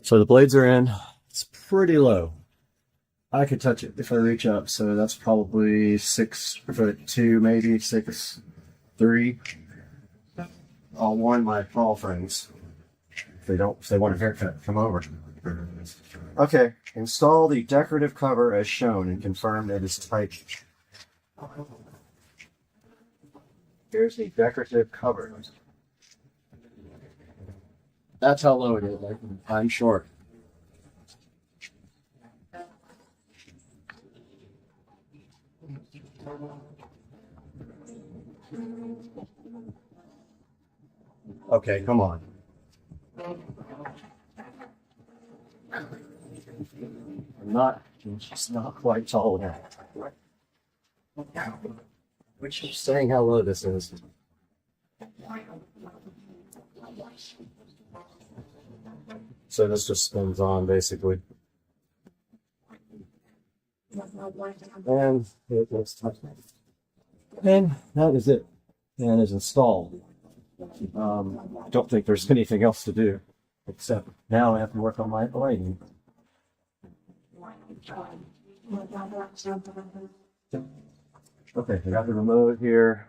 So the blades are in. It's pretty low. I could touch it if I reach up, so that's probably 6'2", maybe 6'3". I'll warn my tall friends if they want a haircut, come over. Okay, install the decorative cover as shown and confirm it is tight. Here's the decorative cover. That's how low it is. I'm short. Okay, come on. I'm just not quite tall enough. Which is saying how low this is. So this just spins on basically. And it looks touch. And that is it. And it's installed. I don't think there's anything else to do, except now I have to work on my lighting. Okay, I got the remote here.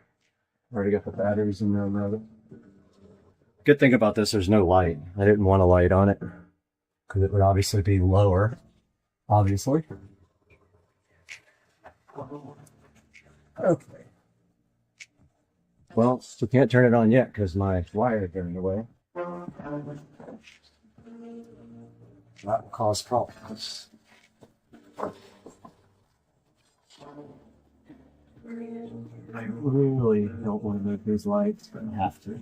Already got the batteries in the remote. Good thing about this, there's no light. I didn't want a light on it, because it would obviously be lower. Obviously. Okay. Well, we can't turn it on yet because my wire is getting away. That will cause problems. I really don't want to move these lights, but I have to.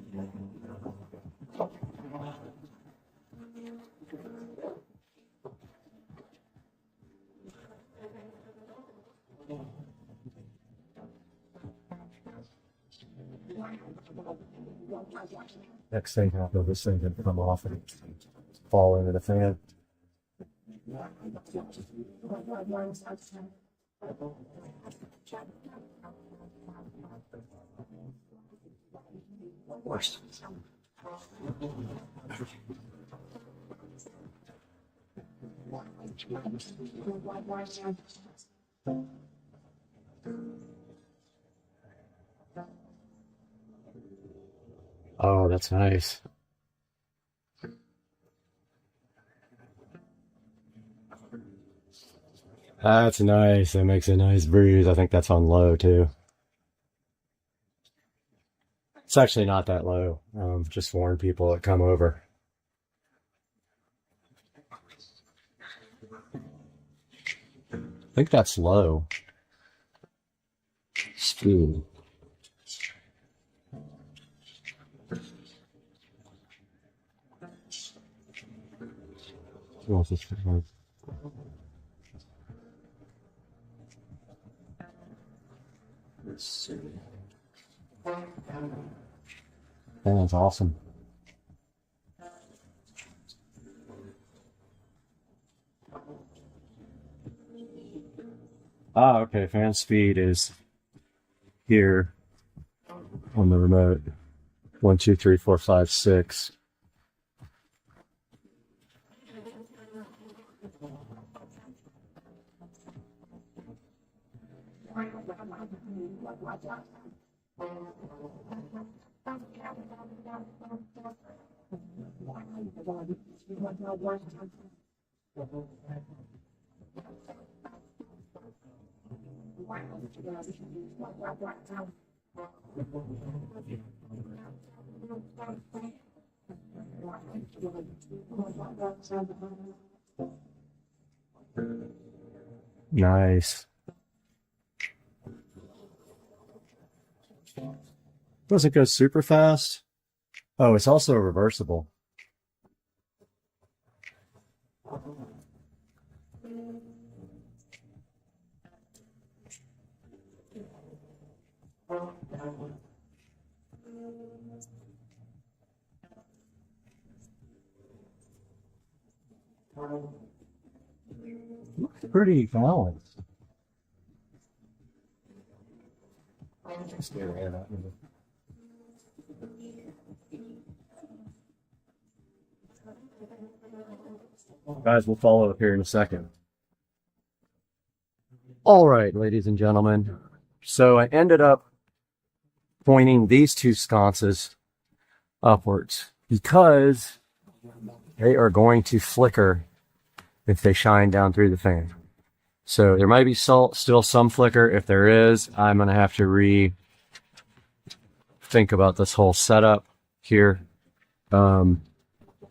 Next thing happens, this thing can come off and fall into the fan. Worst. Oh, that's nice. That's nice. That makes a nice breeze. I think that's on low too. It's actually not that low. Just warn people that come over. I think that's low. Speed. What's this for? That's awesome. Ah, okay, fan speed is here on the remote. 1, 2, 3, 4, 5, 6. Nice. Doesn't go super fast. Oh, it's also reversible. Looks pretty balanced. Guys, we'll follow up here in a second. All right, ladies and gentlemen. So I ended up pointing these two sconces upwards because they are going to flicker if they shine down through the fan. So there might be still some flicker. If there is, I'm going to have to think about this whole setup here.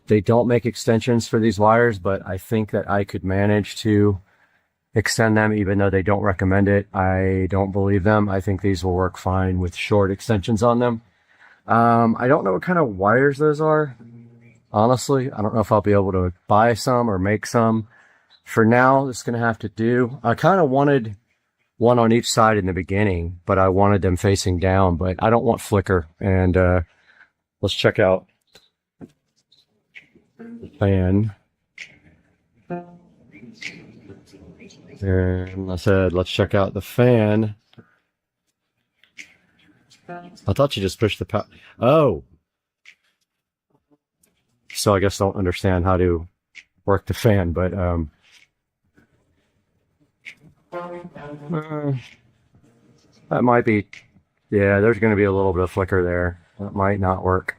They don't make extensions for these wires, but I think that I could manage to extend them even though they don't recommend it. I don't believe them. I think these will work fine with short extensions on them. I don't know what kind of wires those are. Honestly, I don't know if I'll be able to buy some or make some. For now, this is going to have to do. I kind of wanted one on each side in the beginning, but I wanted them facing down, but I don't want flicker. And let's check out the fan. And I said, let's check out the fan. I thought you just pushed the power. Oh. So I guess I don't understand how to work the fan, but that might be, yeah, there's going to be a little bit of flicker there. That might not work.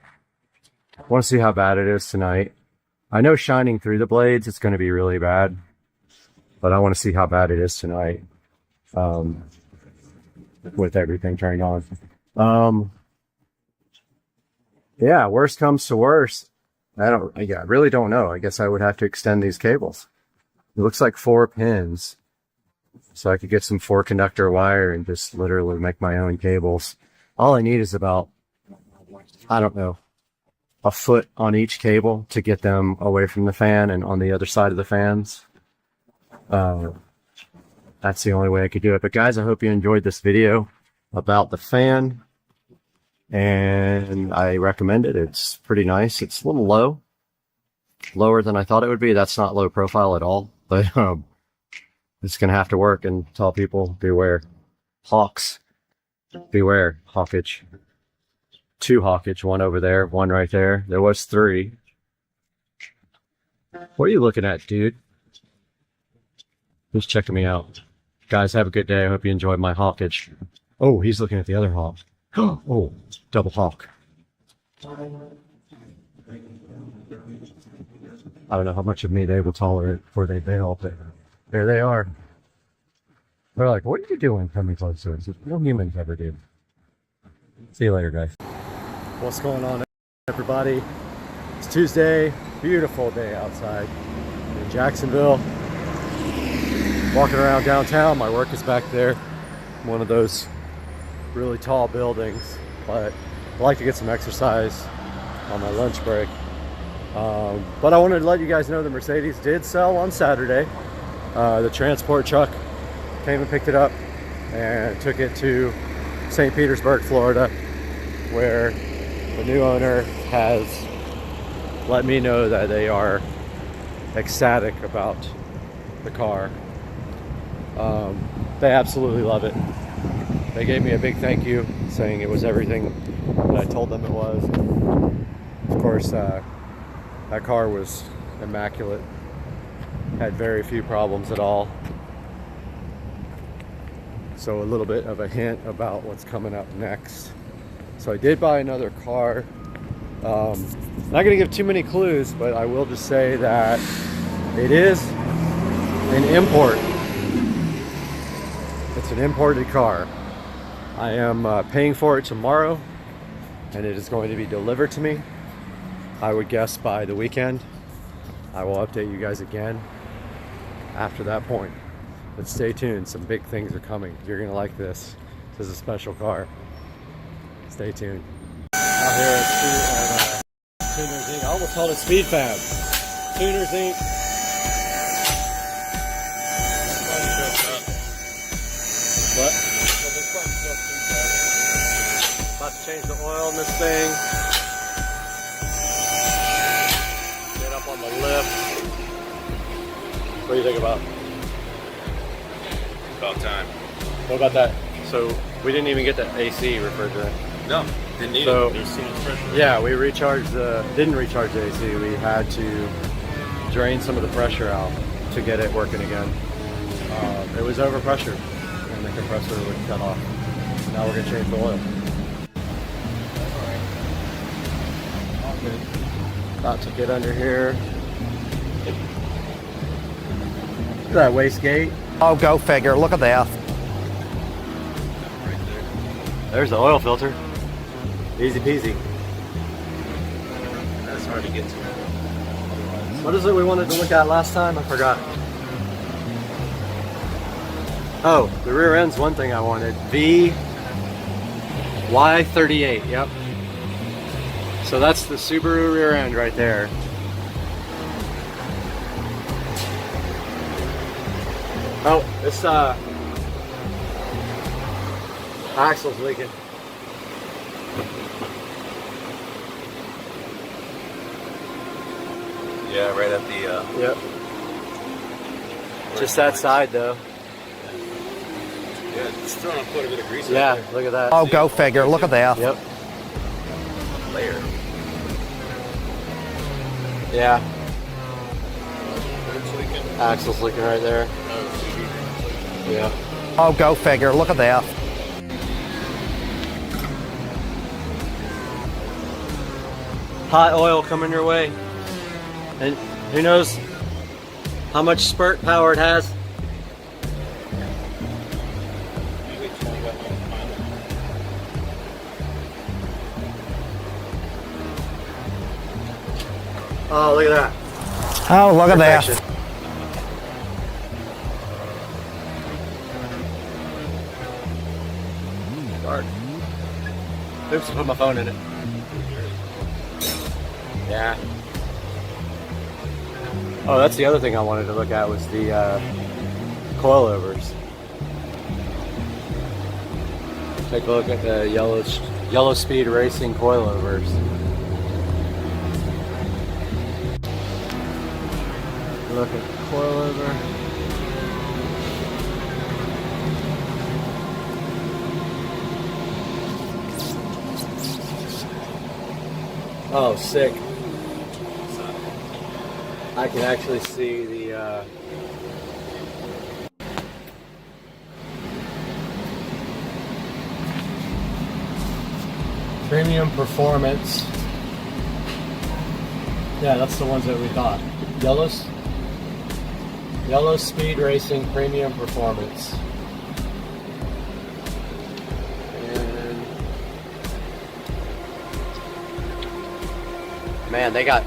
I want to see how bad it is tonight. I know shining through the blades, it's going to be really bad, but I want to see how bad it is tonight with everything turned on. Yeah, worst comes to worst. I really don't know. I guess I would have to extend these cables. It looks like 4 pins. So I could get some 4-conductor wire and just literally make my own cables. All I need is about, I don't know, a foot on each cable to get them away from the fan and on the other side of the fans. That's the only way I could do it. But guys, I hope you enjoyed this video about the fan. And I recommend it. It's pretty nice. It's a little low. Lower than I thought it would be. That's not low profile at all. But it's going to have to work and tell people, beware. Hawks. Beware. Hawkage. 2 hawkage. 1 over there. 1 right there. There was 3. What are you looking at, dude? Who's checking me out? Guys, have a good day. I hope you enjoyed my hawkage. Oh, he's looking at the other hawk. Oh, double hawk. I don't know how much of me they will tolerate before they bail, but there they are. They're like, what are you doing coming close to us? No humans ever do. See you later, guys. What's going on, everybody? It's Tuesday. Beautiful day outside in Jacksonville. Walking around downtown. My work is back there. One of those really tall buildings, but I like to get some exercise on my lunch break. But I wanted to let you guys know the Mercedes did sell on Saturday. The transport truck came and picked it up and took it to St. Petersburg, Florida, where the new owner has let me know that they are ecstatic about the car. They absolutely love it. They gave me a big thank you, saying it was everything that I told them it was. Of course, that car was immaculate, had very few problems at all. So a little bit of a hint about what's coming up next. So I did buy another car. Not going to give too many clues, but I will just say that it is an import. It's an imported car. I am paying for it tomorrow, and it is going to be delivered to me. I would guess by the weekend. I will update you guys again after that point. But stay tuned, some big things are coming. You're gonna like this. This is a special car. Stay tuned. Out here at Tuners Inc. I almost called it Speed Fab. Tuners Inc. What? About to change the oil in this thing. Get up on the lift. What do you think about? About time. What about that? So we didn't even get the AC refrigerant. No, didn't need So- it. There's too much pressure. Yeah, we didn't recharge the AC. We had to drain some of the pressure out to get it working again. It was overpressured and the compressor would cut off. Now we're gonna change the oil. All good. About to get under here. Look at that wastegate. Oh, go figure. Look at that. There's the oil filter. Easy peasy. That's hard to get to. What is it we wanted to look at last time? I forgot. Oh, the rear end's one thing I wanted. Y38, yep. So that's the Subaru rear end right there. Oh, this axle's leaking. Yeah, right at the. Yep. Just that side though. Yeah, it's throwing quite a bit of grease. Yeah, Right there. look at that. Oh, go figure. Look at that. Yep. Layer. Yeah. It's leaking. Axle's leaking right there. Yeah. Oh, go figure. Look at that. Hot oil coming your way. And who knows how much spurt power it has. Oh, look at that. Oh, look at that. Perfection. Dark. Oops, I put my phone in it. Yeah. Oh, that's the other thing I wanted to look at was the coilovers. Take a look at the yellow speed racing coilovers. Look at the coilover. Oh, sick. I can actually see the premium performance. Yeah, that's the ones that we got. Yellow Speed Racing Premium Performance. And man, they got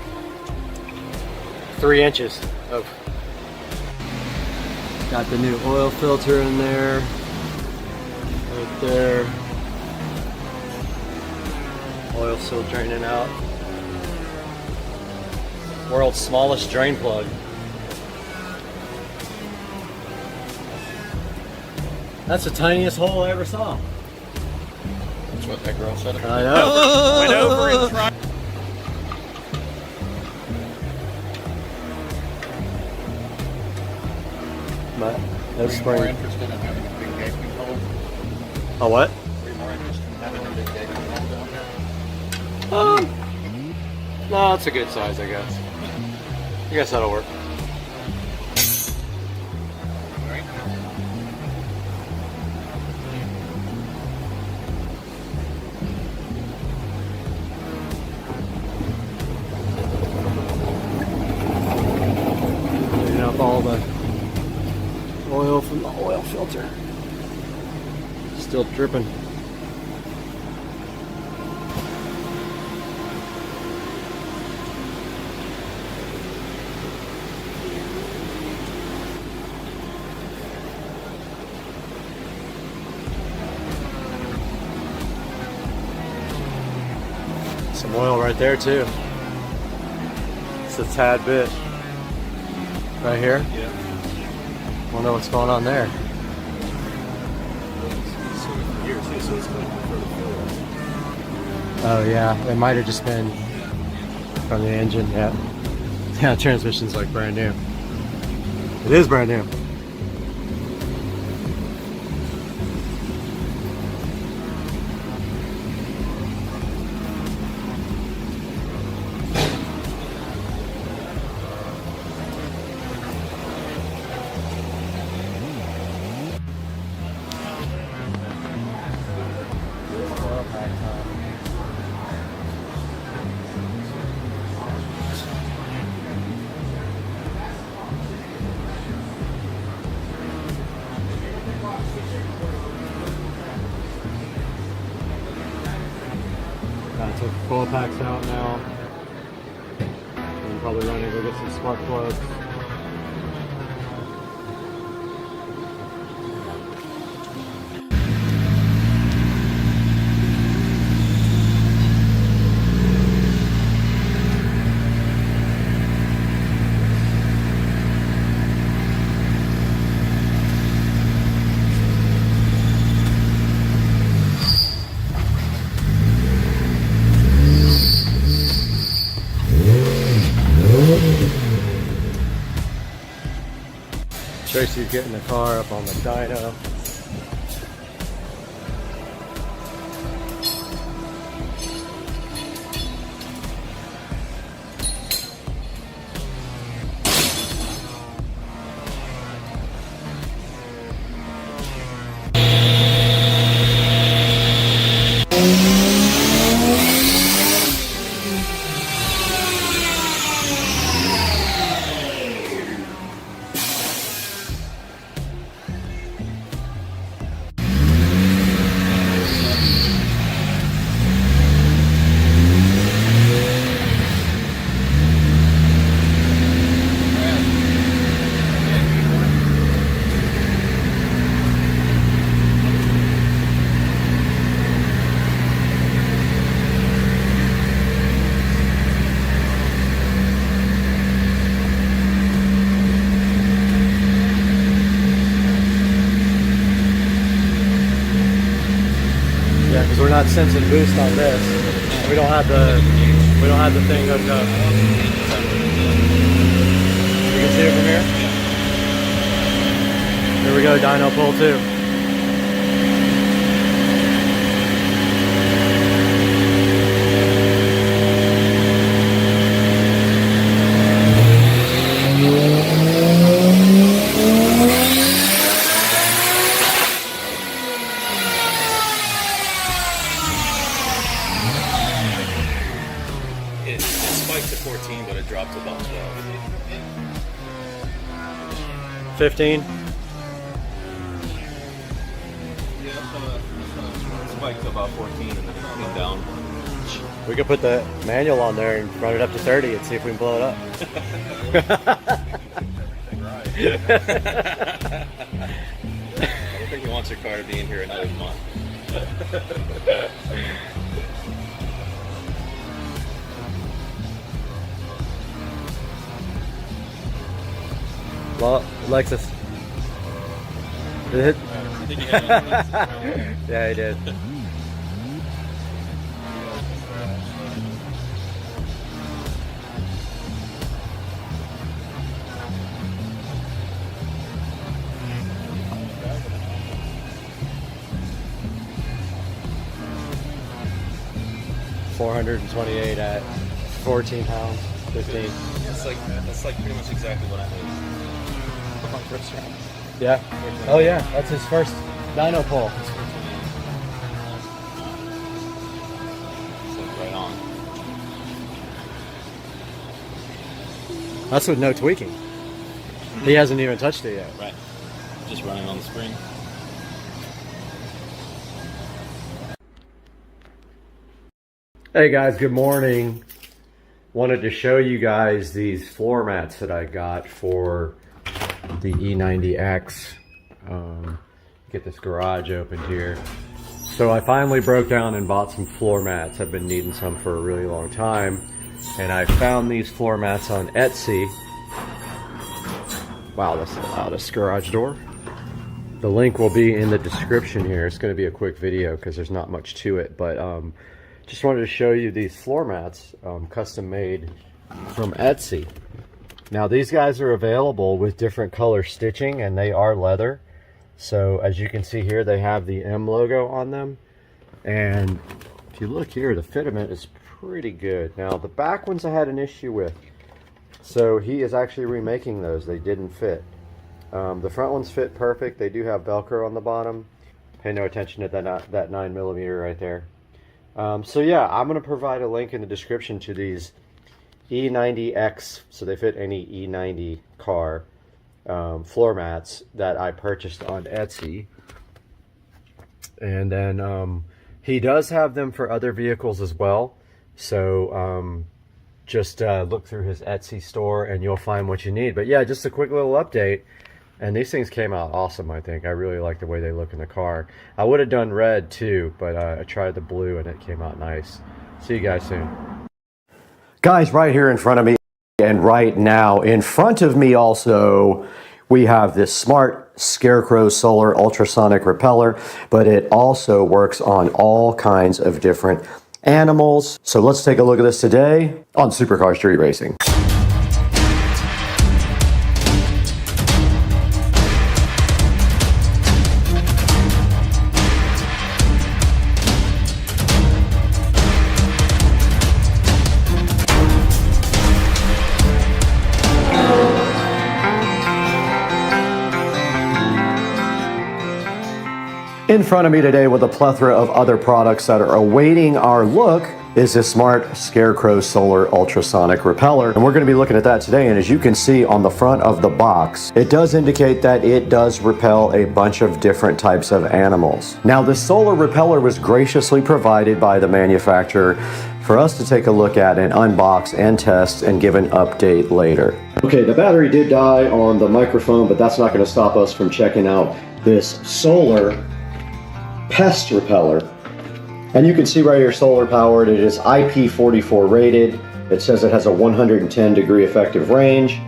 3 inches of. Got the new oil filter in there. Right there. Oil still draining out. World's smallest drain plug. That's the tiniest hole I ever saw. That's what that girl said. I know. Went over and tried. But no More spring. interested in having a big gaping hole? Oh, what? Are you more interested in having a big gaping hole down there? No, it's a good size, I guess. I guess that'll work. Right? Cleaning up all the oil from the oil filter. Still dripping. Some oil right there too. It's a tad bit. Right here? Yeah. Wonder what's going on there. Here too, so it's going for the fuel. Oh yeah, it might have just been from the engine. Yeah, yeah. Transmission's like brand new. It is brand new. I took coil packs out now. I'm probably running to go get some spark plugs. Tracy's getting the car up on the dyno. Yeah, because we're not sensing boost on this. We don't have the thing hooked up. You can see it from here? Here we go, dyno pull 2. It spiked to 14, but it dropped to about 12. 15. Yeah, it spiked to about 14 and then it came down. We could put the manual on there and run it up to 30 and see if we can blow it up. I don't think he wants your car to be in here another month. Well, Lexus. Did it hit? I think he had Yeah, he did. 428 at 14 pounds, 15. That's like pretty much exactly what I made. My first round. Yeah. Oh yeah, that's his first dyno pull. It's like right on. That's with no tweaking. He hasn't even touched it yet. Right. Just running on the spring. Hey guys, good morning. Wanted to show you guys these floor mats that I got for the E90X. Get this garage opened here. So I finally broke down and bought some floor mats. I've been needing some for a really long time. And I found these floor mats on Etsy. Wow, that's the loudest garage door. The link will be in the description here. It's going to be a quick video because there's not much to it. But just wanted to show you these floor mats, custom made from Etsy. Now these guys are available with different color stitching and they are leather. So as you can see here, they have the M logo on them. And if you look here, the fitment is pretty good. Now the back ones I had an issue with. So he is actually remaking those. They didn't fit. The front ones fit perfect. They do have Velcro on the bottom. Pay no attention to that 9mm right there. So yeah, I'm going to provide a link in the description to these E90X, so they fit any E90 car, floor mats that I purchased on Etsy. And then he does have them for other vehicles as well. So just look through his Etsy store and you'll find what you need. But yeah, just a quick little update. And these things came out awesome, I think. I really like the way they look in the car. I would have done red too, but I tried the blue and it came out nice. See you guys soon. Guys, right here in front of me and right now in front of me also, we have this smart Scarecrow solar ultrasonic repeller, but it also works on all kinds of different animals. So let's take a look at this today on Supercar Street Racing. In front of me today with a plethora of other products that are awaiting our look is this smart Scarecrow solar ultrasonic repeller. And we're going to be looking at that today. And as you can see on the front of the box, it does indicate that it does repel a bunch of different types of animals. Now, this solar repeller was graciously provided by the manufacturer for us to take a look at and unbox and test and give an update later. Okay, the battery did die on the microphone, but that's not going to stop us from checking out this solar pest repeller. And you can see right here, solar powered. It is IP44 rated. It says it has a 110 degree effective range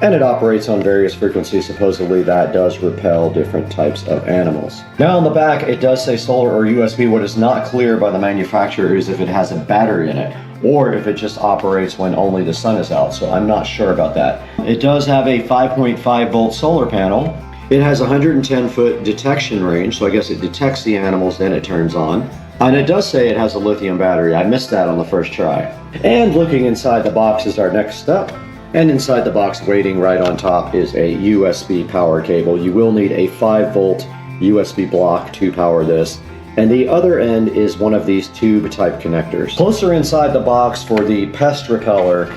and it operates on various frequencies. Supposedly that does repel different types of animals. Now on the back it does say solar or USB. What is not clear by the manufacturer is if it has a battery in it or if it just operates when only the sun is out. So I'm not sure about that. It does have a 5.5 volt solar panel. It has 110 foot detection range, so I guess it detects the animals, then it turns on. And it does say it has a lithium battery. I missed that on the first try. And looking inside the box is our next step. And inside the box, waiting right on top, is a USB power cable. You will need a 5 volt USB block to power this. And the other end is one of these tube type connectors. Closer inside the box for the pest repeller,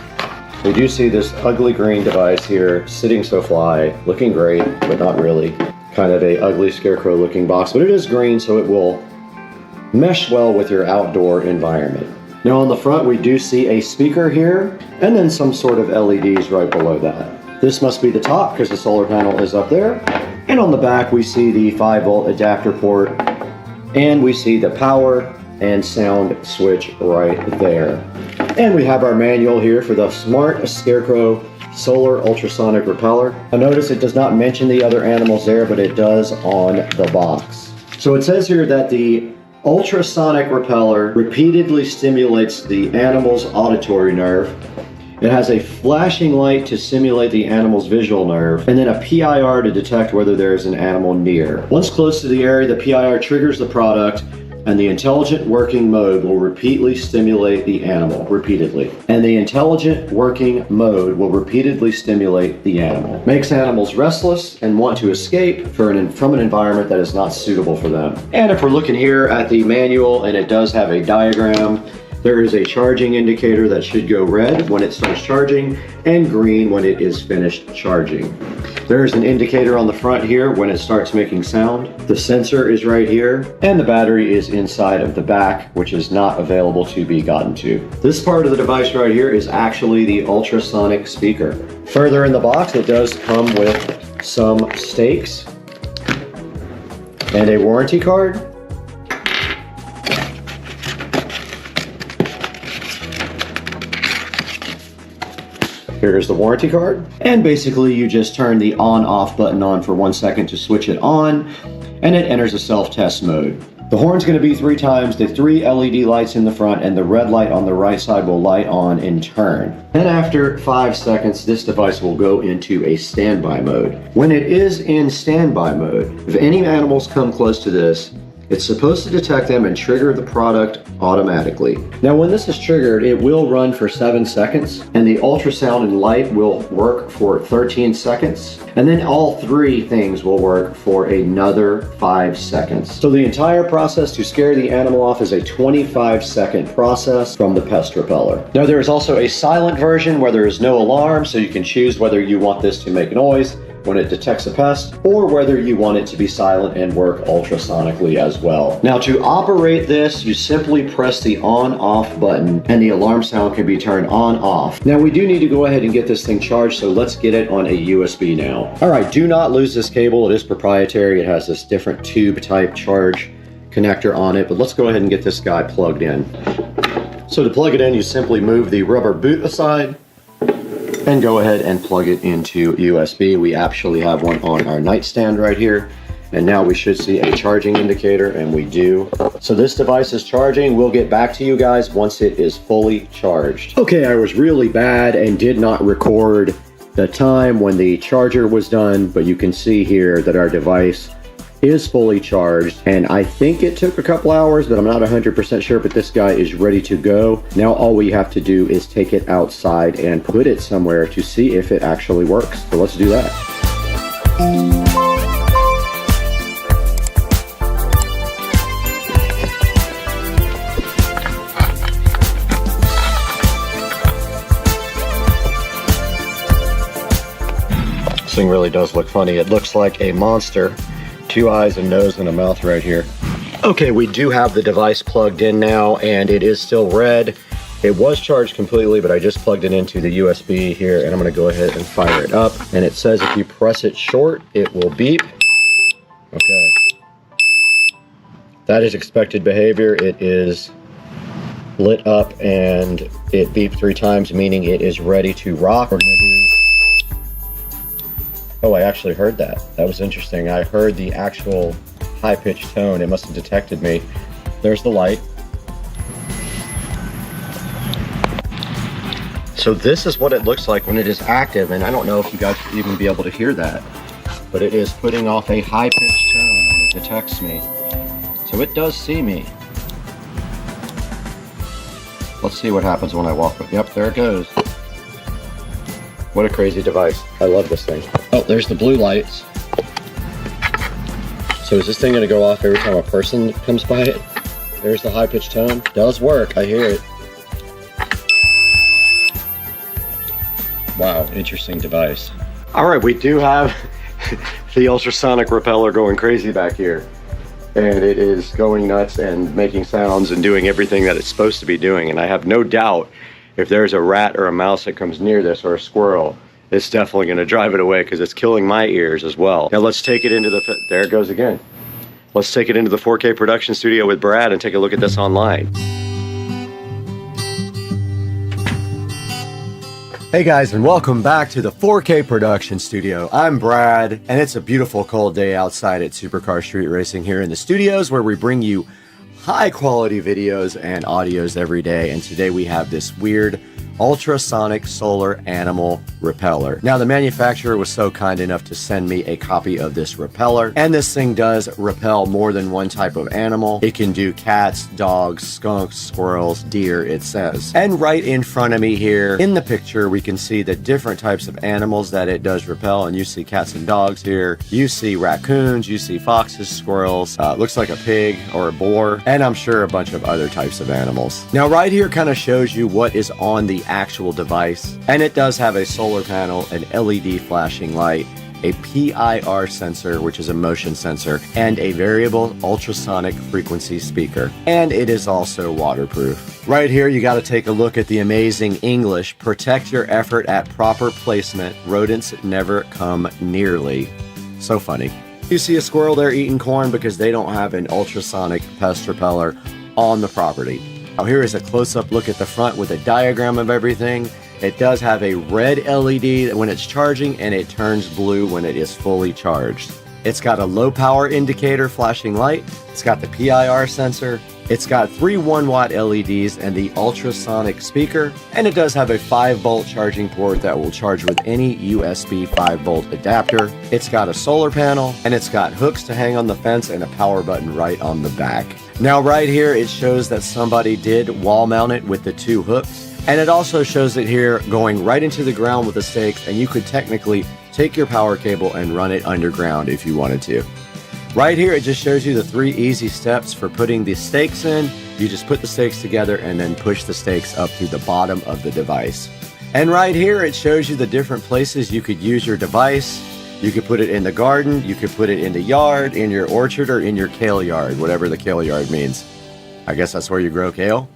we do see this ugly green device here, sitting so fly, looking great, but not really. Kind of a ugly scarecrow looking box, but it is green, so it will mesh well with your outdoor environment. Now on the front, we do see a speaker here, and then some sort of LEDs right below that. This must be the top, because the solar panel is up there. And on the back, we see the 5 volt adapter port, and we see the power and sound switch right there. And we have our manual here for the smart Scarecrow solar ultrasonic repeller. Now notice it does not mention the other animals there, but it does on the box. So it says here that the ultrasonic repeller repeatedly stimulates the animal's auditory nerve. It has a flashing light to simulate the animal's visual nerve, and then a PIR to detect whether there is an animal near. Once close to the area, the PIR triggers the product, And the intelligent working mode will repeatedly stimulate the animal, repeatedly. And the intelligent working mode will repeatedly stimulate the animal. Makes animals restless and want to escape from an environment that is not suitable for them. And if we're looking here at the manual, and it does have a diagram, there is a charging indicator that should go red when it starts charging and green when it is finished charging. There's an indicator on the front here when it starts making sound. The sensor is right here, and the battery is inside of the back, which is not available to be gotten to. This part of the device right here is actually the ultrasonic speaker. Further in the box, it does come with some stakes and a warranty card. Here's the warranty card. And basically you just turn the on-off button on for 1 second to switch it on, and it enters a self-test mode. The horn's gonna be 3 times, the 3 LED lights in the front and the red light on the right side will light on in turn. And after 5 seconds, this device will go into a standby mode. When it is in standby mode, if any animals come close to this, it's supposed to detect them and trigger the product automatically. Now when this is triggered, it will run for 7 seconds, and the ultrasound and light will work for 13 seconds, and then all 3 things will work for another 5 seconds. So the entire process to scare the animal off is a 25-second process from the pest repeller. Now there is also a silent version where there is no alarm, so you can choose whether you want this to make noise when it detects a pest, or whether you want it to be silent and work ultrasonically as well. Now to operate this, you simply press the on-off button and the alarm sound can be turned on-off. Now we do need to go ahead and get this thing charged, so let's get it on a USB now. All right, do not lose this cable. It is proprietary. It has this different tube type charge connector on it, but let's go ahead and get this guy plugged in. So to plug it in, you simply move the rubber boot aside and go ahead and plug it into USB. We actually have one on our nightstand right here. And now we should see a charging indicator, and we do. So this device is charging. We'll get back to you guys once it is fully charged. Okay, I was really bad and did not record the time when the charger was done, but you can see here that our device is fully charged, and I think it took a couple hours, but I'm not 100% sure, but this guy is ready to go. Now all we have to do is take it outside and put it somewhere to see if it actually works. So let's do that. This thing really does look funny. It looks like a monster. 2 eyes, a nose, and a mouth right here. Okay, we do have the device plugged in now, and it is still red. It was charged completely, but I just plugged it into the USB here, and I'm gonna go ahead and fire it up. And it says if you press it short, it will beep. Okay. That is expected behavior. It is lit up, and it beeped 3 times, meaning it is ready to rock. We're gonna do... Oh, I actually heard that. That was interesting. I heard the actual high-pitched tone. It must have detected me. There's the light. So this is what it looks like when it is active, and I don't know if you guys will even be able to hear that, but it is putting off a high-pitched tone when it detects me. So it does see me. Let's see what happens when I walk with. Yep, there it goes. What a crazy device. I love this thing. Oh, there's the blue lights. So is this thing gonna go off every time a person comes by it? There's the high-pitched tone. Does work, I hear it. Wow, interesting device. All right, we do have the ultrasonic repeller going crazy back here. And it is going nuts and making sounds and doing everything that it's supposed to be doing. And I have no doubt if there's a rat or a mouse that comes near this, or a squirrel, it's definitely going to drive it away, because it's killing my ears as well. Now let's take it into the, there it goes again. Let's take it into the 4K production studio with Brad and take a look at this online. Hey guys, and welcome back to the 4K production studio. I'm Brad, and it's a beautiful cold day outside at Supercar Street Racing here in the studios, where we bring you high quality videos and audios every day. And today we have this weird ultrasonic solar animal repeller. Now, the manufacturer was so kind enough to send me a copy of this repeller, and this thing does repel more than one type of animal. It can do cats, dogs, skunks, squirrels, deer, it says. And right in front of me here in the picture, we can see the different types of animals that it does repel, and you see cats and dogs here. You see raccoons, you see foxes, squirrels, looks like a pig or a boar, and I'm sure a bunch of other types of animals. Now, right here kind of shows you what is on the actual device, and it does have a solar panel, an LED flashing light, a PIR sensor, which is a motion sensor, and a variable ultrasonic frequency speaker. And it is also waterproof. Right here, you got to take a look at the amazing English. Protect your effort at proper placement. Rodents never come nearly. So funny. You see a squirrel there eating corn because they don't have an ultrasonic pest repeller on the property. Now here is a close-up look at the front with a diagram of everything. It does have a red LED when it's charging, and it turns blue when it is fully charged. It's got a low power indicator flashing light. It's got the PIR sensor. It's got 3 1-watt LEDs and the ultrasonic speaker. And it does have a 5-volt charging port that will charge with any USB 5-volt adapter. It's got a solar panel, and it's got hooks to hang on the fence and a power button right on the back. Now right here, it shows that somebody did wall mount it with the 2 hooks. And it also shows it here going right into the ground with the stakes, and you could technically take your power cable and run it underground if you wanted to. Right here, it just shows you the 3 easy steps for putting the stakes in. You just put the stakes together and then push the stakes up through the bottom of the device. And right here, it shows you the different places you could use your device. You could put it in the garden, you could put it in the yard, in your orchard, or in your kale yard, whatever the kale yard means. I guess that's where you grow kale.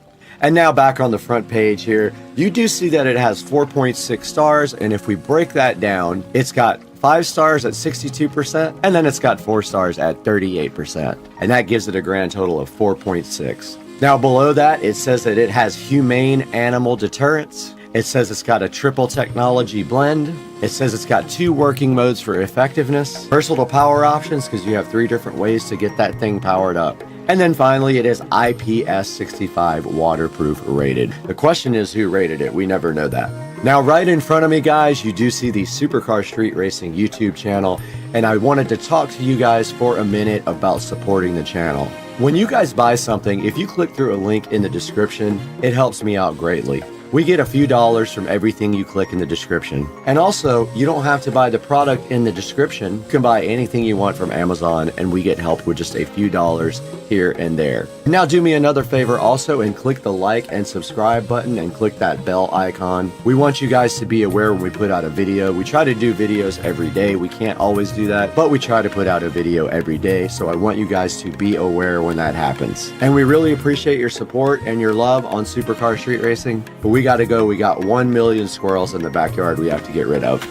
And now back on the front page here, you do see that it has 4.6 stars, and if we break that down, it's got 5 stars at 62%, and then it's got 4 stars at 38%, and that gives it a grand total of 4.6. Now below that, it says that it has humane animal deterrence. It says it's got a triple technology blend. It says it's got 2 working modes for effectiveness, versatile power options, because you have 3 different ways to get that thing powered up. And then finally, it is IPS65 waterproof rated. The question is, who rated it? We never know that. Now, right in front of me, guys, you do see the Supercar Street Racing YouTube channel, and I wanted to talk to you guys for a minute about supporting the channel. When you guys buy something, if you click through a link in the description, it helps me out greatly. We get a few dollars from everything you click in the description. And also, you don't have to buy the product in the description. You can buy anything you want from Amazon, and we get help with just a few dollars here and there. Now do me another favor also, and click the like and subscribe button and click that bell icon. We want you guys to be aware when we put out a video. We try to do videos every day. We can't always do that, but we try to put out a video every day. So I want you guys to be aware when that happens. And we really appreciate your support and your love on Supercar Street Racing. But we got to go. We got 1 million squirrels in the backyard we have to get rid of.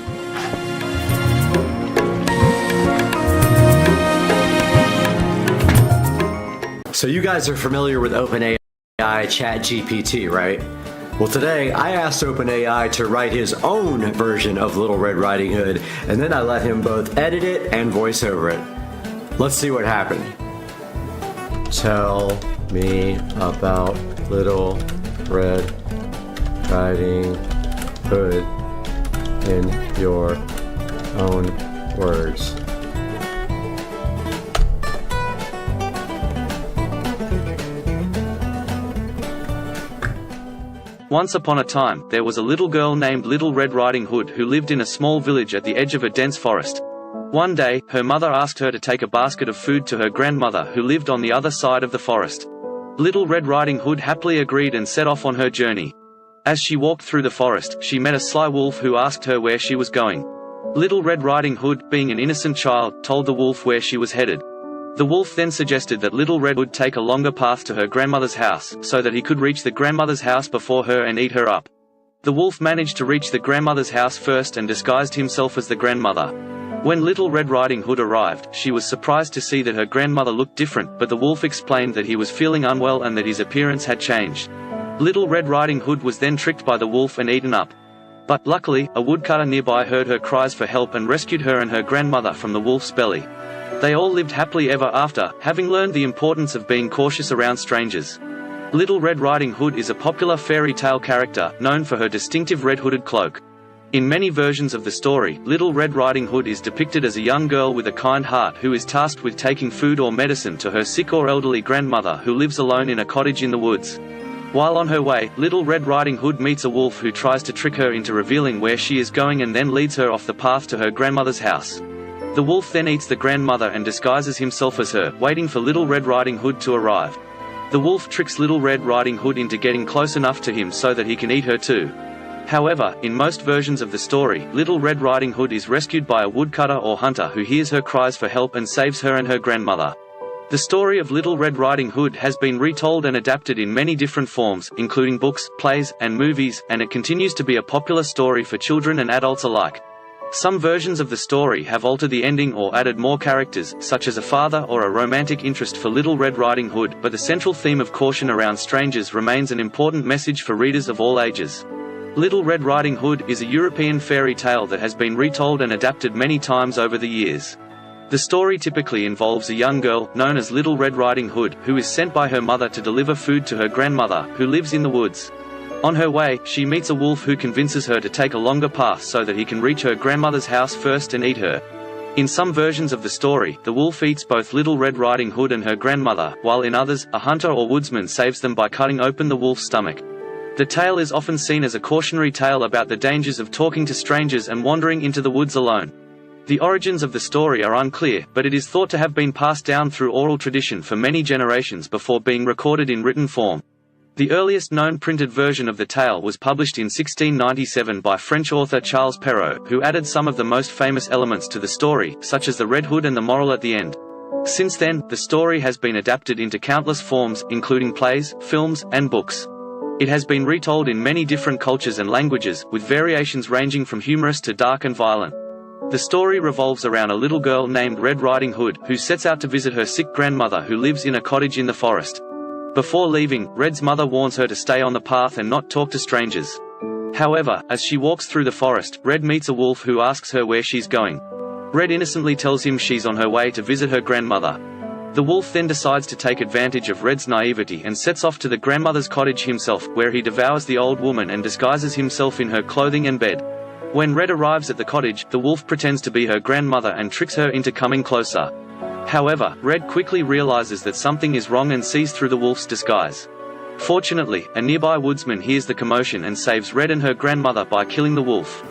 So you guys are familiar with OpenAI ChatGPT, right? Well, today I asked OpenAI to write his own version of Little Red Riding Hood, and then I let him both edit it and voice over it. Let's see what happened. Tell me about Little Red Riding Hood in your own words. Once upon a time, there was a little girl named Little Red Riding Hood who lived in a small village at the edge of a dense forest. One day, her mother asked her to take a basket of food to her grandmother who lived on the other side of the forest. Little Red Riding Hood happily agreed and set off on her journey. As she walked through the forest, she met a sly wolf who asked her where she was going. Little Red Riding Hood, being an innocent child, told the wolf where she was headed. The wolf then suggested that Little Red would take a longer path to her grandmother's house, so that he could reach the grandmother's house before her and eat her up. The wolf managed to reach the grandmother's house first and disguised himself as the grandmother. When Little Red Riding Hood arrived, she was surprised to see that her grandmother looked different, but the wolf explained that he was feeling unwell and that his appearance had changed. Little Red Riding Hood was then tricked by the wolf and eaten up. But luckily, a woodcutter nearby heard her cries for help and rescued her and her grandmother from the wolf's belly. They all lived happily ever after, having learned the importance of being cautious around strangers. Little Red Riding Hood is a popular fairy tale character, known for her distinctive red hooded cloak. In many versions of the story, Little Red Riding Hood is depicted as a young girl with a kind heart who is tasked with taking food or medicine to her sick or elderly grandmother who lives alone in a cottage in the woods. While on her way, Little Red Riding Hood meets a wolf who tries to trick her into revealing where she is going and then leads her off the path to her grandmother's house. The wolf then eats the grandmother and disguises himself as her, waiting for Little Red Riding Hood to arrive. The wolf tricks Little Red Riding Hood into getting close enough to him so that he can eat her too. However, in most versions of the story, Little Red Riding Hood is rescued by a woodcutter or hunter who hears her cries for help and saves her and her grandmother. The story of Little Red Riding Hood has been retold and adapted in many different forms, including books, plays, and movies, and it continues to be a popular story for children and adults alike. Some versions of the story have altered the ending or added more characters, such as a father or a romantic interest for Little Red Riding Hood, but the central theme of caution around strangers remains an important message for readers of all ages. Little Red Riding Hood is a European fairy tale that has been retold and adapted many times over the years. The story typically involves a young girl, known as Little Red Riding Hood, who is sent by her mother to deliver food to her grandmother, who lives in the woods. On her way, she meets a wolf who convinces her to take a longer path so that he can reach her grandmother's house first and eat her. In some versions of the story, the wolf eats both Little Red Riding Hood and her grandmother, while in others, a hunter or woodsman saves them by cutting open the wolf's stomach. The tale is often seen as a cautionary tale about the dangers of talking to strangers and wandering into the woods alone. The origins of the story are unclear, but it is thought to have been passed down through oral tradition for many generations before being recorded in written form. The earliest known printed version of the tale was published in 1697 by French author Charles Perrault, who added some of the most famous elements to the story, such as the red hood and the moral at the end. Since then, the story has been adapted into countless forms, including plays, films, and books. It has been retold in many different cultures and languages, with variations ranging from humorous to dark and violent. The story revolves around a little girl named Red Riding Hood, who sets out to visit her sick grandmother who lives in a cottage in the forest. Before leaving, Red's mother warns her to stay on the path and not talk to strangers. However, as she walks through the forest, Red meets a wolf who asks her where she's going. Red innocently tells him she's on her way to visit her grandmother. The wolf then decides to take advantage of Red's naivety and sets off to the grandmother's cottage himself, where he devours the old woman and disguises himself in her clothing and bed. When Red arrives at the cottage, the wolf pretends to be her grandmother and tricks her into coming closer. However, Red quickly realizes that something is wrong and sees through the wolf's disguise. Fortunately, a nearby woodsman hears the commotion and saves Red and her grandmother by killing the wolf.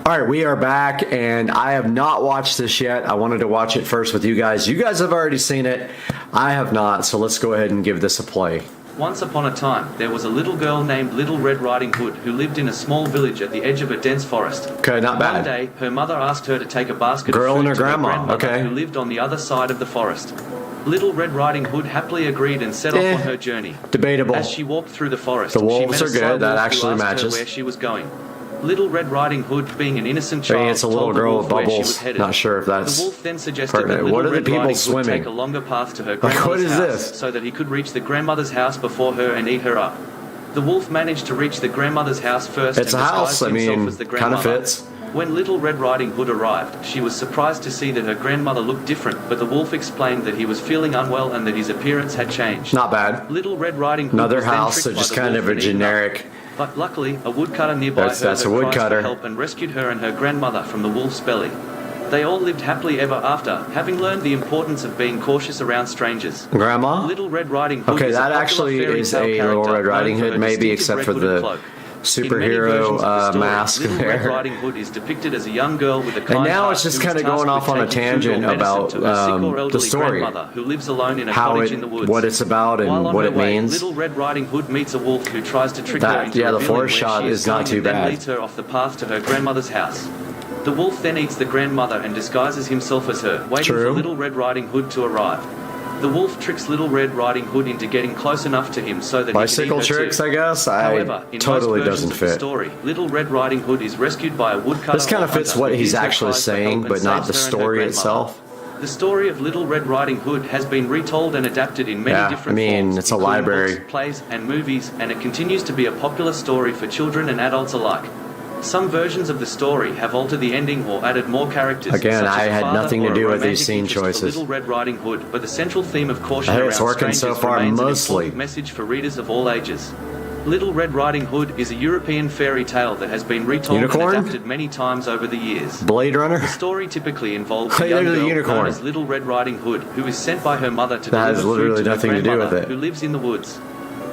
Alright, we are back, and I have not watched this yet. I wanted to watch it first with you guys. You guys have already seen it. I have not, so let's go ahead and give this a play. Once upon a time, there was a little girl named Little Red Riding Hood who lived in a small village at the edge of a dense forest. Okay, not bad. One day, her mother asked her to take a basket Girl of and food her to grandma, her grandmother okay. who lived on the other side of the forest. Little Red Riding Hood happily agreed and set off on her journey. Debatable. As she walked through the forest, The she wolves met a are sly good, that wolf actually who asked matches. her where she was going. Little Red Riding Hood, being an innocent I mean, child, it's a little told the girl wolf with where she bubbles. was headed. Not sure if that's The wolf then suggested that pertinent. Little What are the Red people Riding swimming? Hood take a longer path to her Like, what grandmother's is house this? so that he could reach the grandmother's house before her and eat her up. The wolf managed to reach the grandmother's house first It's and a house, disguised I himself mean, as the kinda grandmother. fits. When Little Red Riding Hood arrived, she was surprised to see that her grandmother looked different, but the wolf explained that he was feeling unwell and that his appearance had changed. Not bad. Little Red Riding Hood Another was then house, tricked so by just the kind wolf of a and eaten up. generic. But luckily, a woodcutter nearby That's heard a her cries for woodcutter. help and rescued her and her grandmother from the wolf's belly. They all lived happily ever after, having learned the importance of being cautious around strangers. Grandma? Little Red Riding Hood Okay, is a that popular actually fairy is tale a Little character Red Riding known for Hood, her maybe, distinctive except for red-hooded the cloak. In many superhero versions of the story, mask Little Red there. Riding Hood is depicted as a young girl with a kind And now heart it's just who kind is of going tasked off on with a taking food or tangent medicine about to her sick or the elderly story. grandmother who lives alone in a How cottage it, in the woods. what it's about, and While on what her it way, means. Little Red Riding Hood meets a wolf who tries to trick her That, into yeah, the revealing forest where shot she is not going too and then bad. leads her off the path to her grandmother's house. The wolf then eats the grandmother and disguises himself as her, waiting True. for Little Red Riding Hood to arrive. The wolf tricks Little Red Riding Hood into getting close enough to him so that Bicycle he can eat her tricks, too. I guess. However, in Totally most versions doesn't of the fit. story, Little Red Riding Hood is rescued by a woodcutter. This kind of or fits hunter what who he's hears her actually cries for saying, help and but not the saves her and her story grandmother. itself. The story of Little Red Riding Hood has been retold and adapted in many Yeah, different I mean, forms, it's a including library. books, plays, and movies, and it continues to be a popular story for children and adults alike. Some versions of the story have altered the ending or added more characters. Again, such as I a had father nothing or to a do with romantic these scene interest for choices. Little Red Riding Hood, but the central theme of caution Hey, around it's working so strangers far, remains an mostly. important message for readers of all ages. Little Red Riding Hood is a European fairy tale that has been retold Unicorn? and adapted many times over the years. Blade Runner? The story typically involves Hey, a young there's a girl unicorn. known as Little Red Riding Hood, who is sent by her mother to That has deliver literally food to her nothing to do with grandmother, it. who lives in the woods.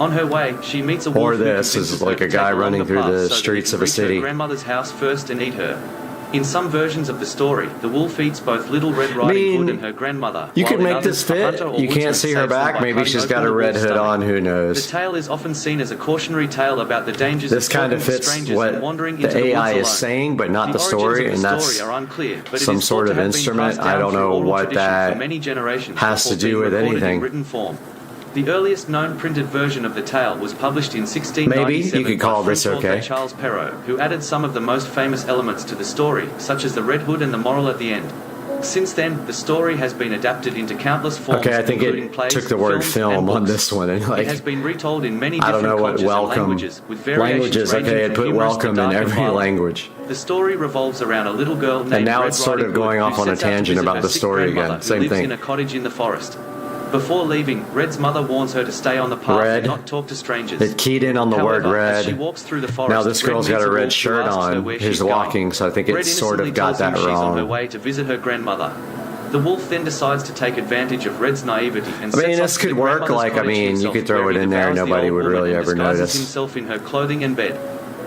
On her way, she meets a wolf Or who this convinces is her like to a guy take along running through path the so that he streets can of a reach city. her grandmother's house first and eat her. In some versions of the story, the wolf eats both Little Red Riding Hood and her grandmother. You while can in make others, this a fit. hunter or You woodsman can't see her saves them back. by Maybe cutting she's got open a the red wolf's hood stomach. on. Who The knows? tale is often seen as a cautionary tale about the dangers This of kind talking of to fits strangers what and wandering the into the AI woods is alone. saying, but not the origins story, of and the that's story are unclear, but it some is sort thought of to have been instrument. passed I down don't through know oral what tradition that for many generations has to before do being with recorded anything. in written form. The earliest known printed version of the tale was published in 1697 Maybe you could call by this French author okay. Charles Perrault, who added some of the most famous elements to the story, such as the Red Hood and the moral at the end. Since then, the story has been adapted into countless forms, Okay, I think including it plays, took the word films, film and on books. this one, and It like has been retold in many I don't different know what cultures and welcome languages, with variations languages. ranging Okay, it from put humorous to welcome in dark and every violent. language. The story revolves around a little girl named And now Red it's sort Riding of going Hood, off who on a sets out to tangent visit about her the sick story again. grandmother, who Same lives thing. in a cottage in the forest. Before leaving, Red's mother warns her to stay on the path Red. and not talk to strangers. It keyed in on the However, word as red. she walks through the forest, Now this Red girl's got meets a red wolf who shirt asks her on. where He's she's walking, going. so I think it Red sort of innocently got tells him that she's on her wrong. way to visit her grandmother. The wolf then decides to take advantage of Red's naivety and I mean, sets this off to could the work. grandmother's Like, I cottage mean, you himself, could throw where it he in there, devours the nobody old would woman really and ever disguises notice. himself in her clothing and bed.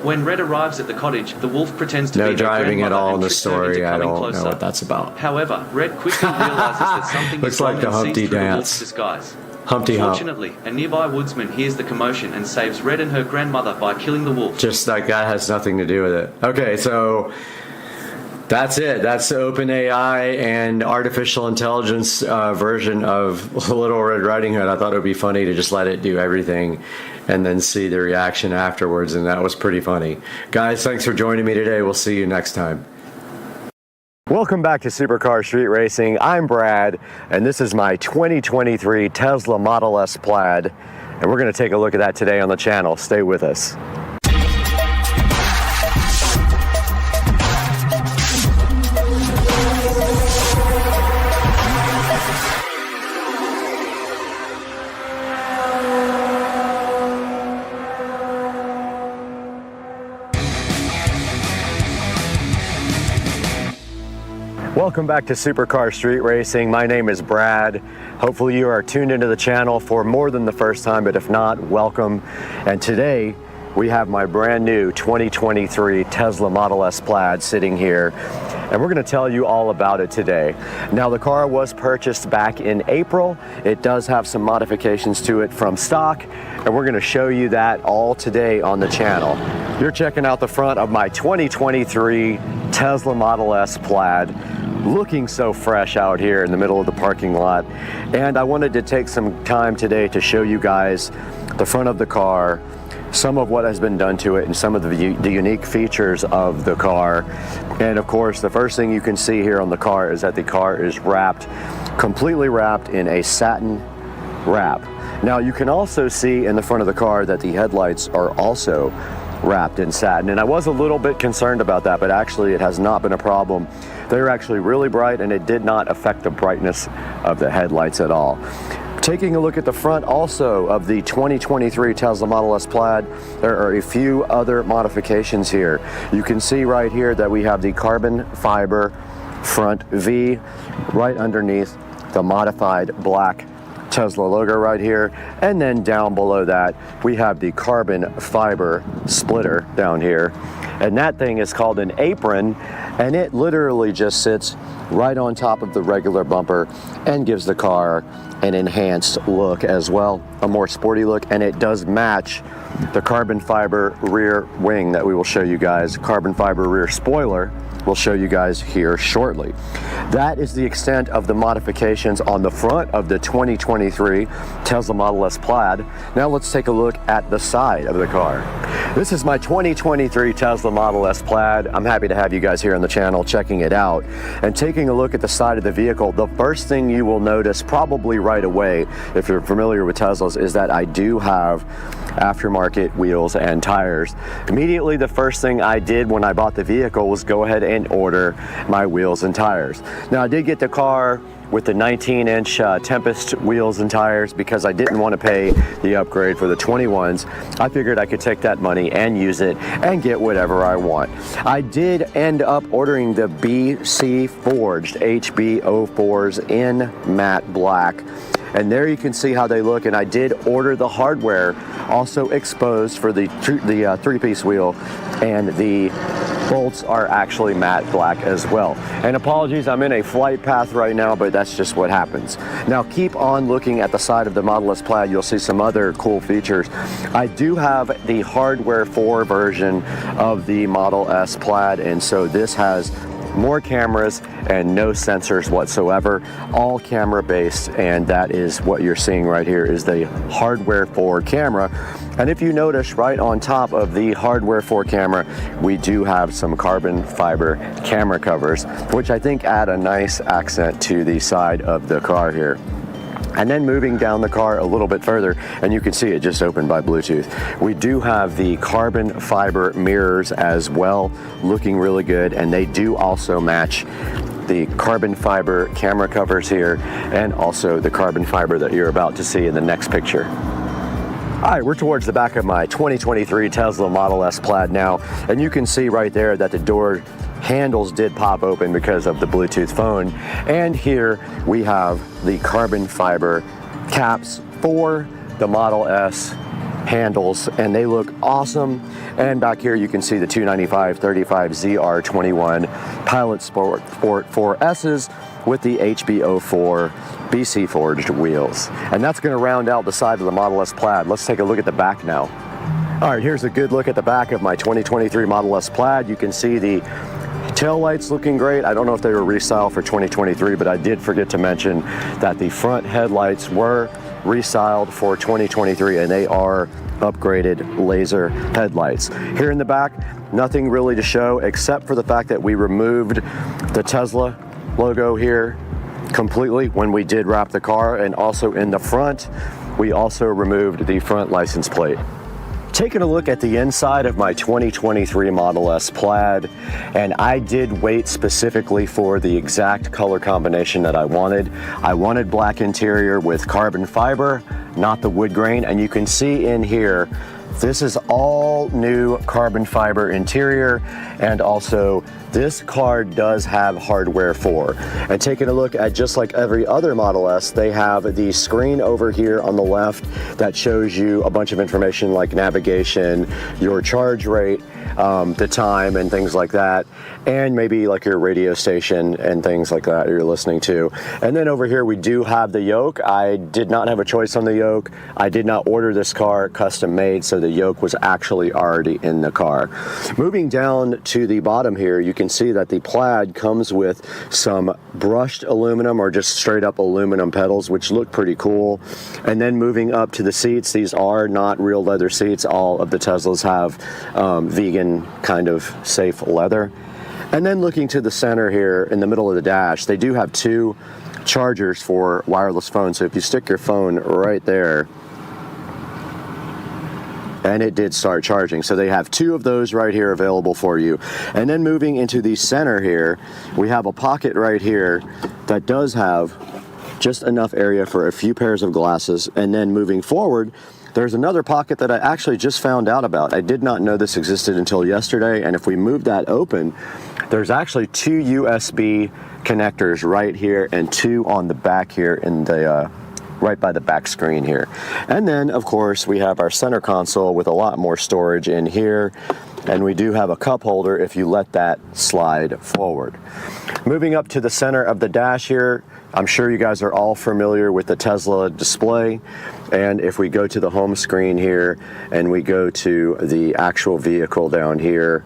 When Red arrives at the cottage, the wolf pretends to No be her driving at grandmother all in and the tricks her into story. I coming don't closer. know what that's about. However, Red quickly realizes that something Looks is like wrong the and sees Humpty through the dance. wolf's disguise. Humpty Hump. Fortunately, a nearby woodsman hears the commotion and saves Red and her grandmother by killing the wolf. Just like that has nothing to do with it. Okay, so that's it. That's the OpenAI and artificial intelligence version of Little Red Riding Hood. I thought it would be funny to just let it do everything and then see the reaction afterwards, and that was pretty funny. Guys, thanks for joining me today. We'll see you next time. Welcome back to Supercar Street Racing. I'm Brad, and this is my 2023 Tesla Model S Plaid, and we're going to take a look at that today on the channel. Stay with us. Welcome back to Supercar Street Racing. My name is Brad. Hopefully you are tuned into the channel for more than the first time, but if not, welcome. And today we have my brand new 2023 Tesla Model S Plaid sitting here, and we're going to tell you all about it today. Now, the car was purchased back in April. It does have some modifications to it from stock, and we're going to show you that all today on the channel. You're checking out the front of my 2023 Tesla Model S Plaid, looking so fresh out here in the middle of the parking lot. And I wanted to take some time today to show you guys the front of the car, some of what has been done to it, and some of the unique features of the car. And of course, the first thing you can see here on the car is that the car is wrapped, completely wrapped in a satin wrap. Now, you can also see in the front of the car that the headlights are also wrapped in satin, and I was a little bit concerned about that, but actually it has not been a problem. They're actually really bright, and it did not affect the brightness of the headlights at all. Taking a look at the front also of the 2023 Tesla Model S Plaid, there are a few other modifications here. You can see right here that we have the carbon fiber front V right underneath the modified black Tesla logo right here, and then down below that we have the carbon fiber splitter down here, and that thing is called an apron, and it literally just sits right on top of the regular bumper and gives the car an enhanced look as well, a more sporty look, and it does match the carbon fiber rear wing that we will show you guys, carbon fiber rear spoiler we'll show you guys here shortly. That is the extent of the modifications on the front of the 2023 Tesla Model S Plaid. Now let's take a look at the side of the car. This is my 2023 Tesla Model S Plaid. I'm happy to have you guys here on the channel checking it out. And taking a look at the side of the vehicle, the first thing you will notice probably right away, if you're familiar with Teslas, is that I do have aftermarket wheels and tires. Immediately, the first thing I did when I bought the vehicle was go ahead and order my wheels and tires. Now, I did get the car with the 19-inch Tempest wheels and tires because I didn't want to pay the upgrade for the 21s. I figured I could take that money and use it and get whatever I want. I did end up ordering the BC Forged HB04s in matte black. And there you can see how they look, and I did order the hardware also exposed for the three-piece wheel, and the bolts are actually matte black as well. And apologies, I'm in a flight path right now, but that's just what happens. Now keep on looking at the side of the Model S Plaid, you'll see some other cool features. I do have the hardware 4 version of the Model S Plaid, and so this has more cameras and no sensors whatsoever, all camera based, and that is what you're seeing right here is the hardware 4 camera. And if you notice right on top of the hardware 4 camera, we do have some carbon fiber camera covers, which I think add a nice accent to the side of the car here. And then moving down the car a little bit further, and you can see it just opened by Bluetooth. We do have the carbon fiber mirrors as well, looking really good, and they do also match the carbon fiber camera covers here, and also the carbon fiber that you're about to see in the next picture. All right, we're towards the back of my 2023 Tesla Model S Plaid now, and you can see right there that the door handles did pop open because of the Bluetooth phone. And here we have the carbon fiber caps for the Model S handles, and they look awesome. And back here you can see the 295/35 ZR21 Pilot Sport 4S's with the HB04 BC Forged wheels. And that's going to round out the side of the Model S Plaid. Let's take a look at the back now. All right, here's a good look at the back of my 2023 Model S Plaid. You can see the tail lights looking great. I don't know if they were restyled for 2023, but I did forget to mention that the front headlights were restyled for 2023, and they are upgraded laser headlights. Here in the back, nothing really to show except for the fact that we removed the Tesla logo here completely when we did wrap the car, and also in the front, we also removed the front license plate. Taking a look at the inside of my 2023 Model S Plaid, and I did wait specifically for the exact color combination that I wanted. I wanted black interior with carbon fiber, not the wood grain, and you can see in here, this is all new carbon fiber interior, and also this car does have hardware 4. And taking a look at just like every other Model S, they have the screen over here on the left that shows you a bunch of information like navigation, your charge rate, the time and things like that, and maybe like your radio station and things like that you're listening to. And then over here we do have the yoke. I did not have a choice on the yoke. I did not order this car custom made, so the yoke was actually already in the car. Moving down to the bottom here, you can see that the Plaid comes with some brushed aluminum or just straight up aluminum pedals, which look pretty cool. And then moving up to the seats, these are not real leather seats. All of the Teslas have vegan kind of safe leather. And then looking to the center here in the middle of the dash, they do have 2 chargers for wireless phones. So if you stick your phone right there, and it did start charging. So they have 2 of those right here available for you. And then moving into the center here, we have a pocket right here that does have just enough area for a few pairs of glasses. And then moving forward, there's another pocket that I actually just found out about. I did not know this existed until yesterday, and if we move that open, there's actually 2 USB connectors right here and 2 on the back here in the right by the back screen here. And then of course we have our center console with a lot more storage in here, and we do have a cup holder if you let that slide forward. Moving up to the center of the dash here, I'm sure you guys are all familiar with the Tesla display, and if we go to the home screen here and we go to the actual vehicle down here,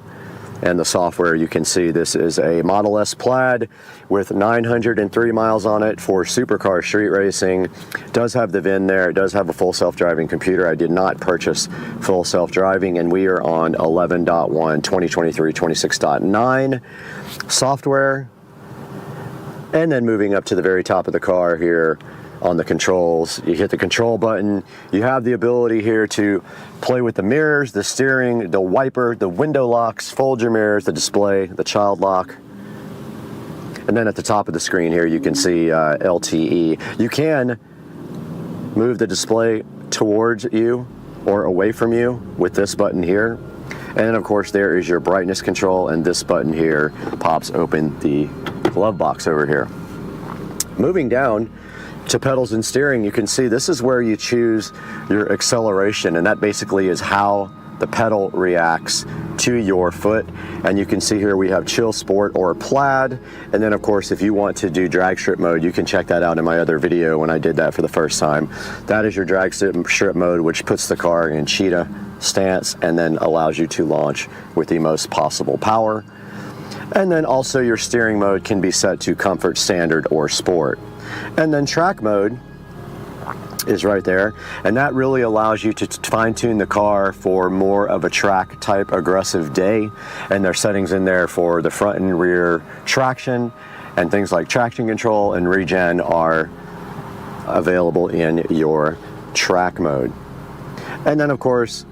and the software, you can see this is a Model S Plaid with 903 miles on it for supercar street racing. It does have the VIN there. It does have a full self-driving computer. I did not purchase full self-driving, and we are on 11.1, 2023, 26.9 software. And then moving up to the very top of the car here, on the controls, you hit the control button. You have the ability here to play with the mirrors, the steering, the wiper, the window locks, fold your mirrors, the display, the child lock. And then at the top of the screen here, you can see LTE. You can move the display towards you or away from you with this button here. And then of course there is your brightness control, and this button here pops open the glove box over here. Moving down to pedals and steering, you can see this is where you choose your acceleration, and that basically is how the pedal reacts to your foot. And you can see here we have chill, sport, or plaid. And then of course if you want to do drag strip mode, you can check that out in my other video when I did that for the first time. That is your drag strip mode, which puts the car in cheetah stance and then allows you to launch with the most possible power. And then also your steering mode can be set to comfort, standard, or sport. And then track mode is right there, and that really allows you to fine-tune the car for more of a track type aggressive day. And there's settings in there for the front and rear traction, and things like traction control and regen are available in your track mode. And then of course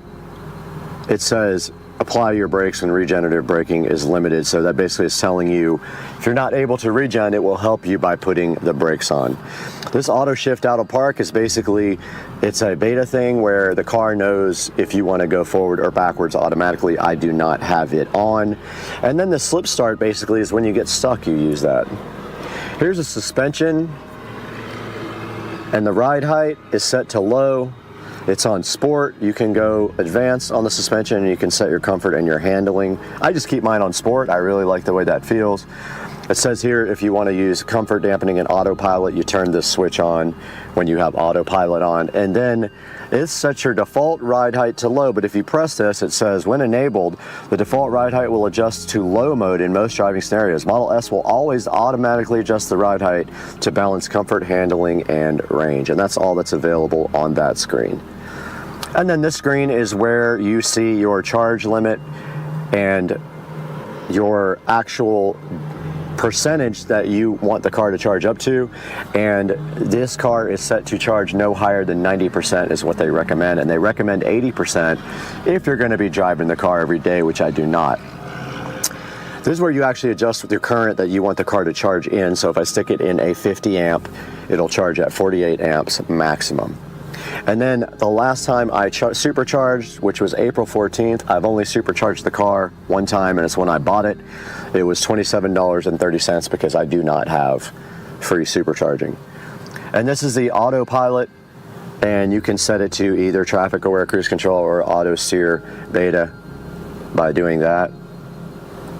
it says apply your brakes when regenerative braking is limited. So that basically is telling you if you're not able to regen, it will help you by putting the brakes on. This auto shift out of park is basically, it's a beta thing where the car knows if you want to go forward or backwards automatically. I do not have it on. And then the slip start basically is when you get stuck, you use that. Here's a suspension, and the ride height is set to low. It's on sport. You can go advanced on the suspension, and you can set your comfort and your handling. I just keep mine on sport. I really like the way that feels. It says here if you want to use comfort dampening and autopilot, you turn this switch on when you have autopilot on, and then it sets your default ride height to low. But if you press this, it says when enabled, the default ride height will adjust to low mode in most driving scenarios. Model S will always automatically adjust the ride height to balance comfort, handling, and range. And that's all that's available on that screen. And then this screen is where you see your charge limit and your actual percentage that you want the car to charge up to. And this car is set to charge no higher than 90% is what they recommend. And they recommend 80% if you're going to be driving the car every day, which I do not. This is where you actually adjust with your current that you want the car to charge in. So if I stick it in a 50 amp, it'll charge at 48 amps maximum. And then the last time I supercharged, which was April 14th, I've only supercharged the car one time, and it's when I bought it. It was $27.30 because I do not have free supercharging. And this is the autopilot, and you can set it to either traffic aware cruise control or auto steer beta by doing that.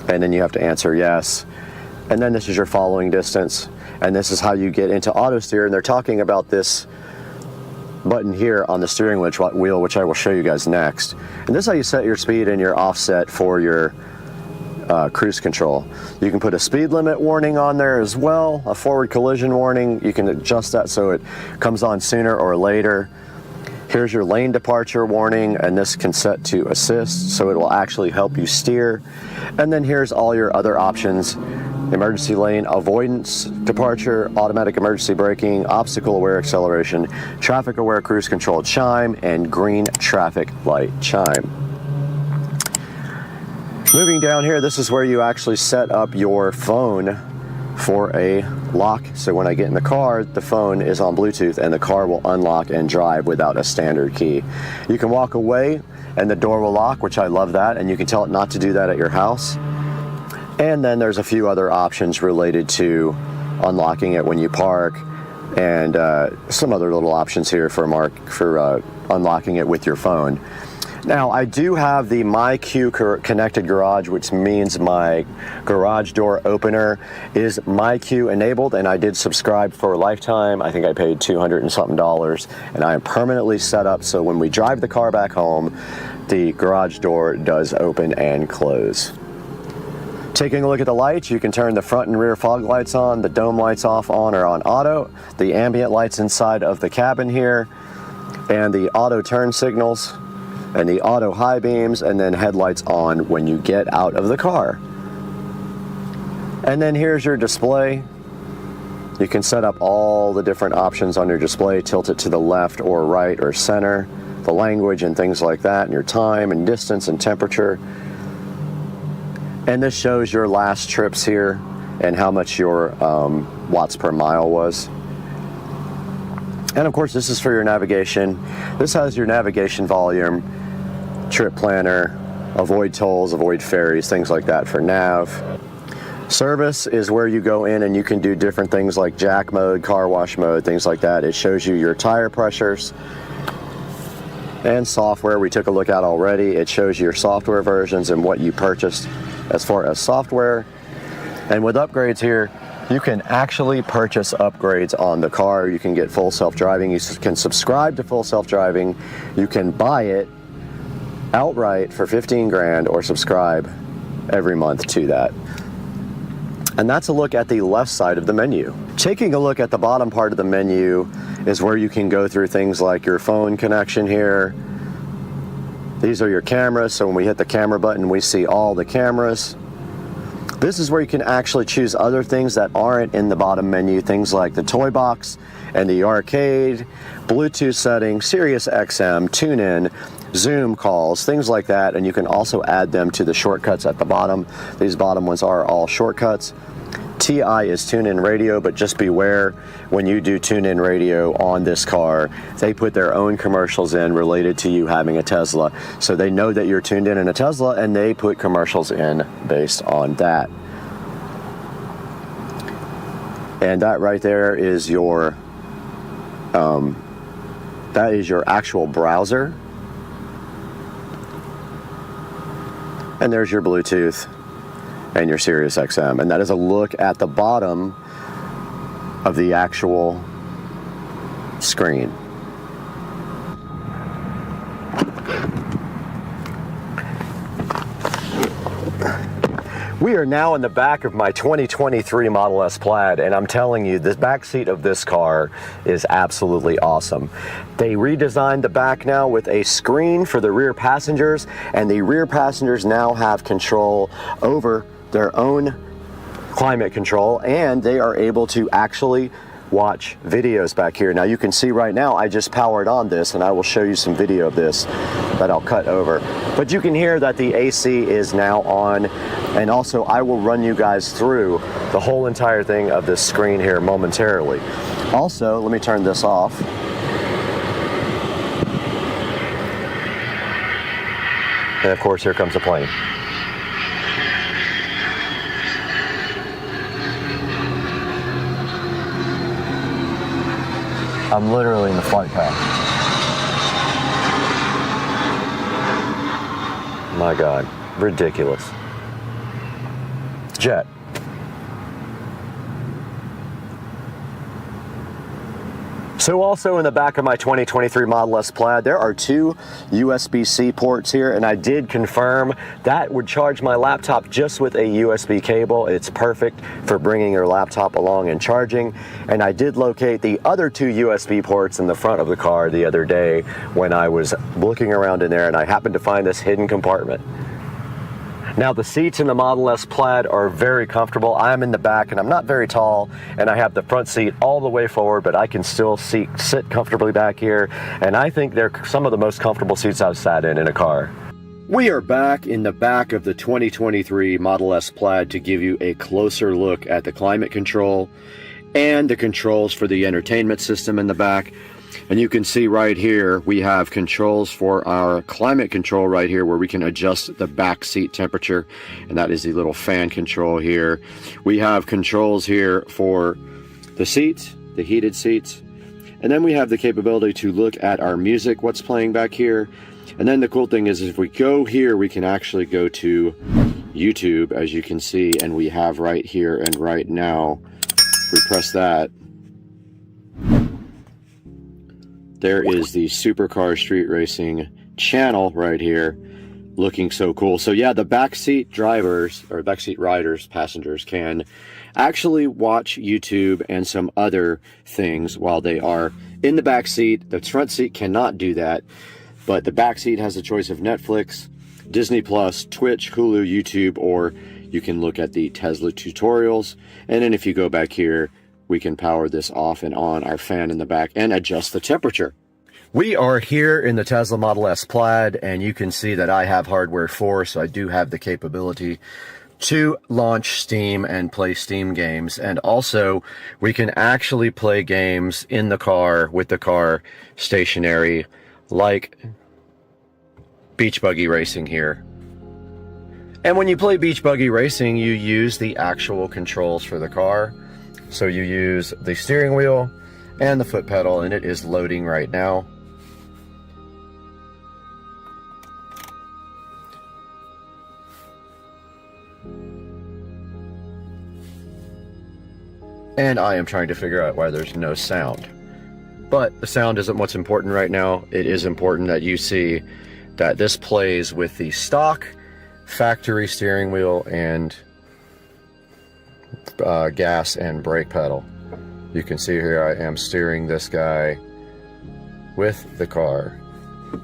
And then you have to answer yes. And then this is your following distance, and this is how you get into auto steer. And they're talking about this button here on the steering wheel, which I will show you guys next. And this is how you set your speed and your offset for your cruise control. You can put a speed limit warning on there as well, a forward collision warning. You can adjust that so it comes on sooner or later. Here's your lane departure warning, and this can set to assist, so it will actually help you steer. And then here's all your other options: emergency lane avoidance departure, automatic emergency braking, obstacle aware acceleration, traffic aware cruise control chime, and green traffic light chime. Moving down here, this is where you actually set up your phone for a lock. So when I get in the car, the phone is on Bluetooth and the car will unlock and drive without a standard key. You can walk away and the door will lock, which I love that, and you can tell it not to do that at your house. And then there's a few other options related to unlocking it when you park, and some other little options here for unlocking it with your phone. Now, I do have the MyQ connected garage, which means my garage door opener is MyQ enabled, and I did subscribe for a lifetime. I think I paid $200 and something, and I am permanently set up so when we drive the car back home, the garage door does open and close. Taking a look at the lights, you can turn the front and rear fog lights on, the dome lights off, on or on auto, the ambient lights inside of the cabin here, and the auto turn signals, and the auto high beams, and then headlights on when you get out of the car. And then here's your display. You can set up all the different options on your display, tilt it to the left or right or center, the language and things like that, and your time and distance and temperature. And this shows your last trips here and how much your watts per mile was. And of course, this is for your navigation. This has your navigation volume, trip planner, avoid tolls, avoid ferries, things like that for nav. Service is where you go in and you can do different things like jack mode, car wash mode, things like that. It shows you your tire pressures. And software we took a look at already. It shows you your software versions and what you purchased as far as software. And with upgrades here, you can actually purchase upgrades on the car. You can get full self-driving. You can subscribe to full self-driving. You can buy it outright for 15 grand or subscribe every month to that. And that's a look at the left side of the menu. Taking a look at the bottom part of the menu is where you can go through things like your phone connection here. These are your cameras, so when we hit the camera button, we see all the cameras. This is where you can actually choose other things that aren't in the bottom menu, things like the toy box and the arcade, Bluetooth settings, Sirius XM, TuneIn, Zoom calls, things like that, and you can also add them to the shortcuts at the bottom. These bottom ones are all shortcuts. TI is TuneIn Radio, but just beware when you do TuneIn Radio on this car, they put their own commercials in related to you having a Tesla. So they know that you're tuned in a Tesla and they put commercials in based on that. And that right there is your actual browser. And there's your Bluetooth and your Sirius XM, and that is a look at the bottom of the actual screen. We are now in the back of my 2023 Model S Plaid, and I'm telling you, the back seat of this car is absolutely awesome. They redesigned the back now with a screen for the rear passengers, and the rear passengers now have control over their own climate control, and they are able to actually watch videos back here. Now you can see right now I just powered on this, and I will show you some video of this that I'll cut over. But you can hear that the AC is now on, and also I will run you guys through the whole entire thing of this screen here momentarily. Also, let me turn this off. And of course, here comes the plane. I'm literally in the flight path. My God, ridiculous. Jet. So also in the back of my 2023 Model S Plaid, there are two USB-C ports here, and I did confirm that would charge my laptop just with a USB cable. It's perfect for bringing your laptop along and charging. And I did locate the other two USB ports in the front of the car the other day when I was looking around in there, and I happened to find this hidden compartment. Now the seats in the Model S Plaid are very comfortable. I'm in the back and I'm not very tall, and I have the front seat all the way forward, but I can still sit comfortably back here, and I think they're some of the most comfortable seats I've sat in a car. We are back in the back of the 2023 Model S Plaid to give you a closer look at the climate control and the controls for the entertainment system in the back. And you can see right here, we have controls for our climate control right here where we can adjust the back seat temperature. And that is the little fan control here. We have controls here for the seats, the heated seats. And then we have the capability to look at our music, what's playing back here. And then the cool thing is if we go here, we can actually go to YouTube, as you can see. And we have right here and right now, if we press that, there is the Supercar Street Racing channel right here. looking so cool. So yeah, the backseat drivers or backseat riders, passengers can actually watch YouTube and some other things while they are in the back seat. The front seat cannot do that, but the back seat has a choice of Netflix, Disney Plus, Twitch, Hulu, YouTube, or you can look at the Tesla tutorials. And then if you go back here, we can power this off and on our fan in the back and adjust the temperature. We are here in the Tesla Model S Plaid, and you can see that I have hardware 4, so I do have the capability to launch Steam and play Steam games. And also, we can actually play games in the car with the car stationary, like Beach Buggy Racing here. And when you play Beach Buggy Racing, you use the actual controls for the car. So you use the steering wheel and the foot pedal, and it is loading right now. And I am trying to figure out why there's no sound. But the sound isn't what's important right now. It is important that you see that this plays with the stock factory steering wheel and gas and brake pedal. You can see here I am steering this guy with the car,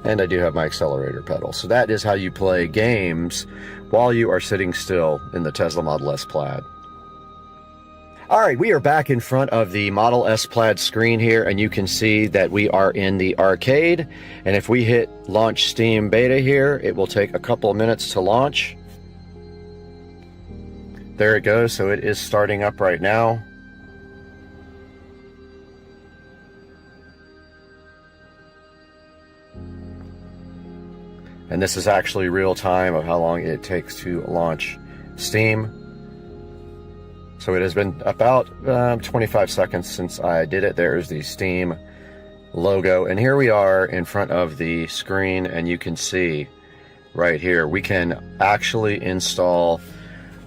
and I do have my accelerator pedal. So that is how you play games while you are sitting still in the Tesla Model S Plaid. Alright, we are back in front of the Model S Plaid screen here, and you can see that we are in the arcade. And if we hit launch Steam Beta here, it will take a couple of minutes to launch. There it goes, so it is starting up right now. And this is actually real time of how long it takes to launch Steam. So it has been about 25 seconds since I did it. There's the Steam logo. And here we are in front of the screen, and you can see right here, we can actually install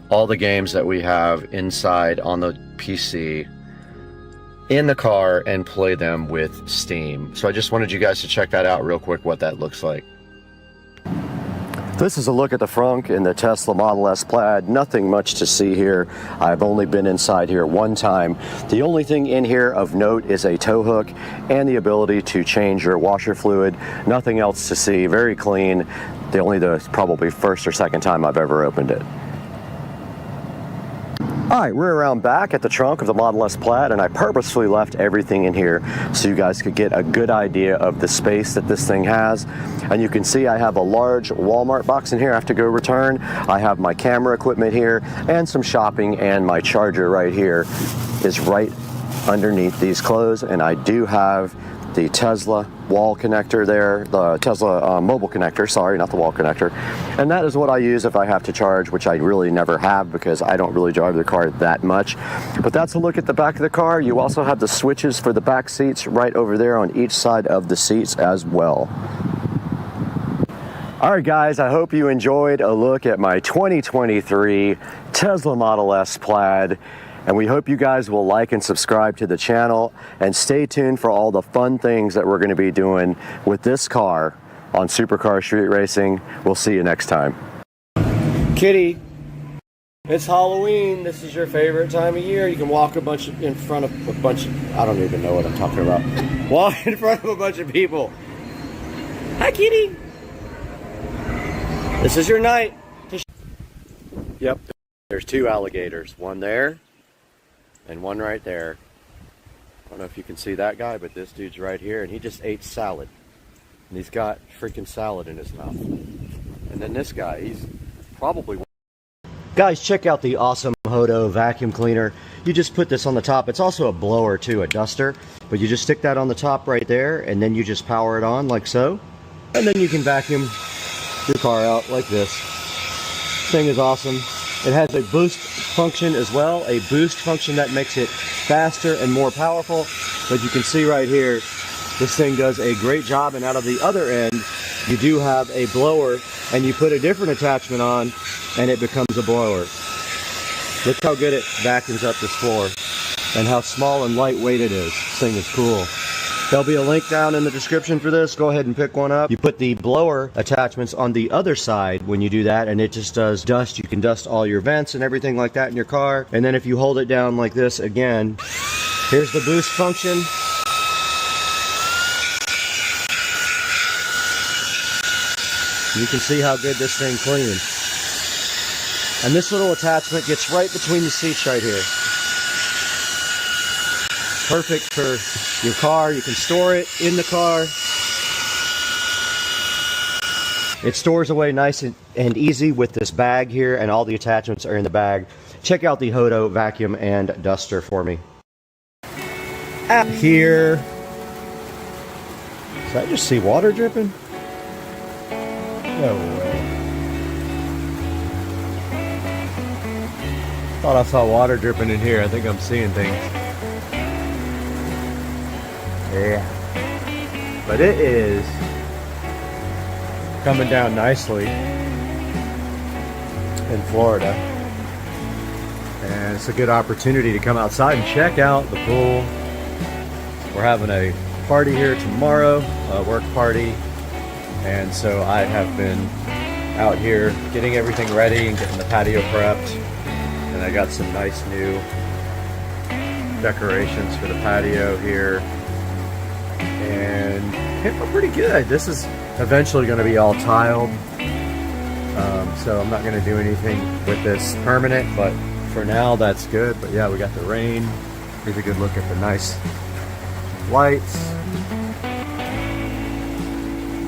all the games that we have inside on the PC in the car and play them with Steam. So I just wanted you guys to check that out real quick, what that looks like. This is a look at the front in the Tesla Model S Plaid. Nothing much to see here. I've only been inside here one time. The only thing in here of note is a tow hook and the ability to change your washer fluid. Nothing else to see. Very clean. The probably first or second time I've ever opened it. Alright, we're around back at the trunk of the Model S Plaid, and I purposefully left everything in here so you guys could get a good idea of the space that this thing has. And you can see I have a large Walmart box in here I have to go return. I have my camera equipment here and some shopping, and my charger right here is right underneath these clothes. And I do have the Tesla wall connector there, the Tesla mobile connector, sorry, not the wall connector. And that is what I use if I have to charge, which I really never have because I don't really drive the car that much. But that's a look at the back of the car. You also have the switches for the back seats right over there on each side of the seats as well. Alright guys, I hope you enjoyed a look at my 2023 Tesla Model S Plaid. And we hope you guys will like and subscribe to the channel, and stay tuned for all the fun things that we're going to be doing with this car on Supercar Street Racing. We'll see you next time. Kitty, it's Halloween. This is your favorite time of year. You can walk in front of a bunch of, I don't even know what I'm talking about. Walk in front of a bunch of people. Hi, Kitty. This is your night. Yep, there's two alligators. One there. And one right there. I don't know if you can see that guy, but this dude's right here, and he just ate salad. And he's got freaking salad in his mouth. And then this guy, he's probably... Guys, check out the awesome Hodo vacuum cleaner. You just put this on the top. It's also a blower too, a duster. But you just stick that on the top right there, and then you just power it on like so. And then you can vacuum your car out like this. This thing is awesome. It has a boost function as well, a boost function that makes it faster and more powerful. But you can see right here, this thing does a great job. And out of the other end, you do have a blower, and you put a different attachment on, and it becomes a blower. Look how good it vacuums up this floor, and how small and lightweight it is. This thing is cool. There'll be a link down in the description for this. Go ahead and pick one up. You put the blower attachments on the other side when you do that, and it just does dust. You can dust all your vents and everything like that in your car. And then if you hold it down like this again, here's the boost function. You can see how good this thing cleans. And this little attachment gets right between the seats right here. Perfect for your car. You can store it in the car. It stores away nice and easy with this bag here, and all the attachments are in the bag. Check out the Hodo vacuum and duster for me. Out here. Did I just see water dripping? No way. Thought I saw water dripping in here. I think I'm seeing things. Yeah. But it is coming down nicely in Florida. And it's a good opportunity to come outside and check out the pool. We're having a party here tomorrow, a work party. And so I have been out here getting everything ready and getting the patio prepped. And I got some nice new decorations for the patio here. And it felt pretty good. This is eventually going to be all tiled. So I'm not going to do anything with this permanent, but for now that's good. But yeah, we got the rain. Here's a good look at the nice lights.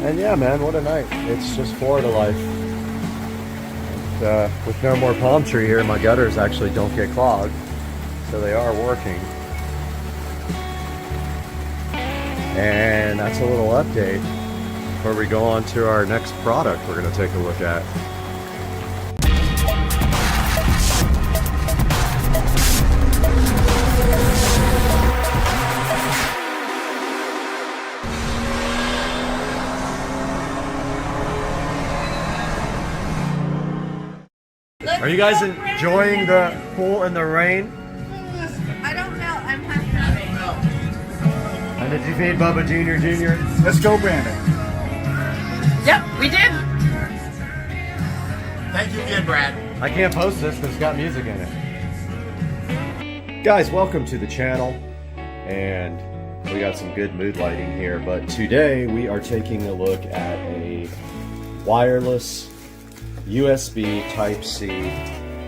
And yeah, man, what a night. It's just Florida life. And, with no more palm tree here, my gutters actually don't get clogged. So they are working. And that's a little update before we go on to our next product we're going to take a look at. Are you guys enjoying the pool in the rain? I don't know. I'm happy. And did you feed Bubba Jr.? Let's go, Brandon. Yep, we did. Thank you again, Brad. I can't post this because it's got music in it. Guys, welcome to the channel. And we got some good mood lighting here. But today we are taking a look at a wireless USB Type-C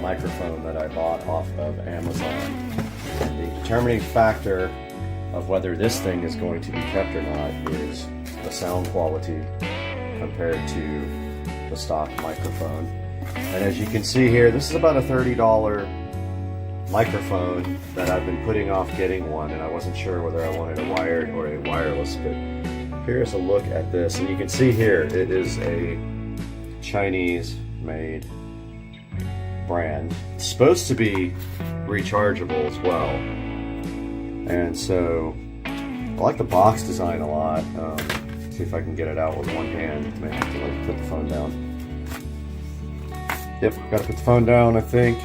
microphone that I bought off of Amazon. The determining factor of whether this thing is going to be kept or not is the sound quality compared to the stock microphone. And as you can see here, this is about a $30 microphone that I've been putting off getting one, and I wasn't sure whether I wanted a wired or a wireless, but here's a look at this. And you can see here, it is a Chinese made brand. It's supposed to be rechargeable as well. And so I like the box design a lot. See if I can get it out with one hand. May have to like put the phone down. Yep, gotta put the phone down, I think,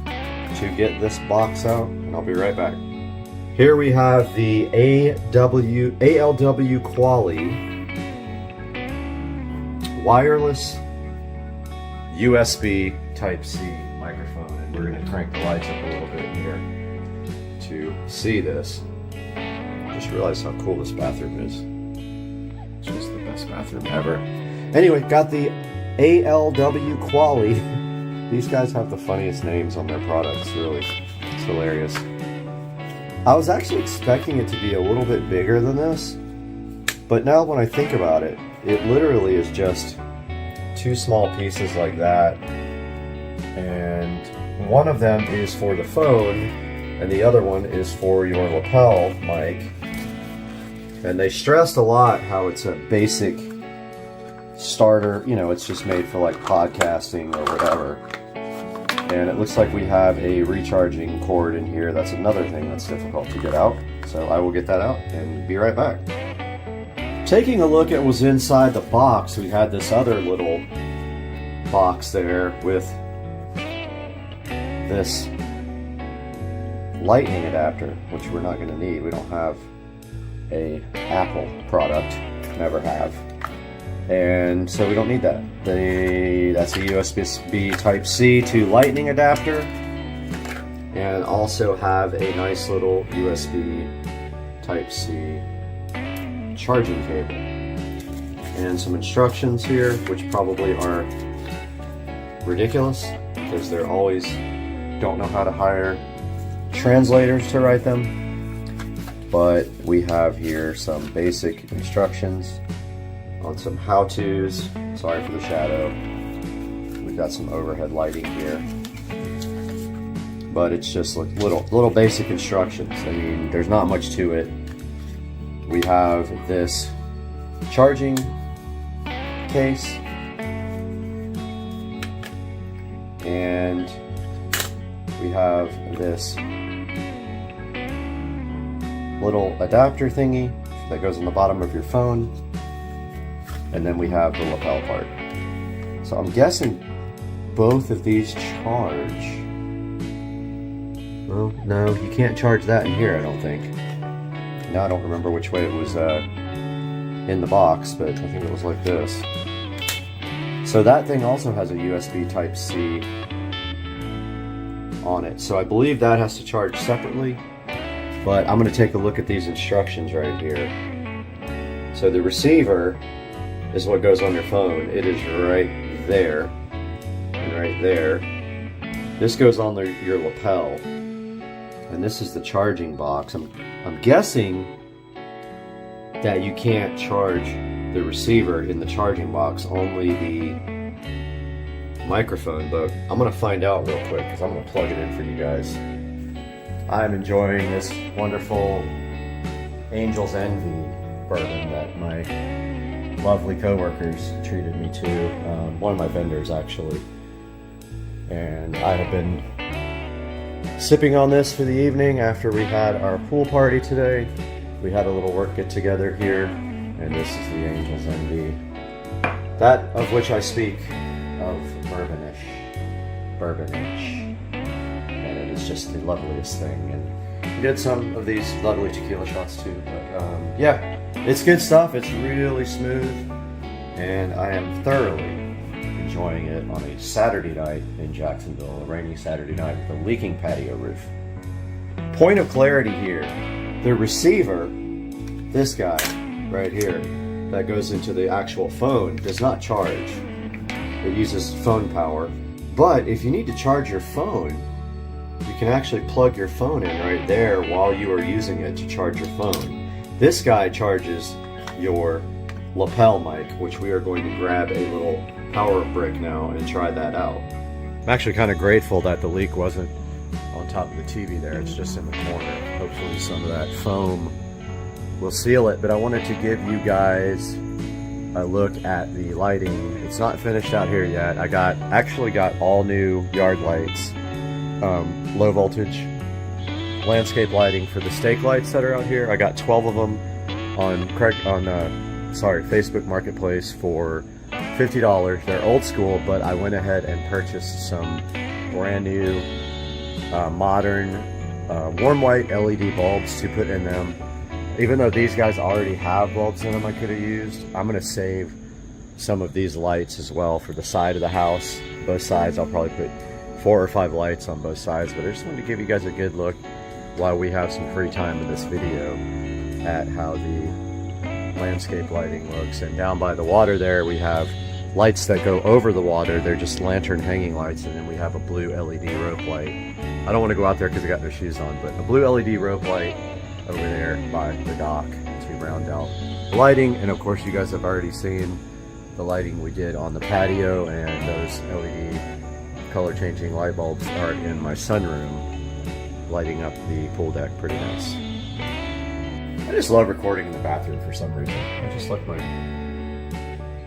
to get this box out, and I'll be right back. Here we have the ALW Quali wireless USB Type-C microphone, and we're going to crank the lights up a little bit here to see this. I just realized how cool this bathroom is. It's just the best bathroom ever. Anyway, got the ALW Quali. These guys have the funniest names on their products, really. It's hilarious. I was actually expecting it to be a little bit bigger than this, but now when I think about it, it literally is just two small pieces like that, and one of them is for the phone and the other one is for your lapel mic. And they stressed a lot how it's a basic starter, you know, it's just made for like podcasting or whatever. And it looks like we have a recharging cord in here. That's another thing that's difficult to get out, so I will get that out and be right back. Taking a look at what's inside the box, we had this other little box there with this lightning adapter, which we're not going to need. We don't have a Apple product, never have. And so we don't need that. That's a USB Type-C to Lightning adapter, and also have a nice little USB Type-C charging cable. And some instructions here, which probably are ridiculous, because they're always don't know how to hire translators to write them. But we have here some basic instructions on some how-tos. Sorry for the shadow. We've got some overhead lighting here, but it's just like little basic instructions. I mean, there's not much to it. We have this charging case, and we have this little adapter thingy that goes on the bottom of your phone, and then we have the lapel part. So I'm guessing both of these charge. Well, no, you can't charge that in here, I don't think. Now I don't remember which way it was in the box, but I think it was like this. So that thing also has a USB Type-C on it. So I believe that has to charge separately, but I'm going to take a look at these instructions right here. So the receiver is what goes on your phone. It is right there and right there. This goes on your lapel, and this is the charging box. I'm guessing that you can't charge the receiver in the charging box, only the microphone, but I'm gonna find out real quick because I'm gonna plug it in for you guys. I'm enjoying this wonderful Angel's Envy bourbon that my lovely co-workers treated me to, one of my vendors actually, and I have been sipping on this for the evening after we had our pool party today. We had a little work get together here, and this is the Angel's Envy, that of which I speak of bourbonish, and it is just the loveliest thing. And we did some of these lovely tequila shots too, but yeah, it's good stuff. It's really smooth, and I am thoroughly enjoying it on a Saturday night in Jacksonville, a rainy Saturday night with a leaking patio roof. Point of clarity here, the receiver, this guy right here, that goes into the actual phone, does not charge. It uses phone power, but if you need to charge your phone, you can actually plug your phone in right there while you are using it to charge your phone. This guy charges your lapel mic, which we are going to grab a little power brick now and try that out. I'm actually kind of grateful that the leak wasn't on top of the TV there, it's just in the corner. Hopefully some of that foam will seal it, but I wanted to give you guys a look at the lighting. It's not finished out here yet. I actually got all new yard lights, low voltage landscape lighting for the stake lights that are out here. I got 12 of them on Facebook Marketplace for $50. They're old school, but I went ahead and purchased some brand new modern warm white LED bulbs to put in them. Even though these guys already have bulbs in them I could have used, I'm going to save some of these lights as well for the side of the house. Both sides, I'll probably put 4 or 5 lights on both sides, but I just wanted to give you guys a good look while we have some free time in this video at how the landscape lighting looks. And down by the water there, we have lights that go over the water. They're just lantern hanging lights, and then we have a blue LED rope light. I don't want to go out there because I got no shoes on, but a blue LED rope light over there by the dock to round out the lighting. And of course you guys have already seen the lighting we did on the patio, and those LED color changing light bulbs are in my sunroom, lighting up the pool deck pretty nice. I just love recording in the bathroom for some reason. I just like my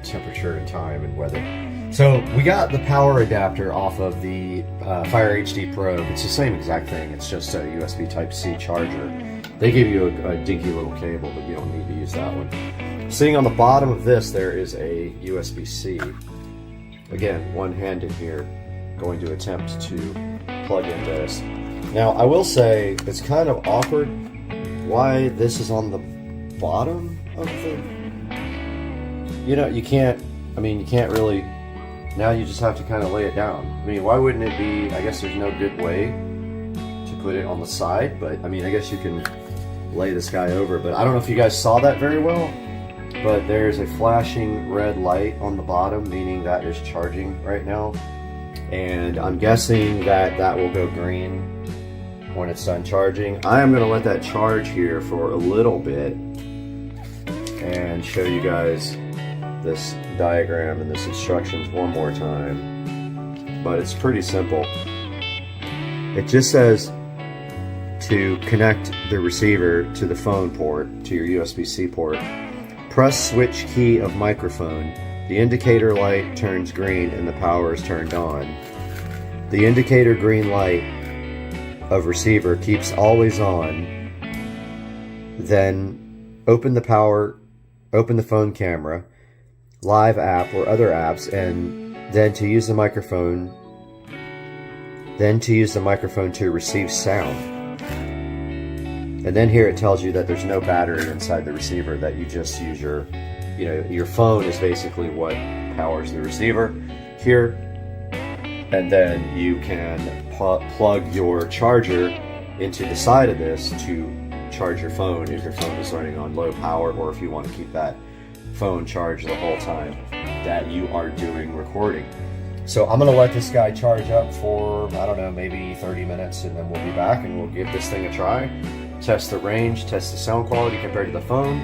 temperature and time and weather. So we got the power adapter off of the Fire HD Pro. It's the same exact thing. It's just a USB Type-C charger. They give you a dinky little cable, but you don't need to use that one. Sitting on the bottom of this, there is a USB-C. Again, one-handed here, going to attempt to plug in this. Now, I will say it's kind of awkward why this is on the bottom of the, you can't, you can't really, now you just have to kind of lay it down. I mean, why wouldn't it be, I guess there's no good way to put it on the side, but I guess you can lay this guy over, but I don't know if you guys saw that very well, but there's a flashing red light on the bottom, meaning that is charging right now, and I'm guessing that that will go green when it's done charging. I am going to let that charge here for a little bit and show you guys this diagram and this instructions one more time, but it's pretty simple. It just says to connect the receiver to the phone port, to your USB-C port. Press switch key of microphone. The indicator light turns green and the power is turned on. The indicator green light of receiver keeps always on. Then open the phone camera, live app or other apps, and then to use the microphone to receive sound. And then here it tells you that there's no battery inside the receiver, that you just use your phone is basically what powers the receiver here. And then you can plug your charger into the side of this to charge your phone if your phone is running on low power, or if you want to keep that phone charged the whole time that you are doing recording. So I'm going to let this guy charge up for, I don't know, maybe 30 minutes, and then we'll be back and we'll give this thing a try. Test the range, test the sound quality compared to the phone,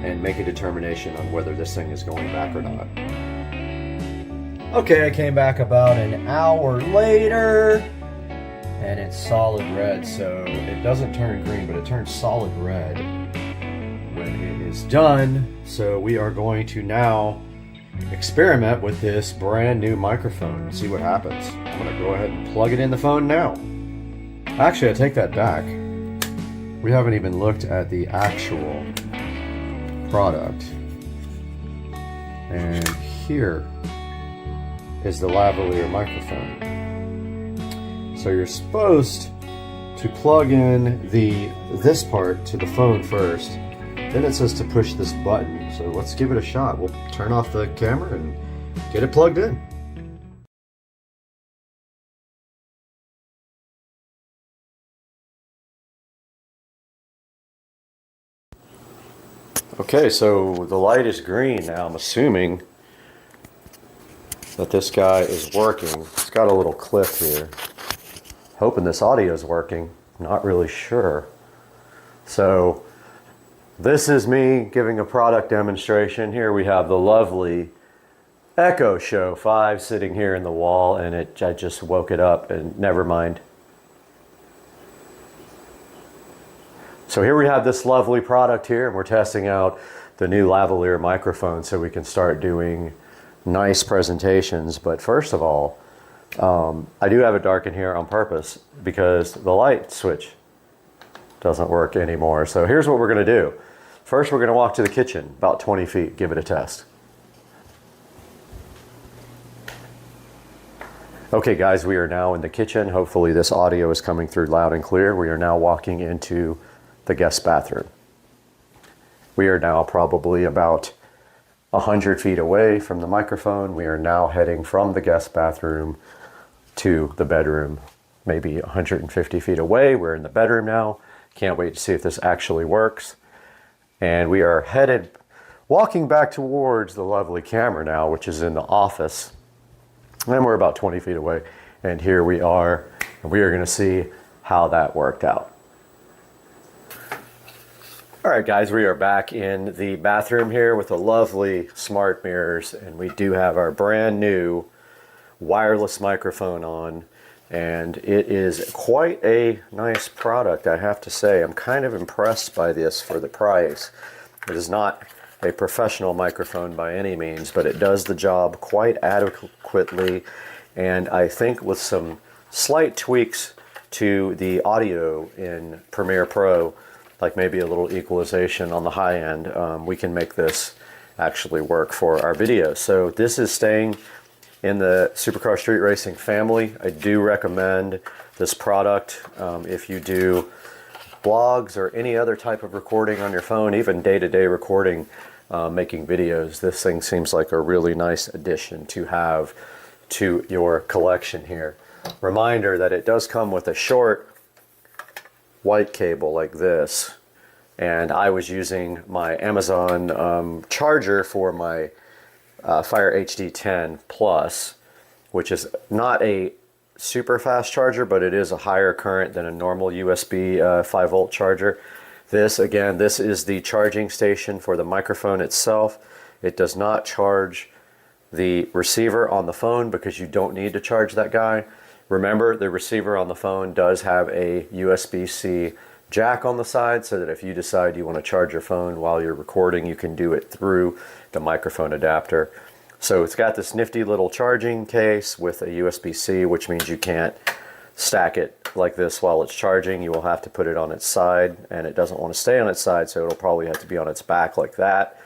and make a determination on whether this thing is going back or not. Okay, I came back about an hour later, and it's solid red, so it doesn't turn green, but it turns solid red when it is done. So we are going to now experiment with this brand new microphone and see what happens. I'm going to go ahead and plug it in the phone now. Actually, I take that back. We haven't even looked at the actual product. And here is the lavalier microphone. So you're supposed to plug in this part to the phone first. Then it says to push this button. So let's give it a shot. We'll turn off the camera and get it plugged in. Okay, so the light is green now. I'm assuming that this guy is working. It's got a little clip here. Hoping this audio is working. Not really sure. So this is me giving a product demonstration. Here we have the lovely Echo Show 5 sitting here in the wall, and I just woke it up, and never mind. So here we have this lovely product here, and we're testing out the new lavalier microphone so we can start doing nice presentations. But first of all, I do have it dark in here on purpose because the light switch doesn't work anymore. So here's what we're going to do. First, we're going to walk to the kitchen about 20 feet, give it a test. Okay guys, we are now in the kitchen. Hopefully this audio is coming through loud and clear. We are now walking into the guest bathroom. We are now probably about 100 feet away from the microphone. We are now heading from the guest bathroom to the bedroom, maybe 150 feet away. We're in the bedroom now. Can't wait to see if this actually works. And we are walking back towards the lovely camera now, which is in the office. And we're about 20 feet away. And here we are, and we are gonna see how that worked out. All right, guys, we are back in the bathroom here with the lovely smart mirrors, and we do have our brand new wireless microphone on, and it is quite a nice product, I have to say. I'm kind of impressed by this for the price. It is not a professional microphone by any means, but it does the job quite adequately, and I think with some slight tweaks to the audio in Premiere Pro, like maybe a little equalization on the high end, we can make this actually work for our video. So this is staying in the Supercar Street Racing family. I do recommend this product if you do blogs or any other type of recording on your phone, even day-to-day recording, making videos, this thing seems like a really nice addition to have to your collection here. Reminder that it does come with a short white cable like this, and I was using my Amazon charger for my Fire HD 10 Plus, which is not a super fast charger, but it is a higher current than a normal USB 5-volt charger. This, again, this is the charging station for the microphone itself. It does not charge the receiver on the phone because you don't need to charge that guy. Remember, the receiver on the phone does have a USB-C jack on the side, so that if you decide you want to charge your phone while you're recording, you can do it through the microphone adapter. So it's got this nifty little charging case with a USB-C, which means you can't stack it like this while it's charging. You will have to put it on its side, and it doesn't want to stay on its side, so it'll probably have to be on its back like that.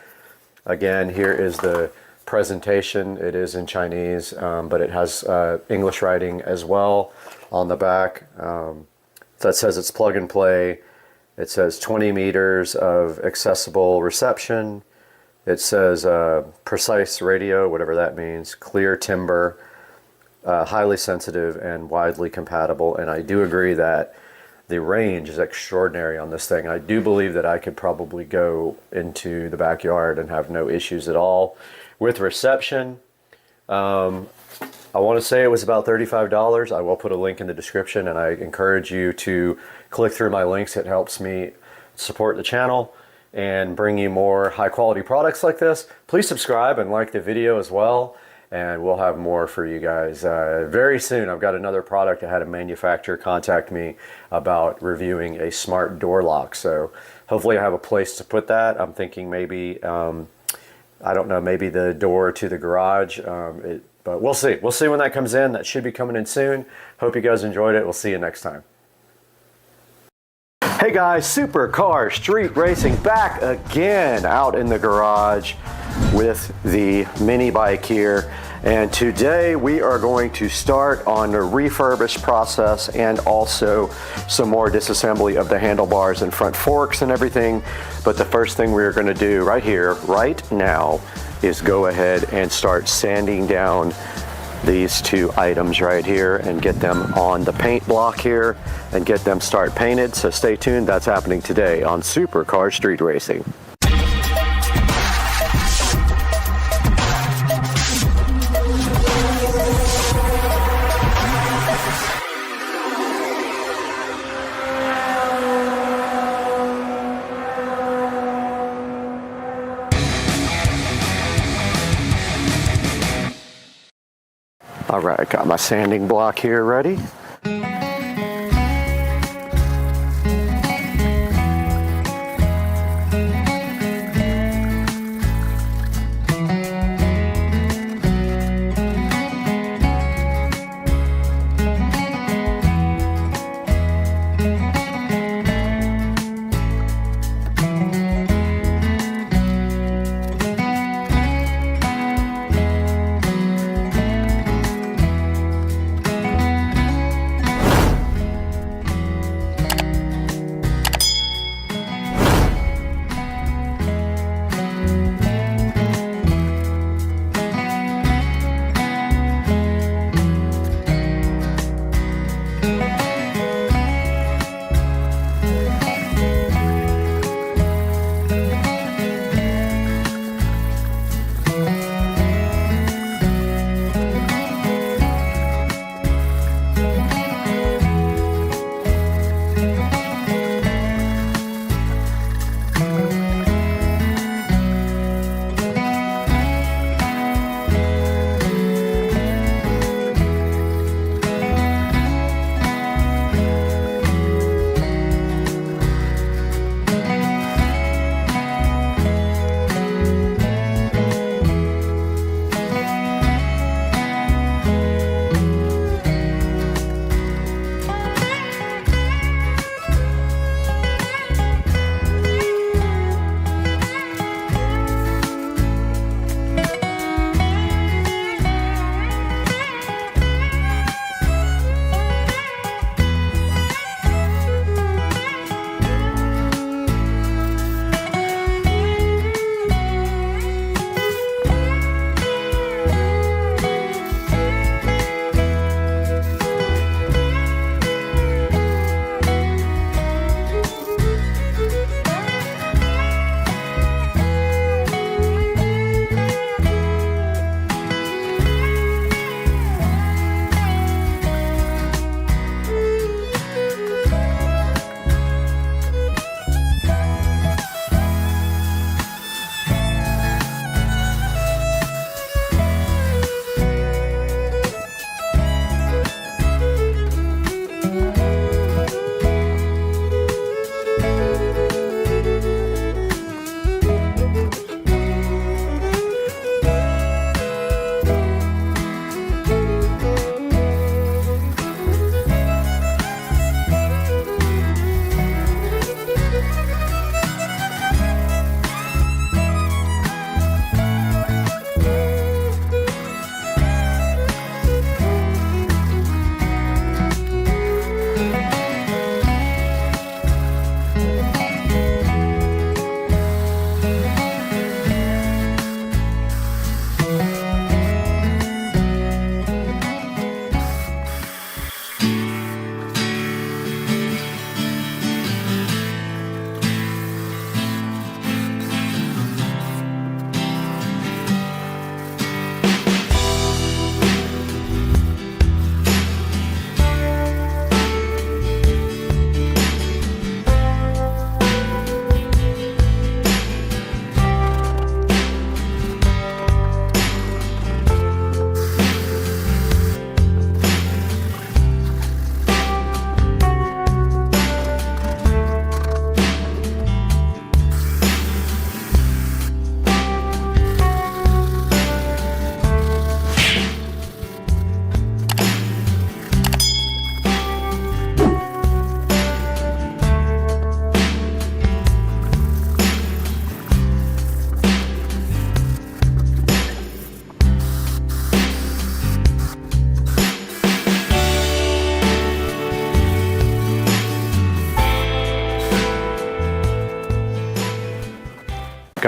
Again, here is the presentation. It is in Chinese, but it has English writing as well on the back. So it says it's plug and play. It says 20 meters of accessible reception. It says precise radio, whatever that means, clear timbre, highly sensitive and widely compatible. And I do agree that the range is extraordinary on this thing. I do believe that I could probably go into the backyard and have no issues at all. With reception, I want to say it was about $35. I will put a link in the description, and I encourage you to click through my links. It helps me support the channel and bring you more high quality products like this. Please subscribe and like the video as well, and we'll have more for you guys very soon. I've got another product. I had a manufacturer contact me about reviewing a smart door lock, so hopefully I have a place to put that. I'm thinking maybe I don't know, maybe the door to the garage, but we'll see. We'll see when that comes in. That should be coming in soon. Hope you guys enjoyed it. We'll see you next time. Hey guys, Supercar Street Racing back again out in the garage with the mini bike here. And today we are going to start on the refurbish process and also some more disassembly of the handlebars and front forks and everything. But the first thing we're going to do right here, right now, is go ahead and start sanding down these two items right here and get them on the paint block here and get them start painted. So stay tuned, that's happening today on Supercar Street Racing. All right, got my sanding block here ready.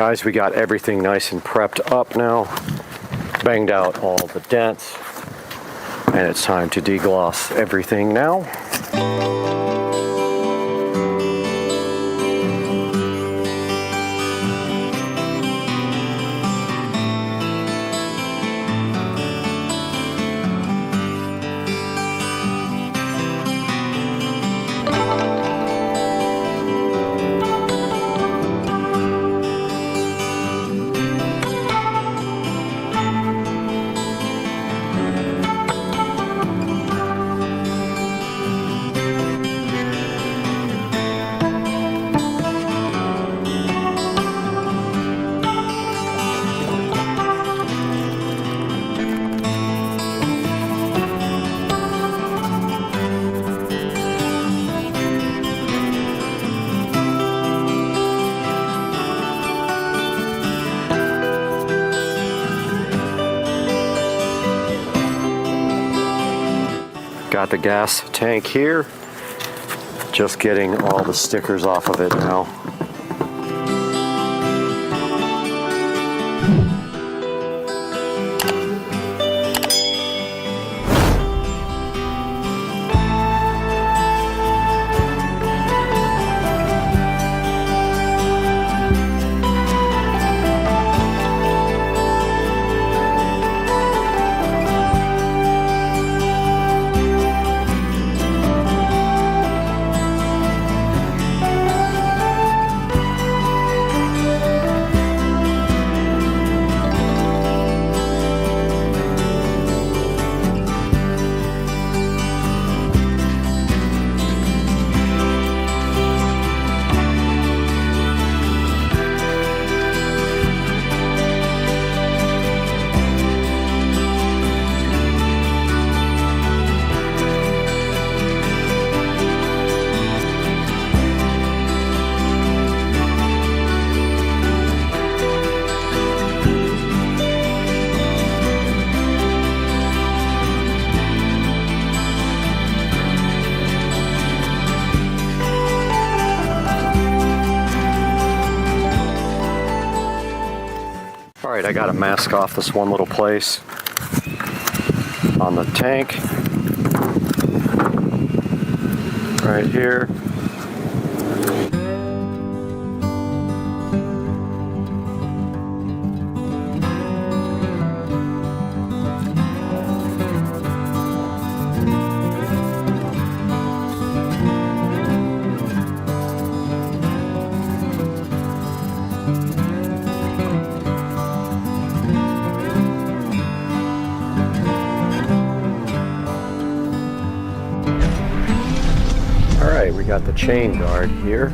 Guys, we got everything nice and prepped up now. Banged out all the dents. And it's time to degloss everything now. Got the gas tank here. Just getting all the stickers off of it now. Alright, I gotta mask off this one little place on the tank. Right here. We got the chain guard here.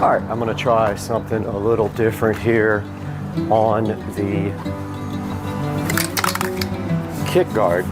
Alright, I'm going to try something a little different here on the kick guard.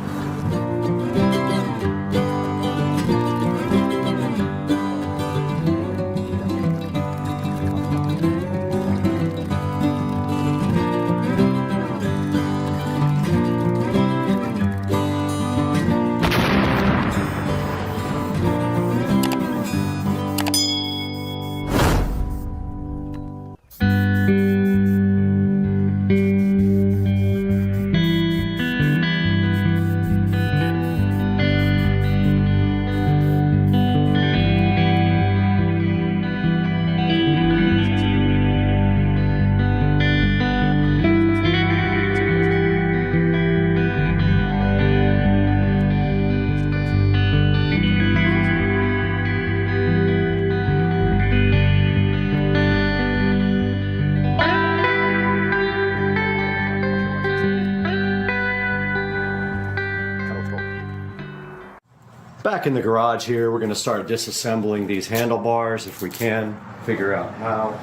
back in the garage here. We're going to start disassembling these handlebars if we can figure out how.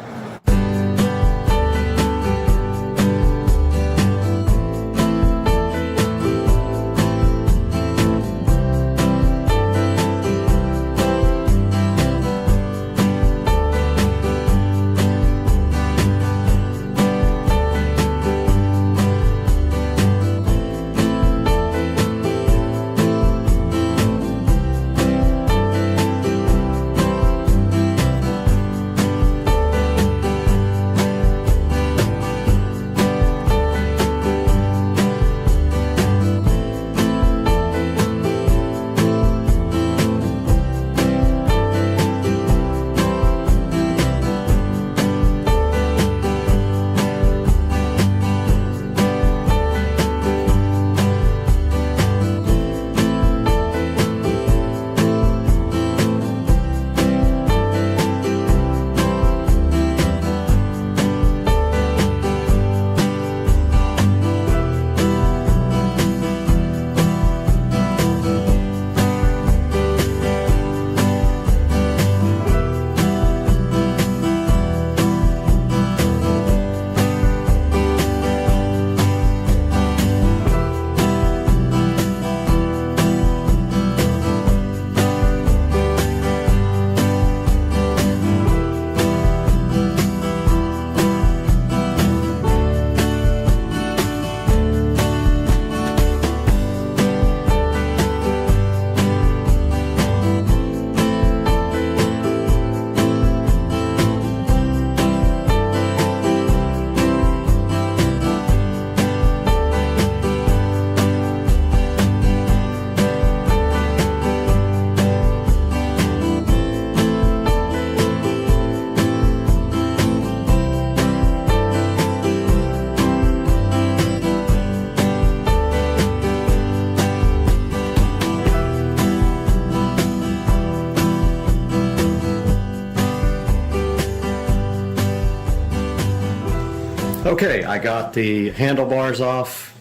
Okay, I got the handlebars off,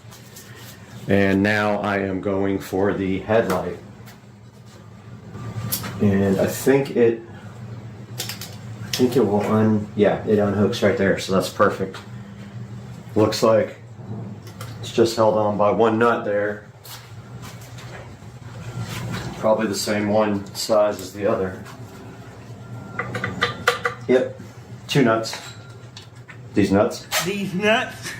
and now I am going for the headlight. And I think it will yeah, it unhooks right there, so that's perfect. Looks like it's just held on by one nut there. Probably the same one size as the other. Yep, 2 nuts. These nuts. These nuts.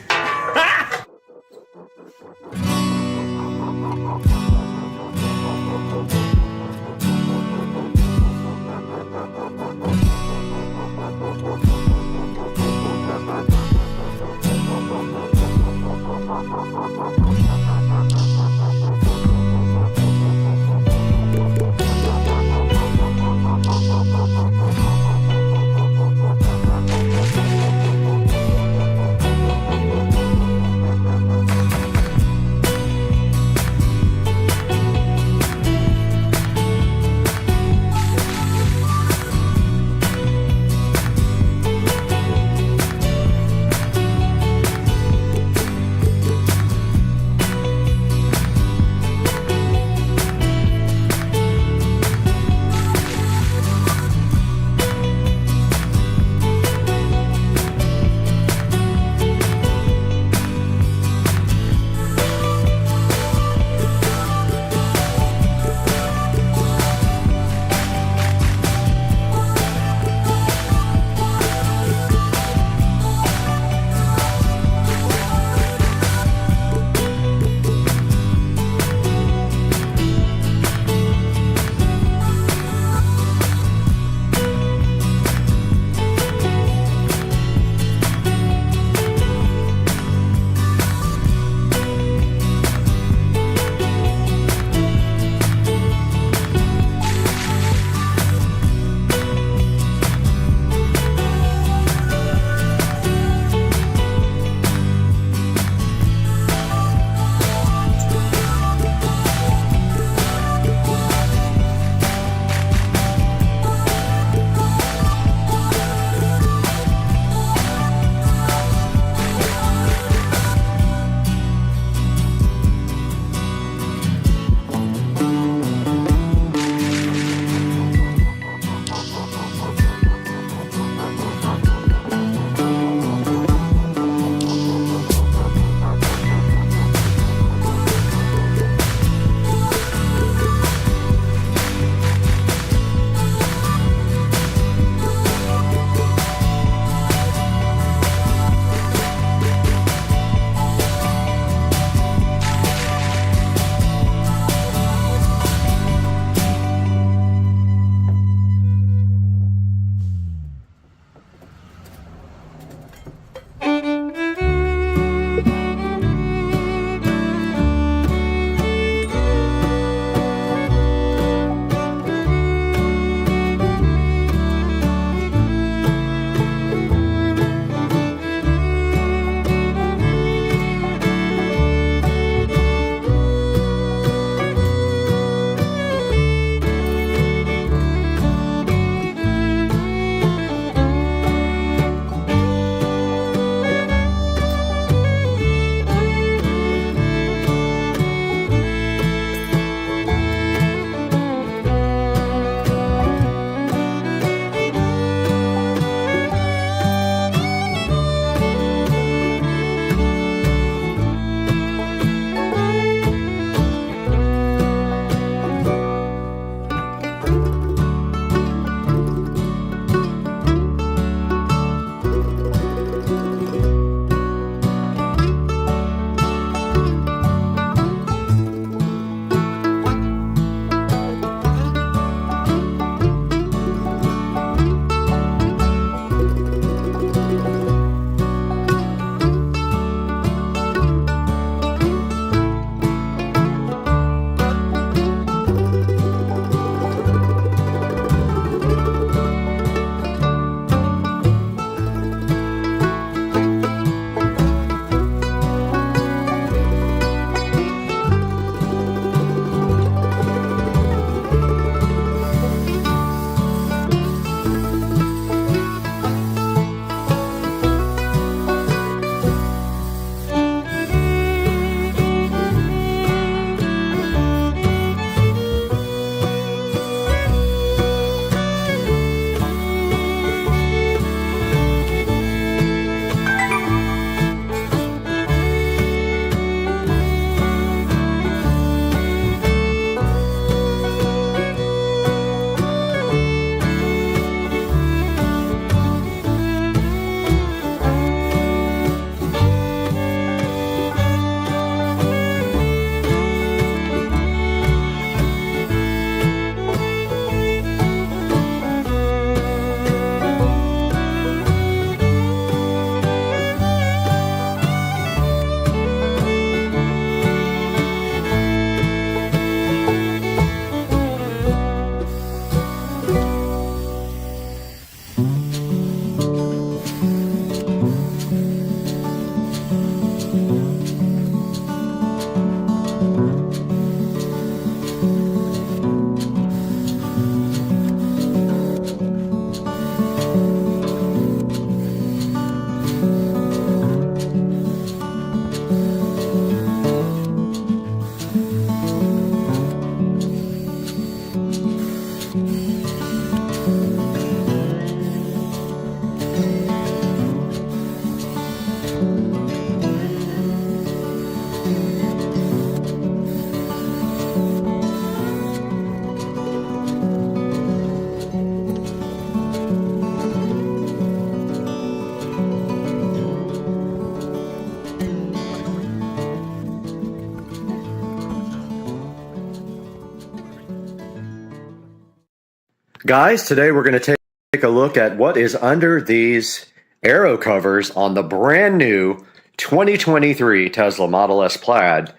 Guys, today we're going to take a look at what is under these aero covers on the brand new 2023 Tesla Model S Plaid.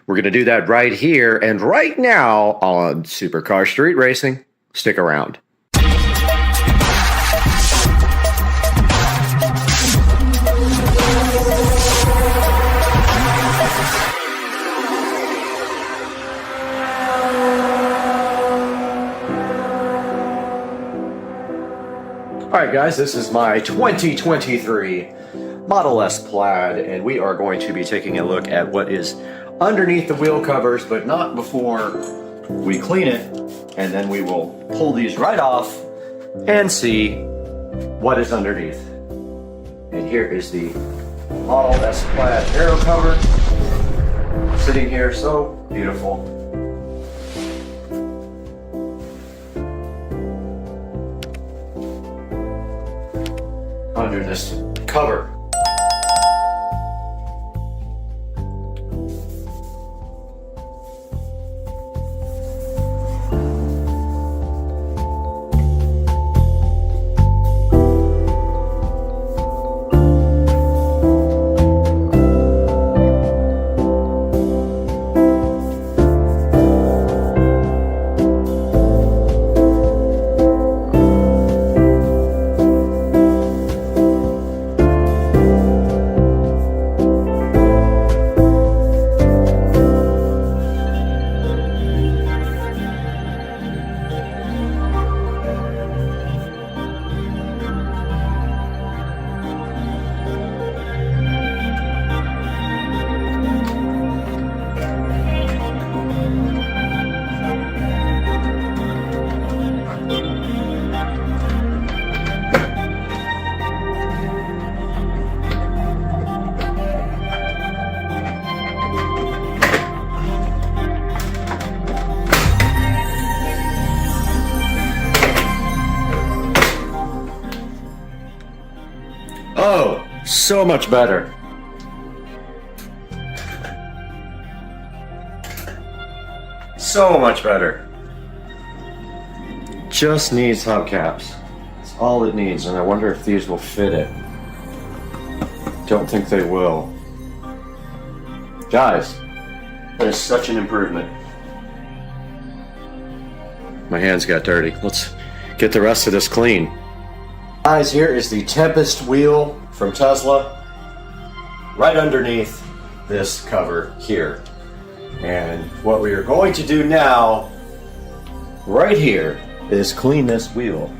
We're going to do that right here and right now on Supercar Street Racing. Stick around. Alright guys, this is my 2023 Model S Plaid, and we are going to be taking a look at what is underneath the wheel covers, but not before we clean it, and then we will pull these right off and see what is underneath. And here is the Model S Plaid aero cover, sitting here so beautiful. Under this cover. Oh, so much better. So much better. Just needs hubcaps. That's all it needs, and I wonder if these will fit it. Don't think they will. Guys, that is such an improvement. My hands got dirty. Let's get the rest of this clean. Guys, here is the Tempest wheel from Tesla, right underneath this cover here. And what we are going to do now, right here, is clean this wheel.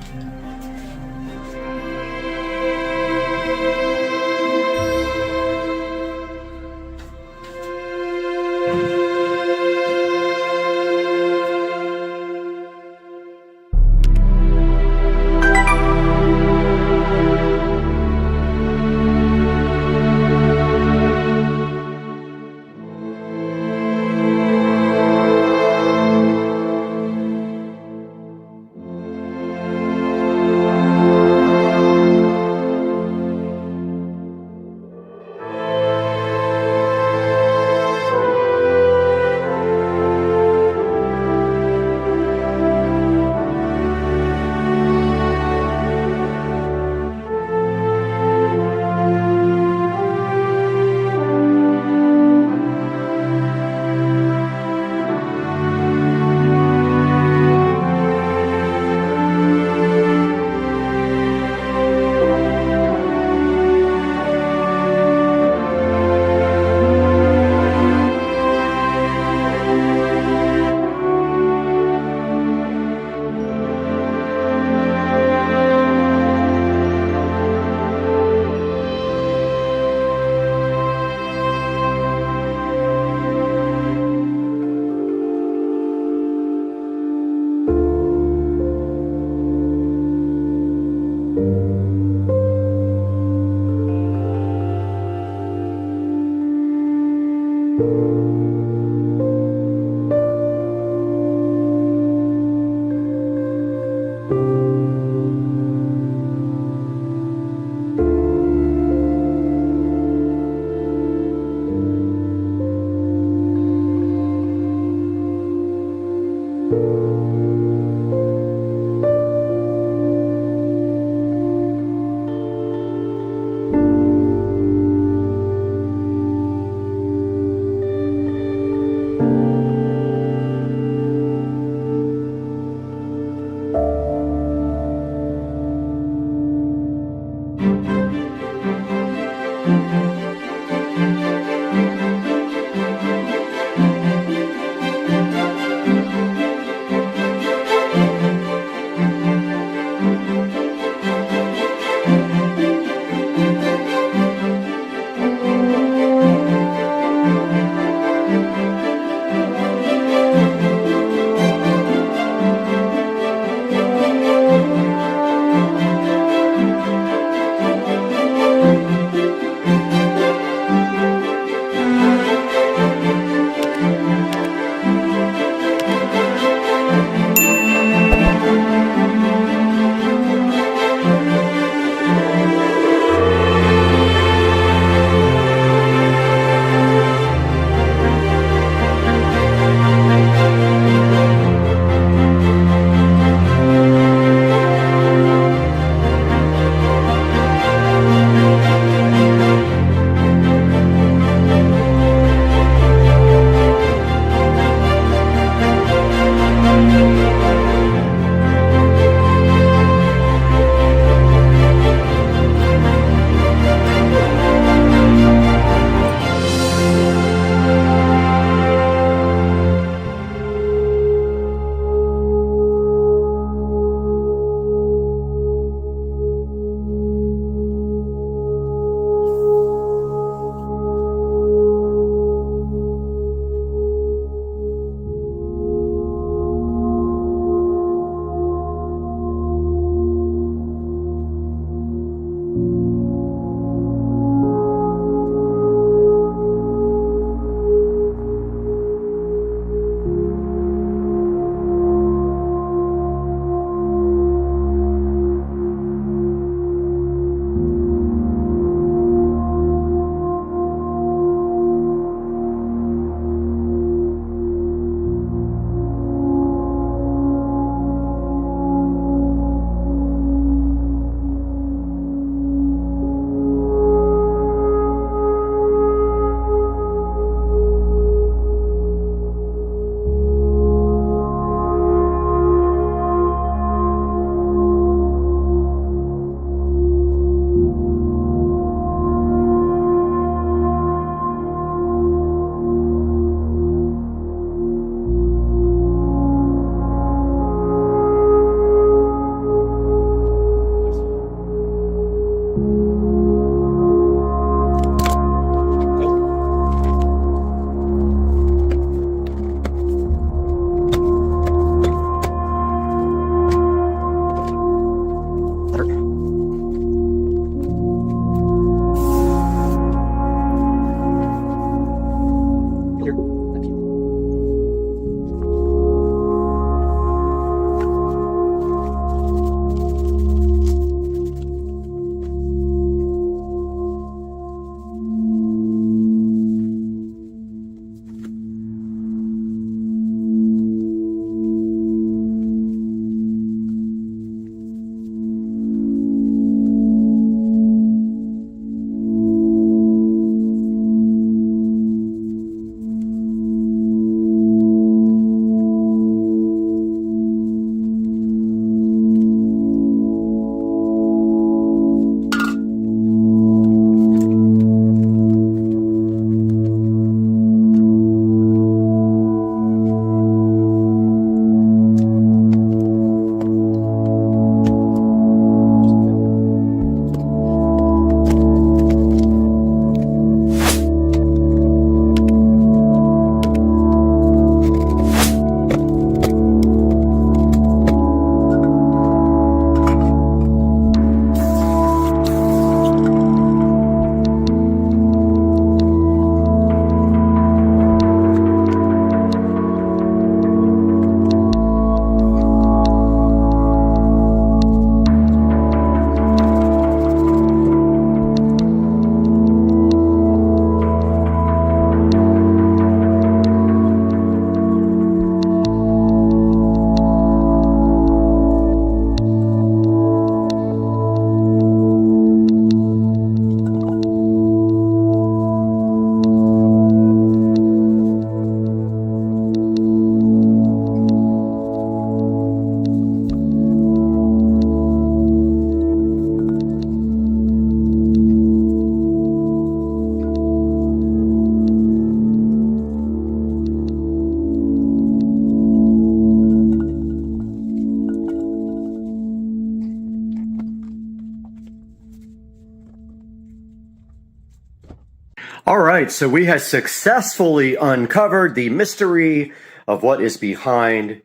All right, so we have successfully uncovered the mystery of what is behind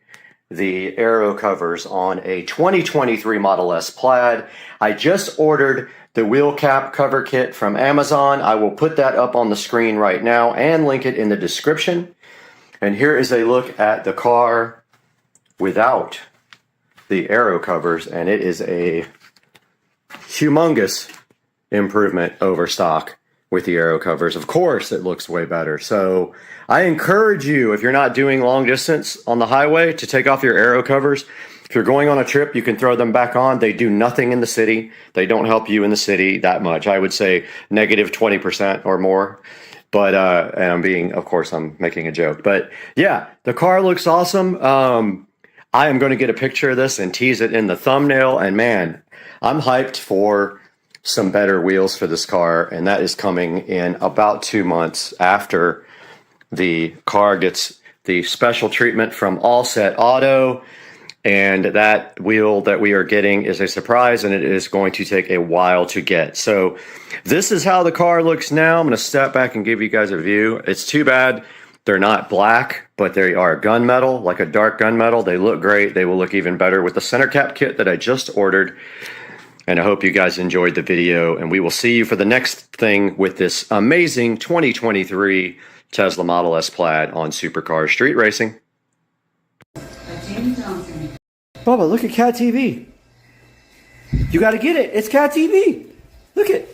the aero covers on a 2023 Model S Plaid. I just ordered the wheel cap cover kit from Amazon. I will put that up on the screen right now and link it in the description. And here is a look at the car without the aero covers, and it is a humongous improvement over stock with the aero covers. Of course, it looks way better. So I encourage you, if you're not doing long distance on the highway, to take off your aero covers. If you're going on a trip, you can throw them back on. They do nothing in the city. They don't help you in the city that much. I would say negative 20% or more. But, and I'm making a joke. But yeah, the car looks awesome. I am going to get a picture of this and tease it in the thumbnail. And man, I'm hyped for some better wheels for this car, and that is coming in about 2 months after the car gets the special treatment from All Set Auto. And that wheel that we are getting is a surprise, and it is going to take a while to get. So this is how the car looks now. I'm going to step back and give you guys a view. It's too bad they're not black, but they are gunmetal, like a dark gunmetal. They look great. They will look even better with the center cap kit that I just ordered. And I hope you guys enjoyed the video, and we will see you for the next thing with this amazing 2023 Tesla Model S Plaid on Supercar Street Racing. Bubba, look at Cat TV. You got to get it. It's Cat TV. Look at.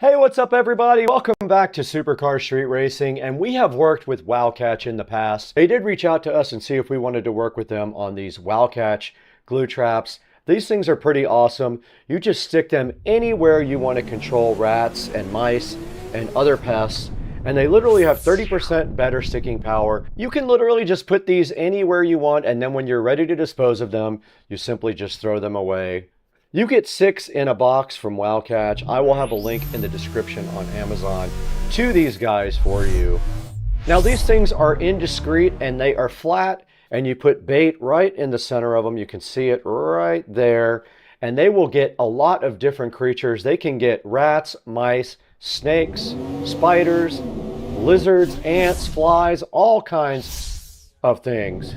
Hey, what's up everybody? Welcome back to Supercar Street Racing, and we have worked with Wildcatch in the past. They did reach out to us and see if we wanted to work with them on these Wildcatch glue traps. These things are pretty awesome. You just stick them anywhere you want to control rats and mice and other pests, and they literally have 30% better sticking power. You can literally just put these anywhere you want, and then when you're ready to dispose of them, you simply just throw them away. You get 6 in a box from Wildcatch. I will have a link in the description on Amazon to these guys for you. Now these things are indiscreet and they are flat, and you put bait right in the center of them. You can see it right there, and they will get a lot of different creatures. They can get rats, mice, snakes, spiders, lizards, ants, flies, all kinds of things.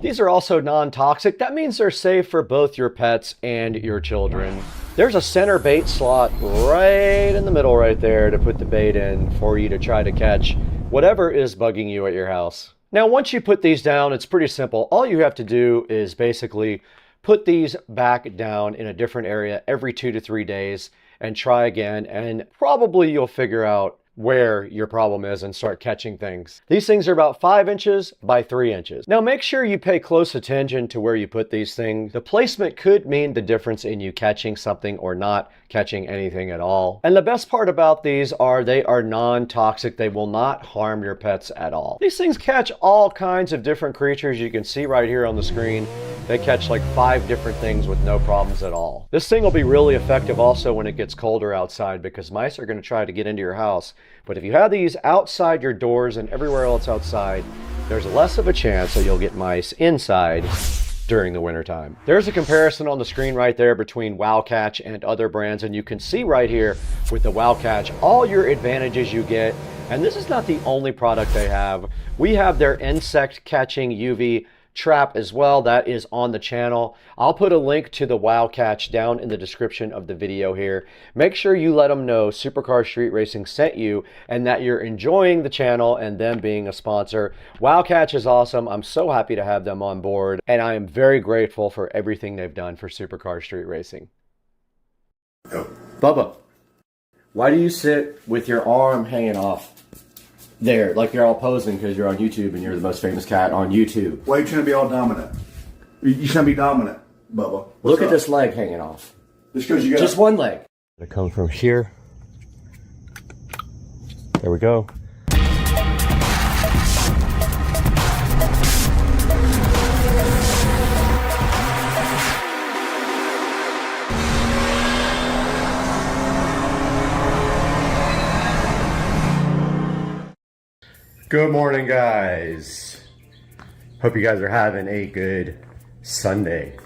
These are also non-toxic. That means they're safe for both your pets and your children. There's a center bait slot right in the middle right there to put the bait in for you to try to catch whatever is bugging you at your house. Now, once you put these down, it's pretty simple. All you have to do is basically put these back down in a different area every 2 to 3 days and try again, and probably you'll figure out where your problem is and start catching things. These things are about 5 inches by 3 inches. Now make sure you pay close attention to where you put these things. The placement could mean the difference in you catching something or not catching anything at all. And the best part about these are they are non-toxic. They will not harm your pets at all. These things catch all kinds of different creatures. You can see right here on the screen, they catch like 5 different things with no problems at all. This thing will be really effective also when it gets colder outside, because mice are going to try to get into your house. But if you have these outside your doors and everywhere else outside, there's less of a chance that you'll get mice inside during the wintertime. There's a comparison on the screen right there between Wildcatch and other brands, and you can see right here with the Wildcatch all your advantages you get. And this is not the only product they have. We have their insect catching UV trap as well. That is on the channel. I'll put a link to the Wildcatch down in the description of the video here. Make sure you let them know Supercar Street Racing sent you and that you're enjoying the channel and them being a sponsor. Wildcatch is awesome. I'm so happy to have them on board, and I am very grateful for everything they've done for Supercar Street Racing. Bubba, why do you sit with your arm hanging off there, like you're all posing because you're on YouTube and you're the most famous cat on YouTube? Why are you trying to be all dominant? You shouldn't be dominant, Bubba. Look at this leg hanging off. Just because you got just one leg. It comes from here. There we go. Good morning, guys. Hope you guys are having a good Sunday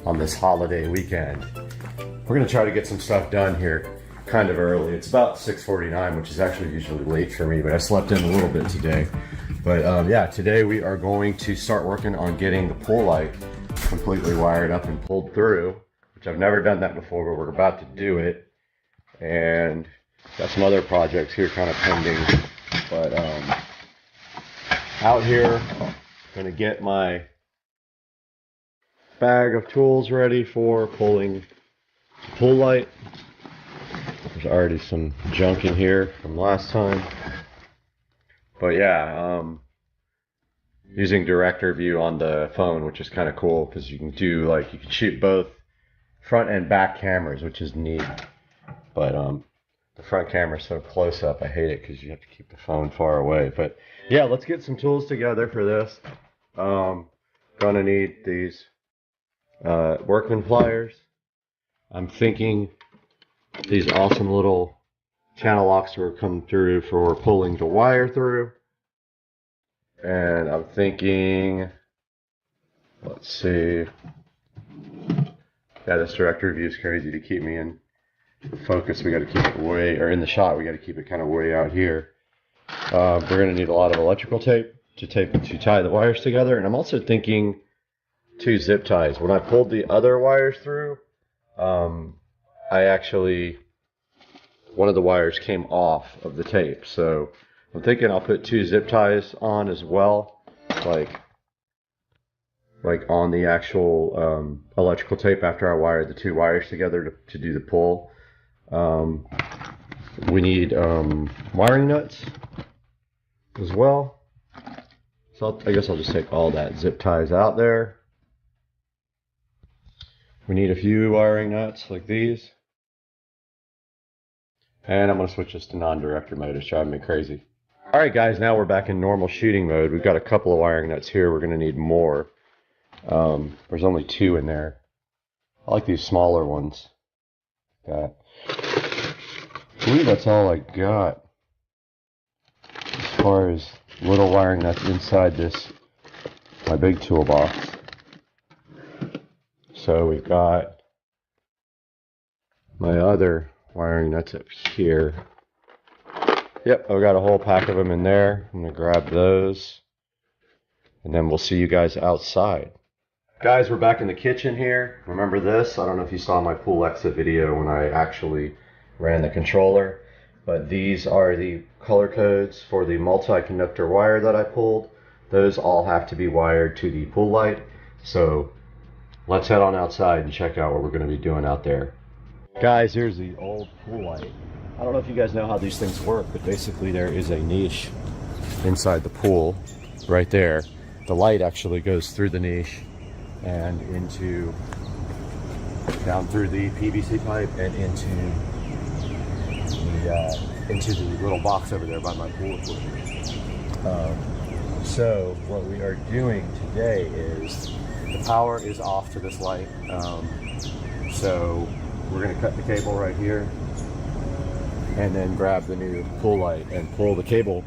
on this holiday weekend. We're gonna try to get some stuff done here kind of early. It's about 6:49, which is actually usually late for me, but I slept in a little bit today. But yeah, today we are going to start working on getting the pool light completely wired up and pulled through, which I've never done that before, but we're about to do it. And got some other projects here kind of pending. But out here, gonna get my bag of tools ready for pulling the pool light. There's already some junk in here from last time. But yeah, using director view on the phone, which is kind of cool because you can do like, you can shoot both front and back cameras, which is neat. But the front camera's so close up, I hate it because you have to keep the phone far away. But yeah, let's get some tools together for this. Gonna need these workman pliers. I'm thinking these awesome little channel locks will come through for pulling the wire through. And I'm thinking, let's see. Yeah, this director view is crazy to keep me in focus. We got to keep it way, or in the shot, we got to keep it kind of way out here. We're going to need a lot of electrical tape to tie the wires together. And I'm also thinking 2 zip ties. When I pulled the other wires through, I actually, one of the wires came off of the tape. So I'm thinking I'll put 2 zip ties on as well, like on the actual electrical tape after I wired the 2 wires together to do the pull. We need wiring nuts as well. So I guess I'll just take all that zip ties out there. We need a few wiring nuts like these. And I'm going to switch this to non-director mode. It's driving me crazy. Alright guys, now we're back in normal shooting mode. We've got a couple of wiring nuts here. We're going to need more. There's only 2 in there. I like these smaller ones. I believe that's all I got as far as little wiring nuts inside this, my big toolbox. So we've got my other wiring nuts up here. Yep, I've got a whole pack of them in there. I'm going to grab those, and then we'll see you guys outside. Guys, we're back in the kitchen here. Remember this? I don't know if you saw my pool exit video when I actually ran the controller, but these are the color codes for the multi-conductor wire that I pulled. Those all have to be wired to the pool light. So let's head on outside and check out what we're going to be doing out there. Guys, here's the old pool light. I don't know if you guys know how these things work, but basically there is a niche inside the pool right there. The light actually goes through the niche and down through the PVC pipe and into the little box over there by my pool equipment. So what we are doing today is the power is off to this light. So we're going to cut the cable right here and then grab the new pool light and pull the cable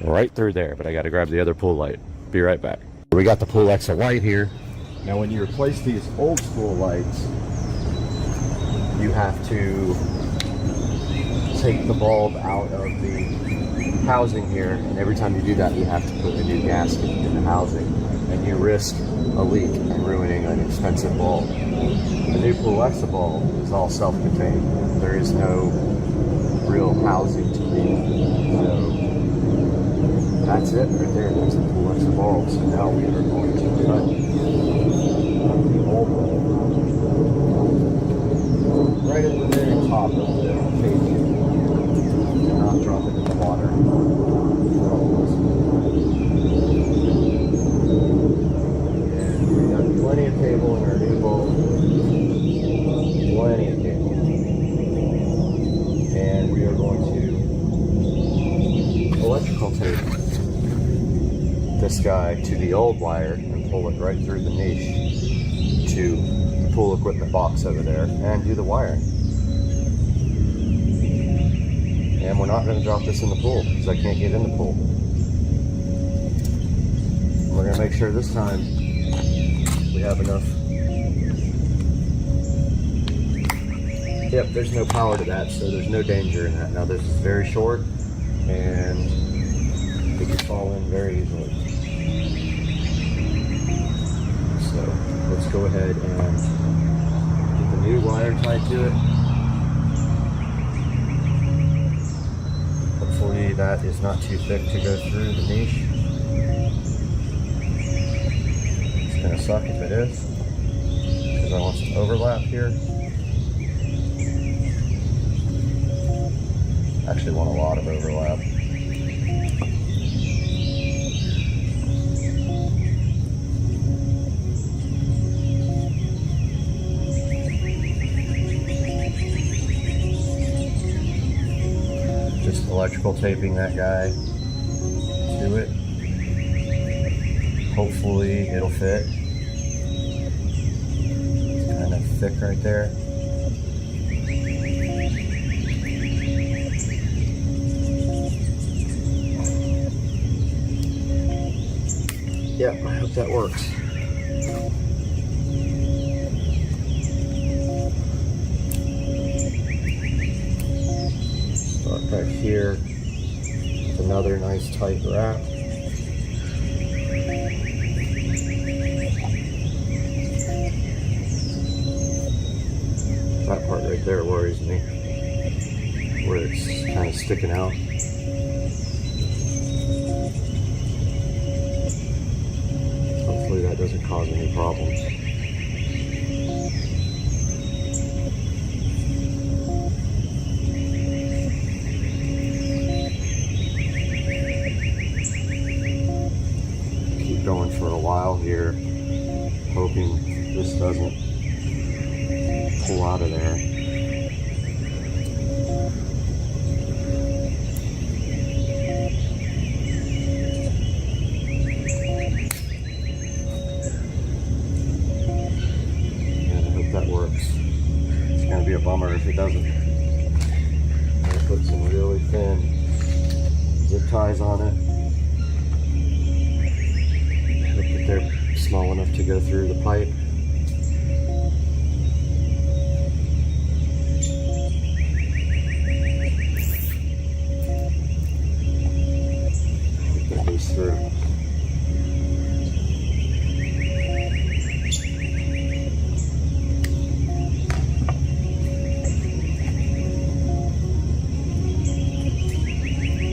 right through there. But I got to grab the other pool light. Be right back. We got the Pool Exa light here. Now when you replace these old school lights, you have to take the bulb out of the housing here, and every time you do that you have to put a new gasket in the housing, and you risk a leak and ruining an expensive bulb. The new Pool Exa bulb is all self-contained. There is no real housing to leak. So that's it right there. There's the Pool Exa bulb. So now we are going to cut the old bulb right at the very top of the cage. Not drop it in the water. And we got plenty of cable in our new bulb. Plenty of cable. And we are going to electrical tape this guy to the old wire and pull it right through the niche to the pool equipment box over there and do the wiring. And we're not going to drop this in the pool because I can't get in the pool. We're going to make sure this time we have enough. Yep, there's no power to that, so there's no danger in that. Now this is very short and it can fall in very easily. So let's go ahead and get the new wire tied to it. Hopefully that is not too thick to go through the niche. It's going to suck if it is, because I want some overlap here. Actually want a lot of overlap. Just electrical taping that guy to it. Hopefully it'll fit. It's kind of thick right there. Yep, I hope that works. Start back here with another nice tight wrap. That part right there worries me, where it's kind of sticking out. Hopefully that doesn't cause any problems. Keep going for a while here, hoping this doesn't pull out of there. Be a bummer if it doesn't. I'm going to put some really thin zip ties on it. Hope that they're small enough to go through the pipe. Hope that goes through.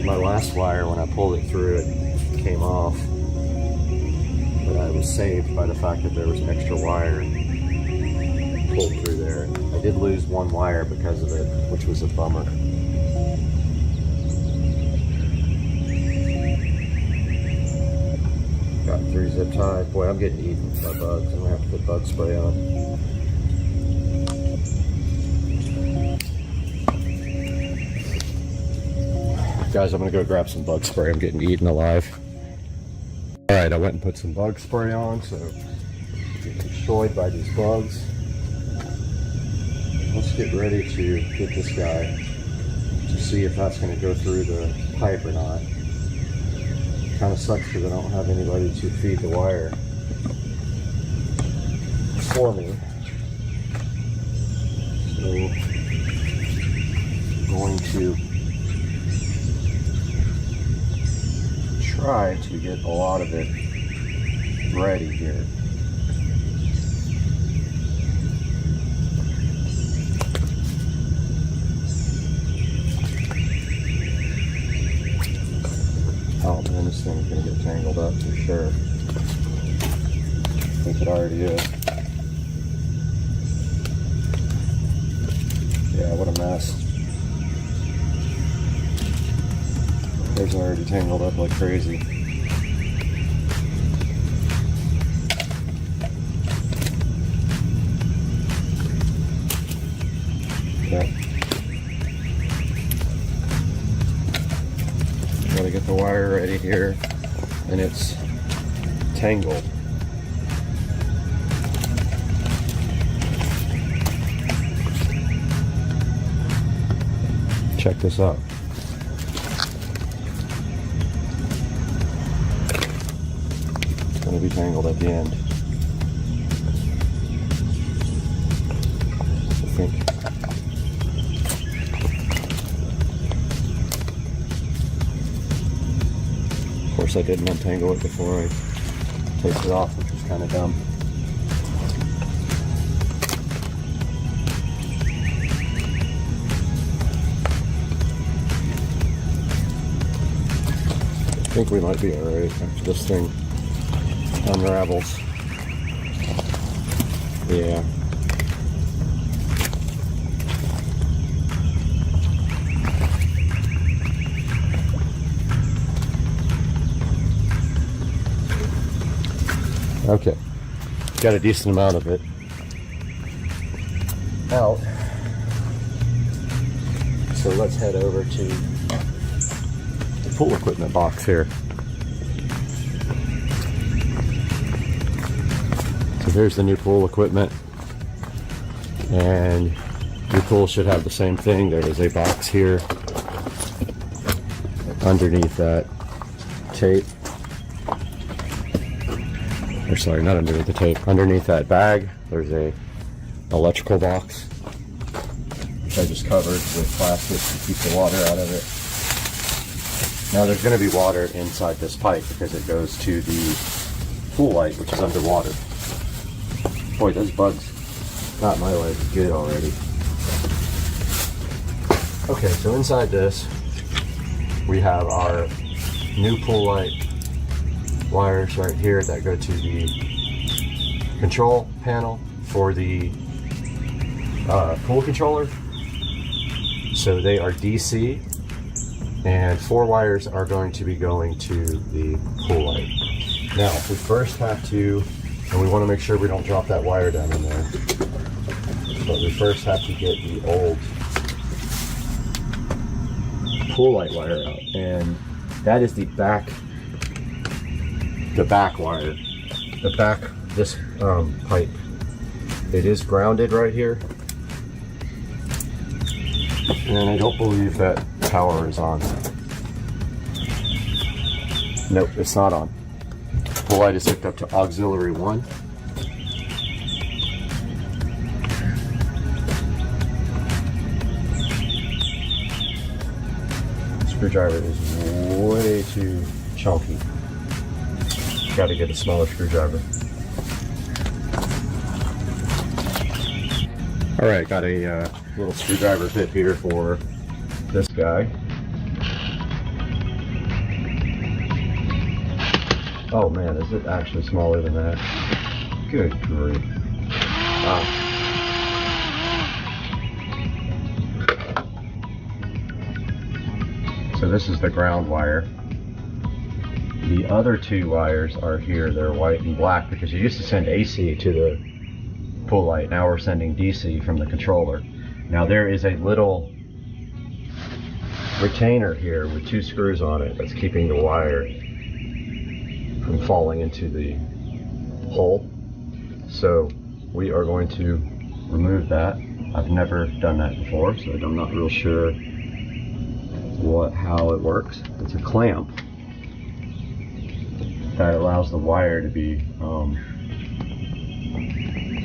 My last wire, when I pulled it through, it came off, but I was saved by the fact that there was extra wire pulled through there. I did lose one wire because of it, which was a bummer. 3 zip tie. Boy, I'm getting eaten by bugs. I'm gonna have to put bug spray on. Guys, I'm gonna go grab some bug spray. I'm getting eaten alive. Alright, I went and put some bug spray on, so get destroyed by these bugs. Let's get ready to get this guy to see if that's gonna go through the pipe or not. Kind of sucks because I don't have anybody to feed the wire for me. So I'm going to try to get a lot of it ready here. Oh man, this thing's gonna get tangled up for sure. I think it already is. Yeah, what a mess. There's already tangled up like crazy. Okay. Gotta get the wire ready here, and it's tangled. Check this out. It's gonna be tangled at the end. I think. Of course, I didn't untangle it before I takes it off, which is kind of dumb. I think we might be alright after this thing unravels. Yeah. Okay, got a decent amount of it out. So let's head over to the pool equipment box here. So here's the new pool equipment, and your pool should have the same thing. There is a box here underneath that tape. Or sorry, not underneath the tape. Underneath that bag, there's a electrical box, which I just covered with plastic to keep the water out of it. Now there's going to be water inside this pipe because it goes to the pool light, which is underwater. Boy, those bugs got my leg good already. Okay, so inside this, we have our new pool light wires right here that go to the control panel for the pool controller. So they are DC, and 4 wires are going to be going to the pool light. Now, we first have to, and we want to make sure we don't drop that wire down in there, but we first have to get the old pool light wire out, and that is the back wire, the back, this pipe. It is grounded right here, and I don't believe that power is on. Nope, it's not on. The light is hooked up to auxiliary 1. Screwdriver is way too chunky. Got to get a smaller screwdriver. All right, got a little screwdriver bit here for this guy. Oh man, is it actually smaller than that? Good grief. Wow. So this is the ground wire. The other two wires are here. They're white and black because you used to send AC to the pool light. Now we're sending DC from the controller. Now there is a little retainer here with 2 screws on it that's keeping the wire from falling into the hole. So we are going to remove that. I've never done that before, so I'm not real sure how it works. It's a clamp that allows the wire to be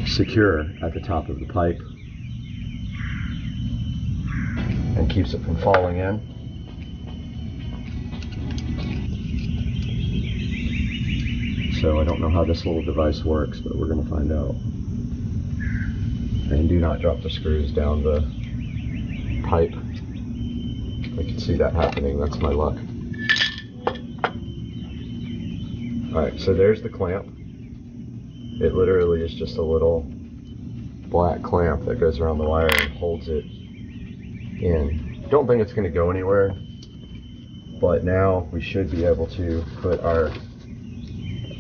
secure at the top of the pipe and keeps it from falling in. So I don't know how this little device works, but we're going to find out. And do not drop the screws down the pipe. I can see that happening. That's my luck. Alright, so there's the clamp. It literally is just a little black clamp that goes around the wire and holds it in. Don't think it's going to go anywhere, but now we should be able to put our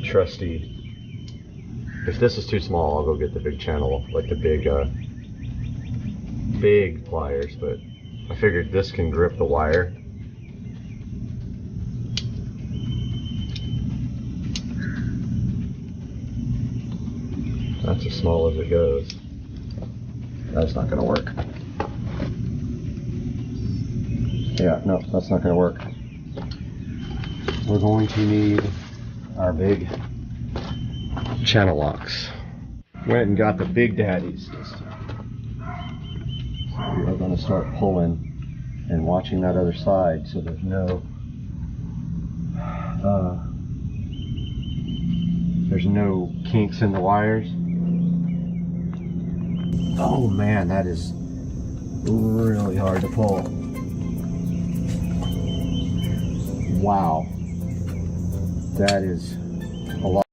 trusty, if this is too small, I'll go get the big channel, like the big pliers, but I figured this can grip the wire. That's as small as it goes. That's not going to work. Yeah, no, that's not going to work. We're going to need our big channel locks. Went and got the big daddies this time. So we are going to start pulling and watching that other side so there's no kinks in the wires. Oh man, that is really hard to pull. Wow. That is a lot.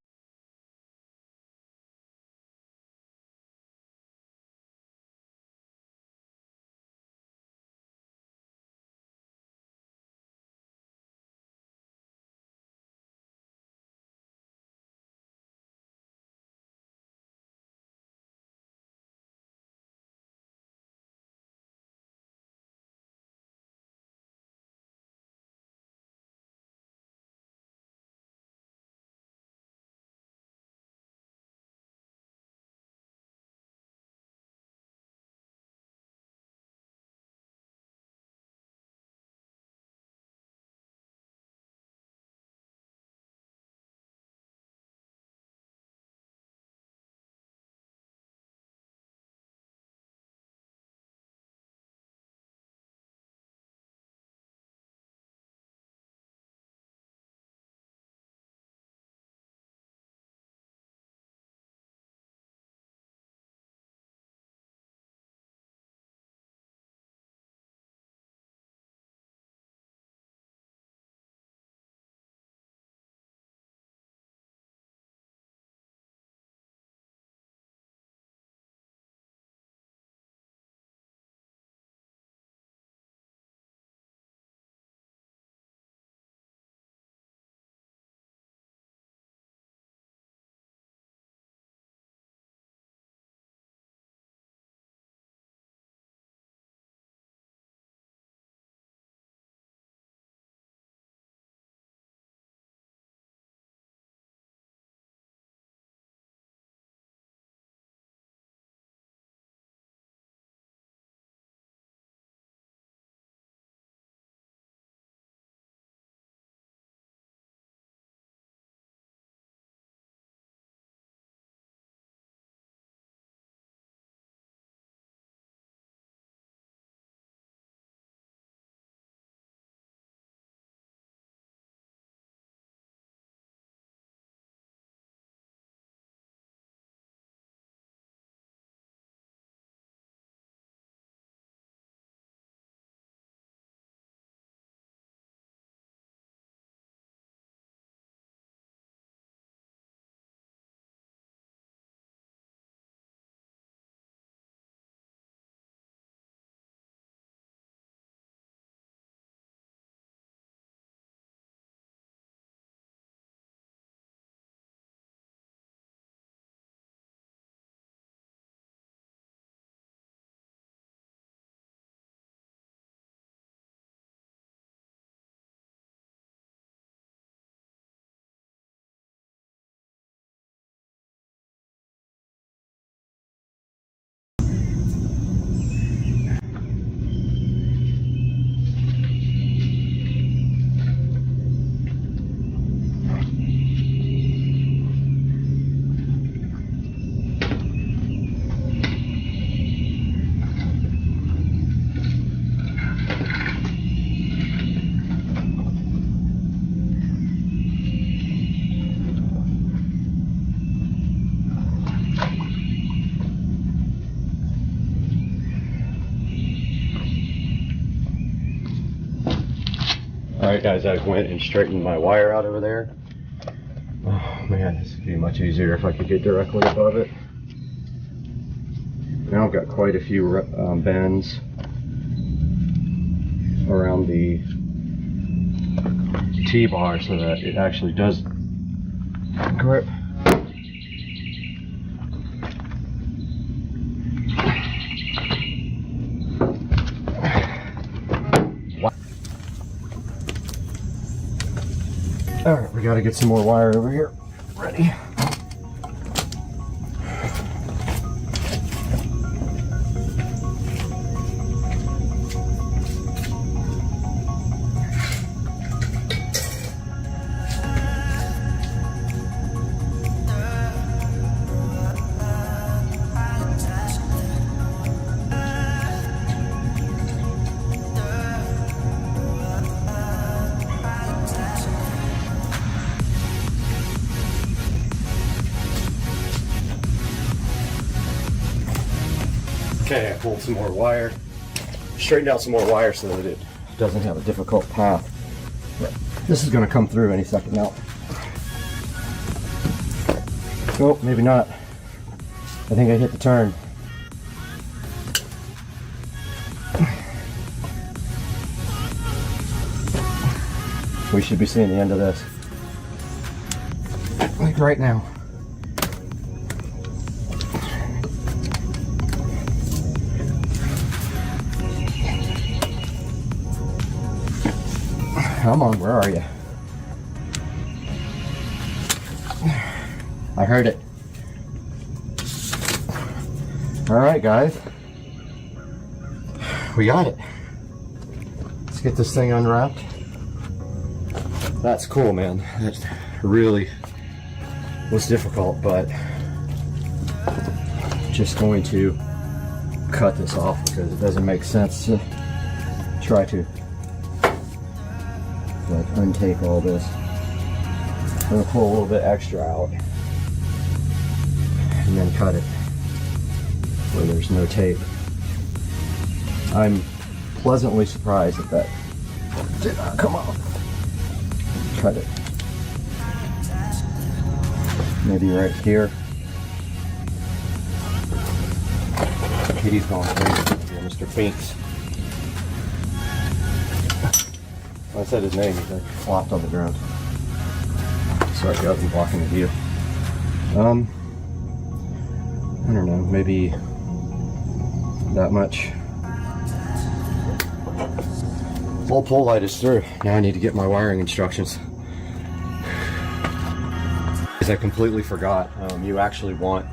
Alright guys, I went and straightened my wire out over there. Oh man, this would be much easier if I could get directly above it. Now I've got quite a few bends around the T-bar so that it actually does grip. Alright, we gotta get some more wire over here. Ready. Okay, I pulled some more wire, straightened out some more wire so that it doesn't have a difficult path. But this is going to come through any second now. Oh, maybe not. I think I hit the turn. We should be seeing the end of this. Like right now. Come on, where are you? I heard it. All right, guys. We got it. Let's get this thing unwrapped. That's cool, man. That really was difficult, but just going to cut this off because it doesn't make sense to try to like untake all this. I'm gonna pull a little bit extra out and then cut it where there's no tape. I'm pleasantly surprised that that did not come off. Cut it. Maybe right here. Kitty's going crazy here, Mr. Finks. When I said his name, he like flopped on the ground. Sorry guys, I'm blocking the view. I don't know, maybe that much. Full pull light is through. Now I need to get my wiring instructions. Because I completely forgot, you actually want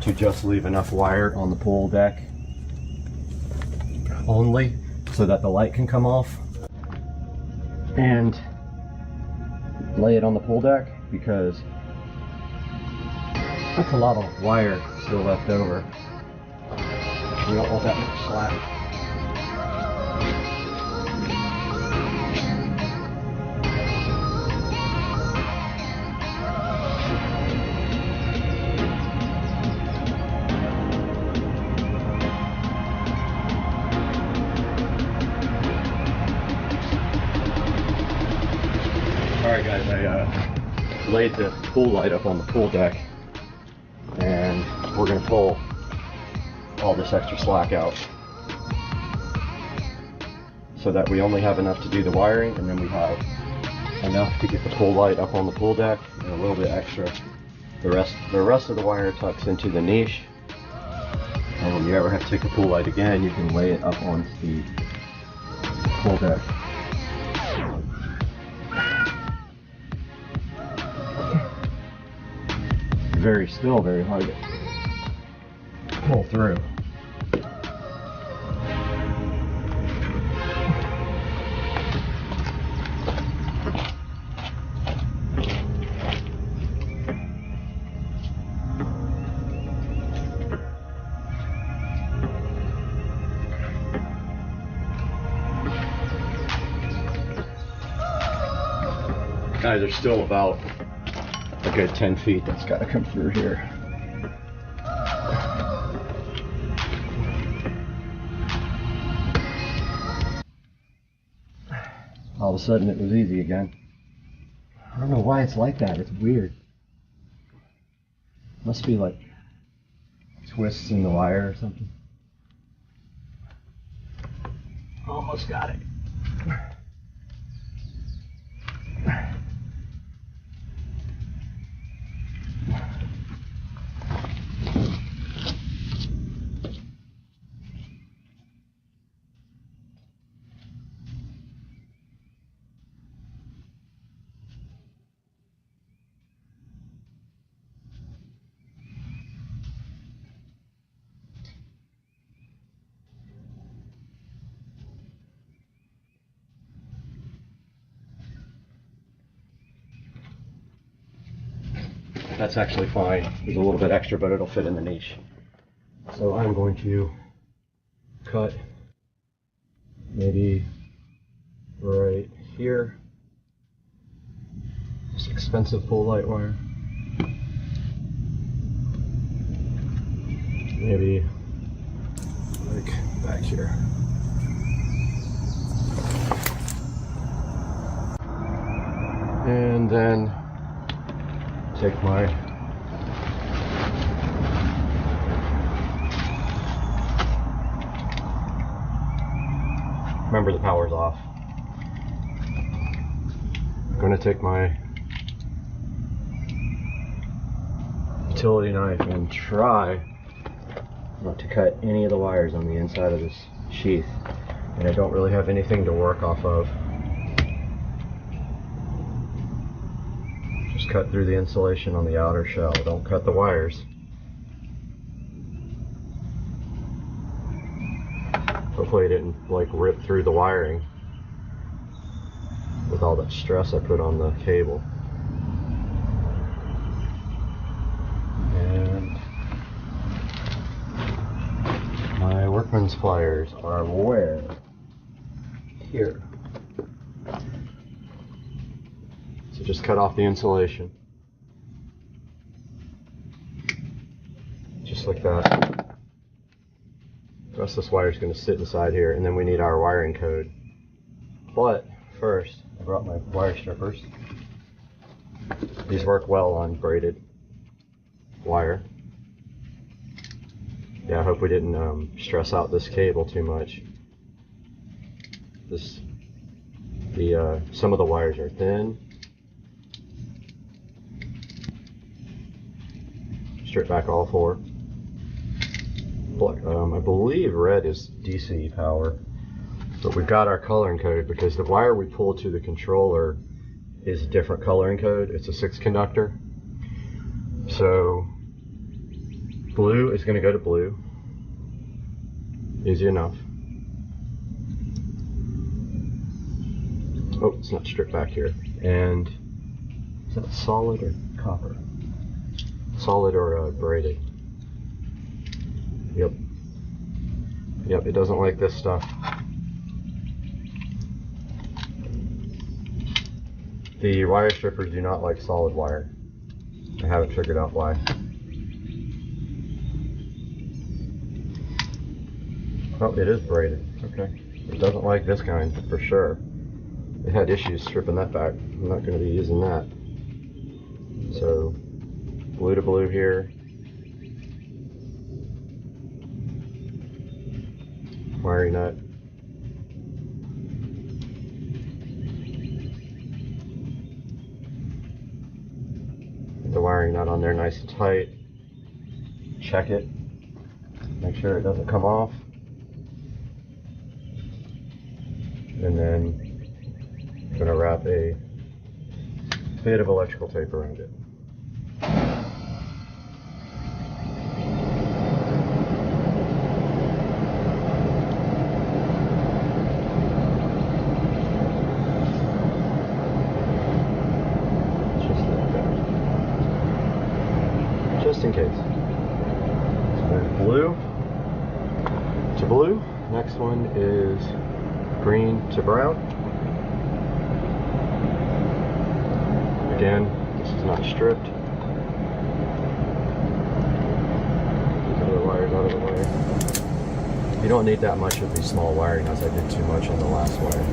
to just leave enough wire on the pool deck only so that the light can come off, and lay it on the pool deck because that's a lot of wire still left over. We don't want that much slack. Alright guys, I laid the pool light up on the pool deck and we're going to pull all this extra slack out so that we only have enough to do the wiring, and then we have enough to get the pool light up on the pool deck and a little bit extra. The rest of the wire tucks into the niche, and when you ever have to take the pool light again, you can lay it up on the pool deck. Still very hard to pull through. Guys, there's still about a good 10 feet that's got to come through here. I'll all of a sudden it was easy again. I don't know why it's like that. It's weird. Must be like twists in the wire or something. Almost got it. That's actually fine. There's a little bit extra, but it'll fit in the niche. So I'm going to cut maybe right here. This expensive full light wire. Maybe like back here. And then take my remember the power's off. I'm going to take my utility knife and try not to cut any of the wires on the inside of this sheath, and I don't really have anything to work off of. Cut through the insulation on the outer shell. Don't cut the wires. Hopefully it didn't like rip through the wiring with all that stress I put on the cable. And my workman's pliers are where? Here. So just cut off the insulation. Just like that. The rest of this wire is going to sit inside here, and then we need our wiring code. But first, I brought my wire strippers. These work well on braided wire. Yeah, I hope we didn't stress out this cable too much. Some of the wires are thin. Strip back all four. I believe red is DC power, but we've got our coloring code because the wire we pull to the controller is a different coloring code. It's a 6 conductor. So blue is going to go to blue. Easy enough. Oh, it's not stripped back here. And is that solid or copper? Solid or braided? Yep. Yep, it doesn't like this stuff. The wire strippers do not like solid wire. I haven't figured out why. Oh, it is braided. Okay. It doesn't like this kind for sure. It had issues stripping that back. I'm not going to be using that. So, blue to blue here. Wiring nut. Get the wiring nut on there nice and tight. Check it. Make sure it doesn't come off. And then I'm going to wrap a bit of electrical tape around it. Just in case. So there's blue to blue. Next one is green to brown. Again, this is not stripped. These other wires out of the way. You don't need that much of these small wiring, as I did too much on the last wire.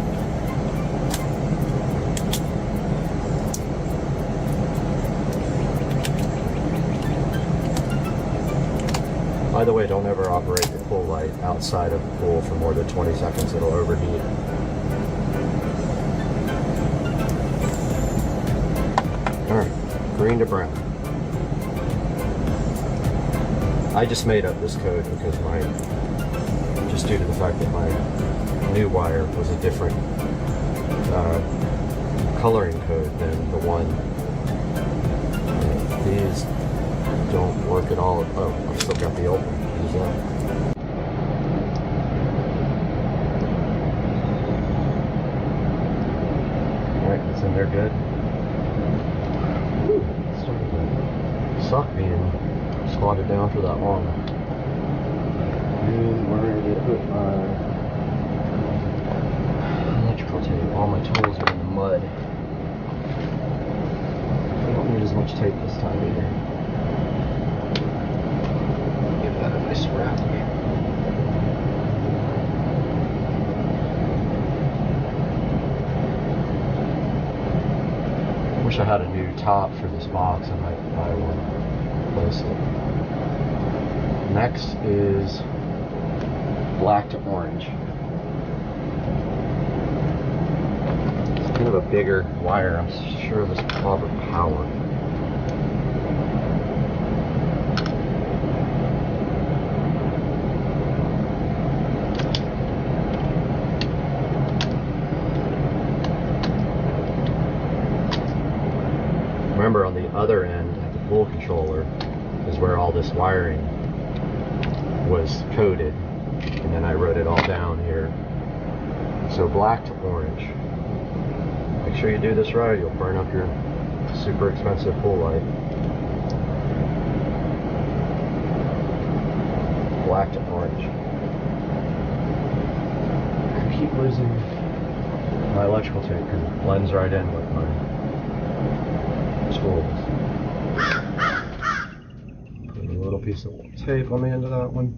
By the way, don't ever operate the pool light outside of the pool for more than 20 seconds. It'll overheat. Alright, green to brown. I just made up this code because just due to the fact that my new wire was a different coloring code than the one. These don't work at all. Oh, I've still got the open. Use that. Alright, it's in there good. Whew, it's starting to suck being squatted down for that long. And where did I put my electrical tape? All my tools are in the mud. I don't need as much tape this time either. Give that a nice wrap. Wish I had a new top for this box. I might buy one. Place it. Next is black to orange. It's kind of a bigger wire. I'm sure this will cover power. Remember, on the other end, at the pool controller, is where all this wiring was coded, and then I wrote it all down here. So black to orange. Make sure you do this right, you'll burn up your super expensive pool light. Black to orange. I keep losing my electrical tape because it blends right in with my tools. Put a little piece of tape on the end of that one.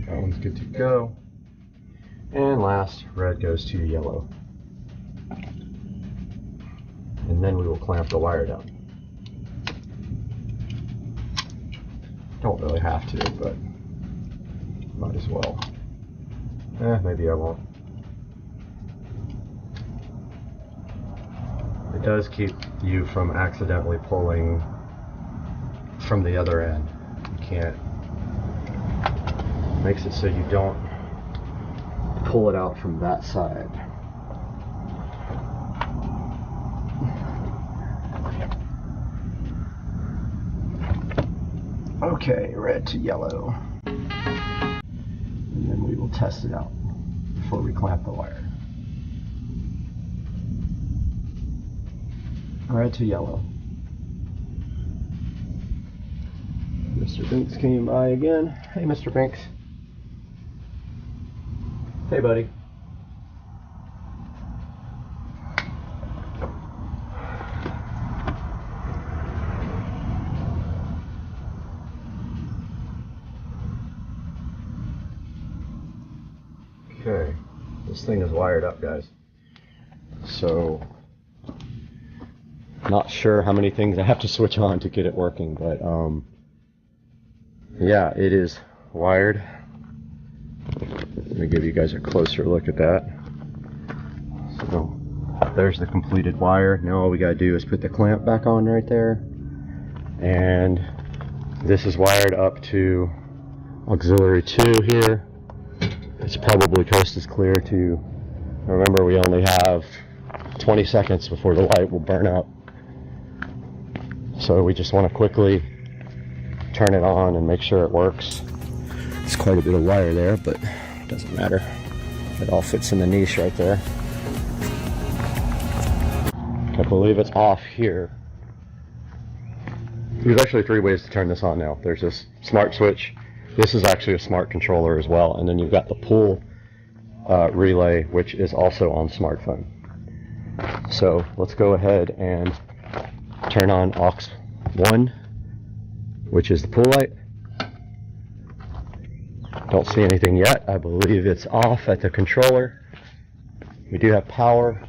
That one's good to go. And last, red goes to yellow. And then we will clamp the wire down. Don't really have to, but might as well. Maybe I won't. It does keep you from accidentally pulling from the other end. You can't. Makes it so you don't pull it out from that side. Okay, red to yellow. And then we will test it out before we clamp the wire. Red to yellow. Mr. Binks came by again. Hey, Mr. Binks. Hey, buddy. Okay, this thing is wired up, guys. So, not sure how many things I have to switch on to get it working, but yeah, it is wired. Let me give you guys a closer look at that. So, there's the completed wire. Now all we gotta do is put the clamp back on right there. And this is wired up to auxiliary 2 here. It's probably coast is clear to, remember we only have 20 seconds before the light will burn up. So we just want to quickly turn it on and make sure it works. It's quite a bit of wire there, but it doesn't matter. It all fits in the niche right there. I believe it's off here. There's actually 3 ways to turn this on now. There's this smart switch. This is actually a smart controller as well. And then you've got the pull relay, which is also on smartphone. So let's go ahead and turn on aux 1, which is the pull light. Don't see anything yet. I believe it's off at the controller. We do have power.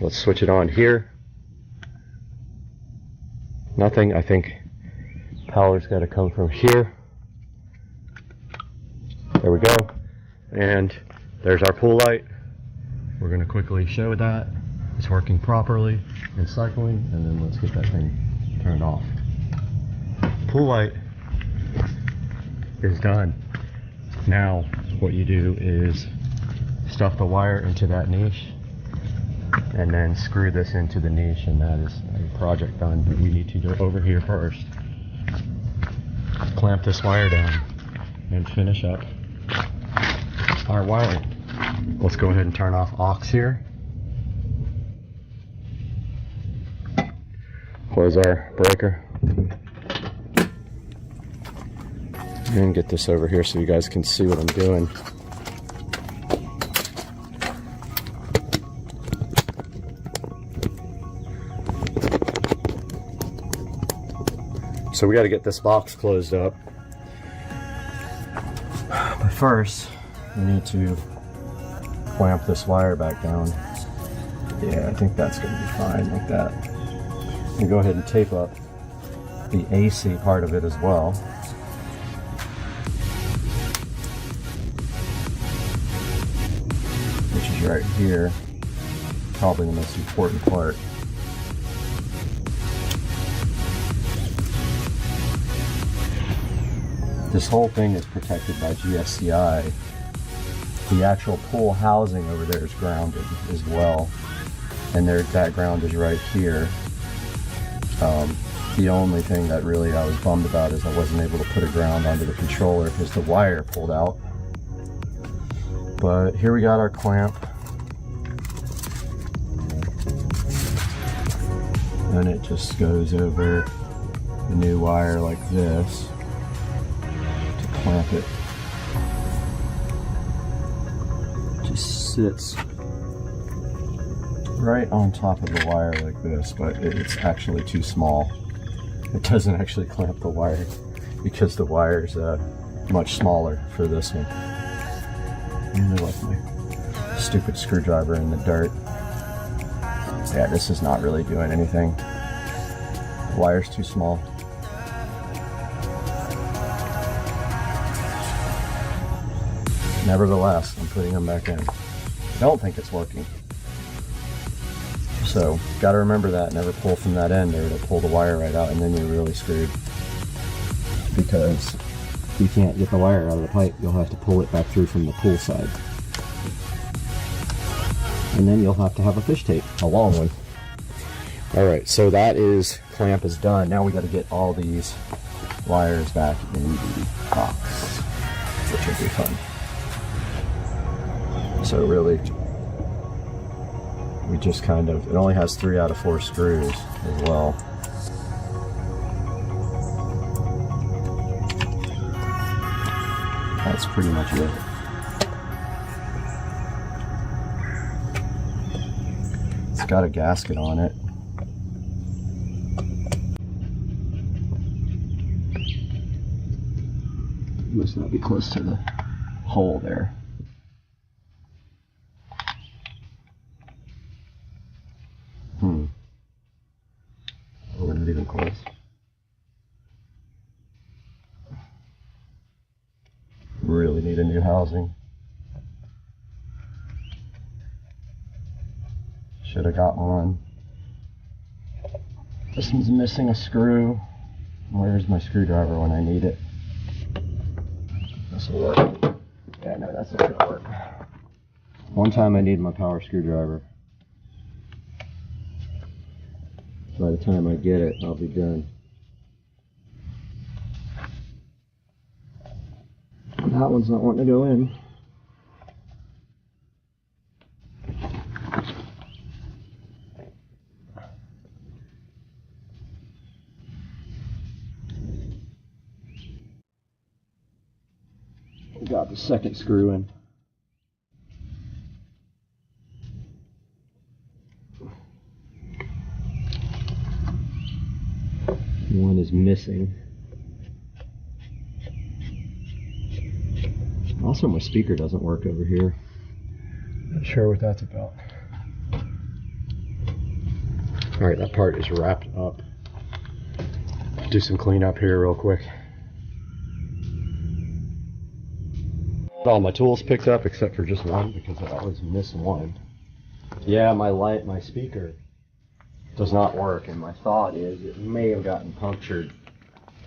Let's switch it on here. Nothing. I think power's got to come from here. There we go. And there's our pool light. We're going to quickly show that it's working properly and cycling, and then let's get that thing turned off. Pool light is done. Now what you do is stuff the wire into that niche and then screw this into the niche, and that is a project done. But we need to go over here first, clamp this wire down, and finish up our wiring. Let's go ahead and turn off aux here. Close our breaker. And get this over here so you guys can see what I'm doing. So we got to get this box closed up. But first, we need to clamp this wire back down. Yeah, I think that's going to be fine like that. And go ahead and tape up the AC part of it as well. Which is right here. Probably the most important part. This whole thing is protected by GFCI. The actual pool housing over there is grounded as well. And that ground is right here. The only thing that really I was bummed about is I wasn't able to put a ground onto the controller because the wire pulled out. But here we got our clamp. And it just goes over the new wire like this to clamp it. Just sits right on top of the wire like this, but it's actually too small. It doesn't actually clamp the wire because the wire's much smaller for this one. And I left my stupid screwdriver in the dirt. Yeah, this is not really doing anything. The wire's too small. Nevertheless, I'm putting them back in. I don't think it's working. So, gotta remember that, never pull from that end there to pull the wire right out, and then you're really screwed. Because you can't get the wire out of the pipe, you'll have to pull it back through from the pool side. And then you'll have to have a fish tape, a long one. Alright, so that is, clamp is done. Now we gotta get all these wires back in the box, which will be fun. So really, we just kind of, it only has 3 out of 4 screws as well. That's pretty much it. It's got a gasket on it. Must not be close to the hole there. Oh, we're not even close. Really need a new housing. Should have got one. This one's missing a screw. Where's my screwdriver when I need it? This will work. Yeah, no, that's not gonna work. One time I need my power screwdriver. By the time I get it, I'll be done. That one's not wanting to go in. We got the second screw in. One is missing. Also, my speaker doesn't work over here. Not sure what that's about. Alright, that part is wrapped up. do some cleanup here real quick. All my tools picked up except for just one because I always miss one. Yeah, my speaker does not work, and my thought is it may have gotten punctured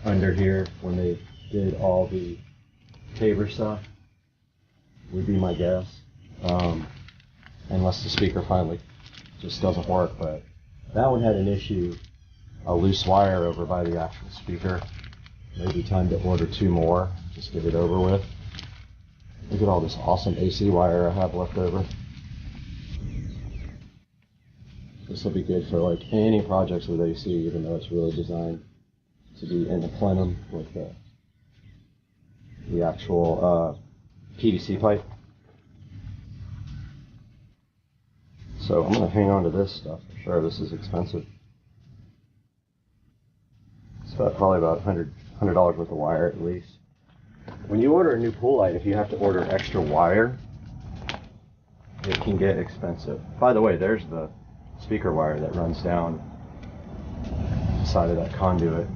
under here when they did all the Tabor stuff, would be my guess. Unless the speaker finally just doesn't work, but that one had an issue, a loose wire over by the actual speaker. Maybe time to order 2 more, just get it over with. Look at all this awesome AC wire I have left over. This will be good for like any projects with AC, even though it's really designed to be in the plenum with the actual PVC pipe. So I'm going to hang on to this stuff for sure. This is expensive. It's probably about $100 worth of wire at least. When you order a new pool light, if you have to order extra wire, it can get expensive. By the way, there's the speaker wire that runs down the side of that conduit.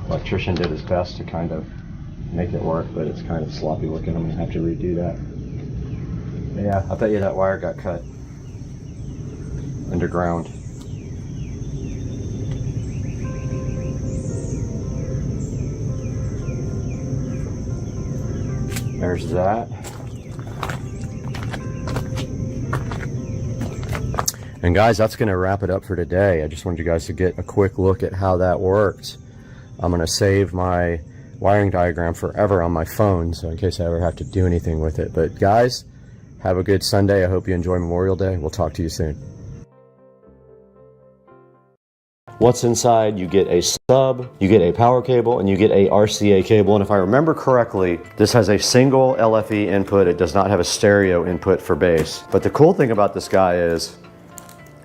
Electrician did his best to kind of make it work, but it's kind of sloppy looking. I'm going to have to redo that. But yeah, I bet you that wire got cut underground. There's that. And guys, that's going to wrap it up for today. I just wanted you guys to get a quick look at how that works. I'm going to save my wiring diagram forever on my phone, so in case I ever have to do anything with it. But guys, have a good Sunday. I hope you enjoy Memorial Day. We'll talk to you soon. What's inside? You get a sub, you get a power cable, and you get a RCA cable. And if I remember correctly, this has a single LFE input. It does not have a stereo input for bass. But the cool thing about this guy is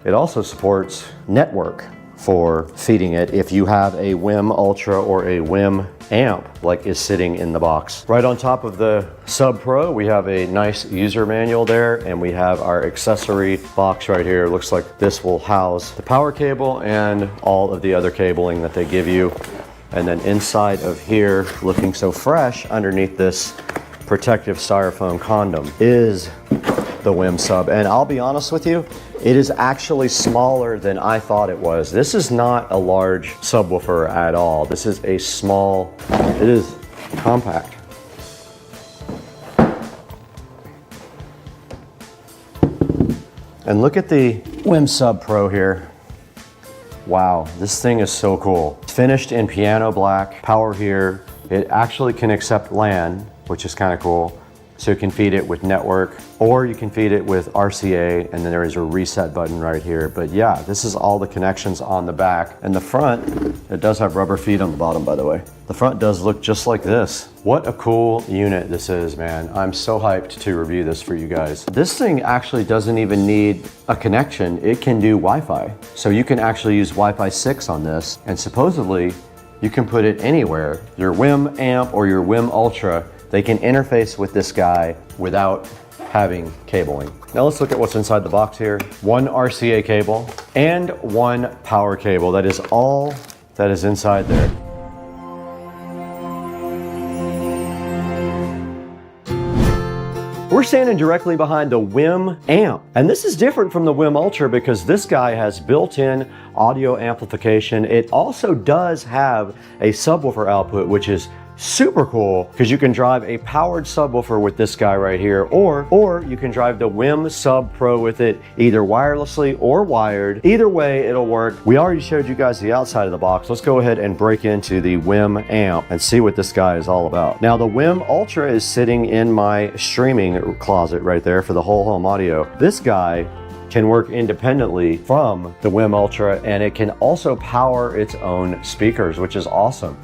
it also supports network for feeding it if you have a WIM Ultra or a WIM amp like is sitting in the box. Right on top of the Sub Pro, we have a nice user manual there, and we have our accessory box right here. Looks like this will house the power cable and all of the other cabling that they give you. And then inside of here, looking so fresh underneath this protective styrofoam condom, is the WIM sub. And I'll be honest with you, it is actually smaller than I thought it was. This is not a large subwoofer at all. This is a small, it is compact. And look at the WIM Sub Pro here. Wow, this thing is so cool. It's finished in piano black, power here. It actually can accept LAN, which is kind of cool. So you can feed it with network, or you can feed it with RCA, and then there is a reset button right here. But yeah, this is all the connections on the back. And the front, it does have rubber feet on the bottom, by the way. The front does look just like this. What a cool unit this is, man. I'm so hyped to review this for you guys. This thing actually doesn't even need a connection. It can do Wi-Fi. So you can actually use Wi-Fi 6 on this, and supposedly you can put it anywhere. Your WIM amp or your WIM Ultra, they can interface with this guy without having cabling. Now let's look at what's inside the box here. One RCA cable and one power cable. That is all that is inside there. We're standing directly behind the WIM amp, and this is different from the WIM Ultra because this guy has built-in audio amplification. It also does have a subwoofer output, which is super cool because you can drive a powered subwoofer with this guy right here, or you can drive the WIM Sub Pro with it either wirelessly or wired. Either way, it'll work. We already showed you guys the outside of the box. Let's go ahead and break into the WIM amp and see what this guy is all about. Now, the WIM Ultra is sitting in my streaming closet right there for the whole home audio. This guy can work independently from the WIM Ultra, and it can also power its own speakers, which is awesome.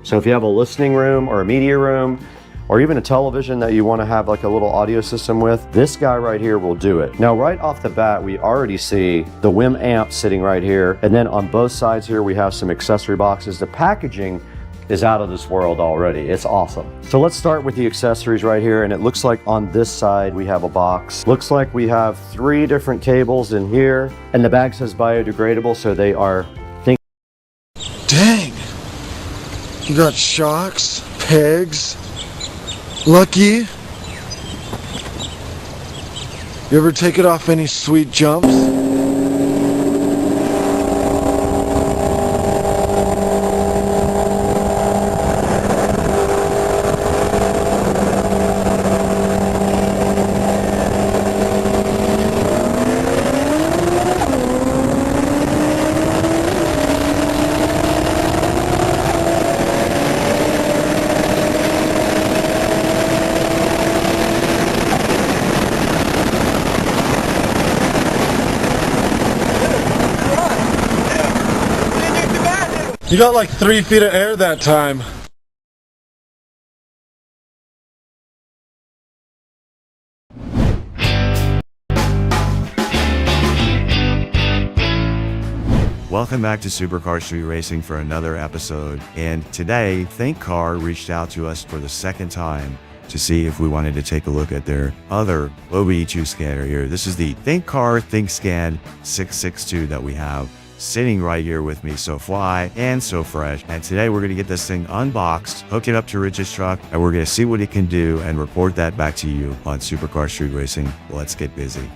So if you have a listening room or a media room or even a television that you want to have like a little audio system with, this guy right here will do it. Now, right off the bat, we already see the WIM amp sitting right here. And then on both sides here, we have some accessory boxes. The packaging is out of this world already. It's awesome. So let's start with the accessories right here. And it looks like on this side, we have a box. Looks like we have 3 different cables in here. And the bag says biodegradable, so they are You got shocks, pegs, Lucky. You ever take it off any sweet jumps? You got like 3 feet of air that time. Welcome back to Supercar Street Racing for another episode. And today, Think Car reached out to us for the second time to see if we wanted to take a look at their other OBD2 scanner here. This is the Think Car ThinkScan 662 that we have sitting right here with me, so fly and so fresh. And today we're going to get this thing unboxed, hook it up to Rich's truck, and we're going to see what it can do and report that back to you on Supercar Street Racing. Let's get busy.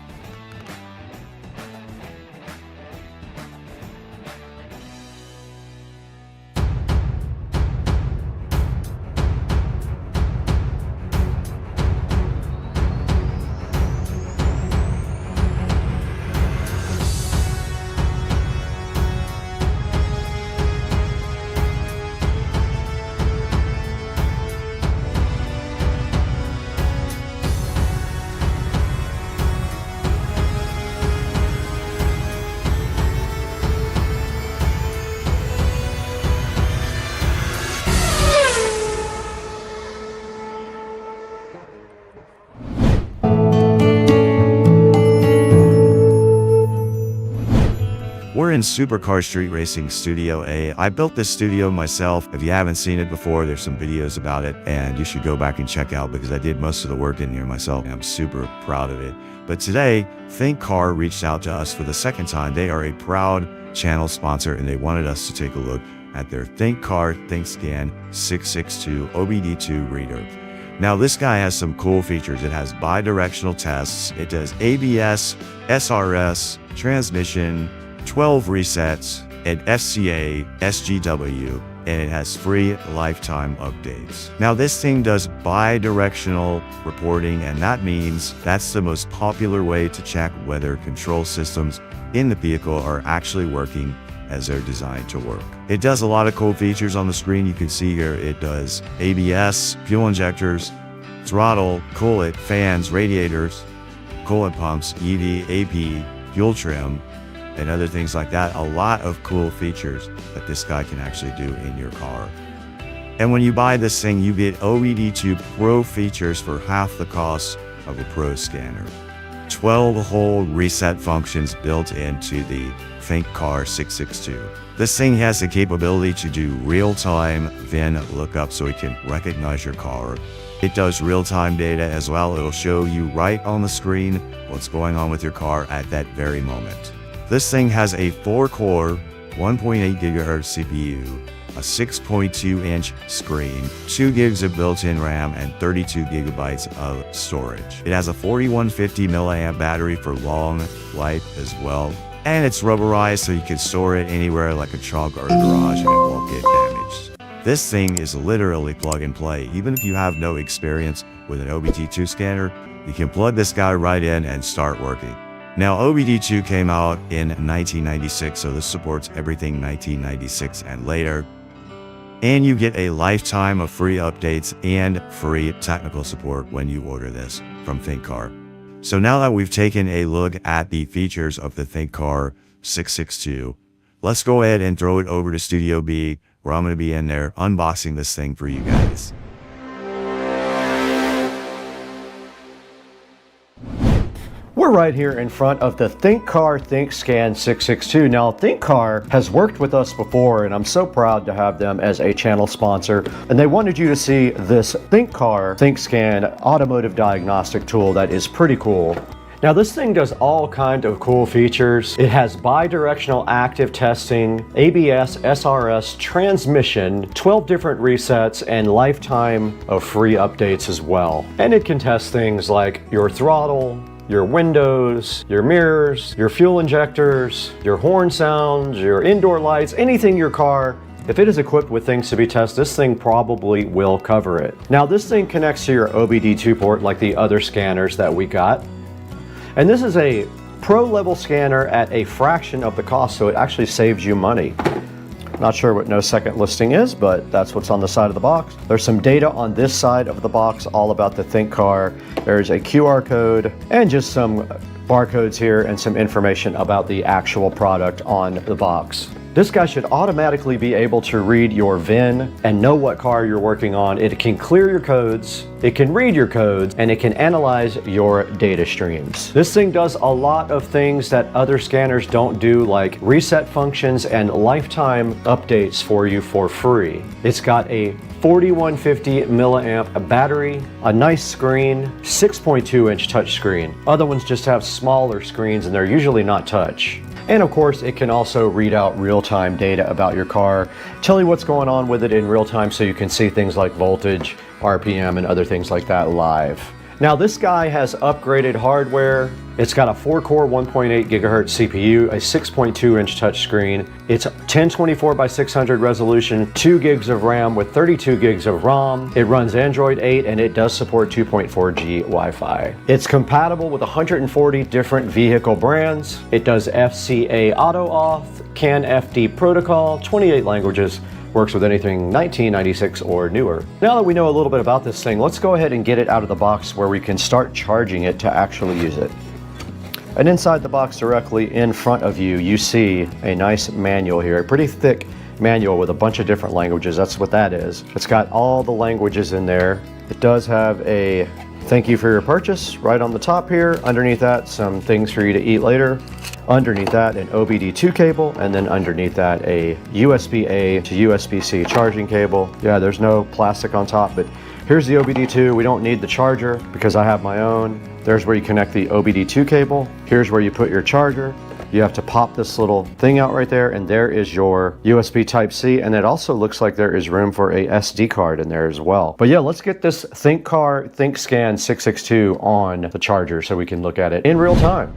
We're in Supercar Street Racing Studio A. I built this studio myself. If you haven't seen it before, there's some videos about it, and you should go back and check out because I did most of the work in here myself, and I'm super proud of it. But today, Think Car reached out to us for the second time. They are a proud channel sponsor, and they wanted us to take a look at their Think Car ThinkScan 662 OBD2 reader. Now, this guy has some cool features. It has bi-directional tests. It does ABS, SRS, transmission, 12 resets, and FCA, SGW, and it has free lifetime updates. Now, this thing does bi-directional reporting, and that means that's the most popular way to check whether control systems in the vehicle are actually working as they're designed to work. It does a lot of cool features on the screen. You can see here it does ABS, fuel injectors, throttle, coolant, fans, radiators, coolant pumps, EV, AP, fuel trim, and other things like that. A lot of cool features that this guy can actually do in your car. And when you buy this thing, you get OBD2 Pro features for half the cost of a Pro scanner. 12 whole reset functions built into the Think Car 662. This thing has the capability to do real-time VIN lookup so it can recognize your car. It does real-time data as well. It'll show you right on the screen what's going on with your car at that very moment. This thing has a 4-core, 1.8 GHz CPU, a 6.2-inch screen, 2 gigs of built-in RAM, and 32 gigabytes of storage. It has a 4150 milliamp battery for long life as well, and it's rubberized so you can store it anywhere like a trunk or a garage and it won't get damaged. This thing is literally plug and play. Even if you have no experience with an OBD2 scanner, you can plug this guy right in and start working. Now, OBD2 came out in 1996, so this supports everything 1996 and later. And you get a lifetime of free updates and free technical support when you order this from Think Car. So now that we've taken a look at the features of the Think Car 662, let's go ahead and throw it over to Studio B, where I'm going to be in there unboxing this thing for you guys. We're right here in front of the Think Car ThinkScan 662. Now, Think Car has worked with us before, and I'm so proud to have them as a channel sponsor. And they wanted you to see this Think Car ThinkScan automotive diagnostic tool that is pretty cool. Now this thing does all kind of cool features. It has bi-directional active testing, ABS, SRS, transmission, 12 different resets, and lifetime of free updates as well. And it can test things like your throttle, your windows, your mirrors, your fuel injectors, your horn sounds, your indoor lights, anything your car. If it is equipped with things to be tested, this thing probably will cover it. Now this thing connects to your OBD2 port like the other scanners that we got. And this is a pro level scanner at a fraction of the cost, so it actually saves you money. Not sure what no second listing is, but that's what's on the side of the box. There's some data on this side of the box all about the Think Car. There's a QR code and just some barcodes here and some information about the actual product on the box. This guy should automatically be able to read your VIN and know what car you're working on. It can clear your codes, it can read your codes, and it can analyze your data streams. This thing does a lot of things that other scanners don't do, like reset functions and lifetime updates for you for free. It's got a 4150 milliamp battery, a nice screen, 6.2 inch touch screen. Other ones just have smaller screens and they're usually not touch. And of course, it can also read out real-time data about your car, tell you what's going on with it in real time so you can see things like voltage, RPM, and other things like that live. Now this guy has upgraded hardware. It's got a 4-core 1.8 gigahertz CPU, a 6.2 inch touchscreen. It's 1024 by 600 resolution, 2 gigs of RAM with 32 gigs of ROM. It runs Android 8 and it does support 2.4G Wi-Fi. It's compatible with 140 different vehicle brands. It does FCA auto auth, CAN FD protocol, 28 languages. Works with anything 1996 or newer. Now that we know a little bit about this thing, let's go ahead and get it out of the box where we can start charging it to actually use it. And inside the box directly in front of you, you see a nice manual here, a pretty thick manual with a bunch of different languages. That's what that is. It's got all the languages in there. It does have a thank you for your purchase right on the top here. Underneath that, some things for you to eat later. Underneath that, an OBD2 cable, and then underneath that, a USB-A to USB-C charging cable. Yeah, there's no plastic on top, but here's the OBD2. We don't need the charger because I have my own. There's where you connect the OBD2 cable. Here's where you put your charger. You have to pop this little thing out right there, and there is your USB Type-C, and it also looks like there is room for a SD card in there as well. But yeah, let's get this ThinkCar ThinkScan 662 on the charger so we can look at it in real time.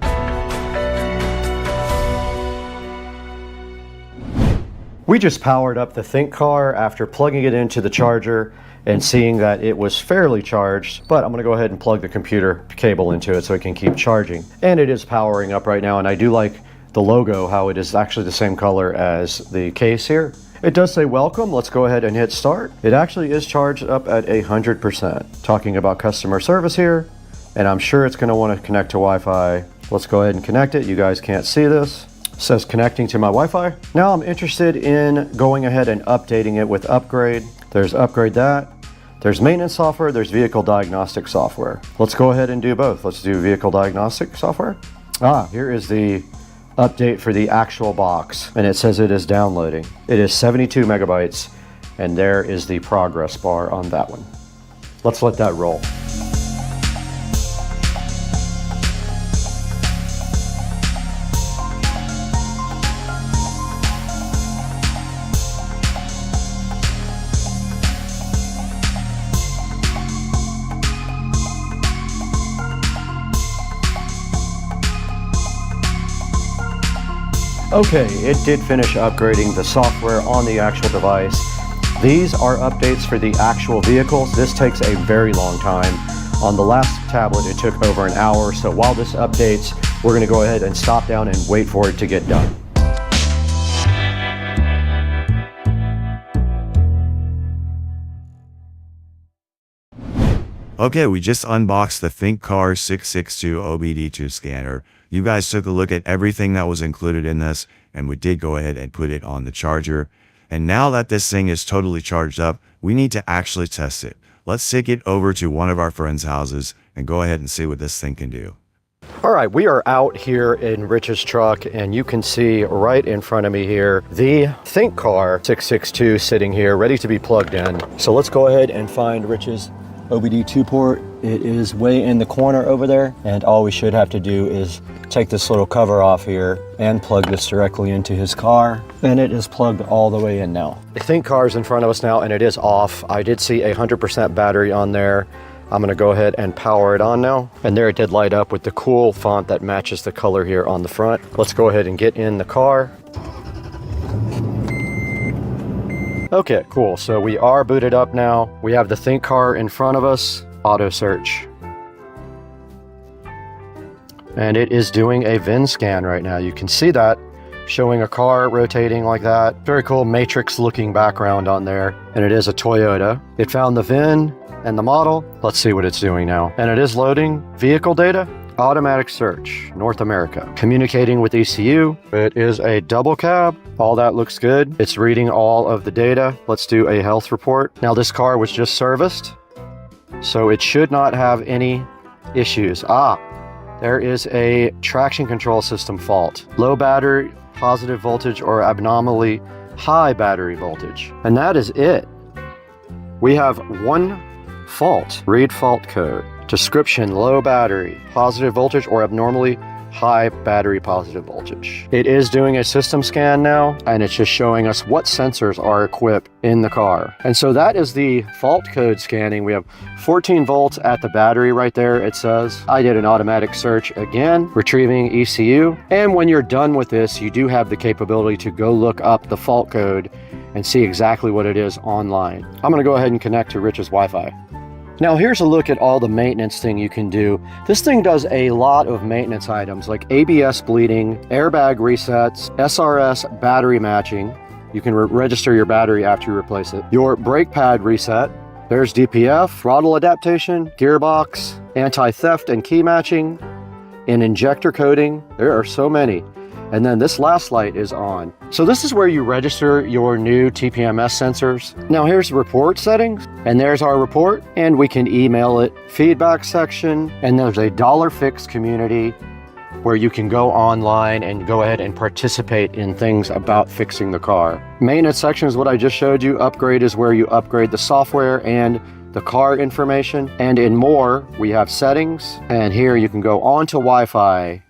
We just powered up the ThinkCar after plugging it into the charger and seeing that it was fairly charged, but I'm gonna go ahead and plug the computer cable into it so it can keep charging. And it is powering up right now, and I do like the logo, how it is actually the same color as the case here. It does say welcome. Let's go ahead and hit start. It actually is charged up at 100%. Talking about customer service here, and I'm sure it's gonna wanna connect to Wi-Fi. Let's go ahead and connect it. You guys can't see this. It says connecting to my Wi-Fi. Now I'm interested in going ahead and updating it with upgrade. There's upgrade that. There's maintenance software, there's vehicle diagnostic software. Let's go ahead and do both. Let's do vehicle diagnostic software. Here is the update for the actual box, and it says it is downloading. It is 72 megabytes, and there is the progress bar on that one. Let's let that roll. Okay, it did finish upgrading the software on the actual device. These are updates for the actual vehicles. This takes a very long time. On the last tablet, it took over an hour. So while this updates, we're gonna go ahead and stop down and wait for it to get done. Okay, we just unboxed the ThinkCar 662 OBD2 scanner. You guys took a look at everything that was included in this, and we did go ahead and put it on the charger. And now that this thing is totally charged up, we need to actually test it. Let's take it over to one of our friends' houses and go ahead and see what this thing can do. All right, we are out here in Rich's truck, and you can see right in front of me here the ThinkCar 662 sitting here ready to be plugged in. So let's go ahead and find Rich's OBD2 port It is way in the corner over there, and all we should have to do is take this little cover off here and plug this directly into his car, and it is plugged all the way in now. The Think car is in front of us now, and it is off. I did see 100% battery on there. I'm gonna go ahead and power it on now. And there it did light up with the cool font that matches the color here on the front. Let's go ahead and get in the car. Okay, cool. So we are booted up now. We have the Think car in front of us. Auto search. And it is doing a VIN scan right now. You can see that showing a car rotating like that. Very cool matrix looking background on there. And it is a Toyota. It found the VIN and the model. Let's see what it's doing now. And it is loading vehicle data. Automatic search, North America. Communicating with ECU. It is a double cab. All that looks good. It's reading all of the data. Let's do a health report. Now this car was just serviced, so it should not have any issues. There is a traction control system fault. Low battery, positive voltage, or abnormally high battery voltage. And that is it. We have one fault. Read fault code. Description, low battery, positive voltage, or abnormally high battery positive voltage. It is doing a system scan now, and it's just showing us what sensors are equipped in the car. And so that is the fault code scanning. We have 14 volts at the battery right there, it says. I did an automatic search again, retrieving ECU. And when you're done with this, you do have the capability to go look up the fault code and see exactly what it is online. I'm gonna go ahead and connect to Rich's Wi-Fi. Now here's a look at all the maintenance thing you can do. This thing does a lot of maintenance items like ABS bleeding, airbag resets, SRS battery matching. You can register your battery after you replace it. Your brake pad reset. There's DPF, throttle adaptation, gearbox, anti-theft and key matching, and injector coding. There are so many. And then this last light is on. So this is where you register your new TPMS sensors. Now here's the report settings, and there's our report, and we can email it. Feedback section, and there's a $fix community where you can go online and go ahead and participate in things about fixing the car. Maintenance section is what I just showed you. Upgrade is where you upgrade the software and the car information. And in more, we have settings, and here you can go on to Wi-Fi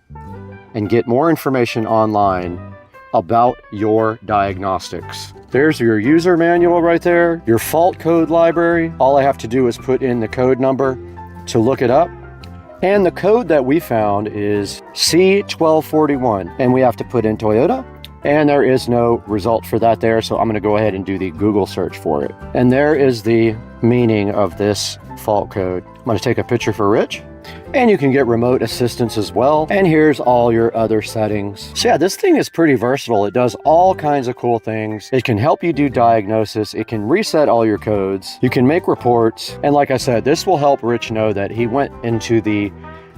and get more information online about your diagnostics. There's your user manual right there, your fault code library. All I have to do is put in the code number to look it up. And the code that we found is C1241, and we have to put in Toyota, and there is no result for that there, so I'm gonna go ahead and do the Google search for it. And there is the meaning of this fault code. I'm gonna take a picture for Rich. And you can get remote assistance as well. And here's all your other settings. So yeah, this thing is pretty versatile. It does all kinds of cool things. It can help you do diagnosis. It can reset all your codes. You can make reports. And like I said, this will help Rich know that he went into the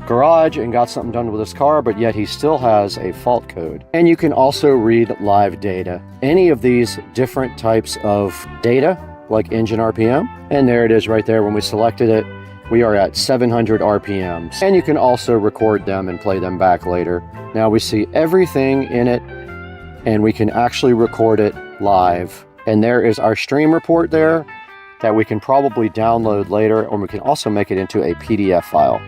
garage and got something done with his car, but yet he still has a fault code. And you can also read live data. Any of these different types of data, like engine RPM. And there it is right there when we selected it. We are at 700 RPMs, and you can also record them and play them back later. Now we see everything in it, and we can actually record it live. And there is our stream report there that we can probably download later, or we can also make it into a PDF file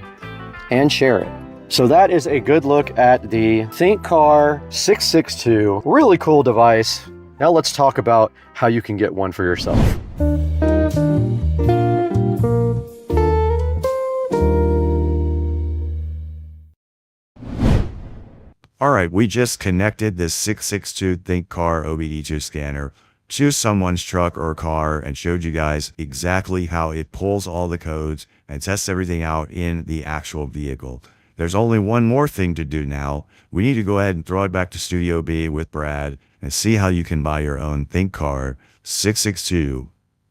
and share it. So that is a good look at the Think Car 662. Really cool device. Now let's talk about how you can get one for yourself. Alright, we just connected this 662 Think Car OBD2 scanner to someone's truck or car and showed you guys exactly how it pulls all the codes and tests everything out in the actual vehicle. There's only one more thing to do now. We need to go ahead and throw it back to Studio B with Brad and see how you can buy your own Think Car 662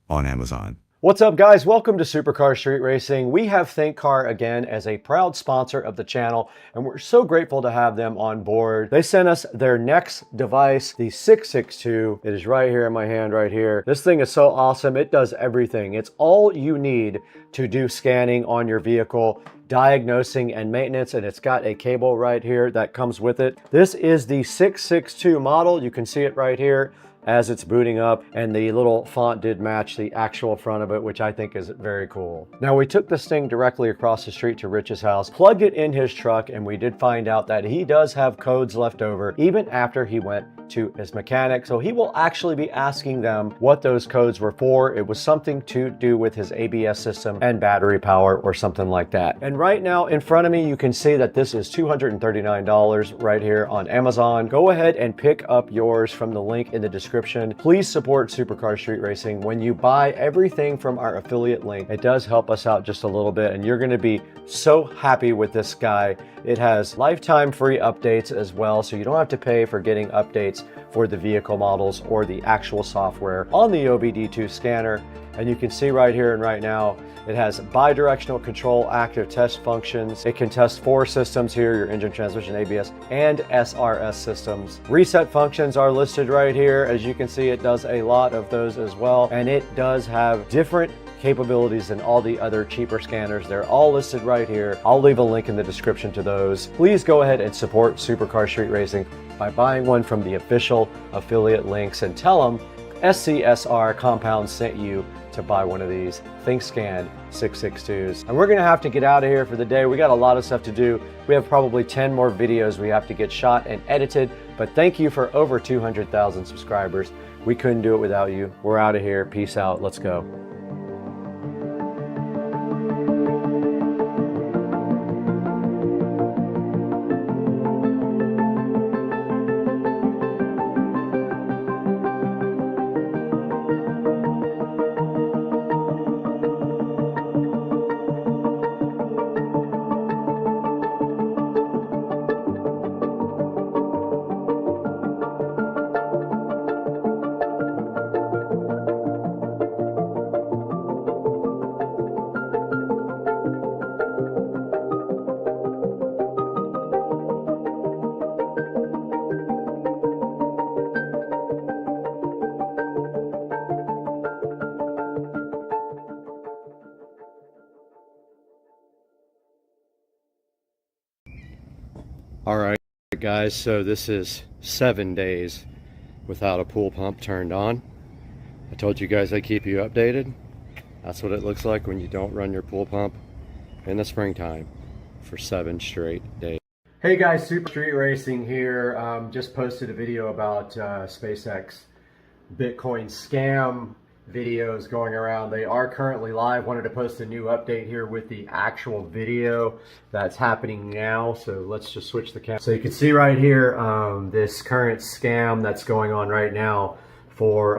on Amazon. What's up, guys? Welcome to Supercar Street Racing. We have Think Car again as a proud sponsor of the channel, and we're so grateful to have them on board. They sent us their next device, the 662. It is right here in my hand right here. This thing is so awesome. It does everything. It's all you need to do scanning on your vehicle, diagnosing and maintenance, and it's got a cable right here that comes with it. This is the 662 model. You can see it right here. as it's booting up, and the little font did match the actual front of it, which I think is very cool. Now, we took this thing directly across the street to Rich's house, plugged it in his truck, and we did find out that he does have codes left over even after he went to his mechanic. So he will actually be asking them what those codes were for. It was something to do with his ABS system and battery power or something like that. And right now in front of me, you can see that this is $239 right here on Amazon. Go ahead and pick up yours from the link in the description. Please support Supercar Street Racing. When you buy everything from our affiliate link, it does help us out just a little bit, and you're going to be so happy with this guy. It has lifetime free updates as well, so you don't have to pay for getting updates for the vehicle models or the actual software on the OBD2 scanner. And you can see right here and right now, it has bidirectional control active test functions. It can test 4 systems here, your engine, transmission, ABS, and SRS systems. Reset functions are listed right here. As you can see, it does a lot of those as well. And it does have different capabilities than all the other cheaper scanners. They're all listed right here. I'll leave a link in the description to those. Please go ahead and support Supercar Street Racing by buying one from the official affiliate links, and tell them SCSR Compound sent you to buy one of these ThinkScan 662s. And we're gonna have to get out of here for the day. We got a lot of stuff to do. We have probably 10 more videos we have to get shot and edited, but thank you for over 200,000 subscribers. We couldn't do it without you. We're out of here. Peace out. Let's go. All right, guys, so this is 7 days without a pool pump turned on. I told you guys I'd keep you updated. That's what it looks like when you don't run your pool pump in the springtime for 7 straight days. Hey guys, Super Street Racing here. Just posted a video about SpaceX Bitcoin scam videos going around. They are currently live. Wanted to post a new update here with the actual video that's happening now. So let's just switch the camera. So you can see right here this current scam that's going on right now for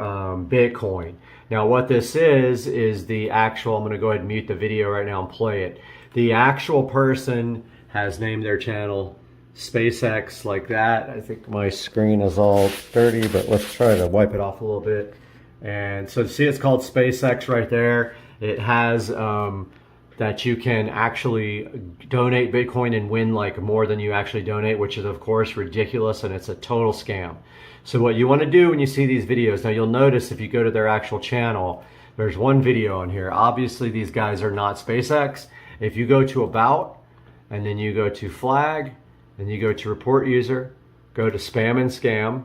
Bitcoin. Now what this is the actual, I'm going to go ahead and mute the video right now and play it. The actual person has named their channel SpaceX like that. I think my screen is all dirty, but let's try to wipe it off a little bit. And so see, it's called SpaceX right there. It has that you can actually donate Bitcoin and win like more than you actually donate, which is of course ridiculous, and it's a total scam. So what you want to do when you see these videos, now you'll notice if you go to their actual channel, there's one video on here. Obviously these guys are not SpaceX. If you go to About, and then you go to Flag, and you go to Report User, go to Spam and Scam,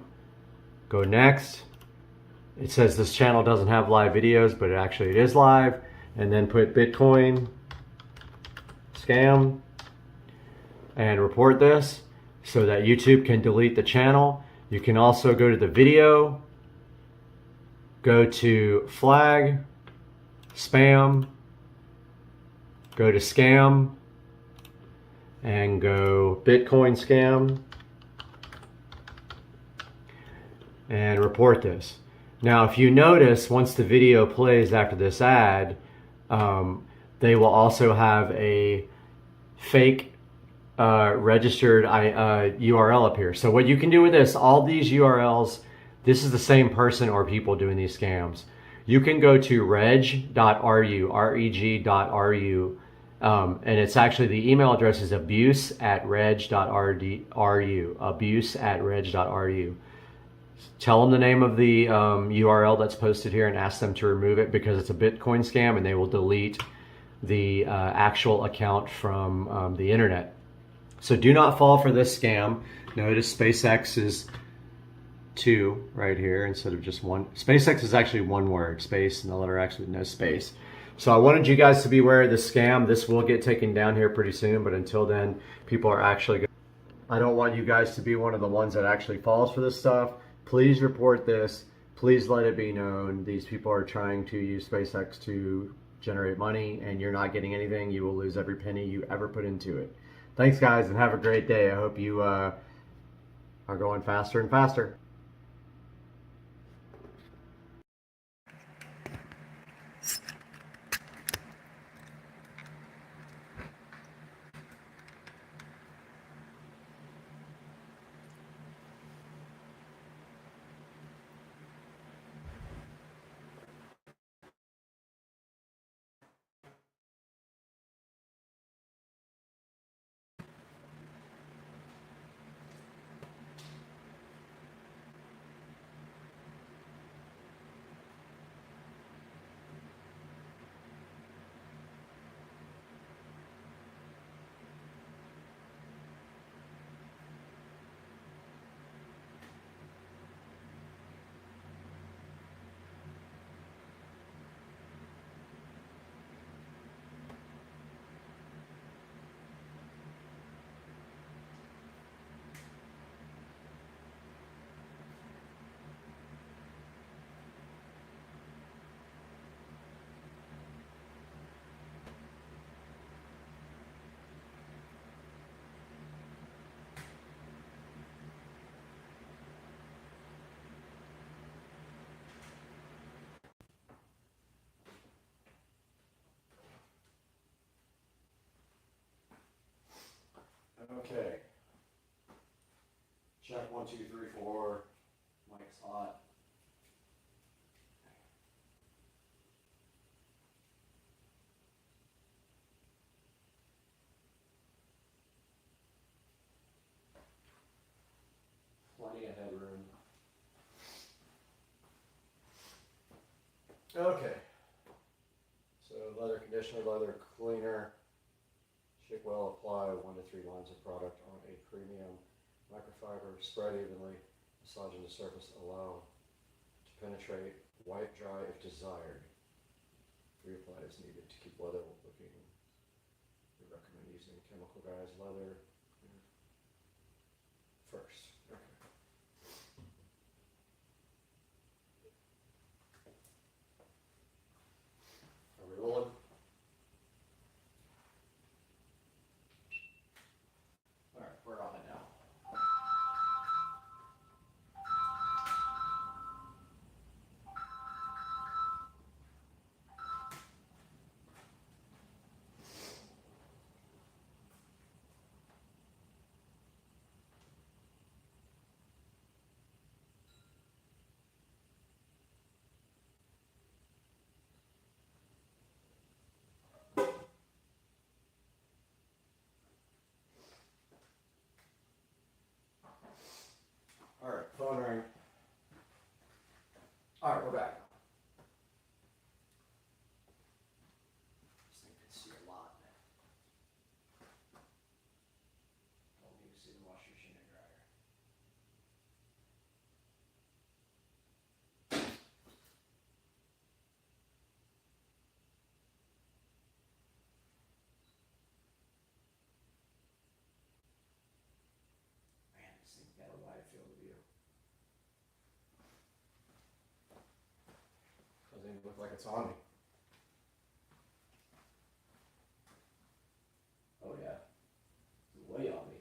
go Next. It says this channel doesn't have live videos, but it is live. And then put Bitcoin scam and report this so that YouTube can delete the channel. You can also go to the video, go to Flag, Spam, go to Scam, and go Bitcoin scam and report this. Now, if you notice, once the video plays after this ad, they will also have a fake registered URL up here. So what you can do with this, all these URLs, this is the same person or people doing these scams. You can go to reg.ru, reg.ru, and it's actually, the email address is abuse@reg.ru, abuse@reg.ru. Tell them the name of the URL that's posted here and ask them to remove it, because it's a Bitcoin scam and they will delete the actual account from the internet. So do not fall for this scam. Notice SpaceX is two right here instead of just one. SpaceX is actually one word, space, and the letter X with no space. So I wanted you guys to be aware of the scam. This will get taken down here pretty soon, but until then, people are actually I don't want you guys to be one of the ones that actually falls for this stuff. Please report this. Please let it be known. These people are trying to use SpaceX to generate money, and you're not getting anything. You will lose every penny you ever put into it. Thanks, guys, and have a great day. I hope you are going faster and faster. Okay. Check 1, 2, 3, 4. Mic's hot. Plenty of headroom. Okay. So leather conditioner, leather cleaner. Should well apply 1 to 3 lines of product on a premium microfiber. Spread evenly, massaging the surface, allow to penetrate. Wipe dry if desired. Reapply as needed to keep leather looking. We recommend using chemical dyes leather first. Okay. Are we rolling? We're on it now. All right, phone ring. All right, we're back. This thing can see a lot. Don't need to see the washer machine and dryer. Man, this thing's got a wide field of view. Doesn't even look like it's on me. Oh yeah, it's way on me.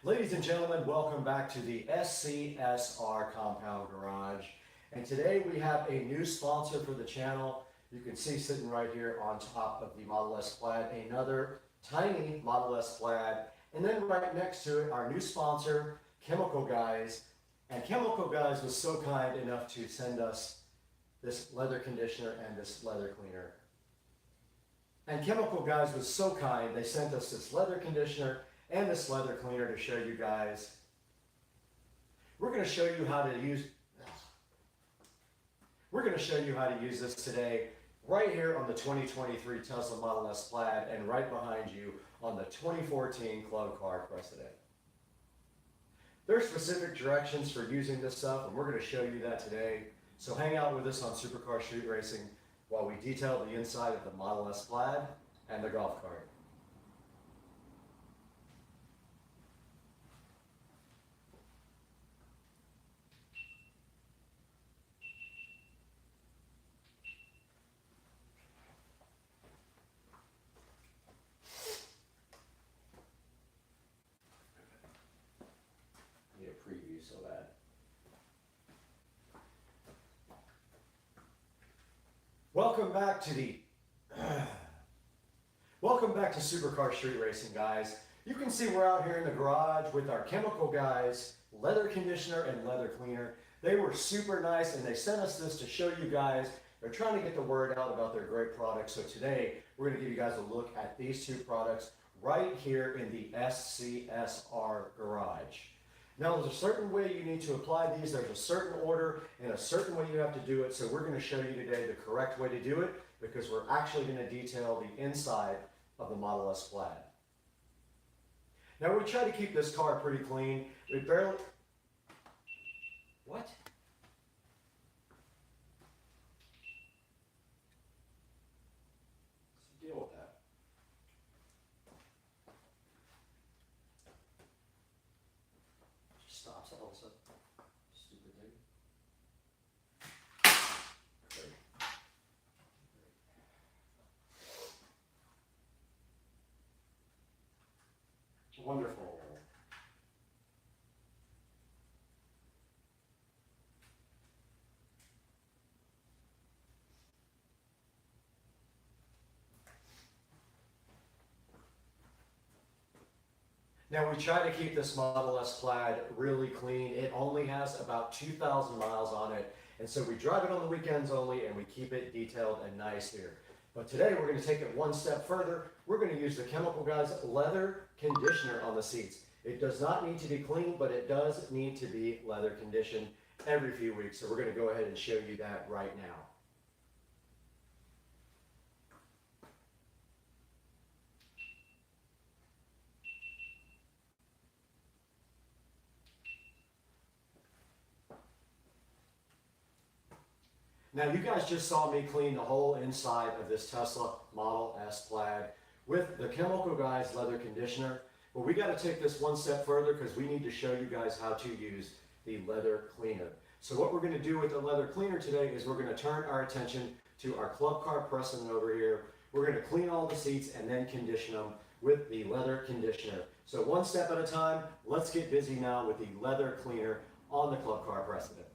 Ladies and gentlemen, welcome back to the SCSR Compound Garage. And today we have a new sponsor for the channel. You can see sitting right here on top of the Model S Plaid, another tiny Model S Plaid. And then right next to it, our new sponsor, Chemical Guys. And Chemical Guys was so kind enough to send us this leather conditioner and this leather cleaner. And Chemical Guys was so kind, they sent us this leather conditioner and this leather cleaner to show you guys. We're going to show you how to use this today. right here on the 2023 Tesla Model S Plaid, and right behind you on the 2014 Club Car Precedent. There's specific directions for using this stuff, and we're going to show you that today. So hang out with us on Supercar Street Racing while we detail the inside of the Model S Plaid and the golf cart. Need a preview so that. Welcome back to Supercar Street Racing, guys. You can see we're out here in the garage with our chemical guys, leather conditioner and leather cleaner. They were super nice and they sent us this to show you guys. They're trying to get the word out about their great products. So today we're going to give you guys a look at these two products right here in the SCSR garage. Now, there's a certain way you need to apply these. There's a certain order and a certain way you have to do it. So we're going to show you today the correct way to do it because we're actually going to detail the inside of the Model S Plaid. Now, we try to keep this car pretty clean. We barely... What? What's the deal with that? Stops all of a sudden. Stupid thing. Great. Wonderful. Now, we try to keep this Model S Plaid really clean. It only has about 2,000 miles on it, and so we drive it on the weekends only, and we keep it detailed and nice here. But today, we're going to take it one step further. We're going to use the Chemical Guys leather conditioner on the seats. It does not need to be clean, but it does need to be leather conditioned every few weeks, so we're going to go ahead and show you that right now. Now, you guys just saw me clean the whole inside of this Tesla Model S Plaid with the Chemical Guys leather conditioner. But we got to take this one step further because we need to show you guys how to use the leather cleaner. So what we're going to do with the leather cleaner today is we're going to turn our attention to our Club Car Precedent over here. We're going to clean all the seats and then condition them with the leather conditioner. So one step at a time, let's get busy now with the leather cleaner on the Club Car Precedent.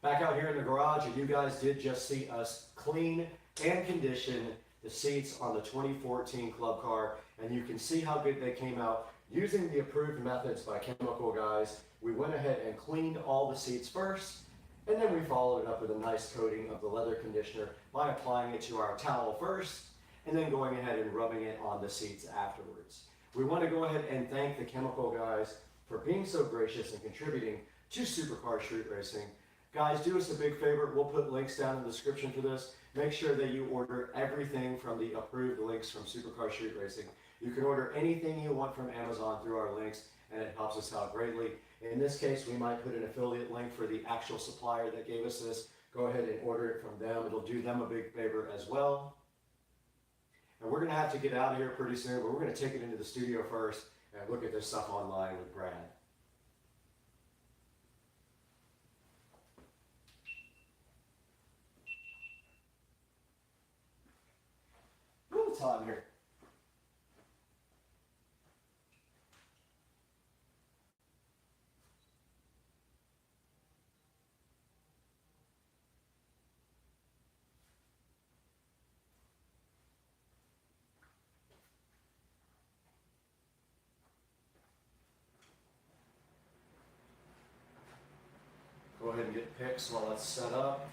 Back out here in the garage, and you guys did just see us clean and condition the seats on the 2014 Club Car, and you can see how good they came out. Using the approved methods by Chemical Guys, we went ahead and cleaned all the seats first, and then we followed it up with a nice coating of the leather conditioner by applying it to our towel first, and then going ahead and rubbing it on the seats afterwards. We want to go ahead and thank the Chemical Guys for being so gracious and contributing to Supercar Street Racing. Guys, do us a big favor. We'll put links down in the description for this. Make sure that you order everything from the approved links from Supercar Street Racing. You can order anything you want from Amazon through our links, and it helps us out greatly. In this case, we might put an affiliate link for the actual supplier that gave us this. Go ahead and order it from them. It'll do them a big favor as well. And we're going to have to get out of here pretty soon, but we're going to take it into the studio first and look at this stuff online with Brad. It's hot in here. Go ahead and get pics while that's set up.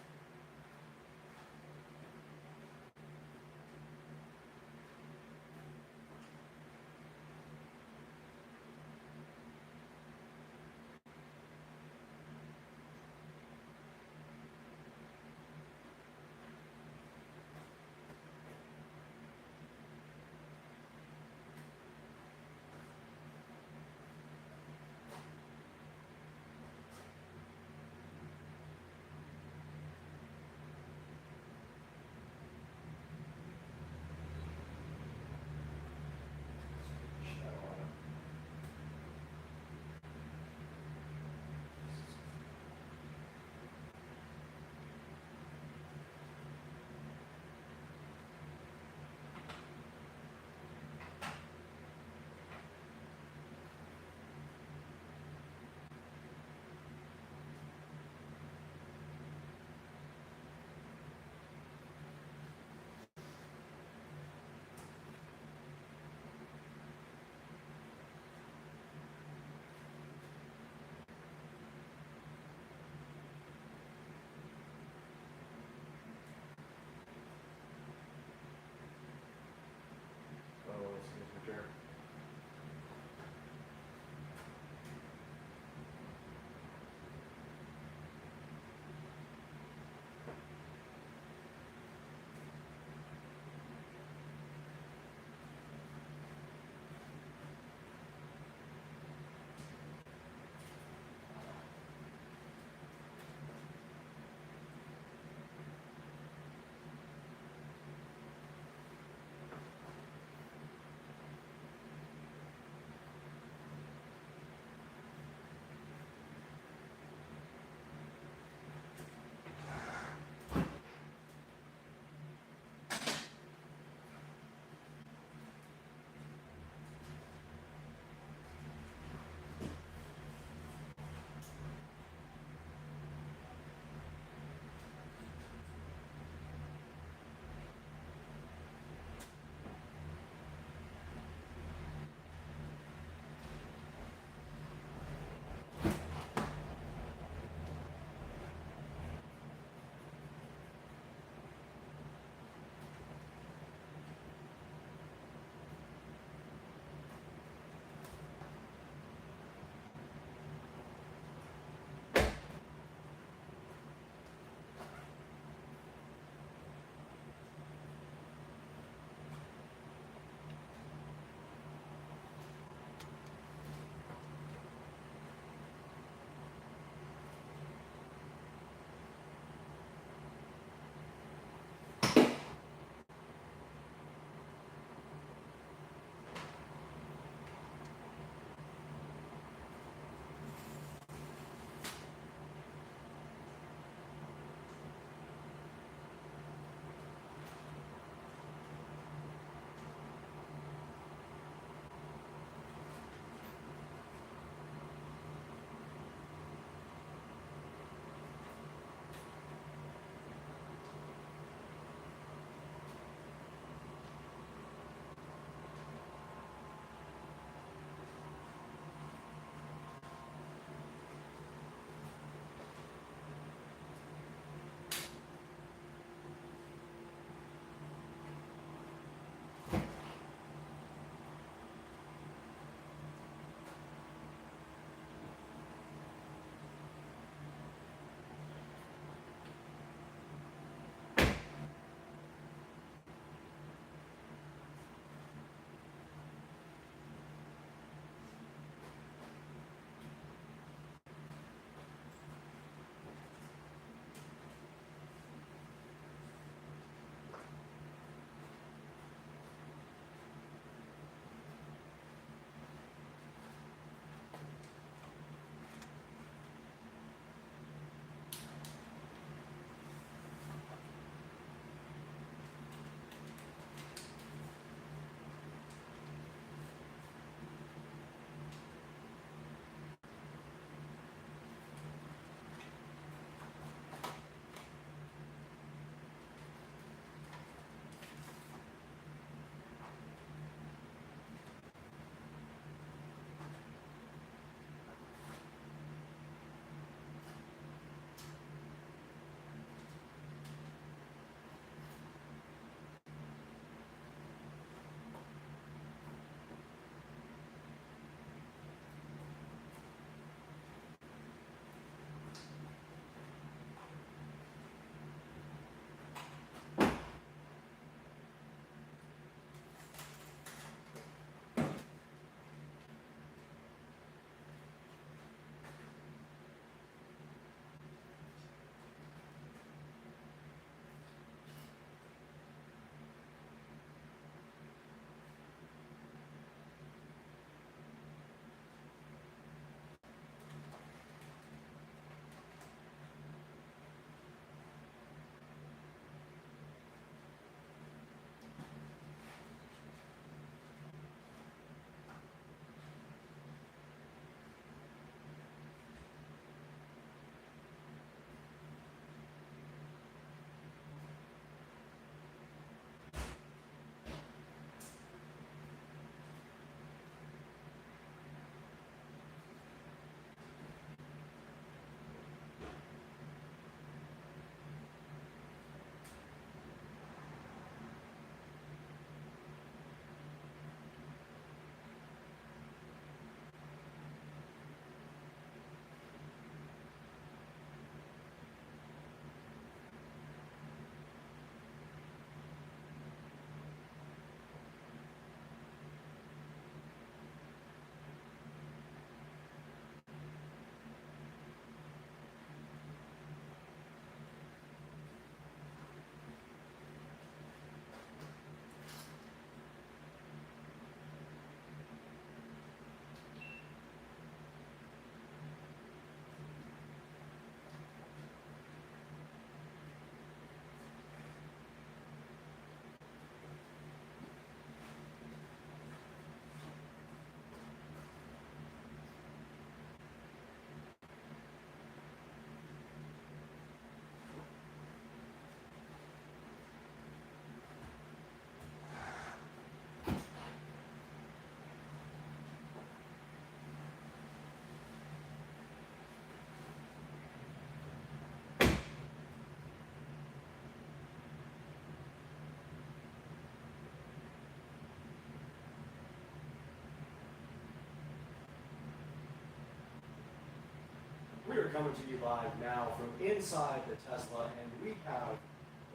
are coming to you live now from inside the Tesla, and we have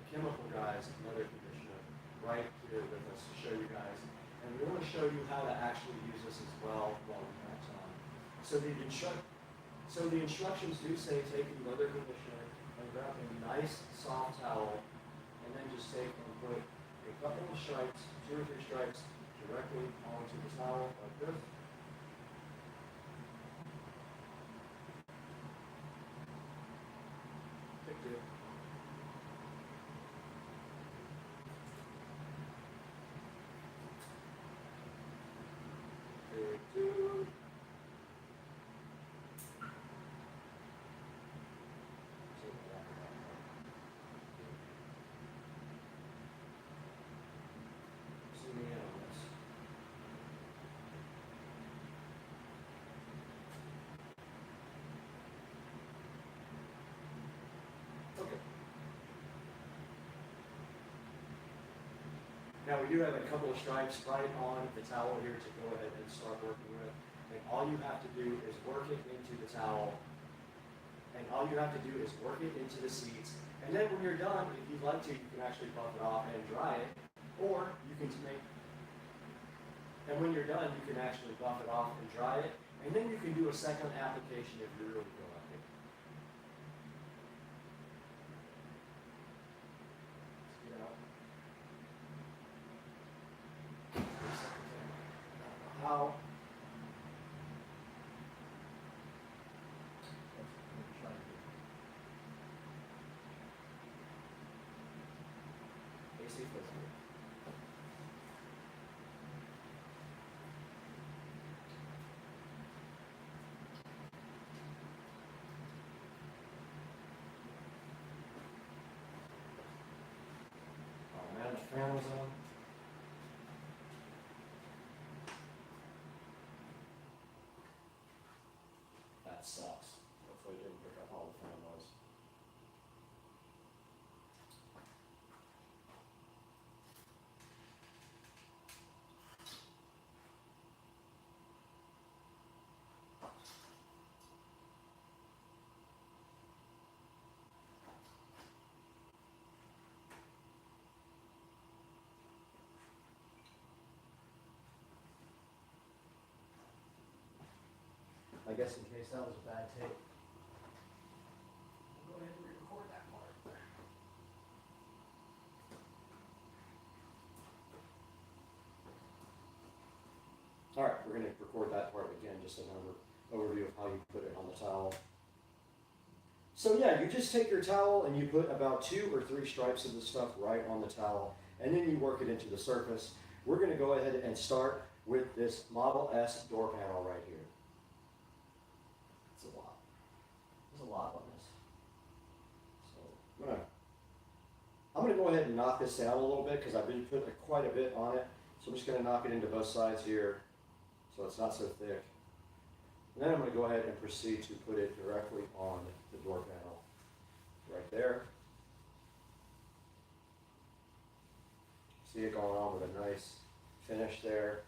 the chemical guys, another conditioner, right here with us to show you guys. And we want to show you how to actually use this as well while we have time. So the instructions do say take your leather conditioner and grab a nice soft towel, and then just take and put a couple of stripes, 2 or 3 stripes, directly onto the towel like this. Take 2. Take 2. See me in on this. Okay. Now we do have a couple of stripes right on the towel here to go ahead and start working with. And all you have to do is work it into the towel. And all you have to do is work it into the seats. And then when you're done, if you'd like to, you can actually buff it off and dry it. Or you can make, and when you're done, you can actually buff it off and dry it. And then you can do a second application if you really feel like it. How? AC physical. Oh man, the fan was on. That sucks. Hopefully it didn't pick up all the fan noise. I guess in case that was a bad take, we'll go ahead and record that part. All right, we're going to record that part again, just an overview of how you put it on the towel. So yeah, you just take your towel and you put about 2 or 3 stripes of the stuff right on the towel, and then you work it into the surface. We're going to go ahead and start with this Model S door panel right here. It's a lot. There's a lot on this. So I'm gonna go ahead and knock this down a little bit because I've been putting quite a bit on it. So I'm just gonna knock it into both sides here so it's not so thick. And then I'm gonna go ahead and proceed to put it directly on the door panel right there. See it going on with a nice finish there.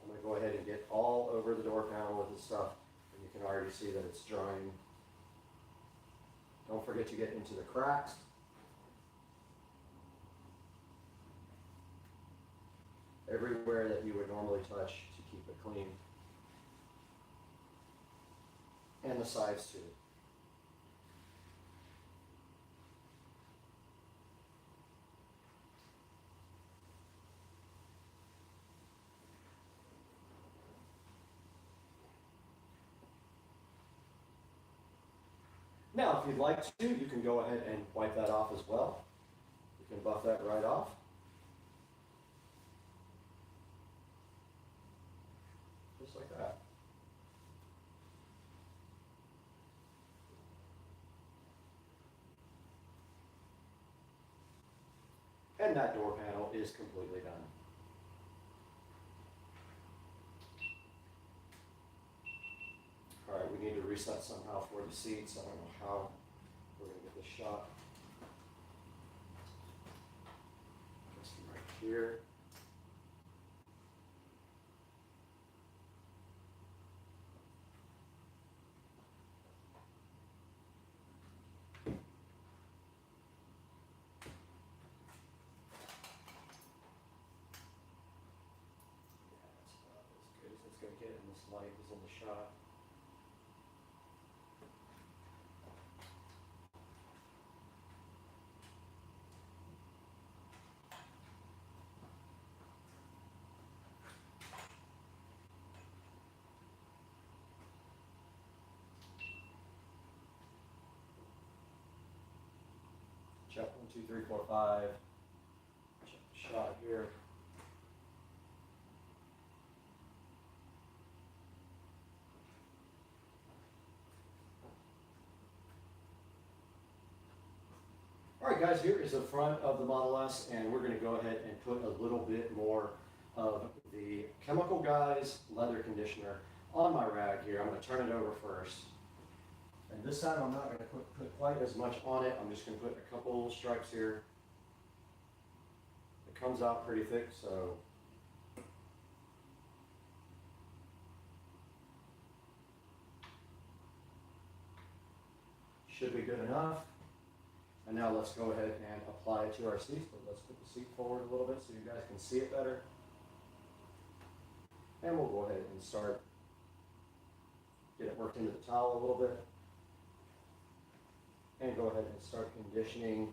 I'm going to go ahead and get all over the door panel with this stuff, and you can already see that it's drying. Don't forget to get into the cracks. Everywhere that you would normally touch to keep it clean. And the sides too. Now, if you'd like to, you can go ahead and wipe that off as well. You can buff that right off. Just like that. And that door panel is completely done. All right, we need to reset somehow for the seats. I don't know how we're going to get this shot. Just right here. go get in this light was in the shot. Check 1, 2, 3, 4, 5. Check the shot here. All right, guys, here is the front of the Model S, and we're going to go ahead and put a little bit more of the Chemical Guys leather conditioner on my rag here. I'm going to turn it over first. And this time I'm not going to put quite as much on it. I'm just going to put a couple stripes here. It comes out pretty thick, so should be good enough. And now let's go ahead and apply it to our seats, but let's put the seat forward a little bit so you guys can see it better. And we'll go ahead and start, get it worked into the towel a little bit. And go ahead and start conditioning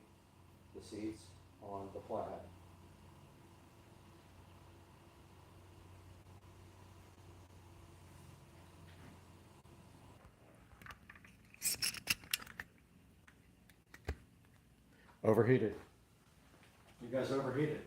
the seats on the plaid. Overheated. You guys overheated.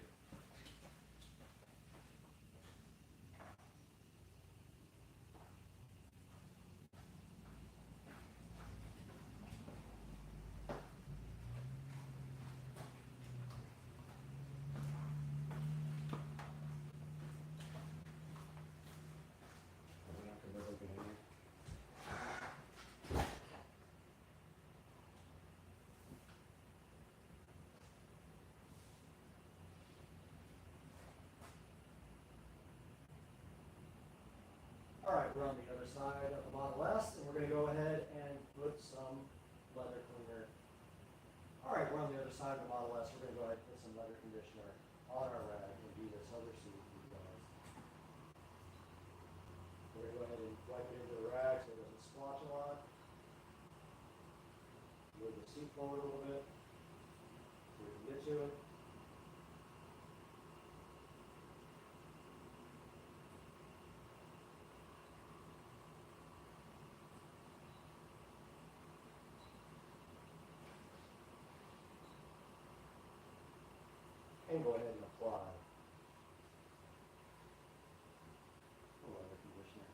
All right, we're on the other side of the Model S, and we're going to go ahead and put some leather cleaner. All right, we're on the other side of the Model S. We're going to go ahead and put some leather conditioner on our rag and do this other seat for you guys. We're going to go ahead and wipe it into the rag so it doesn't splotch a lot. Move the seat forward a little bit so we can get to it. And go ahead and apply the leather conditioner.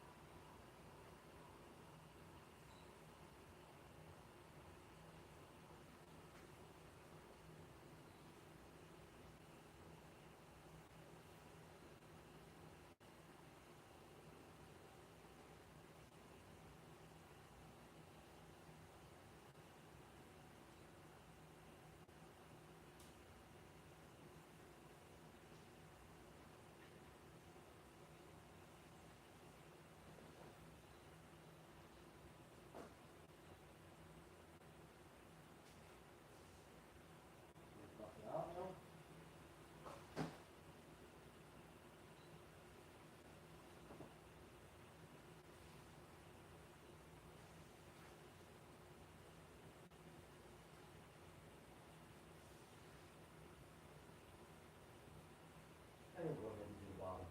Buff it out now. And we'll go ahead and do the bottom.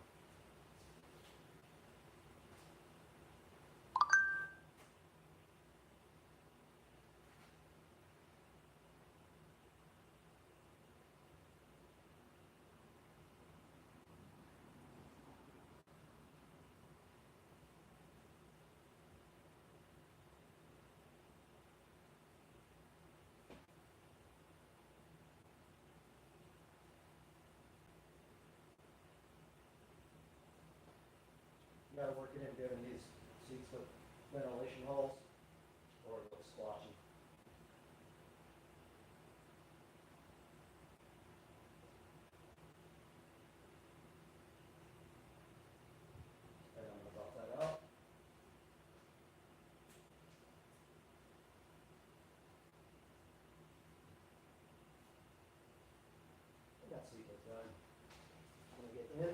You gotta work it in giving these seats with ventilation holes or it looks splotchy. And I'm gonna buff that out. And that seat is done. I'm gonna get in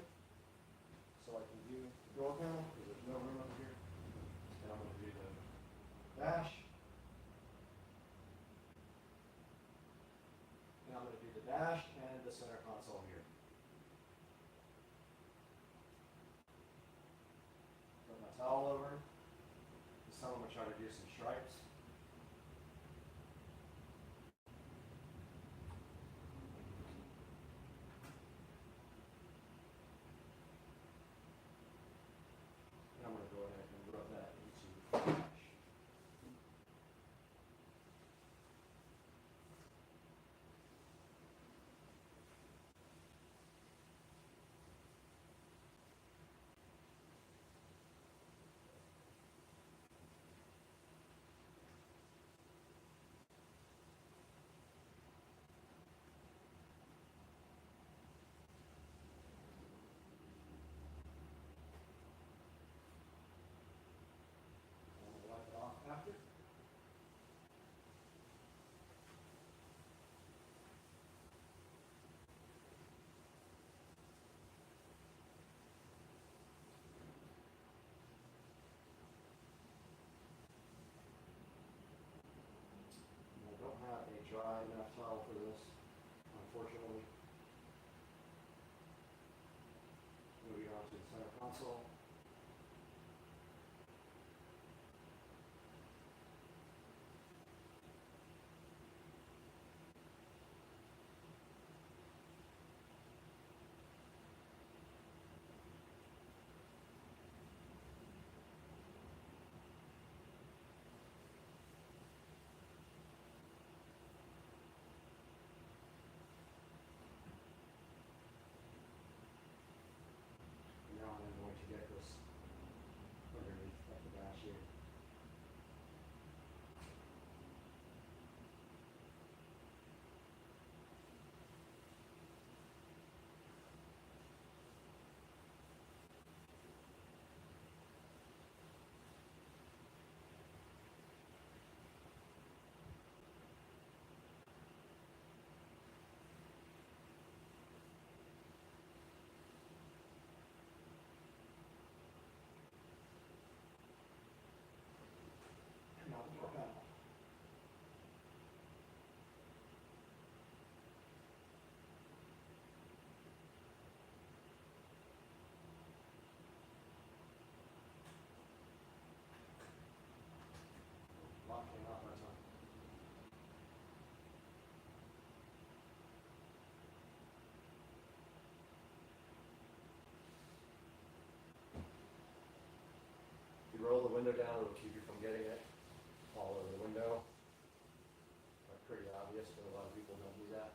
so I can view the door panel because dash. Now I'm going to do the dash and the center console here. Put my towel over. This time I'm going to try to do some stripes. And I'm going to go ahead and rub that into the dash. Wipe it off after. I don't have a dry enough towel for this, unfortunately. Moving on to the center console. Now I'm going to get this underneath of the dash here. And now the door panel. Lock came out my tongue. If you roll the window down, it'll keep you from getting it all over the window. That's pretty obvious, but a lot of people don't do that.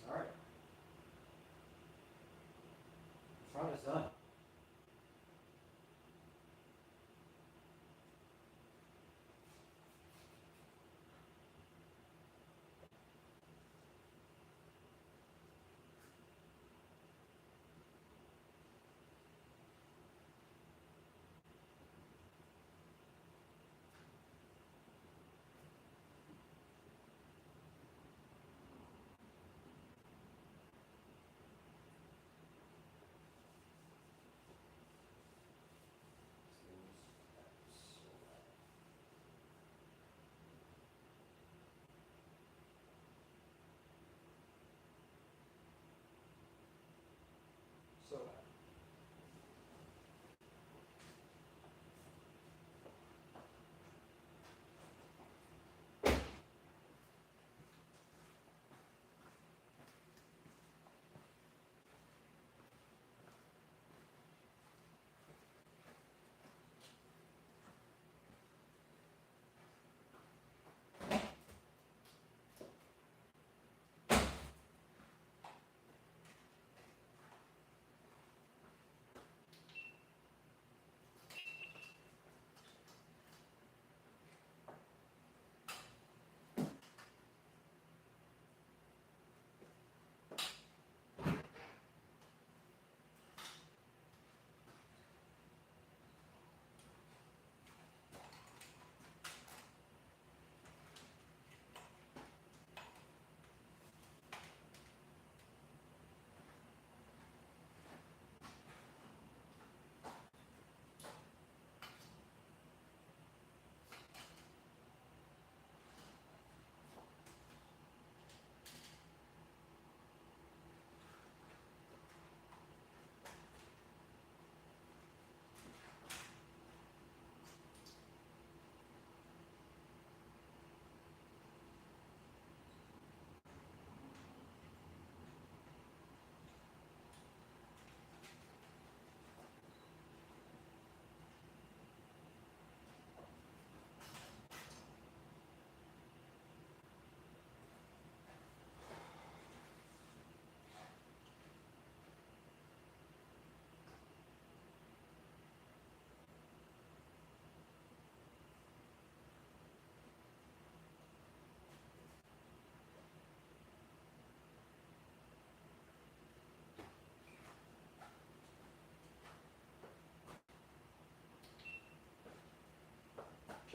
All right. The front is done.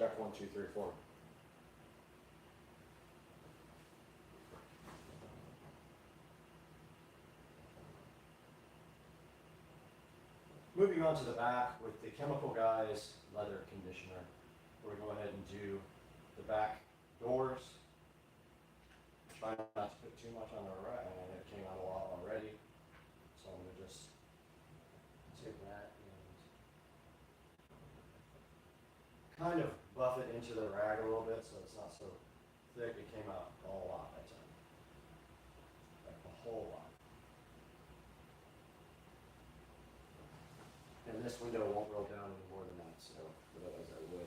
Check 1, 2, 3, 4. Moving on to the back with the Chemical Guys leather conditioner. We're going to go ahead and do the back doors. Try not to put too much on the right, and it came out a lot already. So I'm going to just take that and kind of buff it into the rag a little bit so it's not so thick. It came out a lot that time. Like a whole lot. And this window won't roll down any more than that, so otherwise I would.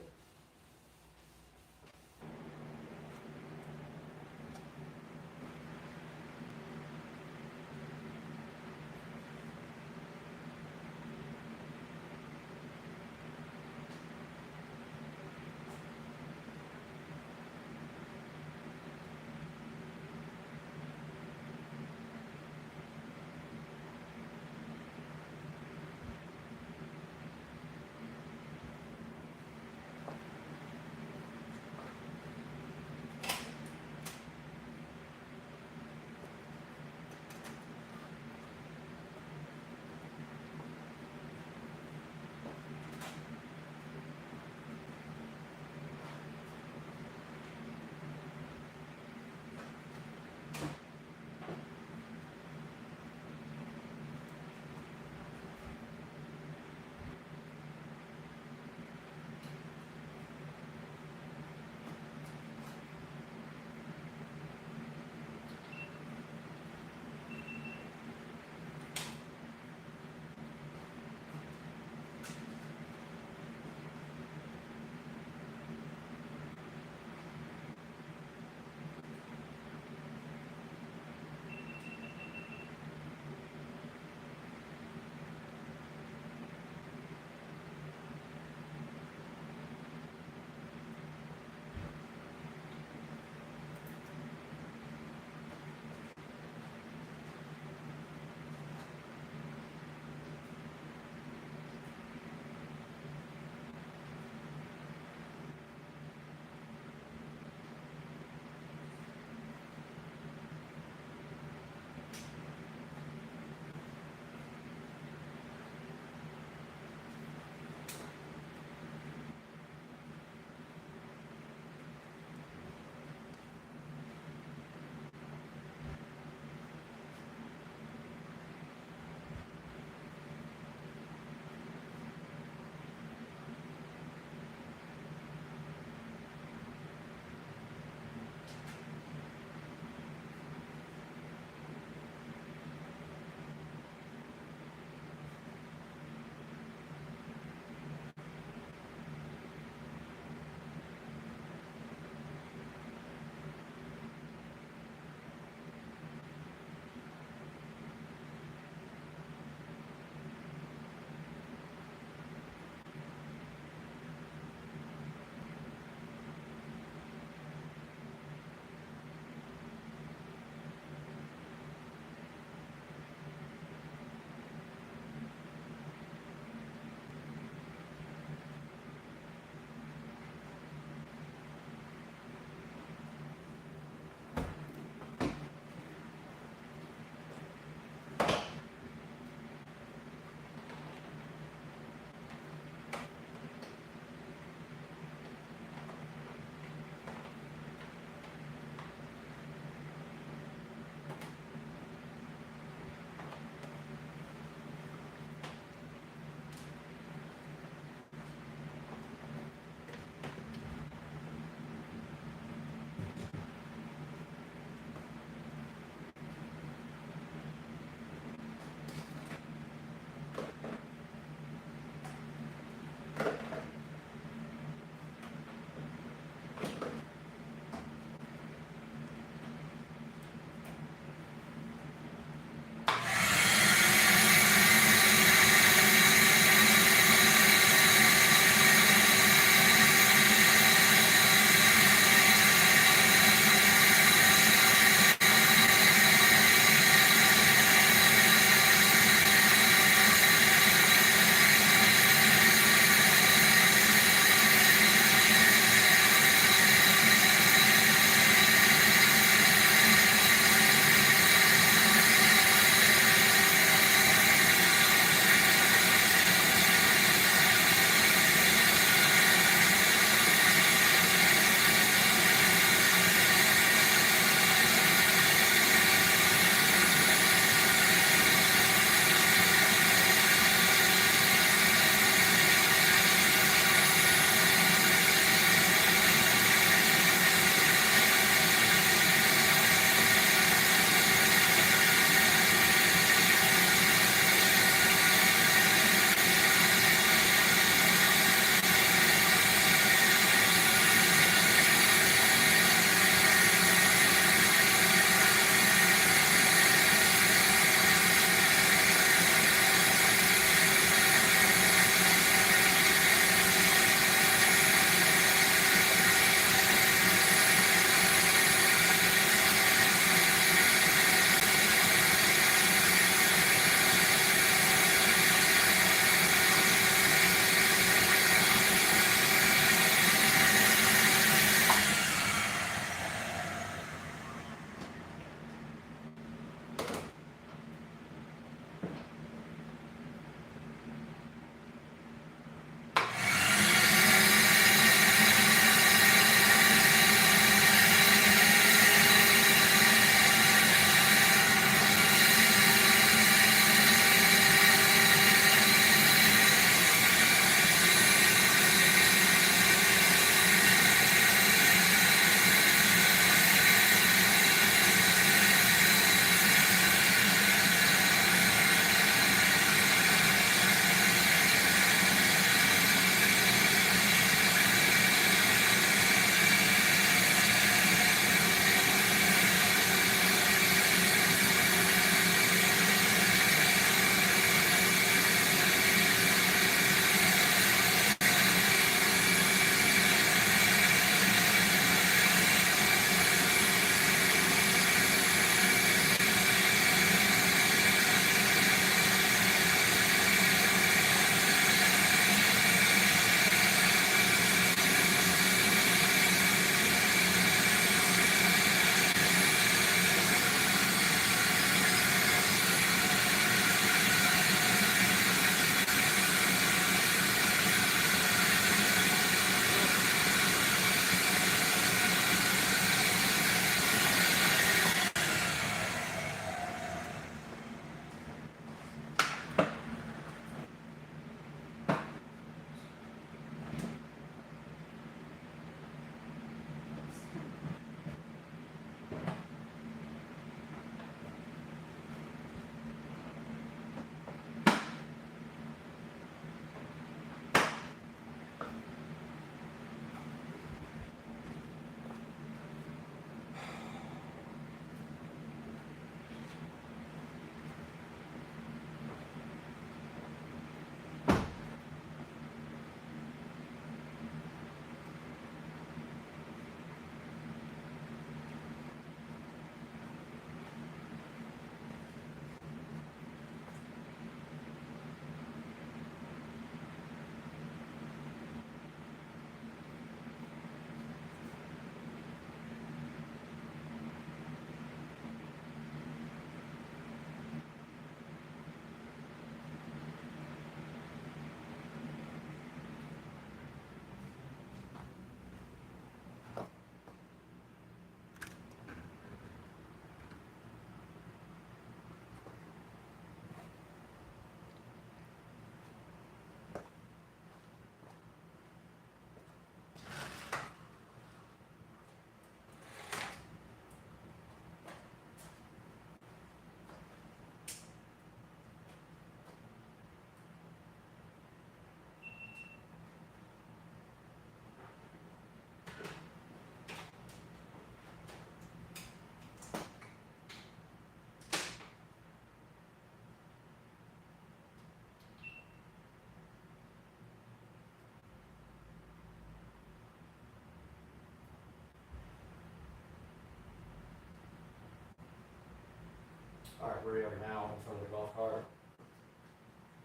All right, we are now in front of the golf cart.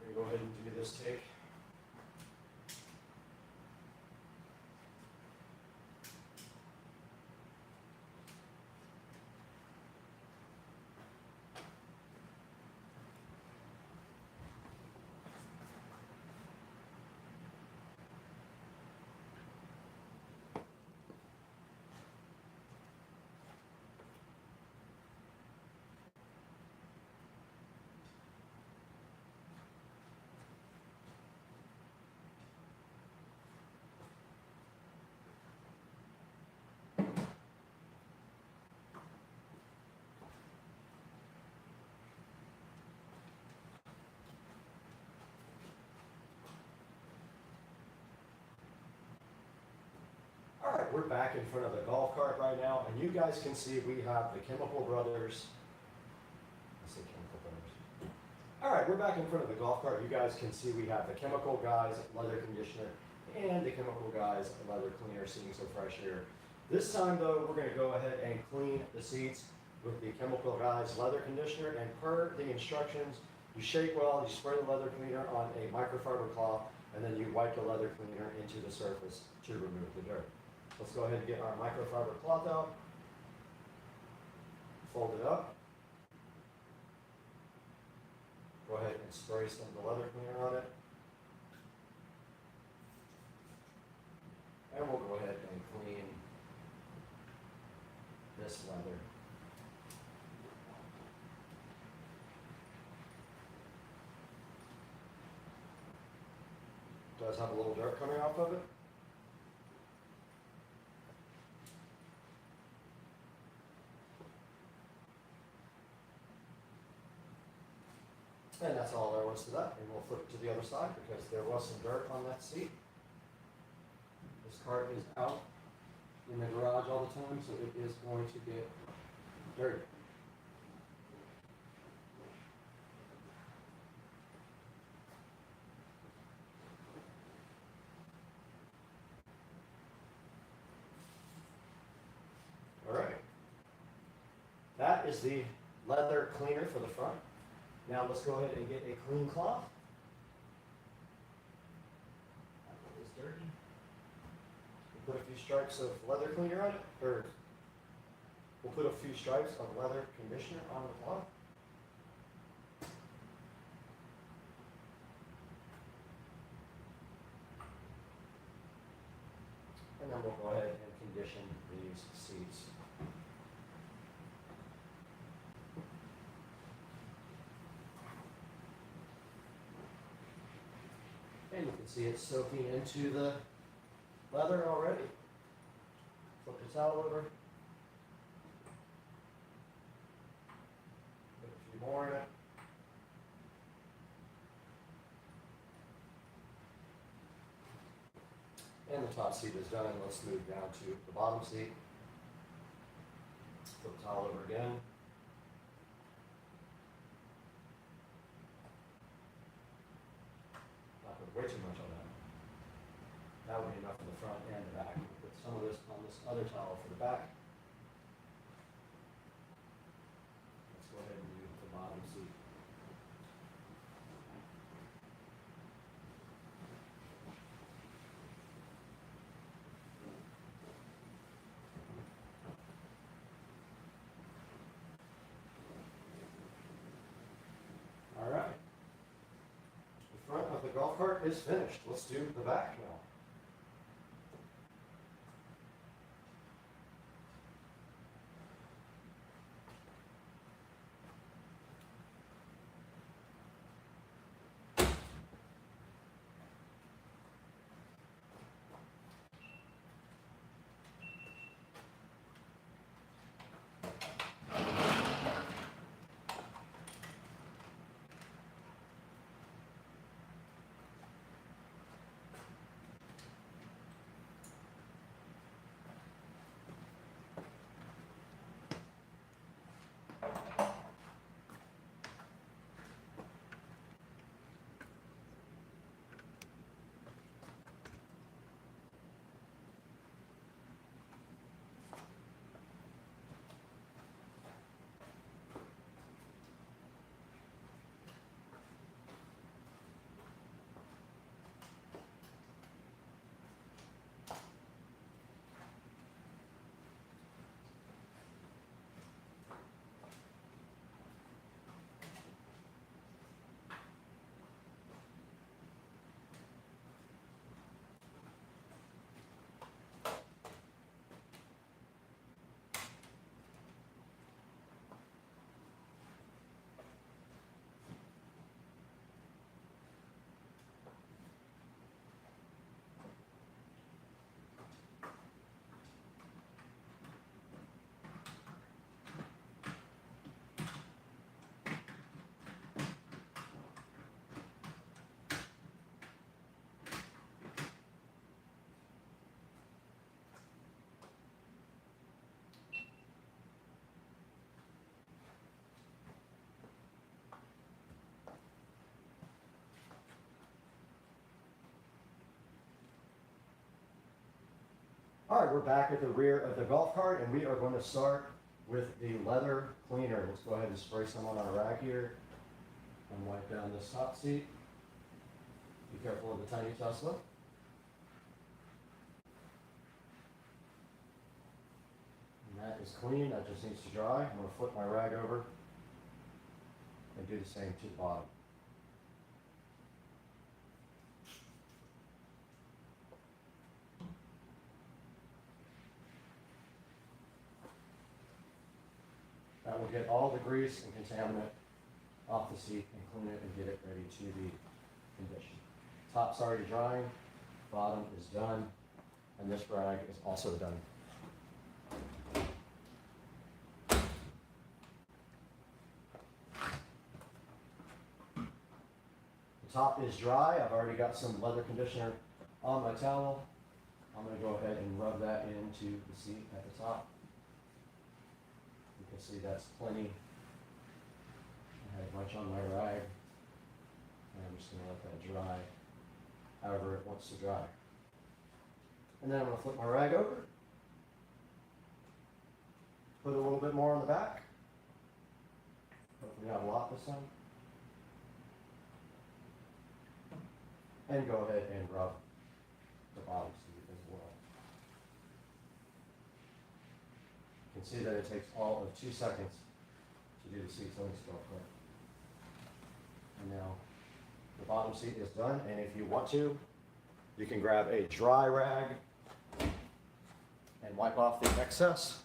We're gonna go ahead and do this take. All right, we're back in front of the golf cart right now, and you guys can see we have the Chemical Brothers. Let's say Chemical Brothers. All right, we're back in front of the golf cart. You guys can see we have the Chemical Guys leather conditioner and the Chemical Guys leather cleaner, seeing so fresh here. This time though, we're going to go ahead and clean the seats with the Chemical Guys leather conditioner, and per the instructions, you shake well, you spray the leather cleaner on a microfiber cloth, and then you wipe the leather cleaner into the surface to remove the dirt. Let's go ahead and get our microfiber cloth out, fold it up, go ahead and spray some of the leather cleaner on it, and we'll go ahead and clean this leather. It does have a little dirt coming off of it. And that's all there was to that. And we'll flip it to the other side because there was some dirt on that seat. This cart is out in the garage all the time, so it is going to get dirty. All right. That is the leather cleaner for the front. Now let's go ahead and get a clean cloth. That one is dirty. We'll put a few stripes of leather cleaner on it, or we'll put a few stripes of leather conditioner on the cloth. And then we'll go ahead and condition these seats. And you can see it's soaking into the leather already. Flip the towel over. Put a few more in it. And the top seat is done. Let's move down to the bottom seat. Flip the towel over again. Way too much on that. That would be enough for the front and the back. We'll put some of this on this other towel for the back. Let's go ahead and do the bottom seat. All right. The front of the golf cart is finished. Let's do the back now. All right, we're back at the rear of the golf cart, and we are going to start with the leather cleaner. Let's go ahead and spray some on our rag here and wipe down this top seat. Be careful of the tiny Tesla. And that is clean, that just needs to dry. I'm going to flip my rag over and do the same to the bottom. That will get all the grease and contaminant off the seat and clean it and get it ready to be conditioned. Top's already drying, bottom is done, and this rag is also done. The top is dry. I've already got some leather conditioner on my towel. I'm going to go ahead and rub that into the seat at the top. You can see that's plenty. I had much on my rag, and I'm just going to let that dry however it wants to dry. And then I'm going to flip my rag over, put a little bit more on the back. Hopefully not a lot this time. And go ahead and rub the bottom seat as well. You can see that it takes all of 2 seconds to do the seats on this golf cart. And now the bottom seat is done, and if you want to, you can grab a dry rag and wipe off the excess.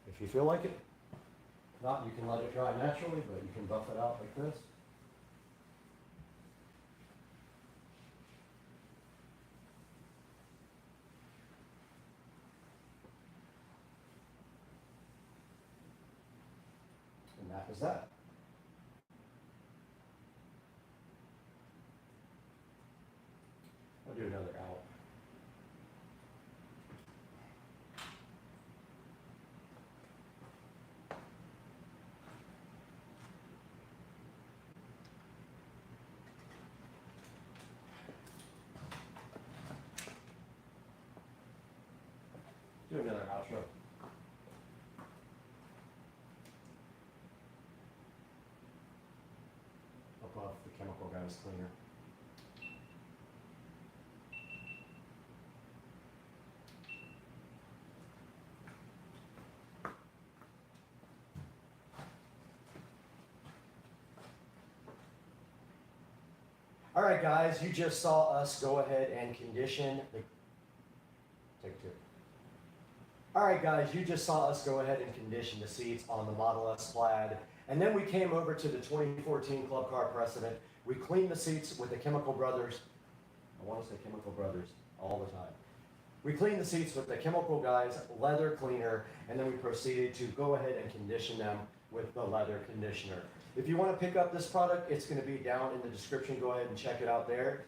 If you feel like it. If not, you can let it dry naturally, but you can buff it out like this. And that is that. I'll do another out. Do another outro. Above the chemical guys cleaner. All right, guys, you just saw us go ahead and condition the. Take two. All right, guys, you just saw us go ahead and condition the seats on the Model S Plaid. And then we came over to the 2014 Club Car Precedent. We cleaned the seats with the Chemical Brothers. I want to say Chemical Brothers all the time. We cleaned the seats with the Chemical Guys leather cleaner, and then we proceeded to go ahead and condition them with the leather conditioner. If you want to pick up this product, it's going to be down in the description. Go ahead and check it out there.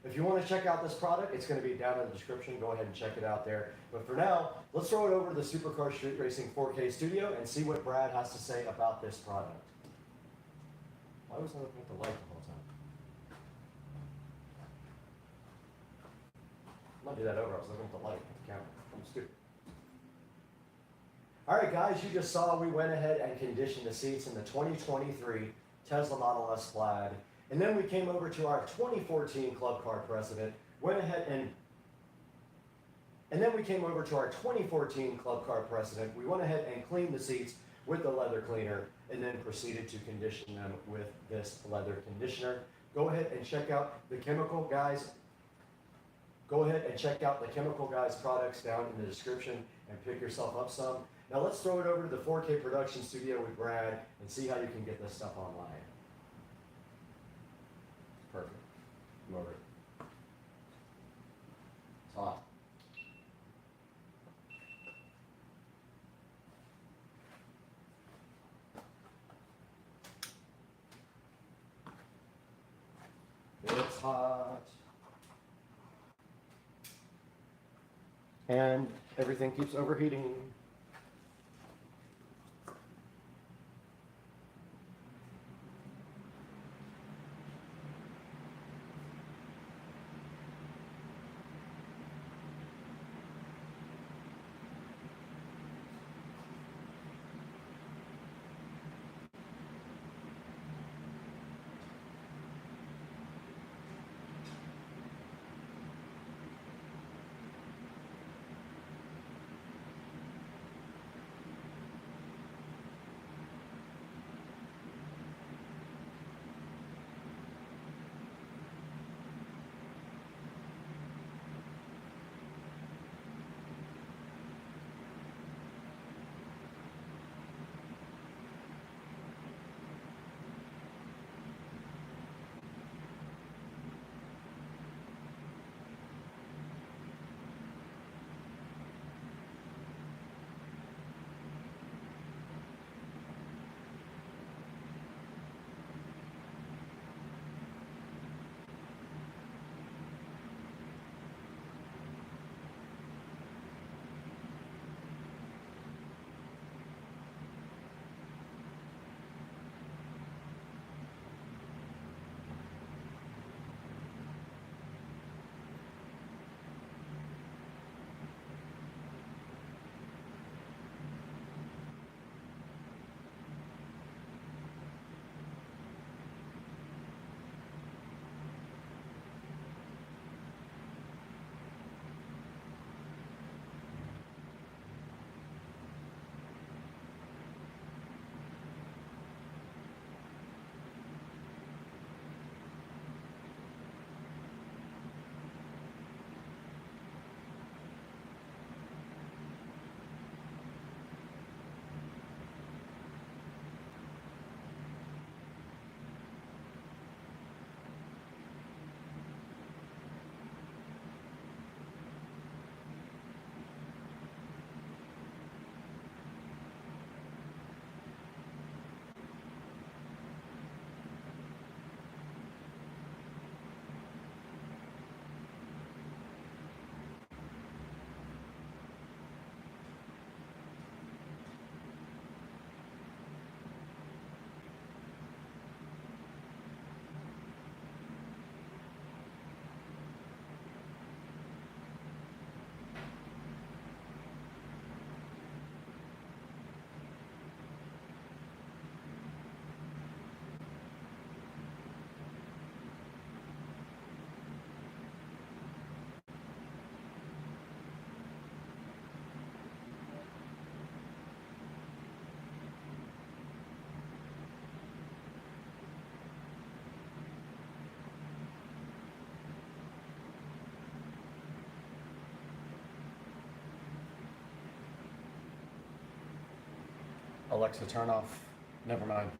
If you want to check out this product, it's going to be down in the description. Go ahead and check it out there. But for now, let's throw it over to the Supercar Street Racing 4K studio and see what Brad has to say about this product. Why was I looking at the light the whole time? I'm going to do that over. I was looking at the light, at the camera. I'm stupid. All right, guys, you just saw we went ahead and conditioned the seats in the 2023 Tesla Model S Plaid. And then we came over to our 2014 Club Car Precedent, went ahead and then we came over to our 2014 Club Car Precedent. We went ahead and cleaned the seats with the leather cleaner and then proceeded to condition them with this leather conditioner. Go ahead and check out the Chemical Guys. Go ahead and check out the Chemical Guys products down in the description and pick yourself up some. Now let's throw it over to the 4K production studio with Brad and see how you can get this stuff online. Perfect. Come over. It's hot. It's hot. And everything keeps overheating. Alexa, turn off. Never mind.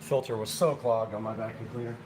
Filter was so clogged on my vacuum cleaner.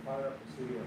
fire up the studio.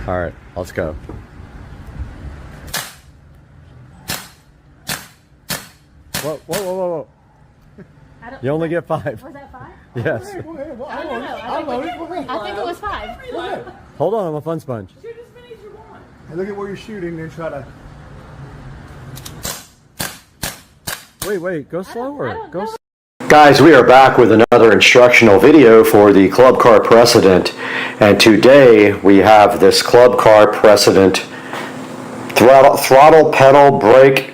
All right, let's go. Whoa, whoa, whoa, whoa, whoa. You only get 5. Was that 5? Yes. I don't know. I think it was 5. Hold on, I'm a fun sponge. Shoot as many as you want. And look at where you're shooting and try to. Wait, go slower. Go slower. Guys, we are back with another instructional video for the Club Car Precedent, and today we have this Club Car Precedent throttle, pedal, brake,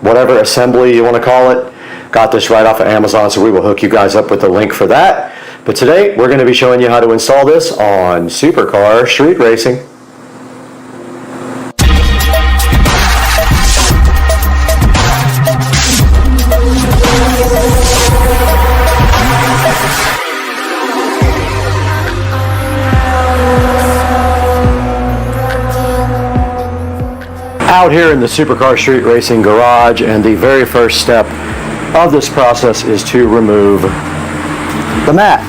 whatever assembly you want to call it. Got this right off of Amazon, so we will hook you guys up with the link for that. But today we're going to be showing you how to install this on Supercar Street Racing. Out here in the Supercar Street Racing garage, and the very first step of this process is to remove the mat.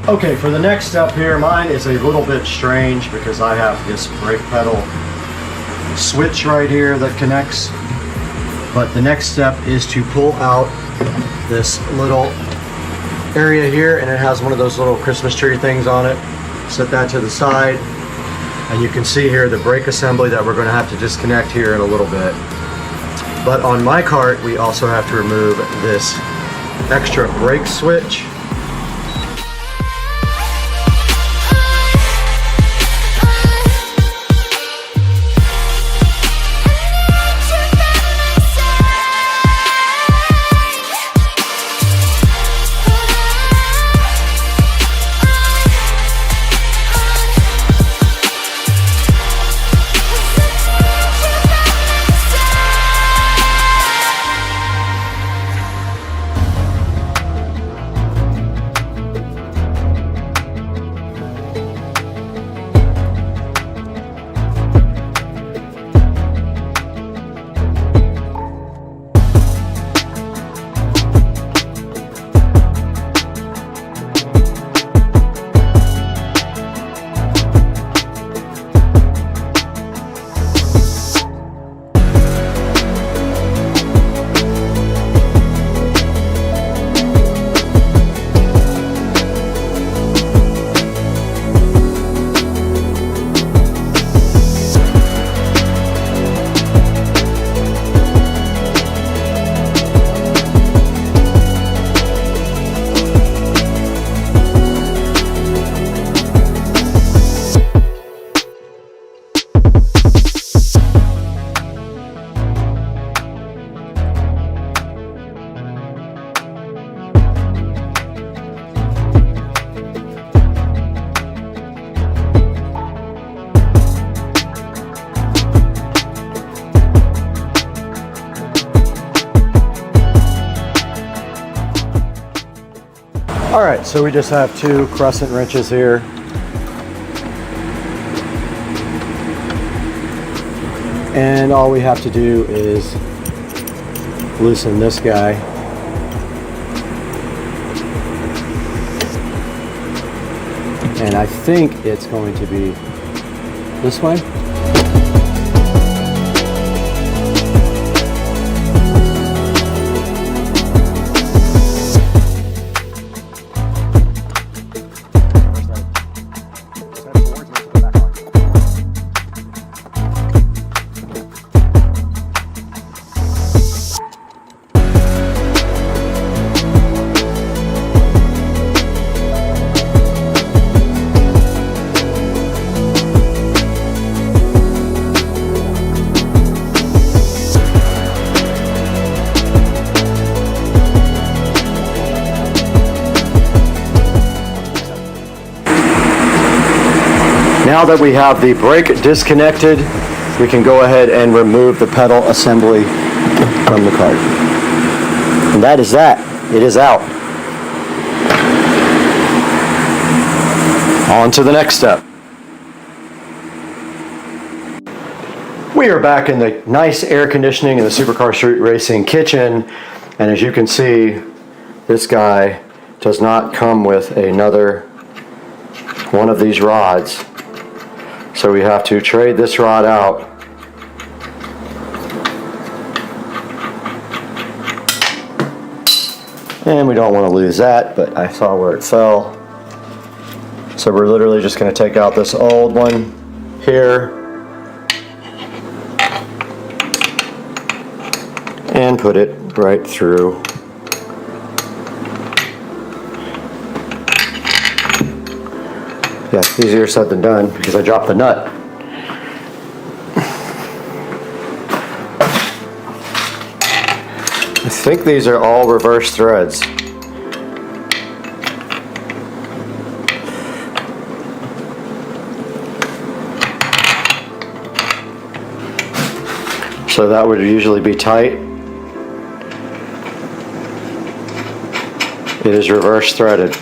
Okay, for the next step here, mine is a little bit strange because I have this brake pedal switch right here that connects. But the next step is to pull out this little area here, and it has one of those little Christmas tree things on it. Set that to the side, and you can see here the brake assembly that we're going to have to disconnect here in a little bit. But on my cart, we also have to remove this extra brake switch. All right, so we just have 2 crescent wrenches here. And all we have to do is loosen this guy. And I think it's going to be this way. Now that we have the brake disconnected, we can go ahead and remove the pedal assembly from the cart. And that is that. It is out. On to the next step. We are back in the nice air conditioning in the Supercar Street Racing kitchen, and as you can see, this guy does not come with another one of these rods. So we have to trade this rod out. And we don't want to lose that, but I saw where it fell. So we're literally just going to take out this old one here and put it right through. Yeah, easier said than done because I dropped the nut. I think these are all reverse threads. So that would usually be tight. It is reverse threaded.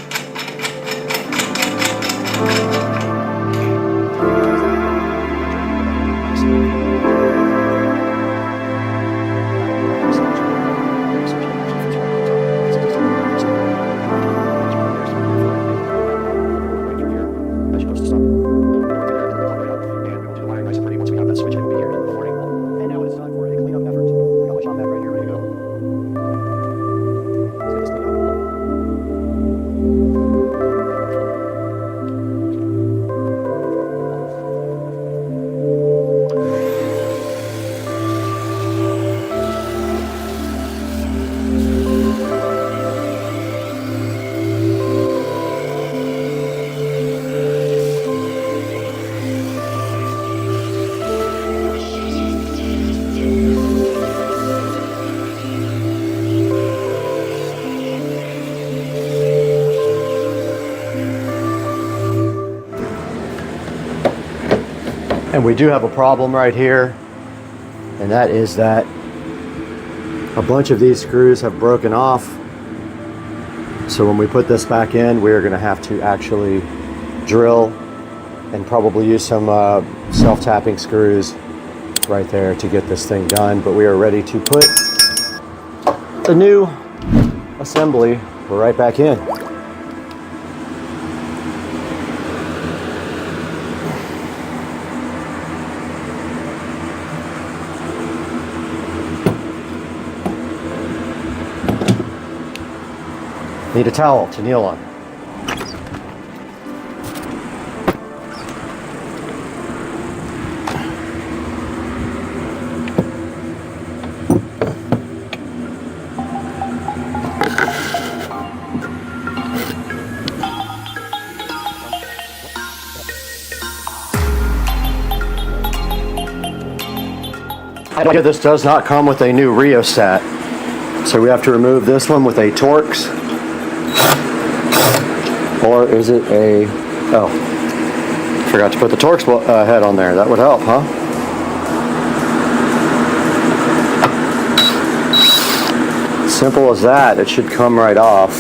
And we do have a problem right here, and that is that a bunch of these screws have broken off. So when we put this back in, we're going to have to actually drill and probably use some self-tapping screws right there to get this thing done. But we are ready to put the new assembly right back in. Need a towel to kneel on. This does not come with a new rheostat, so we have to remove this one with a Torx. Or is it a, oh, forgot to put the Torx head on there. That would help, huh? Simple as that. It should come right off.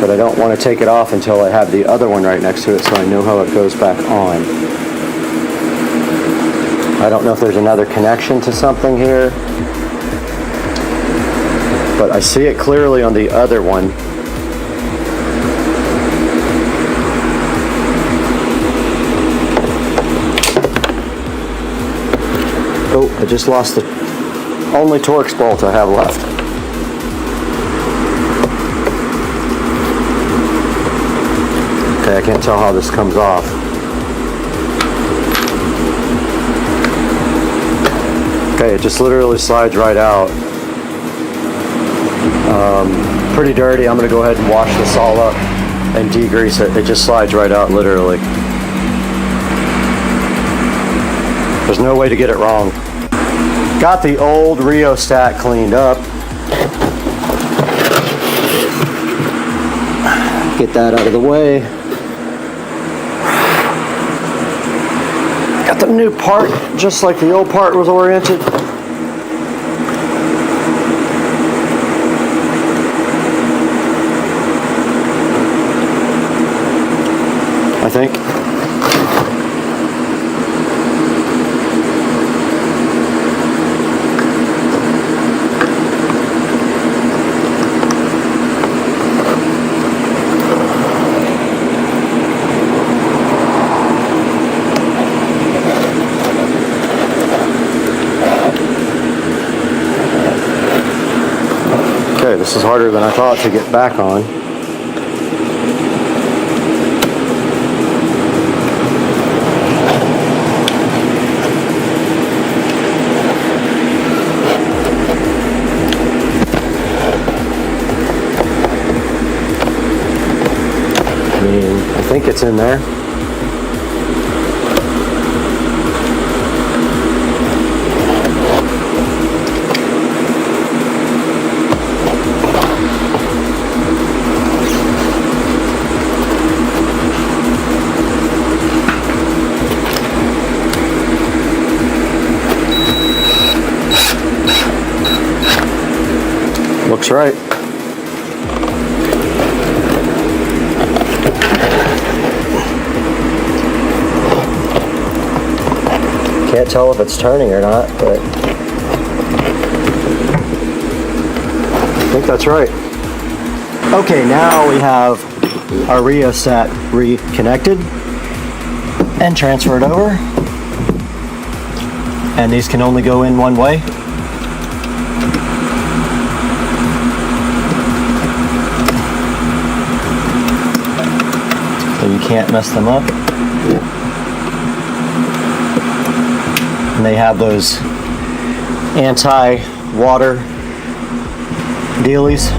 but I don't want to take it off until I have the other one right next to it so I know how it goes back on. I don't know if there's another connection to something here, but I see it clearly on the other one. Oh, I just lost the only Torx bolt I have left. Okay, I can't tell how this comes off. Okay, it just literally slides right out. Pretty dirty. I'm going to go ahead and wash this all up and degrease it. It just slides right out, literally. There's no way to get it wrong. Got the old rheostat cleaned up. Get that out of the way. Got the new part, just like the old part was oriented. I think. Okay, this is harder than I thought to get back on. I think it's in there. Looks right. Can't tell if it's turning or not, but I think that's right. Okay, now we have our rheostat reconnected and transferred over. And these can only go in one way. So you can't mess them up. And they have those anti-water dealies.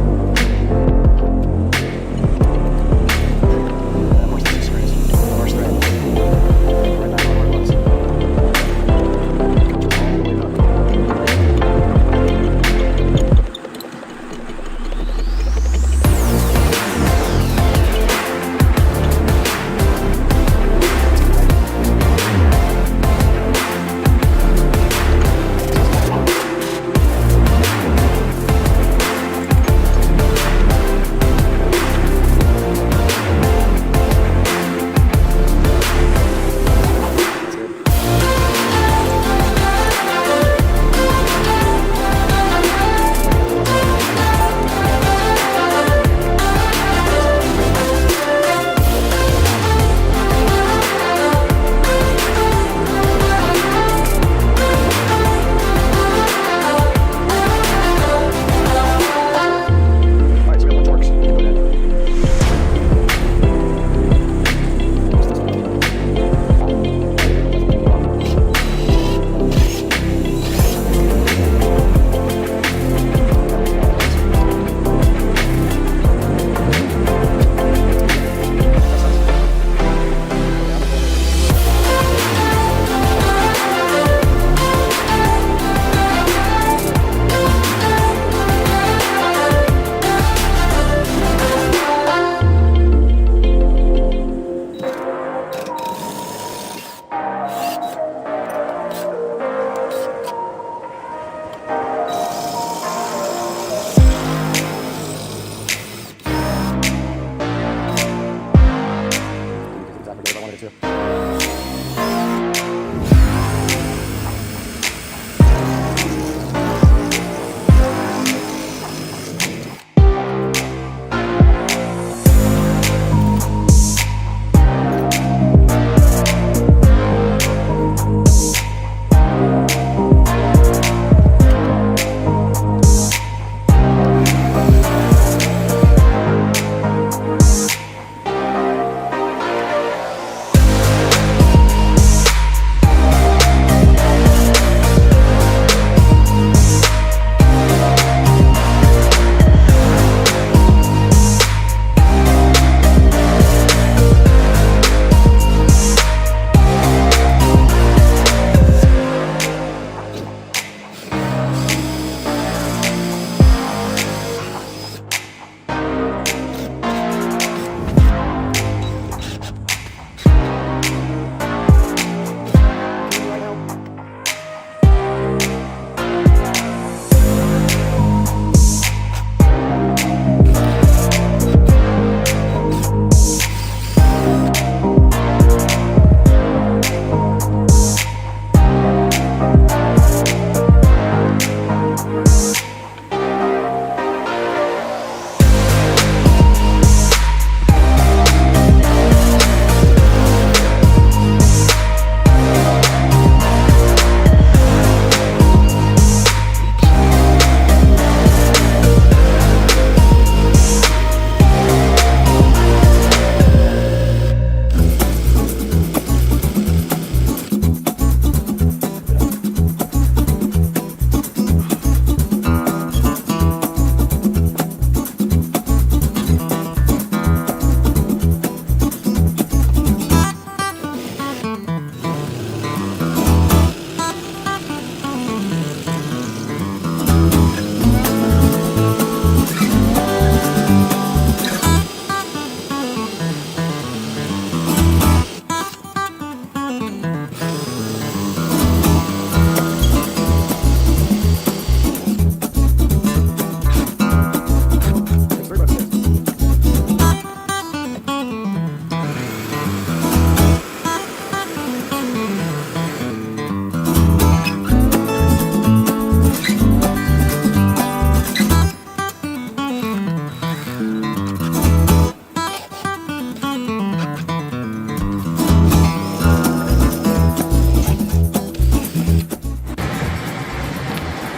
that for me if I wanted it to.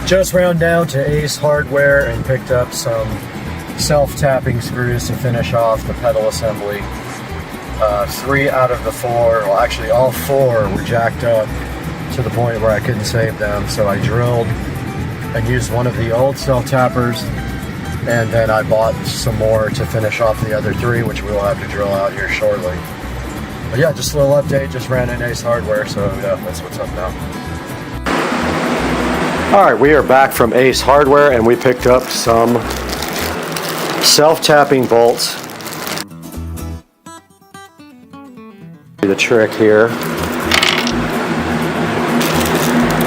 Just ran down to Ace Hardware and picked up some self-tapping screws to finish off the pedal assembly. 3 out of the 4, well actually all 4 were jacked up to the point where I couldn't save them, so I drilled and used one of the old self-tappers, and then I bought some more to finish off the other 3, which we'll have to drill out here shortly. But yeah, just a little update, just ran in Ace Hardware, so yeah, that's what's up now. Alright, we are back from Ace Hardware and we picked up some self-tapping bolts. The trick here.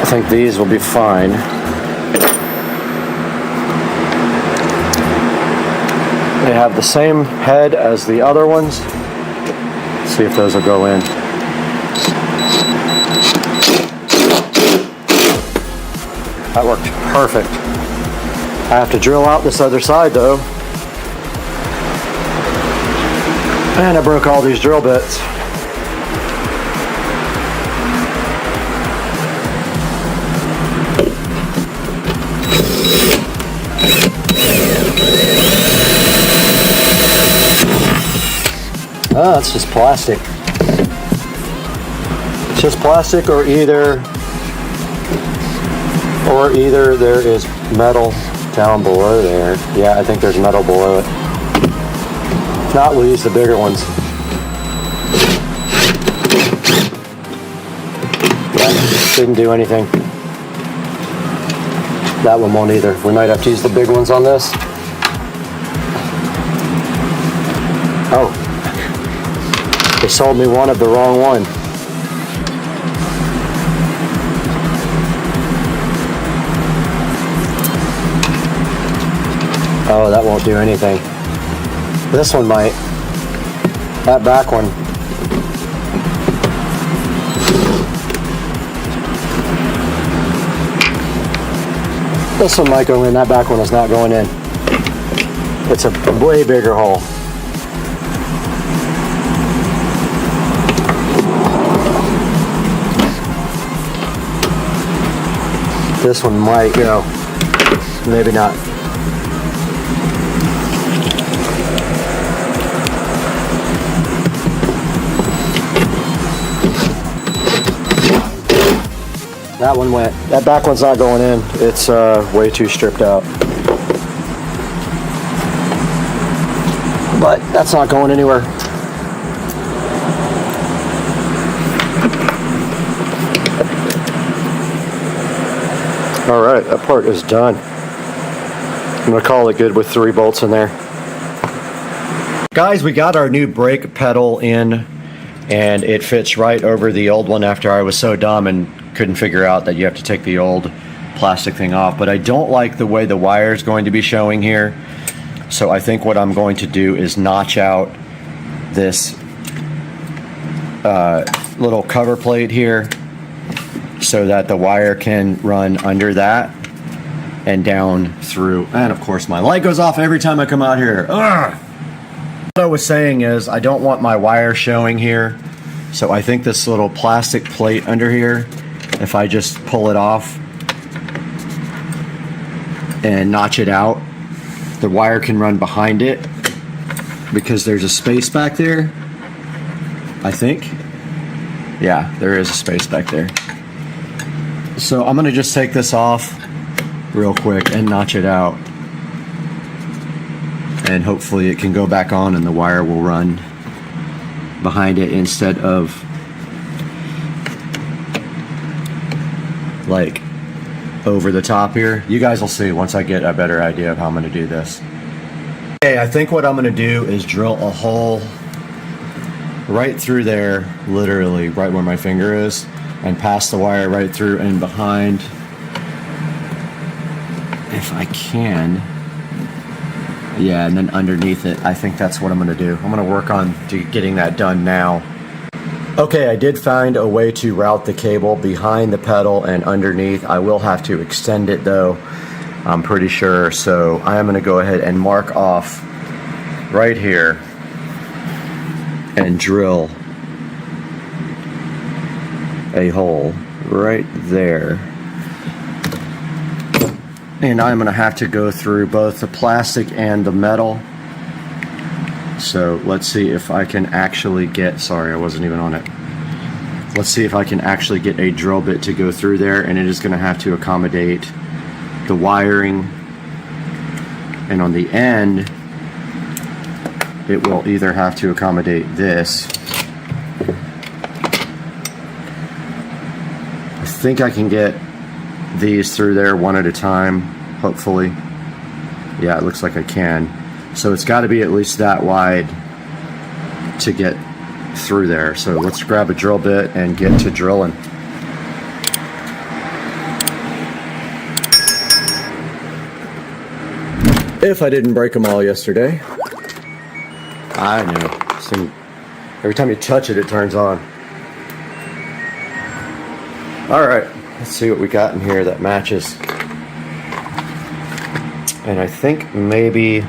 I think these will be fine. They have the same head as the other ones. Let's see if those will go in. That worked perfect. I have to drill out this other side though. And I broke all these drill bits. Ah, it's just plastic. It's just plastic, or either there is metal down below there. Yeah, I think there's metal below it. If not, we'll use the bigger ones. Yeah, didn't do anything. That one won't either. We might have to use the big ones on this. Oh. They sold me one of the wrong one. Oh, that won't do anything. This one might. That back one This one might go in, that back one is not going in. It's a way bigger hole. This one might go, maybe not. That one went. That back one's not going in. It's way too stripped out. But that's not going anywhere. All right, that part is done. I'm gonna call it good with 3 bolts in there. Guys, we got our new brake pedal in, and it fits right over the old one after I was so dumb and couldn't figure out that you have to take the old plastic thing off. But I don't like the way the wire is going to be showing here. So I think what I'm going to do is notch out this little cover plate here so that the wire can run under that and down through. And of course my light goes off every time I come out here. Ugh! What I was saying is I don't want my wire showing here. So I think this little plastic plate under here, if I just pull it off and notch it out, the wire can run behind it because there's a space back there, I think. Yeah, there is a space back there. So I'm gonna just take this off real quick and notch it out. And hopefully it can go back on and the wire will run behind it instead of like over the top here. You guys will see once I get a better idea of how I'm going to do this. Okay, I think what I'm going to do is drill a hole right through there, literally right where my finger is, and pass the wire right through and behind. If I can. Yeah, and then underneath it. I think that's what I'm going to do. I'm going to work on getting that done now. Okay, I did find a way to route the cable behind the pedal and underneath. I will have to extend it though, I'm pretty sure. So I am going to go ahead and mark off right here and drill a hole right there. And I'm going to have to go through both the plastic and the metal. So let's see if I can actually get, sorry I wasn't even on it. Let's see if I can actually get a drill bit to go through there, and it is going to have to accommodate the wiring. And on the end, it will either have to accommodate this. I think I can get these through there one at a time, hopefully. Yeah, it looks like I can. So it's got to be at least that wide to get through there. So let's grab a drill bit and get to drilling. If I didn't break them all yesterday. I know. This thing, every time you touch it, it turns on. Alright, let's see what we got in here that matches. And I think maybe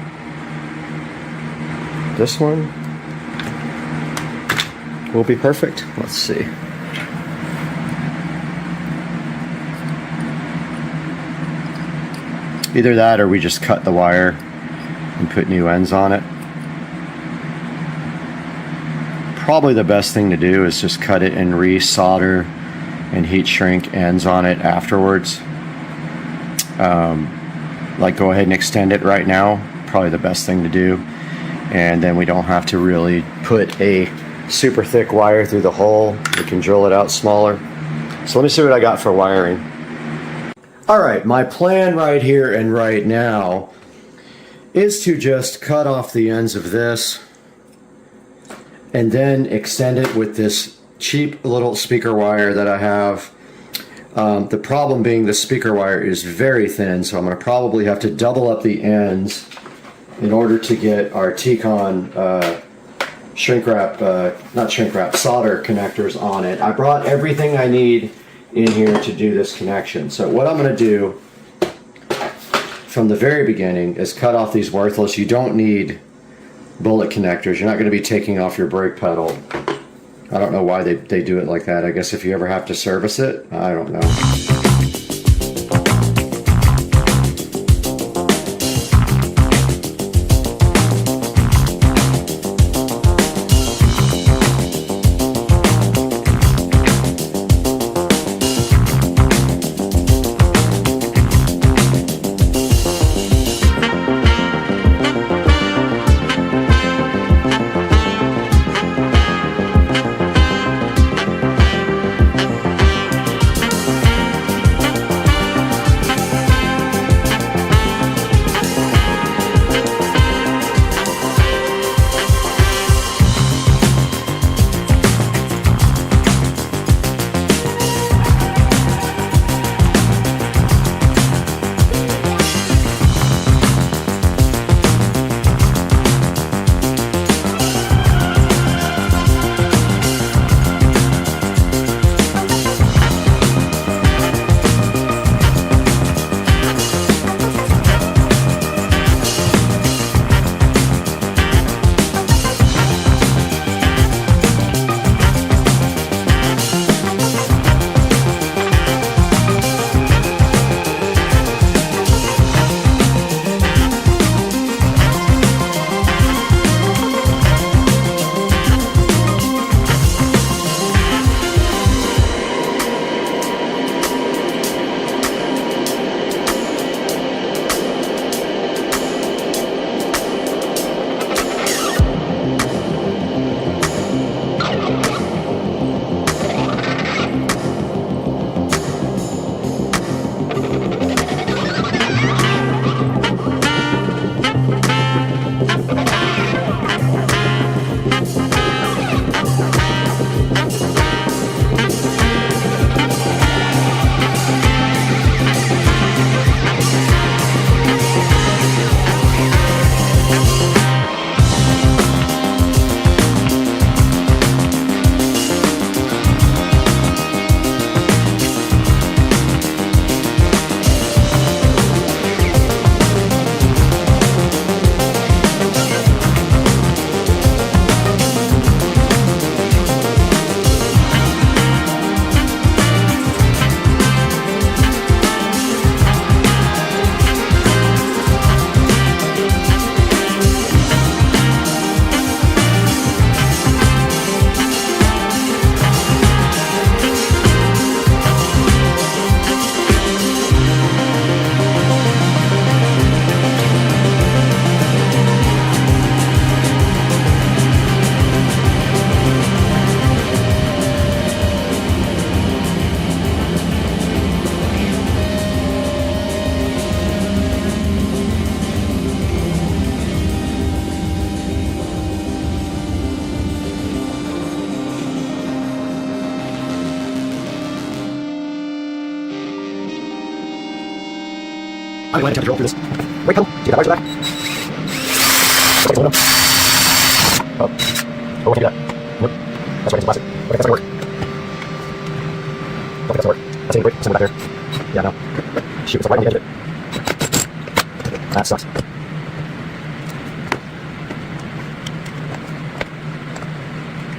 this one will be perfect. Let's see. Either that or we just cut the wire and put new ends on it. Probably the best thing to do is just cut it and re-solder and heat shrink ends on it afterwards. Like go ahead and extend it right now. Probably the best thing to do. And then we don't have to really put a super thick wire through the hole. We can drill it out smaller. So let me see what I got for wiring. Alright, my plan right here and right now is to just cut off the ends of this and then extend it with this cheap little speaker wire that I have. The problem being the speaker wire is very thin, so I'm going to probably have to double up the ends in order to get our T-Con shrink wrap, not shrink wrap, solder connectors on it. I brought everything I need in here to do this connection. So what I'm going to do from the very beginning is cut off these worthless. You don't need bullet connectors. You're not going to be taking off your brake pedal. I don't know why they do it like that. I guess if you ever have to service it, I don't know. I'm going to attempt to roll through this. Brake pedal, see that bars back. Okay, aluminum. Oh, I can't do that. Nope. That's why it's plastic. Okay, that's not gonna work. Okay, that's not work. That's any brake, somewhere back there. Yeah, no. Shoot, it's like right on the edge of it. That sucks.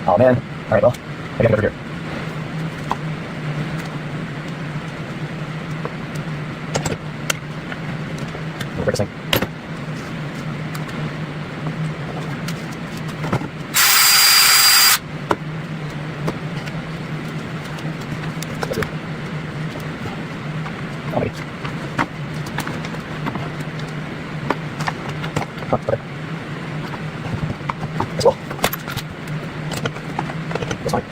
Oh man. Alright, well, I gotta get over here. We'll break this thing. That's it. Oh, maybe. Oh, okay. That's well. That's fine.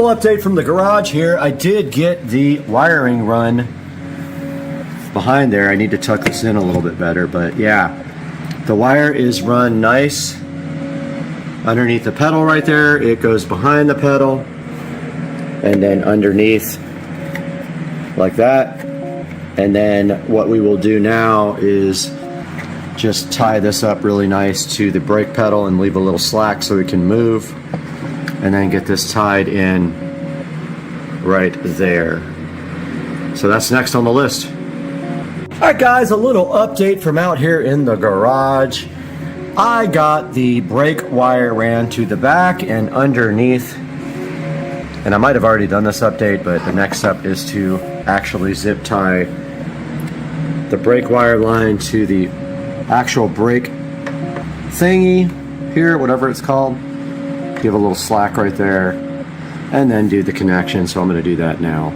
Update from the garage here. I did get the wiring run behind there. I need to tuck this in a little bit better, but yeah, the wire is run nice underneath the pedal right there. It goes behind the pedal and then underneath like that. And then what we will do now is just tie this up really nice to the brake pedal and leave a little slack so we can move, and then get this tied in right there. So that's next on the list. Alright guys, a little update from out here in the garage. I got the brake wire ran to the back and underneath, and I might have already done this update, but the next step is to actually zip tie the brake wire line to the actual brake thingy here, whatever it's called. Give a little slack right there, and then do the connection. So I'm going to do that now.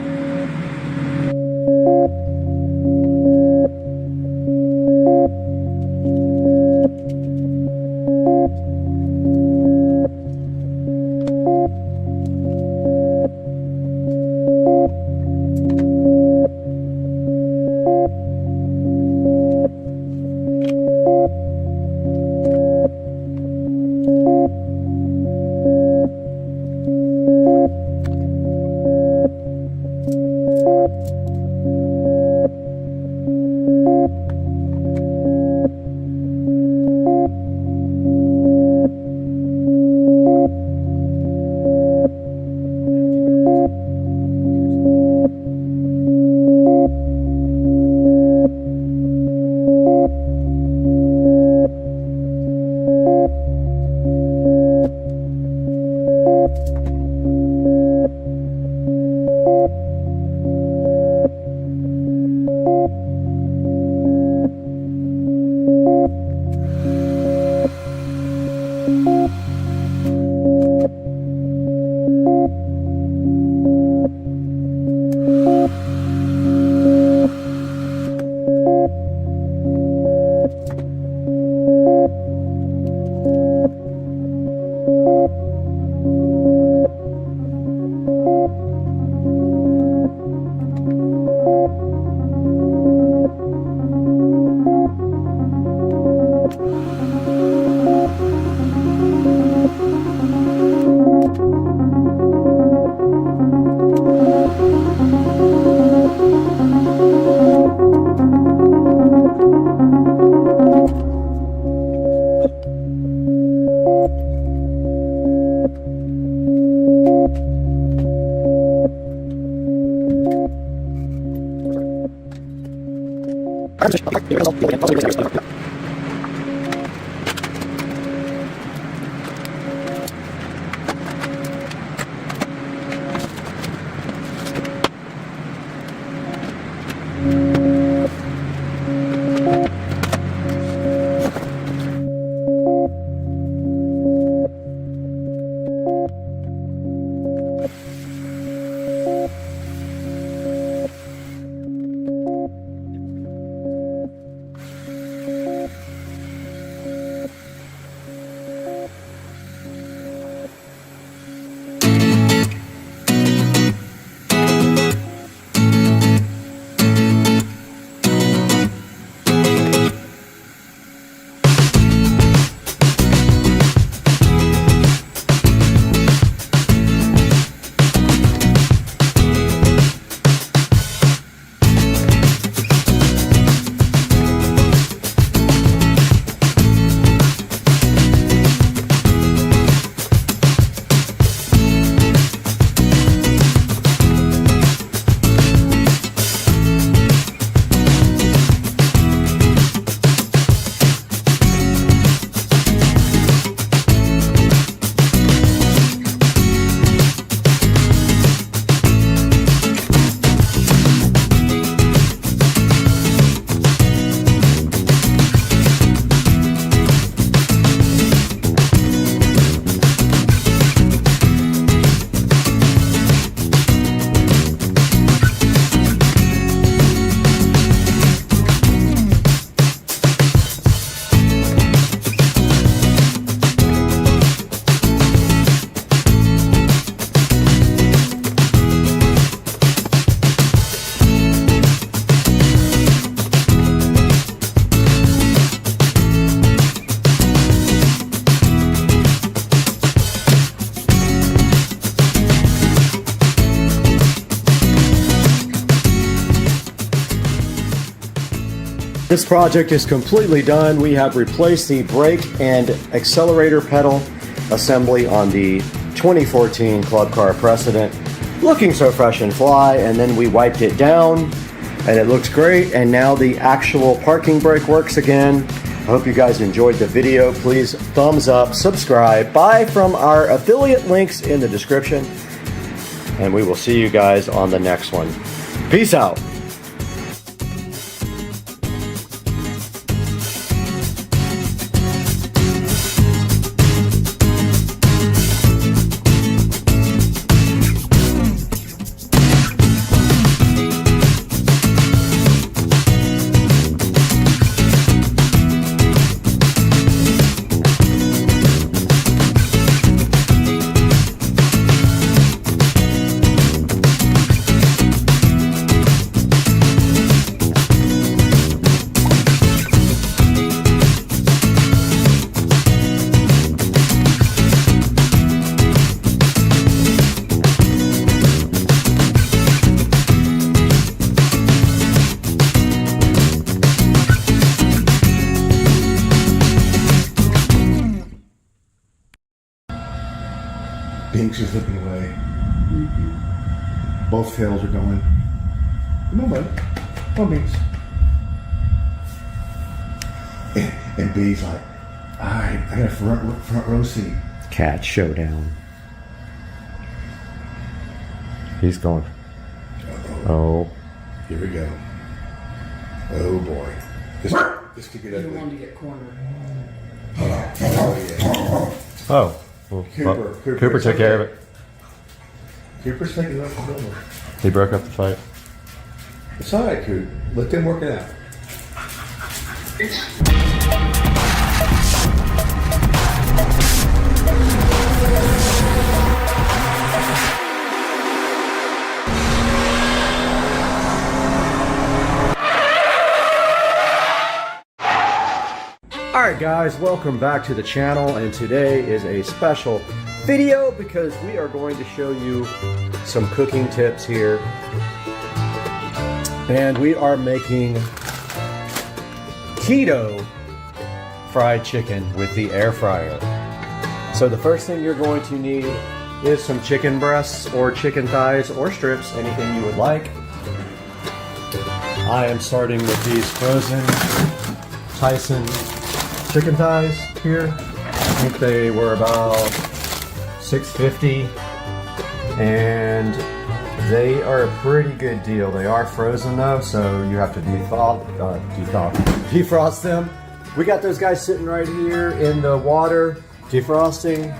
This project is completely done. We have replaced the brake and accelerator pedal assembly on the 2014 Club Car Precedent. Looking so fresh and fly, and then we wiped it down and it looks great, and now the actual parking brake works again. I hope you guys enjoyed the video. Please thumbs up, subscribe, buy from our affiliate links in the description, and we will see you guys on the next one. Peace out. Binks is slipping away. Both tails are going. Come on, bud. Come on, Binks. And B's like, alright, I got a front row seat. Cat showdown. He's going. Oh. Here we go. Oh boy. This could get ugly. You want to get cornered. Oh yeah. Oh. Well, Cooper took care of it. Cooper's taking up the building. He broke up the fight. It's alright, Coop. Let them work it out. Alright guys, welcome back to the channel, and today is a special video because we are going to show you some cooking tips here. And we are making keto fried chicken with the air fryer. So the first thing you're going to need is some chicken breasts or chicken thighs or strips, anything you would like. I am starting with these frozen Tyson chicken thighs here. I think they were about $6.50, and they are a pretty good deal. They are frozen though, so you have to defrost them. We got those guys sitting right here in the water, defrosting,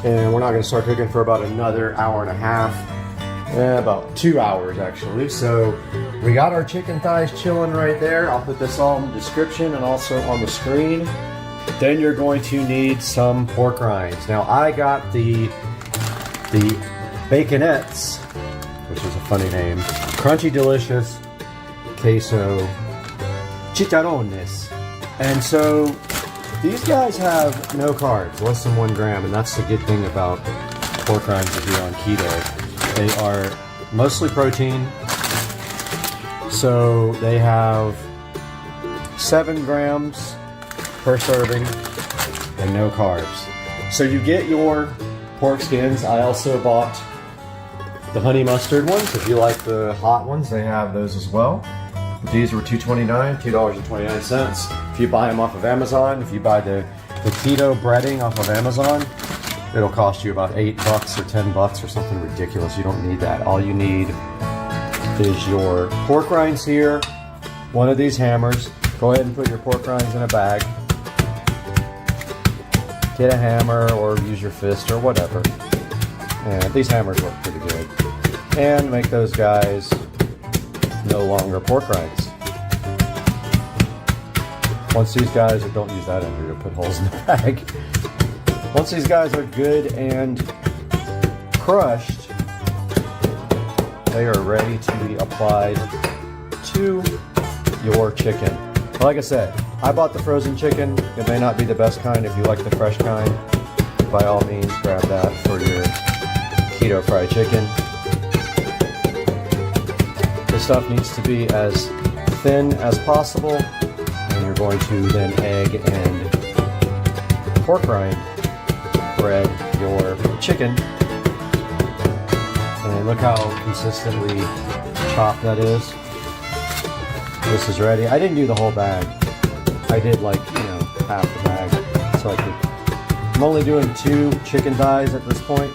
and we're not going to start cooking for about another hour and a half. About 2 hours actually. So we got our chicken thighs chilling right there. I'll put this all in the description and also on the screen. Then you're going to need some pork rinds. Now I got the Baconettes, which is a funny name, Crunchy Delicious Queso Chicharrones. And so these guys have no carbs, less than 1 gram, and that's the good thing about pork rinds if you're on keto. They are mostly protein, so they have 7 grams per serving and no carbs. So you get your pork skins. I also bought the honey mustard ones. If you like the hot ones, they have those as well. These were $2.29. If you buy them off of Amazon, if you buy the keto breading off of Amazon, it'll cost you about $8 or $10 or something ridiculous. You don't need that. All you need is your pork rinds here, one of these hammers. Go ahead and put your pork rinds in a bag. Get a hammer or use your fist or whatever. And these hammers work pretty good. And make those guys no longer pork rinds. Once these guys, don't use that ender to put holes in the bag. Once these guys are good and crushed, they are ready to be applied to your chicken. Like I said, I bought the frozen chicken. It may not be the best kind. If you like the fresh kind, by all means, grab that for your keto fried chicken. This stuff needs to be as thin as possible. And you're going to then egg and pork rind bread your chicken. And look how consistently chopped that is. This is ready. I didn't do the whole bag. I did like, half the bag. So I'm only doing 2 chicken thighs at this point.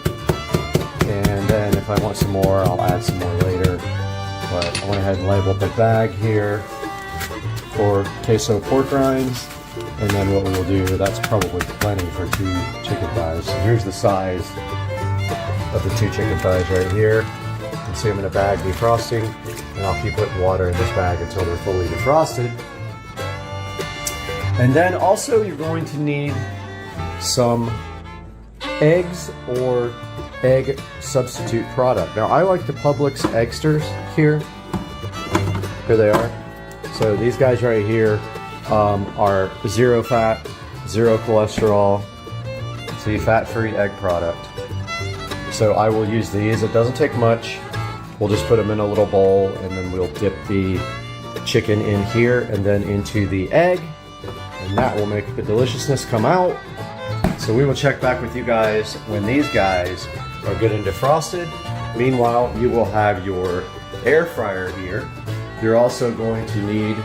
And then if I want some more, I'll add some more later. But I went ahead and labeled the bag here for queso pork rinds. And then what we will do, that's probably plenty for 2 chicken thighs. So here's the size of the 2 chicken thighs right here. You can see them in a bag defrosting. And I'll keep putting water in this bag until they're fully defrosted. And then also you're going to need some eggs or egg substitute product. Now I like the Publix Eggsters here. Here they are. So these guys right here are 0 fat, 0 cholesterol, see, fat-free egg product. So I will use these. It doesn't take much. We'll just put them in a little bowl and then we'll dip the chicken in here and then into the egg. And that will make the deliciousness come out. So we will check back with you guys when these guys are good and defrosted. Meanwhile, you will have your air fryer here. You're also going to need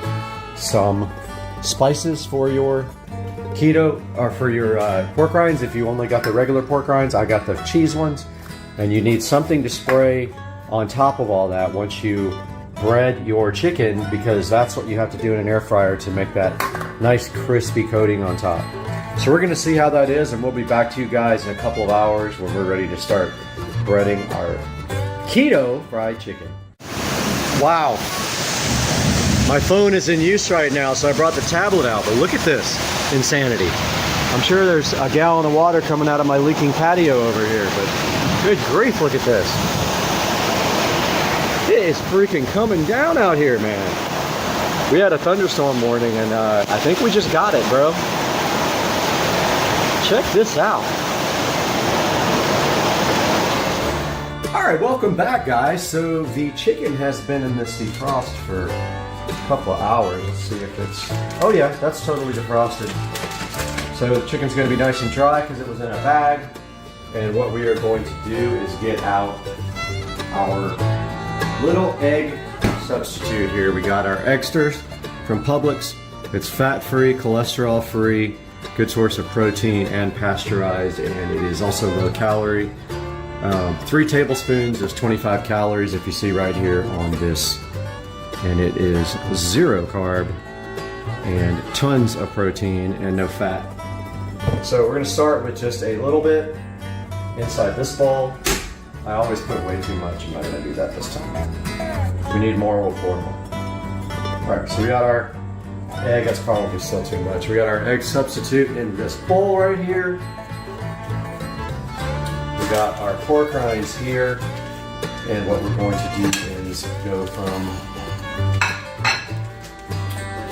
some spices for your keto, or for your pork rinds. If you only got the regular pork rinds, I got the cheese ones. And you need something to spray on top of all that once you bread your chicken, because that's what you have to do in an air fryer to make that nice crispy coating on top. So we're gonna see how that is, and we'll be back to you guys in a couple of hours when we're ready to start breading our keto fried chicken. Wow. My phone is in use right now, so I brought the tablet out, but look at this insanity. I'm sure there's a gallon of water coming out of my leaking patio over here, but good grief, look at this. It is freaking coming down out here, man. We had a thunderstorm warning, and I think we just got it, bro. Check this out. All right, welcome back, guys. So the chicken has been in this defrost for a couple of hours. Let's see if it's, oh yeah, that's totally defrosted. So the chicken's gonna be nice and dry because it was in a bag. And what we are going to do is get out our little egg substitute here. We got our Eggsters from Publix. It's fat-free, cholesterol-free, good source of protein, and pasteurized, and it is also low calorie. 3 tablespoons is 25 calories, if you see right here on this, and it is 0 carb and tons of protein and no fat. So we're going to start with just a little bit inside this bowl. I always put way too much. I'm not going to do that this time. If we need more, we'll pour more. Alright, so we got our egg. That's probably still too much. We got our egg substitute in this bowl right here. We got our pork rinds here. And what we're going to do is go from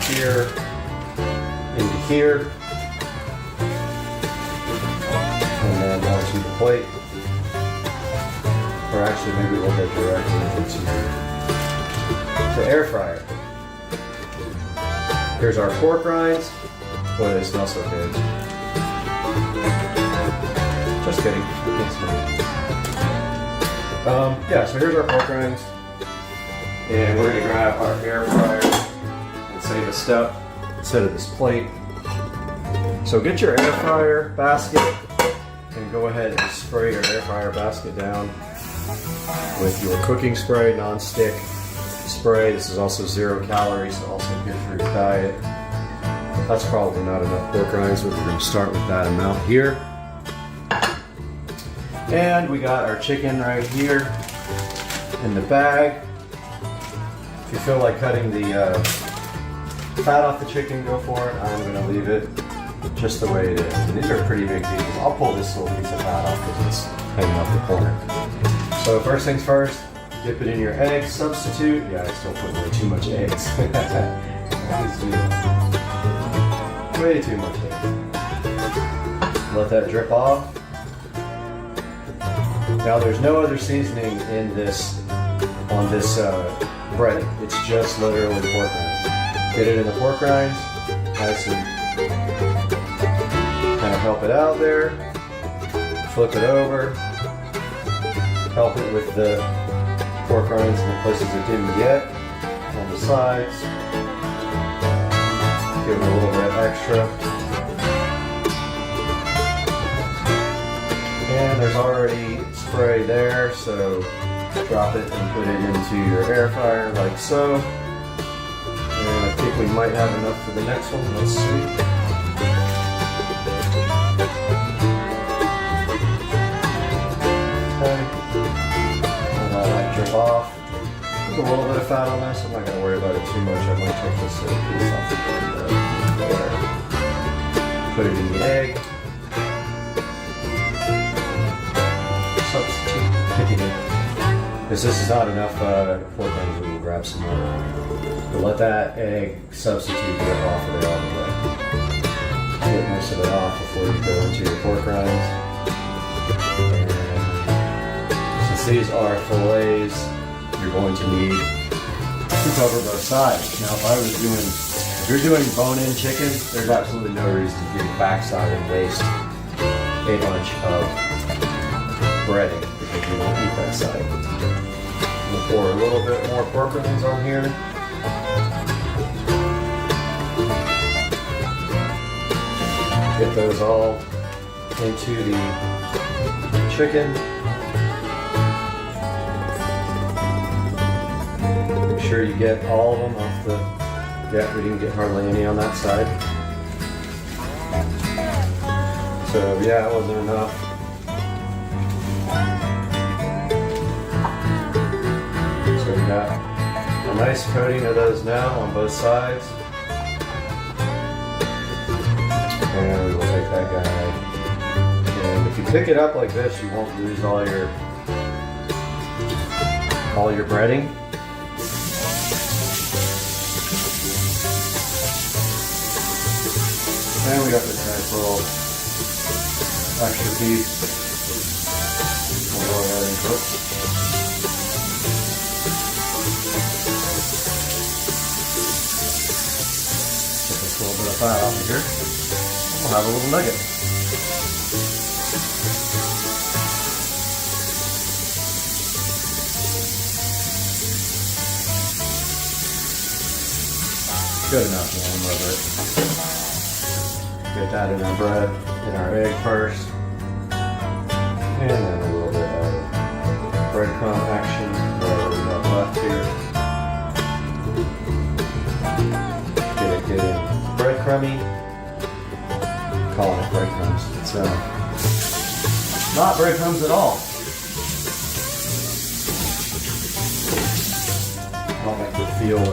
here into here. And then onto the plate. Or actually, maybe we'll go directly into the air fryer. Here's our pork rinds. Boy, they smell so good. Just kidding. You can't smell it. Yeah, so here's our pork rinds. And we're going to grab our air fryer and save a step instead of this plate. So get your air fryer basket and go ahead and spray your air fryer basket down with your cooking spray, non-stick spray. This is also 0 calories, so also good for your diet. That's probably not enough pork rinds, but we're going to start with that amount here. And we got our chicken right here in the bag. If you feel like cutting the fat off the chicken, go for it. I'm going to leave it just the way it is. And these are pretty big pieces. I'll pull this little piece of fat off because it's hanging off the corner. So first things first, dip it in your egg substitute. Yeah, I still put way too much eggs. Always do that. Way too much eggs. Let that drip off. Now there's no other seasoning in this, on this breading. It's just literally pork rinds. Get it in the pork rinds, nice and kind of help it out there. Flip it over. Help it with the pork rinds in the places it didn't get on the sides. Give it a little bit extra. And there's already spray there, so drop it and put it into your air fryer like so. And I think we might have enough for the next one. Let's see. Okay. And I'll let it drip off. There's a little bit of fat on this. I'm not going to worry about it too much. I might take this piece off there. Put it in the egg. Substitute. If this is not enough pork rinds, we will grab some more. But let that egg substitute get off of it all the way. Get most of it off before you go into your pork rinds. And since these are fillets, you're going to need to cover both sides. Now, if you're doing bone-in chicken, there's absolutely no reason to do backside and waste a bunch of breading because you won't eat that side. We'll pour a little bit more pork rinds on here. Get those all into the chicken. Make sure you get all of them off the... Yeah, we didn't get hardly any on that side. So yeah, it wasn't enough. So we got a nice coating of those now on both sides. And we will take that guy. And if you pick it up like this, you won't lose all your breading. And we got this nice little extra piece. We'll go ahead and cook. Get this little bit of fat off of here. We'll have a little nugget. Good enough, man. Love it. Get that in our bread, in our egg first. And then a little bit of breadcrumb action, whatever we got left here. Get it getting breadcrumby. Calling it breadcrumbs. It's not breadcrumbs at all. I don't like the feel of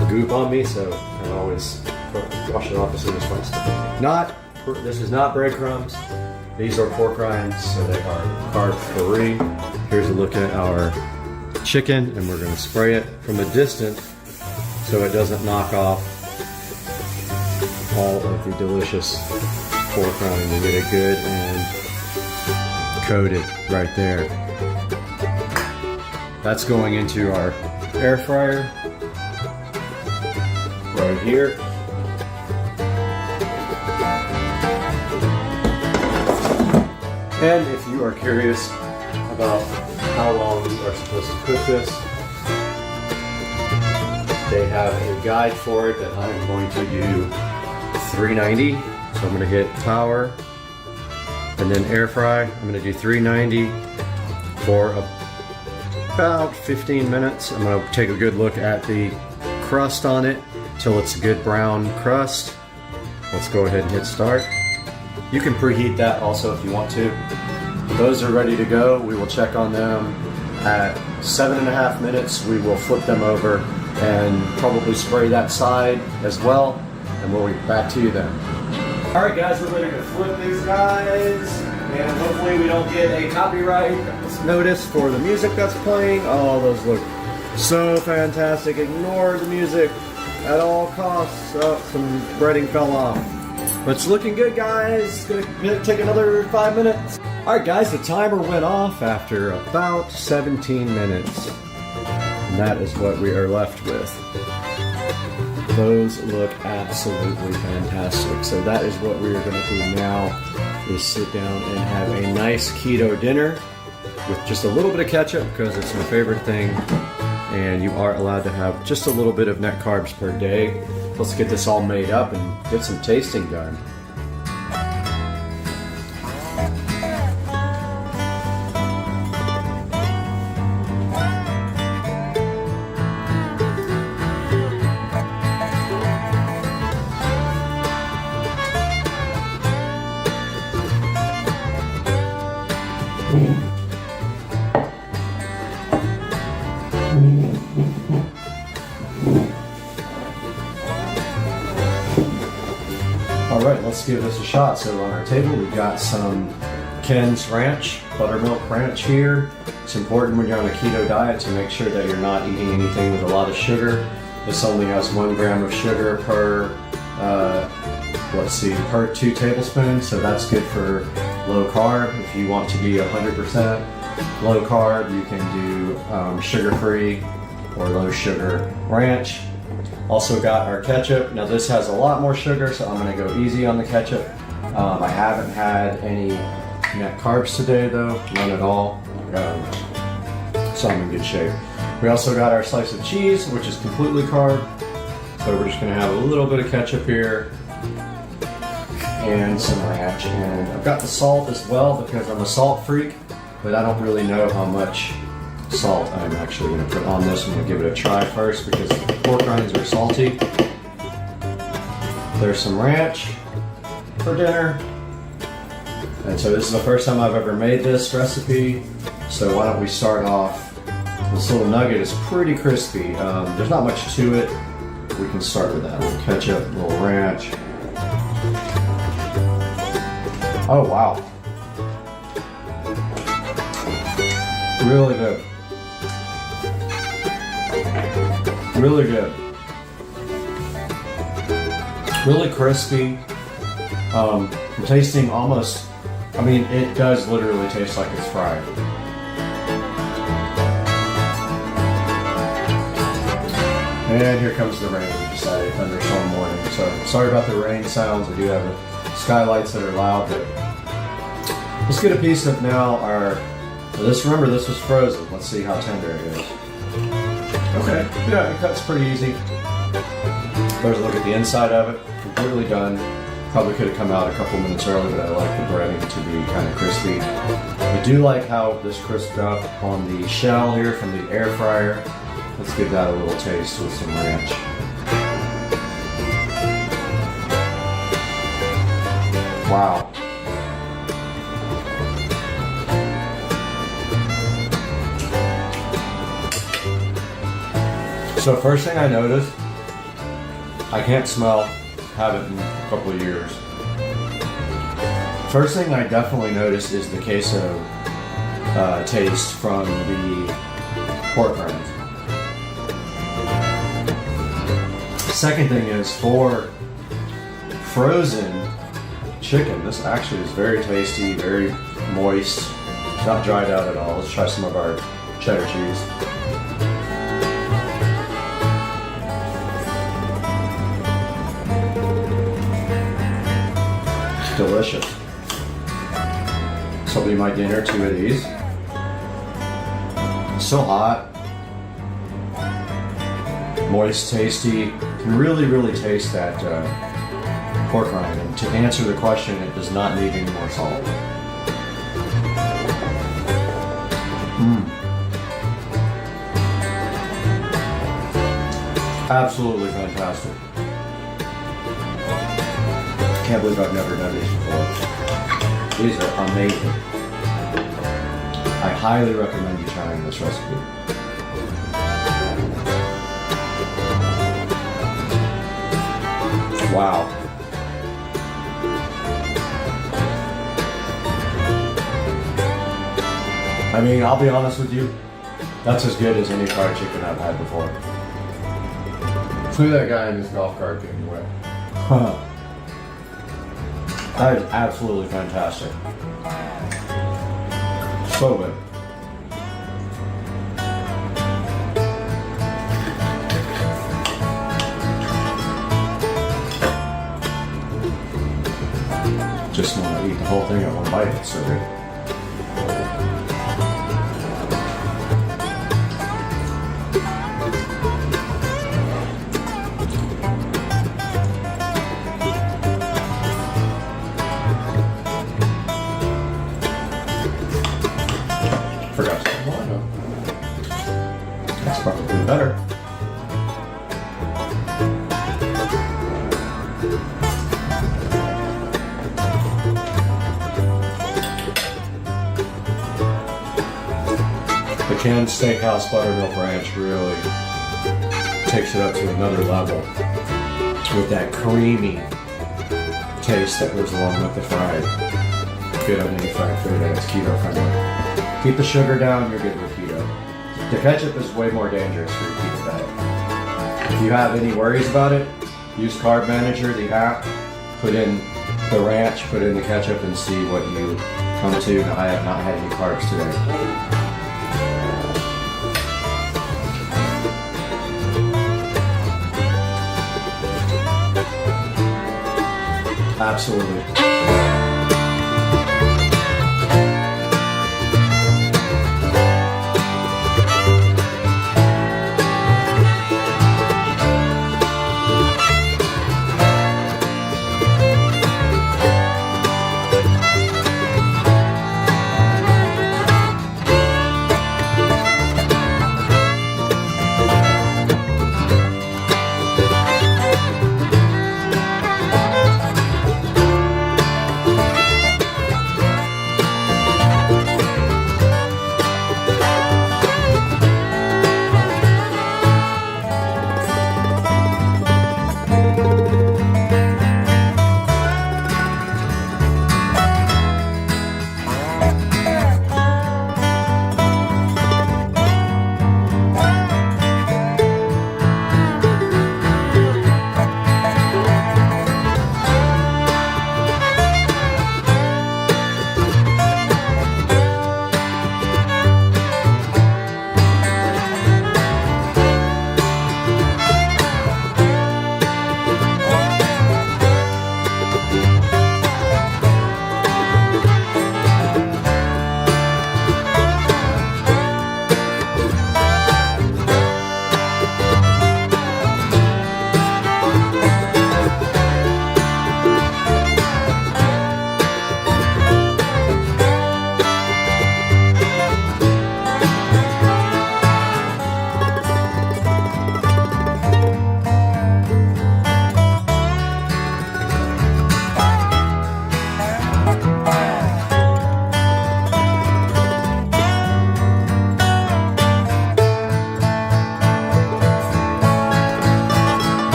the goop on me, so I always wash it off as soon as possible. This is not breadcrumbs. These are pork rinds, so they are carb-free. Here's a look at our chicken, and we're going to spray it from a distance so it doesn't knock off all of the delicious pork rind and get it good and coated right there. That's going into our air fryer right here. And if you are curious about how long you are supposed to cook this, they have a guide for it that I'm going to do 390. So I'm going to hit power and then air fry. I'm going to do 390 for about 15 minutes. I'm going to take a good look at the crust on it till it's a good brown crust. Let's go ahead and hit start. You can preheat that also if you want to. Those are ready to go. We will check on them at 7.5 minutes. We will flip them over and probably spray that side as well, and we'll be back to you then. All right, guys, we're ready to flip these guys, and hopefully we don't get a copyright notice for the music that's playing. Oh, those look so fantastic. Ignore the music at all costs. Oh, some breading fell off. But it's looking good, guys. It's gonna take another 5 minutes. All right, guys, the timer went off after about 17 minutes. And that is what we are left with. Those look absolutely fantastic. So that is what we are going to do now, is sit down and have a nice keto dinner with just a little bit of ketchup because it's my favorite thing. And you are allowed to have just a little bit of net carbs per day. Let's get this all made up and get some tasting done. All right, let's give this a shot. So on our table, we've got some Ken's Ranch, buttermilk ranch here. It's important when you're on a keto diet to make sure that you're not eating anything with a lot of sugar. This only has 1 gram of sugar per, per 2 tablespoons. So that's good for low carb. If you want to be 100% low carb, you can do sugar-free or low sugar ranch. Also got our ketchup. Now this has a lot more sugar, so I'm gonna go easy on the ketchup. I haven't had any net carbs today though, none at all. So I'm in good shape. We also got our slice of cheese, which is completely carb. So we're just gonna have a little bit of ketchup here and some ranch. And I've got the salt as well because I'm a salt freak, but I don't really know how much salt I'm actually going to put on this. I'm going to give it a try first because the pork rinds are salty. There's some ranch for dinner. And so this is the first time I've ever made this recipe. So why don't we start off. This little nugget is pretty crispy. There's not much to it. We can start with that. A little ketchup, a little ranch. Oh wow. Really good. Really good. Really crispy. I'm tasting almost, I mean, it does literally taste like it's fried. And here comes the rain. We decided thunderstorm morning. So sorry about the rain sounds. I do have the skylights that are loud, but let's get a piece of now our, remember this was frozen. Let's see how tender it is. Okay, yeah, it cuts pretty easy. There's a look at the inside of it, completely done. Probably could have come out a couple minutes early, but I like the breading to be kind of crispy. I do like how this crisped up on the shell here from the air fryer. Let's give that a little taste with some ranch. Wow. So first thing I noticed, I can't smell, haven't in a couple of years. First thing I definitely noticed is the queso taste from the pork rinds. Second thing is for frozen chicken, this actually is very tasty, very moist. It's not dried out at all. Let's try some of our cheddar cheese. Delicious. So I'll be my dinner, 2 of these. So hot. Moist, tasty. You can really, really taste that pork rind. And to answer the question, it does not need any more salt. Absolutely fantastic. Can't believe I've never done these before. These are amazing. I highly recommend you trying this recipe. Wow. I mean, I'll be honest with you, that's as good as any fried chicken I've had before. Look at that guy in his golf cart getting wet. Huh. That is absolutely fantastic. So good. just want to eat the whole thing at one bite. It's so good. Forgot to put wine on. That's probably better. The canned steakhouse buttermilk ranch really takes it up to another level with that creamy taste that goes along with the fried. Good on any fried food, and it's keto friendly. Keep the sugar down, you're good with keto. The ketchup is way more dangerous for your keto diet. If you have any worries about it, use Carb Manager, the app, put in the ranch, put in the ketchup, and see what you come to. I have not had any carbs today. Absolutely.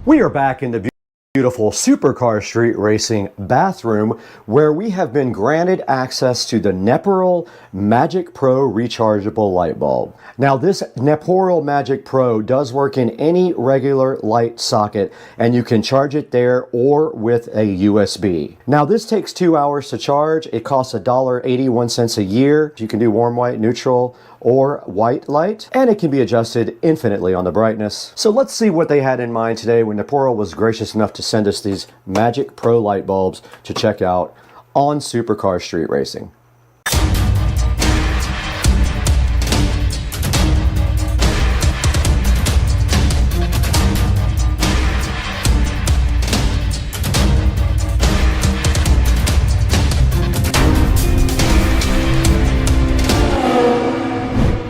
We are back in the beautiful Supercar Street Racing bathroom where we have been granted access to the Neperal Magic Pro rechargeable light bulb. Now this Neperal Magic Pro does work in any regular light socket and you can charge it there or with a USB. Now this takes 2 hours to charge. It costs $1.81 a year. You can do warm white, neutral, or white light, and it can be adjusted infinitely on the brightness. So let's see what they had in mind today when Neperal was gracious enough to send us these Magic Pro light bulbs to check out on Supercar Street Racing.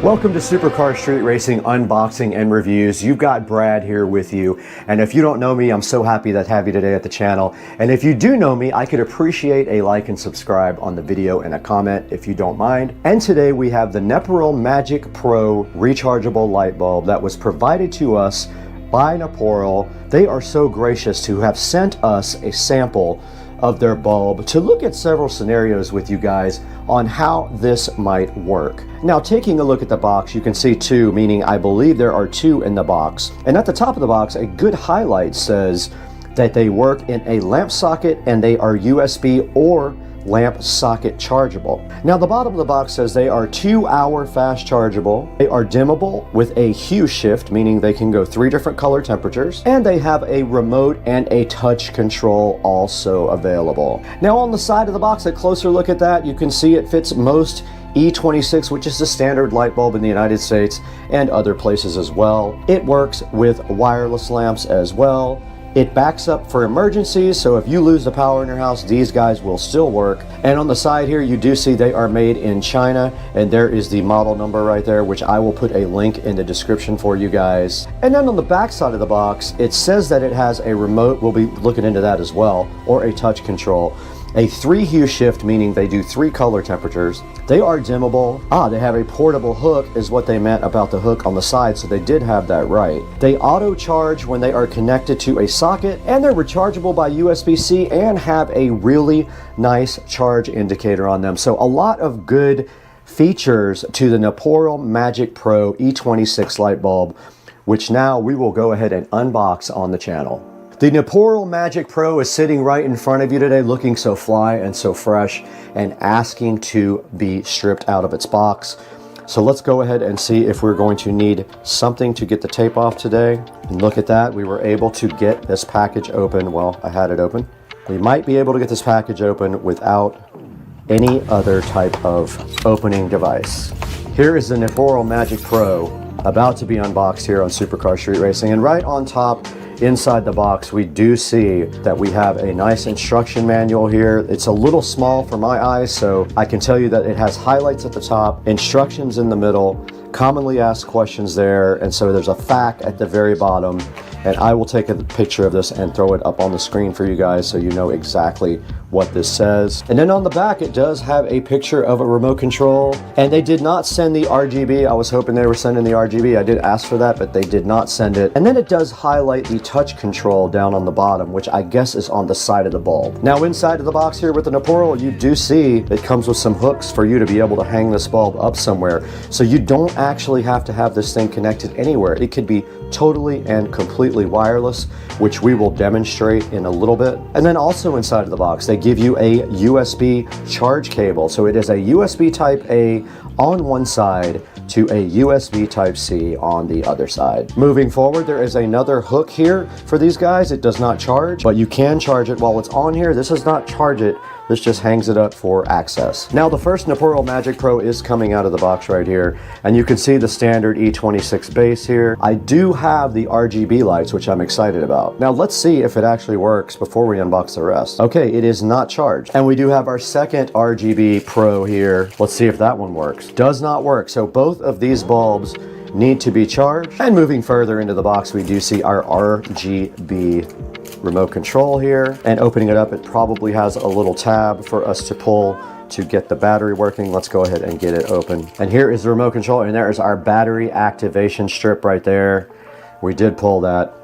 Welcome to Supercar Street Racing unboxing and reviews. You've got Brad here with you, and if you don't know me, I'm so happy to have you today at the channel. And if you do know me, I could appreciate a like and subscribe on the video and a comment if you don't mind. And today we have the Neperal Magic Pro rechargeable light bulb that was provided to us by Neperal. They are so gracious to have sent us a sample of their bulb to look at several scenarios with you guys on how this might work. Now, taking a look at the box, you can see two, meaning I believe there are two in the box. And at the top of the box, a good highlight says that they work in a lamp socket and they are USB or lamp socket chargeable. Now, the bottom of the box says they are 2-hour fast chargeable. They are dimmable with a hue shift, meaning they can go 3 different color temperatures, and they have a remote and a touch control also available. Now, on the side of the box, a closer look at that, you can see it fits most E26, which is the standard light bulb in the United States and other places as well. It works with wireless lamps as well. It backs up for emergencies, so if you lose the power in your house, these guys will still work. And on the side here, you do see they are made in China, and there is the model number right there, which I will put a link in the description for you guys. And then on the back side of the box, it says that it has a remote, we'll be looking into that as well, or a touch control. A 3 hue shift, meaning they do 3 color temperatures. They are dimmable. They have a portable hook is what they meant about the hook on the side, so they did have that right. They auto charge when they are connected to a socket, and they're rechargeable by USB-C and have a really nice charge indicator on them. So a lot of good features to the Naporal Magic Pro E26 light bulb, which now we will go ahead and unbox on the channel. The Naporal Magic Pro is sitting right in front of you today, looking so fly and so fresh and asking to be stripped out of its box. So let's go ahead and see if we're going to need something to get the tape off today. And look at that, we were able to get this package open. Well, I had it open. We might be able to get this package open without any other type of opening device. Here is the Naporal Magic Pro about to be unboxed here on Supercar Street Racing, and right on top inside the box we do see that we have a nice instruction manual here. It's a little small for my eyes, so I can tell you that it has highlights at the top, instructions in the middle, commonly asked questions there, and so there's a FAQ at the very bottom, and I will take a picture of this and throw it up on the screen for you guys so you know exactly what this says. And then on the back it does have a picture of a remote control, and they did not send the RGB. I was hoping they were sending the RGB. I did ask for that, but they did not send it. And then it does highlight the touch control down on the bottom, which I guess is on the side of the bulb. Now inside of the box here with the Naporal, you do see it comes with some hooks for you to be able to hang this bulb up somewhere, so you don't actually have to have this thing connected anywhere. It could be totally and completely wireless, which we will demonstrate in a little bit. And then also inside of the box they give you a USB charge cable. So it is a USB type A on one side to a USB type C on the other side. Moving forward, there is another hook here for these guys. It does not charge, but you can charge it while it's on here. This does not charge it. This just hangs it up for access. Now the first Naporal Magic Pro is coming out of the box right here, and you can see the standard E26 base here. I do have the RGB lights, which I'm excited about. Now let's see if it actually works before we unbox the rest. Okay, it is not charged. And we do have our second RGB Pro here. Let's see if that one works. Does not work. So both of these bulbs need to be charged. And moving further into the box, we do see our RGB remote control here, and opening it up, it probably has a little tab for us to pull to get the battery working. Let's go ahead and get it open. And here is the remote control, and there is our battery activation strip right there. We did pull that,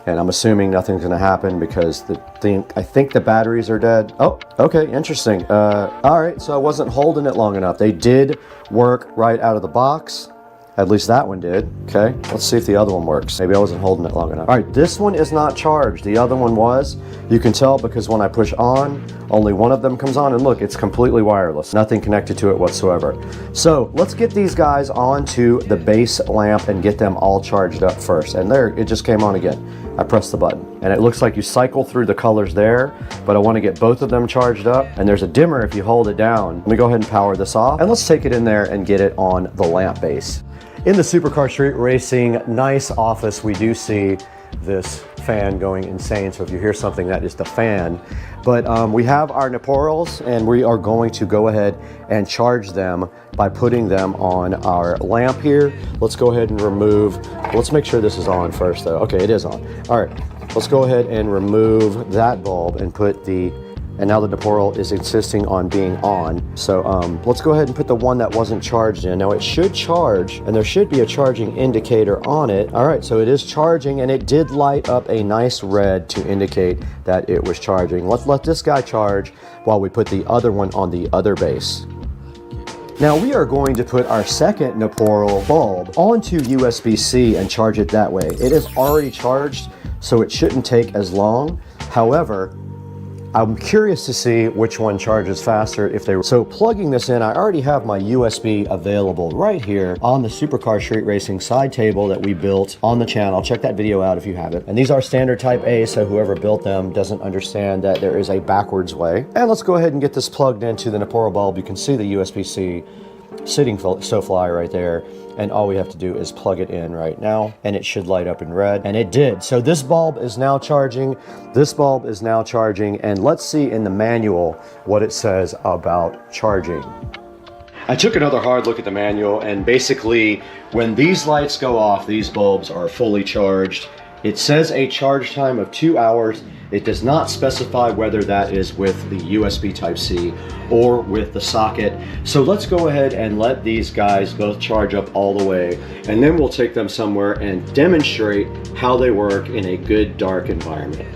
and I'm assuming nothing's going to happen because I think the batteries are dead. Oh, okay, interesting. All right, so I wasn't holding it long enough. They did work right out of the box. At least that one did. Okay, let's see if the other one works. Maybe I wasn't holding it long enough. All right, this one is not charged. The other one was. You can tell because when I push on, only one of them comes on, and look, it's completely wireless. Nothing connected to it whatsoever. So let's get these guys onto the base lamp and get them all charged up first. And there, it just came on again. I pressed the button, and it looks like you cycle through the colors there, but I want to get both of them charged up, and there's a dimmer if you hold it down. Let me go ahead and power this off, and let's take it in there and get it on the lamp base. In the Supercar Street Racing nice office, we do see this fan going insane. So if you hear something, that is the fan. But we have our Naporals, and we are going to go ahead and charge them by putting them on our lamp here. Let's go ahead and remove, let's make sure this is on first though. Okay, it is on. All right, let's go ahead and remove that bulb and put the and now the Neporal is insisting on being on. So let's go ahead and put the one that wasn't charged in. Now it should charge, and there should be a charging indicator on it. All right, so it is charging, and it did light up a nice red to indicate that it was charging. Let's let this guy charge while we put the other one on the other base. Now we are going to put our second Neporal bulb onto USB-C and charge it that way. It is already charged, so it shouldn't take as long. However, I'm curious to see which one charges faster if they. So plugging this in, I already have my USB available right here on the Supercar Street Racing side table that we built on the channel. Check that video out if you haven't. And these are standard type A, so whoever built them doesn't understand that there is a backwards way. And let's go ahead and get this plugged into the Neporal bulb. You can see the USB-C sitting SoFly right there, and all we have to do is plug it in right now, and it should light up in red, and it did. So this bulb is now charging, this bulb is now charging, and let's see in the manual what it says about charging. I took another hard look at the manual, and basically when these lights go off, these bulbs are fully charged. It says a charge time of 2 hours. It does not specify whether that is with the USB Type-C or with the socket. So let's go ahead and let these guys both charge up all the way, and then we'll take them somewhere and demonstrate how they work in a good dark environment.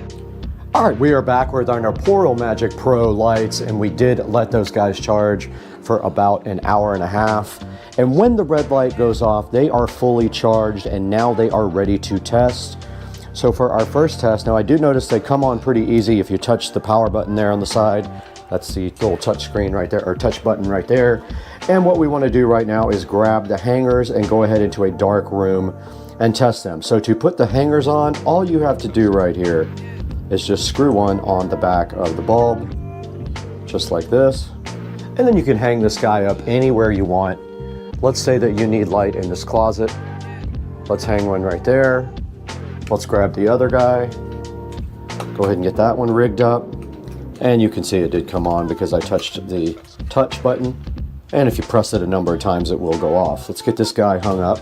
All right, we are back with our Neporal Magic Pro lights, and we did let those guys charge for about an hour and a half. And when the red light goes off, they are fully charged, and now they are ready to test. So for our first test, now I do notice they come on pretty easy if you touch the power button there on the side. That's the little touch screen right there, or touch button right there. And what we want to do right now is grab the hangers and go ahead into a dark room and test them. So to put the hangers on, all you have to do right here is just screw one on the back of the bulb, just like this. And then you can hang this guy up anywhere you want. Let's say that you need light in this closet. Let's hang one right there. Let's grab the other guy. Go ahead and get that one rigged up. And you can see it did come on because I touched the touch button. And if you press it a number of times, it will go off. Let's get this guy hung up.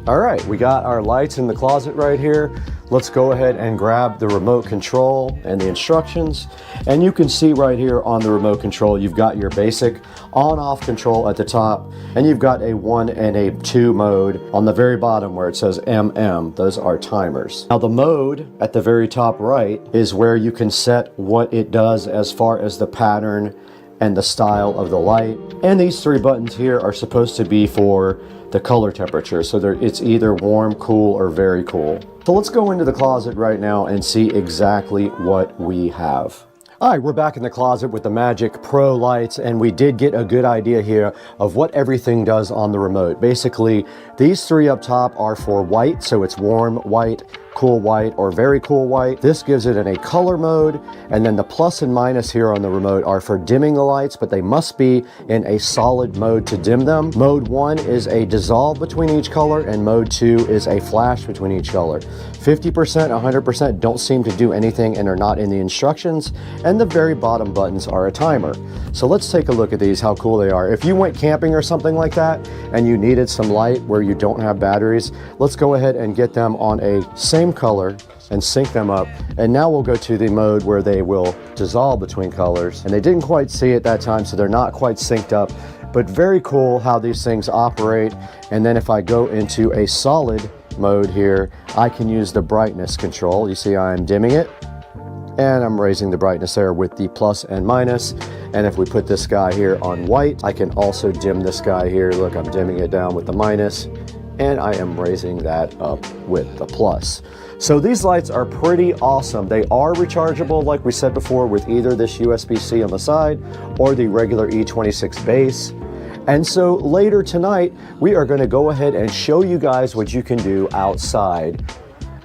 All right, we got our lights in the closet right here. Let's go ahead and grab the remote control and the instructions. And you can see right here on the remote control, you've got your basic on-off control at the top, and you've got a 1 and a 2 mode on the very bottom where it says MM. Those are timers. Now the mode at the very top right is where you can set what it does as far as the pattern and the style of the light. And these 3 buttons here are supposed to be for the color temperature. So it's either warm, cool, or very cool. So let's go into the closet right now and see exactly what we have. All right, we're back in the closet with the Magic Pro lights, and we did get a good idea here of what everything does on the remote. Basically, these 3 up top are for white, so it's warm white, cool white, or very cool white. This gives it in a color mode, and then the plus and minus here on the remote are for dimming the lights, but they must be in a solid mode to dim them. Mode 1 is a dissolve between each color, and mode 2 is a flash between each color. 50%, 100% don't seem to do anything and are not in the instructions, and the very bottom buttons are a timer. So let's take a look at these, how cool they are. If you went camping or something like that, and you needed some light where you don't have batteries, let's go ahead and get them on a same color and sync them up. And now we'll go to the mode where they will dissolve between colors. And they didn't quite see it that time, so they're not quite synced up, but very cool how these things operate. And then if I go into a solid mode here, I can use the brightness control. You see I'm dimming it, and I'm raising the brightness there with the plus and minus. And if we put this guy here on white, I can also dim this guy here. Look, I'm dimming it down with the minus, and I am raising that up with the plus. So these lights are pretty awesome. They are rechargeable, like we said before, with either this USB-C on the side or the regular E26 base. And so later tonight, we are going to go ahead and show you guys what you can do outside.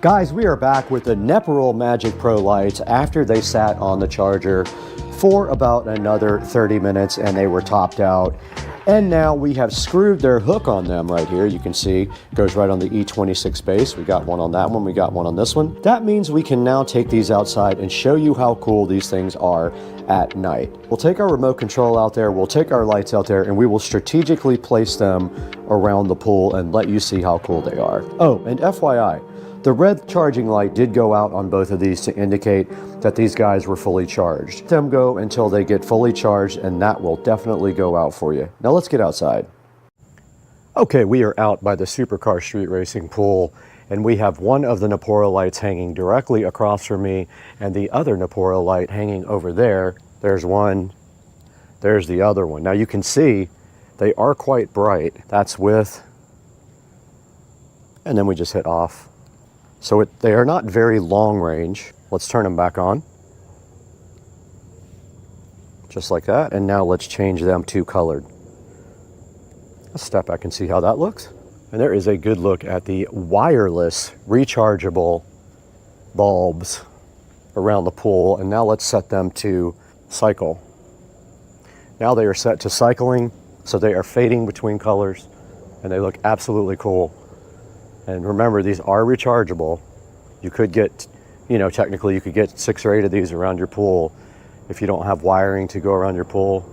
Guys, we are back with the Neporal Magic Pro lights after they sat on the charger for about another 30 minutes and they were topped out. And now we have screwed their hook on them right here. You can see it goes right on the E26 base. We got one on that one, we got one on this one. That means we can now take these outside and show you how cool these things are at night. We'll take our remote control out there, we'll take our lights out there, and we will strategically place them around the pool and let you see how cool they are. Oh, and FYI, The red charging light did go out on both of these to indicate that these guys were fully charged. Let them go until they get fully charged, and that will definitely go out for you. Now let's get outside. Okay, we are out by the Supercar Street Racing pool, and we have one of the Napora lights hanging directly across from me and the other Napora light hanging over there. There's one, there's the other one. Now you can see they are quite bright. That's with, and then we just hit off. So they are not very long range. Let's turn them back on. Just like that. And now let's change them to colored. Let's step back and see how that looks. And there is a good look at the wireless rechargeable bulbs around the pool. And now let's set them to cycle. Now they are set to cycling, so they are fading between colors, and they look absolutely cool. And remember, these are rechargeable. You could get, you know, technically you could get 6 or 8 of these around your pool if you don't have wiring to go around your pool.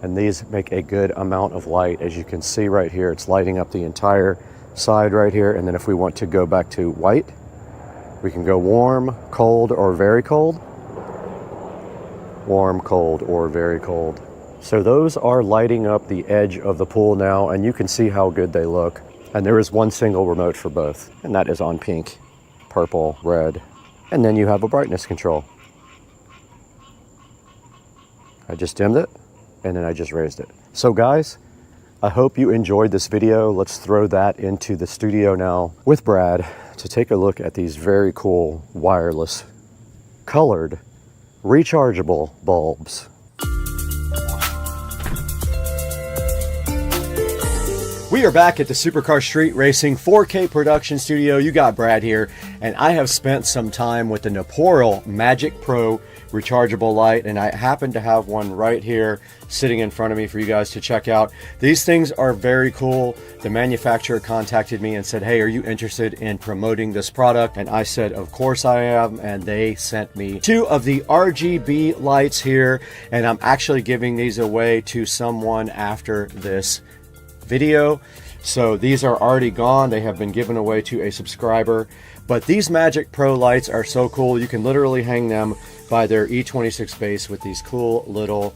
And these make a good amount of light. As you can see right here, it's lighting up the entire side right here. And then if we want to go back to white, we can go warm, cold, or very cold. Warm, cold, or very cold. So those are lighting up the edge of the pool now, and you can see how good they look. And there is one single remote for both, and that is on pink, purple, red. And then you have a brightness control. I just dimmed it, and then I just raised it. So guys, I hope you enjoyed this video. Let's throw that into the studio now with Brad to take a look at these very cool wireless colored rechargeable bulbs. We are back at the Supercar Street Racing 4K production studio. You got Brad here, and I have spent some time with the Napora Magic Pro rechargeable light, and I happen to have one right here sitting in front of me for you guys to check out. These things are very cool. The manufacturer contacted me and said, hey, are you interested in promoting this product? And I said, of course I am, and they sent me 2 of the RGB lights here, and I'm actually giving these away to someone after this video. So these are already gone. They have been given away to a subscriber. But these Magic Pro lights are so cool. You can literally hang them by their E26 base with these cool little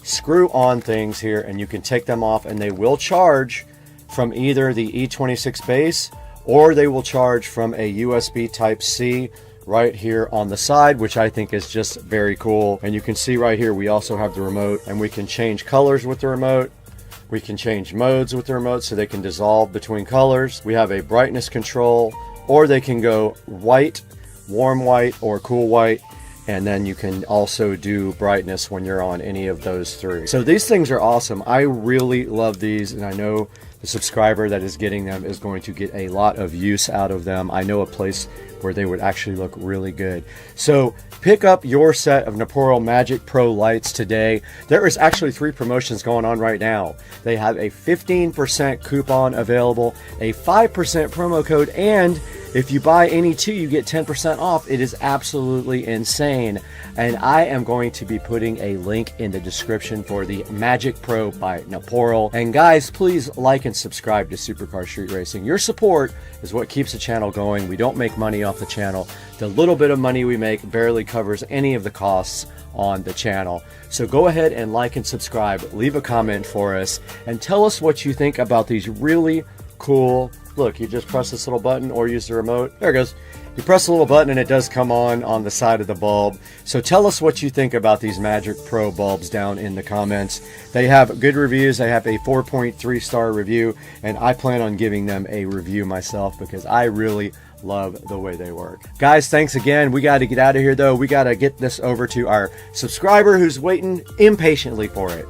screw-on things here, and you can take them off, and they will charge from either the E26 base, or they will charge from a USB Type-C right here on the side, which I think is just very cool. And you can see right here, we also have the remote, and we can change colors with the remote. We can change modes with the remote so they can dissolve between colors. We have a brightness control, or they can go white, warm white, or cool white. And then you can also do brightness when you're on any of those 3. So these things are awesome. I really love these, and I know the subscriber that is getting them is going to get a lot of use out of them. I know a place where they would actually look really good. So pick up your set of Napora Magic Pro lights today. There is actually 3 promotions going on right now. They have a 15% coupon available, a 5% promo code, and if you buy any 2, you get 10% off. It is absolutely insane. And I am going to be putting a link in the description for the Magic Pro by Napora. And guys, please like and subscribe to Supercar Street Racing. Your support is what keeps the channel going. We don't make money off the channel. The little bit of money we make barely covers any of the costs on the channel. So go ahead and like and subscribe, leave a comment for us, and tell us what you think about these really cool. Look, you just press this little button or use the remote. There it goes. You press the little button and it does come on the side of the bulb. So tell us what you think about these Magic Pro bulbs down in the comments. They have good reviews. They have a 4.3 star review, and I plan on giving them a review myself because I really love the way they work. Guys, thanks again. We got to get out of here though. We got to get this over to our subscriber who's waiting impatiently for it.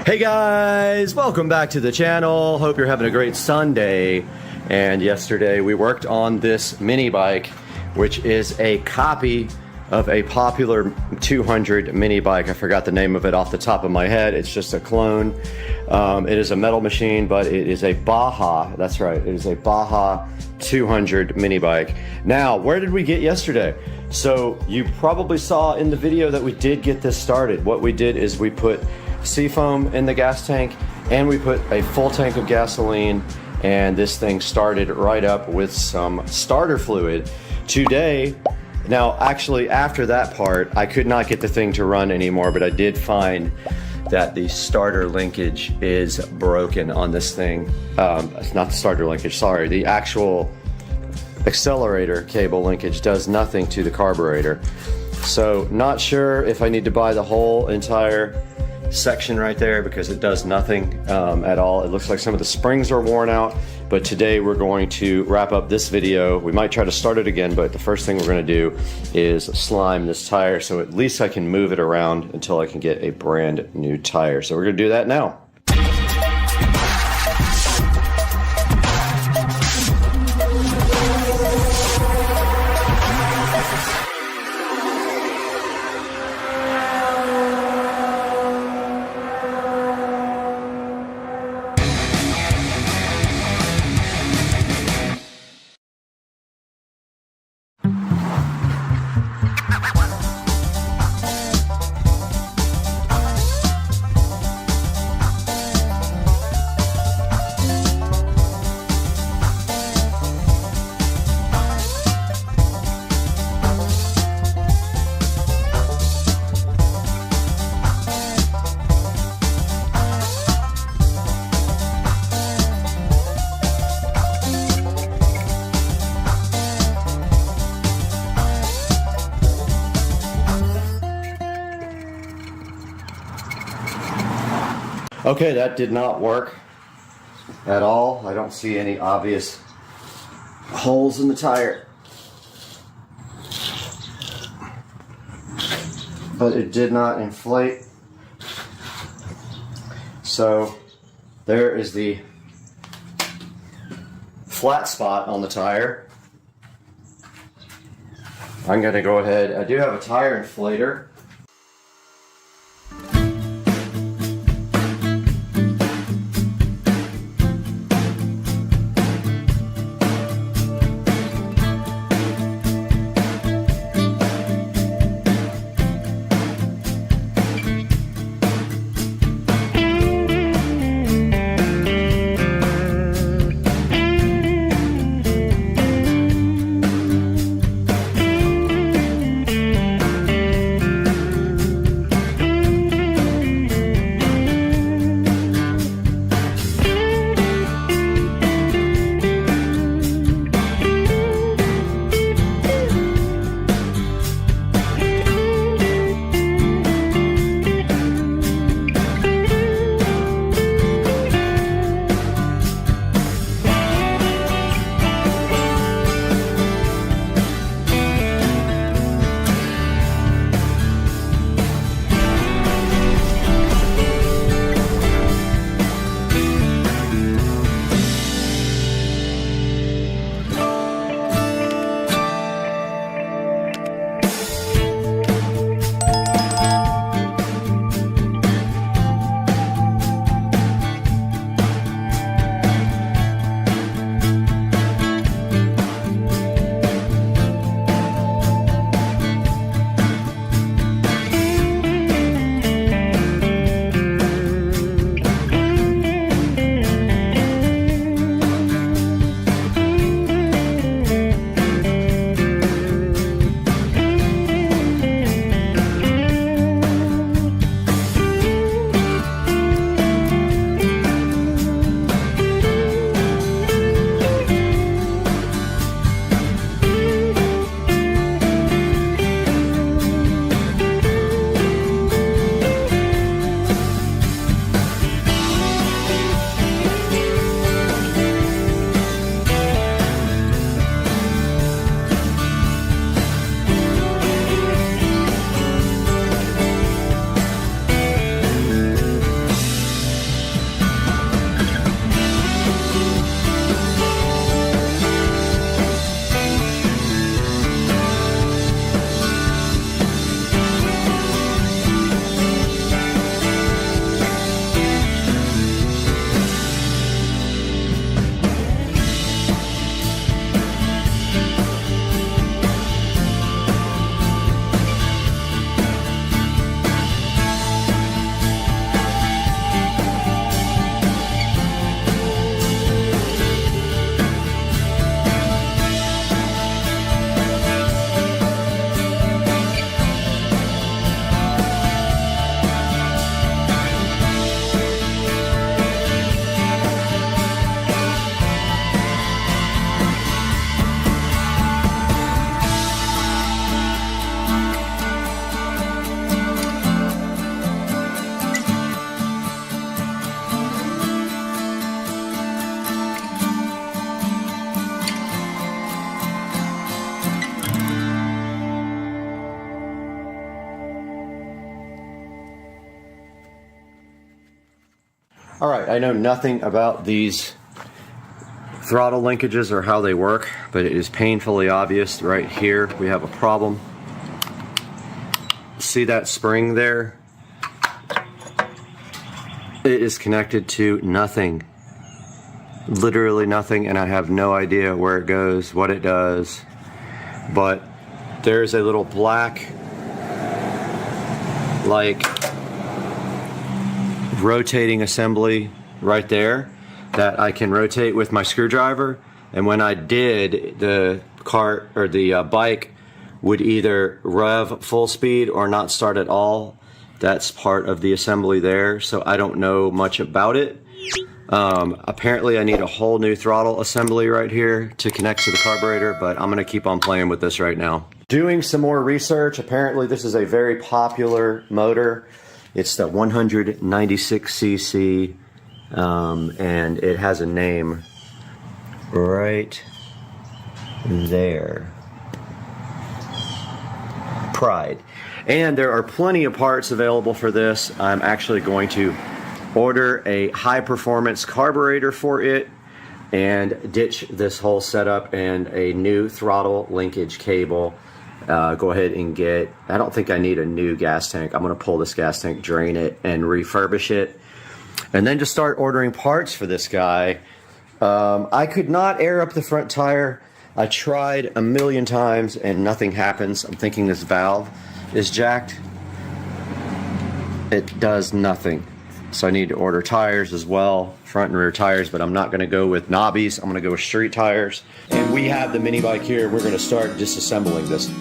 Hey guys, welcome back to the channel. Hope you're having a great Sunday. And yesterday we worked on this mini bike, which is a copy of a popular 200 mini bike. I forgot the name of it off the top of my head. It's just a clone. It is a metal machine, but it is a Baja. That's right, it is a Baja 200 mini bike. Now, where did we get yesterday? So you probably saw in the video that we did get this started. What we did is we put seafoam in the gas tank, and we put a full tank of gasoline, and this thing started right up with some starter fluid. Today, now actually after that part, I could not get the thing to run anymore, but I did find that the starter linkage is broken on this thing. It's not the starter linkage, sorry, the actual accelerator cable linkage does nothing to the carburetor. So not sure if I need to buy the whole entire section right there because it does nothing at all. It looks like some of the springs are worn out, but today we're going to wrap up this video. We might try to start it again, but the first thing we're going to do is slime this tire so at least I can move it around until I can get a brand new tire. So we're going to do that now. Okay, that did not work at all. I don't see any obvious holes in the tire. But it did not inflate. So there is the flat spot on the tire. I'm going to go ahead. I do have a tire inflator. All right, I know nothing about these throttle linkages or how they work, but it is painfully obvious right here we have a problem. See that spring there? It is connected to nothing. Literally nothing, and I have no idea where it goes, what it does. But there's a little black, like, rotating assembly right there that I can rotate with my screwdriver, and when I did, the cart or the bike would either rev full speed or not start at all. That's part of the assembly there, so I don't know much about it. Apparently I need a whole new throttle assembly right here to connect to the carburetor, but I'm gonna keep on playing with this right now. Doing some more research, apparently this is a very popular motor. It's the 196cc, and it has a name right there. Pride. And there are plenty of parts available for this. I'm actually going to order a high performance carburetor for it and ditch this whole setup and a new throttle linkage cable. Go ahead and get, I don't think I need a new gas tank. I'm gonna pull this gas tank, drain it, and refurbish it. And then just start ordering parts for this guy. I could not air up the front tire. I tried a million times and nothing happens. I'm thinking this valve is jacked. It does nothing. So I need to order tires as well, front and rear tires, but I'm not gonna go with knobbies. I'm gonna go with street tires. And we have the mini bike here. We're gonna start disassembling this.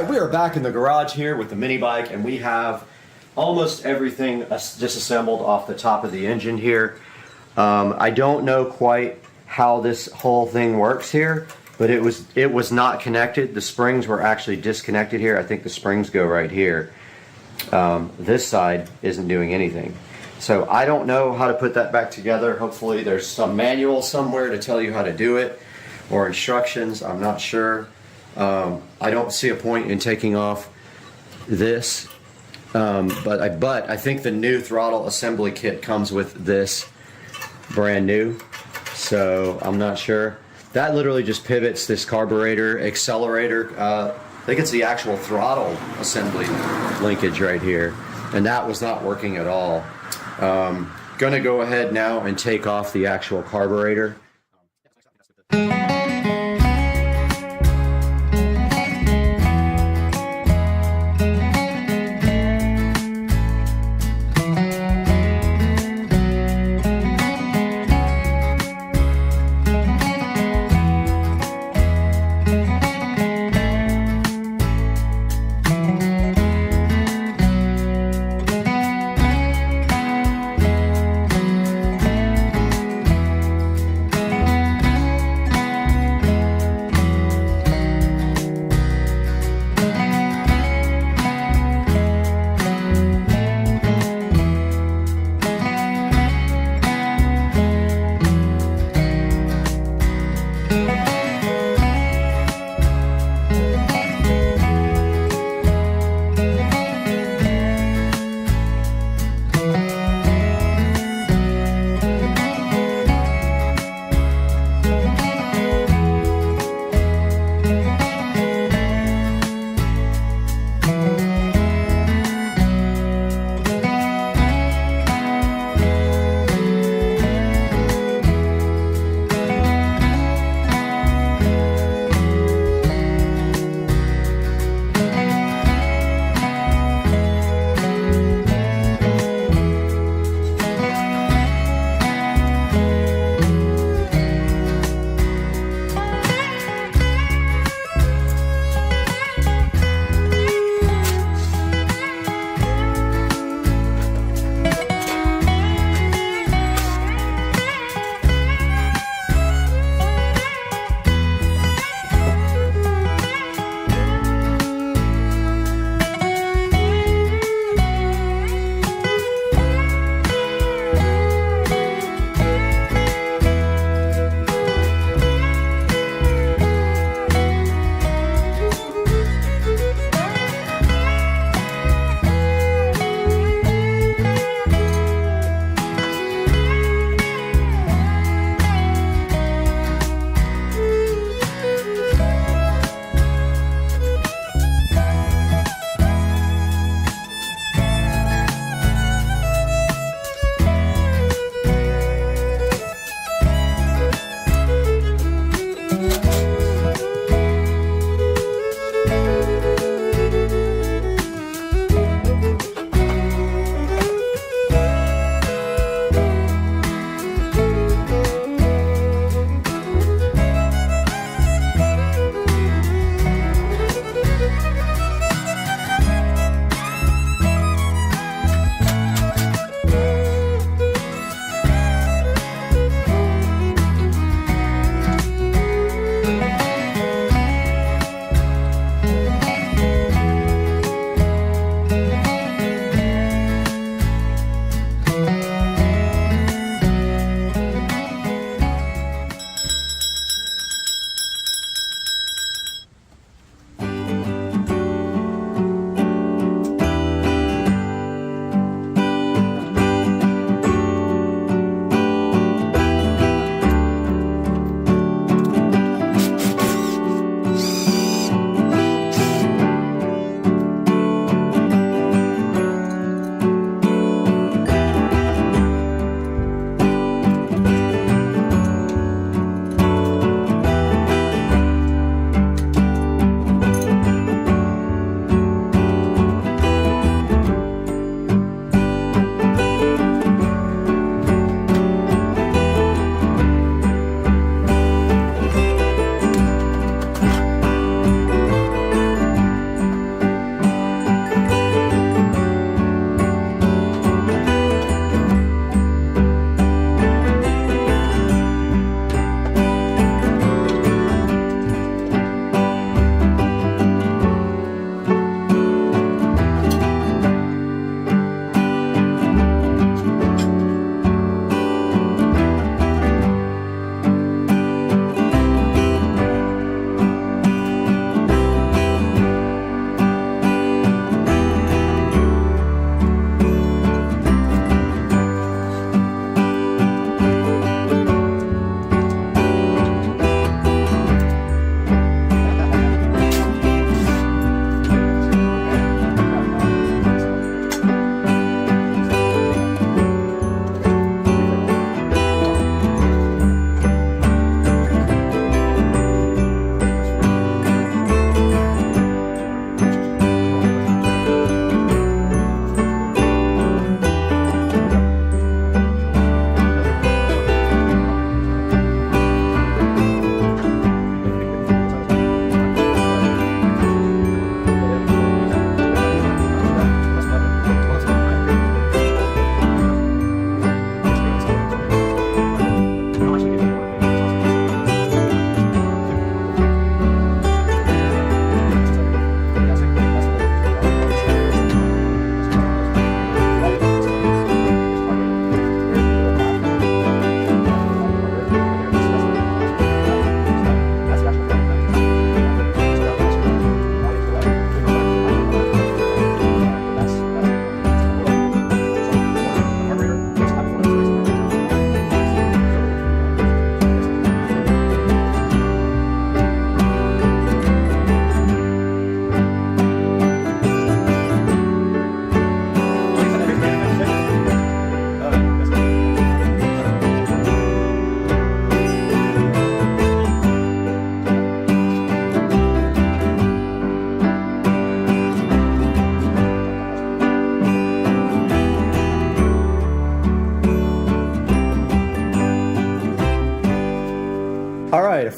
right, we are back in the garage here with the mini bike, and we have almost everything disassembled off the top of the engine here. I don't know quite how this whole thing works here, but it was not connected. The springs were actually disconnected here. I think the springs go right here. This side isn't doing anything. So I don't know how to put that back together. Hopefully there's some manual somewhere to tell you how to do it, or instructions. I'm not sure. I don't see a point in taking off this, but I think the new throttle assembly kit comes with this brand new, so I'm not sure. That literally just pivots this carburetor, accelerator. I think it's the actual throttle assembly linkage right here, and that was not working at all. Gonna go ahead now and take off the actual carburetor.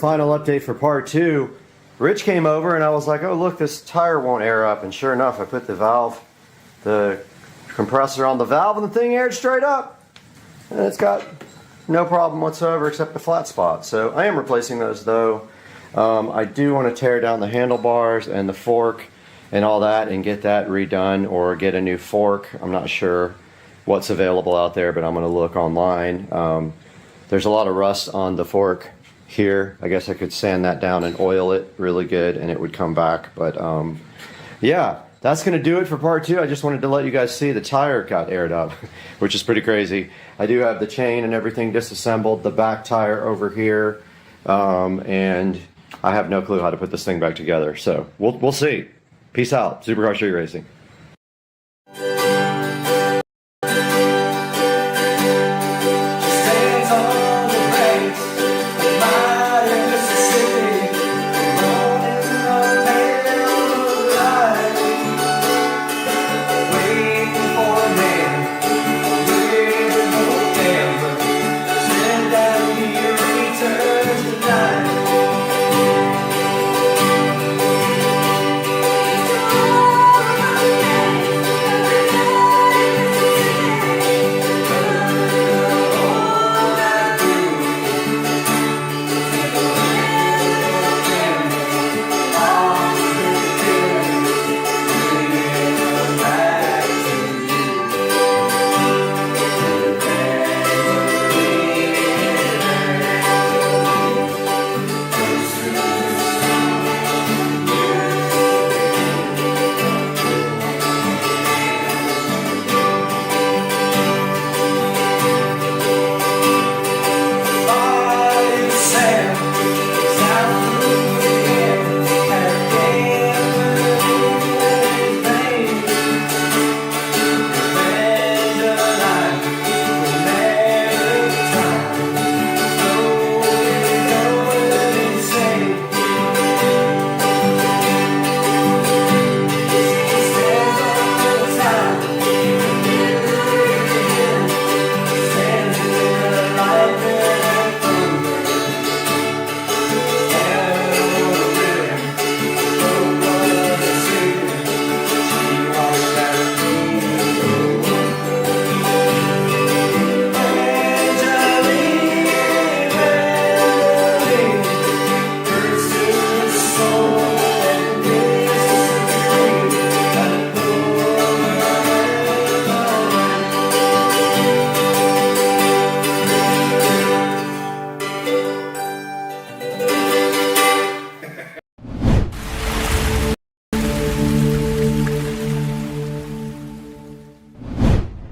final update for part 2. Rich came over and I was like, oh look, this tire won't air up, and sure enough I put the compressor on the valve and the thing aired straight up. And it's got no problem whatsoever except the flat spot. So I am replacing those though. I do want to tear down the handlebars and the fork and all that and get that redone, or get a new fork. I'm not sure what's available out there, but I'm going to look online. There's a lot of rust on the fork here. I guess I could sand that down and oil it really good and it would come back. But yeah, that's going to do it for part 2. I just wanted to let you guys see the tire got aired up, which is pretty crazy. I do have the chain and everything disassembled, the back tire over here, and I have no clue how to put this thing back together. So we'll see. Peace out. Supercar Street Racing.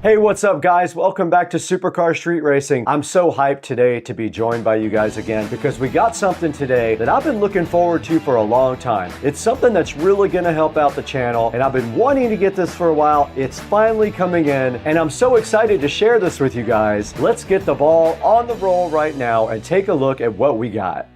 Hey, what's up guys? Welcome back to Supercar Street Racing. I'm so hyped today to be joined by you guys again because we got something today that I've been looking forward to for a long time. It's something that's really gonna help out the channel, and I've been wanting to get this for a while. It's finally coming in, and I'm so excited to share this with you guys. Let's get the ball on the roll right now and take a look at what we got.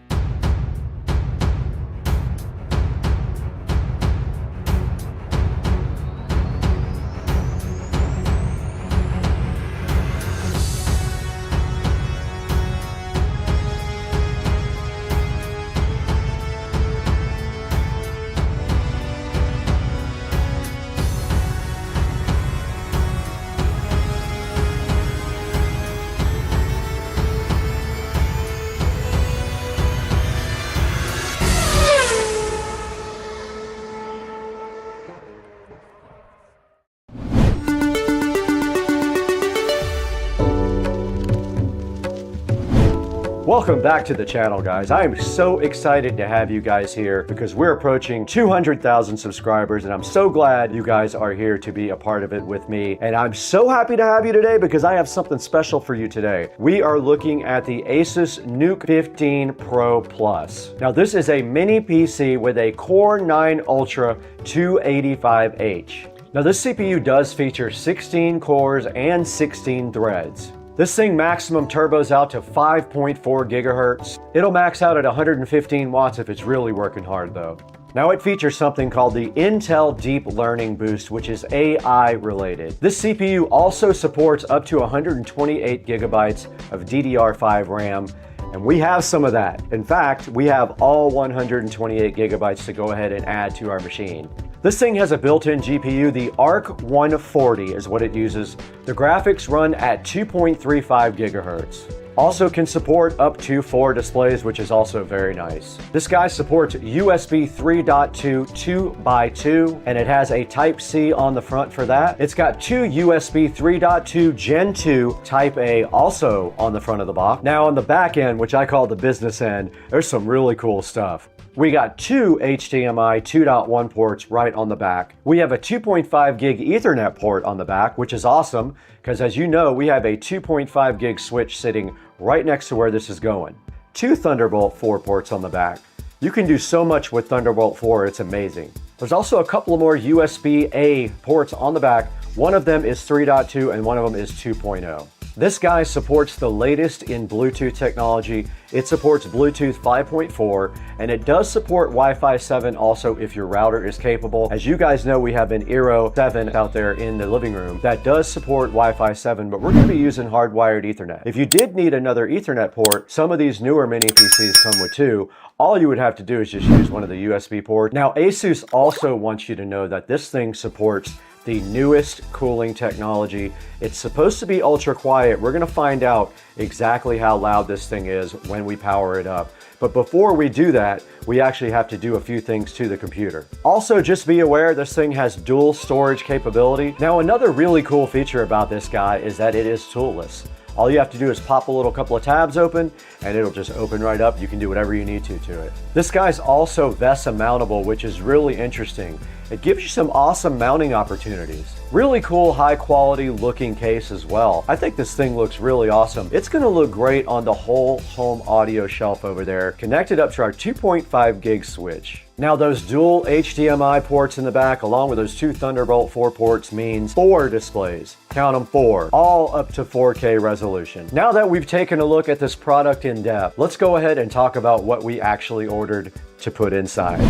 Welcome back to the channel, guys. I am so excited to have you guys here because we're approaching 200,000 subscribers, and I'm so glad you guys are here to be a part of it with me. And I'm so happy to have you today because I have something special for you today. We are looking at the ASUS NUC 15 Pro Plus. Now, this is a mini PC with a Core 9 Ultra 285H. Now, this CPU does feature 16 cores and 16 threads. This thing maximum turbos out to 5.4 gigahertz. It'll max out at 115 watts if it's really working hard though. Now it features something called the Intel Deep Learning Boost, which is AI related. This CPU also supports up to 128 gigabytes of DDR5 RAM, And we have some of that. In fact, we have all 128 gigabytes to go ahead and add to our machine. This thing has a built-in GPU. The ARC 140 is what it uses. The graphics run at 2.35 gigahertz. Also can support up to 4 displays, which is also very nice. This guy supports USB 3.2 2x2, and it has a Type-C on the front for that. It's got 2 USB 3.2 Gen 2 Type-A also on the front of the box. Now on the back end, which I call the business end, there's some really cool stuff. We got 2 HDMI 2.1 ports right on the back. We have a 2.5 gig Ethernet port on the back, which is awesome, because as you know, we have a 2.5 gig switch sitting right next to where this is going. 2 Thunderbolt 4 ports on the back. You can do so much with Thunderbolt 4, it's amazing. There's also a couple of more USB-A ports on the back. One of them is 3.2 and one of them is 2.0. This guy supports the latest in Bluetooth technology. It supports Bluetooth 5.4, and it does support Wi-Fi 7 also if your router is capable. As you guys know, we have an Eero 7 out there in the living room that does support Wi-Fi 7, but we're going to be using hardwired Ethernet. If you did need another Ethernet port, some of these newer mini PCs come with 2. All you would have to do is just use one of the USB ports. Now, ASUS also wants you to know that this thing supports the newest cooling technology. It's supposed to be ultra quiet. We're gonna find out exactly how loud this thing is when we power it up. But before we do that, we actually have to do a few things to the computer. Also, just be aware this thing has dual storage capability. Now, another really cool feature about this guy is that it is toolless. All you have to do is pop a little couple of tabs open and it'll just open right up. You can do whatever you need to it. This guy's also VESA mountable, which is really interesting. It gives you some awesome mounting opportunities. Really cool, high quality looking case as well. I think this thing looks really awesome. It's gonna look great on the whole home audio shelf over there, connected up to our 2.5 gig switch. Now those dual HDMI ports in the back, along with those 2 Thunderbolt 4 ports, means 4 displays. Count them, 4. All up to 4K resolution. Now that we've taken a look at this product in depth, let's go ahead and talk about what we actually ordered to put inside.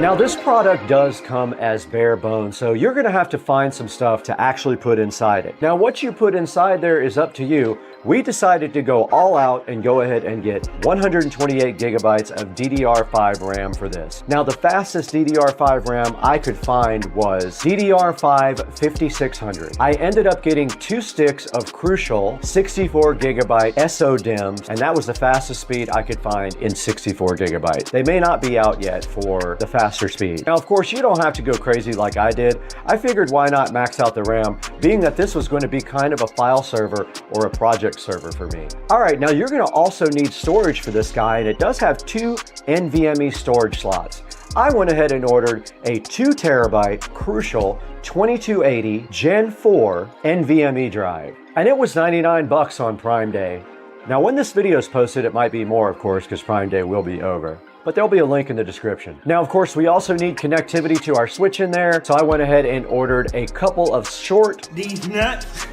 Now this product does come as bare bones, so you're gonna have to find some stuff to actually put inside it. Now what you put inside there is up to you. We decided to go all out and go ahead and get 128 gigabytes of DDR5 RAM for this. Now the fastest DDR5 RAM I could find was DDR5 5600. I ended up getting 2 sticks of Crucial 64 gigabyte SODIMMs, and that was the fastest speed I could find in 64 gigabytes. They may not be out yet for the faster speed. Now of course you don't have to go crazy like I did. I figured why not max out the RAM, being that this was going to be kind of a file server or a project server for me. All right, now you're going to also need storage for this guy, and it does have 2 NVMe storage slots. I went ahead and ordered a 2 terabyte Crucial 2280 Gen 4 NVMe drive, and it was 99 bucks on Prime Day. Now when this video is posted, it might be more, of course, because Prime Day will be over, but there'll be a link in the description. Now, of course, we also need connectivity to our switch in there, so I went ahead and ordered a couple of short These nuts.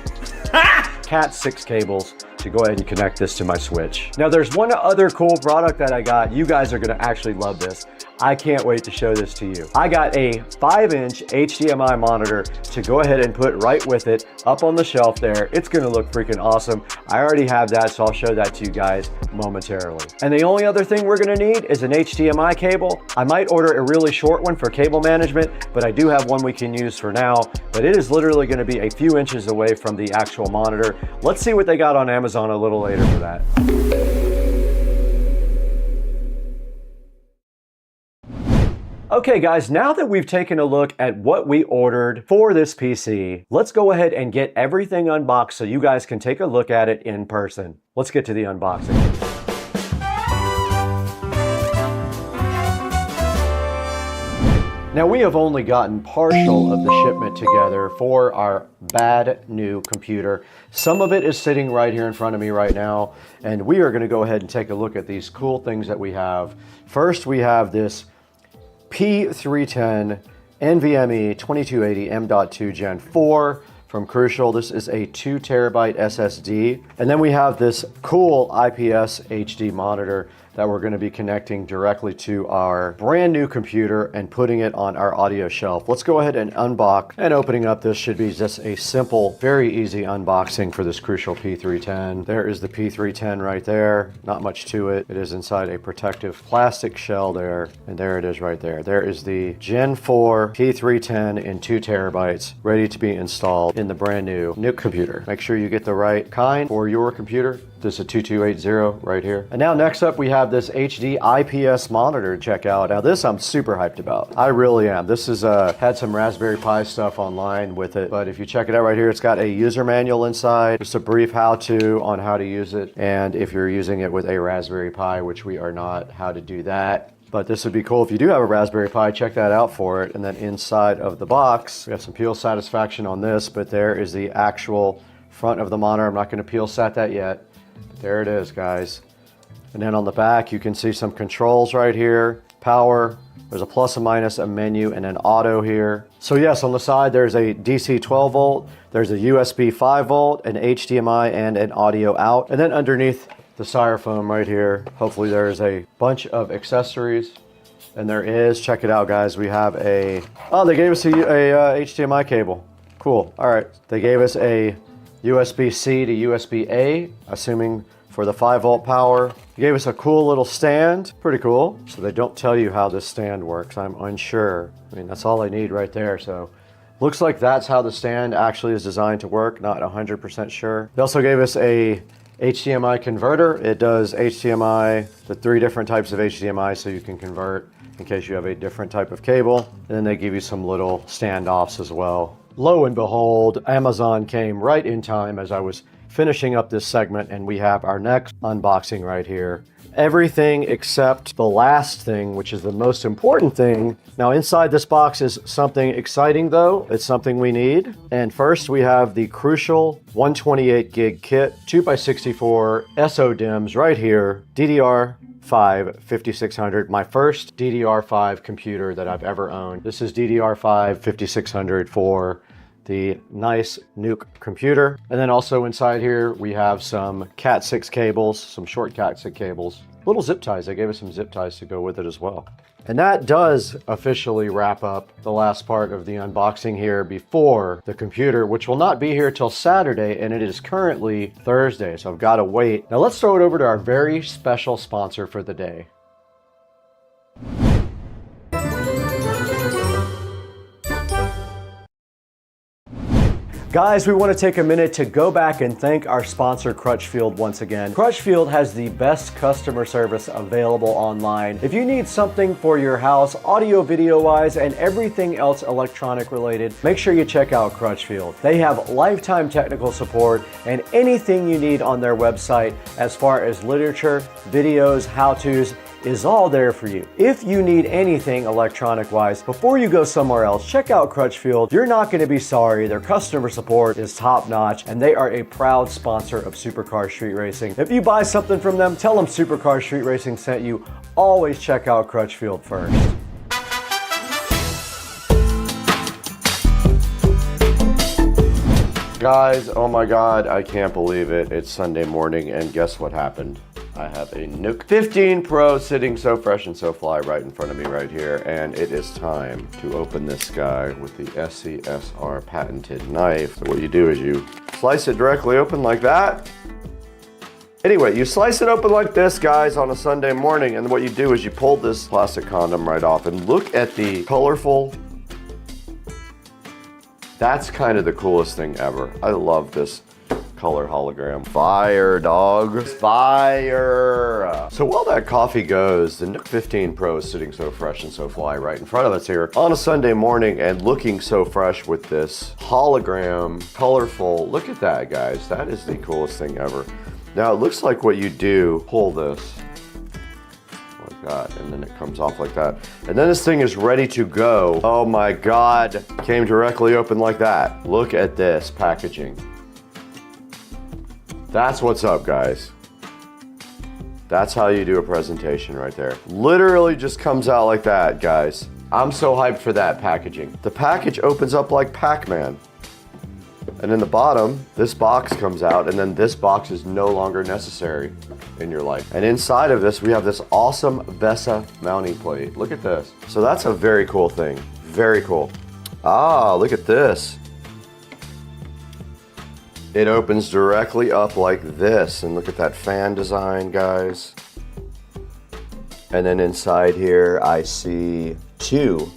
Cat 6 cables to go ahead and connect this to my switch. Now, there's one other cool product that I got. You guys are gonna actually love this. I can't wait to show this to you. I got a 5-inch HDMI monitor to go ahead and put right with it up on the shelf there. It's gonna look freaking awesome. I already have that, so I'll show that to you guys momentarily. And the only other thing we're gonna need is an HDMI cable. I might order a really short one for cable management, but I do have one we can use for now, but it is literally gonna be a few inches away from the actual monitor. Let's see what they got on Amazon a little later for that. Okay guys, now that we've taken a look at what we ordered for this PC, let's go ahead and get everything unboxed so you guys can take a look at it in person. Let's get to the unboxing. Now we have only gotten partial of the shipment together for our bad new computer. Some of it is sitting right here in front of me right now, and we are going to go ahead and take a look at these cool things that we have. First, we have this P310 NVMe 2280 M.2 Gen 4 from Crucial. This is a 2 terabyte SSD. And then we have this cool IPS HD monitor that we're going to be connecting directly to our brand new computer and putting it on our audio shelf. Let's go ahead and unbox, and opening up this should be just a simple, very easy unboxing for this Crucial P310. There is the P310 right there. Not much to it. It is inside a protective plastic shell there, and there it is right there. There is the Gen 4 P310 in 2 terabytes ready to be installed in the brand new NUC computer. Make sure you get the right kind for your computer. This is a 2280 right here. And now next up we have this HD IPS monitor to check out. Now this I'm super hyped about. I really am. This is had some Raspberry Pi stuff online with it, but if you check it out right here, it's got a user manual inside, just a brief how-to on how to use it, and if you're using it with a Raspberry Pi, which we are not, how to do that. But this would be cool if you do have a Raspberry Pi, check that out for it. And then inside of the box, we have some peel satisfaction on this, but there is the actual front of the monitor. I'm not going to peel sat that yet. But there it is, guys. And then on the back, you can see some controls right here. Power, there's a plus and minus, a menu, and an auto here. So yes, on the side, there's a DC 12 volt, there's a USB 5 volt, an HDMI, and an audio out. And then underneath the styrofoam right here, hopefully there's a bunch of accessories. And there is, check it out, guys. We have a, oh, they gave us a HDMI cable. Cool, all right. They gave us a USB-C to USB-A, assuming for the 5 volt power. They gave us a cool little stand, pretty cool. So they don't tell you how this stand works. I'm unsure. I mean, that's all I need right there. So looks like that's how the stand actually is designed to work. Not 100% sure. They also gave us a HDMI converter. It does HDMI, the 3 different types of HDMI, so you can convert in case you have a different type of cable. And then they give you some little standoffs as well. Lo and behold, Amazon came right in time as I was finishing up this segment, and we have our next unboxing right here. Everything except the last thing, which is the most important thing. Now inside this box is something exciting though. It's something we need. And first we have the Crucial 128 gig kit, 2x64 SODIMMs right here, DDR5 5600, my first DDR5 computer that I've ever owned. This is DDR5 5600 for the nice NUC computer. And then also inside here, we have some Cat6 cables, some short Cat6 cables, little zip ties. They gave us some zip ties to go with it as well. And that does officially wrap up the last part of the unboxing here before the computer, which will not be here till Saturday, and it is currently Thursday, so I've got to wait. Now let's throw it over to our very special sponsor for the day. Guys, we want to take a minute to go back and thank our sponsor, Crutchfield, once again. Crutchfield has the best customer service available online. If you need something for your house, audio, video-wise, and everything else electronic related, make sure you check out Crutchfield. They have lifetime technical support and anything you need on their website as far as literature, videos, how-tos, is all there for you. If you need anything electronic wise, before you go somewhere else, check out Crutchfield. You're not going to be sorry. Their customer support is top notch, and they are a proud sponsor of Supercar Street Racing. If you buy something from them, tell them Supercar Street Racing sent you. Always check out Crutchfield first. Guys, oh my God, I can't believe it. It's Sunday morning, and guess what happened? I have a NUC 15 Pro sitting so fresh and so fly right in front of me right here, and it is time to open this guy with the SCSR patented knife. So what you do is you slice it directly open like that. Anyway, you slice it open like this, guys, on a Sunday morning, and what you do is you pull this plastic condom right off, and look at the colorful. That's kind of the coolest thing ever. I love this color hologram. Fire, dog. Fire. So while that coffee goes, the NUC 15 Pro is sitting so fresh and so fly right in front of us here on a Sunday morning and looking so fresh with this hologram, colorful. Look at that, guys. That is the coolest thing ever. Now it looks like what you do, pull this like that, and then it comes off like that. And then this thing is ready to go. Oh my God, came directly open like that. Look at this packaging. That's what's up, guys. That's how you do a presentation right there. Literally just comes out like that, guys. I'm so hyped for that packaging. The package opens up like Pac-Man. And then the bottom, this box comes out, and then this box is no longer necessary in your life. And inside of this, we have this awesome VESA mounting plate. Look at this. So that's a very cool thing. Very cool. Ah, look at this. It opens directly up like this. And look at that fan design, guys. And then inside here, I see 2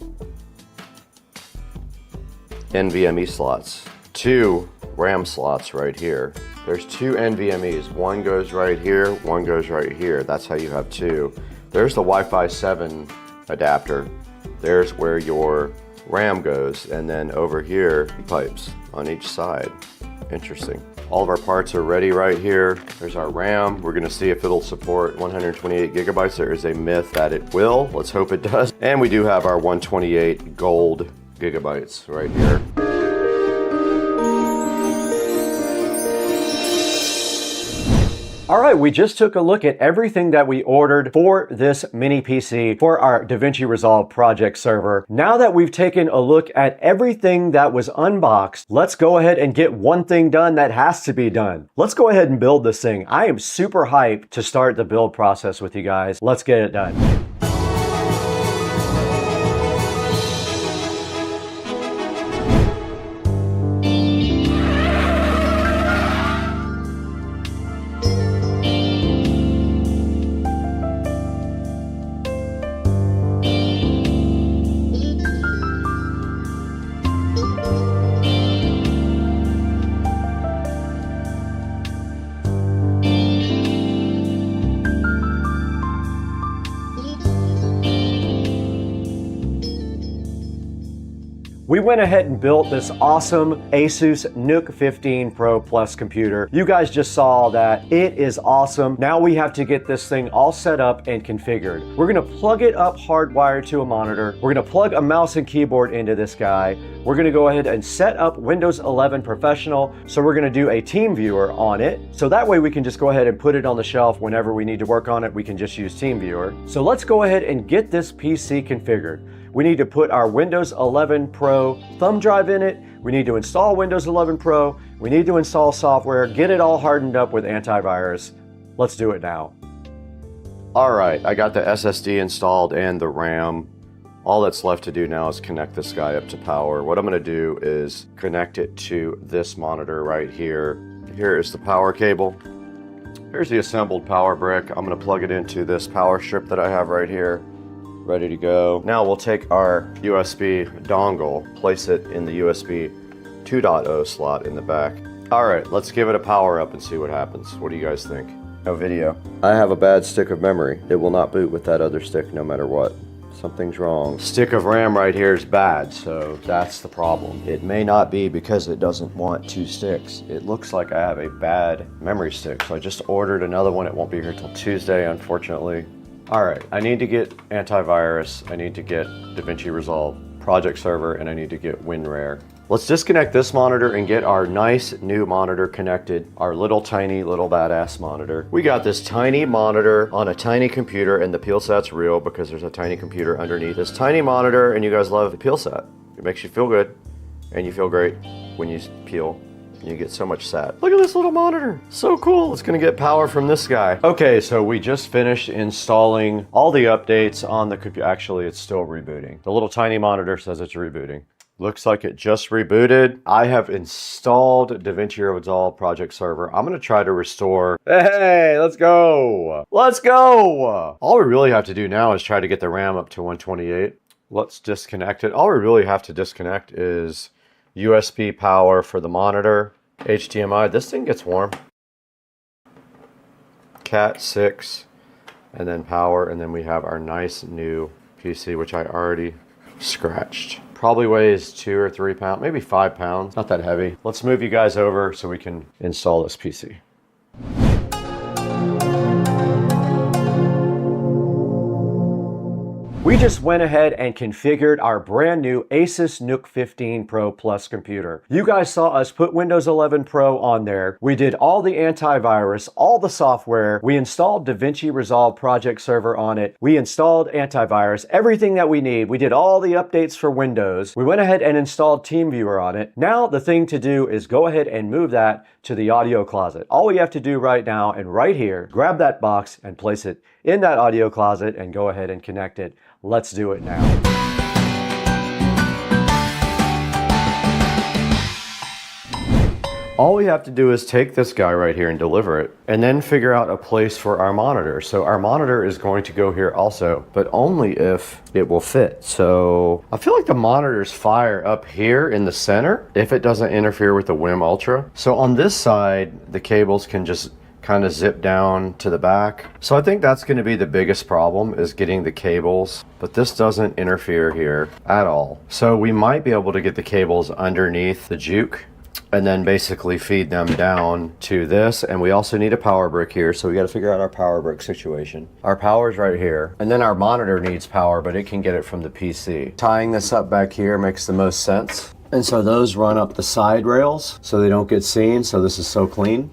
NVMe slots. 2 RAM slots right here. There's 2 NVMe's. One goes right here, one goes right here. That's how you have 2. There's the Wi-Fi 7 adapter. There's where your RAM goes. And then over here, pipes on each side. Interesting. All of our parts are ready right here. There's our RAM. We're gonna see if it'll support 128 gigabytes. There is a myth that it will. Let's hope it does. And we do have our 128 gold gigabytes right here. All right, we just took a look at everything that we ordered for this mini PC for our DaVinci Resolve project server. Now that we've taken a look at everything that was unboxed, let's go ahead and get one thing done that has to be done. Let's go ahead and build this thing. I am super hyped to start the build process with you guys. Let's get it done. We went ahead and built this awesome ASUS NUC 15 Pro Plus computer. You guys just saw that. It is awesome. Now we have to get this thing all set up and configured. We're gonna plug it up hardwired to a monitor. We're gonna plug a mouse and keyboard into this guy. We're gonna go ahead and set up Windows 11 Professional. So we're gonna do a team viewer on it. So that way we can just go ahead and put it on the shelf whenever we need to work on it. We can just use team viewer. So let's go ahead and get this PC configured. We need to put our Windows 11 Pro thumb drive in it. We need to install Windows 11 Pro. We need to install software, get it all hardened up with antivirus. Let's do it now. All right, I got the SSD installed and the RAM. All that's left to do now is connect this guy up to power. What I'm gonna do is connect it to this monitor right here. Here is the power cable. Here's the assembled power brick. I'm gonna plug it into this power strip that I have right here. Ready to go. Now we'll take our USB dongle, place it in the USB 2.0 slot in the back. All right, let's give it a power up and see what happens. What do you guys think? No video. I have a bad stick of memory. It will not boot with that other stick no matter what. Something's wrong. Stick of RAM right here is bad, so that's the problem. It may not be because it doesn't want 2 sticks. It looks like I have a bad memory stick, so I just ordered another one. It won't be here till Tuesday, unfortunately. All right, I need to get antivirus, I need to get DaVinci Resolve project server, and I need to get WinRare. Let's disconnect this monitor and get our nice new monitor connected, our little tiny little badass monitor. We got this tiny monitor on a tiny computer, and the peel set's real because there's a tiny computer underneath this tiny monitor, and you guys love the peel set. It makes you feel good, and you feel great when you peel. You get so much sat. Look at this little monitor. So cool. It's gonna get power from this guy. Okay, so we just finished installing all the updates on the computer. Actually, it's still rebooting. The little tiny monitor says it's rebooting. Looks like it just rebooted. I have installed DaVinci Resolve project server. I'm gonna try to restore. Hey, let's go. Let's go. All we really have to do now is try to get the RAM up to 128. Let's disconnect it. All we really have to disconnect is USB power for the monitor, HDMI. This thing gets warm. Cat 6, and then power, and then we have our nice new PC, which I already scratched. Probably weighs 2 or 3 pounds, maybe 5 pounds. Not that heavy. Let's move you guys over so we can install this PC. We just went ahead and configured our brand new ASUS NUC 15 Pro Plus computer. You guys saw us put Windows 11 Pro on there. We did all the antivirus, all the software. We installed DaVinci Resolve Project Server on it. We installed antivirus, everything that we need. We did all the updates for Windows. We went ahead and installed TeamViewer on it. Now the thing to do is go ahead and move that to the audio closet. All we have to do right now and right here, grab that box and place it in that audio closet and go ahead and connect it. Let's do it now. All we have to do is take this guy right here and deliver it, and then figure out a place for our monitor. So our monitor is going to go here also, but only if it will fit. So I feel like the monitors fire up here in the center if it doesn't interfere with the WIM Ultra. So on this side, the cables can just kind of zip down to the back. So I think that's going to be the biggest problem, is getting the cables, but this doesn't interfere here at all. So we might be able to get the cables underneath the Juke and then basically feed them down to this. And we also need a power brick here, so we got to figure out our power brick situation. Our power's right here, and then our monitor needs power, but it can get it from the PC. Tying this up back here makes the most sense. And so those run up the side rails so they don't get seen, so this is so clean.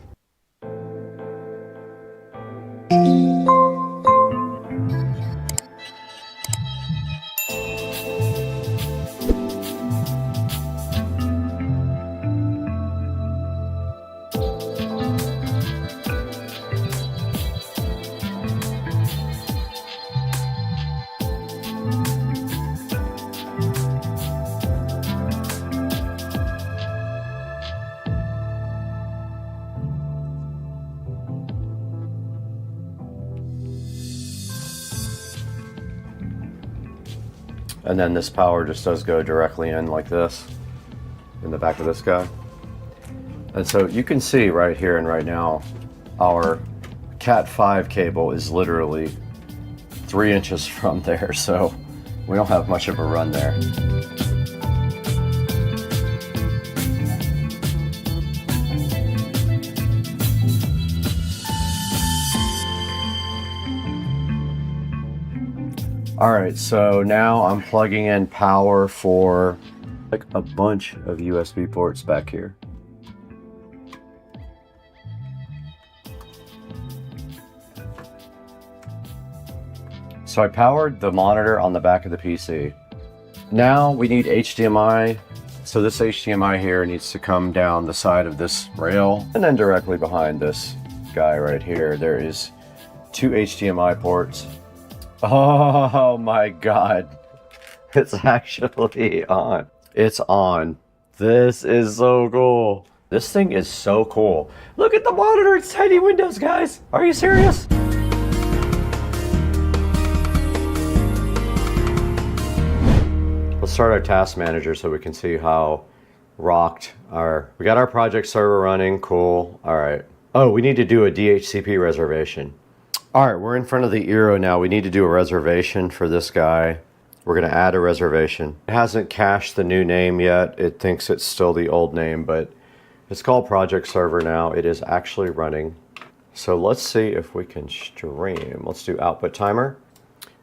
And then this power just does go directly in like this, in the back of this guy. And so you can see right here and right now, our Cat 5 cable is literally 3 inches from there, so we don't have much of a run there. All right, so now I'm plugging in power for like a bunch of USB ports back here. So I powered the monitor on the back of the PC. Now we need HDMI. So this HDMI here needs to come down the side of this rail, and then directly behind this guy right here, there is 2 HDMI ports. Oh my God, it's actually on. It's on. This is so cool. This thing is so cool. Look at the monitor, it's tiny windows, guys. Are you serious? Let's start our task manager so we can see how rocked we got our project server running, cool. All right. Oh, we need to do a DHCP reservation. All right, we're in front of the Eero now. We need to do a reservation for this guy. We're gonna add a reservation. It hasn't cached the new name yet. It thinks it's still the old name, but it's called Project Server now. It is actually running. So let's see if we can stream. Let's do output timer.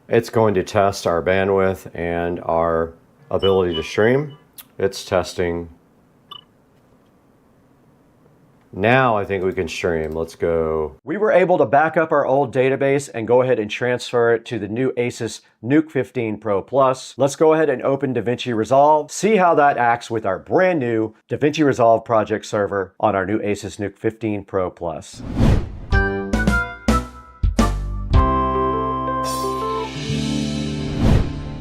It's going to test our bandwidth and our ability to stream. It's testing. Now I think we can stream. Let's go. We were able to back up our old database and go ahead and transfer it to the new ASUS NUC 15 Pro Plus. Let's go ahead and open DaVinci Resolve, see how that acts with our brand new DaVinci Resolve project server on our new ASUS NUC 15 Pro Plus.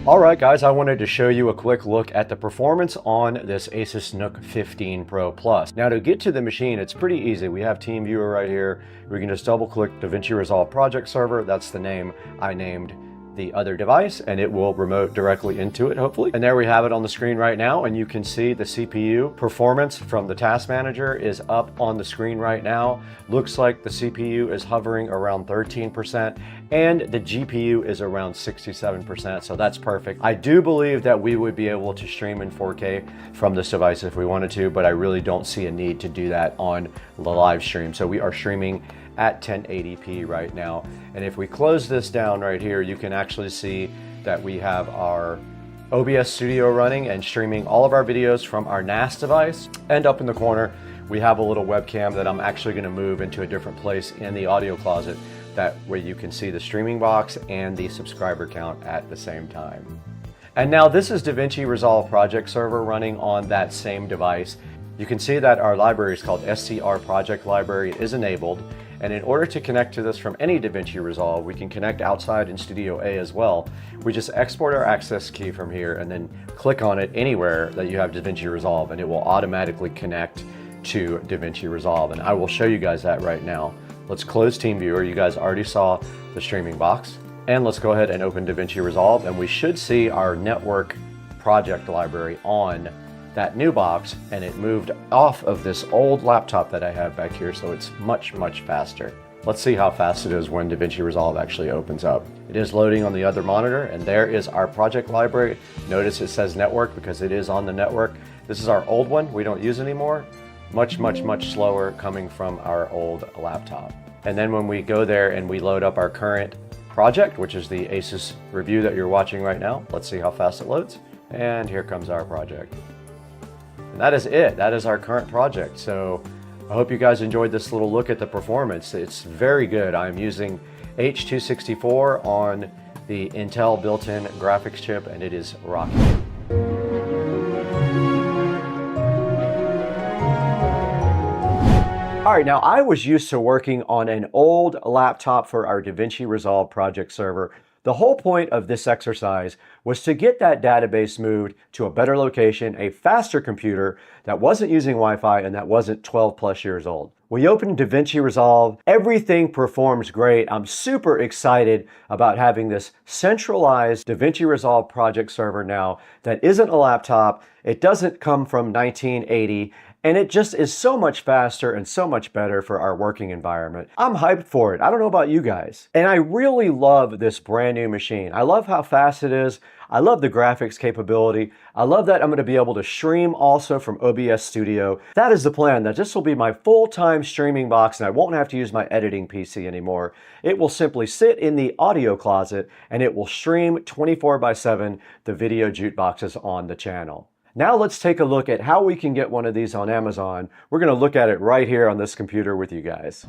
Alright guys, I wanted to show you a quick look at the performance on this ASUS NUC 15 Pro Plus. Now to get to the machine, it's pretty easy. We have TeamViewer right here. We can just double click DaVinci Resolve Project Server. That's the name I named the other device, and it will remote directly into it, hopefully. And there we have it on the screen right now, and you can see the CPU performance from the task manager is up on the screen right now. Looks like the CPU is hovering around 13%, and the GPU is around 67%, so that's perfect. I do believe that we would be able to stream in 4K from this device if we wanted to, but I really don't see a need to do that on the live stream. So we are streaming at 1080p right now. And if we close this down right here, you can actually see that we have our OBS Studio running and streaming all of our videos from our NAS device. And up in the corner, we have a little webcam that I'm actually going to move into a different place in the audio closet. That way you can see the streaming box and the subscriber count at the same time. And now this is DaVinci Resolve Project Server running on that same device. You can see that our library is called SCR Project Library. It is enabled. And in order to connect to this from any DaVinci Resolve, we can connect outside in Studio A as well. We just export our access key from here and then click on it anywhere that you have DaVinci Resolve, and it will automatically connect to DaVinci Resolve. And I will show you guys that right now. Let's close TeamViewer. You guys already saw the streaming box. And let's go ahead and open DaVinci Resolve, and we should see our network project library on that new box, and it moved off of this old laptop that I have back here, so it's much, much faster. Let's see how fast it is when DaVinci Resolve actually opens up. It is loading on the other monitor, and there is our project library. Notice it says network because it is on the network. This is our old one we don't use anymore. Much, much, much slower coming from our old laptop. And then when we go there and we load up our current project, which is the ASUS review that you're watching right now, let's see how fast it loads. And here comes our project. And that is it. That is our current project. So I hope you guys enjoyed this little look at the performance. It's very good. I'm using H264 on the Intel built-in graphics chip, and it is rocking. All right, now I was used to working on an old laptop for our DaVinci Resolve project server. The whole point of this exercise was to get that database moved to a better location, a faster computer that wasn't using Wi-Fi and that wasn't 12 plus years old. We opened DaVinci Resolve. Everything performs great. I'm super excited about having this centralized DaVinci Resolve project server now that isn't a laptop. It doesn't come from 1980. And it just is so much faster and so much better for our working environment. I'm hyped for it. I don't know about you guys. And I really love this brand new machine. I love how fast it is. I love the graphics capability. I love that I'm going to be able to stream also from OBS Studio. That is the plan, that this will be my full-time streaming box and I won't have to use my editing PC anymore. It will simply sit in the audio closet and it will stream 24/7 the video jukeboxes on the channel. Now let's take a look at how we can get one of these on Amazon. We're going to look at it right here on this computer with you guys.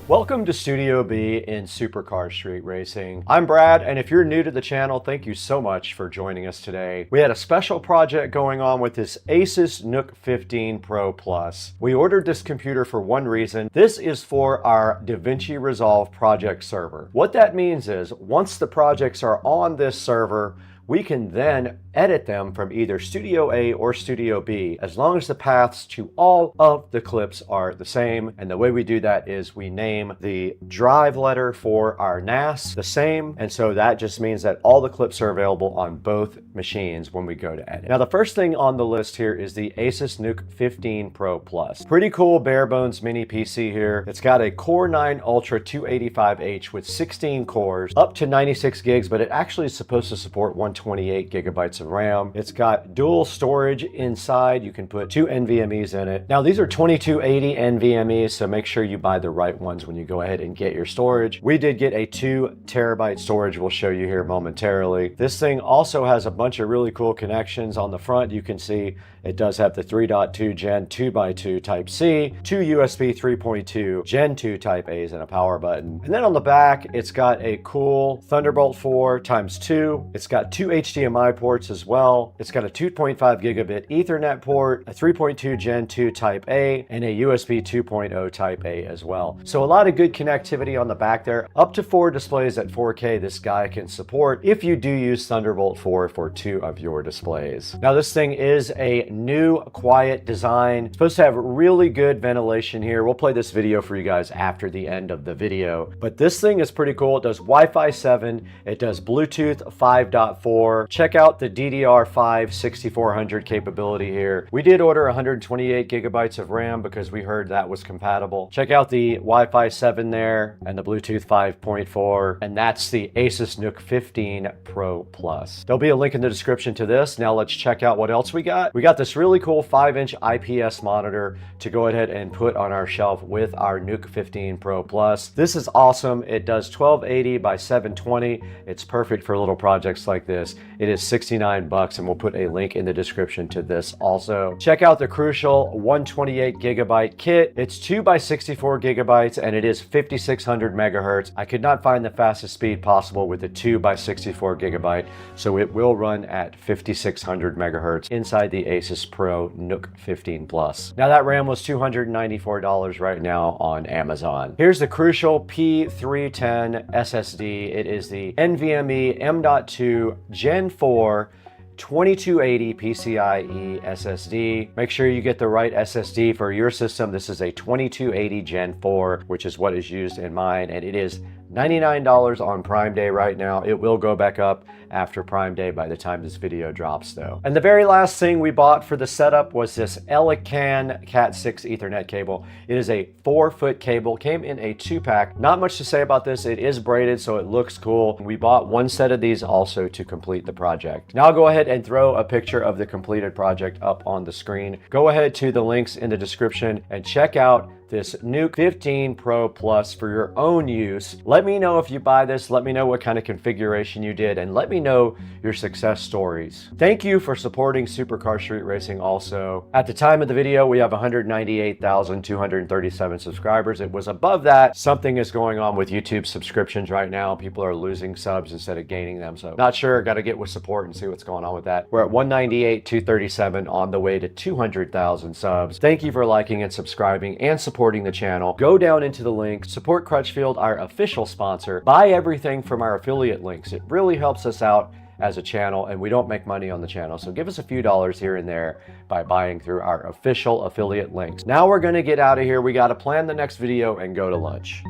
Welcome to Studio B in Supercar Street Racing. I'm Brad, and if you're new to the channel, thank you so much for joining us today. We had a special project going on with this ASUS NUC 15 Pro Plus. We ordered this computer for one reason. This is for our DaVinci Resolve project server. What that means is, once the projects are on this server, we can then edit them from either Studio A or Studio B, as long as the paths to all of the clips are the same. And the way we do that is we name the drive letter for our NAS the same. And so that just means that all the clips are available on both machines when we go to edit. Now, the first thing on the list here is the ASUS NUC 15 Pro Plus. Pretty cool Barebones mini PC here. It's got a Core 9 Ultra 285H with 16 cores, up to 96 gigs, but it actually is supposed to support 128 gigabytes of RAM. It's got dual storage inside. You can put 2 NVMe's in it. Now, these are 2280 NVMe's, so make sure you buy the right ones when you go ahead and get your storage. We did get a 2 terabyte storage we'll show you here momentarily. This thing also has a bunch of really cool connections. On the front, you can see it does have the 3.2 Gen 2x2 Type-C, 2 USB 3.2 Gen 2 Type-A's, and a power button. And then on the back, it's got a cool Thunderbolt 4x2. It's got 2 HDMI ports as well. It's got a 2.5 gigabit Ethernet port, a 3.2 Gen 2 Type-A, and a USB 2.0 Type-A as well. So a lot of good connectivity on the back there. Up to 4 displays at 4K this guy can support if you do use Thunderbolt 4 for 2 of your displays. Now, this thing is a new quiet design. It's supposed to have really good ventilation here. We'll play this video for you guys after the end of the video. But this thing is pretty cool. It does Wi-Fi 7. It does Bluetooth 5.4. 4. Check out the DDR5 6400 capability here. We did order 128 gigabytes of RAM because we heard that was compatible. Check out the Wi-Fi 7 there and the Bluetooth 5.4, and that's the ASUS NUC 15 Pro Plus. There'll be a link in the description to this. Now let's check out what else we got. We got this really cool 5-inch IPS monitor to go ahead and put on our shelf with our NUC 15 Pro Plus. This is awesome. It does 1280 by 720. It's perfect for little projects like this. It is 69 bucks, and we'll put a link in the description to this also. Check out the Crucial 128 gigabyte kit. It's 2 by 64 gigabytes and it is 5600 megahertz. I could not find the fastest speed possible with the 2 by 64 gigabyte, so it will run at 5600 megahertz inside the Asus Pro NUC 15 Plus. Now that RAM was $294 right now on Amazon. Here's the Crucial P310 SSD. It is the NVMe M.2 Gen 4 2280 PCIe SSD. Make sure you get the right SSD for your system. This is a 2280 Gen 4, which is what is used in mine, and it is $99 on Prime Day right now. It will go back up after Prime Day by the time this video drops though. And the very last thing we bought for the setup was this Elecan Cat 6 Ethernet cable. It is a 4-foot cable, came in a 2-pack. Not much to say about this. It is braided, so it looks cool. We bought one set of these also to complete the project. Now I'll go ahead and throw a picture of the completed project up on the screen. Go ahead to the links in the description and check out this NUC 15 Pro Plus for your own use. Let me know if you buy this. Let me know what kind of configuration you did, and let me know your success stories. Thank you for supporting Supercar Street Racing also. At the time of the video, we have 198,237 subscribers. It was above that. Something is going on with YouTube subscriptions right now. People are losing subs instead of gaining them, so not sure. Got to get with support and see what's going on with that. We're at 198,237 on the way to 200,000 subs. Thank you for liking and subscribing and supporting the channel. Go down into the link, support Crutchfield, our official sponsor. Buy everything from our affiliate links. It really helps us out as a channel, and we don't make money on the channel, so give us a few dollars here and there by buying through our official affiliate links. Now we're going to get out of here. We got to plan the next video and go to lunch.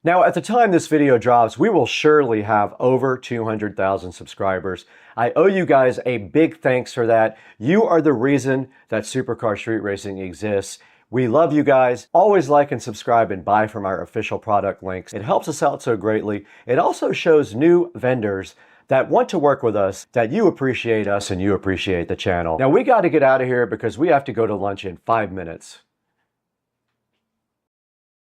Now, at the time this video drops, we will surely have over 200,000 subscribers. I owe you guys a big thanks for that. You are the reason that Supercar Street Racing exists. We love you guys. Always like and subscribe and buy from our official product links. It helps us out so greatly. It also shows new vendors that want to work with us, that you appreciate us and you appreciate the channel. Now, we got to get out of here because we have to go to lunch in 5 minutes.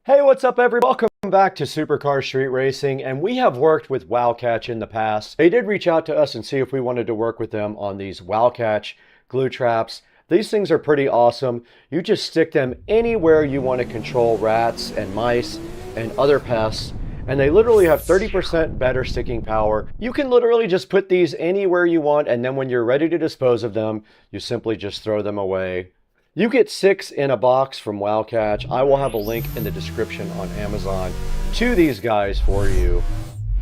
Hey, what's up everybody? Welcome back to Supercar Street Racing, and we have worked with Wowcatch in the past. They did reach out to us and see if we wanted to work with them on these Wowcatch glue traps. These things are pretty awesome. You just stick them anywhere you want to control rats and mice and other pests, and they literally have 30% better sticking power. You can literally just put these anywhere you want, and then when you're ready to dispose of them, you simply just throw them away. You get 6 in a box from Wowcatch. I will have a link in the description on Amazon to these guys for you.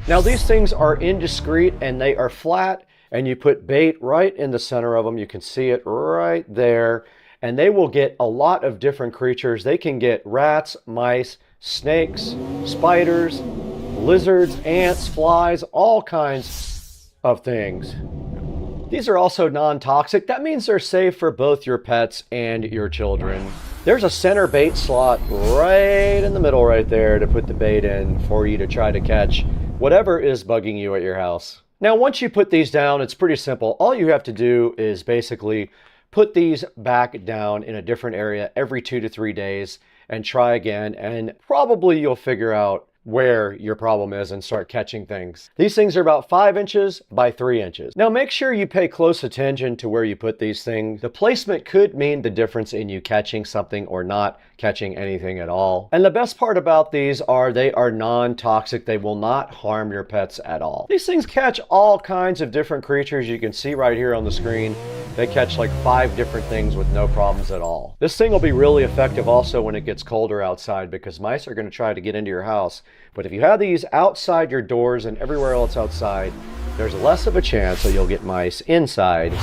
Now these things are indiscreet and they are flat, and you put bait right in the center of them. You can see it right there, and they will get a lot of different creatures. They can get rats, mice, snakes, spiders, lizards, ants, flies, all kinds of things. These are also non-toxic. That means they're safe for both your pets and your children. There's a center bait slot right in the middle right there to put the bait in for you to try to catch whatever is bugging you at your house. Now, once you put these down, it's pretty simple. All you have to do is basically put these back down in a different area every 2 to 3 days and try again, and probably you'll figure out where your problem is and start catching things. These things are about 5 inches by 3 inches. Now make sure you pay close attention to where you put these things. The placement could mean the difference in you catching something or not catching anything at all. And the best part about these are they are non-toxic. They will not harm your pets at all. These things catch all kinds of different creatures. You can see right here on the screen, they catch like 5 different things with no problems at all. This thing will be really effective also when it gets colder outside, because mice are going to try to get into your house. But if you have these outside your doors and everywhere else outside, there's less of a chance that you'll get mice inside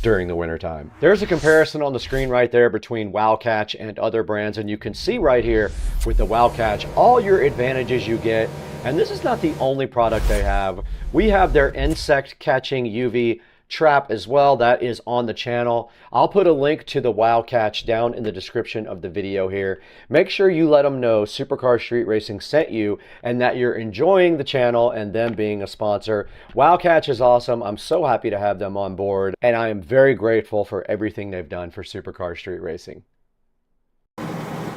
during the wintertime. There's a comparison on the screen right there between Wowcatch and other brands, and you can see right here with the Wowcatch all your advantages you get. And this is not the only product they have. We have their insect catching UV trap as well. That is on the channel. I'll put a link to the Wowcatch down in the description of the video here. Make sure you let them know Supercar Street Racing sent you and that you're enjoying the channel and them being a sponsor. Wowcatch is awesome. I'm so happy to have them on board, and I am very grateful for everything they've done for Supercar Street Racing.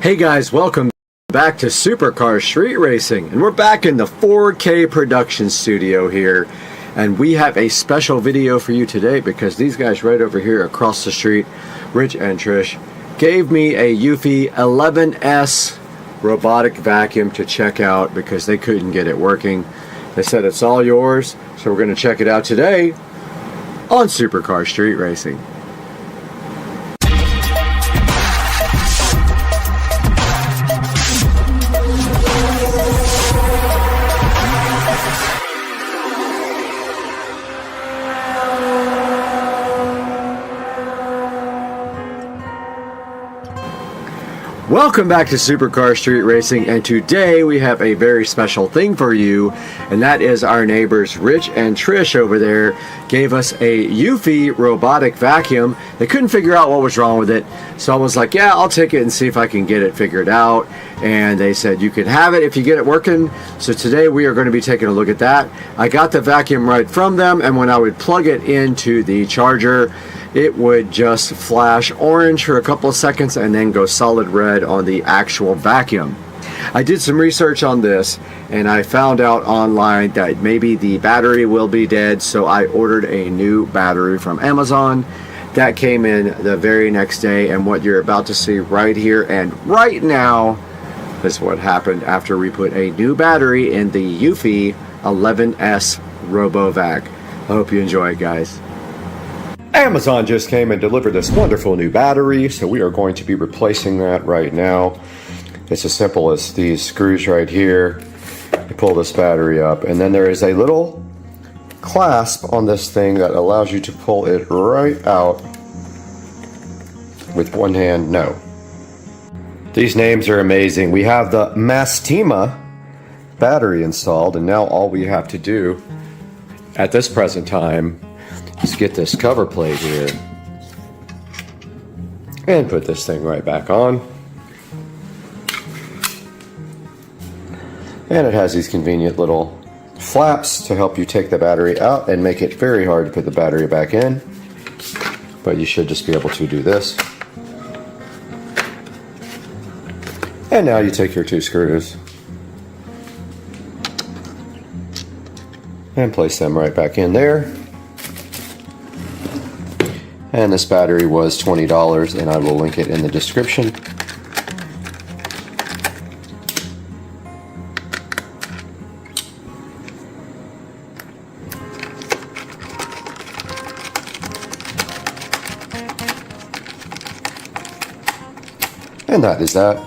Hey guys, welcome back to Supercar Street Racing, and we're back in the 4K production studio here. And we have a special video for you today because these guys right over here across the street, Rich and Trish, gave me a Eufy 11S robotic vacuum to check out because they couldn't get it working. They said it's all yours, so we're going to check it out today on Supercar Street Racing. Welcome back to Supercar Street Racing, and today we have a very special thing for you, and that is our neighbors Rich and Trish over there gave us a Eufy robotic vacuum. They couldn't figure out what was wrong with it, so I was like, yeah, I'll take it and see if I can get it figured out. And they said you can have it if you get it working. So today we are going to be taking a look at that. I got the vacuum right from them, and when I would plug it into the charger, it would just flash orange for a couple of seconds and then go solid red on the actual vacuum. I did some research on this and I found out online that maybe the battery will be dead, so I ordered a new battery from Amazon. That came in the very next day, and what you're about to see right here and right now is what happened after we put a new battery in the Eufy 11S RoboVac. I hope you enjoy it, guys. Amazon just came and delivered this wonderful new battery, so we are going to be replacing that right now. It's as simple as these screws right here. You pull this battery up, and then there is a little clasp on this thing that allows you to pull it right out with one hand. No. These names are amazing. We have the Mastima battery installed, and now all we have to do at this present time is get this cover plate here and put this thing right back on. And it has these convenient little flaps to help you take the battery out and make it very hard to put the battery back in. But you should just be able to do this. And now you take your 2 screws and place them right back in there. And this battery was $20, and I will link it in the description. And that is that.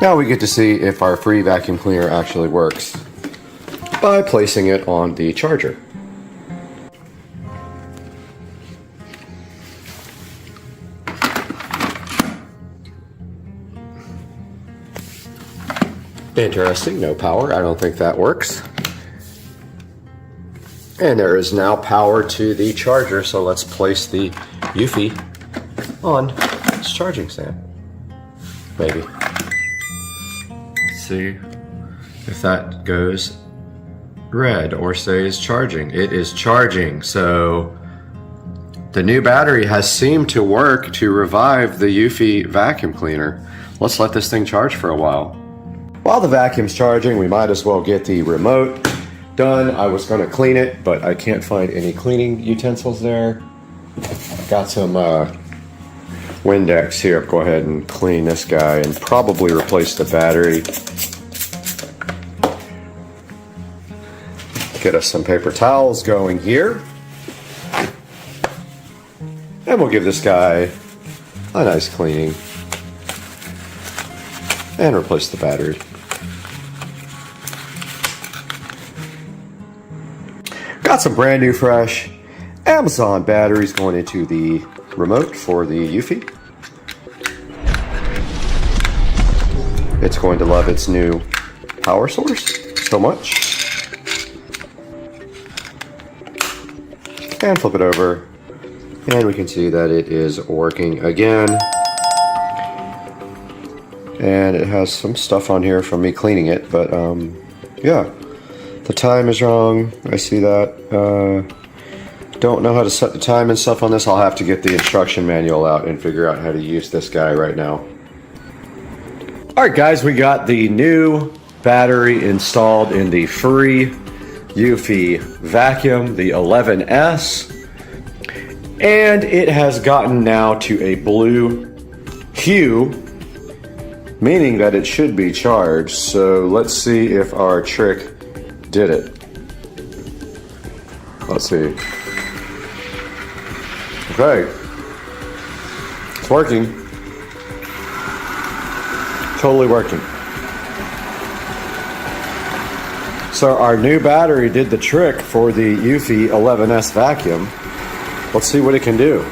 Now we get to see if our free vacuum cleaner actually works by placing it on the charger. Interesting, no power. I don't think that works. And there is now power to the charger, so let's place the Eufy on its charging stand. Maybe. Let's see if that goes red or stays charging. It is charging, so the new battery has seemed to work to revive the Eufy vacuum cleaner. Let's let this thing charge for a while. While the vacuum's charging, we might as well get the remote done. I was going to clean it, but I can't find any cleaning utensils there. Got some Windex here. Go ahead and clean this guy and probably replace the battery. Get us some paper towels going here. And we'll give this guy a nice cleaning. And replace the battery. Got some brand new fresh Amazon batteries going into the remote for the Eufy. It's going to love its new power source so much. And flip it over. And we can see that it is working again. And it has some stuff on here from me cleaning it, but yeah. The time is wrong. I see that. Don't know how to set the time and stuff on this. I'll have to get the instruction manual out and figure out how to use this guy right now. Alright guys, we got the new battery installed in the free Eufy vacuum, the 11S. And it has gotten now to a blue hue, meaning that it should be charged. So let's see if our trick did it. Let's see. Okay. It's working. Totally working. So our new battery did the trick for the Eufy 11S vacuum. Let's see what it can do.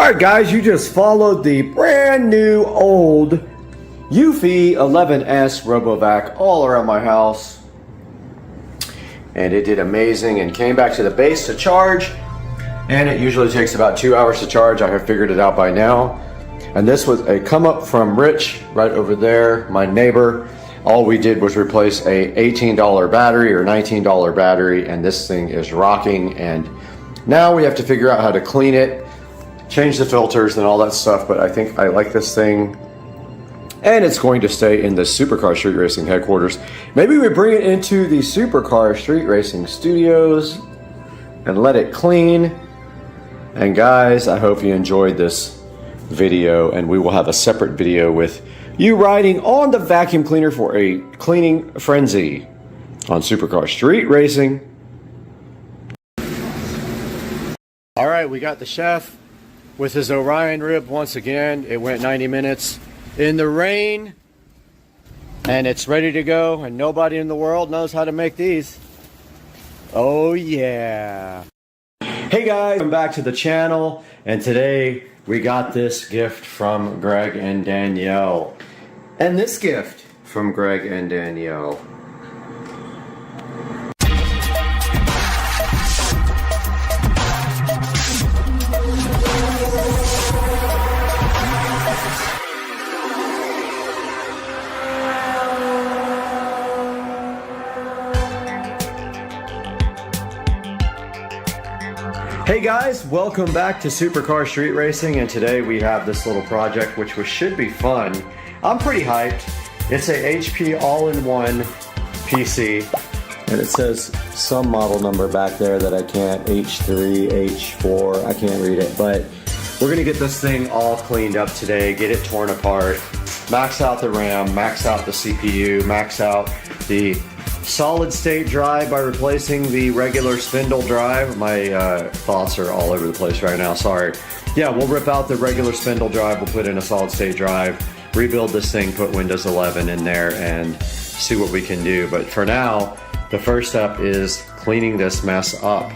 Alright guys, you just followed the brand new old UFI 11S RoboVac all around my house. And it did amazing and came back to the base to charge. And it usually takes about 2 hours to charge. I have figured it out by now. And this was a come up from Rich right over there, my neighbor. All we did was replace a $18 battery or $19 battery, and this thing is rocking. And now we have to figure out how to clean it, change the filters and all that stuff. But I think I like this thing, and it's going to stay in the Supercar Street Racing headquarters. Maybe we bring it into the Supercar Street Racing studios and let it clean. And guys, I hope you enjoyed this video, and we will have a separate video with you riding on the vacuum cleaner for a cleaning frenzy on Supercar Street Racing. All right, we got the chef with his Orion rib once again. It went 90 minutes in the rain, and it's ready to go, and nobody in the world knows how to make these. Oh yeah. Hey guys, welcome back to the channel, and today we got this gift from Greg and Danielle. And this gift from Greg and Danielle. Hey guys, welcome back to Supercar Street Racing, and today we have this little project which should be fun. I'm pretty hyped. It's a HP all-in-one PC, and it says some model number back there that I can't, H3, H4, I can't read it, but we're gonna get this thing all cleaned up today, get it torn apart, max out the RAM, max out the CPU, max out the solid state drive by replacing the regular spindle drive. My thoughts are all over the place right now, sorry. Yeah, we'll rip out the regular spindle drive, we'll put in a solid state drive, rebuild this thing, put Windows 11 in there, and see what we can do. But for now, the first step is cleaning this mess up.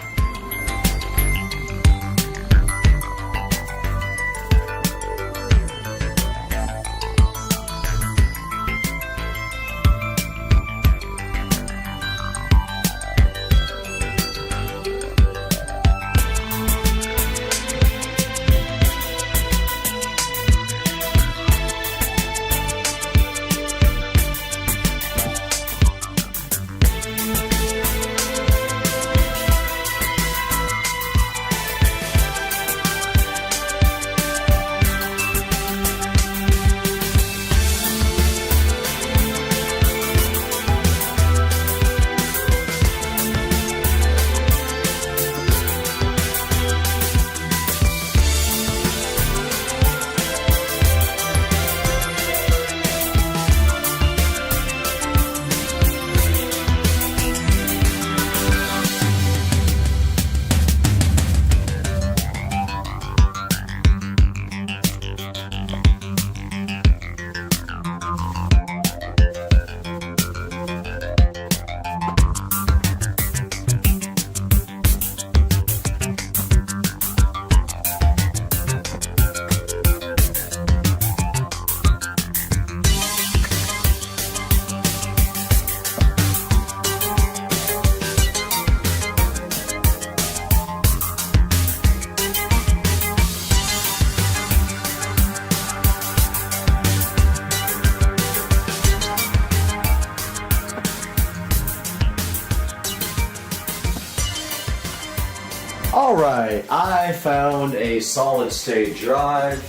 Alright, I found a solid state drive,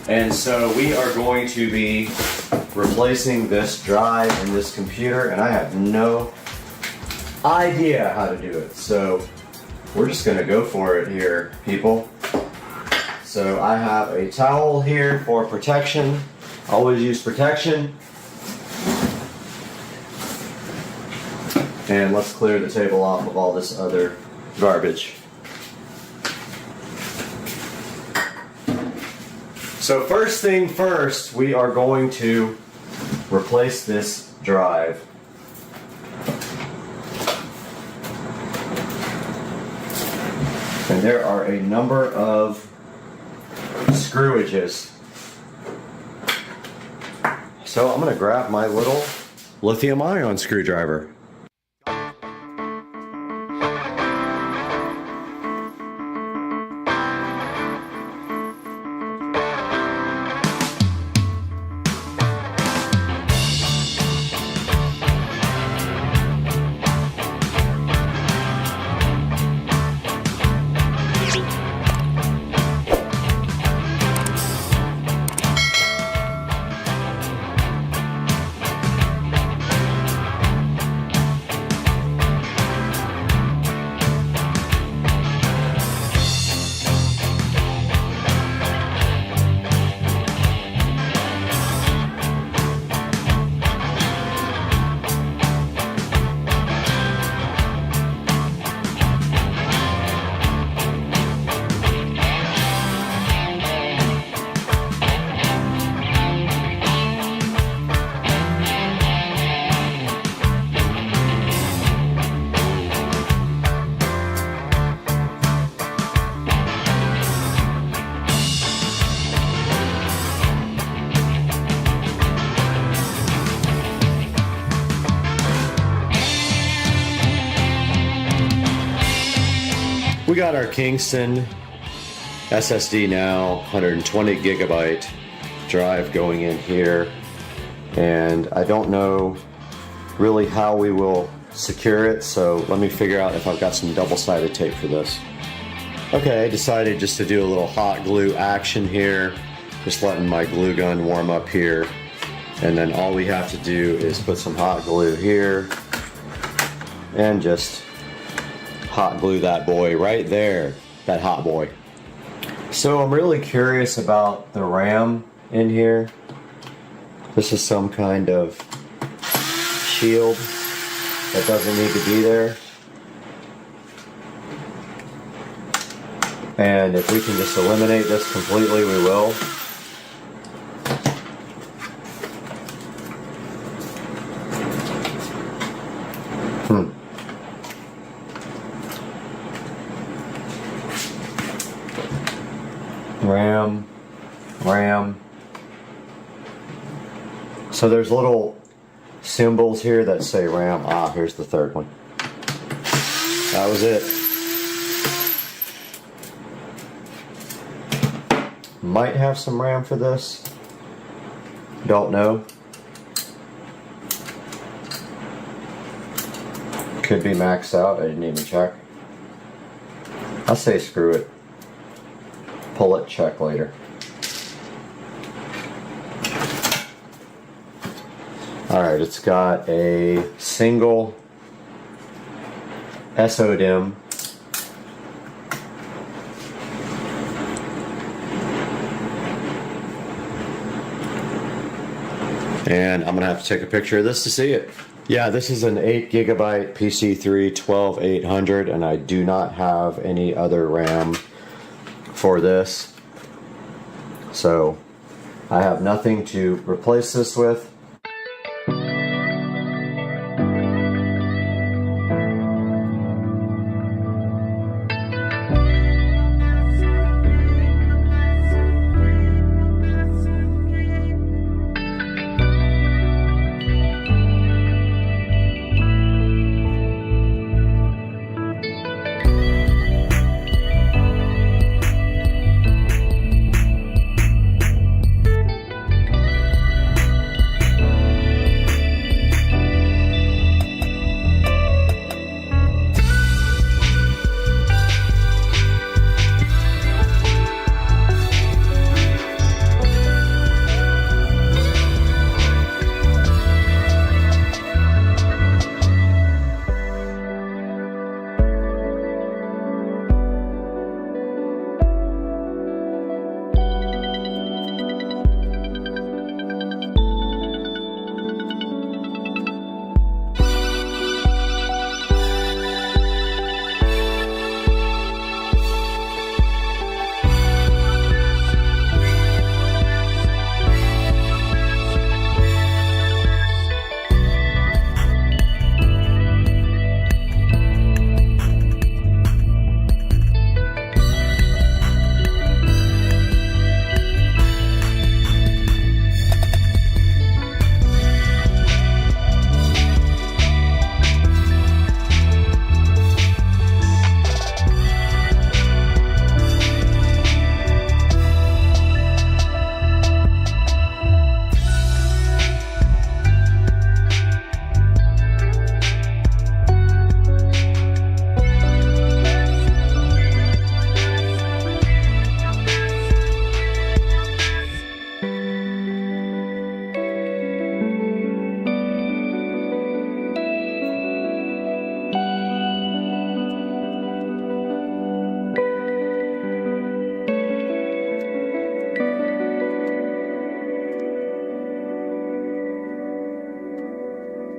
and so we are going to be replacing this drive in this computer, and I have no idea how to do it, so we're just going to go for it here, people. So I have a towel here for protection, always use protection, and let's clear the table off of all this other garbage. So first thing first, we are going to replace this drive. And there are a number of screwages. So I'm gonna grab my little lithium ion screwdriver. We got our Kingston SSD now, 120 gigabyte drive going in here, and I don't know really how we will secure it, so let me figure out if I've got some double-sided tape for this. Okay, I decided just to do a little hot glue action here, just letting my glue gun warm up here, and then all we have to do is put some hot glue here and just hot glue that boy right there, that hot boy. So I'm really curious about the RAM in here. This is some kind of shield that doesn't need to be there. And if we can just eliminate this completely, we will. RAM. So there's little symbols here that say RAM. Ah, here's the third one. That was it. Might have some RAM for this. Don't know. Could be maxed out. I didn't even check. I'll say screw it. Pull it, check later. Alright, it's got a single SODIMM. And I'm gonna have to take a picture of this to see it. Yeah, this is an 8 gigabyte PC3 12800, and I do not have any other RAM for this. So I have nothing to replace this with.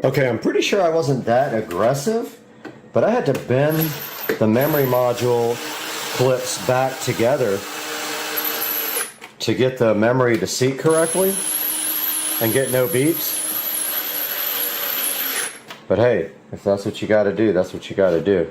Okay, I'm pretty sure I wasn't that aggressive, but I had to bend the memory module clips back together to get the memory to seat correctly and get no beeps. But hey, if that's what you gotta do, that's what you gotta do.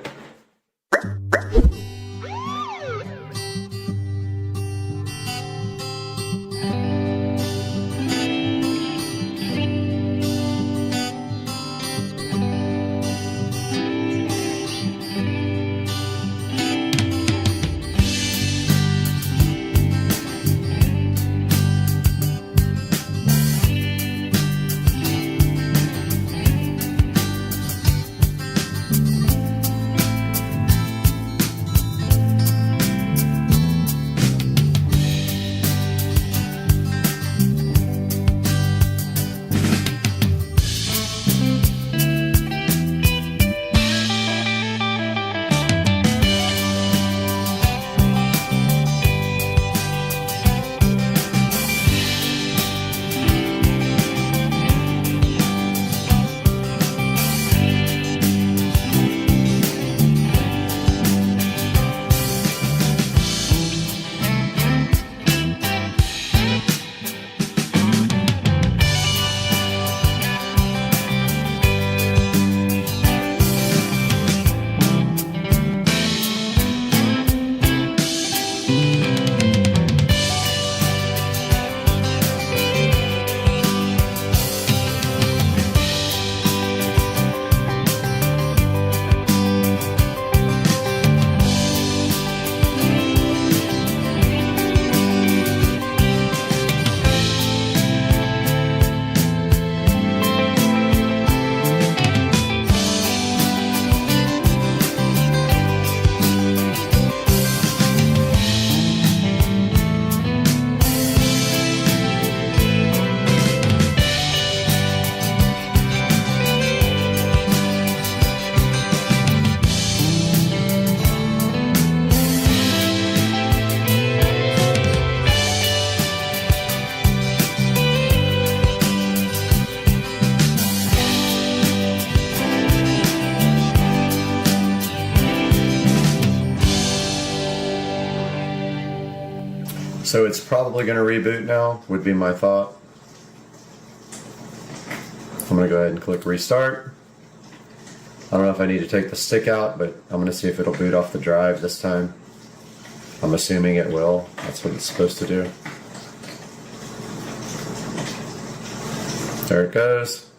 So it's probably going to reboot now, would be my thought. I'm going to go ahead and click restart. I don't know if I need to take the stick out, but I'm going to see if it'll boot off the drive this time. I'm assuming it will. That's what it's supposed to do. There it goes.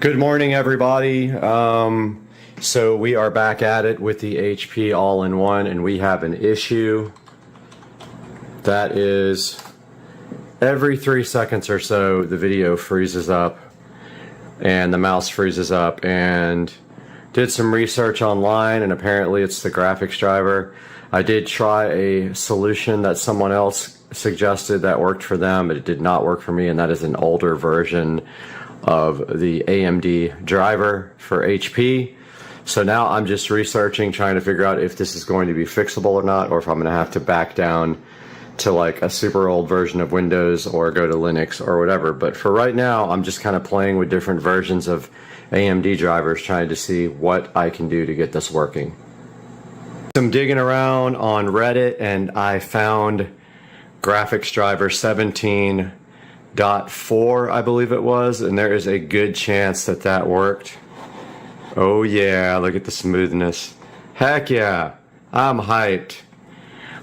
Good morning, everybody. So we are back at it with the HP all-in-one, and we have an issue. That is, every 3 seconds or so, the video freezes up and the mouse freezes up. And did some research online, and apparently it's the graphics driver. I did try a solution that someone else suggested that worked for them, but it did not work for me, and that is an older version of the AMD driver for HP. So now I'm just researching, trying to figure out if this is going to be fixable or not, or if I'm going to have to back down to like a super old version of Windows or go to Linux or whatever. But for right now, I'm just kind of playing with different versions of AMD drivers, trying to see what I can do to get this working. I'm digging around on Reddit and I found graphics driver 17.4, I believe it was, and there is a good chance that that worked. Oh yeah, look at the smoothness. Heck yeah, I'm hyped.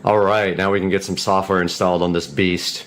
All right, now we can get some software installed on this beast.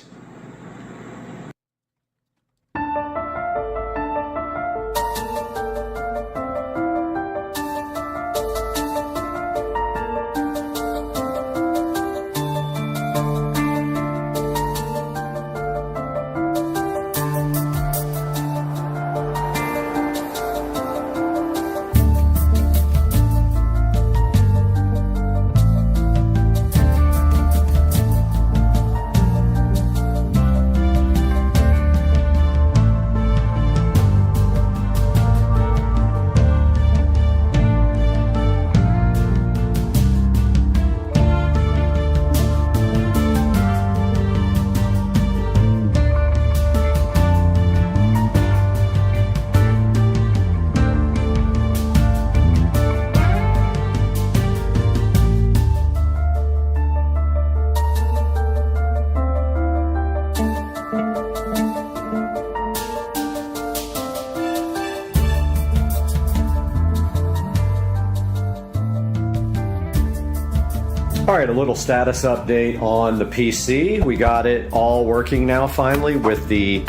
All right, a little status update on the PC. We got it all working now finally with the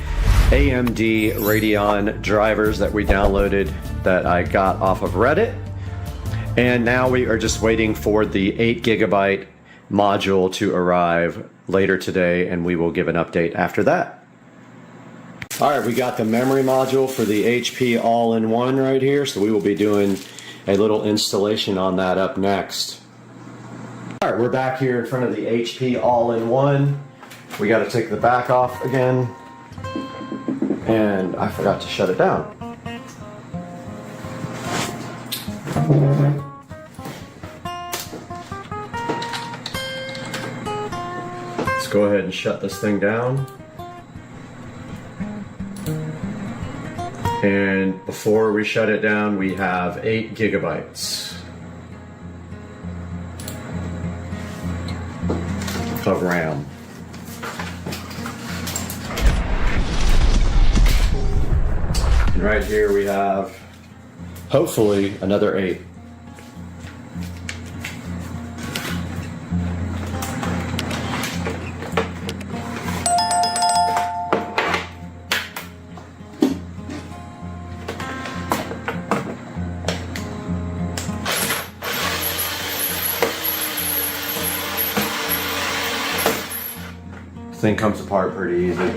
AMD Radeon drivers that we downloaded that I got off of Reddit. And now we are just waiting for the 8GB module to arrive later today, and we will give an update after that. All right, we got the memory module for the HP all-in-one right here, so we will be doing a little installation on that up next. All right, we're back here in front of the HP all-in-one. We got to take the back off again, and I forgot to shut it down. Let's go ahead and shut this thing down. And before we shut it down, we have 8GB of RAM. And right here we have, hopefully, another 8. Thing comes apart pretty easy.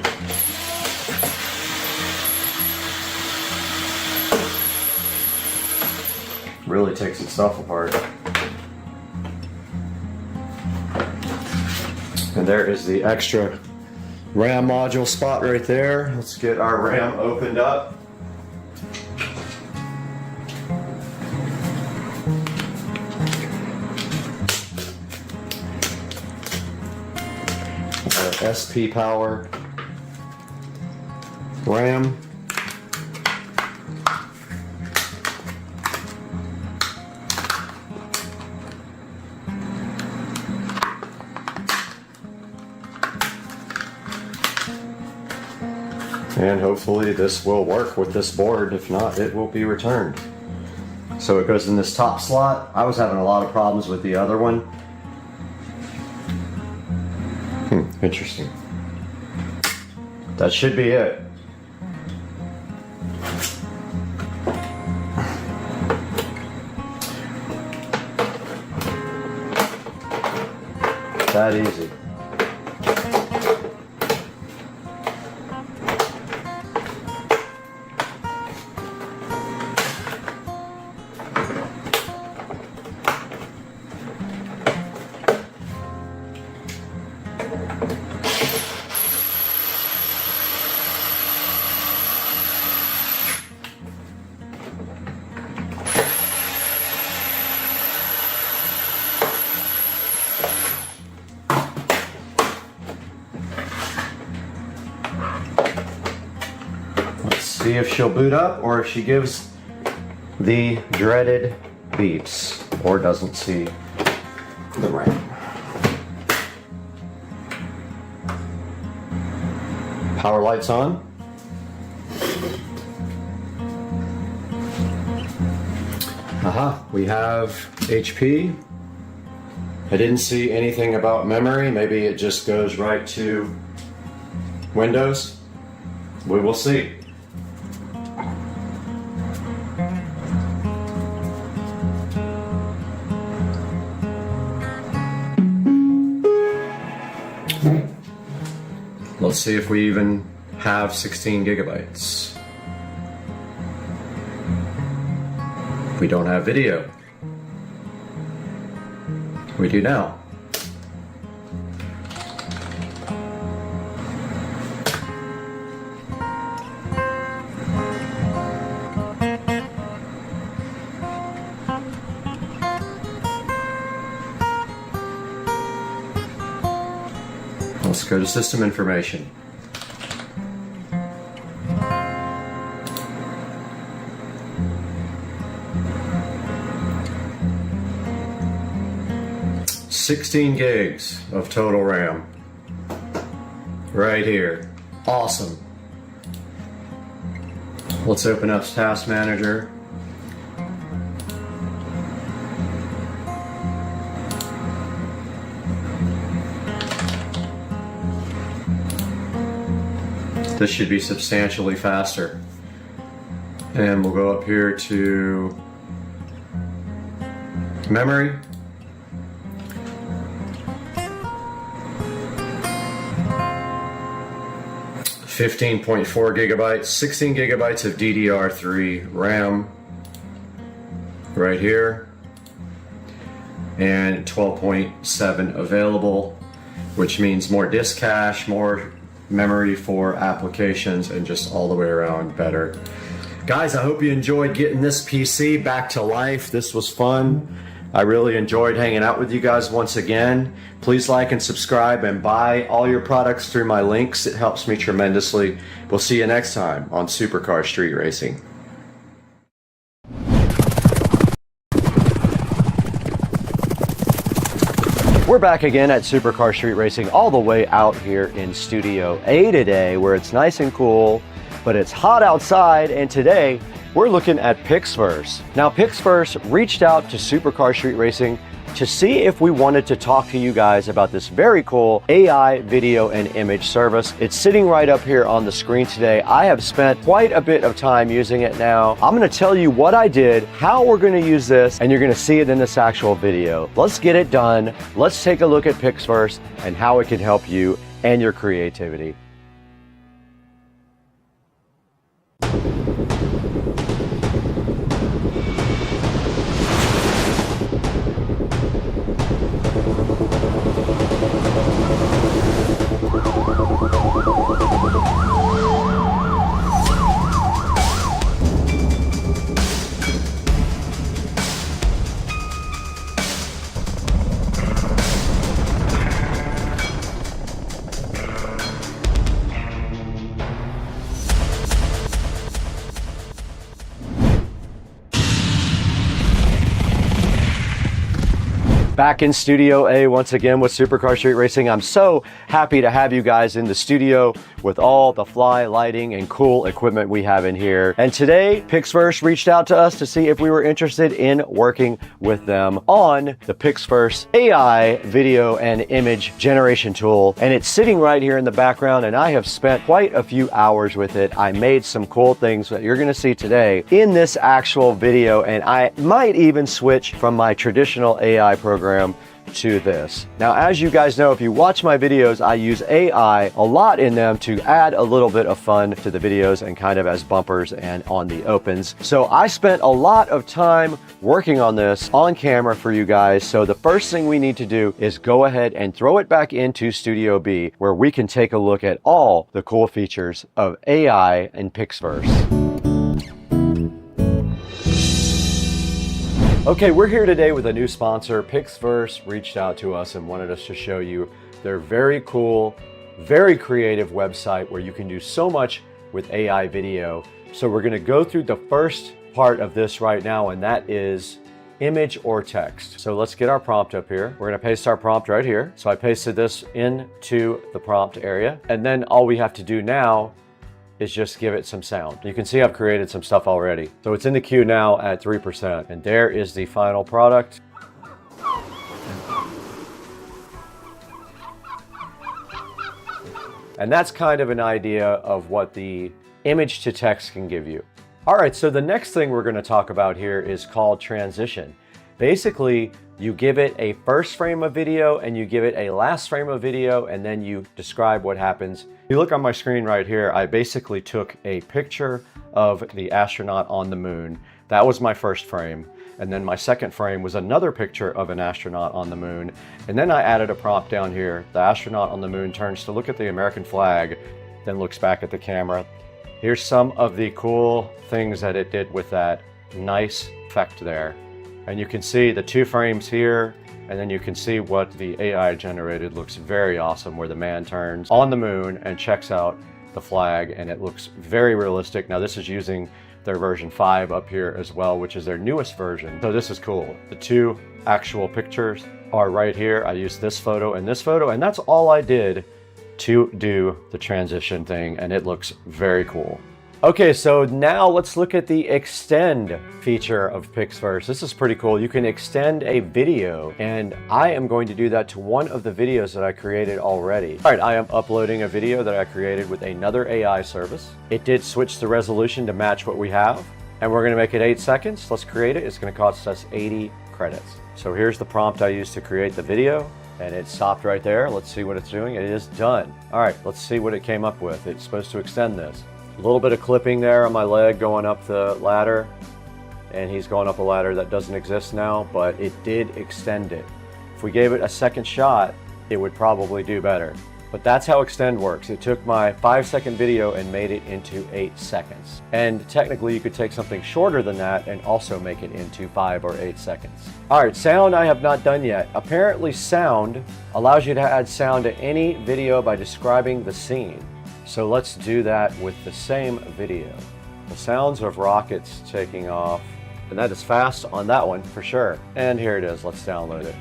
Really takes itself apart. And there is the extra RAM module spot right there. Let's get our RAM opened up. SP power RAM. And hopefully this will work with this board. If not, it will be returned. So it goes in this top slot. I was having a lot of problems with the other one. Interesting. That should be it. That easy. see if she'll boot up or if she gives the dreaded beeps or doesn't see the RAM. Power lights on. We have HP. I didn't see anything about memory. Maybe it just goes right to Windows. We will see. Let's see if we even have 16 gigabytes. We don't have video. We do now. Let's go to system information. $16 gigs of total RAM. Right here. Awesome. Let's open up Task Manager. This should be substantially faster. And we'll go up here to memory. $15.4 gigabytes, 16 gigabytes of DDR3 RAM right here, and 12.7 available, which means more disk cache, more memory for applications, and just all the way around better. Guys, I hope you enjoyed getting this PC back to life. This was fun. I really enjoyed hanging out with you guys once again. Please like and subscribe and buy all your products through my links. It helps me tremendously. We'll see you next time on Supercar Street Racing. We're back again at Supercar Street Racing, all the way out here in Studio A today, where it's nice and cool, but it's hot outside, and today we're looking at Pixverse. Now, Pixverse reached out to Supercar Street Racing to see if we wanted to talk to you guys about this very cool AI video and image service. It's sitting right up here on the screen today. I have spent quite a bit of time using it now. I'm gonna tell you what I did, how we're gonna use this, and you're gonna see it in this actual video. Let's get it done. Let's take a look at Pixverse and how it can help you and your creativity. Back in Studio A once again with Supercar Street Racing. I'm so happy to have you guys in the studio with all the fly lighting and cool equipment we have in here. And today, Pixverse reached out to us to see if we were interested in working with them on the Pixverse AI video and image generation tool. And it's sitting right here in the background, and I have spent quite a few hours with it. I made some cool things that you're gonna see today in this actual video, and I might even switch from my traditional AI program to this. Now, as you guys know, if you watch my videos, I use AI a lot in them to add a little bit of fun to the videos and kind of as bumpers and on the opens. So I spent a lot of time working on this on camera for you guys. So the first thing we need to do is go ahead and throw it back into Studio B, where we can take a look at all the cool features of AI in Pixverse. Okay, we're here today with a new sponsor. Pixverse reached out to us and wanted us to show you their very cool, very creative website where you can do so much with AI video. So we're gonna go through the first part of this right now, and that is image or text. So let's get our prompt up here. We're gonna paste our prompt right here. So I pasted this into the prompt area, and then all we have to do now is just give it some sound. You can see I've created some stuff already. So it's in the queue now at 3%, and there is the final product. And that's kind of an idea of what the image to text can give you. All right, so the next thing we're going to talk about here is called transition. Basically, you give it a first frame of video and you give it a last frame of video, and then you describe what happens. If you look on my screen right here, I basically took a picture of the astronaut on the moon. That was my first frame. And then my second frame was another picture of an astronaut on the moon. And then I added a prompt down here. The astronaut on the moon turns to look at the American flag, then looks back at the camera. Here's some of the cool things that it did with that nice effect there. And you can see the 2 frames here, and then you can see what the AI generated looks very awesome, where the man turns on the moon and checks out the flag, and it looks very realistic. Now this is using their version 5 up here as well, which is their newest version. So this is cool. The 2 actual pictures are right here. I used this photo, and that's all I did to do the transition thing, and it looks very cool. Okay, so now let's look at the extend feature of Pixverse. This is pretty cool. You can extend a video, and I am going to do that to one of the videos that I created already. All right, I am uploading a video that I created with another AI service. It did switch the resolution to match what we have, and we're gonna make it 8 seconds. Let's create it. It's gonna cost us 80 credits. So here's the prompt I used to create the video, and it stopped right there. Let's see what it's doing. It is done. All right, let's see what it came up with. It's supposed to extend this. A little bit of clipping there on my leg going up the ladder, and he's going up a ladder that doesn't exist now, but it did extend it. If we gave it a second shot, it would probably do better. But that's how extend works. It took my 5-second video and made it into 8 seconds. And technically you could take something shorter than that and also make it into 5 or 8 seconds. All right, sound I have not done yet. Apparently sound allows you to add sound to any video by describing the scene. So let's do that with the same video. The sounds of rockets taking off, and that is fast on that one for sure. And here it is, let's download it.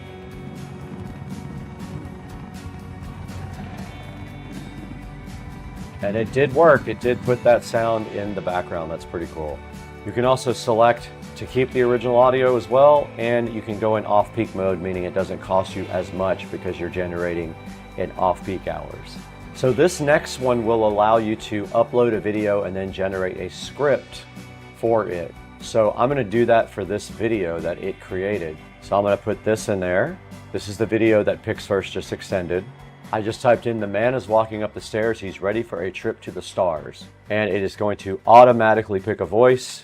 And it did work. It did put that sound in the background. That's pretty cool. You can also select to keep the original audio as well, and you can go in off-peak mode, meaning it doesn't cost you as much because you're generating in off-peak hours. So this next one will allow you to upload a video and then generate a script for it. So I'm gonna do that for this video that it created. So I'm gonna put this in there. This is the video that Pixverse just extended. I just typed in, the man is walking up the stairs, he's ready for a trip to the stars. And it is going to automatically pick a voice.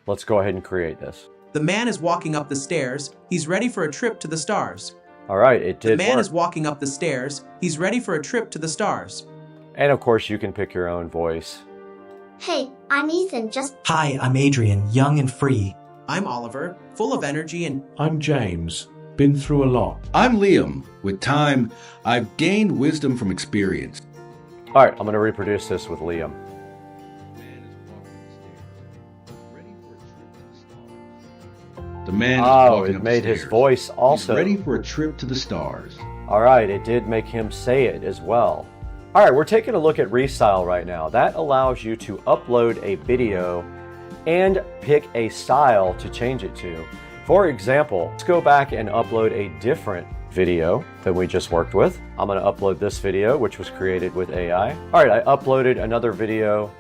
Let's go ahead and create this. The man is walking up the stairs, he's ready for a trip to the stars. All right, it did The man work. is walking up the stairs, he's ready for a trip to the stars. And of course you can pick your own voice. Hey, I'm Ethan, just... Hi, I'm Adrian, young and free. I'm Oliver, full of energy and... I'm James, been through a lot. I'm Liam. With time, I've gained wisdom from experience. All right, I'm going to reproduce this with Liam. The man is Oh, walking it up made the his stairs. voice also. He's ready for a trip to the stars. All right, it did make him say it as well. All right, we're taking a look at Restyle right now. That allows you to upload a video and pick a style to change it to. For example, let's go back and upload a different video that we just worked with. I'm going to upload this video, which was created with AI. All right, I uploaded another video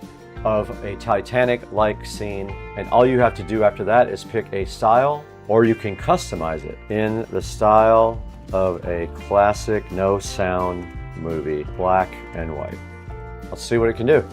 of a Titanic-like scene, and all you have to do after that is pick a style, or you can customize it in the style of a classic no sound movie, black and white. Let's see what it can do.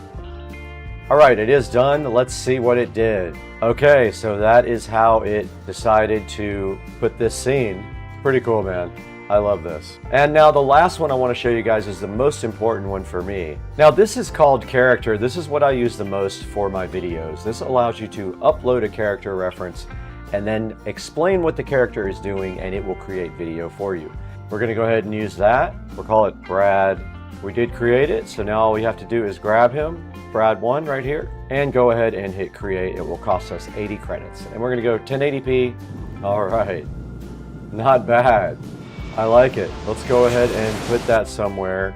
All right, it is done. Let's see what it did. Okay, so that is how it decided to put this scene. Pretty cool, man. I love this. And now the last one I want to show you guys is the most important one for me. Now this is called character. This is what I use the most for my videos. This allows you to upload a character reference and then explain what the character is doing, and it will create video for you. We're going to go ahead and use that. We'll call it Brad We did create it, so now all we have to do is grab him, Brad1 right here, and go ahead and hit create. It will cost us 80 credits. And we're gonna go 1080p. All right, not bad. I like it. Let's go ahead and put that somewhere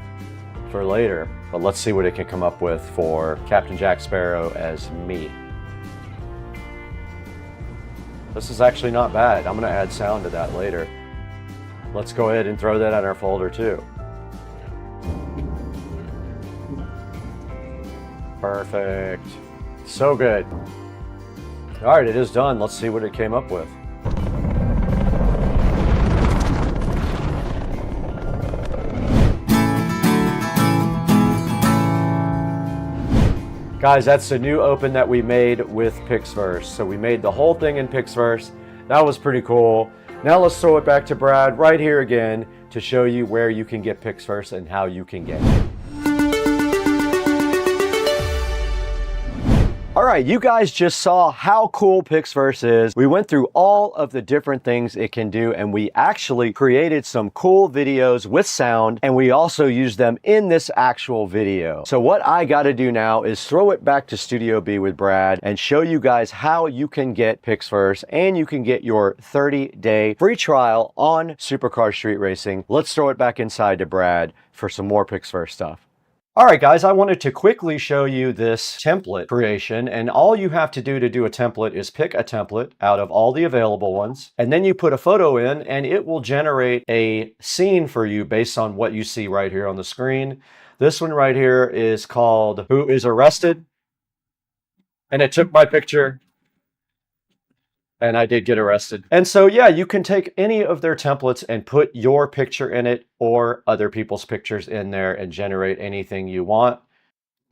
for later. But let's see what it can come up with for Captain Jack Sparrow as me. This is actually not bad. I'm gonna add sound to that later. Let's go ahead and throw that in our folder too. Perfect. So good. All right, it is done. Let's see what it came up with. Guys, that's the new open that we made with Pixverse. So we made the whole thing in Pixverse. That was pretty cool. Now let's throw it back to Brad right here again to show you where you can get Pixverse and how you can get it. All right, you guys just saw how cool Pixverse is. We went through all of the different things it can do, and we actually created some cool videos with sound, and we also used them in this actual video. So what I gotta do now is throw it back to Studio B with Brad and show you guys how you can get Pixverse, and you can get your 30-day free trial on Supercar Street Racing. Let's throw it back inside to Brad for some more Pixverse stuff. All right, guys, I wanted to quickly show you this template creation, and all you have to do a template is pick a template out of all the available ones, and then you put a photo in, and it will generate a scene for you based on what you see right here on the screen. This one right here is called Who is Arrested? And it took my picture. And I did get arrested. And so, yeah, you can take any of their templates and put your picture in it or other people's pictures in there and generate anything you want.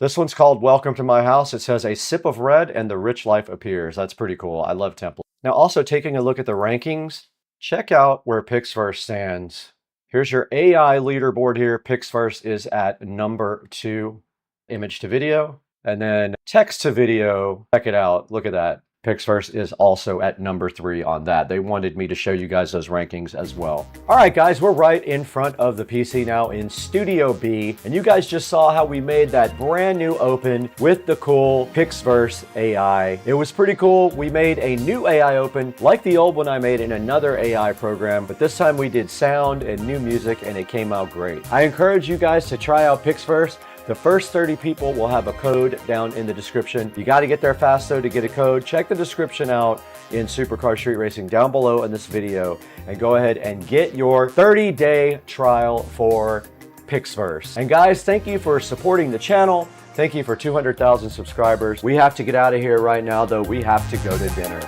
This one's called Welcome to My House. It says a sip of red and the rich life appears. That's pretty cool. I love templates. Now, also taking a look at the rankings, check out where Pixverse stands. Here's your AI leaderboard here. Pixverse is at number 2, image to video, and then text to video. Check it out. Look at that. Pixverse is also at number 3 on that. They wanted me to show you guys those rankings as well. All right, guys, we're right in front of the PC now in Studio B, and you guys just saw how we made that brand new open with the cool Pixverse AI. It was pretty cool. We made a new AI open like the old one I made in another AI program, but this time we did sound and new music, and it came out great. I encourage you guys to try out Pixverse. The first 30 people will have a code down in the description. You got to get there fast though to get a code. Check the description out in Supercar Street Racing down below in this video and go ahead and get your 30-day trial for Pixverse. And guys, thank you for supporting the channel. Thank you for 200,000 subscribers. We have to get out of here right now though. We have to go to dinner.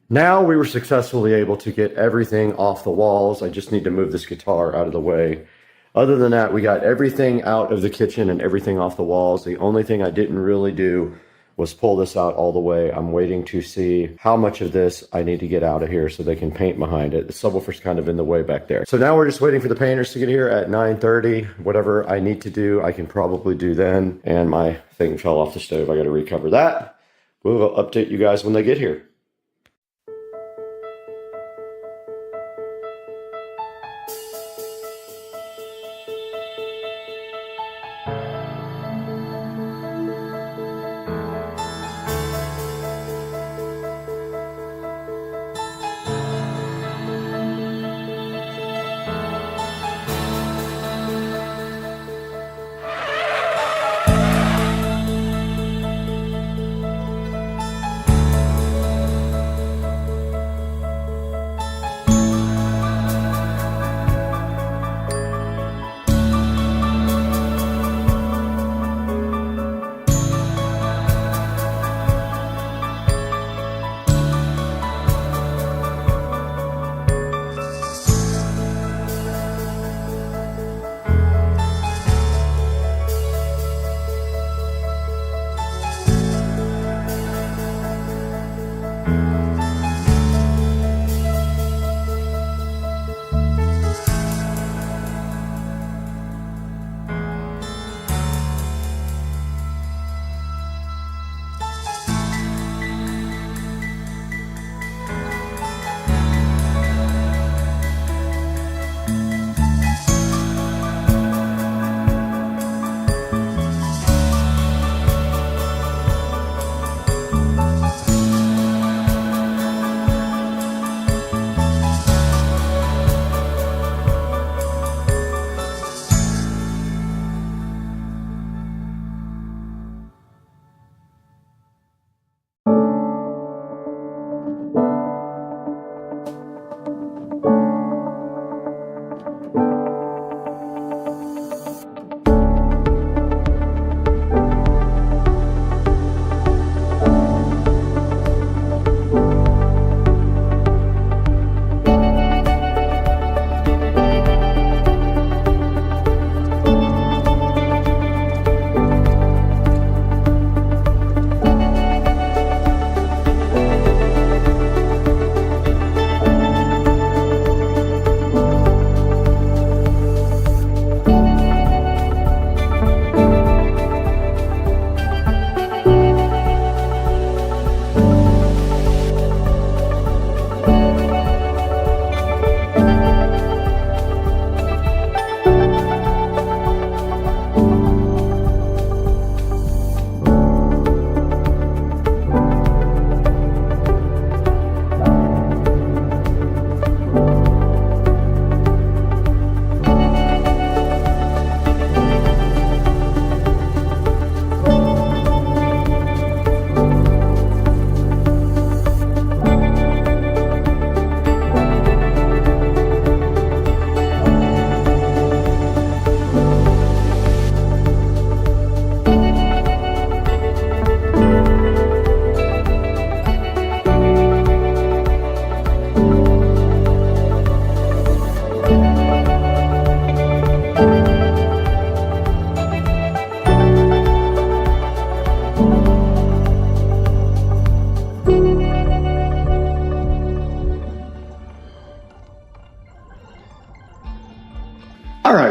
Now we were successfully able to get everything off the walls. I just need to move this guitar out of the way. Other than that, we got everything out of the kitchen and everything off the walls. The only thing I didn't really do was pull this out all the way. I'm waiting to see how much of this I need to get out of here so they can paint behind it. The subwoofer's kind of in the way back there. So now we're just waiting for the painters to get here at 9:30. Whatever I need to do, I can probably do then. And my thing fell off the stove. I got to recover that. We'll update you guys when they get here.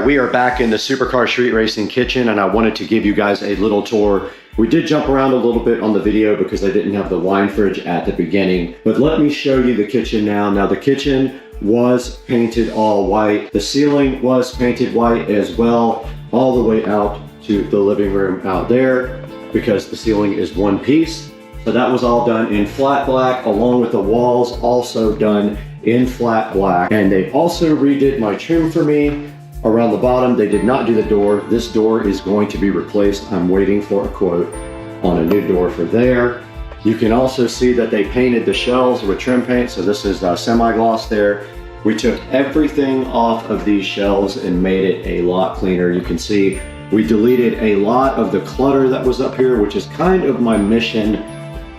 We are back in the Supercar Street Racing kitchen, and I wanted to give you guys a little tour. We did jump around a little bit on the video because I didn't have the wine fridge at the beginning, but let me show you the kitchen now. Now the kitchen was painted all white. The ceiling was painted white as well, all the way out to the living room out there because the ceiling is one piece. So that was all done in flat black, along with the walls also done in flat black. And they also redid my trim for me. Around the bottom, they did not do the door. This door is going to be replaced. I'm waiting for a quote on a new door for there. You can also see that they painted the shells with trim paint. So this is semi-gloss there. We took everything off of these shelves and made it a lot cleaner. You can see we deleted a lot of the clutter that was up here, which is kind of my mission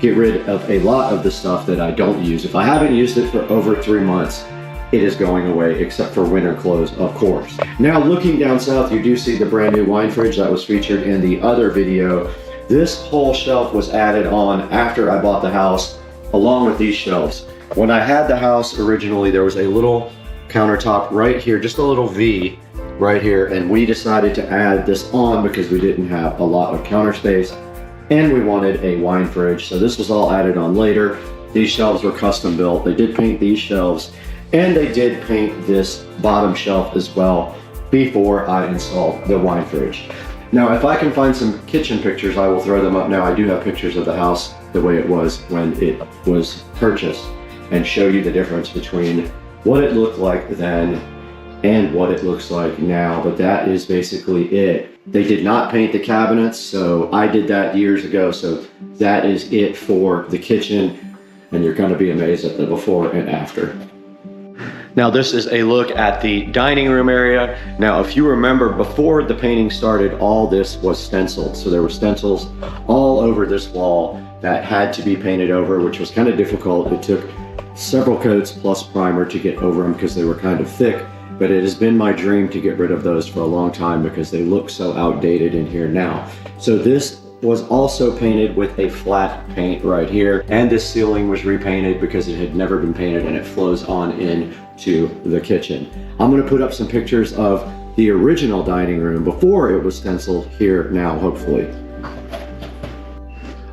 get rid of a lot of the stuff that I don't use. If I haven't used it for over 3 months, it is going away, except for winter clothes, of course. Now, looking down south, you do see the brand new wine fridge that was featured in the other video. This whole shelf was added on after I bought the house, along with these shelves. When I had the house originally, there was a little countertop right here, just a little V right here, and we decided to add this on because we didn't have a lot of counter space and we wanted a wine fridge. So this was all added on later. These shelves were custom built. They did paint these shelves and they did paint this bottom shelf as well before I installed the wine fridge. Now, if I can find some kitchen pictures, I will throw them up now. I do have pictures of the house the way it was when it was purchased and show you the difference between what it looked like then and what it looks like now. But that is basically it. They did not paint the cabinets, so I did that years ago. So that is it for the kitchen, and you're going to be amazed at the before and after. Now, this is a look at the dining room area. Now, if you remember, before the painting started, all this was stenciled. So there were stencils all over this wall that had to be painted over, which was kind of difficult. It took several coats plus primer to get over them because they were kind of thick. But it has been my dream to get rid of those for a long time because they look so outdated in here now. So this was also painted with a flat paint right here, and this ceiling was repainted because it had never been painted and it flows on into the kitchen. I'm going to put up some pictures of the original dining room before it was stenciled here now, hopefully.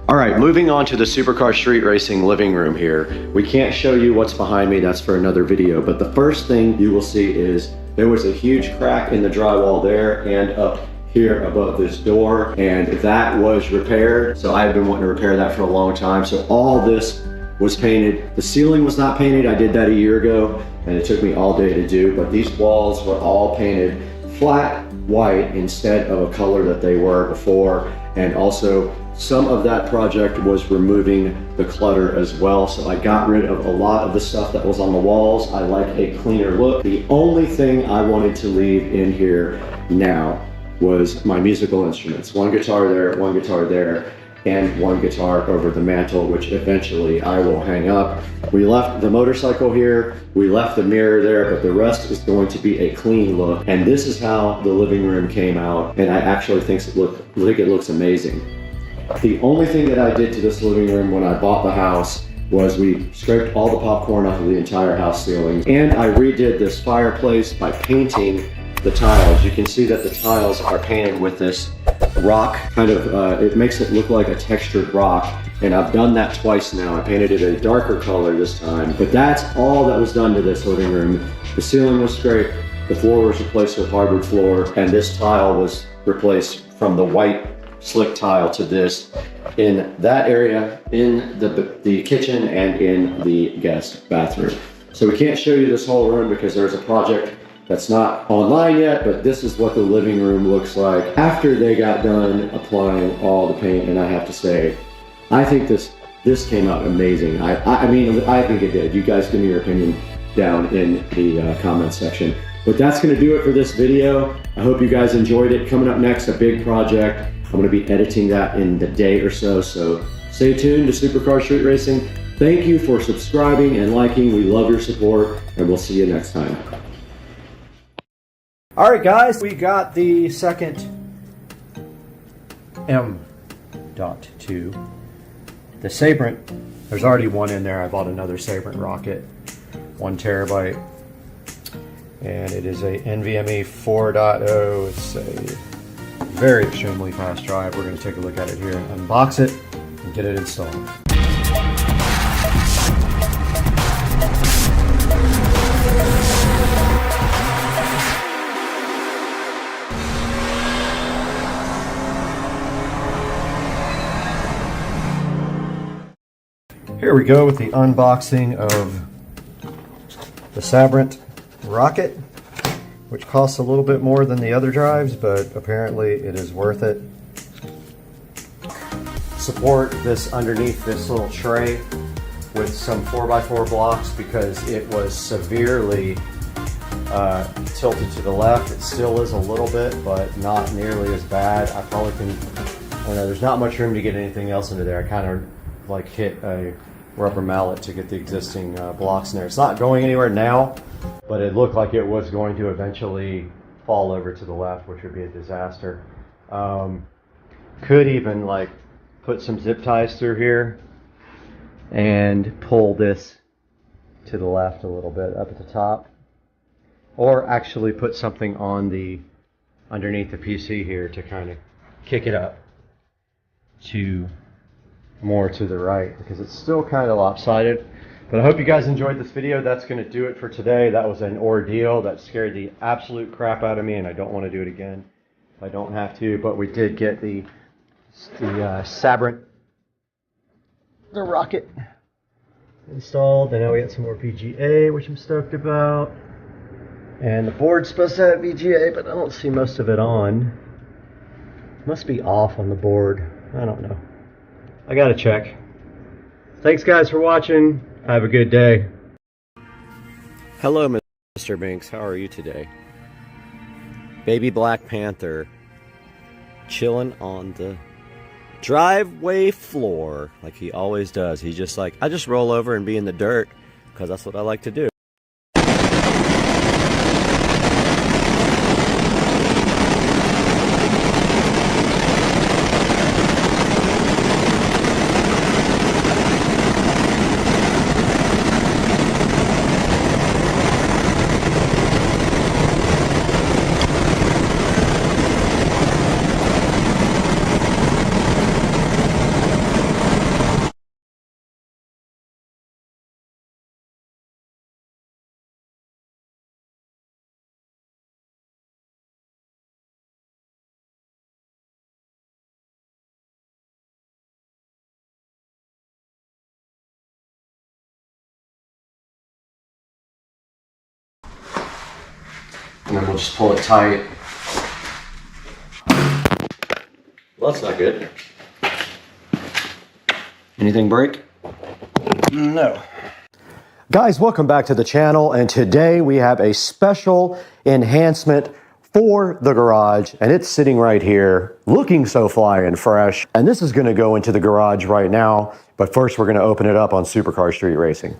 All right, moving on to the Supercar Street Racing living room here. We can't show you what's behind me, that's for another video, but the first thing you will see is there was a huge crack in the drywall there and up here above this door, and that was repaired. So I've been wanting to repair that for a long time. So all this was painted. The ceiling was not painted. I did that a year ago and it took me all day to do, but these walls were all painted flat white instead of a color that they were before. And also some of that project was removing the clutter as well. So I got rid of a lot of the stuff that was on the walls. I like a cleaner look. The only thing I wanted to leave in here now was my musical instruments. One guitar there, and one guitar over the mantle, which eventually I will hang up. We left the motorcycle here, we left the mirror there, but the rest is going to be a clean look. And this is how the living room came out, and I actually think it looks amazing. The only thing that I did to this living room when I bought the house was we scraped all the popcorn off of the entire house ceiling, and I redid this fireplace by painting the tiles. You can see that the tiles are painted with this rock, kind of, it makes it look like a textured rock, and I've done that twice now. I painted it a darker color this time, but that's all that was done to this living room. The ceiling was scraped, the floor was replaced with hardwood floor, and this tile was replaced from the white slick tile to this in that area, in the kitchen and in the guest bathroom. So we can't show you this whole room because there's a project that's not online yet, but this is what the living room looks like after they got done applying all the paint. And I have to say, I think this came out amazing. I mean, I think it did. You guys give me your opinion down in the comments section. But that's gonna do it for this video. I hope you guys enjoyed it. Coming up next, a big project. I'm gonna be editing that in the day or so stay tuned to Supercar Street Racing. Thank you for subscribing and liking. We love your support, and we'll see you next time. All right, guys, we got the second M.2. The Sabrent, there's already one in there. I bought another Sabrent rocket, 1 terabyte, and it is a NVMe 4.0. It's a very extremely fast drive. We're going to take a look at it here and unbox it and get it installed. Here we go with the unboxing of the Sabrent rocket, which costs a little bit more than the other drives, but apparently it is worth it. Support this underneath this little tray with some 4x4 blocks because it was severely tilted to the left. It still is a little bit, but not nearly as bad. I probably can, I don't know, there's not much room to get anything else into there. I kind of like hit a rubber mallet to get the existing blocks in there. It's not going anywhere now, but it looked like it was going to eventually fall over to the left, which would be a disaster. Could even like put some zip ties through here and pull this to the left a little bit up at the top, or actually put something on the underneath the PC here to kind of kick it up to more to the right, because it's still kind of lopsided. But I hope you guys enjoyed this video. That's going to do it for today. That was an ordeal that scared the absolute crap out of me, and I don't want to do it again if I don't have to. But we did get the Sabrent, the rocket, installed, and now we got some more VGA, which I'm stoked about. And the board's supposed to have VGA, but I don't see most of it on. It must be off on the board. I don't know. I gotta check. Thanks guys for watching. Have a good day. Hello, Mr. Binks. How are you today? Baby Black Panther chilling on the driveway floor like he always does. He's just like, I just roll over and be in the dirt because that's what I like to do. And then we'll just pull it tight. Well, that's not good. Anything break? No. Guys, welcome back to the channel, and today we have a special enhancement for the garage, and it's sitting right here looking so fly and fresh. And this is going to go into the garage right now, but first we're going to open it up on Supercar Street Racing.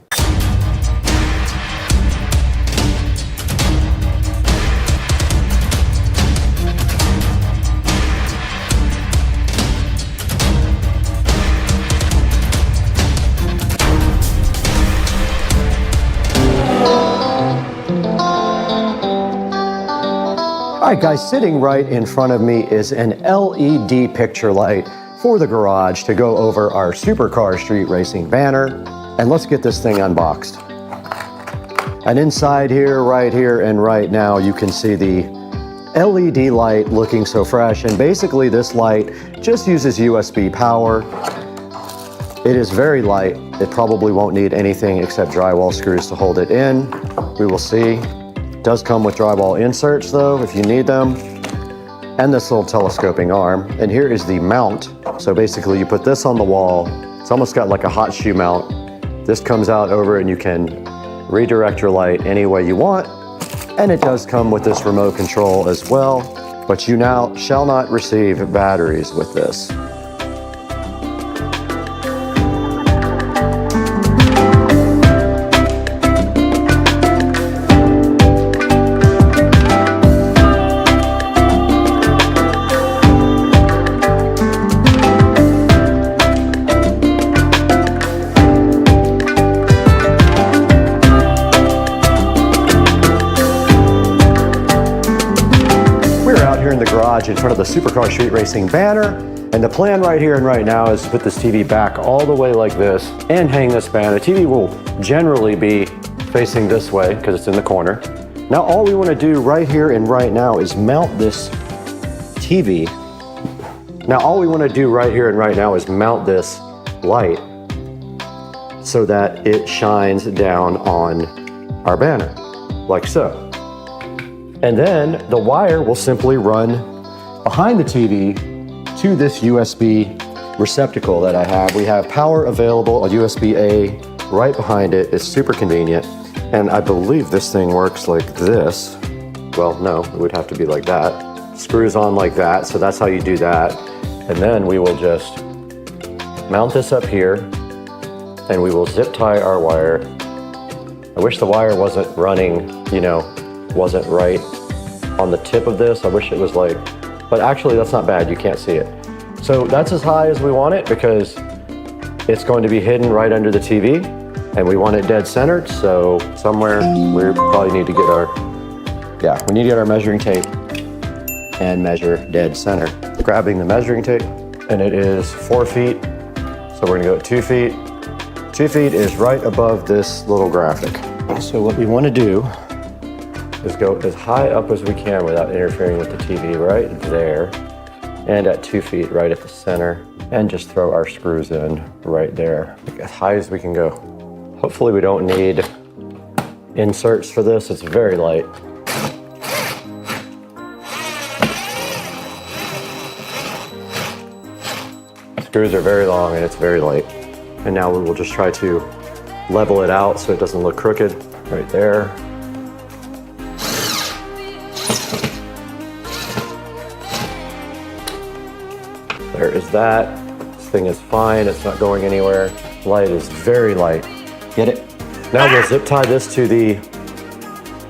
Alright guys, sitting right in front of me is an LED picture light for the garage to go over our Supercar Street Racing banner. And let's get this thing unboxed. And inside here, and right now, you can see the LED light looking so fresh. And basically this light just uses USB power. It is very light. It probably won't need anything except drywall screws to hold it in. We will see. It does come with drywall inserts though, if you need them. And this little telescoping arm. And here is the mount. So basically you put this on the wall. It's almost got like a hot shoe mount. This comes out over and you can redirect your light any way you want. And it does come with this remote control as well. But you now shall not receive batteries with this. In front of the Supercar Street Racing banner, and the plan right here and right now is to put this TV back all the way like this and hang this banner. The TV will generally be facing this way because it's in the corner. Now all we want to do right here and right now is mount this TV. Now all we want to do right here and right now is mount this light so that it shines down on our banner like so. And then the wire will simply run behind the TV to this USB receptacle that I have. We have power available, a USB-A right behind it. It's super convenient. And I believe this thing works like this. Well, no, it would have to be like that. Screws on like that, so that's how you do that. And then we will just mount this up here, and we will zip tie our wire. I wish the wire wasn't running, you know, wasn't right on the tip of this. I wish it was like, but actually that's not bad, you can't see it. So that's as high as we want it because it's going to be hidden right under the TV, and we want it dead centered, so somewhere we probably need to get our, we need to get our measuring tape and measure dead center. Grabbing the measuring tape, and it is 4 feet, so we're gonna go at 2 feet. 2 feet is right above this little graphic. So what we wanna do is go as high up as we can without interfering with the TV, right there, and at 2 feet right at the center, and just throw our screws in right there, as high as we can go. Hopefully we don't need inserts for this, it's very light. Screws are very long and it's very light. And now we will just try to level it out so it doesn't look crooked, right there. There is that. This thing is fine, it's not going anywhere. Light is very light. Get it? Now we'll zip tie this to the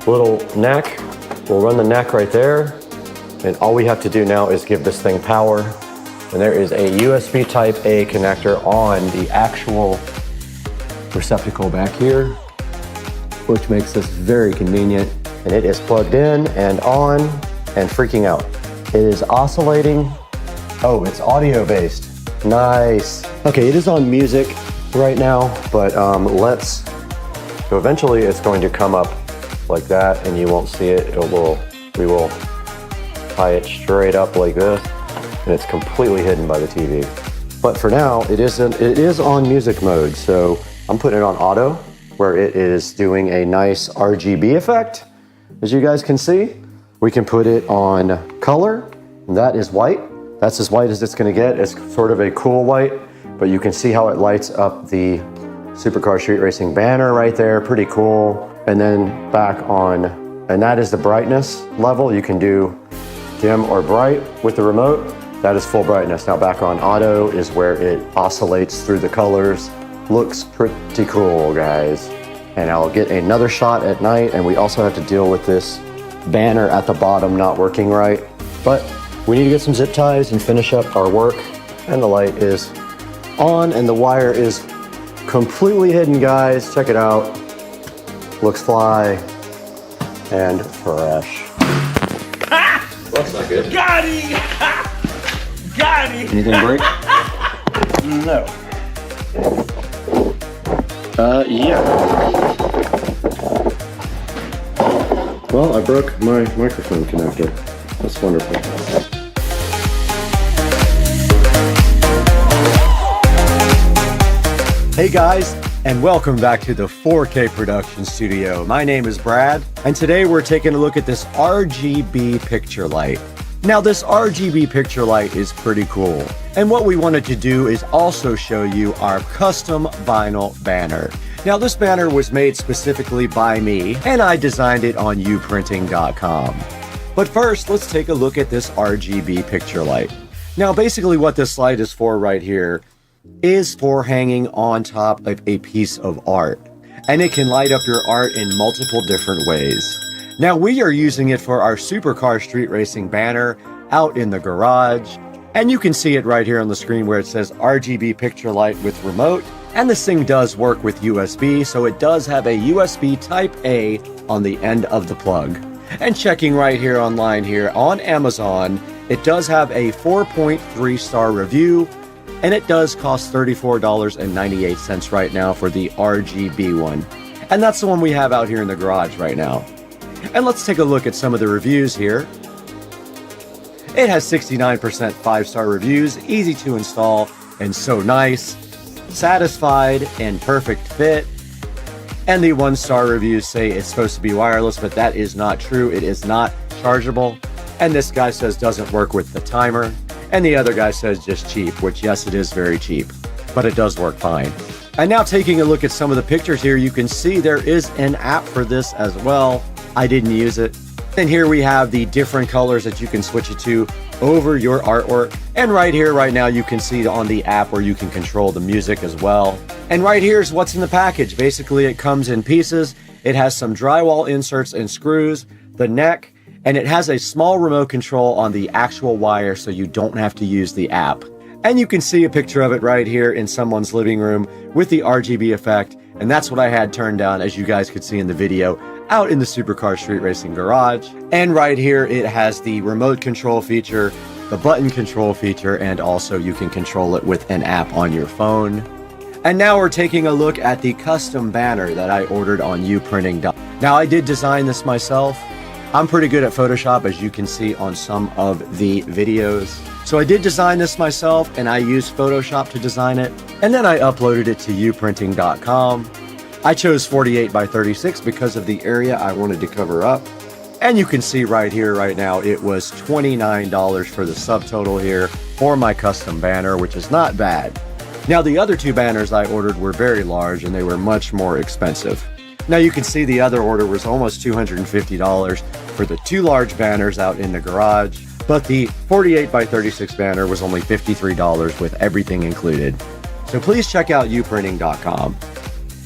little neck. We'll run the neck right there. And all we have to do now is give this thing power. And there is a USB type A connector on the actual receptacle back here, which makes this very convenient. And it is plugged in and on and freaking out. It is oscillating. Oh, it's audio based. Nice. Okay, it is on music right now, but so eventually it's going to come up like that and you won't see it. We will tie it straight up like this, and it's completely hidden by the TV. But for now, it is on music mode, so I'm putting it on auto, where it is doing a nice RGB effect. As you guys can see, we can put it on color, and that is white. That's as white as it's gonna get. It's sort of a cool white, but you can see how it lights up the Supercar Street Racing banner right there, pretty cool. And then back on, and that is the brightness level. You can do dim or bright with the remote. That is full brightness. Now back on auto is where it oscillates through the colors. Looks pretty cool, guys. And I'll get another shot at night, and we also have to deal with this banner at the bottom not working right. But we need to get some zip ties and finish up our work. And the light is on, and the wire is completely hidden, guys. Check it out. Looks fly and fresh. That's not good. Got him! Got him! Anything break? No. Yeah. Well, I broke my microphone connector. That's wonderful. Hey guys, and welcome back to the 4K production studio. My name is Brad, and today we're taking a look at this RGB picture light. Now this RGB picture light is pretty cool, and what we wanted to do is also show you our custom vinyl banner. Now this banner was made specifically by me, and I designed it on uprinting.com. But first, let's take a look at this RGB picture light. Now basically what this light is for right here is for hanging on top of a piece of art, and it can light up your art in multiple different ways. Now we are using it for our Supercar Street Racing banner out in the garage, and you can see it right here on the screen where it says RGB picture light with remote, and this thing does work with USB, so it does have a USB type A on the end of the plug. And checking right here online here on Amazon, it does have a 4.3 star review, and it does cost $34.98 right now for the RGB one. And that's the one we have out here in the garage right now. And let's take a look at some of the reviews here. It has 69% 5-star reviews, easy to install, and so nice, satisfied, and perfect fit. And the 1-star reviews say it's supposed to be wireless, but that is not true. It is not chargeable. And this guy says doesn't work with the timer. And the other guy says just cheap, which yes, it is very cheap, but it does work fine. And now taking a look at some of the pictures here, you can see there is an app for this as well. I didn't use it. And here we have the different colors that you can switch it to over your artwork. And right here, right now, you can see on the app where you can control the music as well. And right here is what's in the package. Basically, it comes in pieces. It has some drywall inserts and screws, the neck, and it has a small remote control on the actual wire so you don't have to use the app. And you can see a picture of it right here in someone's living room with the RGB effect. And that's what I had turned down, as you guys could see in the video, out in the Supercar Street Racing garage. And right here, it has the remote control feature, the button control feature, and also you can control it with an app on your phone. And now we're taking a look at the custom banner that I ordered on uprinting.com. Now, I did design this myself. I'm pretty good at Photoshop, as you can see on some of the videos. So I did design this myself, and I used Photoshop to design it. And then I uploaded it to uprinting.com. I chose 48 by 36 because of the area I wanted to cover up. And you can see right here, right now, it was $29 for the subtotal here for my custom banner, which is not bad. Now, the other two banners I ordered were very large and they were much more expensive. Now, you can see the other order was almost $250 for the two large banners out in the garage, but the 48 by 36 banner was only $53 with everything included. So please check out uprinting.com.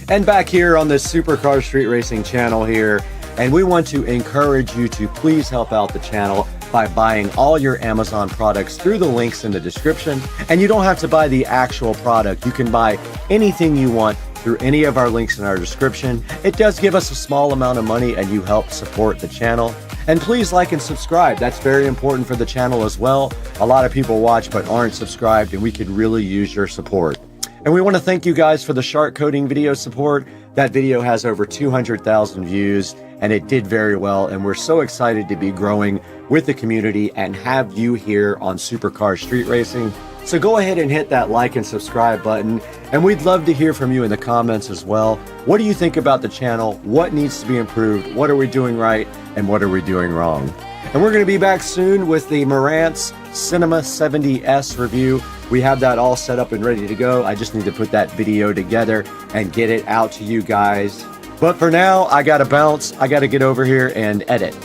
And back here on this Supercar Street Racing channel here, and we want to encourage you to please help out the channel by buying all your Amazon products through the links in the description. And you don't have to buy the actual product. You can buy anything you want through any of our links in our description. It does give us a small amount of money and you help support the channel. And please like and subscribe. That's very important for the channel as well. A lot of people watch but aren't subscribed, and we could really use your support. And we want to thank you guys for the shark coating video support. That video has over 200,000 views and it did very well. And we're so excited to be growing with the community and have you here on Supercar Street Racing. So go ahead and hit that like and subscribe button. And we'd love to hear from you in the comments as well. What do you think about the channel? What needs to be improved? What are we doing right? And what are we doing wrong? And we're going to be back soon with the Marantz Cinema 70S review. We have that all set up and ready to go. I just need to put that video together and get it out to you guys. But for now, I gotta bounce. I gotta get over here and edit.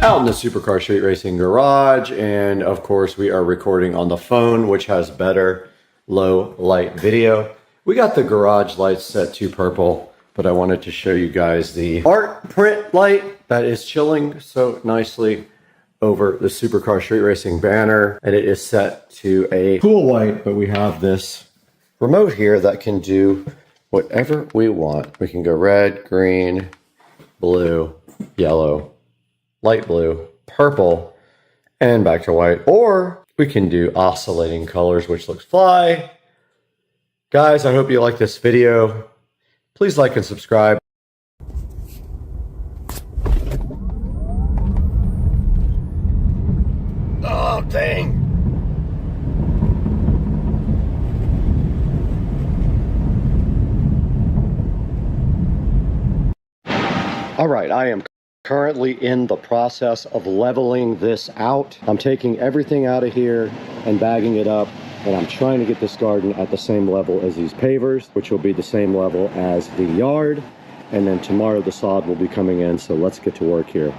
Out in the Supercar Street Racing garage, and of course we are recording on the phone, which has better low light video. We got the garage lights set to purple, but I wanted to show you guys the art print light that is chilling so nicely over the Supercar Street Racing banner, and it is set to a cool white, but we have this remote here that can do whatever we want. We can go red, green, blue, yellow, light blue, purple, and back to white. Or we can do oscillating colors, which looks fly. Guys, I hope you like this video. Please like and subscribe. Oh, dang. All right, I am currently in the process of leveling this out. I'm taking everything out of here and bagging it up, and I'm trying to get this garden at the same level as these pavers, which will be the same level as the yard. And then tomorrow the sod will be coming in, so let's get to work here.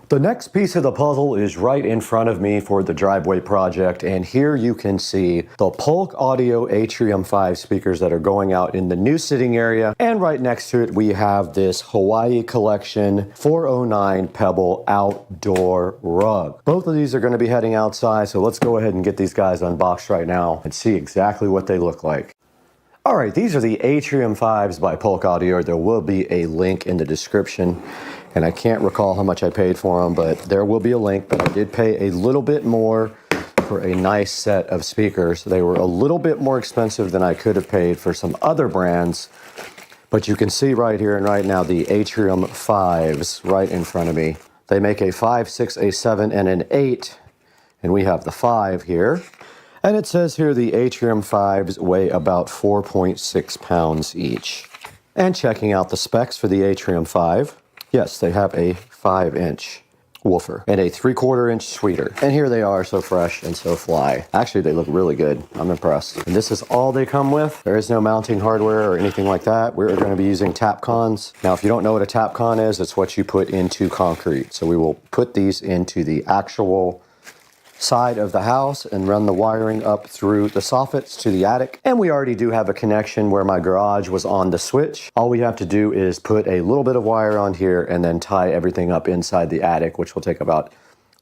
The next piece of the puzzle is right in front of me for the driveway project, and here you can see the Polk Audio Atrium 5 speakers that are going out in the new sitting area, and right next to it we have this Hawaii Collection 409 Pebble outdoor rug. Both of these are going to be heading outside, so let's go ahead and get these guys unboxed right now and see exactly what they look like. Alright, these are the Atrium 5s by Polk Audio. There will be a link in the description. And I can't recall how much I paid for them, but there will be a link. But I did pay a little bit more for a nice set of speakers. They were a little bit more expensive than I could have paid for some other brands. But you can see right here and right now the Atrium 5s right in front of me. They make a 5, 6, a 7, and an 8. And we have the 5 here. And it says here the Atrium 5s weigh about 4.6 pounds each. And checking out the specs for the Atrium 5. Yes, they have a 5-inch woofer and a 3/4-inch tweeter. And here they are, so fresh and so fly. Actually, they look really good. I'm impressed. And this is all they come with. There is no mounting hardware or anything like that. We're going to be using Tapcons. Now, if you don't know what a Tapcon is, it's what you put into concrete. So we will put these into the actual side of the house and run the wiring up through the soffits to the attic. And we already do have a connection where my garage was on the switch. All we have to do is put a little bit of wire on here and then tie everything up inside the attic, which will take about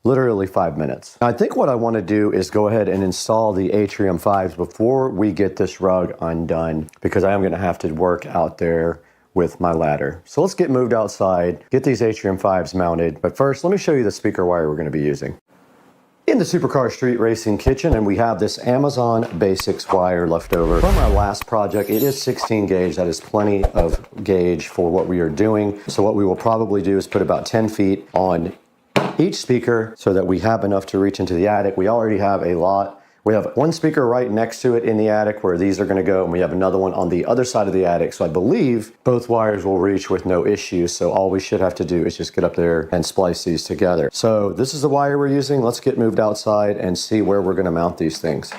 literally 5 minutes. Now, I think what I want to do is go ahead and install the Atrium 5s before we get this rug undone, because I am going to have to work out there with my ladder. So let's get moved outside, get these Atrium 5s mounted. But first, let me show you the speaker wire we're going to be using. In the Supercar Street Racing kitchen, and we have this Amazon Basics wire left over from our last project. It is 16 gauge. That is plenty of gauge for what we are doing. So what we will probably do is put about 10 feet on each speaker so that we have enough to reach into the attic. We already have a lot. We have one speaker right next to it in the attic where these are going to go, and we have another one on the other side of the attic. So I believe both wires will reach with no issue. So all we should have to do is just get up there and splice these together. So this is the wire we're using. Let's get moved outside and see where we're going to mount these things.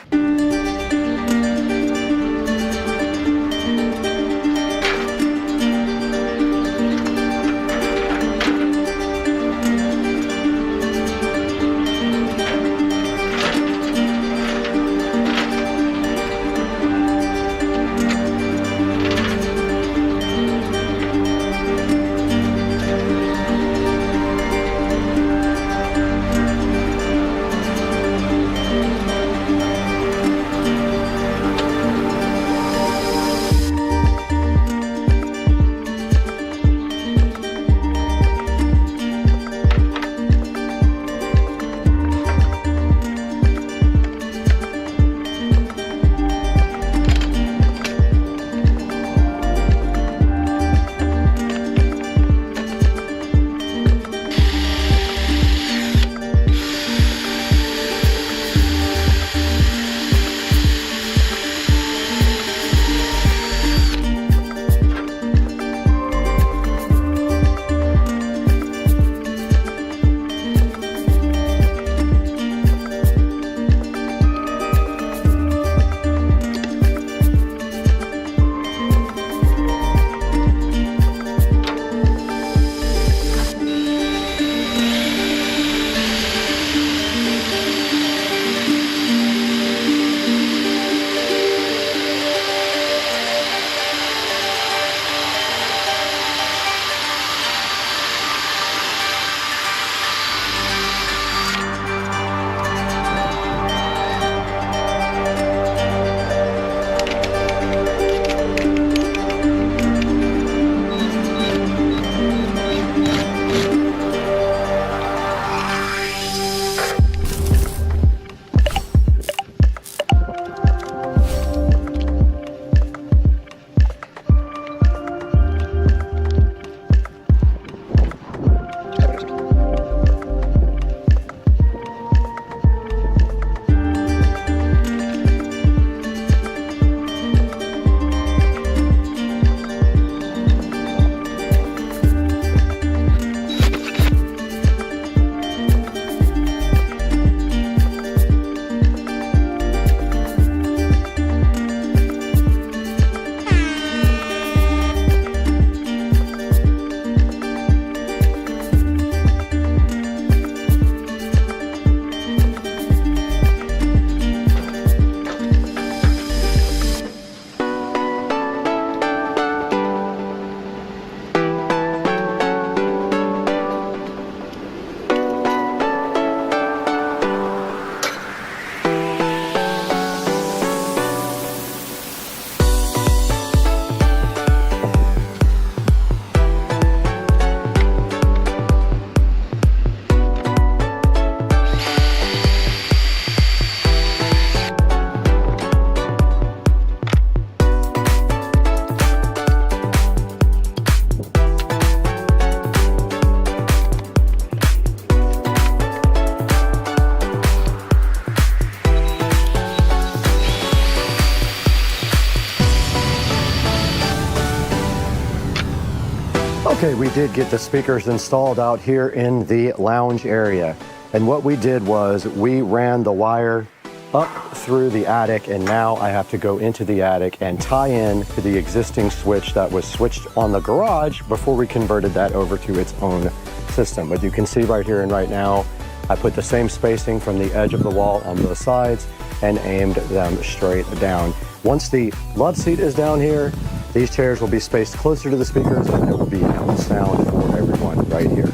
Okay, we did get the speakers installed out here in the lounge area. And what we did was we ran the wire up through the attic, and now I have to go into the attic and tie in to the existing switch that was switched on the garage before we converted that over to its own system. But you can see right here and right now, I put the same spacing from the edge of the wall on both sides and aimed them straight down. Once the love seat is down here, these chairs will be spaced closer to the speakers and there will be sound for everyone right here.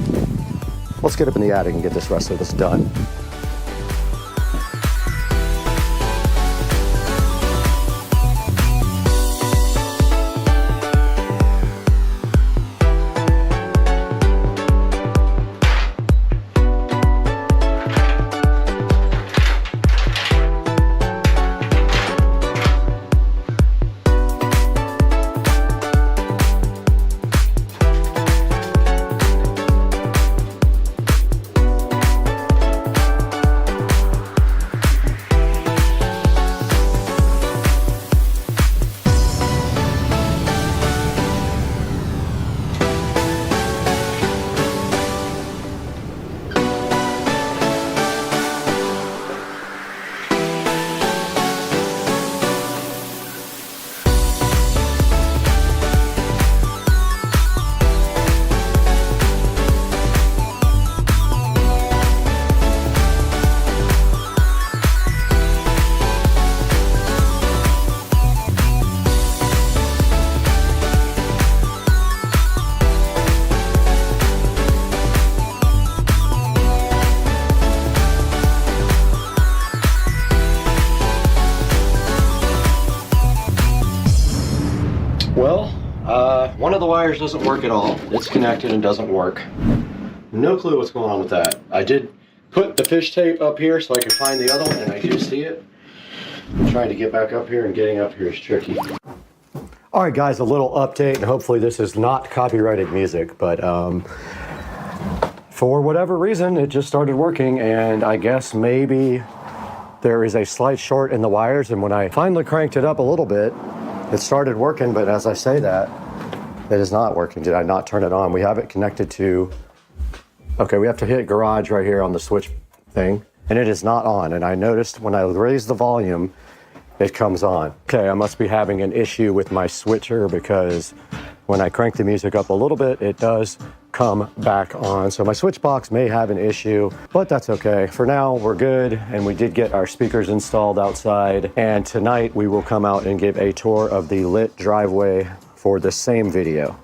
Let's get up in the attic and get this rest of this done. One of the wires doesn't work at all. It's connected and doesn't work. No clue what's going on with that. I did put the fish tape up here so I could find the other one, and I do see it. I'm trying to get back up here, and getting up here is tricky. All right, guys, a little update, and hopefully this is not copyrighted music, but for whatever reason, it just started working, and I guess maybe there is a slight short in the wires, and when I finally cranked it up a little bit, it started working, but as I say that, it is not working. Did I not turn it on? We have it connected to, okay, we have to hit garage right here on the switch thing, and it is not on. And I noticed when I raise the volume, it comes on. Okay, I must be having an issue with my switcher because when I crank the music up a little bit, it does come back on. So my switch box may have an issue, but that's okay. For now, we're good, and we did get our speakers installed outside. And tonight we will come out and give a tour of the lit driveway for the same video.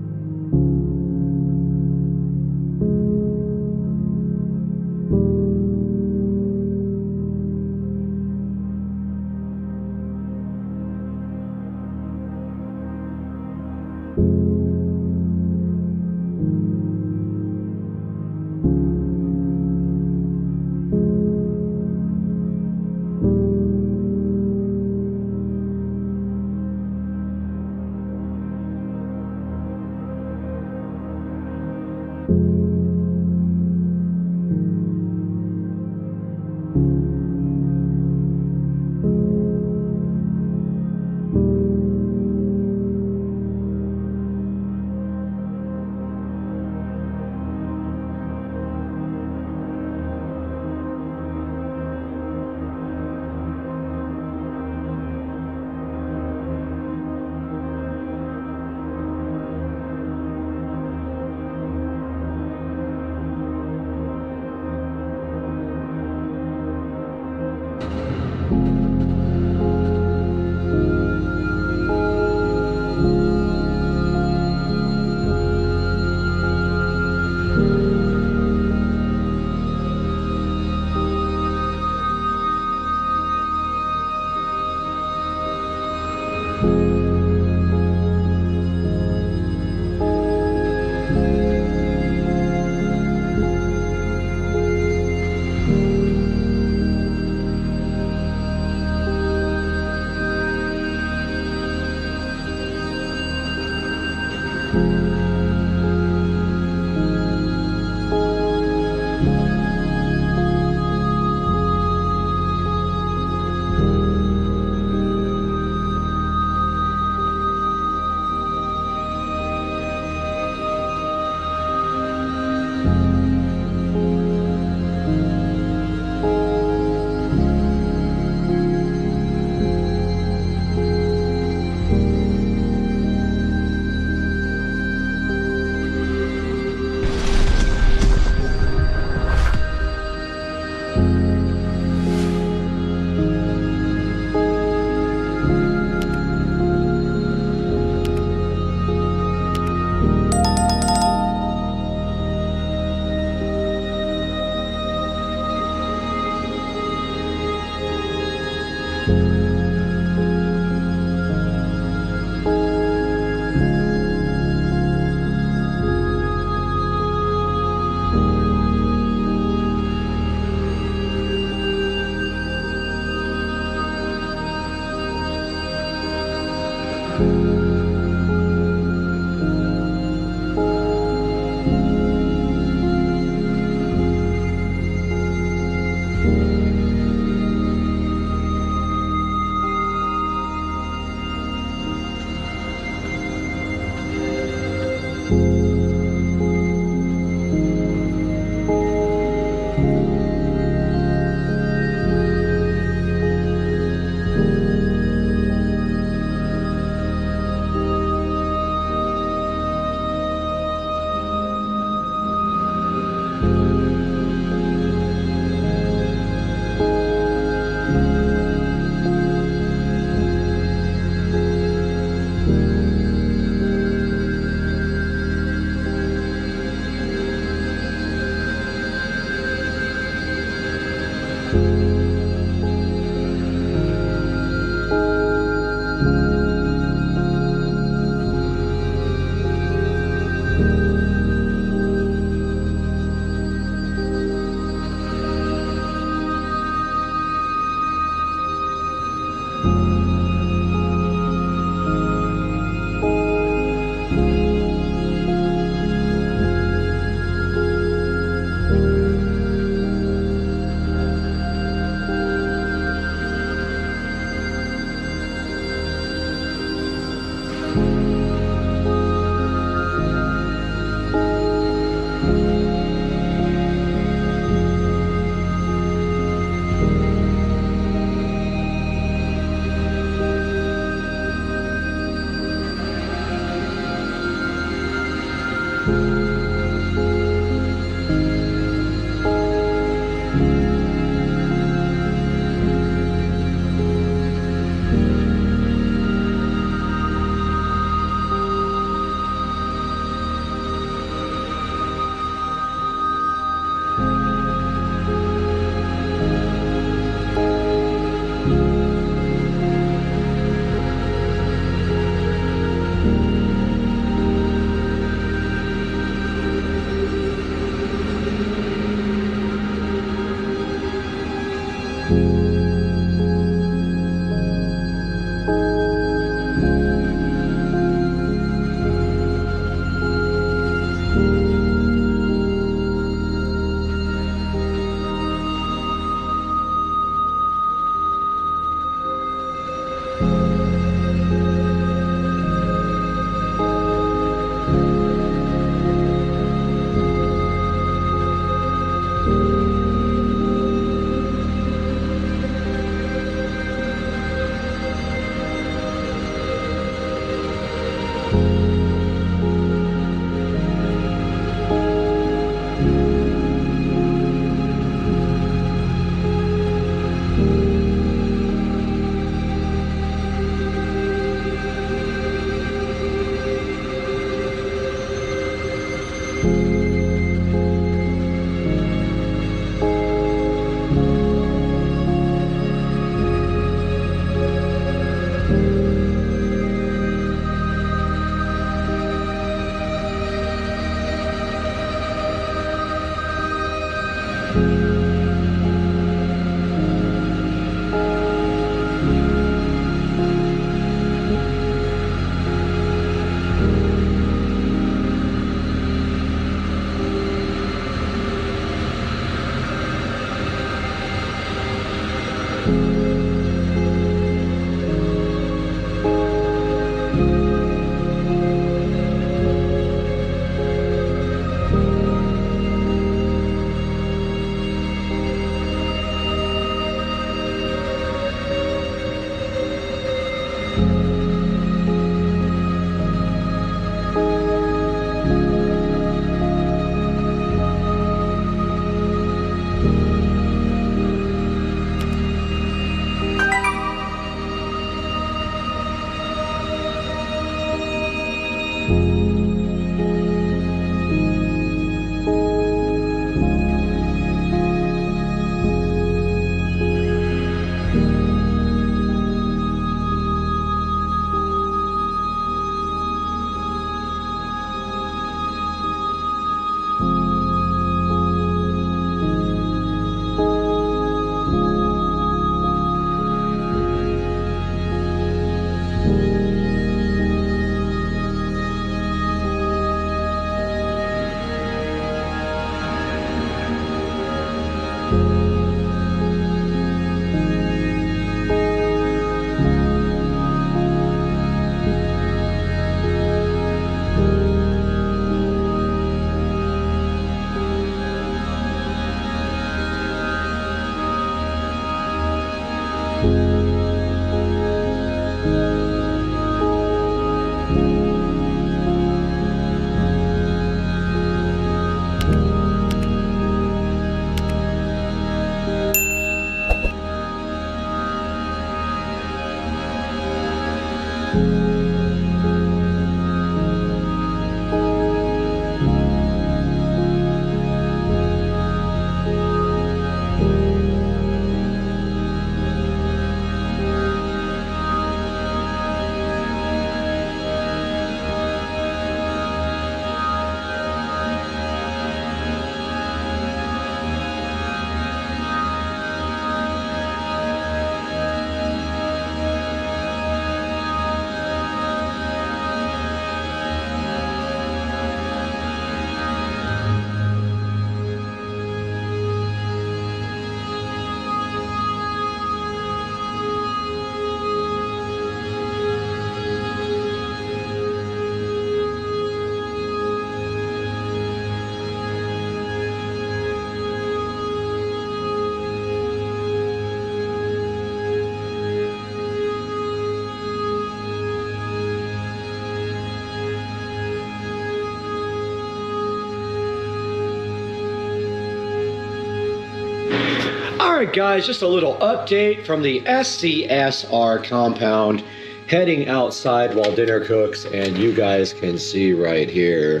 Alright guys, just a little update from the SCSR compound. Heading outside while dinner cooks, and you guys can see right here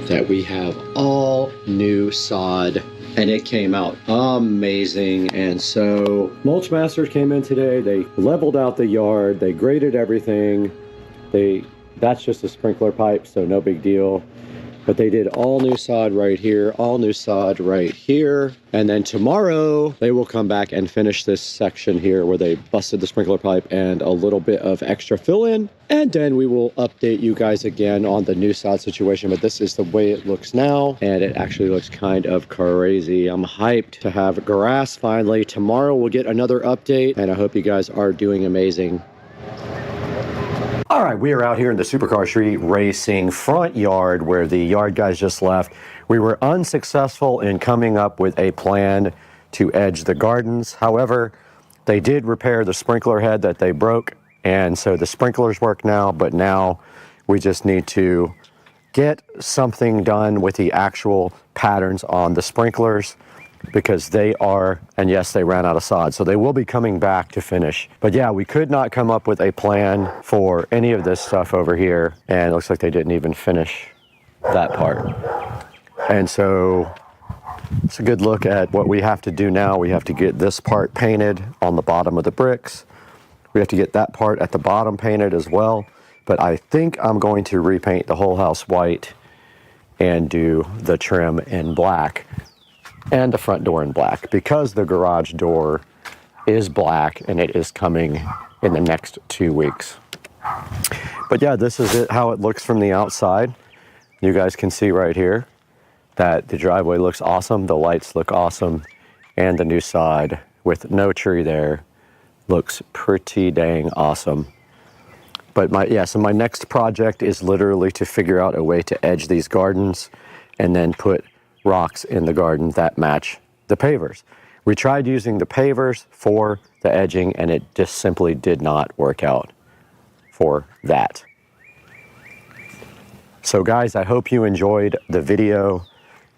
that we have all new sod, and it came out amazing. And so mulch masters came in today, they leveled out the yard, they graded everything. That's just a sprinkler pipe, so no big deal. But they did all new sod right here, all new sod right here. And then tomorrow they will come back and finish this section here where they busted the sprinkler pipe and a little bit of extra fill in. And then we will update you guys again on the new sod situation. But this is the way it looks now. And it actually looks kind of crazy. I'm hyped to have grass finally. Tomorrow we'll get another update, and I hope you guys are doing amazing. All right, we are out here in the Supercar Street Racing front yard where the yard guys just left. We were unsuccessful in coming up with a plan to edge the gardens. However, they did repair the sprinkler head that they broke, and so the sprinklers work now, but now we just need to get something done with the actual patterns on the sprinklers, because they are, and yes, they ran out of sod, so they will be coming back to finish. But yeah, we could not come up with a plan for any of this stuff over here, and it looks like they didn't even finish that part. And so it's a good look at what we have to do now. We have to get this part painted on the bottom of the bricks. We have to get that part at the bottom painted as well. But I think I'm going to repaint the whole house white and do the trim in black and the front door in black, because the garage door is black and it is coming in the next 2 weeks. But yeah, this is how it looks from the outside. You guys can see right here that the driveway looks awesome, the lights look awesome, and the new sod with no tree there looks pretty dang awesome. But so my next project is literally to figure out a way to edge these gardens and then put rocks in the garden that match the pavers. We tried using the pavers for the edging, and it just simply did not work out for that. So guys, I hope you enjoyed the video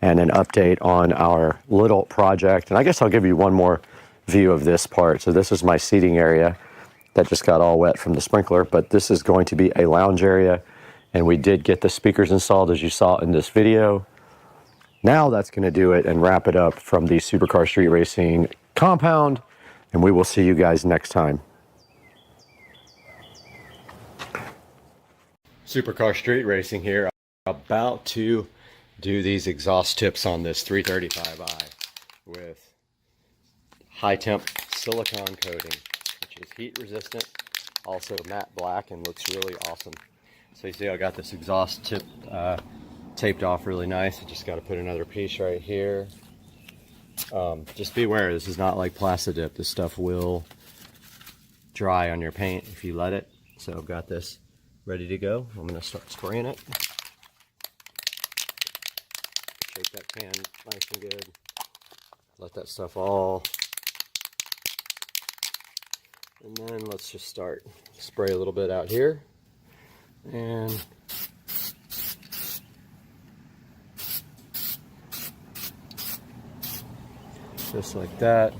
and an update on our little project. And I guess I'll give you one more view of this part. So this is my seating area that just got all wet from the sprinkler, but this is going to be a lounge area, and we did get the speakers installed as you saw in this video. Now that's going to do it and wrap it up from the Supercar Street Racing compound, and we will see you guys next time. Supercar Street Racing here, about to do these exhaust tips on this 335i with high temp silicone coating, which is heat resistant, also matte black, and looks really awesome. So you see I got this exhaust tip taped off really nice. I just got to put another piece right here. Just be aware, this is not like Plastidip. This stuff will dry on your paint if you let it. So I've got this ready to go. I'm going to start spraying it. Shake that can nice and good. Let that stuff all. And then let's just start. Spray a little bit out here. And just like that.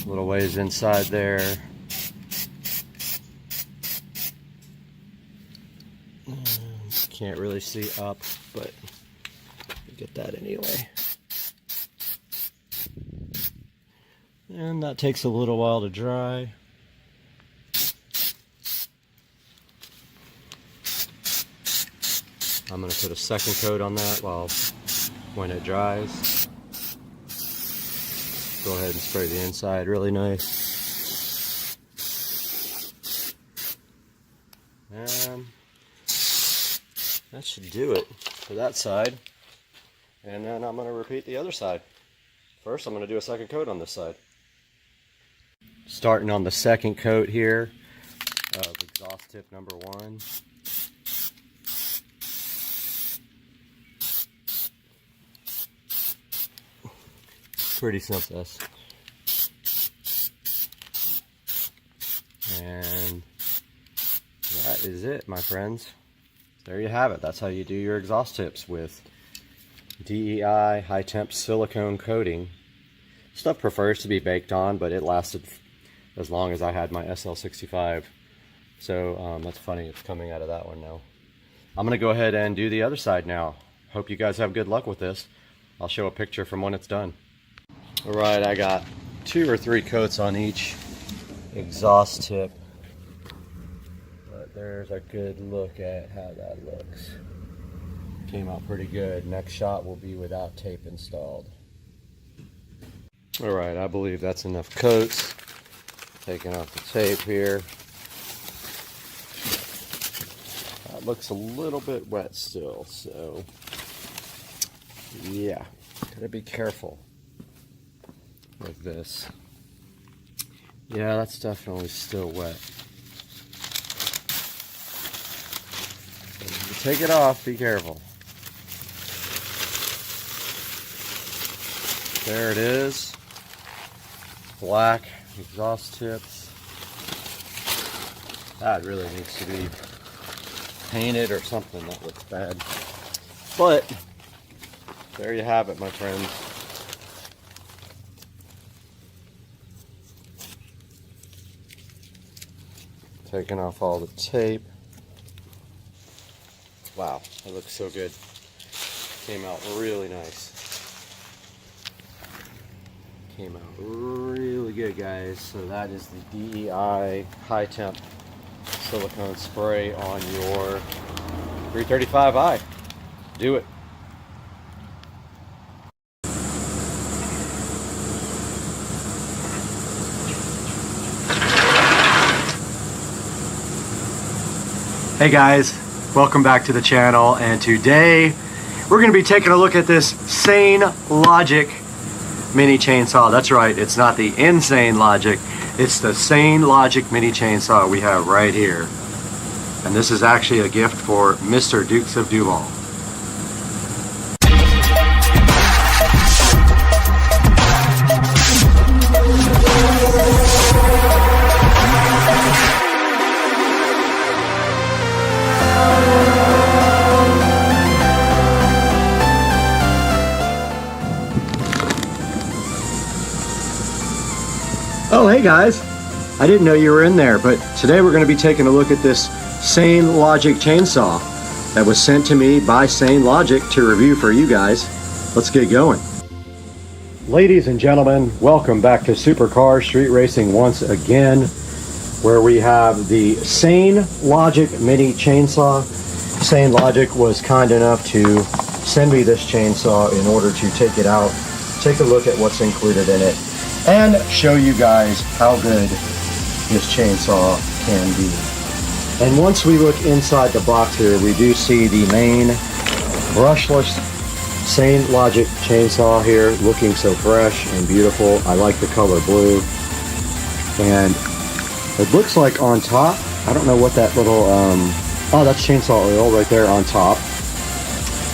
Little ways inside there. Can't really see up, but get that anyway. And that takes a little while to dry. I'm going to put a second coat on that when it dries. Go ahead and spray the inside really nice. And that should do it for that side. And then I'm going to repeat the other side. First, I'm going to do a second coat on this side. Starting on the second coat here of exhaust tip number 1. Pretty simple. And that is it, my friends. there you have it. That's how you do your exhaust tips with DEI high temp silicone coating. Stuff prefers to be baked on, but it lasted as long as I had my SL65. So that's funny, it's coming out of that one now. I'm gonna go ahead and do the other side now. Hope you guys have good luck with this. I'll show a picture from when it's done. All right, I got 2 or 3 coats on each exhaust tip. But there's a good look at how that looks. Came out pretty good. Next shot will be without tape installed. All right, I believe that's enough coats. Taking off the tape here. That looks a little bit wet still, so yeah, gotta be careful with this. Yeah, that's definitely still wet. So when you take it off, be careful. There it is. Black exhaust tips. That really needs to be painted or something. That looks bad. But there you have it, my friends. Taking off all the tape. Wow, that looks so good. Came out really nice. Came out really good, guys. So that is the DEI high temp silicone spray on your 335i. Do it. Hey guys, welcome back to the channel, and today we're going to be taking a look at this Sane Logic mini chainsaw. That's right, it's not the Insane Logic, it's the Sane Logic mini chainsaw we have right here. And this is actually a gift for Mr. Dukes of Duval. Oh, hey guys, I didn't know you were in there, but today we're going to be taking a look at this Sane Logic chainsaw that was sent to me by Sane Logic to review for you guys. Let's get going. Ladies and gentlemen, welcome back to Supercar Street Racing once again, where we have the Sane Logic mini chainsaw. Sane Logic was kind enough to send me this chainsaw in order to take it out, take a look at what's included in it, and show you guys how good this chainsaw can be. And once we look inside the box here, we do see the main brushless Sane Logic chainsaw here, looking so fresh and beautiful. I like the color blue. And it looks like on top, I don't know what that little, oh, that's chainsaw oil right there on top.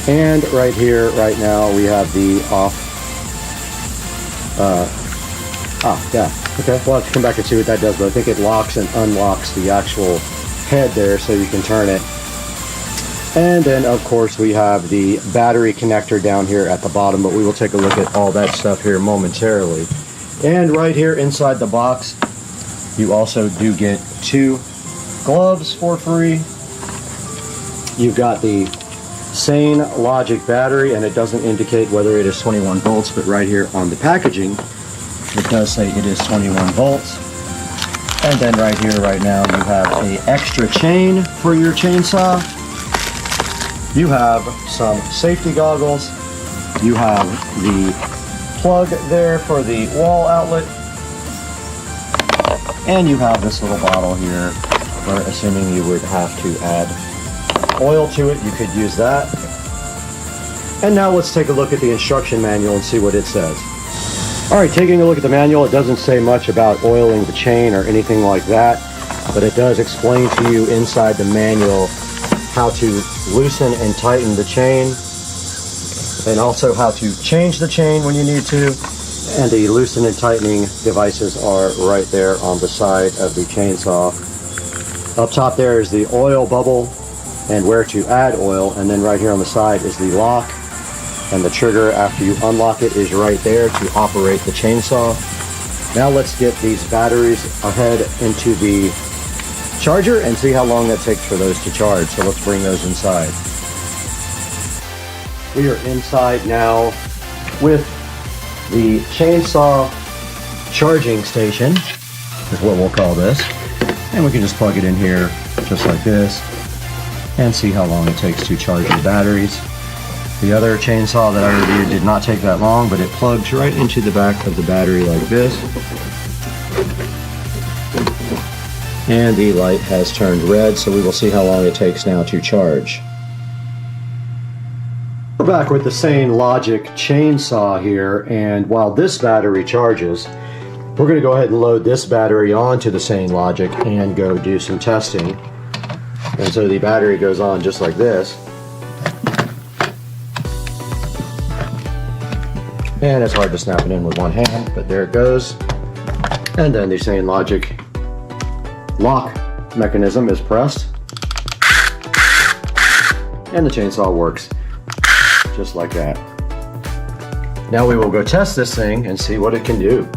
And right here, right now, we have the off, yeah, okay, we'll have to come back and see what that does, but I think it locks and unlocks the actual head there so you can turn it. And then, of course, we have the battery connector down here at the bottom, but we will take a look at all that stuff here momentarily. And right here inside the box, you also do get 2 gloves for free. You've got the Sane Logic battery, and it doesn't indicate whether it is 21 volts, but right here on the packaging, it does say it is 21 volts. And then right here, right now, you have an extra chain for your chainsaw. You have some safety goggles. You have the plug there for the wall outlet. And you have this little bottle here, where assuming you would have to add oil to it, you could use that. And now let's take a look at the instruction manual and see what it says. Alright, taking a look at the manual, it doesn't say much about oiling the chain or anything like that, but it does explain to you inside the manual how to loosen and tighten the chain, and also how to change the chain when you need to. And the loosen and tightening devices are right there on the side of the chainsaw. Up top there is the oil bubble and where to add oil. And then right here on the side is the lock, and the trigger after you unlock it is right there to operate the chainsaw. Now let's get these batteries ahead into the charger and see how long that takes for those to charge. So let's bring those inside. We are inside now with the chainsaw charging station, is what we'll call this. And we can just plug it in here just like this and see how long it takes to charge the batteries. The other chainsaw that I reviewed did not take that long, but it plugs right into the back of the battery like this. And the light has turned red, so we will see how long it takes now to charge. We're back with the same logic chainsaw here, and while this battery charges, we're going to go ahead and load this battery onto the same logic and go do some testing. And so the battery goes on just like this. And it's hard to snap it in with one hand, but there it goes. And then the same logic lock mechanism is pressed. And the chainsaw works just like that. Now we will go test this thing and see what it can do.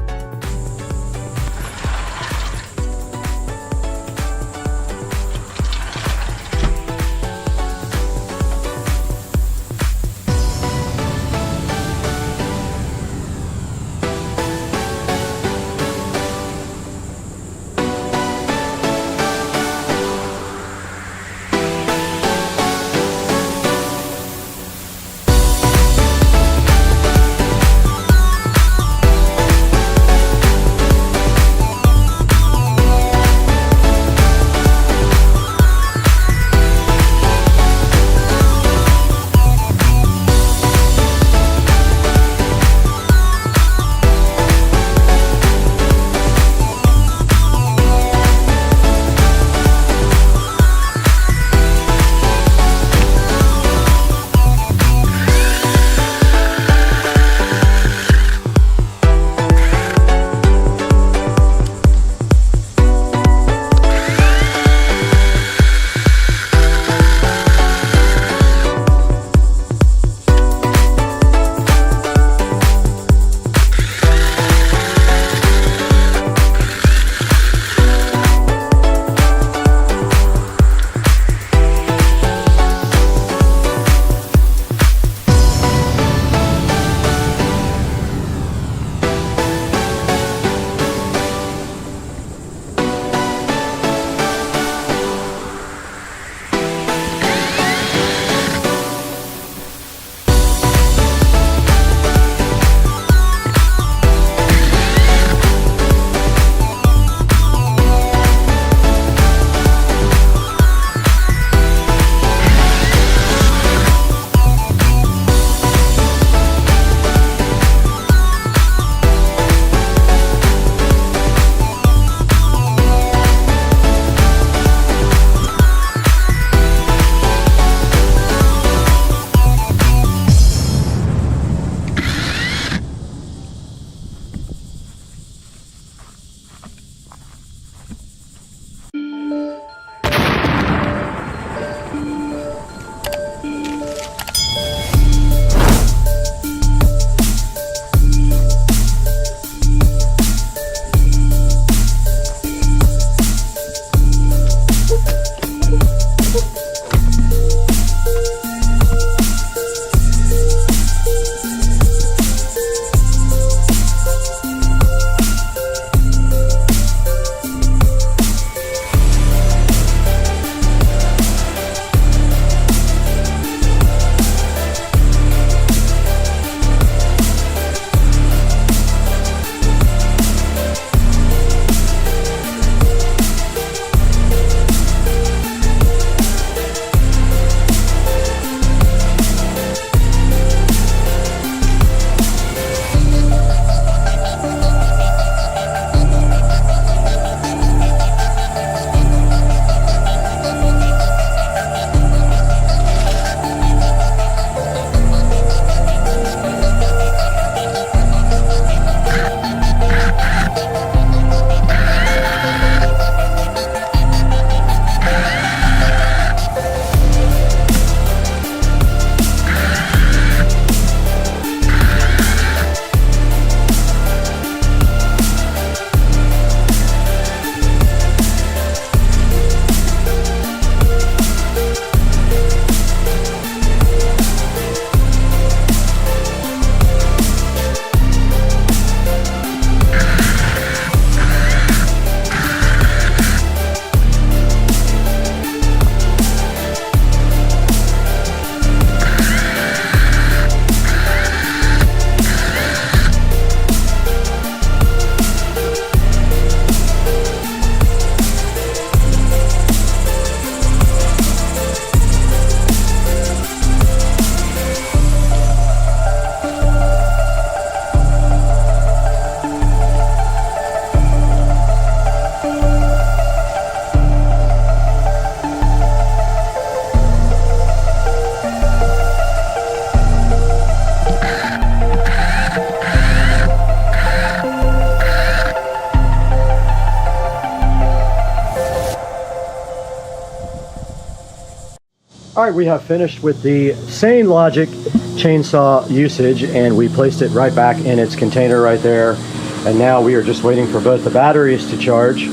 All right, we have finished with the Sane Logic chainsaw usage, and we placed it right back in its container right there. And now we are just waiting for both the batteries to charge.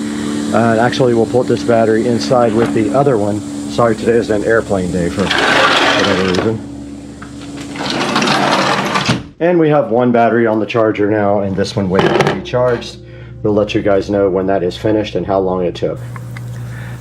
Actually, we'll put this battery inside with the other one. Sorry, today is an airplane day for whatever reason. And we have one battery on the charger now, and this one waiting to be charged. We'll let you guys know when that is finished and how long it took.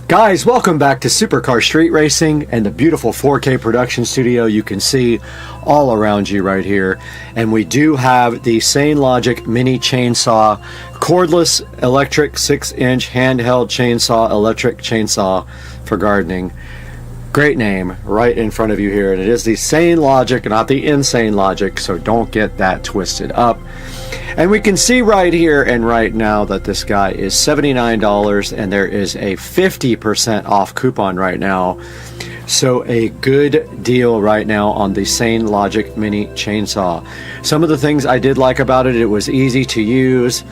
Guys, welcome back to Supercar Street Racing and the beautiful 4K production studio you can see all around you right here. And we do have the Sane Logic mini chainsaw, cordless electric 6-inch handheld chainsaw, electric chainsaw for gardening. Great name right in front of you here. And it is the Sane Logic, not the Insane Logic, so don't get that twisted up. And we can see right here and right now that this guy is $79 and there is a 50% off coupon right now. So a good deal right now on the Sane Logic mini chainsaw. Some of the things I did like about it, it was easy to use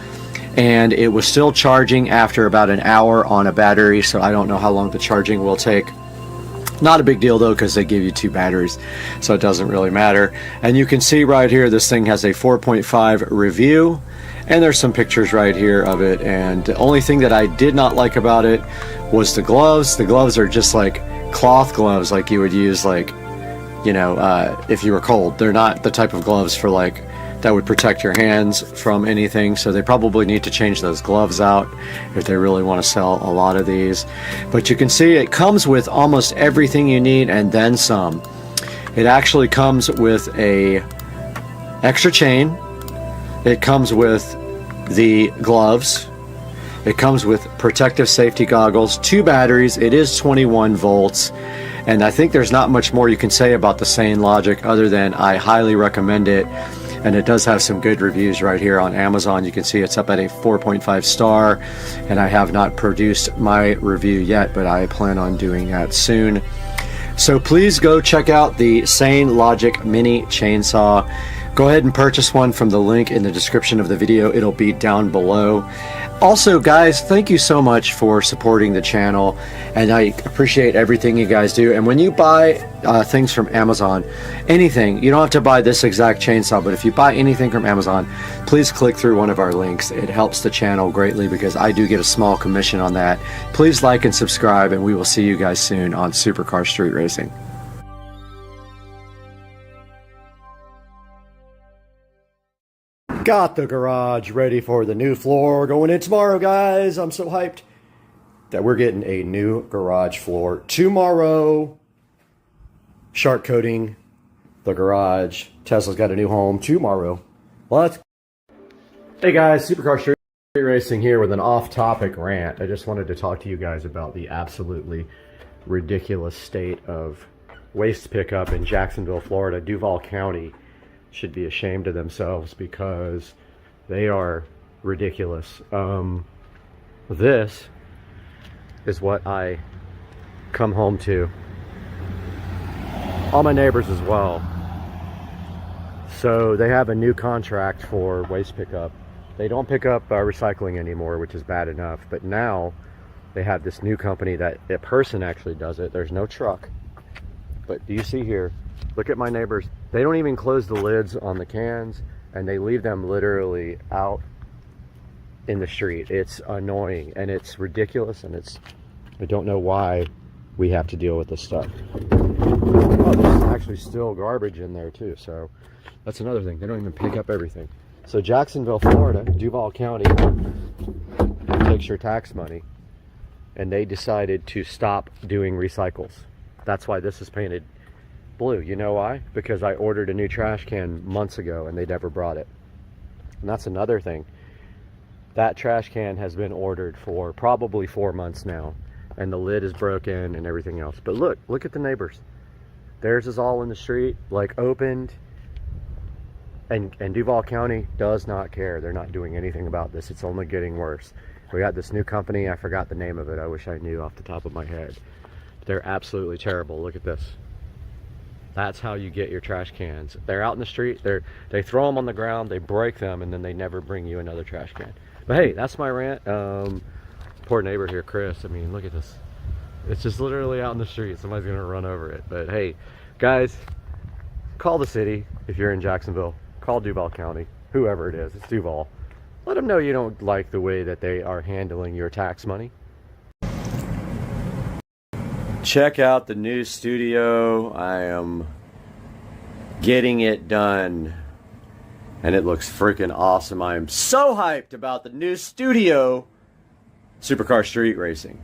and it was still charging after about an hour on a battery, so I don't know how long the charging will take. Not a big deal though, because they give you 2 batteries, so it doesn't really matter. And you can see right here, this thing has a 4.5 review, and there's some pictures right here of it. And the only thing that I did not like about it was the gloves. The gloves are just like cloth gloves, like you would use, like, you know, if you were cold. They're not the type of gloves for like that would protect your hands from anything, so they probably need to change those gloves out if they really want to sell a lot of these. But you can see it comes with almost everything you need and then some. It actually comes with a extra chain, it comes with the gloves, it comes with protective safety goggles, 2 batteries, it is 21 volts, and I think there's not much more you can say about the Sane Logic other than I highly recommend it. And it does have some good reviews right here on Amazon. You can see it's up at a 4.5 star, and I have not produced my review yet, but I plan on doing that soon. So please go check out the Sane Logic mini chainsaw. Go ahead and purchase one from the link in the description of the video. It'll be down below. Also, guys, thank you so much for supporting the channel, and I appreciate everything you guys do. And when you buy things from Amazon, anything, you don't have to buy this exact chainsaw, but if you buy anything from Amazon, please click through one of our links. It helps the channel greatly because I do get a small commission on that. Please like and subscribe, and we will see you guys soon on Supercar Street Racing. Got the garage ready for the new floor going in tomorrow, guys. I'm so hyped that we're getting a new garage floor tomorrow. Shark coating the garage. Tesla's got a new home tomorrow. What? Hey guys, Supercar Street Racing here with an off-topic rant. I just wanted to talk to you guys about the absolutely ridiculous state of waste pickup in Jacksonville, Florida. Duval County should be ashamed of themselves because they are ridiculous. This is what I come home to. All my neighbors as well. So they have a new contract for waste pickup. They don't pick up recycling anymore, which is bad enough, but now they have this new company that a person actually does it. There's no truck. But do you see here? Look at my neighbors. They don't even close the lids on the cans, and they leave them literally out in the street. It's annoying, and it's ridiculous, and I don't know why we have to deal with this stuff. Oh, there's actually still garbage in there too, so that's another thing. They don't even pick up everything. So Jacksonville, Florida, Duval County takes your tax money, and they decided to stop doing recycles. That's why this is painted blue. You know why? Because I ordered a new trash can months ago and they never brought it. And that's another thing. That trash can has been ordered for probably 4 months now, and the lid is broken and everything else. But look at the neighbors. Theirs is all in the street, like opened, and Duval County does not care. They're not doing anything about this. It's only getting worse. We got this new company. I forgot the name of it. I wish I knew off the top of my head. They're absolutely terrible. Look at this. That's how you get your trash cans. They're out in the street, they throw them on the ground, they break them, and then they never bring you another trash can. But hey, that's my rant. Poor neighbor here, Chris. I mean, look at this. It's just literally out in the street. Somebody's gonna run over it. But hey, guys, call the city if you're in Jacksonville. Call Duval County, whoever it is. It's Duval. Let them know you don't like the way that they are handling your tax money. Check out the new studio. I am getting it done. And it looks freaking awesome. I am so hyped about the new studio, Supercar Street Racing.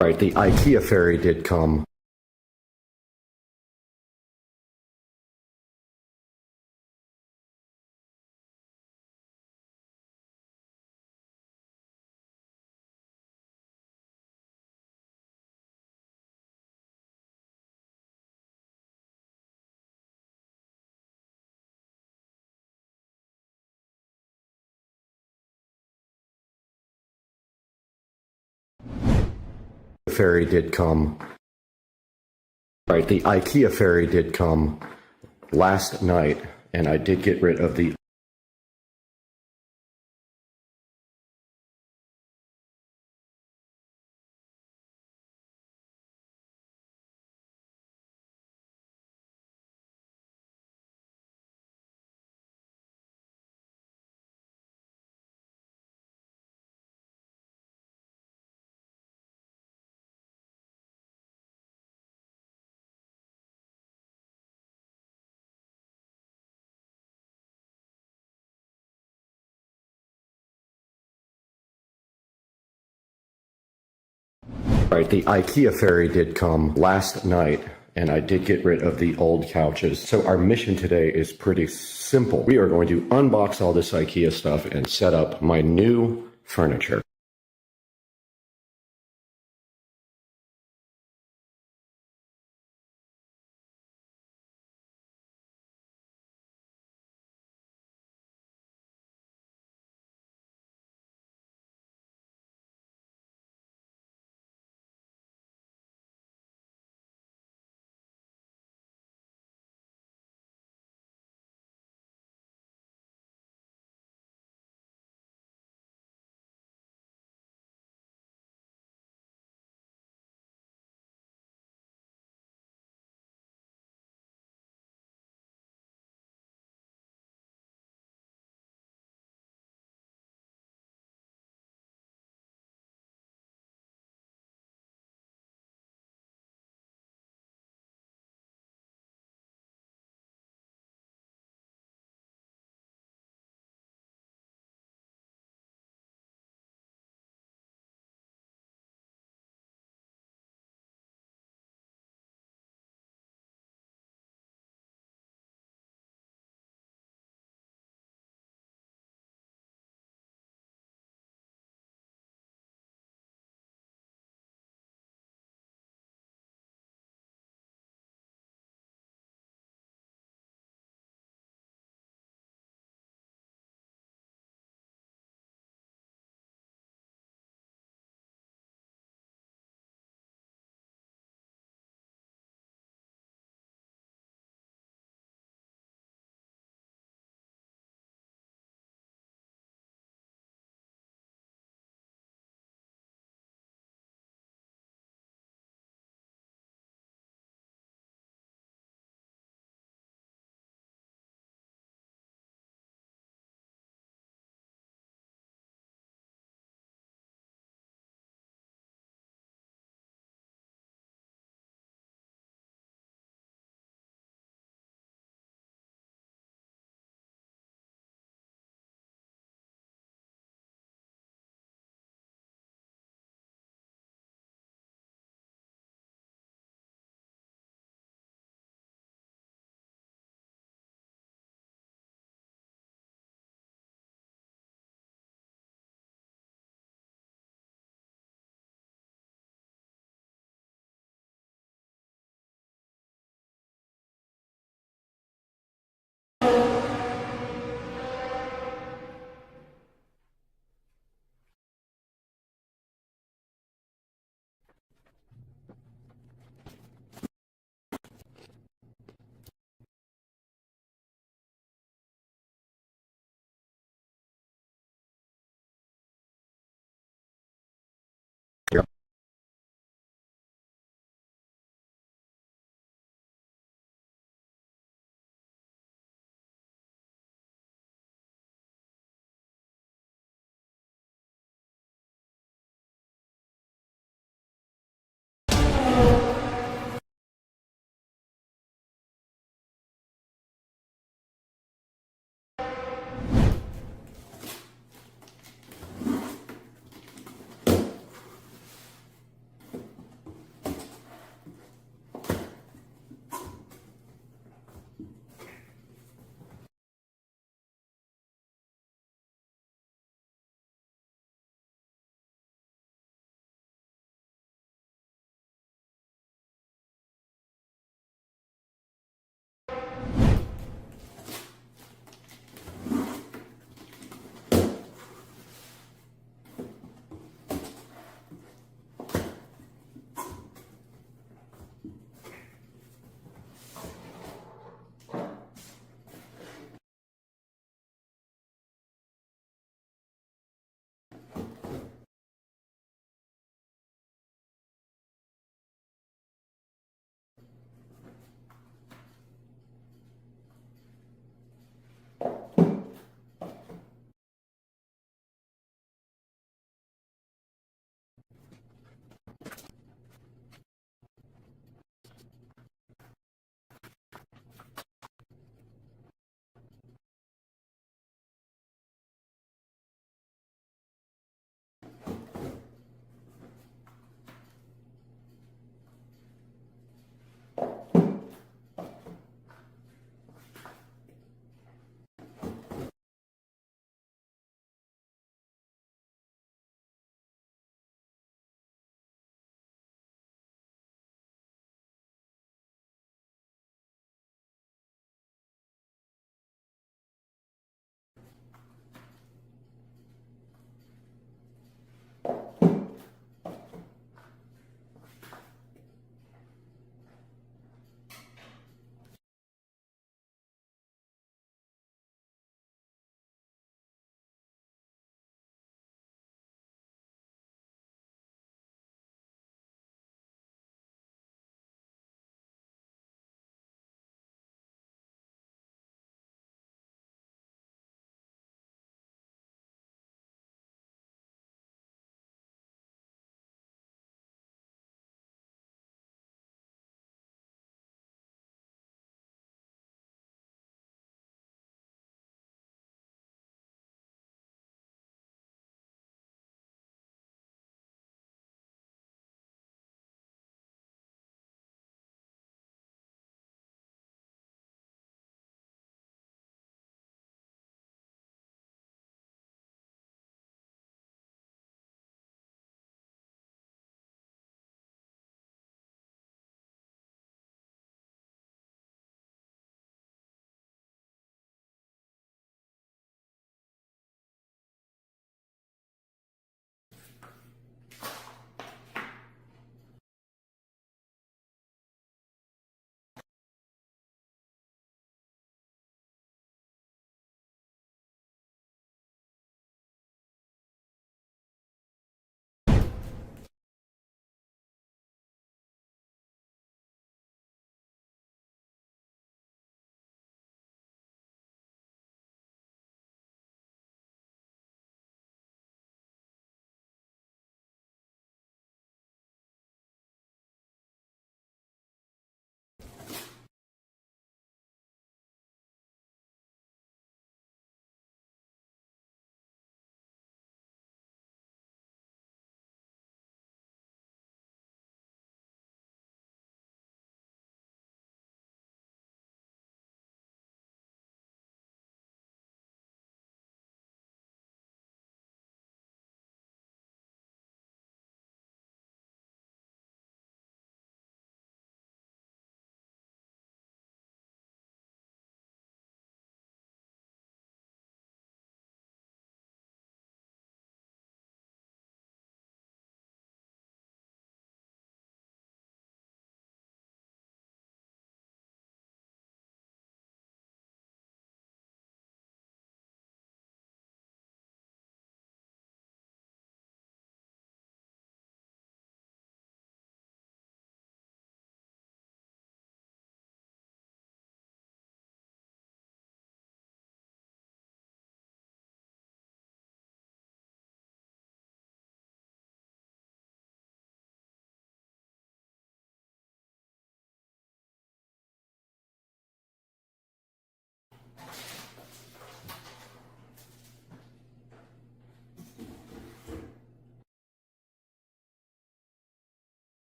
All right, the IKEA ferry did come. The ferry did come. All right, the IKEA ferry did come last night, and I did get rid of the All right, the IKEA ferry did come last night, and I did get rid of the old couches. So our mission today is pretty simple. We are going to unbox all this IKEA stuff and set up my new furniture.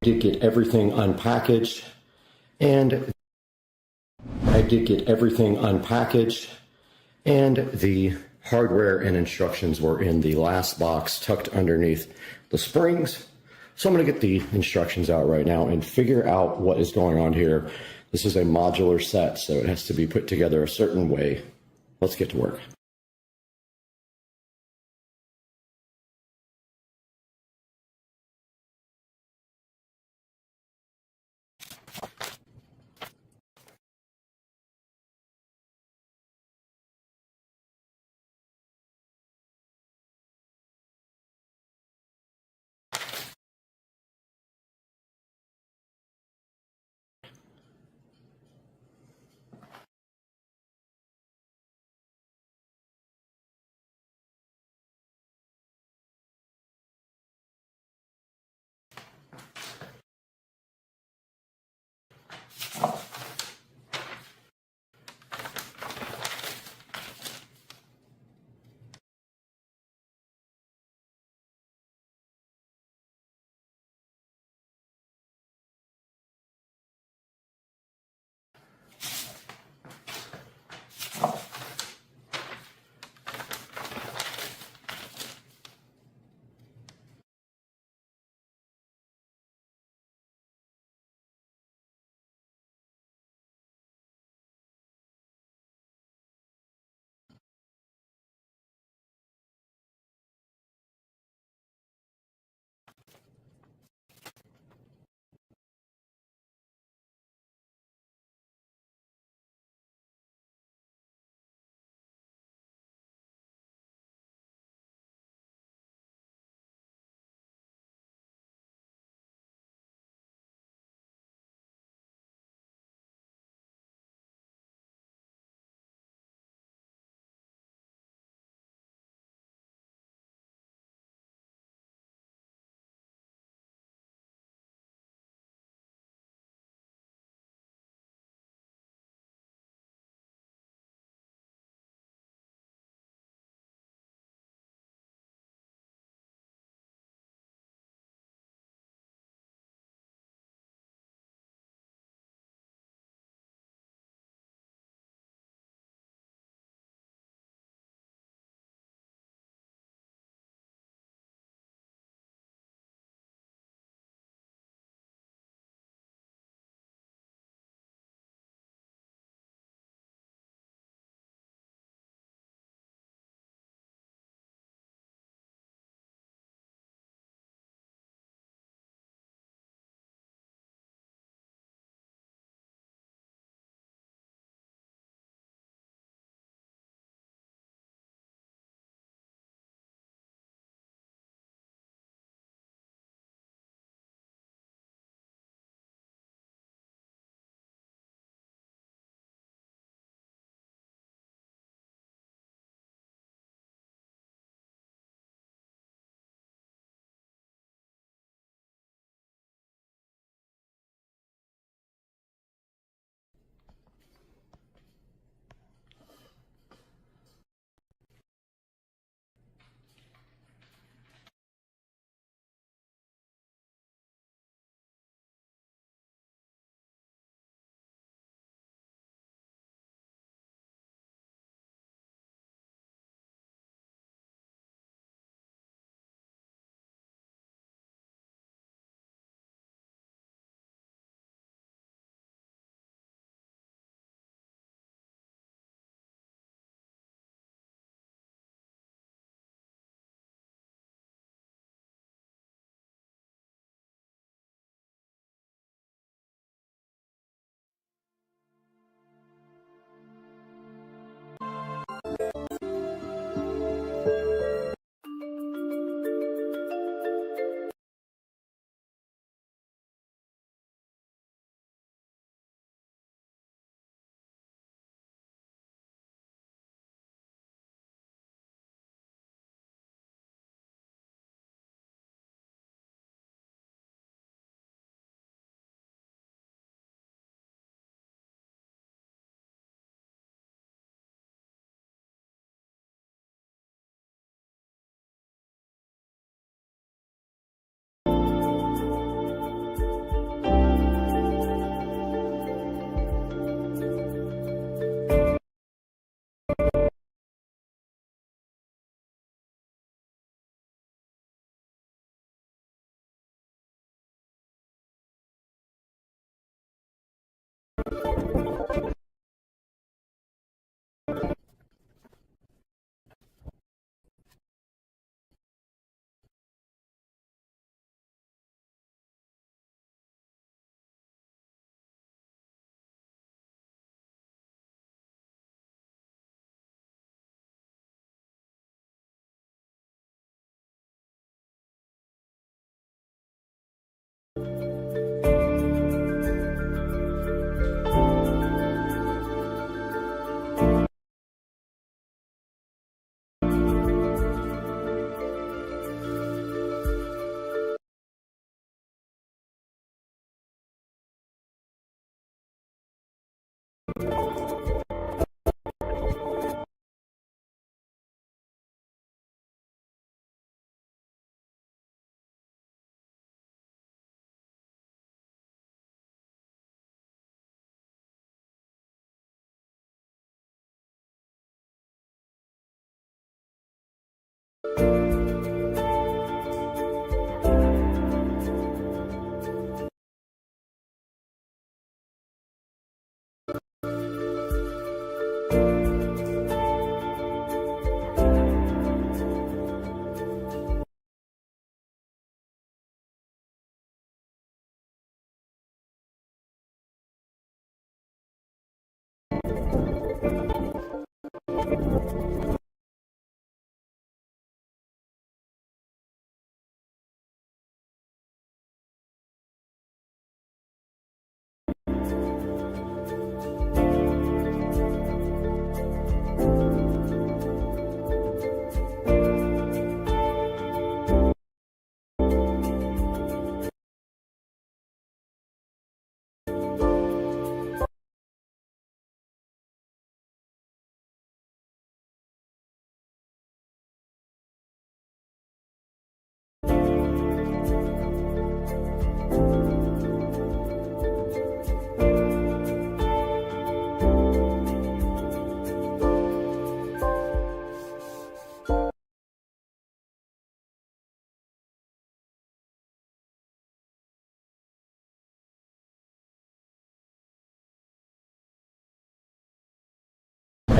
did get everything unpackaged, and the hardware and instructions were in the last box tucked underneath the springs. So I'm going to get the instructions out right now and figure out what is going on here. This is a modular set, so it has to be put together a certain way. Let's get to work.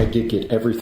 I did get everything.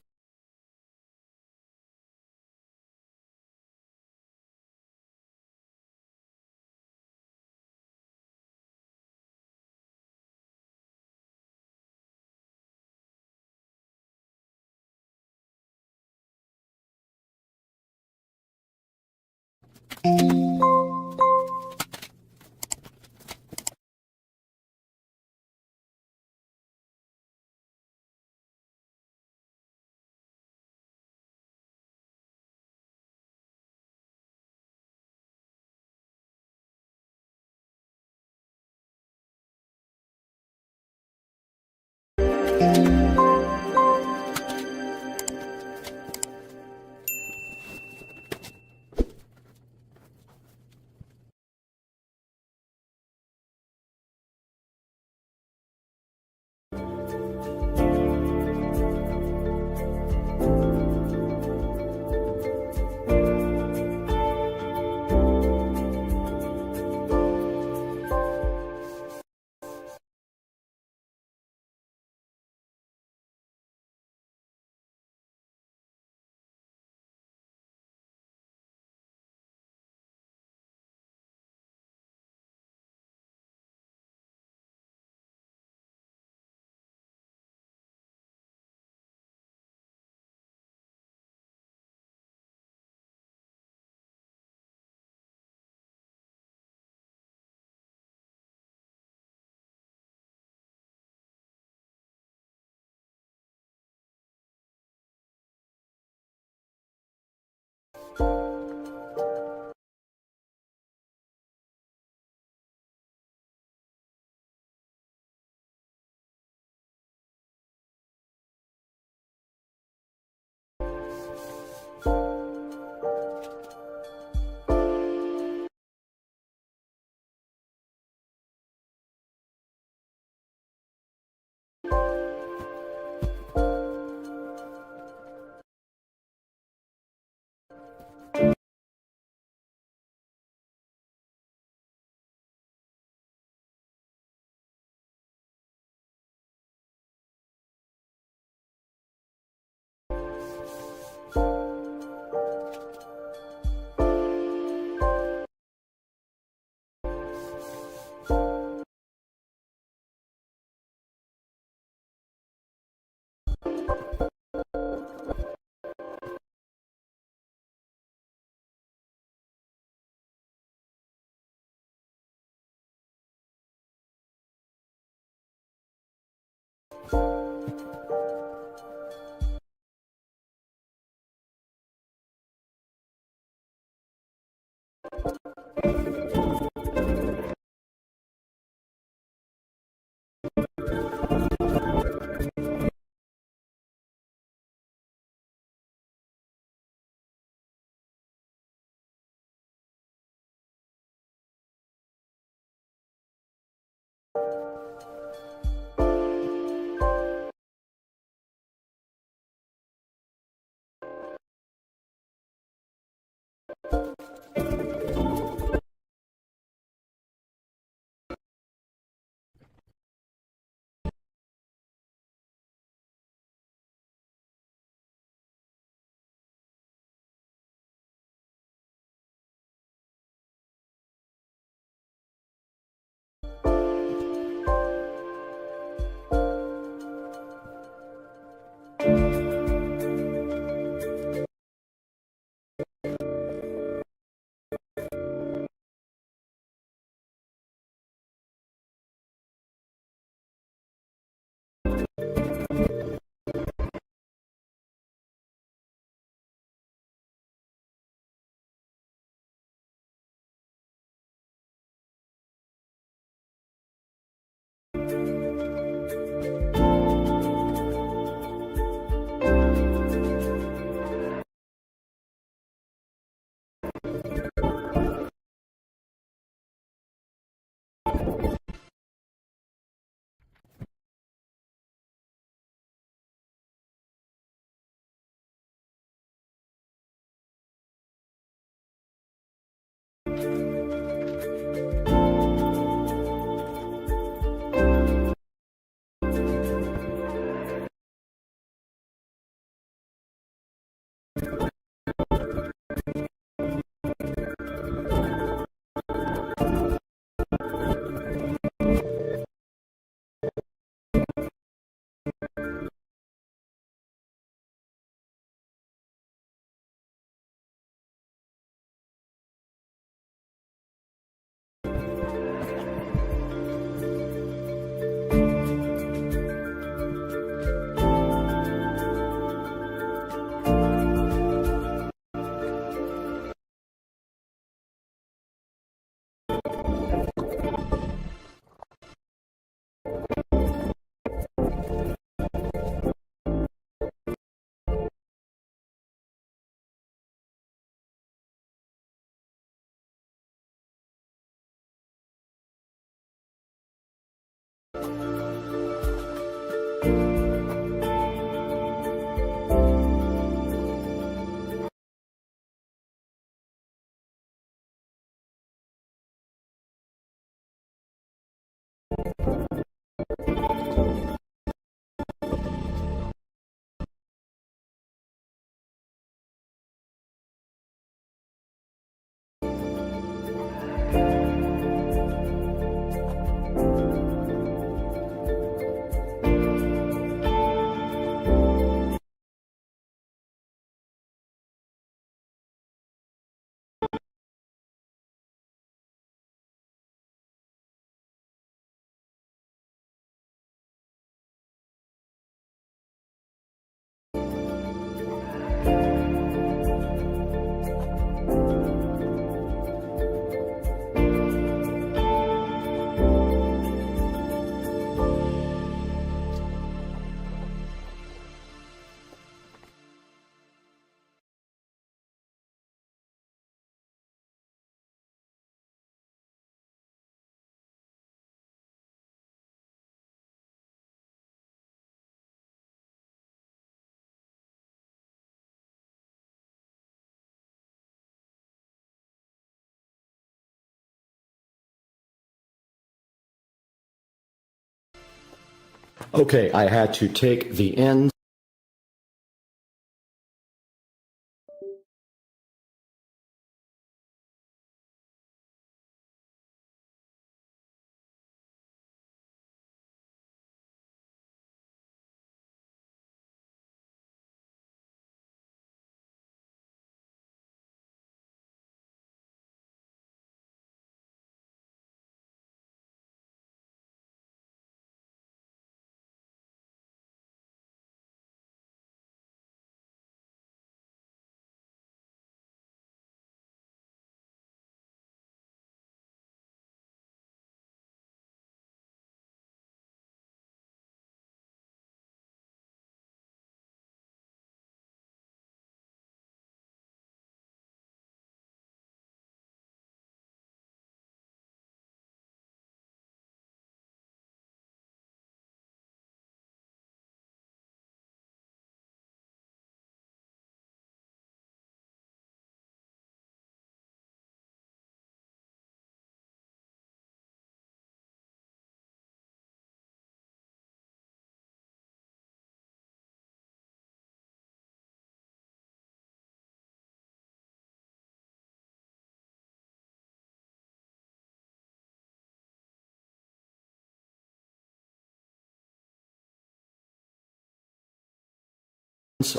Okay, I had to take the ends.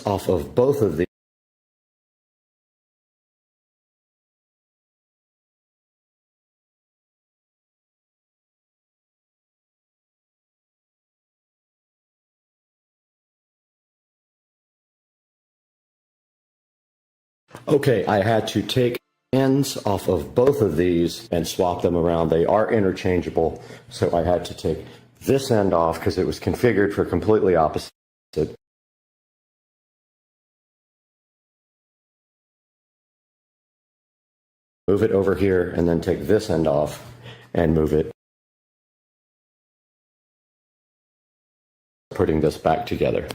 Off of both of these. Okay, I had to take ends off of both of these and swap them around. They are interchangeable, so I had to take this end off because it was configured for completely opposite. Move it over here and then take this end off and move it. Putting this back together.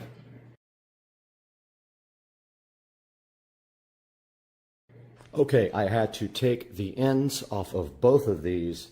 Okay, I had to take the ends off of both of these.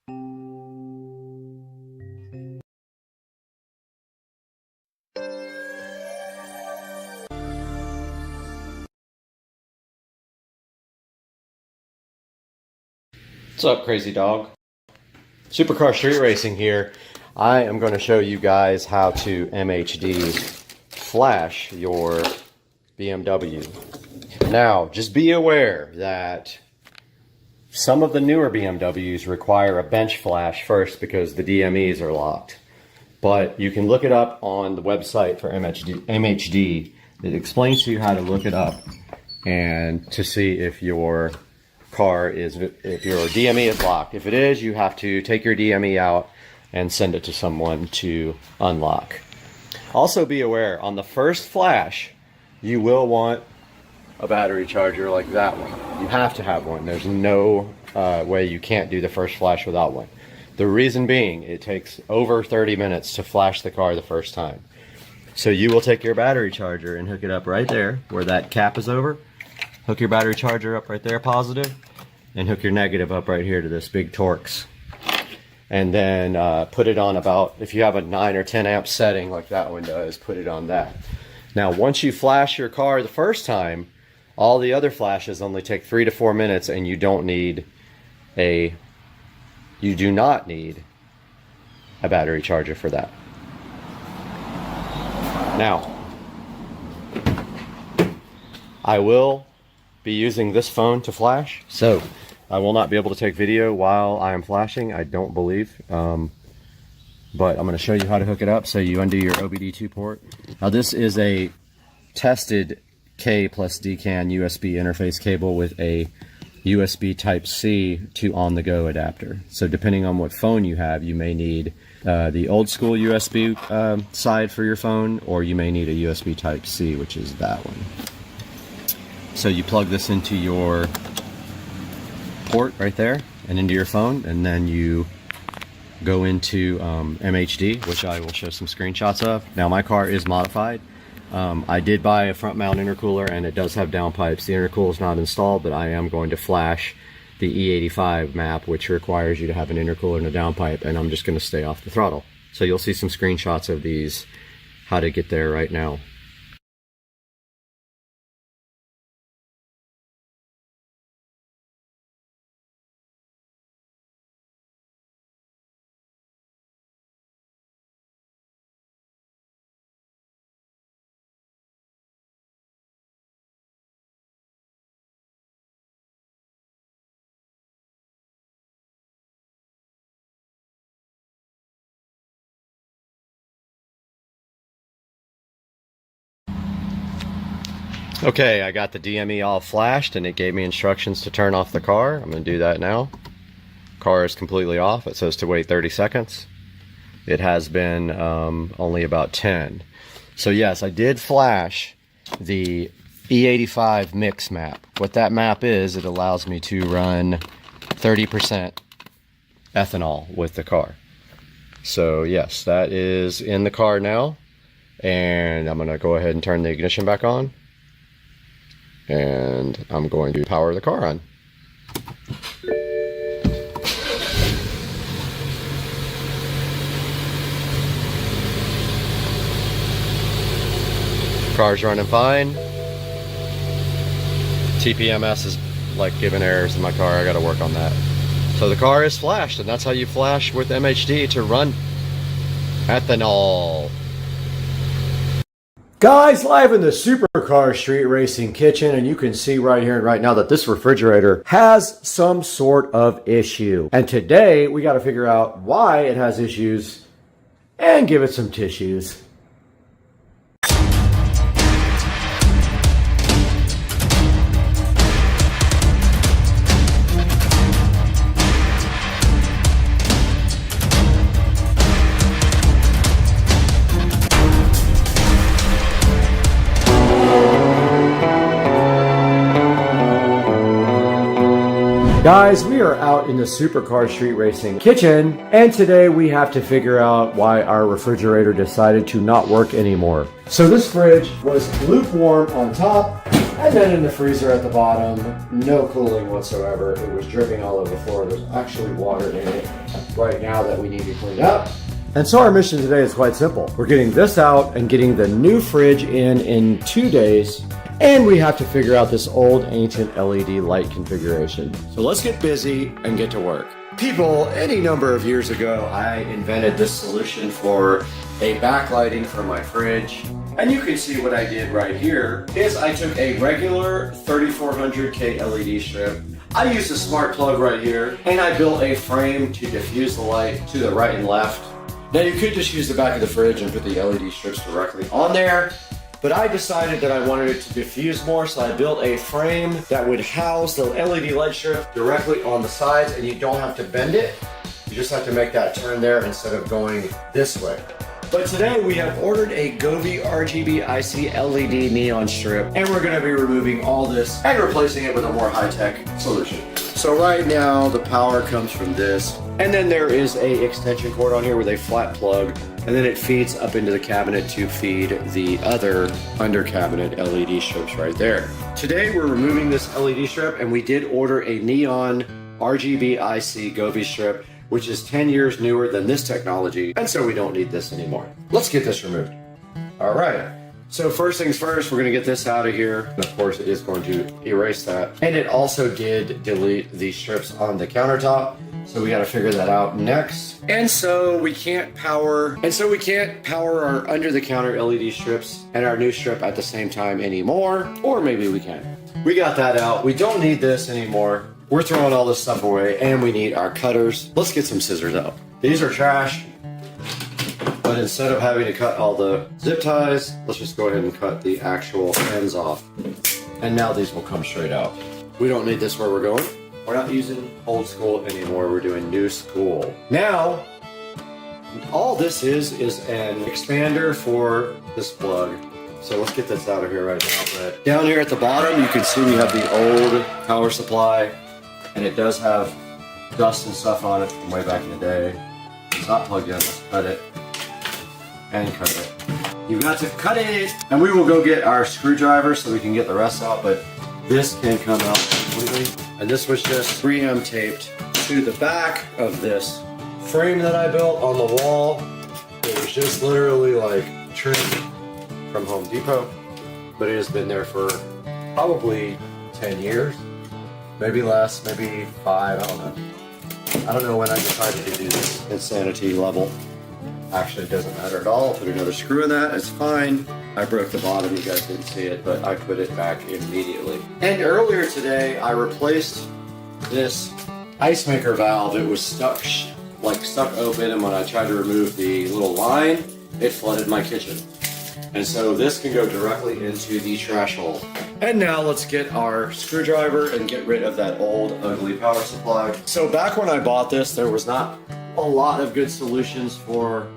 What's up, crazy dog? Supercar Street Racing here. I am going to show you guys how to MHD flash your BMW. Now, just be aware that some of the newer BMWs require a bench flash first because the DMEs are locked. But you can look it up on the website for MHD. It explains to you how to look it up and to see if your if your DME is locked. If it is, you have to take your DME out and send it to someone to unlock. Also be aware, on the first flash, you will want a battery charger like that one. You have to have one. There's no way you can't do the first flash without one. The reason being, it takes over 30 minutes to flash the car the first time. So you will take your battery charger and hook it up right there where that cap is over. Hook your battery charger up right there, positive, and hook your negative up right here to this big Torx. And then put it on about, if you have a 9 or 10 amp setting like that one does, put it on that. Now, once you flash your car the first time, all the other flashes only take 3 to 4 minutes, and you do not need a battery charger for that. Now, I will be using this phone to flash, so I will not be able to take video while I am flashing, I don't believe. But I'm going to show you how to hook it up. So you undo your OBD2 port. Now this is a tested K plus DCAN USB interface cable with a USB Type-C to on-the-go adapter. So depending on what phone you have, you may need the old school USB side for your phone, or you may need a USB Type-C, which is that one. So you plug this into your port right there and into your phone, and then you go into MHD, which I will show some screenshots of. Now my car is modified. I did buy a front mount intercooler, and it does have downpipes. The intercooler is not installed, but I am going to flash the E85 map, which requires you to have an intercooler and a downpipe, and I'm just going to stay off the throttle. So you'll see some screenshots of these, how to get there right now. Okay, I got the DME all flashed, and it gave me instructions to turn off the car. I'm going to do that now. Car is completely off. It says to wait 30 seconds. It has been only about 10. So yes, I did flash the E85 mix map. What that map is, it allows me to run 30% ethanol with the car. So yes, that is in the car now. And I'm going to go ahead and turn the ignition back on. And I'm going to power the car on. Car's running fine. TPMS is like giving errors in my car. I got to work on that. So the car is flashed, and that's how you flash with MHD to run ethanol. Guys, live in the Supercar Street Racing kitchen, and you can see right here and right now that this refrigerator has some sort of issue. And today we got to figure out why it has issues and give it some tissues. Guys, we are out in the Supercar Street Racing kitchen, and today we have to figure out why our refrigerator decided to not work anymore. So this fridge was lukewarm on top And then in the freezer at the bottom, no cooling whatsoever. It was dripping all over the floor. There's actually water in it right now that we need to clean up. And so our mission today is quite simple. We're getting this out and getting the new fridge in 2 days. And we have to figure out this old ancient LED light configuration. So let's get busy and get to work. People, any number of years ago, I invented this solution for a backlighting for my fridge. And you can see what I did right here is I took a regular 3400K LED strip. I used a smart plug right here, and I built a frame to diffuse the light to the right and left. Now you could just use the back of the fridge and put the LED strips directly on there, but I decided that I wanted it to diffuse more, so I built a frame that would house the LED light strip directly on the sides, and you don't have to bend it. You just have to make that turn there instead of going this way. But today we have ordered a Govee RGB IC LED neon strip, and we're going to be removing all this and replacing it with a more high-tech solution. So right now the power comes from this, and then there is a extension cord on here with a flat plug, and then it feeds up into the cabinet to feed the other under cabinet LED strips right there. Today we're removing this LED strip, and we did order a neon RGB IC Govee strip, which is 10 years newer than this technology, and so we don't need this anymore. Let's get this removed. All right, so first things first, we're gonna get this out of here. And of course, it is going to erase that. And it also did delete the strips on the countertop, so we gotta figure that out next. And so we can't power our under the counter LED strips and our new strip at the same time anymore, or maybe we can. We got that out. We don't need this anymore. We're throwing all this stuff away, and we need our cutters. Let's get some scissors out. These are trash, but instead of having to cut all the zip ties, let's just go ahead and cut the actual ends off. And now these will come straight out. We don't need this where we're going. We're not using old school anymore, we're doing new school. Now, all this is an expander for this plug. So let's get this out of here right now. But down here at the bottom, you can see we have the old power supply, and it does have dust and stuff on it from way back in the day. It's not plugged in. Let's cut it and cut it. You've got to cut it! And we will go get our screwdriver so we can get the rest out, but this can come out completely. And this was just 3M taped to the back of this frame that I built on the wall. It was just literally like trimmed from Home Depot, but it has been there for probably 10 years. Maybe less, maybe 5, I don't know. I don't know when I decided to do this insanity level. Actually, it doesn't matter at all. Put another screw in that, it's fine. I broke the bottom, you guys didn't see it, but I put it back immediately. And earlier today, I replaced this ice maker valve. It was stuck open, and when I tried to remove the little line, it flooded my kitchen. And so this can go directly into the trash hole. And now let's get our screwdriver and get rid of that old ugly power supply. So back when I bought this, there was not a lot of good solutions for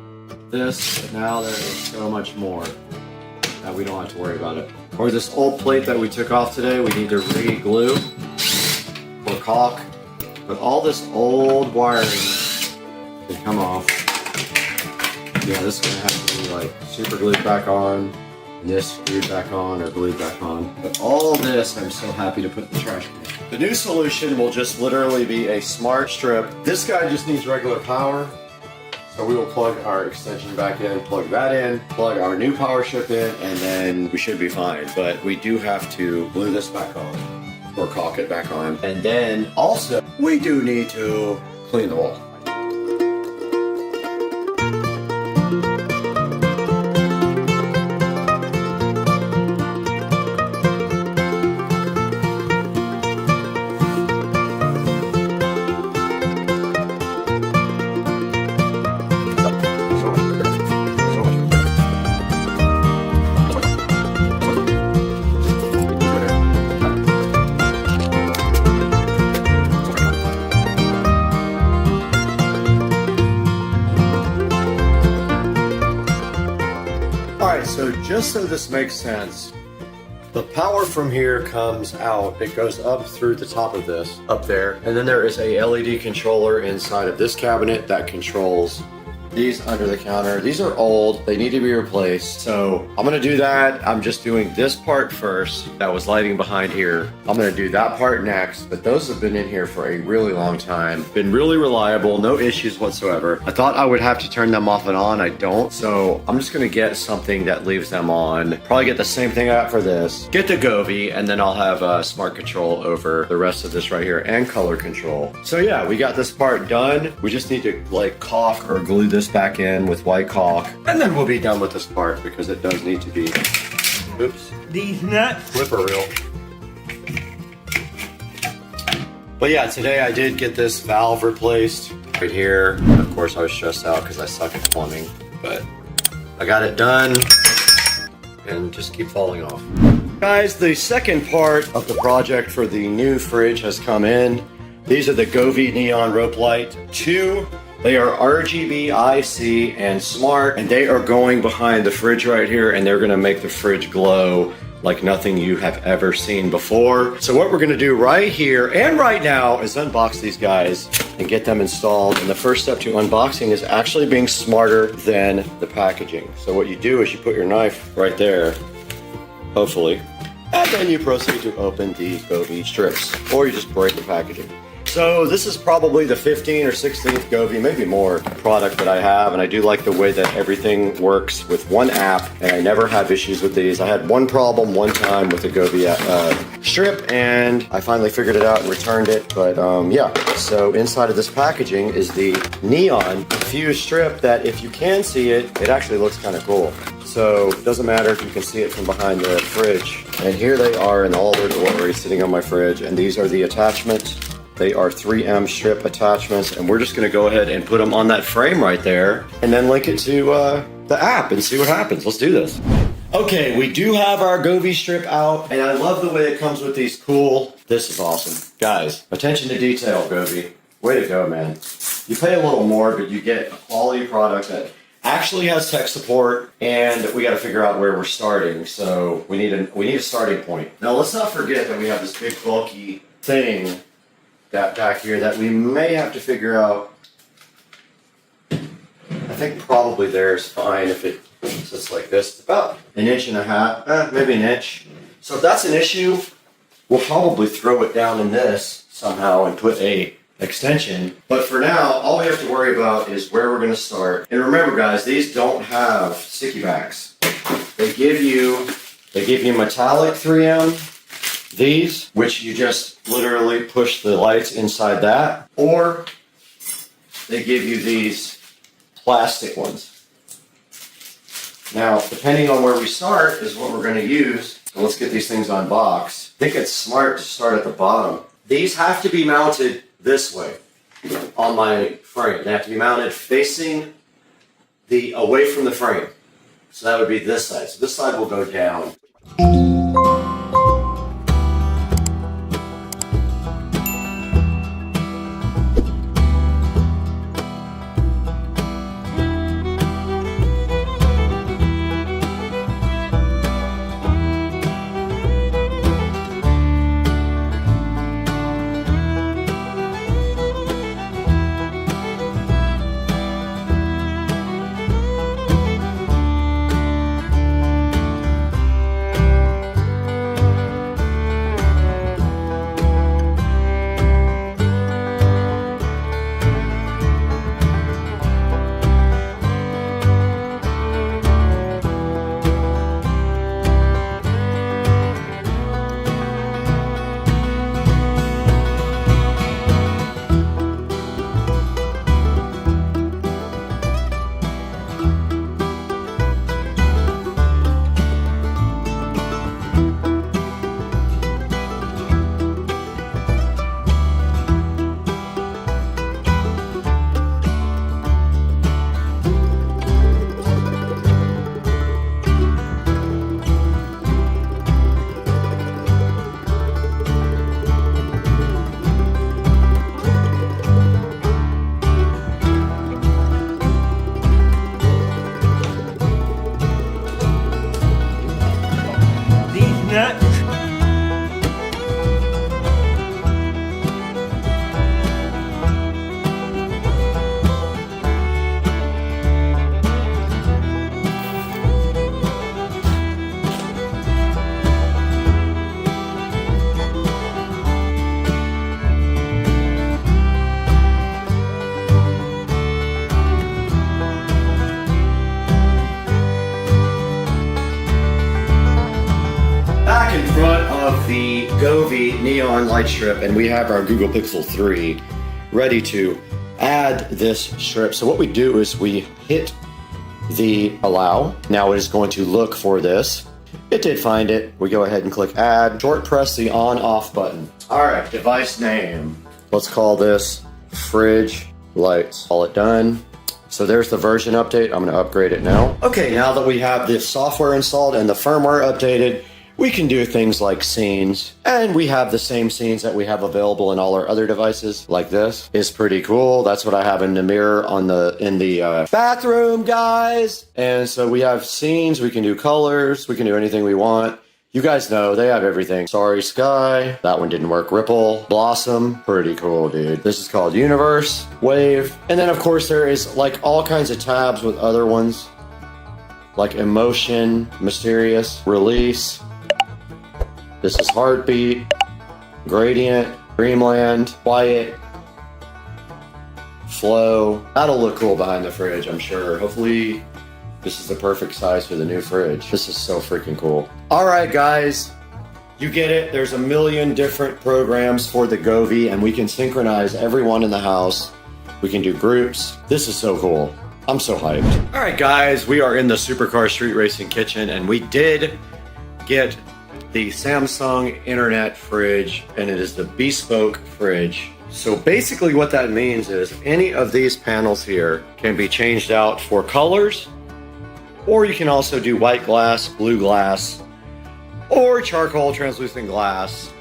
this, but now there is so much more that we don't have to worry about it. Or this old plate that we took off today, we need to re-glue or caulk. But all this old wiring can come off. Yeah, this is gonna have to be like super glued back on, and this screwed back on or glued back on. But all this, I'm so happy to put in the trash can. The new solution will just literally be a smart strip. This guy just needs regular power. So we will plug our extension back in, plug that in, plug our new power strip in, and then we should be fine. But we do have to glue this back on or caulk it back on. And then also, we do need to clean the wall. So just so this makes sense, the power from here comes out, it goes up through the top of this, up there, and then there is a LED controller inside of this cabinet that controls these under the counter. These are old, they need to be replaced. So I'm gonna do that. I'm just doing this part first that was lighting behind here. I'm gonna do that part next, but those have been in here for a really long time. Been really reliable, no issues whatsoever. I thought I would have to turn them off and on, I don't. So I'm just gonna get something that leaves them on. Probably get the same thing out for this. Get the Govee, and then I'll have smart control over the rest of this right here and color control. So yeah, we got this part done. We just need to like caulk or glue this back in with white caulk, and then we'll be done with this part because it does need to be, oops, these nuts, flipper reel. But yeah, today I did get this valve replaced right here. Of course I was stressed out because I suck at plumbing, but I got it done and just keep falling off. Guys, the second part of the project for the new fridge has come in. These are the Govee Neon Rope Light 2. They are RGB, IC, and smart, and they are going behind the fridge right here, and they're gonna make the fridge glow like nothing you have ever seen before. So what we're gonna do right here and right now is unbox these guys and get them installed. And the first step to unboxing is actually being smarter than the packaging. So what you do is you put your knife right there, hopefully, and then you proceed to open the Govee strips, or you just break the packaging. So this is probably the 15th or 16th Govee, maybe more, product that I have, and I do like the way that everything works with one app, and I never have issues with these. I had one problem one time with the Govee strip, and I finally figured it out and returned it, but yeah. So inside of this packaging is the neon fused strip that, if you can see it, it actually looks kind of cool. So it doesn't matter if you can see it from behind the fridge. And here they are in all their glory sitting on my fridge, and these are the attachments. They are 3M strip attachments, and we're just gonna go ahead and put them on that frame right there and then link it to the app and see what happens. Let's do this. Okay, we do have our Govee strip out, and I love the way it comes with these cool, this is awesome. Guys, attention to detail, Govee. Way to go, man. You pay a little more, but you get a quality product that actually has tech support, and we got to figure out where we're starting. So we need a starting point. Now let's not forget that we have this big bulky thing back here that we may have to figure out. I think probably there's fine if it sits like this. It's about 1.5 inches, maybe an inch. So if that's an issue, we'll probably throw it down in this somehow and put a extension. But for now, all we have to worry about is where we're going to start. And remember, guys, these don't have sticky backs. They give you metallic 3M. These, which you just literally push the lights inside that, or they give you these plastic ones. Now, depending on where we start is what we're going to use. So let's get these things unboxed. I think it's smart to start at the bottom. These have to be mounted this way on my frame. They have to be mounted facing away from the frame. So that would be this side. So this side will go down. Govee neon light strip, and we have our Google Pixel 3 ready to add this strip. So what we do is we hit the allow. Now it is going to look for this. It did find it. We go ahead and click add. Short press the on off button. All right, device name. Let's call this fridge lights. Call it done. So there's the version update. I'm going to upgrade it now. Okay, now that we have the software installed and the firmware updated, we can do things like scenes, and we have the same scenes that we have available in all our other devices. Like this is pretty cool. That's what I have in the mirror in the bathroom, guys. And so we have scenes. We can do colors. We can do anything we want. You guys know they have everything. Sorry Sky, that one didn't work. Ripple, Blossom, pretty cool, dude. This is called Universe, Wave, and then of course there is like all kinds of tabs with other ones, like Emotion, Mysterious, Release. This is Heartbeat, Gradient, Dreamland, Quiet, Flow. That'll look cool behind the fridge, I'm sure. Hopefully this is the perfect size for the new fridge. This is so freaking cool. All right, guys, you get it. There's a million different programs for the Govee, and we can synchronize everyone in the house. We can do groups. This is so cool. I'm so hyped. All right, guys, we are in the Supercar Street Racing kitchen, and we did get the Samsung Internet fridge, and it is the bespoke fridge. So basically what that means is any of these panels here can be changed out for colors, or you can also do white glass, blue glass, or charcoal translucent glass.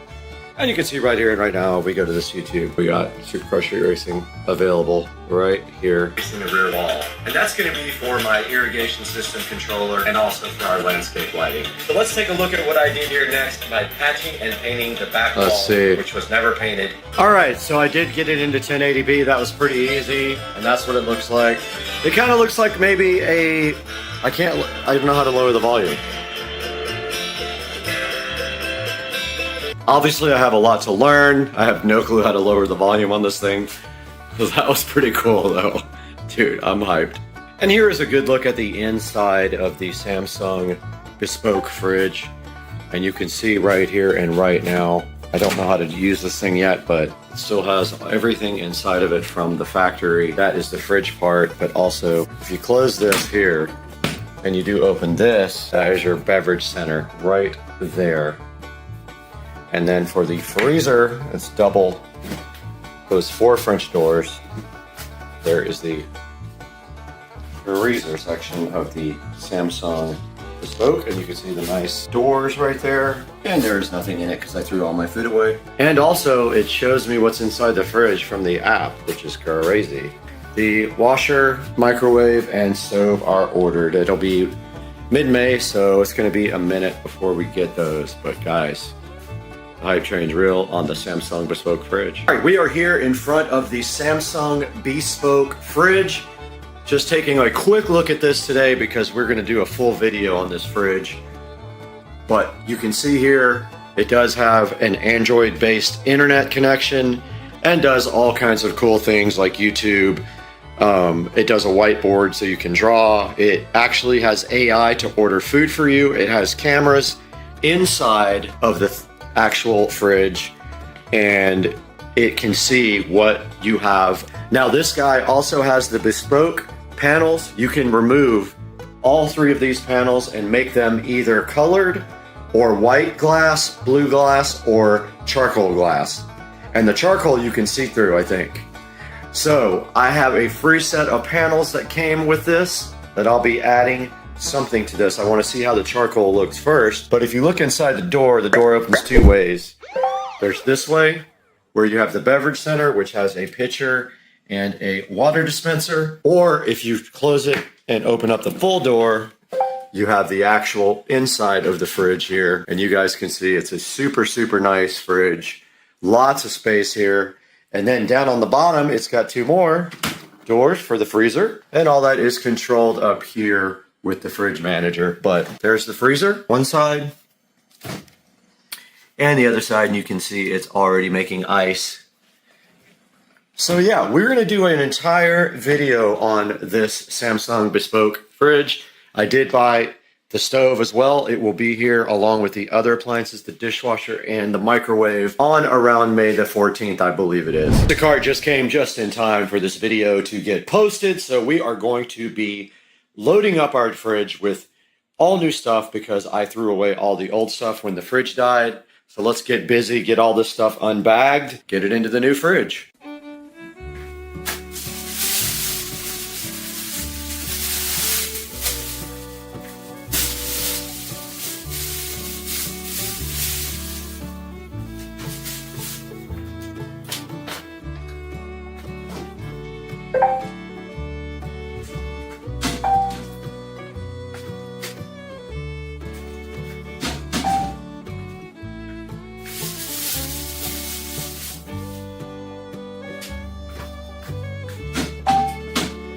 And you can see right here and right now, if we go to this YouTube, we got Supercar Street Racing available right here in the rear wall. And that's going to be for my irrigation system controller and also for our landscape lighting. So let's take a look at what I did here next by patching and painting the back wall, which was never painted. All right, so I did get it into 1080p. That was pretty easy, and that's what it looks like. It kind of looks like maybe I don't know how to lower the volume. Obviously, I have a lot to learn. I have no clue how to lower the volume on this thing. That was pretty cool, though. Dude, I'm hyped. And here is a good look at the inside of the Samsung bespoke fridge. And you can see right here and right now, I don't know how to use this thing yet, but it still has everything inside of it from the factory. That is the fridge part, but also, if you close this here, and you do open this, that is your beverage center right there. And then for the freezer, it's double those 4 French doors. There is the freezer section of the Samsung bespoke, and you can see the nice doors right there. And there's nothing in it because I threw all my food away. And also, it shows me what's inside the fridge from the app, which is crazy. The washer, microwave, and stove are ordered. It'll be mid-May, so it's going to be a minute before we get those. But guys, the hype train's real on the Samsung bespoke fridge. All right, we are here in front of the Samsung bespoke fridge. Just taking a quick look at this today because we're going to do a full video on this fridge. But you can see here, it does have an Android-based internet connection and does all kinds of cool things like YouTube. It does a whiteboard so you can draw. It actually has AI to order food for you. It has cameras inside of the actual fridge, and it can see what you have. Now this guy also has the bespoke panels. You can remove all 3 of these panels and make them either colored or white glass, blue glass, or charcoal glass. And the charcoal you can see through, I think. So I have a free set of panels that came with this that I'll be adding something to this. I want to see how the charcoal looks first. But if you look inside the door opens 2 ways. There's this way, where you have the beverage center, which has a pitcher and a water dispenser. Or if you close it and open up the full door, you have the actual inside of the fridge here. And you guys can see it's a super, super nice fridge. Lots of space here. And then down on the bottom, it's got 2 more doors for the freezer. And all that is controlled up here with the fridge manager. But there's the freezer, one side, and the other side, and you can see it's already making ice. So yeah, we're going to do an entire video on this Samsung bespoke fridge. I did buy The stove as well, it will be here along with the other appliances, the dishwasher and the microwave on around May the 14th, I believe it is. The cart just came just in time for this video to get posted, so we are going to be loading up our fridge with all new stuff because I threw away all the old stuff when the fridge died. So let's get busy, get all this stuff unbagged, get it into the new fridge.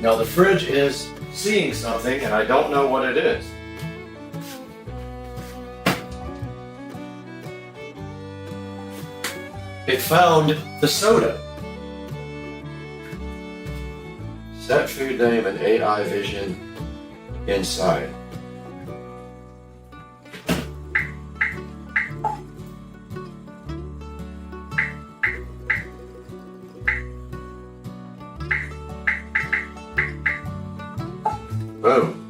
Now the fridge is seeing something and I don't know what it is. It found the soda. Set food name and AI vision inside. Boom.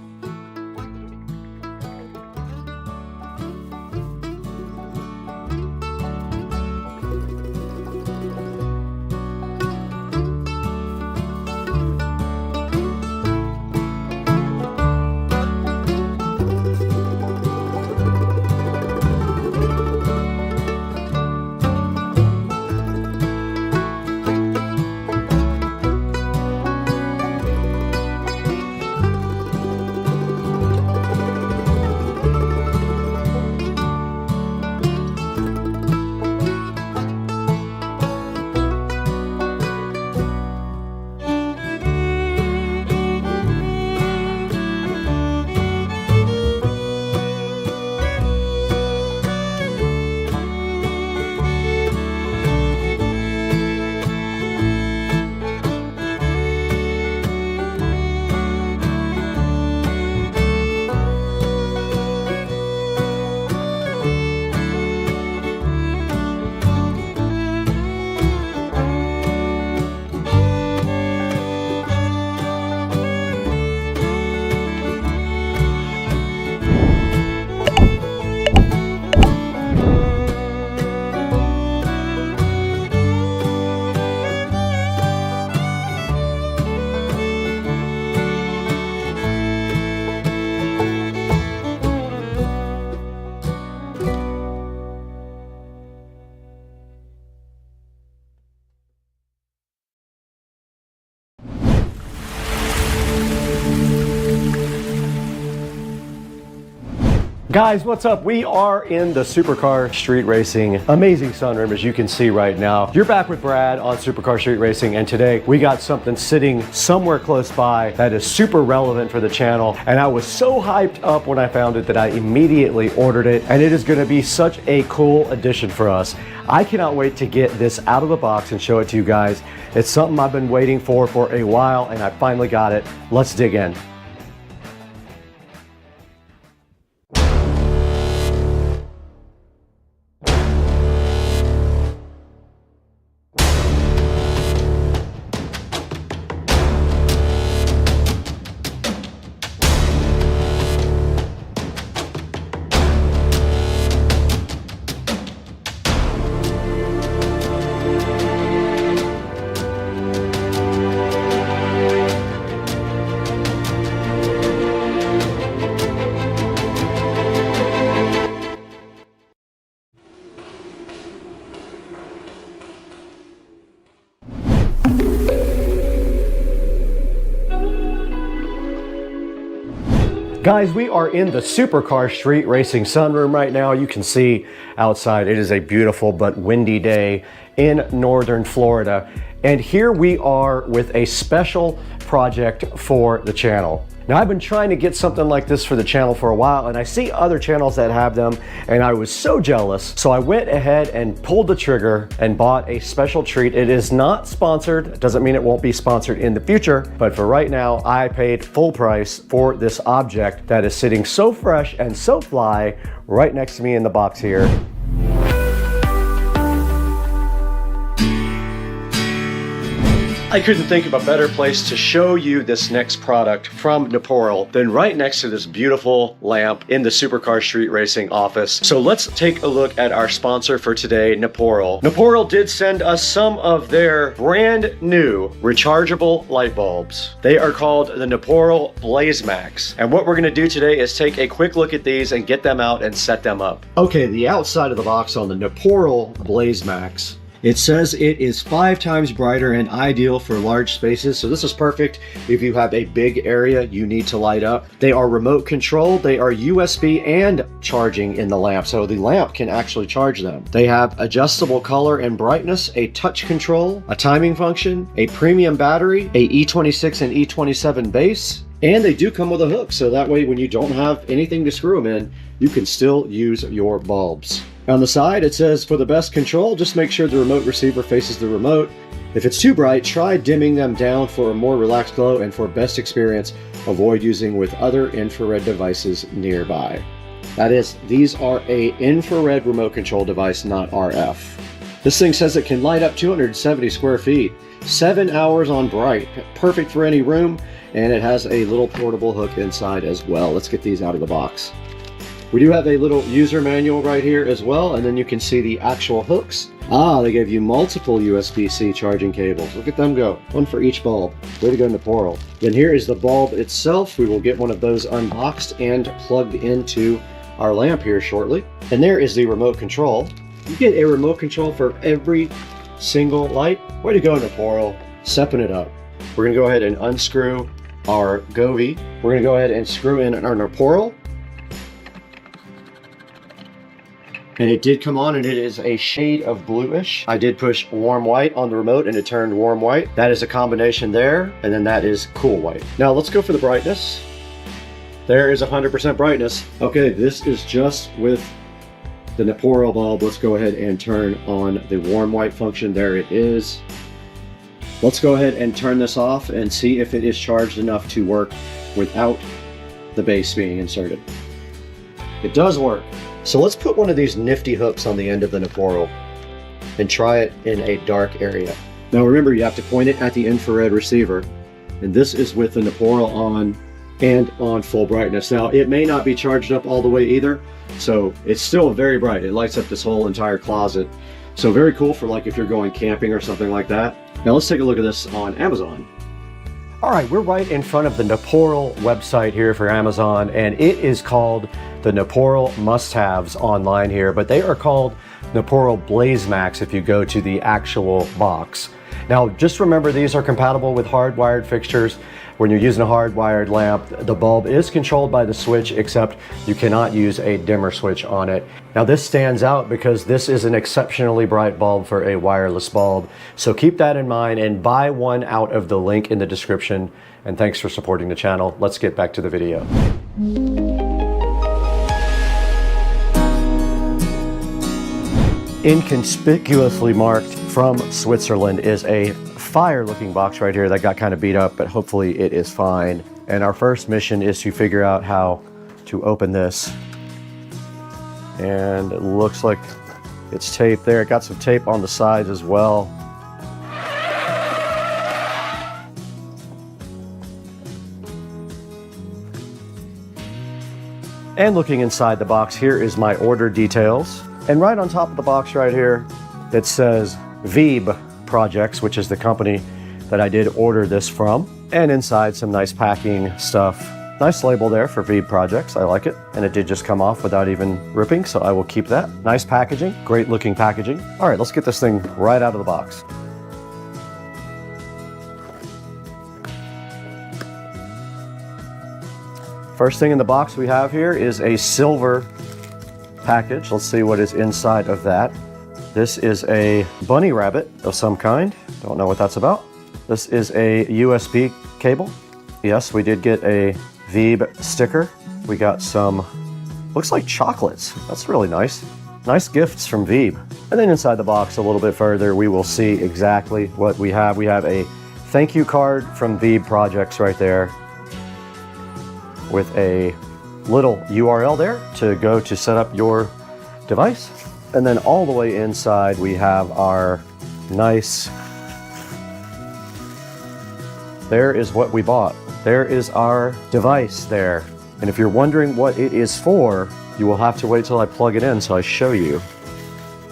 Guys, what's up? We are in the Supercar Street Racing amazing sunroom, as you can see right now. You're back with Brad on Supercar Street Racing, and today we got something sitting somewhere close by that is super relevant for the channel, and I was so hyped up when I found it that I immediately ordered it, and it is going to be such a cool addition for us. I cannot wait to get this out of the box and show it to you guys. It's something I've been waiting for a while, and I finally got it. Let's dig in. Guys, we are in the Supercar Street Racing sunroom right now. You can see outside it is a beautiful but windy day in northern Florida. And here we are with a special project for the channel. Now I've been trying to get something like this for the channel for a while, and I see other channels that have them, and I was so jealous. So I went ahead and pulled the trigger and bought a special treat. It is not sponsored. It doesn't mean it won't be sponsored in the future, but for right now, I paid full price for this object that is sitting so fresh and so fly right next to me in the box here. I couldn't think of a better place to show you this next product from Naporal than right next to this beautiful lamp in the Supercar Street Racing office. So let's take a look at our sponsor for today, Naporal. Naporal did send us some of their brand new rechargeable light bulbs. They are called the Naporal Blaze Max. And what we're gonna do today is take a quick look at these and get them out and set them up. Okay, the outside of the box on the Naporal Blaze Max. It says it is 5 times brighter and ideal for large spaces. So this is perfect if you have a big area you need to light up. They are remote controlled. They are USB and charging in the lamp. So the lamp can actually charge them. They have adjustable color and brightness, a touch control, a timing function, a premium battery, a E26 and E27 base, and they do come with a hook. So that way when you don't have anything to screw them in, you can still use your bulbs. On the side, it says, for the best control, just make sure the remote receiver faces the remote. If it's too bright, try dimming them down for a more relaxed glow, and for best experience, avoid using with other infrared devices nearby. That is, these are a infrared remote control device, not RF. This thing says it can light up 270 square feet, 7 hours on bright, perfect for any room, and it has a little portable hook inside as well. Let's get these out of the box. We do have a little user manual right here as well, and then you can see the actual hooks. Ah, they gave you multiple USB-C charging cables. Look at them go. One for each bulb. Way to go, Naporal. Then here is the bulb itself. We will get one of those unboxed and plugged into our lamp here shortly. And there is the remote control. You get a remote control for every single light. Way to go, Naporal. Stepping it up. We're gonna go ahead and unscrew our Govee. We're gonna go ahead and screw in our Naporal. And it did come on, and it is a shade of bluish. I did push warm white on the remote and it turned warm white. That is a combination there, and then that is cool white. Now let's go for the brightness. There is 100% brightness. Okay, this is just with the Naporal bulb. Let's go ahead and turn on the warm white function. There it is. Let's go ahead and turn this off and see if it is charged enough to work without the base being inserted. It does work. So let's put one of these nifty hooks on the end of the Naporal and try it in a dark area. Now remember, you have to point it at the infrared receiver, and this is with the Naporal on and on full brightness. Now it may not be charged up all the way either, so it's still very bright. It lights up this whole entire closet. So very cool for like if you're going camping or something like that. Now let's take a look at this on Amazon. All right, we're right in front of the Naporal website here for Amazon, and it is called the Naporal must-haves online here, but they are called Naporal Blaze Max if you go to the actual box. Now, just remember these are compatible with hardwired fixtures. When you're using a hardwired lamp, the bulb is controlled by the switch, except you cannot use a dimmer switch on it. Now this stands out because this is an exceptionally bright bulb for a wireless bulb. So keep that in mind and buy one out of the link in the description. And thanks for supporting the channel. Let's get back to the video. Inconspicuously marked from Switzerland is a fire looking box right here that got kind of beat up, but hopefully it is fine. And our first mission is to figure out how to open this. And it looks like it's taped there. It got some tape on the sides as well. And looking inside the box, here is my order details. And right on top of the box right here, it says VESA Projects, which is the company that I did order this from. And inside some nice packing stuff. Nice label there for VESA Projects, I like it. And it did just come off without even ripping, so I will keep that. Nice packaging, great looking packaging. All right, let's get this thing right out of the box. First thing in the box we have here is a silver package. Let's see what is inside of that. This is a bunny rabbit of some kind. Don't know what that's about. This is a USB cable. Yes, we did get a Veeb sticker. We got some, looks like chocolates. That's really nice. Nice gifts from Veeb. And then inside the box a little bit further, we will see exactly what we have. We have a thank you card from Veeb Projects right there with a little URL there to go to set up your device. And then all the way inside, we have our nice, there is what we bought. There is our device there. And if you're wondering what it is for, you will have to wait till I plug it in so I show you.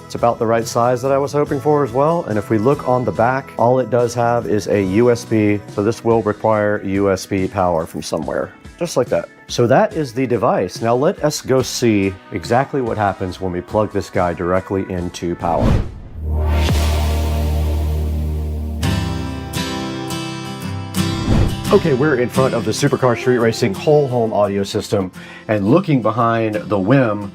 It's about the right size that I was hoping for as well. And if we look on the back, all it does have is a USB. So this will require USB power from somewhere, just like that. So that is the device. Now let us go see exactly what happens when we plug this guy directly into power. Okay, we're in front of the Supercar Street Racing whole home audio system, and looking behind the WIM,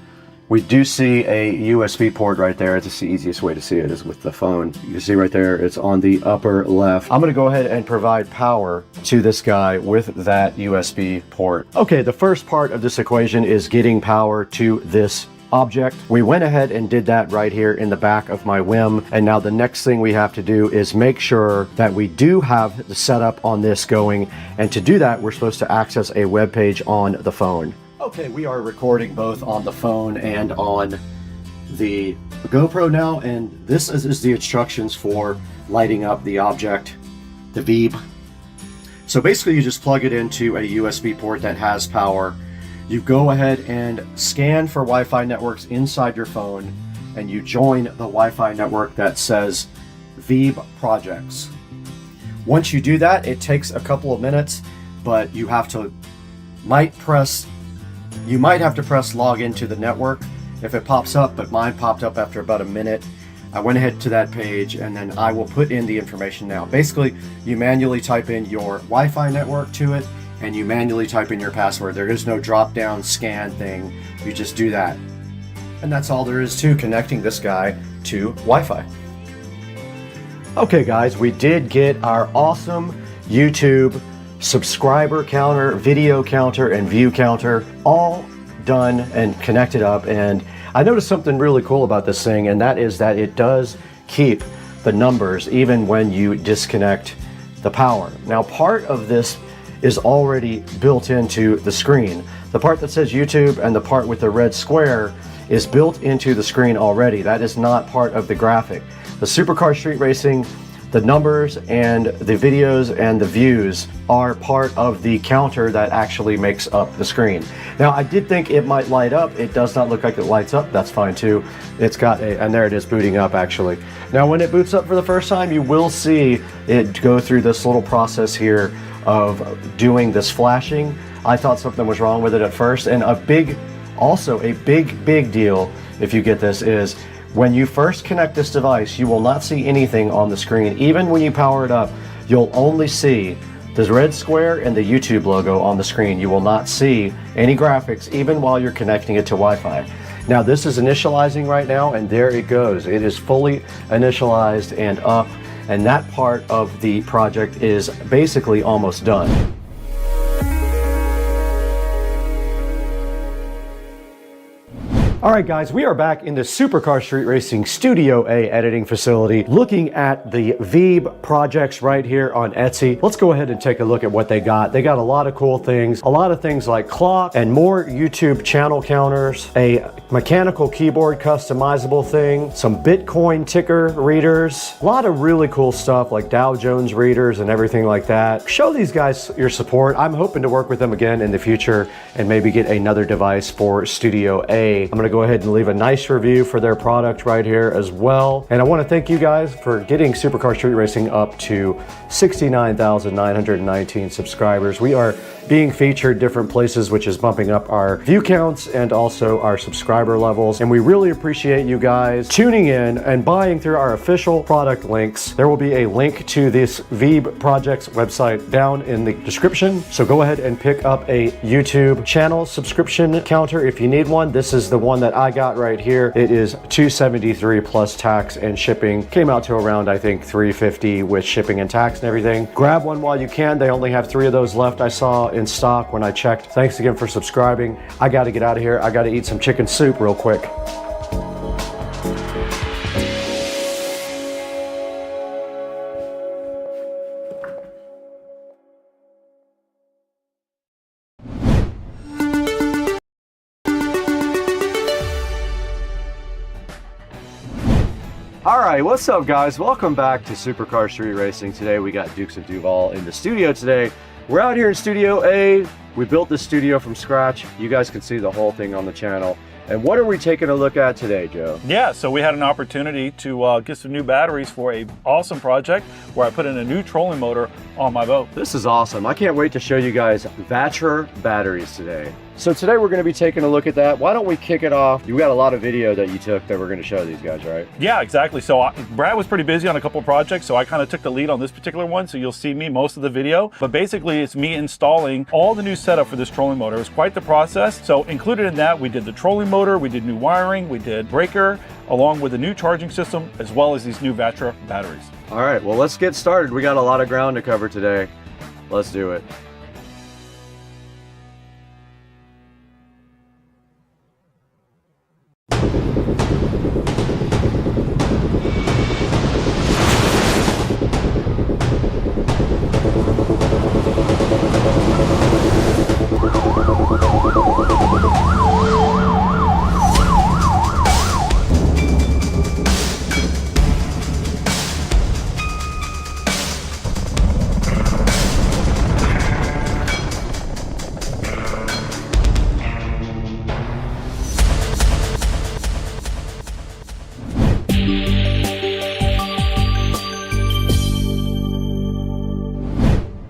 we do see a USB port right there. It's the easiest way to see it is with the phone. You can see right there, it's on the upper left. I'm gonna go ahead and provide power to this guy with that USB port. Okay, the first part of this equation is getting power to this object. We went ahead and did that right here in the back of my WIM, and now the next thing we have to do is make sure that we do have the setup on this going, and to do that we're supposed to access a web page on the phone. Okay, we are recording both on the phone and on the GoPro now, and this is the instructions for lighting up the object, the Veeb. So basically you just plug it into a USB port that has power. You go ahead and scan for Wi-Fi networks inside your phone, and you join the Wi-Fi network that says Veeb Projects. Once you do that, it takes a couple of minutes, but you have to you might have to press log into the network if it pops up, but mine popped up after about a minute. I went ahead to that page, and then I will put in the information now. Basically, you manually type in your Wi-Fi network to it, and you manually type in your password. There is no drop-down scan thing. You just do that. And that's all there is to connecting this guy to Wi-Fi. Okay guys, we did get our awesome YouTube subscriber counter, video counter, and view counter all done and connected up. And I noticed something really cool about this thing, and that is that it does keep the numbers even when you disconnect the power. Now part of this is already built into the screen. The part that says YouTube and the part with the red square is built into the screen already. That is not part of the graphic. The Supercar Street Racing, the numbers and the videos and the views are part of the counter that actually makes up the screen. Now I did think it might light up. It does not look like it lights up. That's fine too. It's got a, and there it is booting up actually. Now when it boots up for the first time, you will see it go through this little process here of doing this flashing. I thought something was wrong with it at first, and also a big deal if you get this is when you first connect this device, you will not see anything on the screen. Even when you power it up, you'll only see the red square and the YouTube logo on the screen. You will not see any graphics even while you're connecting it to Wi-Fi. Now this is initializing right now, and there it goes. It is fully initialized and up, and that part of the project is basically almost done. Alright guys, we are back in the Supercar Street Racing Studio A editing facility looking at the Veeb projects right here on Etsy. Let's go ahead and take a look at what they got. They got a lot of cool things. A lot of things like clock and more YouTube channel counters, a mechanical keyboard customizable thing, some Bitcoin ticker readers, a lot of really cool stuff like Dow Jones readers and everything like that. Show these guys your support. I'm hoping to work with them again in the future and maybe get another device for Studio A. I'm gonna go ahead and leave a nice review for their product right here as well. And I want to thank you guys for getting Supercar Street Racing up to 69,919 subscribers. We are being featured different places, which is bumping up our view counts and also our subscriber levels. And we really appreciate you guys tuning in and buying through our official product links. There will be a link to this Veeb Projects website down in the description. So go ahead and pick up a YouTube channel subscription counter if you need one. This is the one that I got right here, it is $273 plus tax and shipping. Came out to around, I think, $350 with shipping and tax and everything. Grab one while you can. They only have 3 of those left, I saw in stock when I checked. Thanks again for subscribing. I got to get out of here. I got to eat some chicken soup real quick. All right, what's up guys? Welcome back to Supercar Street Racing. Today we got Dukes of Duval in the studio today. We're out here in Studio A. We built this studio from scratch. You guys can see the whole thing on the channel. And what are we taking a look at today, Joe? Yeah, so we had an opportunity to get some new batteries for a awesome project where I put in a new trolling motor on my boat. This is awesome. I can't wait to show you guys VESA batteries today. So today we're going to be taking a look at that. Why don't we kick it off? You got a lot of video that you took that we're going to show these guys, right? Yeah, exactly. So Brad was pretty busy on a couple of projects, so I kind of took the lead on this particular one. So you'll see me most of the video, but basically it's me installing all the new setup for this trolling motor. It was quite the process. So included in that, we did the trolling motor, we did new wiring, we did breaker, along with a new charging system, as well as these new VESA batteries. All right, well, let's get started. We got a lot of ground to cover today. Let's do it.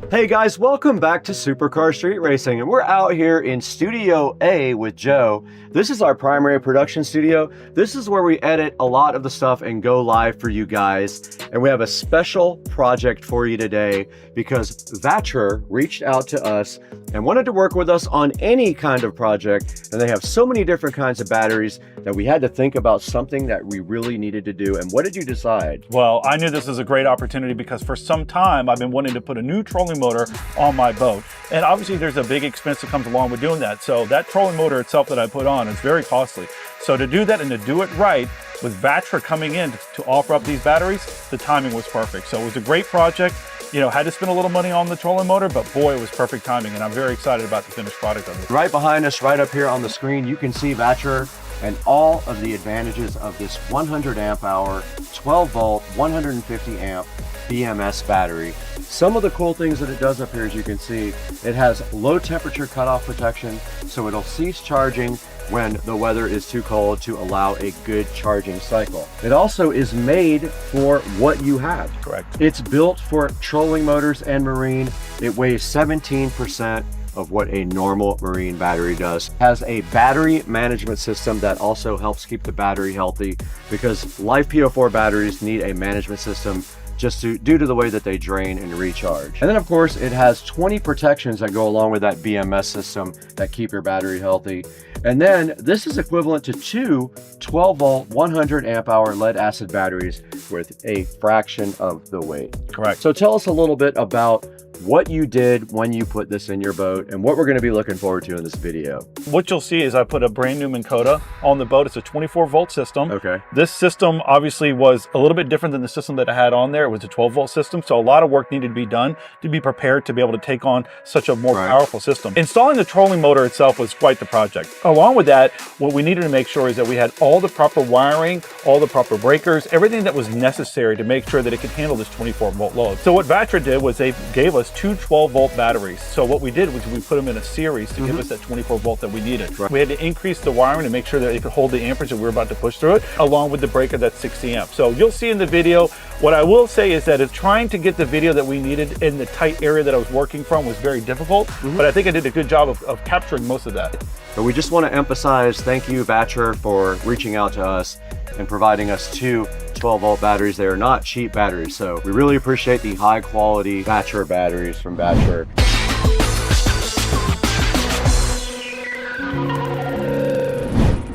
Hey guys, welcome back to Supercar Street Racing, and we're out here in Studio A with Joe. This is our primary production studio. This is where we edit a lot of the stuff and go live for you guys. And we have a special project for you today because VESA reached out to us and wanted to work with us on any kind of project. And they have so many different kinds of batteries that we had to think about something that we really needed to do. And what did you decide? Well, I knew this was a great opportunity because for some time I've been wanting to put a new trolling motor on my boat. And obviously there's a big expense that comes along with doing that. So that trolling motor itself that I put on is very costly. So to do that and to do it right, with VESA coming in to offer up these batteries, the timing was perfect. So it was a great project. You know, had to spend a little money on the trolling motor, but boy, it was perfect timing. And I'm very excited about the finished product of it. Right behind us, right up here on the screen, you can see VESA and all of the advantages of this 100 amp hour, 12 volt, 150 amp BMS battery. Some of the cool things that it does up here, as you can see, it has low temperature cutoff protection, so it'll cease charging when the weather is too cold to allow a good charging cycle. It also is made for what you have. Correct. It's built for trolling motors and marine. It weighs 17% of what a normal marine battery does. Has a battery management system that also helps keep the battery healthy because live PO4 batteries need a management system just due to the way that they drain and recharge. And then of course it has 20 protections that go along with that BMS system that keep your battery healthy. And then this is equivalent to 2 12 volt 100 amp hour lead acid batteries with a fraction of the weight. Correct. So tell us a little bit about what you did when you put this in your boat and what we're going to be looking forward to in this video. What you'll see is I put a brand new Minn Kota on the boat. It's a 24 volt system. Okay. This system obviously was a little bit different than the system that I had on there. It was a 12 volt system. So a lot of work needed to be done to be prepared to be able to take on such a more powerful system. Installing the trolling motor itself was quite the project. Along with that, what we needed to make sure is that we had all the proper wiring, all the proper breakers, everything that was necessary to make sure that it could handle this 24 volt load. So what VESA did was they gave us 2 12 volt batteries. So what we did was we put them in a series to give us that 24 volt that we needed. We had to increase the wiring to make sure that it could hold the amperage that we were about to push through it, along with the breaker that's 60 amp. So you'll see in the video, what I will say is that it's trying to get the video that we needed in the tight area that I was working from was very difficult, but I think I did a good job of capturing most of that. But we just want to emphasize, thank you VESA for reaching out to us and providing us 2 12 volt batteries. They are not cheap batteries, so we really appreciate the high quality VESA batteries from VESA.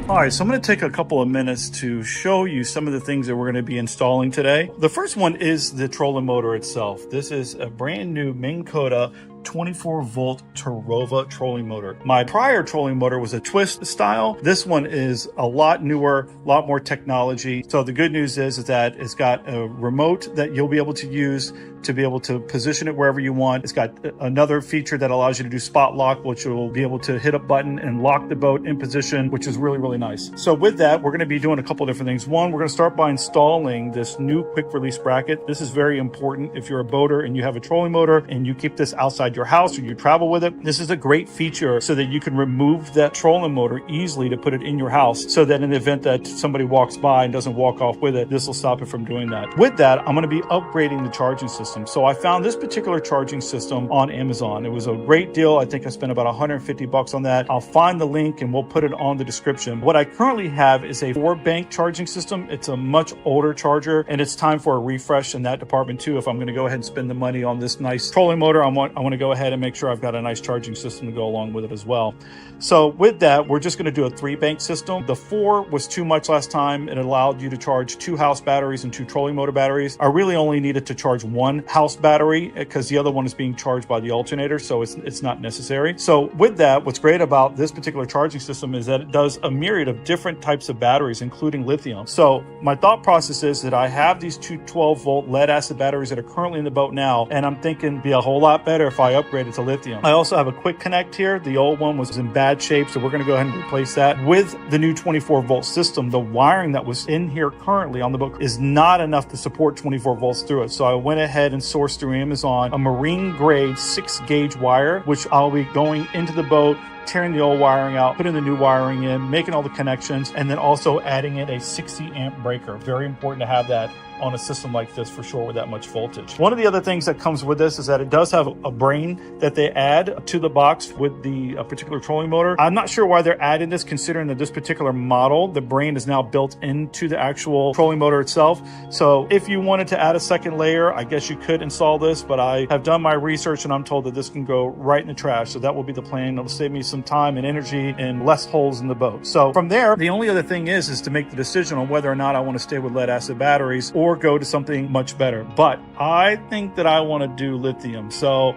All right, so I'm going to take a couple of minutes to show you some of the things that we're going to be installing today. The first one is the trolling motor itself. This is a brand new Minn Kota 24-volt Tarova trolling motor. My prior trolling motor was a twist style. This one is a lot newer, a lot more technology. So the good news is that it's got a remote that you'll be able to use to be able to position it wherever you want. It's got another feature that allows you to do spot lock, which will be able to hit a button and lock the boat in position, which is really, really nice. So with that, we're going to be doing a couple of different things. One, we're going to start by installing this new quick release bracket. This is very important if you're a boater and you have a trolling motor and you keep this outside your house or you travel with it. This is a great feature so that you can remove that trolling motor easily to put it in your house, so that in the event that somebody walks by and doesn't walk off with it, this will stop it from doing that. With that, I'm going to be upgrading the charging system. So I found this particular charging system on Amazon. It was a great deal. I think I spent about 150 bucks on that. I'll find the link and we'll put it on the description. What I currently have is a 4-bank charging system. It's a much older charger and it's time for a refresh in that department too. If I'm going to go ahead and spend the money on this nice trolling motor, I want to go ahead and make sure I've got a nice charging system to go along with it as well. So with that, we're just going to do a 3-bank system. The 4 was too much last time. It allowed you to charge 2 house batteries and 2 trolling motor batteries. I really only needed to charge 1 house battery because the other one is being charged by the alternator, so it's not necessary. So with that, what's great about this particular charging system is that it does a myriad of different types of batteries, including lithium. So my thought process is that I have these 2 12-volt lead acid batteries that are currently in the boat now, and I'm thinking it'd be a whole lot better if I upgrade it to lithium. I also have a quick connect here. The old one was in bad shape, so we're going to go ahead and replace that. With the new 24-volt system, the wiring that was in here currently on the boat is not enough to support 24 volts through it. So I went ahead and sourced through Amazon a marine grade 6-gauge wire, which I'll be going into the boat, tearing the old wiring out, putting the new wiring in, making all the connections, and then also adding in a 60 amp breaker. Very important to have that on a system like this for sure with that much voltage. One of the other things that comes with this is that it does have a brain that they add to the box with the particular trolling motor. I'm not sure why they're adding this, considering that this particular model, the brain is now built into the actual trolling motor itself. So if you wanted to add a second layer, I guess you could install this, but I have done my research and I'm told that this can go right in the trash. So that will be the plan. It'll save me some time and energy and less holes in the boat. So from there, the only other thing is to make the decision on whether or not I want to stay with lead acid batteries or go to something much better. But I think that I want to do lithium. So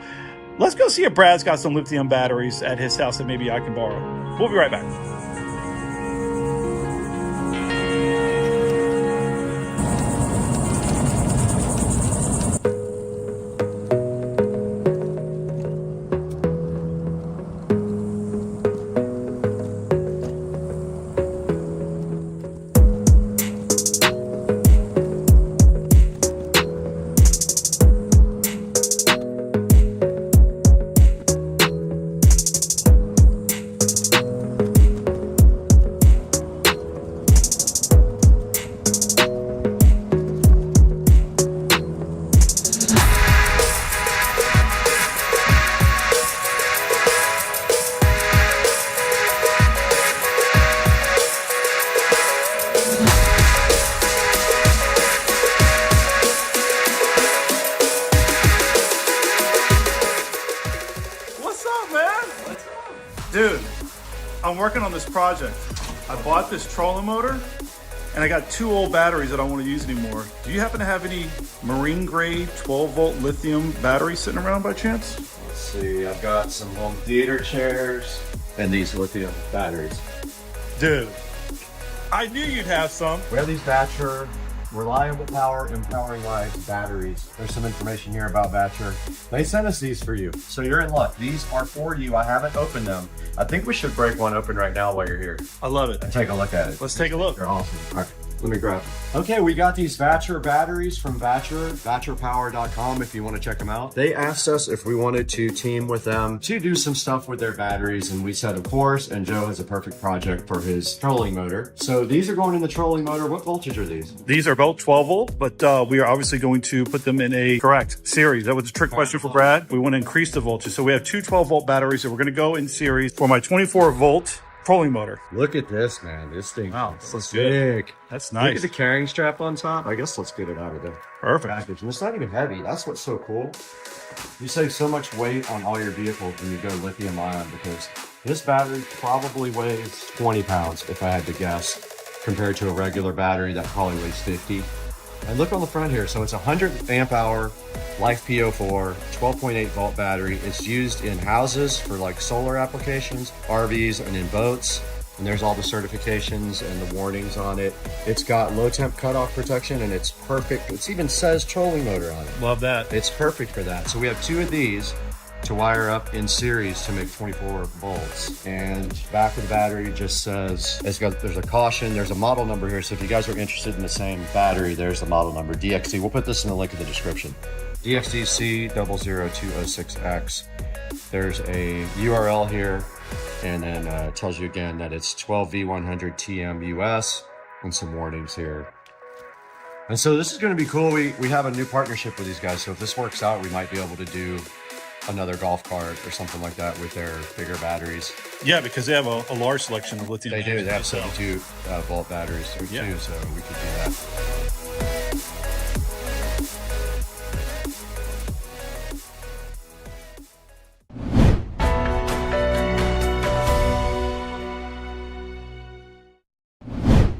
let's go see if Brad's got some lithium batteries at his house that maybe I can borrow. We'll be right back. Dude, I'm working on this project. I bought this trolling motor and I got 2 old batteries that I don't want to use anymore. Do you happen to have any marine grade 12-volt lithium batteries sitting around by chance? Let's see, I've got some home theater chairs and these lithium batteries. Dude, I knew you'd have some. We have these Batcher reliable power empowering lives batteries. There's some information here about Batcher. They sent us these for you, so you're in luck. These are for you. I haven't opened them. I think we should break one open right now while you're here. I love it. And take a look at it. Let's take a look. They're awesome. All right, let me grab them. Okay, we got these Batcher batteries from Batcher, batcherpower.com if you want to check them out. They asked us if we wanted to team with them to do some stuff with their batteries, and we said of course, and Joe has a perfect project for his trolling motor. So these are going in the trolling motor. What voltage are these? These are both 12 volt, but we are obviously going to put them in a correct series. That was a trick question for Brad. We want to increase the voltage. So we have 2 12 volt batteries that we're going to go in series. For my 24 volt trolling motor. Look at this, man. This thing is good. big. That's Look nice. at the carrying strap on top. I guess let's get it out of the Perfect. package. And it's not even heavy. That's what's so cool. You save so much weight on all your vehicles when you go lithium ion, because this battery probably weighs 20 pounds, if I had to guess, compared to a regular battery that probably weighs 50. And look on the front here. So it's a 100 amp hour Life PO4 12.8 volt battery. It's used in houses for like solar applications, RVs, and in boats. And there's all the certifications and the warnings on it. It's got low temp cutoff protection, and it's perfect. It even says trolling motor on it. Love that. It's perfect for that. So we have 2 of these to wire up in series to make 24 volts. And back of the battery just says, there's a caution, there's a model number here. So if you guys are interested in the same battery, there's the model number, DXC. We'll put this in the link in the description. DXDC00206X. There's a URL here, and then it tells you again that it's 12V100 TM US, and some warnings here. And so this is going to be cool. We have a new partnership with these guys. So if this works out, we might be able to do another golf cart or something like that with their bigger batteries. Yeah, because they have a large selection of lithium. They do. They have 72 volt batteries too, so we could do that.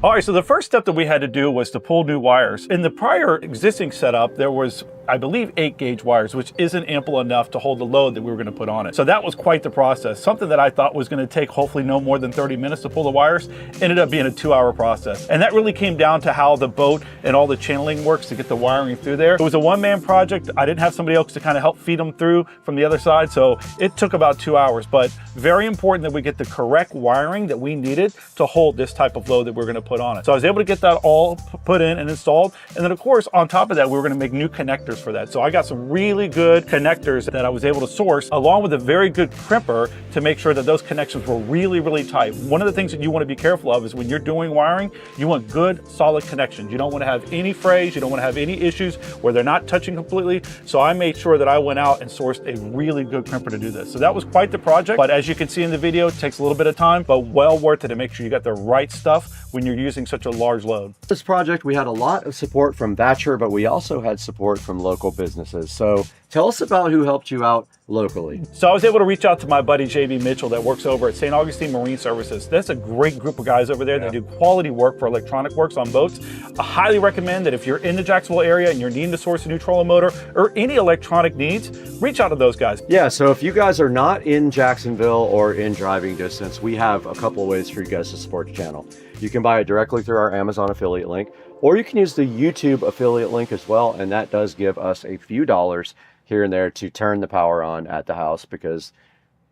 All right, so the first step that we had to do was to pull new wires. In the prior existing setup, there was, I believe, 8 gauge wires, which isn't ample enough to hold the load that we were going to put on it. So that was quite the process. Something that I thought was going to take hopefully no more than 30 minutes to pull the wires ended up being a 2-hour process. And that really came down to how the boat and all the channeling works to get the wiring through there. It was a one-man project. I didn't have somebody else to kind of help feed them through from the other side, so it took about 2 hours. But very important that we get the correct wiring that we needed to hold this type of load that we're going to put on it. So I was able to get that all put in and installed. And then of course, on top of that, we were going to make new connectors for that. So I got some really good connectors that I was able to source, along with a very good crimper to make sure that those connections were really, really tight. One of the things that you want to be careful of is when you're doing wiring, you want good, solid connections. You don't want to have any frays. You don't want to have any issues where they're not touching completely. So I made sure that I went out and sourced a really good crimper to do this. So that was quite the project. But as you can see in the video, it takes a little bit of time, but well worth it to make sure you got the right stuff when you're using such a large load. This project, we had a lot of support from Thatcher, but we also had support from local businesses. So tell us about who helped you out locally. So I was able to reach out to my buddy JV Mitchell that works over at St. Augustine Marine Services. That's a great group of guys over there that do quality work for electronic works on boats. I highly recommend that if you're in the Jacksonville area and you're needing to source a new trolling motor or any electronic needs, reach out to those guys. Yeah, so if you guys are not in Jacksonville or in driving distance, we have a couple of ways for you guys to support the channel. You can buy it directly through our Amazon affiliate link, or you can use the YouTube affiliate link as well, and that does give us a few dollars here and there to turn the power on at the house, because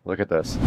look at this.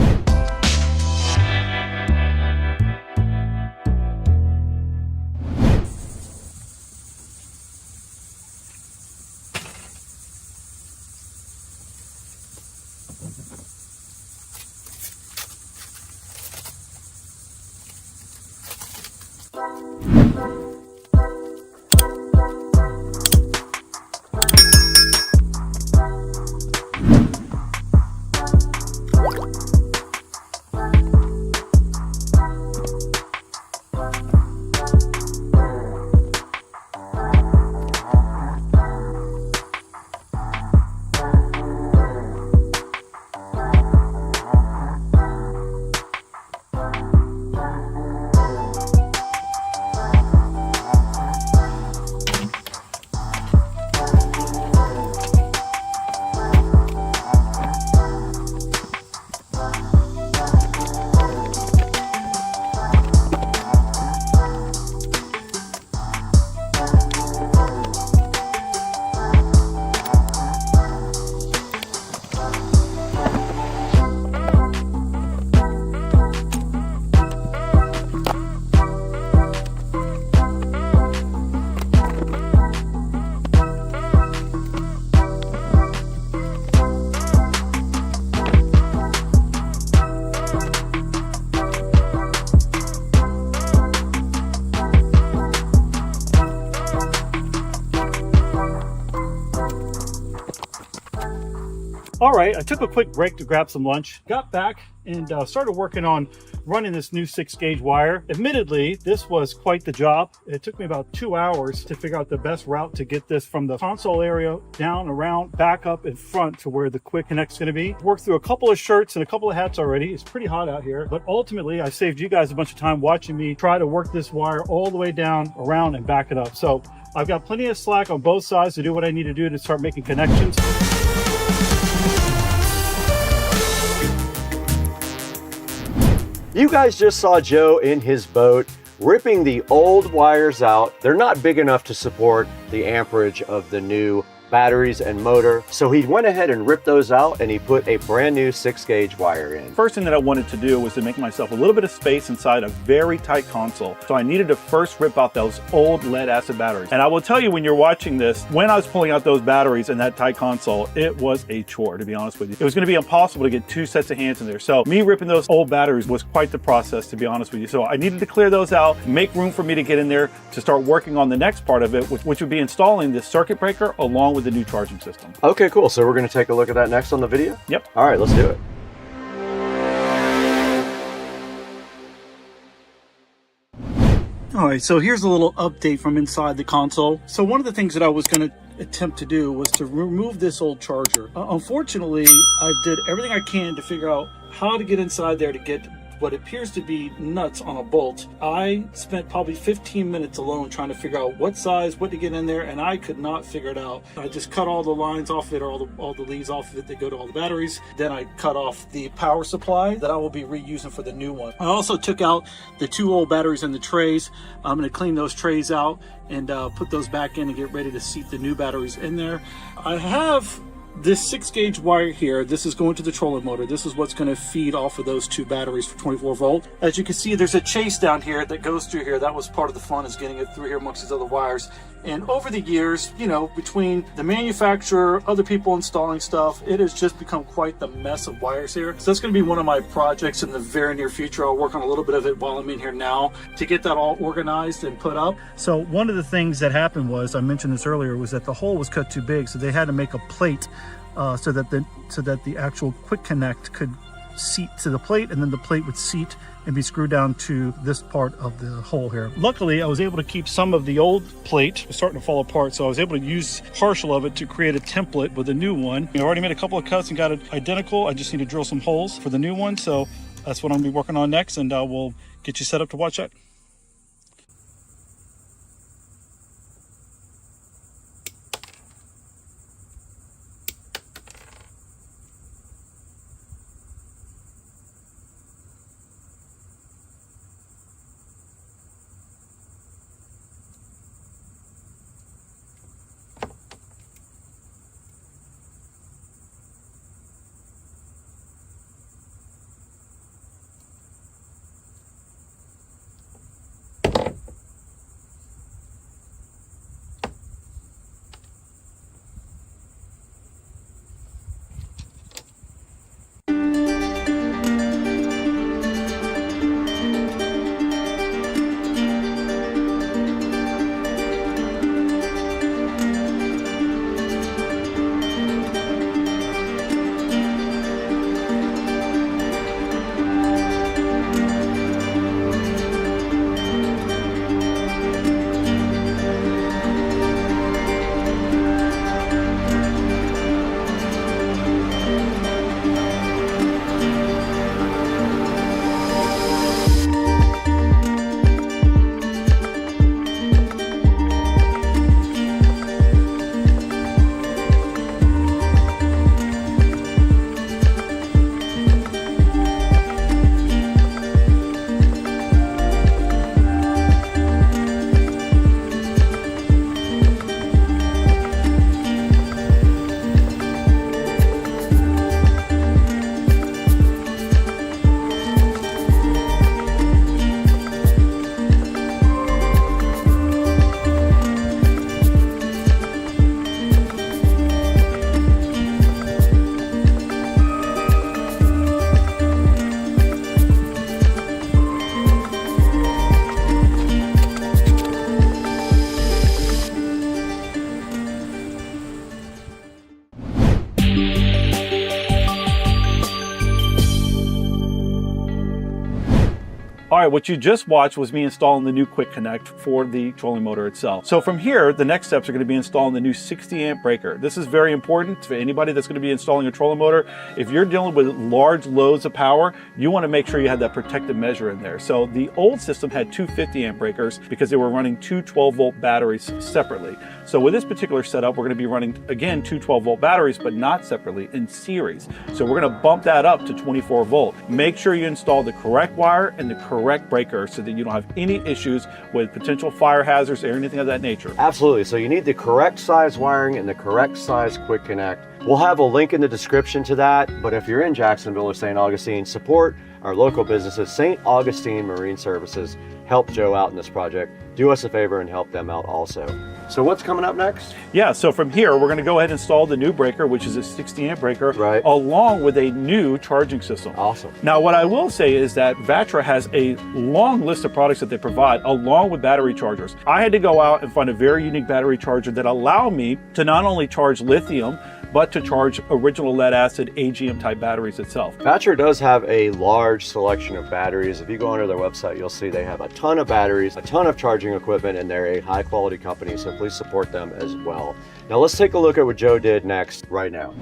All right, I took a quick break to grab some lunch, got back and started working on running this new 6-gauge wire. Admittedly, this was quite the job. It took me about 2 hours to figure out the best route to get this from the console area down, around, back up in front to where the quick connect's going to be. Worked through a couple of shirts and a couple of hats already. It's pretty hot out here, but ultimately I saved you guys a bunch of time watching me try to work this wire all the way down, around, and back it up. So I've got plenty of slack on both sides to do what I need to do to start making connections. You guys just saw Joe in his boat ripping the old wires out. They're not big enough to support the amperage of the new batteries and motor. So he went ahead and ripped those out and he put a brand new 6-gauge wire in. First thing that I wanted to do was to make myself a little bit of space inside a very tight console. So I needed to first rip out those old lead acid batteries. And I will tell you, when you're watching this, when I was pulling out those batteries in that tight console, it was a chore, to be honest with you. It was going to be impossible to get 2 sets of hands in there. So me ripping those old batteries was quite the process, to be honest with you. So I needed to clear those out, make room for me to get in there to start working on the next part of it, which would be installing this circuit breaker along with the new charging system. Okay, cool. So we're going to take a look at that next on the video? Yep. All right, let's do it. All right, so here's a little update from inside the console. So one of the things that I was going to attempt to do was to remove this old charger. Unfortunately, I did everything I can to figure out how to get inside there to get what appears to be nuts on a bolt. I spent probably 15 minutes alone trying to figure out what size, what to get in there, and I could not figure it out. I just cut all the lines off of it, or all the leads off of it that go to all the batteries. Then I cut off the power supply that I will be reusing for the new one. I also took out the 2 old batteries in the trays. I'm going to clean those trays out and put those back in and get ready to seat the new batteries in there. I have this 6-gauge wire here. This is going to the trolling motor. This is what's going to feed off of those 2 batteries for 24 volt. As you can see, there's a chase down here that goes through here. That was part of the fun, is getting it through here amongst these other wires. And over the years, you know, between the manufacturer, other people installing stuff, it has just become quite the mess of wires here. So that's going to be one of my projects in the very near future. I'll work on a little bit of it while I'm in here now to get that all organized and put up. So one of the things that happened was, I mentioned this earlier, was that the hole was cut too big, so they had to make a plate so that the actual quick connect could seat to the plate, and then the plate would seat and be screwed down to this part of the hole here. Luckily, I was able to keep some of the old plate. It was starting to fall apart, so I was able to use partial of it to create a template with a new one. I already made a couple of cuts and got it identical. I just need to drill some holes for the new one, so that's what I'm gonna be working on next, and we'll get you set up to watch that. All right, what you just watched was me installing the new quick connect for the trolling motor itself. So from here, the next steps are going to be installing the new 60 amp breaker. This is very important for anybody that's going to be installing a trolling motor. If you're dealing with large loads of power, you want to make sure you have that protective measure in there. So the old system had two 50 amp breakers because they were running two 12 volt batteries separately. So with this particular setup, we're going to be running, again, two 12 volt batteries, but not separately, in series. So we're going to bump that up to 24 volt. Make sure you install the correct wire and the correct breaker so that you don't have any issues with potential fire hazards or anything of that nature. Absolutely. So you need the correct size wiring and the correct size quick connect. We'll have a link in the description to that, but if you're in Jacksonville or St. Augustine, support our local businesses. St. Augustine Marine Services helped Joe out in this project. Do us a favor and help them out also. So what's coming up next? Yeah, so from here, we're going to go ahead and install the new breaker, which is a 60 amp breaker, along with a new charging system. Awesome. Now, what I will say is that Vatra has a long list of products that they provide, along with battery chargers. I had to go out and find a very unique battery charger that allowed me to not only charge lithium, but to charge original lead acid AGM type batteries itself. Vatra does have a large selection of batteries. If you go onto their website, you'll see they have a ton of batteries, a ton of charging equipment, and they're a high quality company, so please support them as well. Now let's take a look at what Joe did next right now.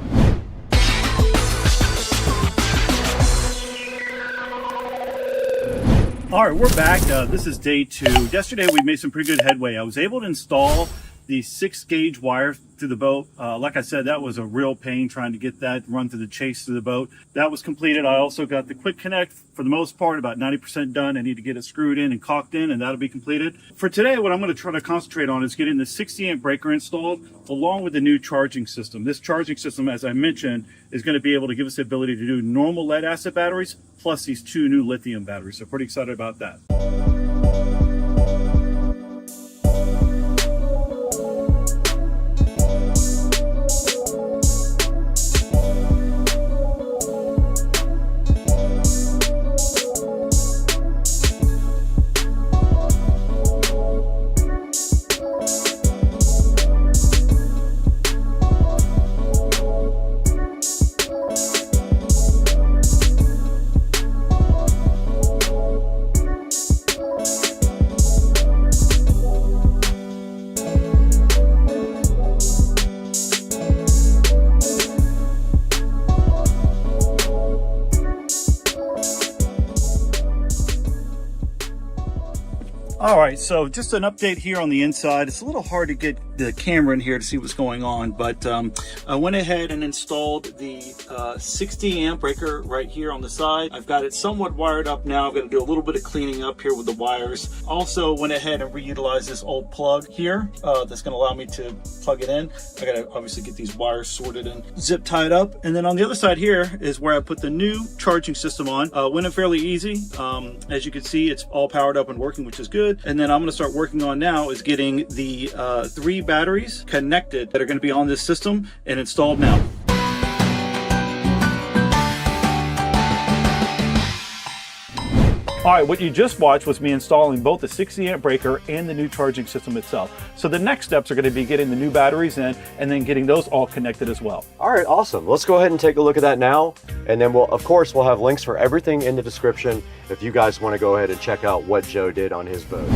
All right, we're back. This is day 2. Yesterday we made some pretty good headway. I was able to install the 6 gauge wire through the boat. Like I said, that was a real pain trying to get that run through the chase through the boat. That was completed. I also got the quick connect for the most part, about 90% done. I need to get it screwed in and caulked in, and that'll be completed. For today, what I'm going to try to concentrate on is getting the 60 amp breaker installed along with the new charging system. This charging system, as I mentioned, is going to be able to give us the ability to do normal lead acid batteries plus these 2 new lithium batteries. So pretty excited about that. All right, so just an update here on the inside. It's a little hard to get the camera in here to see what's going on, but I went ahead and installed the 60 amp breaker right here on the side. I've got it somewhat wired up now. I'm going to do a little bit of cleaning up here with the wires. Also went ahead and reutilized this old plug here that's going to allow me to plug it in. I got to obviously get these wires sorted and zip tied up. And then on the other side here is where I put the new charging system on. Went in fairly easy. As you can see, it's all powered up and working, which is good. And then I'm going to start working on now is getting the 3 batteries connected that are going to be on this system and installed now. All right, what you just watched was me installing both the 60 amp breaker and the new charging system itself. So the next steps are going to be getting the new batteries in and then getting those all connected as well. All right, awesome. Let's go ahead and take a look at that now. And then of course, we'll have links for everything in the description if you guys want to go ahead and check out what Joe did on his boat.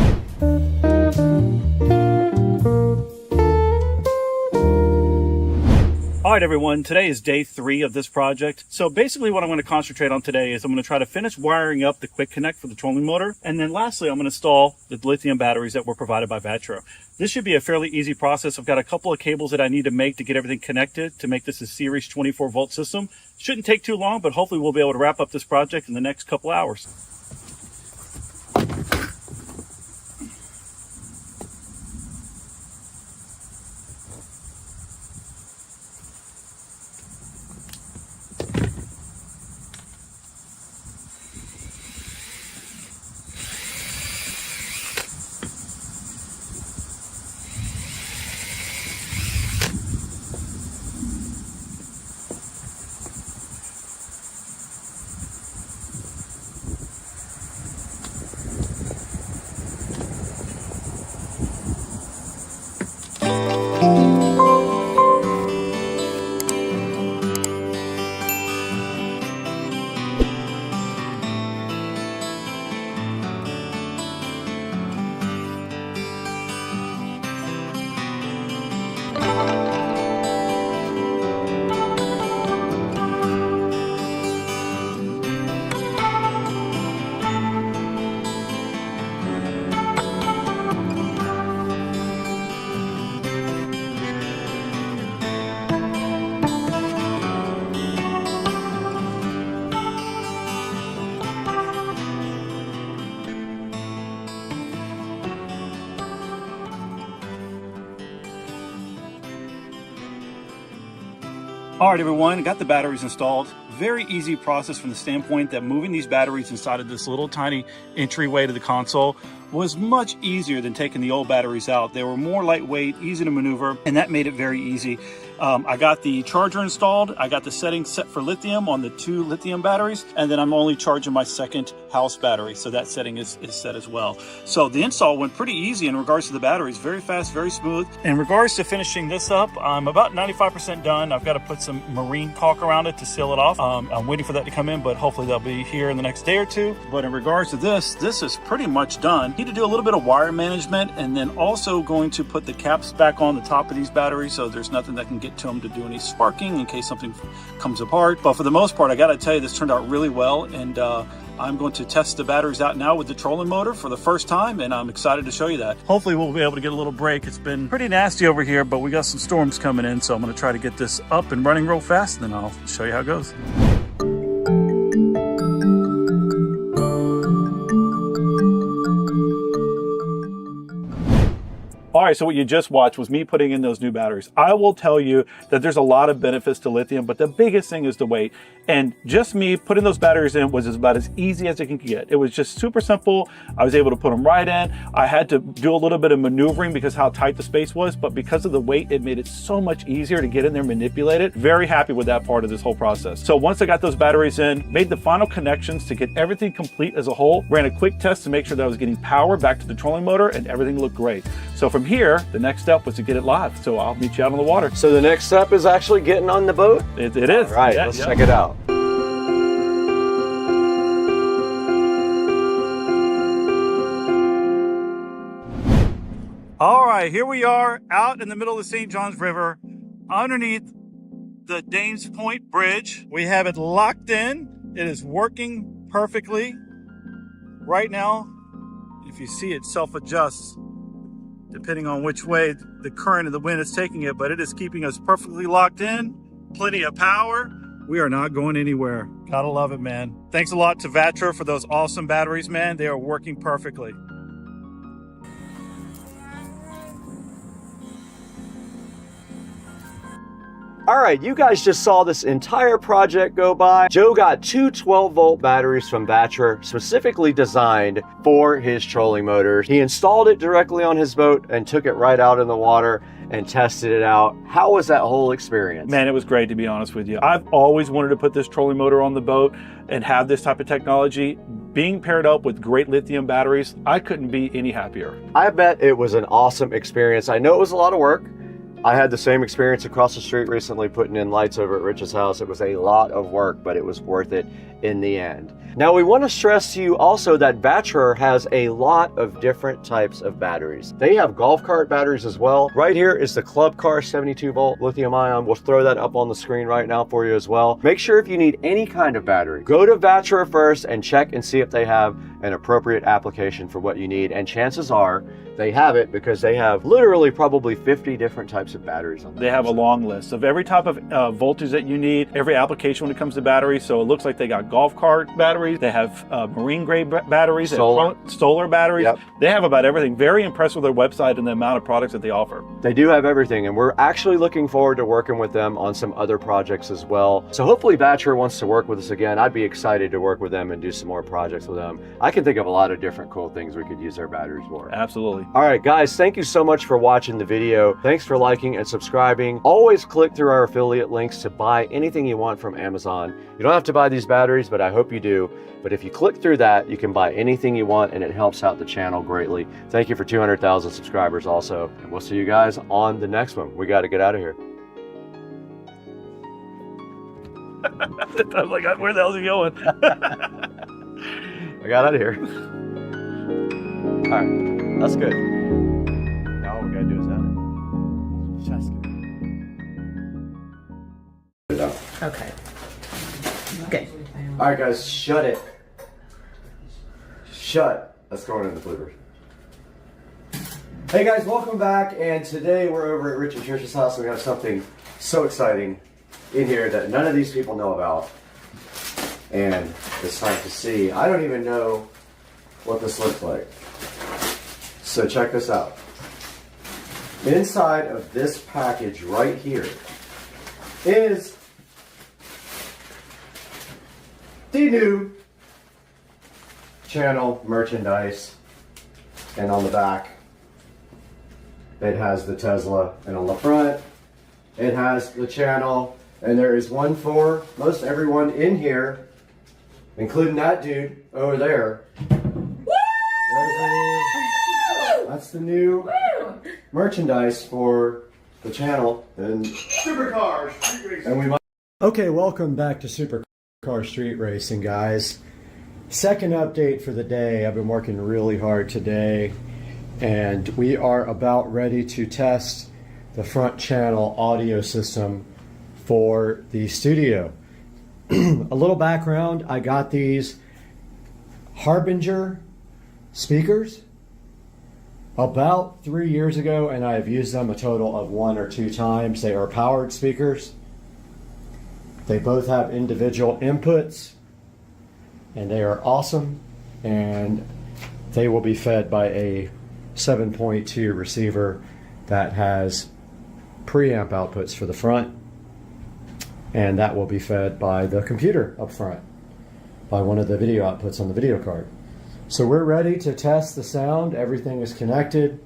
All right, everyone, today is day 3 of this project. So basically what I'm going to concentrate on today is I'm going to try to finish wiring up the quick connect for the trolling motor. And then lastly, I'm going to install the lithium batteries that were provided by Vatra. This should be a fairly easy process. I've got a couple of cables that I need to make to get everything connected to make this a series 24 volt system. Shouldn't take too long, but hopefully we'll be able to wrap up this project in the next couple hours. All right, everyone, got the batteries installed. Very easy process from the standpoint that moving these batteries inside of this little tiny entryway to the console was much easier than taking the old batteries out. They were more lightweight, easy to maneuver, and that made it very easy. I got the charger installed. I got the settings set for lithium on the 2 lithium batteries, and then I'm only charging my second house battery, so that setting is set as well. So the install went pretty easy in regards to the batteries. Very fast, very smooth. In regards to finishing this up, I'm about 95% done. I've got to put some marine caulk around it to seal it off. I'm waiting for that to come in, but hopefully they'll be here in the next day or two. But in regards to this is pretty much done. Need to do a little bit of wire management, and then also going to put the caps back on the top of these batteries so there's nothing that can get to them to do any sparking in case something comes apart. But for the most part, I gotta tell you, this turned out really well, and I'm going to test the batteries out now with the trolling motor for the first time, and I'm excited to show you that. Hopefully we'll be able to get a little break. It's been pretty nasty over here, but we got some storms coming in, so I'm gonna try to get this up and running real fast, and then I'll show you how it goes. All right, so what you just watched was me putting in those new batteries. I will tell you that there's a lot of benefits to lithium, but the biggest thing is the weight. And just me putting those batteries in was about as easy as it can get. It was just super simple. I was able to put them right in. I had to do a little bit of maneuvering because how tight the space was, but because of the weight, it made it so much easier to get in there and manipulate it. Very happy with that part of this whole process. So once I got those batteries in, made the final connections to get everything complete as a whole, ran a quick test to make sure that I was getting power back to the trolling motor, and everything looked great. So from here, the next step was to get it live. So I'll meet you out on the water. So the next step is actually getting on the boat? It is. All right, Yeah, let's yeah. check it out. All right, here we are out in the middle of the St. Johns River underneath the Dames Point Bridge. We have it locked in. It is working perfectly. Right now, if you see, it self-adjusts depending on which way the current of the wind is taking it, but it is keeping us perfectly locked in. Plenty of power. We are not going anywhere. Gotta love it, man. Thanks a lot to Vatra for those awesome batteries, man. They are working perfectly. All right, you guys just saw this entire project go by. Joe got 2 12-volt batteries from Vatra, specifically designed for his trolling motors. He installed it directly on his boat and took it right out in the water and tested it out. How was that whole experience? Man, it was great, to be honest with you. I've always wanted to put this trolling motor on the boat and have this type of technology. Being paired up with great lithium batteries, I couldn't be any happier. I bet it was an awesome experience. I know it was a lot of work. I had the same experience across the street recently putting in lights over at Rich's house. It was a lot of work, but it was worth it in the end. Now, we want to stress to you also that Vatra has a lot of different types of batteries. They have golf cart batteries as well. Right here is the Club Car 72-volt lithium ion. We'll throw that up on the screen right now for you as well. Make sure if you need any kind of battery, go to Vatra first and check and see if they have an appropriate application for what you need. And chances are they have it, because they have literally probably 50 different types of batteries on them. They have a long list of every type of voltage that you need, every application when it comes to batteries. So it looks like they got golf cart batteries, they have marine grade batteries, solar batteries. Yep. They have about everything. Very impressed with their website and the amount of products that they offer. They do have everything, and we're actually looking forward to working with them on some other projects as well. So hopefully Vatra wants to work with us again. I'd be excited to work with them and do some more projects with them. I can think of a lot of different cool things we could use their batteries for. Absolutely. All right, guys, thank you so much for watching the video. Thanks for liking and subscribing. Always click through our affiliate links to buy anything you want from Amazon. You don't have to buy these batteries, but I hope you do. But if you click through that, you can buy anything you want, and it helps out the channel greatly. Thank you for 200,000 subscribers also. And we'll see you guys on the next one. We got to get out of here. I was like, where the hell is he going? I got out of here. All right, that's good. Now all we got to do is edit. Just good. Okay. Good. All right, guys, shut it. Shut. That's going in the bloopers. Hey guys, welcome back, and today we're over at Rich and Trish's house, and we have something so exciting in here that none of these people know about, and it's time to see. I don't even know what this looks like, so check this out. Inside of this package right here is the new channel merchandise. And on the back, it has the Tesla, and on the front, it has the channel. And there is one for most everyone in here, including that dude over there. That's the new merchandise for the channel and Supercar Street Racing. Okay, welcome back to Supercar Street Racing, guys. Second update for the day. I've been working really hard today, and we are about ready to test the front channel audio system for the studio. A little background, I got these Harbinger speakers about 3 years ago, and I have used them a total of 1 or 2 times. They are powered speakers. They both have individual inputs, and they are awesome, and they will be fed by a 7.2 receiver that has preamp outputs for the front, and that will be fed by the computer up front, by one of the video outputs on the video card. So we're ready to test the sound. Everything is connected.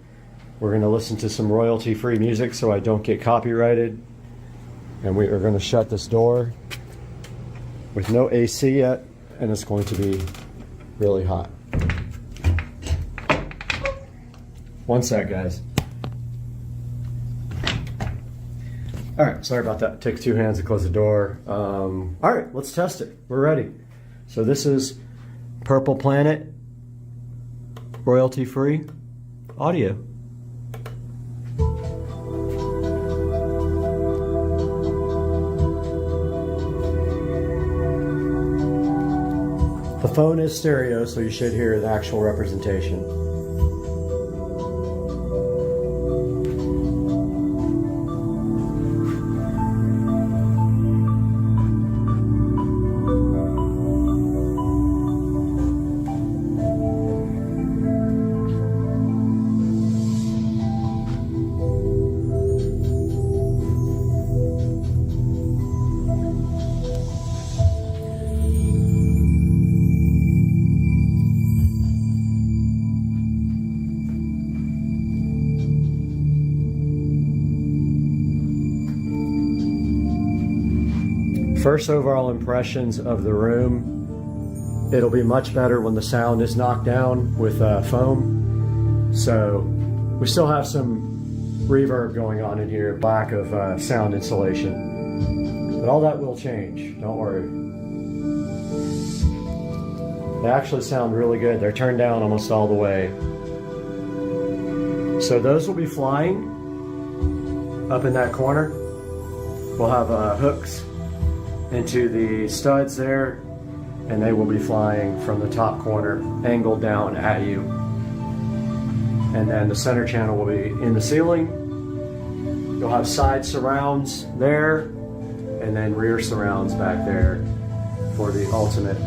We're going to listen to some royalty-free music so I don't get copyrighted. And we are going to shut this door with no AC yet, and it's going to be really hot. One sec, guys. All right, sorry about that. Take 2 hands to close the door. All right, let's test it. We're ready. So this is Purple Planet royalty-free audio. The phone is stereo, so you should hear the actual representation. First overall impressions of the room. It'll be much better when the sound is knocked down with foam. So we still have some reverb going on in here, lack of sound insulation. But all that will change, don't worry. They actually sound really good. They're turned down almost all the way. So those will be flying up in that corner. We'll have hooks into the studs there, and they will be flying from the top corner, angled down at you. And then the center channel will be in the ceiling. You'll have side surrounds there, and then rear surrounds back there for the ultimate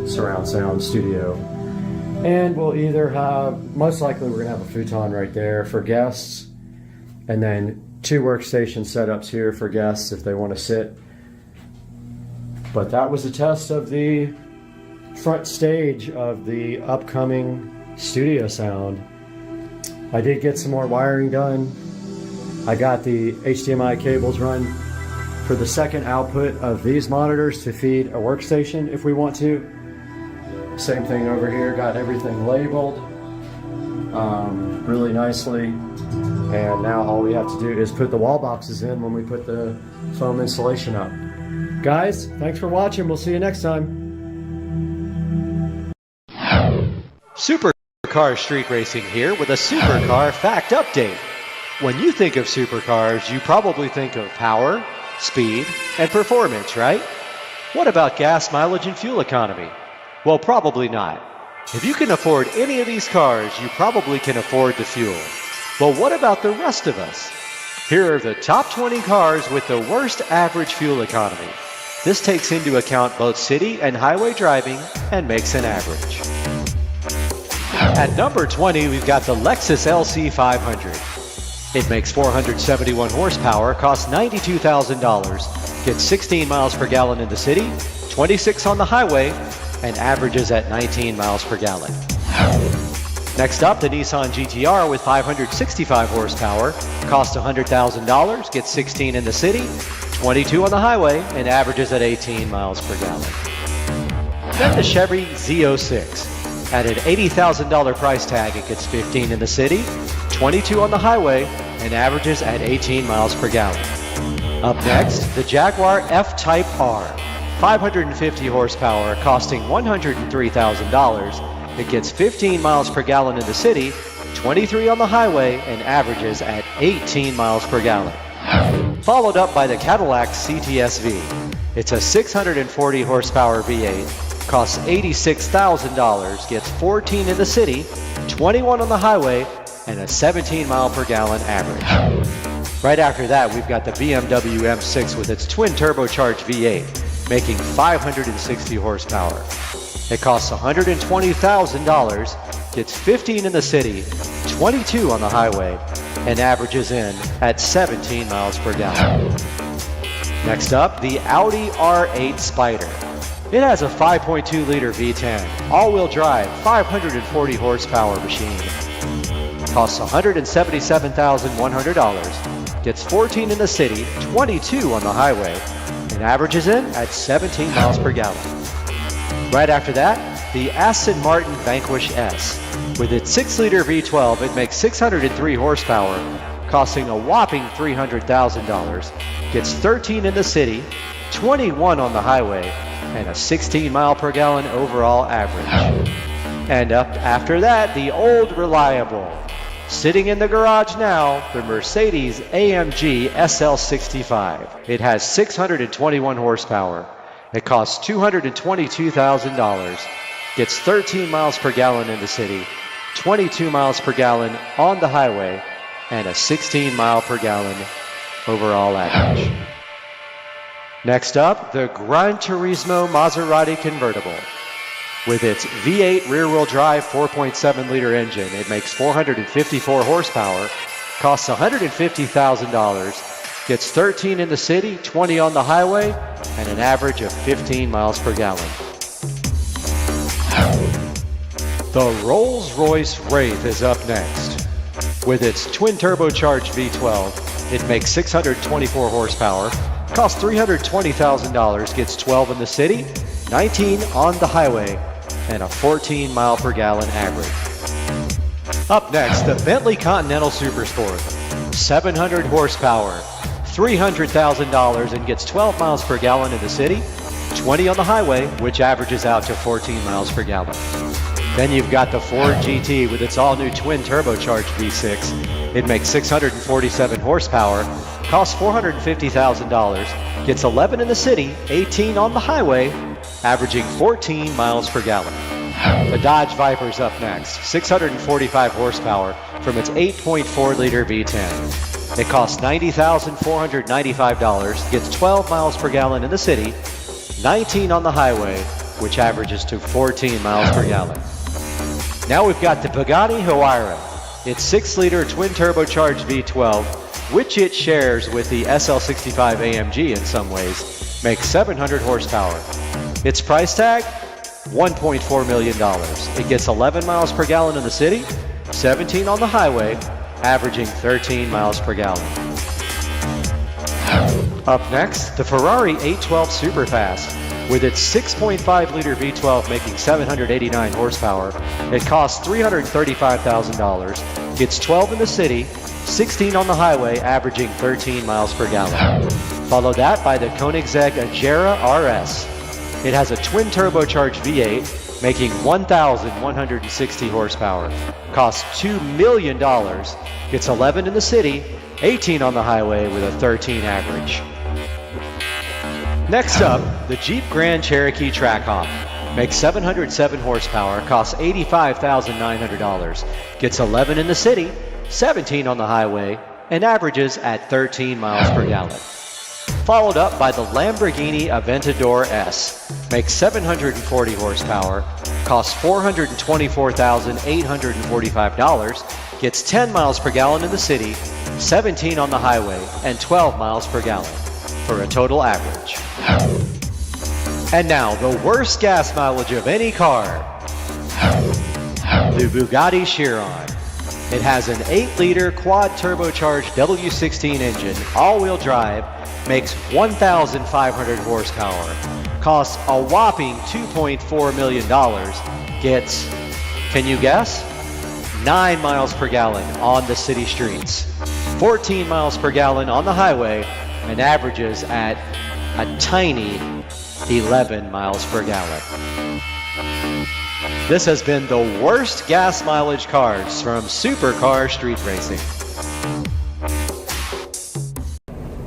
surround sound studio. And we'll either have, most likely we're gonna have a futon right there for guests, and then 2 workstation setups here for guests if they want to sit. But that was a test of the front stage of the upcoming studio sound. I did get some more wiring done. I got the HDMI cables run for the second output of these monitors to feed a workstation if we want to. Same thing over here, got everything labeled really nicely. And now all we have to do is put the wall boxes in when we put the foam insulation up. Guys, thanks for watching. We'll see you next time. Supercar Street Racing here with a Supercar Fact Update. When you think of supercars, you probably think of power, speed, and performance, right? What about gas mileage and fuel economy? Well, probably not. If you can afford any of these cars, you probably can afford the fuel. But what about the rest of us? Here are the top 20 cars with the worst average fuel economy. This takes into account both city and highway driving and makes an average. At number 20, we've got the Lexus LC 500. It makes 471 horsepower, costs $92,000, gets 16 miles per gallon in the city, 26 on the highway, and averages at 19 miles per gallon. Next up, the Nissan GT-R with 565 horsepower, costs $100,000, gets 16 in the city, 22 on the highway, and averages at 18 miles per gallon. Then the Chevy Z06. At an $80,000 price tag, it gets 15 in the city, 22 on the highway, and averages at 18 miles per gallon. Up next, the Jaguar F-Type R. 550 horsepower, costing $103,000. It gets 15 miles per gallon in the city, 23 on the highway, and averages at 18 miles per gallon. Followed up by the Cadillac CTS-V. It's a 640 horsepower V8, costs $86,000, gets 14 in the city, 21 on the highway, and a 17 mile per gallon average. Right after that, we've got the BMW M6 with its twin turbocharged V8, making 560 horsepower. It costs $120,000, gets 15 in the city, 22 on the highway, and averages in at 17 miles per gallon. Next up, the Audi R8 Spider. It has a 5.2 liter V10, all-wheel drive, 540 horsepower machine. Costs $177,100, gets 14 in the city, 22 on the highway, and averages in at 17 miles per gallon. Right after that, the Aston Martin Vanquish S. With its 6-liter V12, it makes 603 horsepower, costing a whopping $300,000, gets 13 in the city, 21 on the highway, and a 16 mile per gallon overall average. And up after that, the old reliable. Sitting in the garage now, the Mercedes AMG SL65. It has 621 horsepower. It costs $222,000, gets 13 miles per gallon in the city, 22 miles per gallon on the highway, and a 16 mile per gallon overall average. Next up, the Gran Turismo Maserati convertible. With its V8 rear-wheel drive 4.7 liter engine, it makes 454 horsepower, costs $150,000, gets 13 in the city, 20 on the highway, and an average of 15 miles per gallon. The Rolls-Royce Rave is up next. With its twin turbocharged V12, it makes 624 horsepower, costs $320,000, gets 12 in the city, 19 on the highway, and a 14 mile per gallon average. Up next, the Bentley Continental Supersport. 700 horsepower, $300,000, and gets 12 miles per gallon in the city, 20 on the highway, which averages out to 14 miles per gallon. Then you've got the Ford GT with its all-new twin turbocharged V6. It makes 647 horsepower, costs $450,000, gets 11 in the city, 18 on the highway, averaging 14 miles per gallon. The Dodge Viper's up next, 645 horsepower from its 8.4 liter V10. It costs $90,495, gets 12 miles per gallon in the city, 19 on the highway, which averages to 14 miles per gallon. Now we've got the Bugatti Huayra. Its 6-liter twin turbocharged V12, which it shares with the SL65 AMG in some ways, makes 700 horsepower. Its price tag, $1.4 million. It gets 11 miles per gallon in the city, 17 on the highway, averaging 13 miles per gallon. Up next, the Ferrari 812 Superfast. With its 6.5 liter V12 making 789 horsepower, it costs $335,000, gets 12 in the city, 16 on the highway, averaging 13 miles per gallon. Follow that by the Koenigsegg Agera RS. It has a twin turbocharged V8 making 1,160 horsepower, costs $2 million, gets 11 in the city, 18 on the highway with a 13 average. Next up, the Jeep Grand Cherokee Trackhawk. Makes 707 horsepower, costs $85,900, gets 11 in the city, 17 on the highway, and averages at 13 miles per gallon. Followed up by the Lamborghini Aventador S. Makes 740 horsepower, costs $424,845, gets 10 miles per gallon in the city, 17 on the highway, and 12 miles per gallon, for a total average. And now, the worst gas mileage of any car. The Bugatti Chiron. It has an 8-liter quad turbocharged W16 engine, all-wheel drive, makes 1,500 horsepower, costs a whopping $2.4 million, gets, can you guess? 9 miles per gallon on the city streets, 14 miles per gallon on the highway, and averages at a tiny 11 miles per gallon. This has been the worst gas mileage cars from Supercar Street Racing.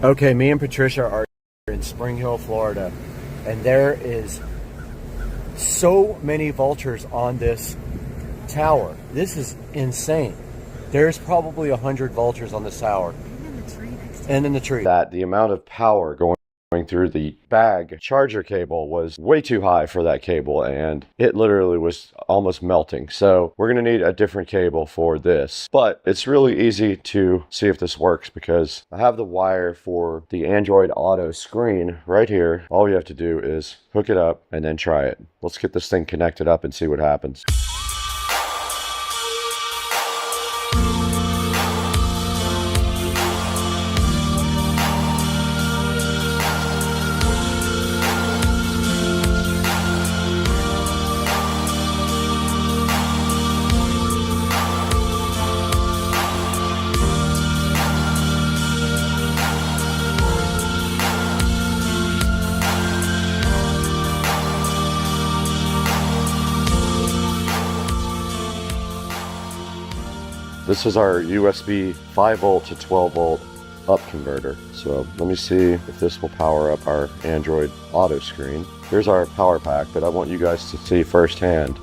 Okay, me and Patricia are in Spring Hill, Florida, and there is so many vultures on this tower. This is insane. There's probably 100 vultures on this tower. And in the tree. That the amount of power going through the bag charger cable was way too high for that cable, and it literally was almost melting. So we're going to need a different cable for this, but it's really easy to see if this works because I have the wire for the Android Auto screen right here. All you have to do is hook it up and then try it. Let's get this thing connected up and see what happens. This is our USB 5 volt to 12 volt up converter. So let me see if this will power up our Android Auto screen. Here's our power pack, but I want you guys to see firsthand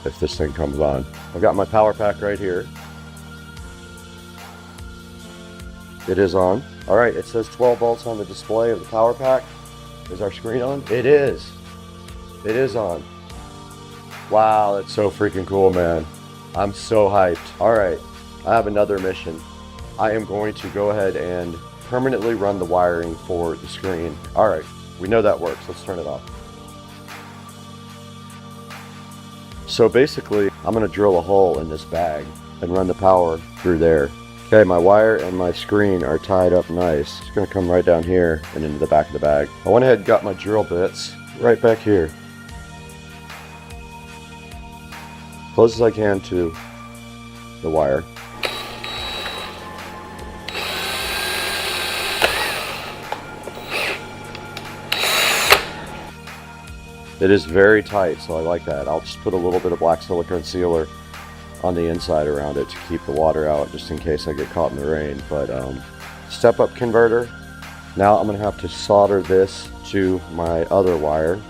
if this thing comes on. I've got my power pack right here. It is on. All right, it says 12 volts on the display of the power pack. Is our screen on? It is. It is on. Wow, that's so freaking cool, man. I'm so hyped. All right, I have another mission. I am going to go ahead and permanently run the wiring for the screen. All right, we know that works. Let's turn it off. So basically, I'm gonna drill a hole in this bag and run the power through there. Okay, my wire and my screen are tied up nice. It's gonna come right down here and into the back of the bag. I went ahead and got my drill bits right back here. Close as I can to the wire. It is very tight, so I like that. I'll just put a little bit of black silicone sealer on the inside around it to keep the water out, just in case I get caught in the rain. But step-up converter. Now I'm gonna have to solder this to my other wire.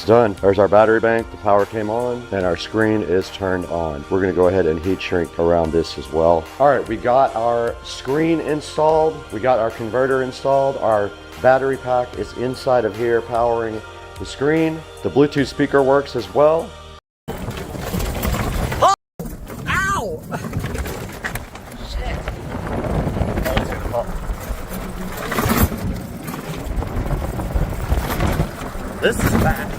Done. There's our battery bank, the power came on, and our screen is turned on. We're gonna go ahead and heat shrink around this as well. All right, we got our screen installed, we got our converter installed, our battery pack is inside of here powering the screen. The Bluetooth speaker works as well. Oh! Ow! Shit. This is bad.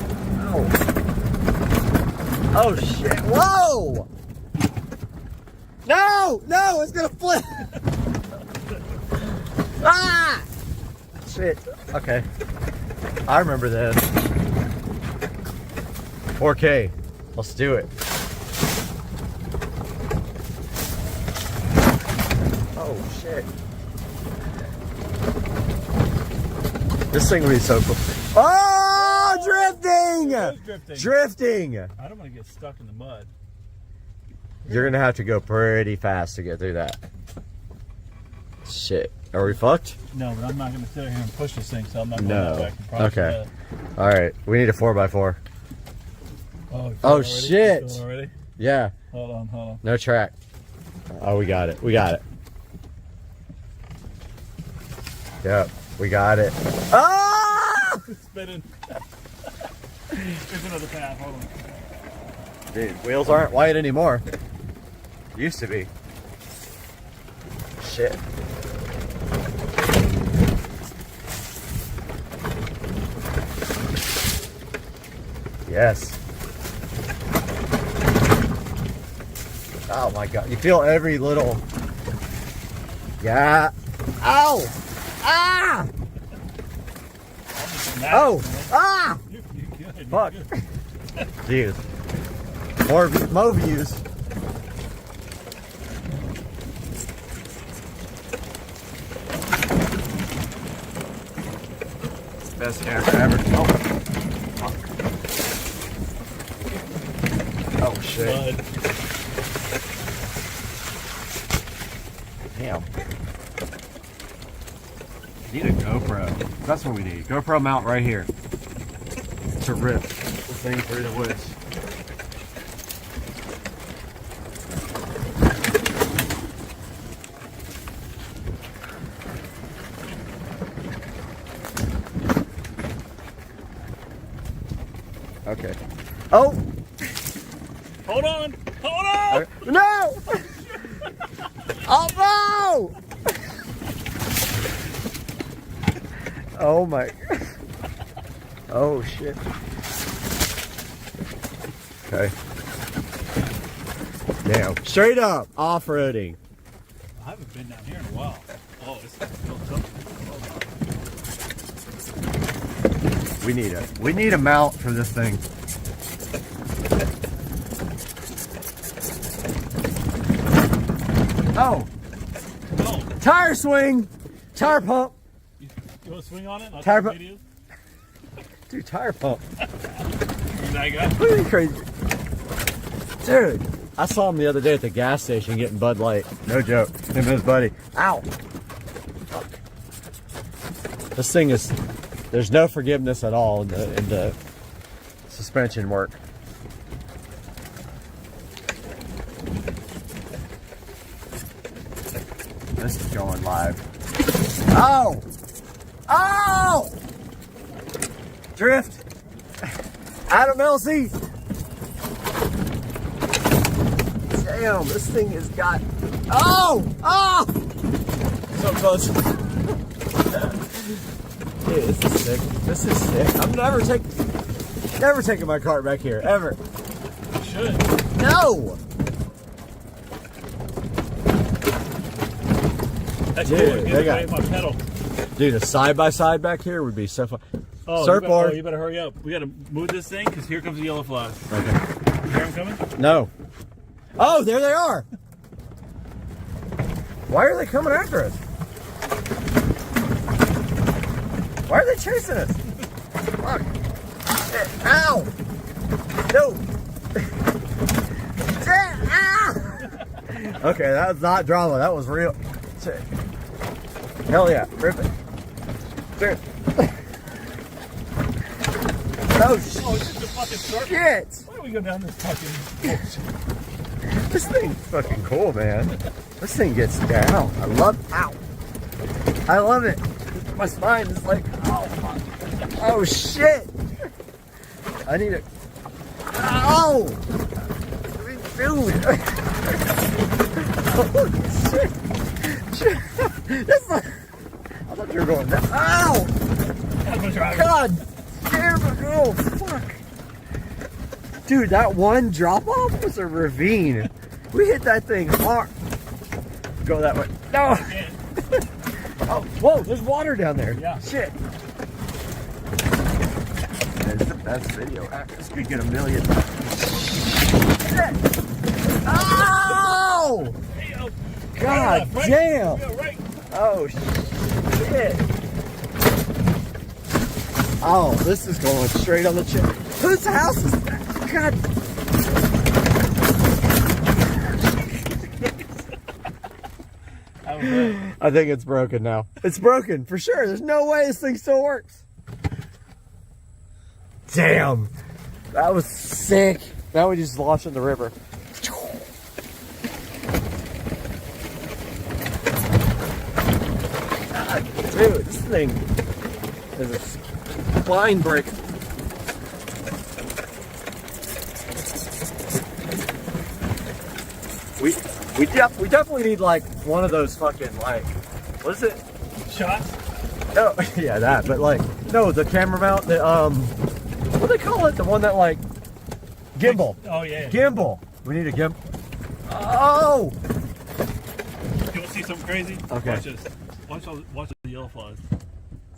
Oh shit, whoa! No, no, it's gonna flip! Ah! Shit, okay. I remember this. 4K, let's do it. Oh shit. This thing would be so cool. Oh, drifting! Drifting! I don't want to get stuck in the mud. You're gonna have to go pretty fast to get through that. Shit. Are we fucked? No, but I'm not gonna sit here and push this thing, so I'm not going back and process Okay. Alright, we need a 4x4. Oh, oh shit! Already? Yeah. Hold on. No track. Oh, we got it. We got it. Yep, we got it. Ah! It's spinning. There's another path. Hold on. Dude, wheels aren't white anymore. Used to be. Shit. Yes. Oh my god. You feel every little. Yeah. Ow! Ah! Oh! Ah! Fuck. Dude. More views. Best camera ever. Oh. Fuck. Oh shit. Damn. Need a GoPro. That's what we need. GoPro mount right here to rip the thing through the woods. Okay. Oh! Hold on! Hold on! No! Oh no! Oh my. Oh shit. Okay. Damn. Straight up off-roading. I haven't been down here in a while. Oh, it's still tough. We need a mount for this thing. Oh. Oh. Tire swing. Tire pump. You want to swing on it? Tire pump. Dude, tire pump. What are you crazy? Dude, I saw him the other day at the gas station getting Bud Light. No joke. Him and his buddy. Ow. Fuck. This thing is, there's no forgiveness at all in the suspension work. This is going live. Oh! Oh! Drift! Adam LC! Damn, this thing has got. Oh! Oh! So close. Dude, this is sick. This is sick. I'm never taking my cart back here, ever. You should. No! That's Dude, cool. they got My pedal. Dude, a side-by-side back here would be so fun. Oh, Surfboard. you better hurry up. We gotta move this thing because here comes the yellow flies. Okay. You hear them coming? No. Oh, there they are. Why are they coming after us? Why are they chasing us? Fuck. Ow. No. Ah. Okay, that was not drama. That was real. Hell yeah. Rip it. Dude. Oh, it's just a fucking circle. Shit. Why don't we go down this fucking bullshit? This thing's fucking cool, man. This thing gets down. I love. Ow. I love it. My spine is like. Oh fuck. Oh shit. I need it. Ow. Dude. Holy shit. That's like. I thought you were going down. Ow. God damn it. Oh fuck. Dude, that one drop off was a ravine. We hit that thing hard. Go that way. No. Oh, whoa, there's water down there. Yeah. Shit. That's the best video. This could get 1 million. Shit. Oh! God damn. Oh, shit. Oh, this is going straight on the chip. Whose house is that? God. I think it's broken now. It's broken for sure. There's no way this thing still works. Damn. That was sick. Now we just launched in the river. thing is a spine breaker. We definitely need like one of those fucking like, what is it? Shots? Oh yeah, that. But like, no, the camera mount. The what do they call it? The one that like gimbal. Oh yeah. Gimbal. We need a gimbal. Oh. You want to see something crazy? Okay. Watch this. Watch the yellow flies.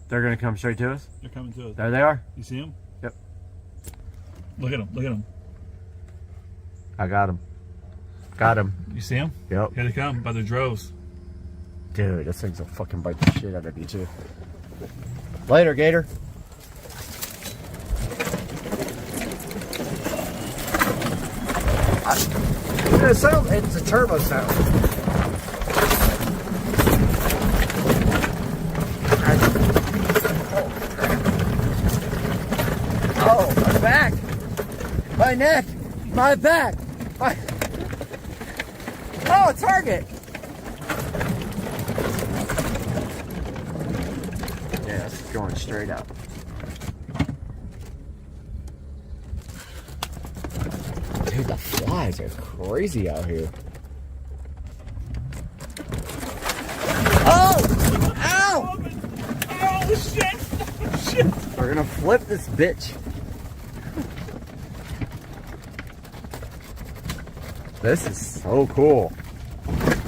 They're gonna come straight to us. They're coming to us. There they are. You see them? Yep. Look at them. Look at them. I got them. Got him. You see them? Yep. Here they come by the droves. Dude, this thing's a fucking bite the shit out of you too. Later, Gator. It's a turbo sound. Oh, my back. My neck. My back. My... Oh, a target. Yeah, it's going straight up. Dude, the flies are crazy out here. Oh! Ow! Oh, shit! Shit! We're gonna flip this bitch. This is so cool.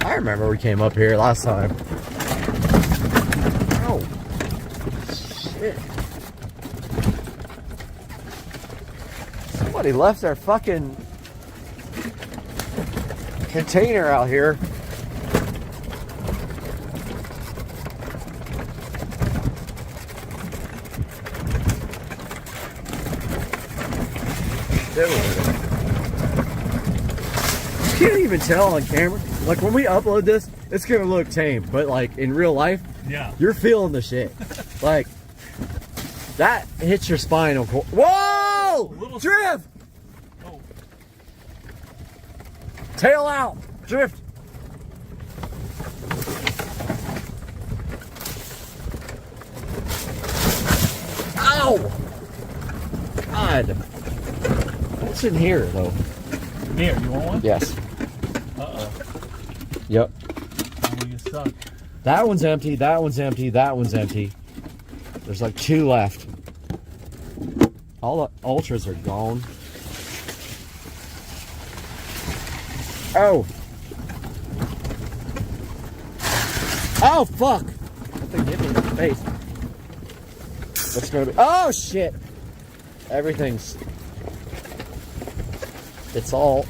I remember we came up here last time. Oh, shit. Somebody left their fucking container out here. You can't even tell on camera. Like when we upload this, it's gonna look tame, but like in real life, yeah, you're feeling the shit. Like that hits your spinal cord. Whoa! Drift! Oh. Tail out! Drift! Ow! God. What's in here though? Here, you want one? Yes. Uh-oh. Yep. Oh, you suck. That one's empty, that one's empty, that one's empty. There's like 2 left. All the ultras are gone. Oh. Oh, fuck. Something hit me in the face. What's gonna be? Oh, shit. Everything's... It's all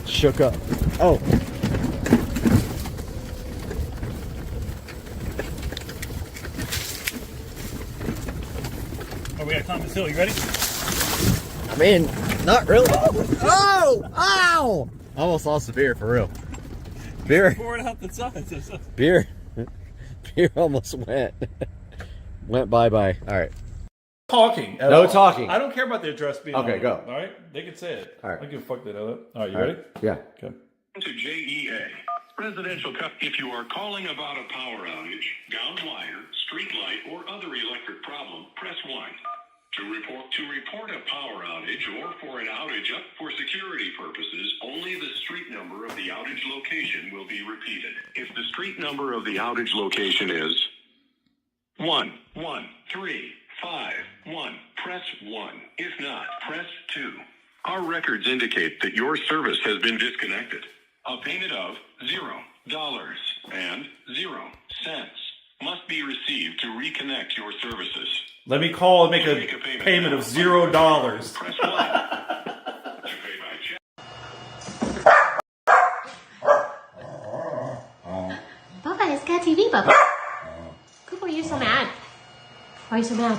shook up. Oh. Oh, we got Thomas Hill. You ready? I mean, not really. Oh! Ow! I almost lost the beer, for real. Beer. Pour it out the sides. Beer. Beer almost went bye-bye. All right. Talking. No all. talking. I don't care about the address being Okay, on go. All right? They can say it. All right. I can fuck that up. All right, you All ready? right. Yeah. Okay. To JEA. Residential cut. If you are calling about a power outage, gound wire, street light, or other electric problem, press 1. To report a power outage or for an outage up for security purposes, only the street number of the outage location will be repeated. If the street number of the outage location is 11351, press 1. If not, press 2. Our records indicate that your service has been disconnected. A payment of $0.00 must be received to reconnect your services. Let me call and make a payment of $0. Press 1 to pay by check. Papa, it's got TV, Papa. Good boy, you're so mad. Why are you so mad?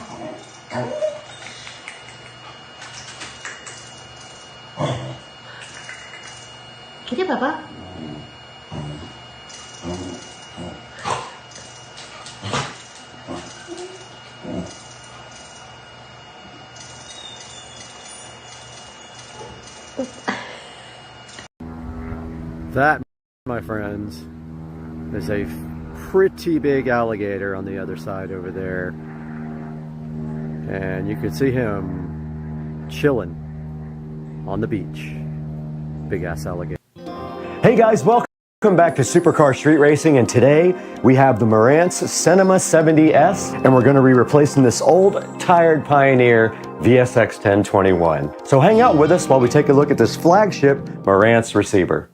Get it, Papa. That, my friends, is a pretty big alligator on the other side over there. And you can see him chilling on the beach. Big ass alligator. Hey guys, welcome back to Supercar Street Racing, and today we have the Marantz Cinema 70S, and we're going to be replacing this old tired Pioneer VSX 1021. So hang out with us while we take a look at this flagship Marantz receiver.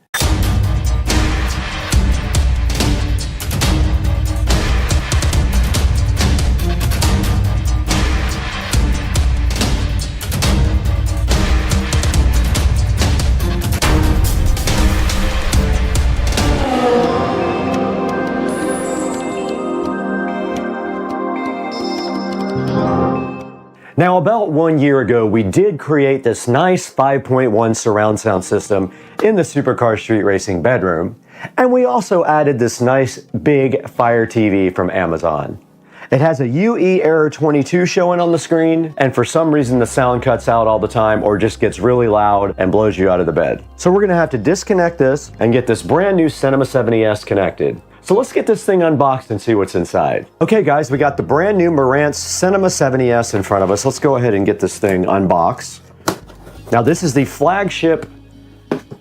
Now, about 1 year ago, we did create this nice 5.1 surround sound system in the Supercar Street Racing bedroom, and we also added this nice big Fire TV from Amazon. It has a UE error 22 showing on the screen, and for some reason the sound cuts out all the time or just gets really loud and blows you out of the bed. So we're gonna have to disconnect this and get this brand new Cinema 70S connected. So let's get this thing unboxed and see what's inside. Okay guys, we got the brand new Marantz Cinema 70S in front of us. Let's go ahead and get this thing unboxed. Now this is the flagship,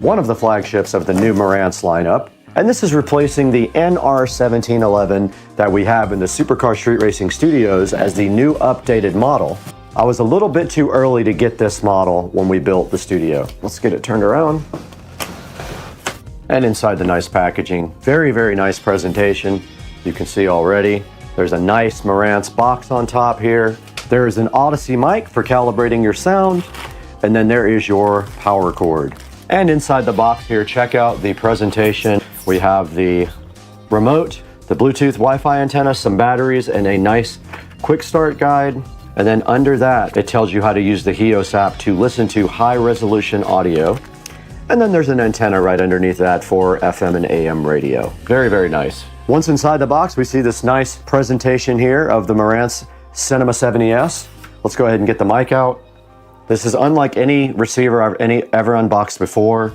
one of the flagships of the new Marantz lineup. And this is replacing the NR1711 that we have in the Supercar Street Racing Studios as the new updated model. I was a little bit too early to get this model when we built the studio. Let's get it turned around. And inside the nice packaging, very, very nice presentation. You can see already, there's a nice Marantz box on top here. There is an Odyssey mic for calibrating your sound. And then there is your power cord. And inside the box here, check out the presentation. We have the remote, the Bluetooth Wi-Fi antenna, some batteries, and a nice quick start guide. And then under that, it tells you how to use the HEOS app to listen to high resolution audio. And then there's an antenna right underneath that for FM and AM radio. Very, very nice. Once inside the box, we see this nice presentation here of the Marantz Cinema 70S. Let's go ahead and get the mic out. This is unlike any receiver I've ever unboxed before.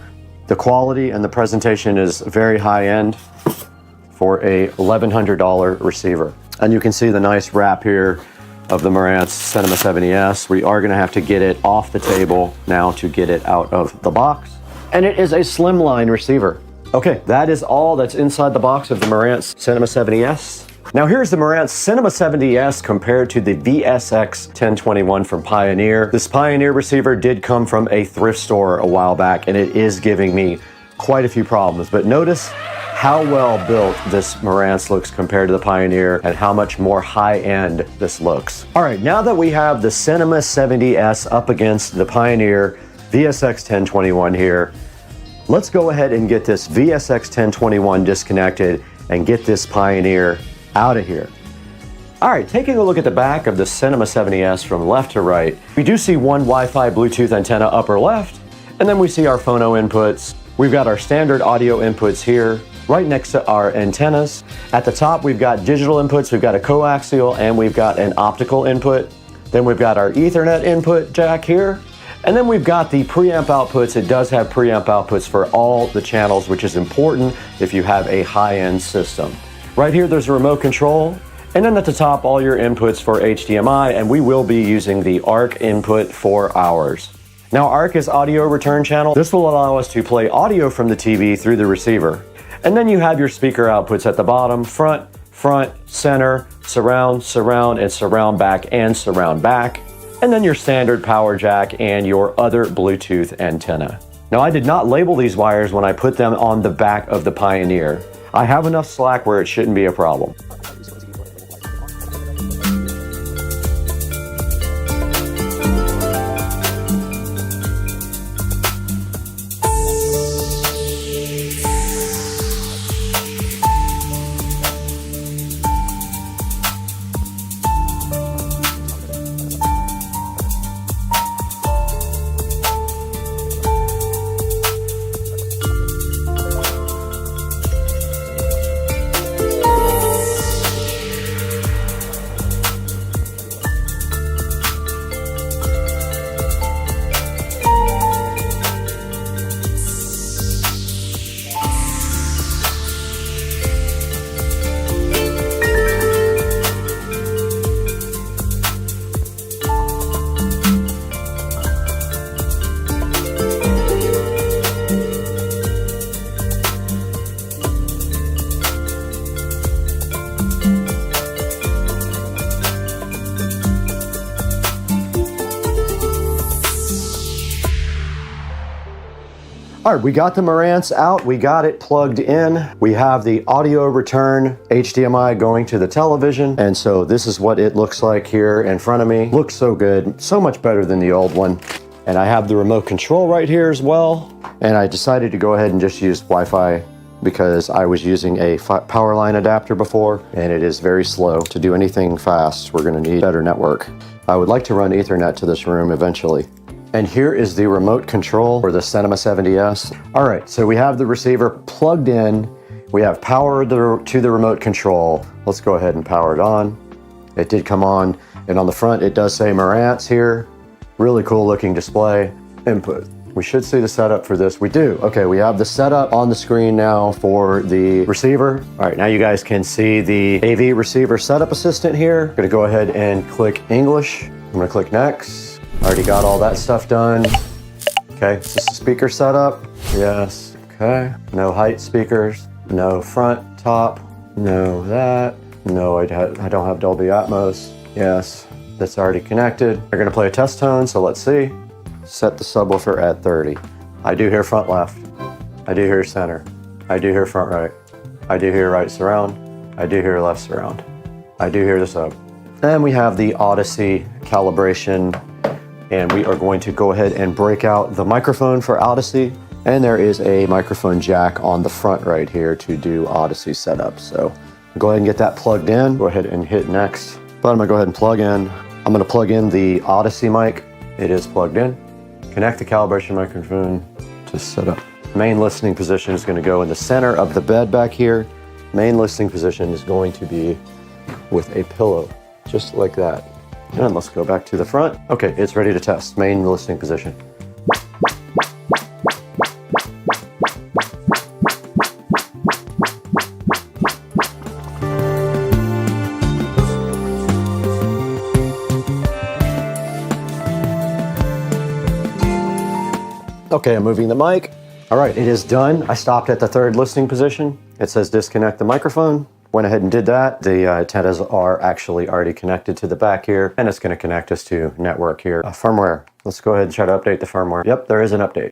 The quality and the presentation is very high end for a $1,100 receiver. And you can see the nice wrap here of the Marantz Cinema 70S. We are gonna have to get it off the table now to get it out of the box. And it is a slimline receiver. Okay, that is all that's inside the box of the Marantz Cinema 70S. Now here's the Marantz Cinema 70S compared to the VSX 1021 from Pioneer. This Pioneer receiver did come from a thrift store a while back, and it is giving me quite a few problems. But notice how well built this Marantz looks compared to the Pioneer and how much more high-end this looks. All right, now that we have the Cinema 70S up against the Pioneer VSX 1021 here, let's go ahead and get this VSX 1021 disconnected and get this Pioneer out of here. All right, taking a look at the back of the Cinema 70S from left to right, we do see one Wi-Fi Bluetooth antenna upper left, and then we see our phono inputs. We've got our standard audio inputs here, right next to our antennas. At the top, we've got digital inputs, we've got a coaxial, and we've got an optical input. Then we've got our Ethernet input jack here. And then we've got the preamp outputs. It does have preamp outputs for all the channels, which is important if you have a high-end system. Right here, there's a remote control. And then at the top, all your inputs for HDMI, and we will be using the ARC input for ours. Now, ARC is audio return channel. This will allow us to play audio from the TV through the receiver. And then you have your speaker outputs at the bottom, front, center, surround, and surround back and surround back. And then your standard power jack and your other Bluetooth antenna. Now, I did not label these wires when I put them on the back of the Pioneer. I have enough slack where it shouldn't be a problem. All right, we got the Marantz out. We got it plugged in. We have the audio return HDMI going to the television. And so this is what it looks like here in front of me. Looks so good, so much better than the old one. And I have the remote control right here as well. And I decided to go ahead and just use Wi-Fi because I was using a power line adapter before, and it is very slow. To do anything fast, we're gonna need better network. I would like to run Ethernet to this room eventually. And here is the remote control for the Cinema 70S. All right, so we have the receiver plugged in. We have power to the remote control. Let's go ahead and power it on. It did come on, and on the front it does say Marantz here. Really cool looking display. Input. We should see the setup for this. We do. Okay, we have the setup on the screen now for the receiver. All right, now you guys can see the AV receiver setup assistant here. I'm gonna go ahead and click English. I'm gonna click next. Already got all that stuff done. Okay, is this a speaker setup? Yes, okay. No height speakers, no front, top, no that. No, I don't have Dolby Atmos. Yes, that's already connected. We're gonna play a test tone, so let's see. Set the subwoofer at 30. I do hear front left. I do hear center. I do hear front right. I do hear right surround. I do hear left surround. I do hear the sub. And we have the Odyssey calibration, and we are going to go ahead and break out the microphone for Odyssey. And there is a microphone jack on the front right here to do Odyssey setup. So go ahead and get that plugged in. Go ahead and hit next. But I'm gonna go ahead and plug in. I'm gonna plug in the Odyssey mic. It is plugged in. Connect the calibration microphone to set up. Main listening position is gonna go in the center of the bed back here. Main listening position is going to be with a pillow, just like that. And let's go back to the front. Okay, it's ready to test. Main listening position. Okay, I'm moving the mic. All right, it is done. I stopped at the third listening position. It says disconnect the microphone. Went ahead and did that. The antennas are actually already connected to the back here, and it's gonna connect us to network here. Firmware, let's go ahead and try to update the firmware. Yep, there is an update.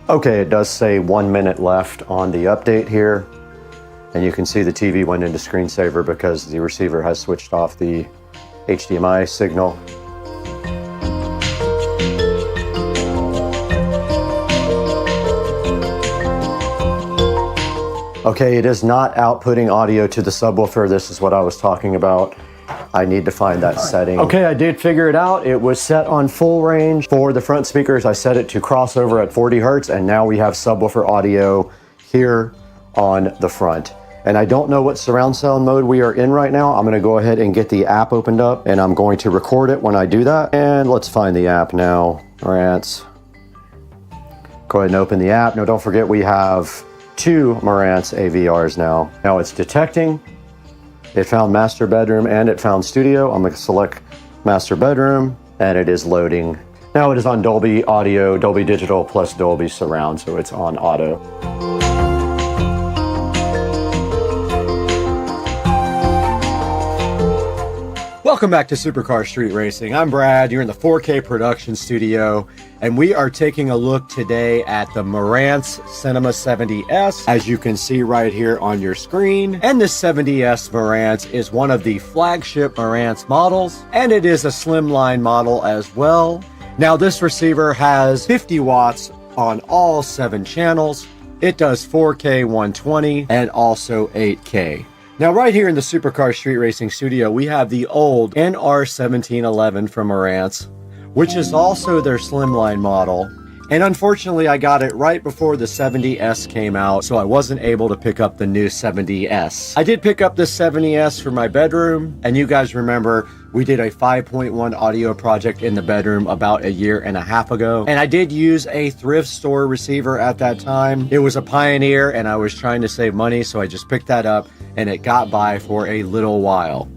Okay, it does say 1 minute left on the update here. And you can see the TV went into screensaver because the receiver has switched off the HDMI signal. Okay, it is not outputting audio to the subwoofer. This is what I was talking about. I need to find that setting. Okay, I did figure it out. It was set on full range. For the front speakers, I set it to crossover at 40 Hertz, and now we have subwoofer audio here on the front. And I don't know what surround sound mode we are in right now. I'm gonna go ahead and get the app opened up, and I'm going to record it when I do that. And let's find the app now. Marantz. Go ahead and open the app. Now don't forget we have 2 Marantz AVRs now. Now it's detecting. It found master bedroom and it found studio. I'm gonna select master bedroom, and it is loading. Now it is on Dolby Audio, Dolby Digital plus Dolby Surround, so it's on auto. Welcome back to Supercar Street Racing. I'm Brad. You're in the 4K production studio, and we are taking a look today at the Marantz Cinema 70S, as you can see right here on your screen. And this 70S Marantz is one of the flagship Marantz models, and it is a slimline model as well. Now this receiver has 50 watts on all 7 channels. It does 4K 120 and also 8K. Now right here in the Supercar Street Racing studio, we have the old NR1711 from Marantz, which is also their slimline model. And unfortunately, I got it right before the 70S came out, so I wasn't able to pick up the new 70S. I did pick up the 70S for my bedroom, and you guys remember We did a 5.1 audio project in the bedroom about 1.5 years ago, and I did use a thrift store receiver at that time. It was a Pioneer, and I was trying to save money, so I just picked that up, and it got by for a little while.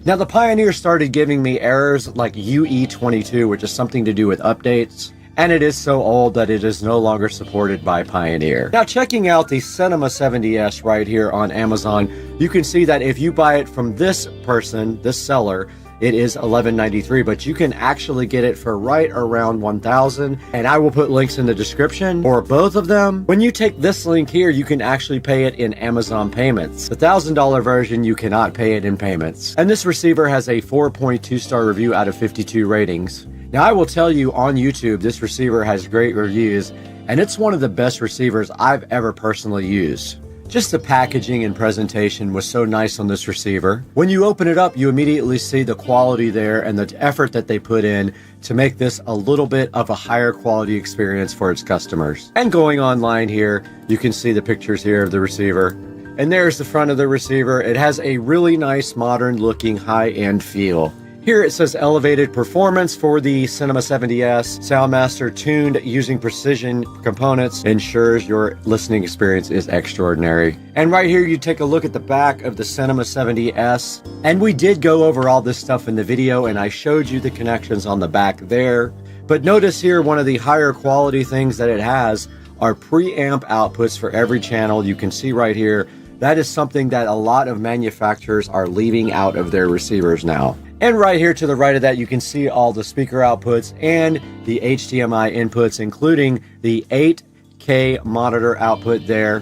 Now, the Pioneer started giving me errors like UE22, which is something to do with updates, and it is so old that it is no longer supported by Pioneer. Now, checking out the Cinema 70S right here on Amazon, you can see that if you buy it from this person, this seller, it is $11.93, but you can actually get it for right around $1,000, and I will put links in the description for both of them. When you take this link here, you can actually pay it in Amazon payments. The $1,000 version, you cannot pay it in payments. And this receiver has a 4.2 star review out of 52 ratings. Now, I will tell you on YouTube, this receiver has great reviews, and it's one of the best receivers I've ever personally used. Just the packaging and presentation was so nice on this receiver. When you open it up, you immediately see the quality there and the effort that they put in to make this a little bit of a higher quality experience for its customers. And going online here, you can see the pictures here of the receiver. And there's the front of the receiver. It has a really nice modern looking high-end feel. Here it says elevated performance for the Cinema 70S. Soundmaster tuned using precision components ensures your listening experience is extraordinary. And right here you take a look at the back of the Cinema 70S. And we did go over all this stuff in the video, and I showed you the connections on the back there. But notice here, one of the higher quality things that it has are preamp outputs for every channel. You can see right here, that is something that a lot of manufacturers are leaving out of their receivers now. And right here to the right of that, you can see all the speaker outputs and the HDMI inputs, including the 8K monitor output there.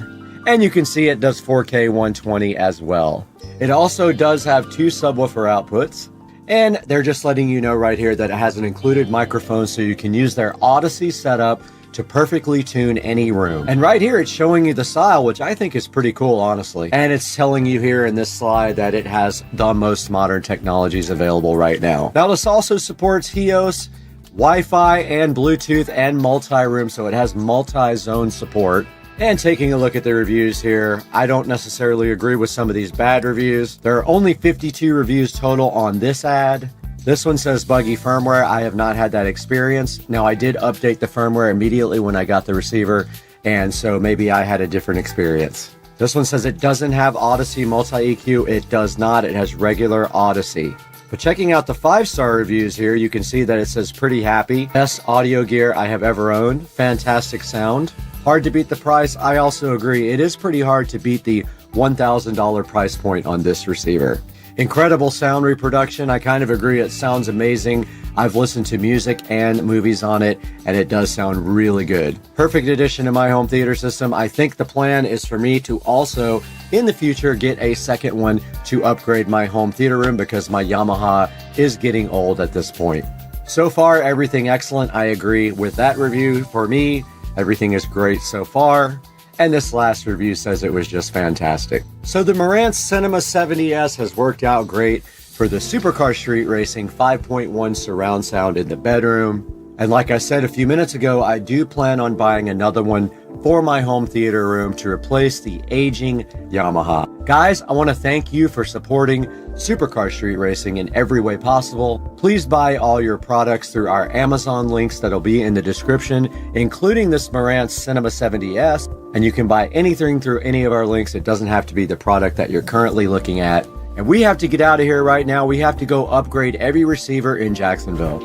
And you can see it does 4K 120 as well. It also does have 2 subwoofer outputs. And they're just letting you know right here that it has an included microphone, so you can use their Odyssey setup to perfectly tune any room. And right here, it's showing you the style, which I think is pretty cool, honestly. And it's telling you here in this slide that it has the most modern technologies available right now. Now, this also supports HEOS, Wi-Fi, and Bluetooth, and multi-room, so it has multi-zone support. And taking a look at the reviews here, I don't necessarily agree with some of these bad reviews. There are only 52 reviews total on this ad. This one says buggy firmware. I have not had that experience. Now, I did update the firmware immediately when I got the receiver, and so maybe I had a different experience. This one says it doesn't have Odyssey multi-EQ. It does not. It has regular Odyssey. But checking out the 5-star reviews here, you can see that it says pretty happy. Best audio gear I have ever owned. Fantastic sound. Hard to beat the price. I also agree. It is pretty hard to beat the $1,000 price point on this receiver. Incredible sound reproduction. I kind of agree. It sounds amazing. I've listened to music and movies on it, and it does sound really good. Perfect addition to my home theater system. I think the plan is for me to also, in the future, get a second one to upgrade my home theater room because my Yamaha is getting old at this point. So far, everything excellent. I agree with that review. For me, everything is great so far. And this last review says it was just fantastic. So the Marantz Cinema 70S has worked out great for the Supercar Street Racing 5.1 surround sound in the bedroom. And like I said a few minutes ago, I do plan on buying another one for my home theater room to replace the aging Yamaha. Guys, I want to thank you for supporting Supercar Street Racing in every way possible. Please buy all your products through our Amazon links that'll be in the description, including this Marantz Cinema 70S. And you can buy anything through any of our links. It doesn't have to be the product that you're currently looking at. And we have to get out of here right now. We have to go upgrade every receiver in Jacksonville.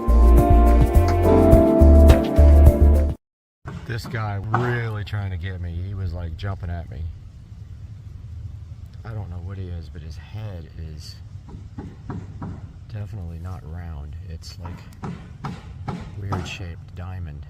This guy really trying to get me. He was like jumping at me. I don't know what he is, but his head is definitely not round. It's like weird shaped diamond.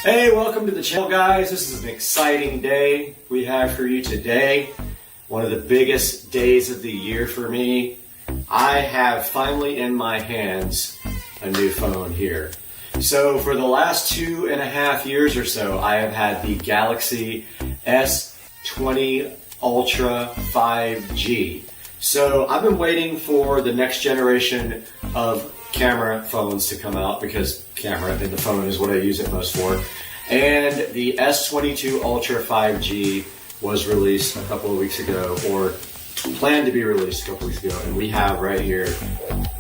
Hey, welcome to the channel, guys. This is an exciting day we have for you today. One of the biggest days of the year for me. I have finally in my hands a new phone here. So for the last 2.5 years or so, I have had the Galaxy S20 Ultra 5G. So I've been waiting for the next generation of camera phones to come out, because camera in the phone is what I use it most for. And the S22 Ultra 5G was released a couple of weeks ago, or planned to be released a couple weeks ago, and we have right here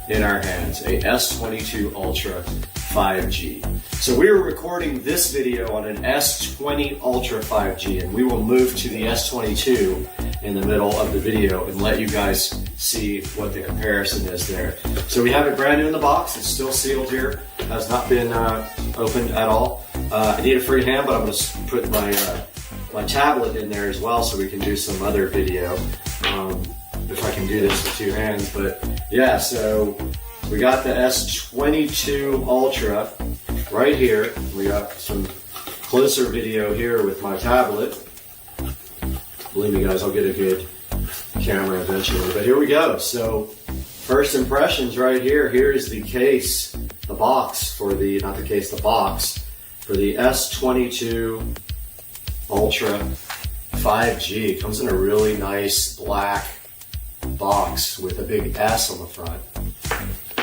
in our hands a S22 Ultra 5G. So we are recording this video on an S20 Ultra 5G, and we will move to the S22 in the middle of the video and let you guys see what the comparison is there. So we have it brand new in the box. It's still sealed here. Has not been opened at all. I need a free hand, but I'm going to put my tablet in there as well so we can do some other video. If I can do this with two hands. But yeah, so we got the S22 Ultra right here. We got some closer video here with my tablet. Believe me, guys, I'll get a good camera eventually. But here we go. So first impressions right here. Here is the case, the box for the, not the case, the box for the S22 Ultra 5G. It comes in a really nice black box with a big S on the front.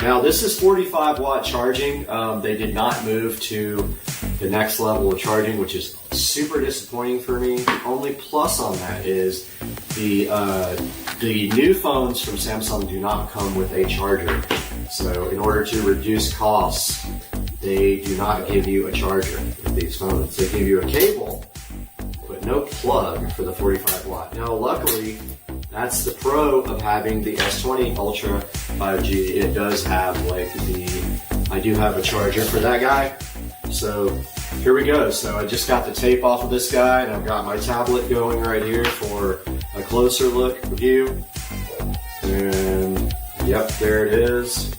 Now this is 45 watt charging. They did not move to the next level of charging, which is super disappointing for me. The only plus on that is the new phones from Samsung do not come with a charger. So in order to reduce costs, they do not give you a charger with these phones. They give you a cable, but no plug for the 45 watt. Now luckily, that's the pro of having the S20 Ultra 5G. It does have like I do have a charger for that guy. So here we go. So I just got the tape off of this guy, and I've got my tablet going right here for a closer look view. And yep, there it is.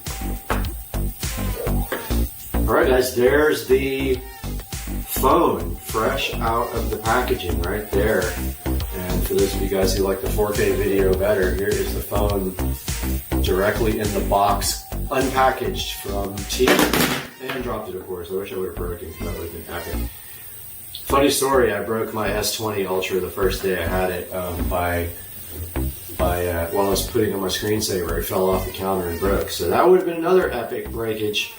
All right, guys, there's the phone fresh out of the packaging right there. And for those of you guys who like the 4K video better, here is the phone directly in the box, unpackaged from T. And dropped it, of course. I wish I would have broken, because that would have been epic. Funny story, I broke my S20 Ultra the first day I had it while I was putting on my screensaver. It fell off the counter and broke. So that would have been another epic breakage.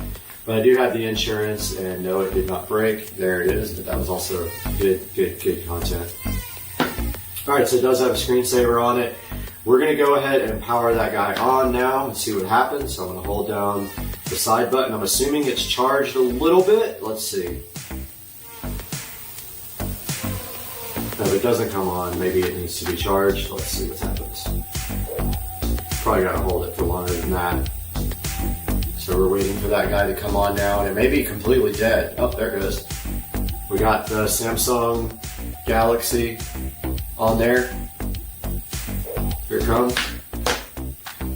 But I do have the insurance, and no, it did not break. There it is, but that was also good content. Alright, so it does have a screensaver on it. We're going to go ahead and power that guy on now and see what happens. So I'm going to hold down the side button. I'm assuming it's charged a little bit. Let's see. No, if it doesn't come on, maybe it needs to be charged. Let's see what happens. Probably got to hold it for longer than that. So we're waiting for that guy to come on now, and it may be completely dead. Oh, there it goes. We got the Samsung Galaxy on there. Here it comes.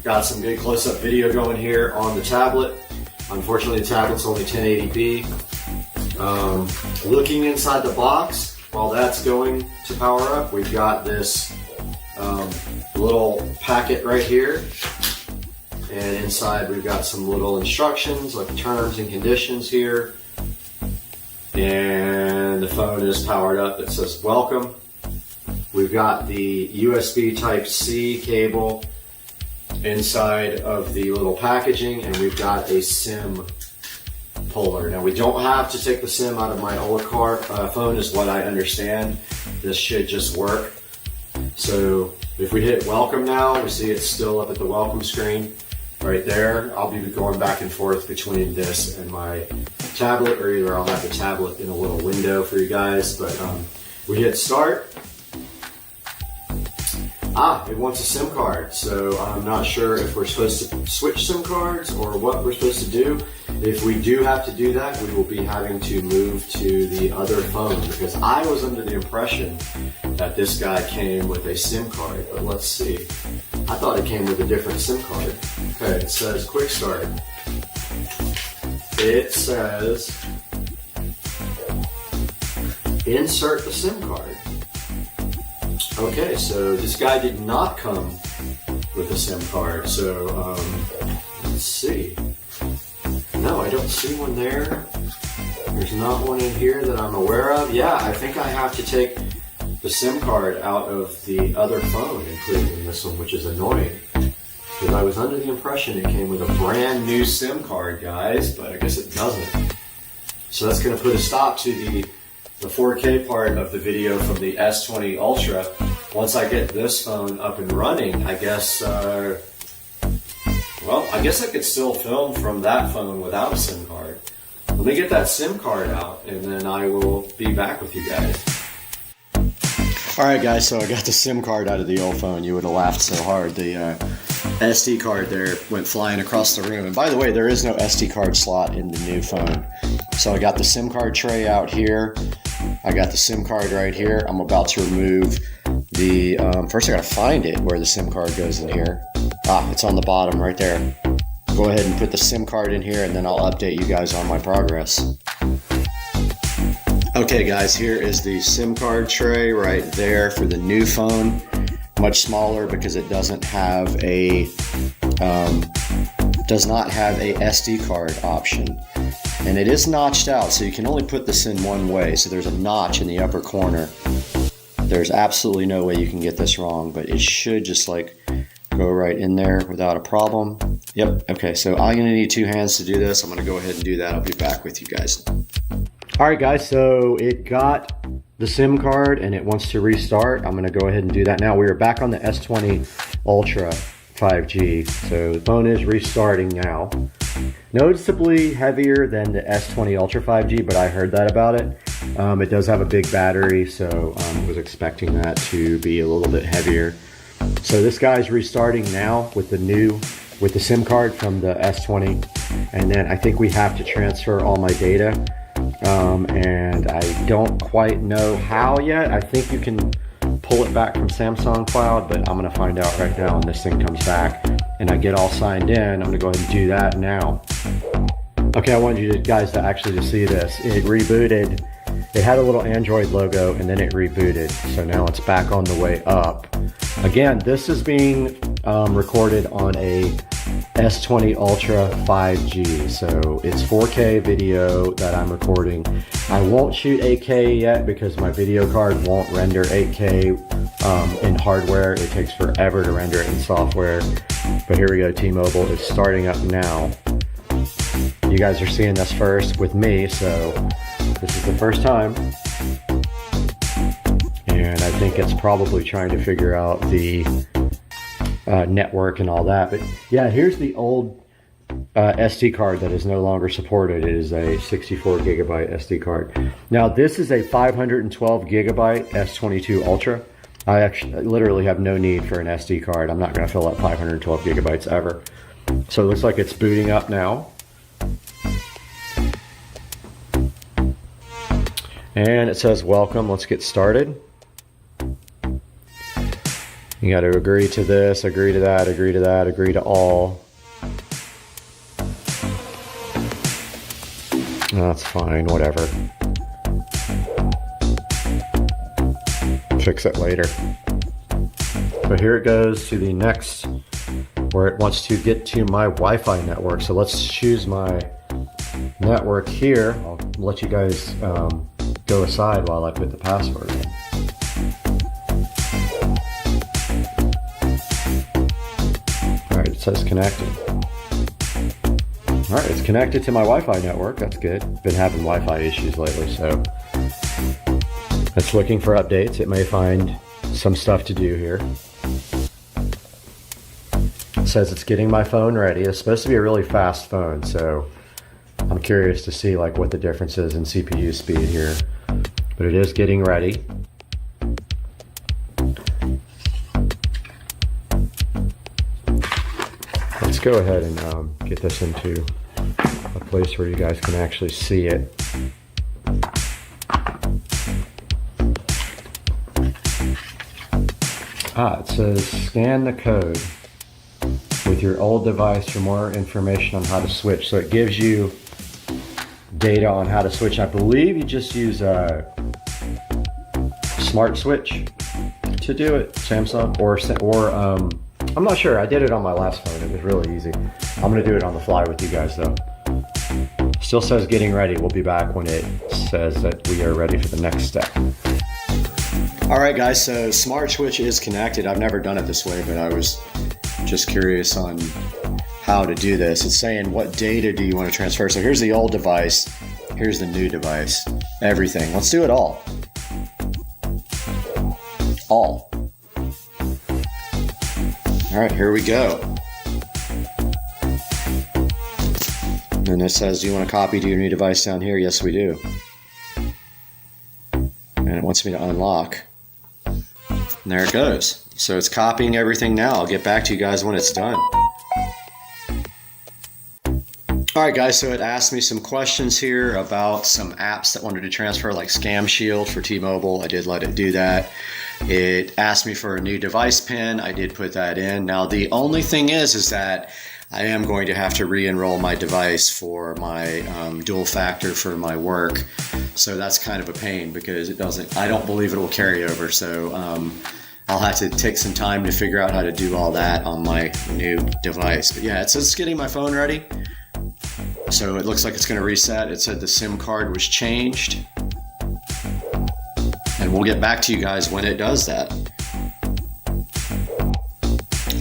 Got some good close-up video going here on the tablet. Unfortunately, the tablet's only 1080p. Looking inside the box, while that's going to power up, we've got this little packet right here. And inside we've got some little instructions, like terms and conditions here. And the phone is powered up. It says welcome. We've got the USB Type-C cable inside of the little packaging, and we've got a SIM puller. Now we don't have to take the SIM out of my old phone, is what I understand. This should just work. So if we hit welcome now, we see it's still up at the welcome screen right there. I'll be going back and forth between this and my tablet, or either I'll have the tablet in a little window for you guys. But we hit start. It wants a SIM card, so I'm not sure if we're supposed to switch SIM cards or what we're supposed to do. If we do have to do that, we will be having to move to the other phone, because I was under the impression that this guy came with a SIM card, but let's see. I thought it came with a different SIM card. Okay, it says quick start. It says insert the SIM card. Okay, so this guy did not come with a SIM card, so let's see. No, I don't see one there. There's not one in here that I'm aware of. Yeah, I think I have to take the SIM card out of the other phone and put it in this one, which is annoying. Because I was under the impression it came with a brand new SIM card, guys, but I guess it doesn't. So that's going to put a stop to the 4K part of the video from the S20 Ultra. Once I get this phone up and running, I guess, well, I guess I could still film from that phone without a SIM card. Let me get that SIM card out, and then I will be back with you guys. Alright guys, so I got the SIM card out of the old phone. You would have laughed so hard. The SD card there went flying across the room. And by the way, there is no SD card slot in the new phone. So I got the SIM card tray out here. I got the SIM card right here. I'm about to remove the, first I gotta find it where the SIM card goes in here. Ah, it's on the bottom right there. Go ahead and put the SIM card in here and then I'll update you guys on my progress. Okay guys, here is the SIM card tray right there for the new phone. Much smaller because it doesn't have a, does not have a SD card option. And it is notched out, so you can only put this in one way. So there's a notch in the upper corner. There's absolutely no way you can get this wrong, but it should just like go right in there without a problem. Yep, okay, so I'm gonna need 2 hands to do this. I'm gonna go ahead and do that. I'll be back with you guys. All right guys, so it got the SIM card and it wants to restart. I'm gonna go ahead and do that now. We are back on the S20 Ultra 5G. So the phone is restarting now. Noticeably heavier than the S20 Ultra 5G, but I heard that about it. It does have a big battery, so I was expecting that to be a little bit heavier. So this guy's restarting now with the SIM card from the S20, and then I think we have to transfer all my data. And I don't quite know how yet. I think you can pull it back from Samsung Cloud, but I'm gonna find out right now when this thing comes back and I get all signed in. I'm gonna go ahead and do that now. Okay, I want you guys to actually see this. It rebooted. It had a little Android logo and then it rebooted. So now it's back on the way up. Again, this is being recorded on a S20 Ultra 5G. So it's 4K video that I'm recording. I won't shoot 8K yet because my video card won't render 8K in hardware. It takes forever to render it in software. But here we go, T-Mobile. It's starting up now. You guys are seeing this first with me, so this is the first time. And I think it's probably trying to figure out the network and all that. But yeah, here's the old SD card that is no longer supported. It is a 64 gigabyte SD card. Now this is a 512 gigabyte S22 Ultra. I actually literally have no need for an SD card. I'm not going to fill up 512 gigabytes ever. So it looks like it's booting up now. And it says welcome. Let's get started. You got to agree to this, agree to that, agree to that, agree to all. That's fine, whatever. Fix it later. So here it goes to the next, where it wants to get to my Wi-Fi network. So let's choose my network here. I'll let you guys go aside while I put the password in. Alright, it says connected. Alright, it's connected to my Wi-Fi network. That's good. Been having Wi-Fi issues lately, so it's looking for updates. It may find some stuff to do here. It says it's getting my phone ready. It's supposed to be a really fast phone, so I'm curious to see like what the difference is in CPU speed here. But it is getting ready. Let's go ahead and get this into a place where you guys can actually see it. It says scan the code with your old device for more information on how to switch. So it gives you data on how to switch. I believe you just use smart switch to do it. Samsung or I'm not sure. I did it on my last phone. It was really easy. I'm gonna do it on the fly with you guys though. Still says getting ready. We'll be back when it says that we are ready for the next step. All right, guys, so smart switch is connected. I've never done it this way, but I was just curious on how to do this. It's saying what data do you want to transfer? So here's the old device, here's the new device, everything. Let's do it all. All. All right, here we go. And it says, do you want to copy to your new device down here? Yes, we do. And it wants me to unlock. And there it goes. So it's copying everything now. I'll get back to you guys when it's done. All right, guys, so it asked me some questions here about some apps that wanted to transfer, like Scam Shield for T-Mobile. I did let it do that. It asked me for a new device pin. I did put that in. Now, the only thing is that I am going to have to re-enroll my device for my dual factor for my work. So that's kind of a pain because I don't believe it will carry over. So I'll have to take some time to figure out how to do all that on my new device. But yeah, it's just getting my phone ready. So it looks like it's going to reset. It said the SIM card was changed. And we'll get back to you guys when it does that.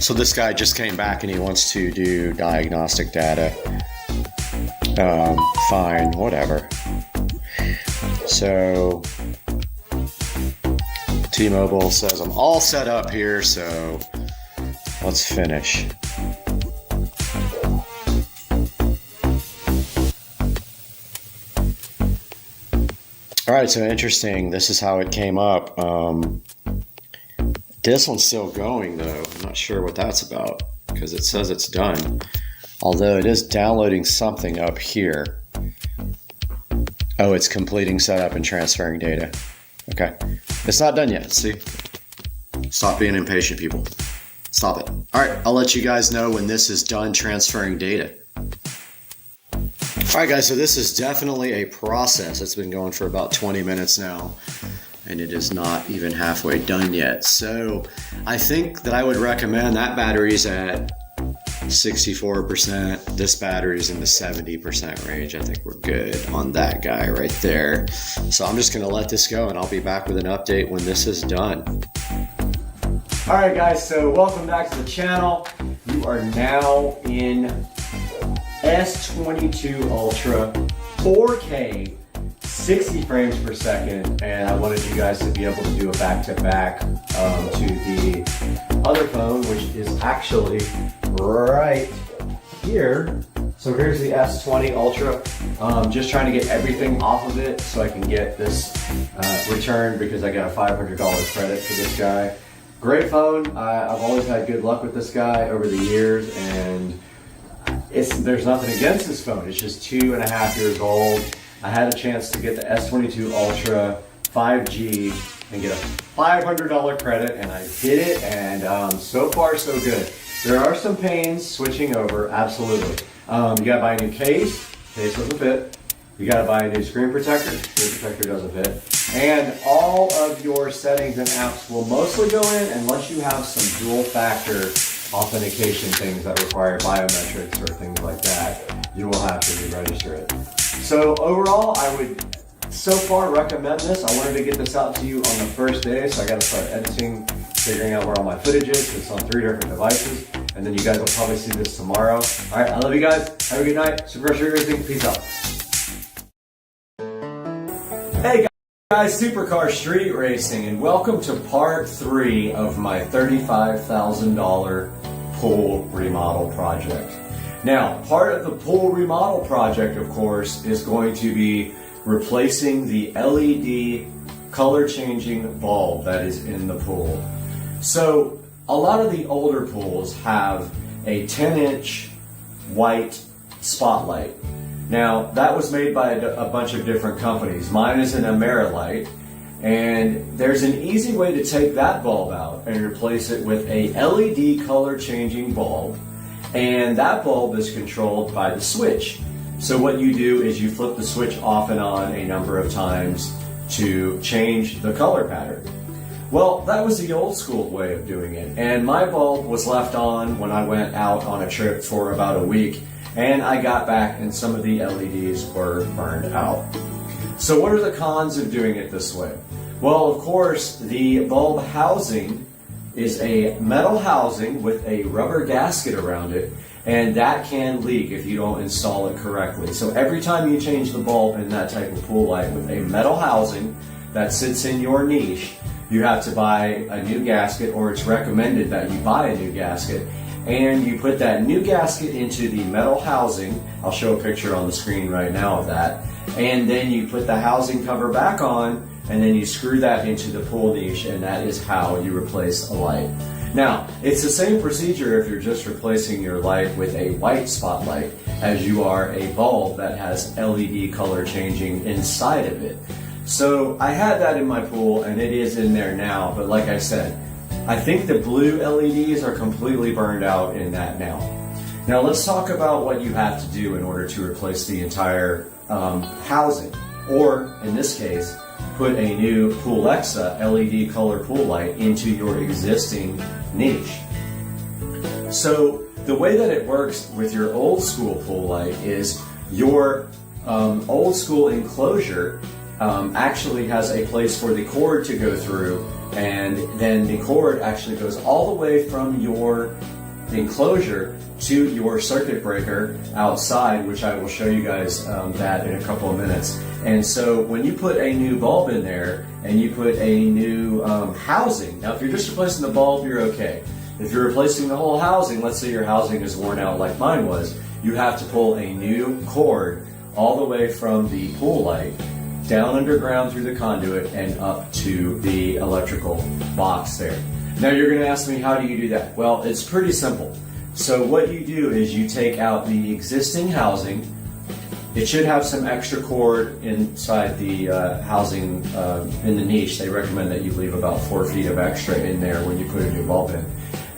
So this guy just came back and he wants to do diagnostic data. Fine, whatever. So T-Mobile says I'm all set up here, so let's finish. All right, so interesting. This is how it came up. This one's still going though. I'm not sure what that's about because it says it's done. Although it is downloading something up here. Oh, it's completing setup and transferring data. Okay. It's not done yet. See? Stop being impatient, people. Stop it. All right, I'll let you guys know when this is done transferring data. All right, guys, so this is definitely a process. It's been going for about 20 minutes now. And it is not even halfway done yet. So I think that I would recommend that battery's at 64%. This battery's in the 70% range. I think we're good on that guy right there. So I'm just gonna let this go and I'll be back with an update when this is done. All right, guys, so welcome back to the channel. You are now in S22 Ultra 4K 60 frames per second, and I wanted you guys to be able to do a back-to-back to the other phone, which is actually right here. So here's the S20 Ultra. Just trying to get everything off of it so I can get this returned because I got a $500 credit for this guy. Great phone. I've always had good luck with this guy over the years, and there's nothing against this phone. It's just 2.5 years old. I had a chance to get the S22 Ultra 5G and get a $500 credit, and I did it, and so far so good. There are some pains switching over, absolutely. You gotta buy a new case doesn't fit. You gotta buy a new screen protector doesn't fit. And all of your settings and apps will mostly go in unless you have some dual factor authentication things that require biometrics or things like that. You will have to re-register it. So overall, I would so far recommend this. I wanted to get this out to you on the first day, so I got to start editing, figuring out where all my footage is. It's on 3 different devices, and then you guys will probably see this tomorrow. All right, I love you guys. Have a good night. Super Street Racing. Peace out. Hey guys, Supercar Street Racing, and welcome to part 3 of my $35,000 pool remodel project. Now, part of the pool remodel project, of course, is going to be replacing the LED color changing bulb that is in the pool. So, a lot of the older pools have a 10-inch white spotlight. Now, that was made by a bunch of different companies. Mine is an Amerilight, and there's an easy way to take that bulb out and replace it with a LED color changing bulb. And that bulb is controlled by the switch. So what you do is you flip the switch off and on a number of times to change the color pattern. Well, that was the old school way of doing it, and my bulb was left on when I went out on a trip for about a week, and I got back and some of the LEDs were burned out. So what are the cons of doing it this way? Well, of course, the bulb housing is a metal housing with a rubber gasket around it, and that can leak if you don't install it correctly. So every time you change the bulb in that type of pool light with a metal housing that sits in your niche, you have to buy a new gasket, or it's recommended that you buy a new gasket, and you put that new gasket into the metal housing. I'll show a picture on the screen right now of that. And then you put the housing cover back on, and then you screw that into the pool niche, and that is how you replace a light. Now, it's the same procedure if you're just replacing your light with a white spotlight as you are a bulb that has LED color changing inside of it. So I had that in my pool, and it is in there now, but like I said, I think the blue LEDs are completely burned out in that now. Now let's talk about what you have to do in order to replace the entire housing, or in this case, put a new Poolexa LED color pool light into your existing niche. So the way that it works with your old school pool light is your old school enclosure actually has a place for the cord to go through, and then the cord actually goes all the way from your enclosure to your circuit breaker outside, which I will show you guys that in a couple of minutes. And so when you put a new bulb in there and you put a new housing, now if you're just replacing the bulb, you're okay. If you're replacing the whole housing, let's say your housing is worn out like mine was, you have to pull a new cord all the way from the pool light down underground through the conduit and up to the electrical box there. Now you're going to ask me, how do you do that? Well, it's pretty simple. So what you do is you take out the existing housing. It should have some extra cord inside the housing in the niche. They recommend that you leave about 4 feet of extra in there when you put a new bulb in.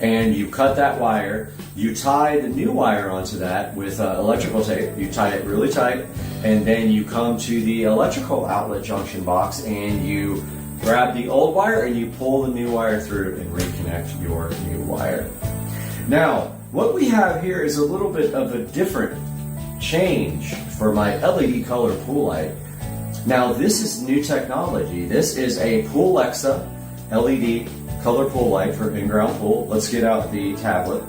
And you cut that wire, you tie the new wire onto that with electrical tape, you tie it really tight, and then you come to the electrical outlet junction box and you grab the old wire and you pull the new wire through and reconnect your new wire. Now, what we have here is a little bit of a different change for my LED color pool light. Now, this is new technology. This is a Poolexa LED color pool light for in-ground pool. Let's get out the tablet.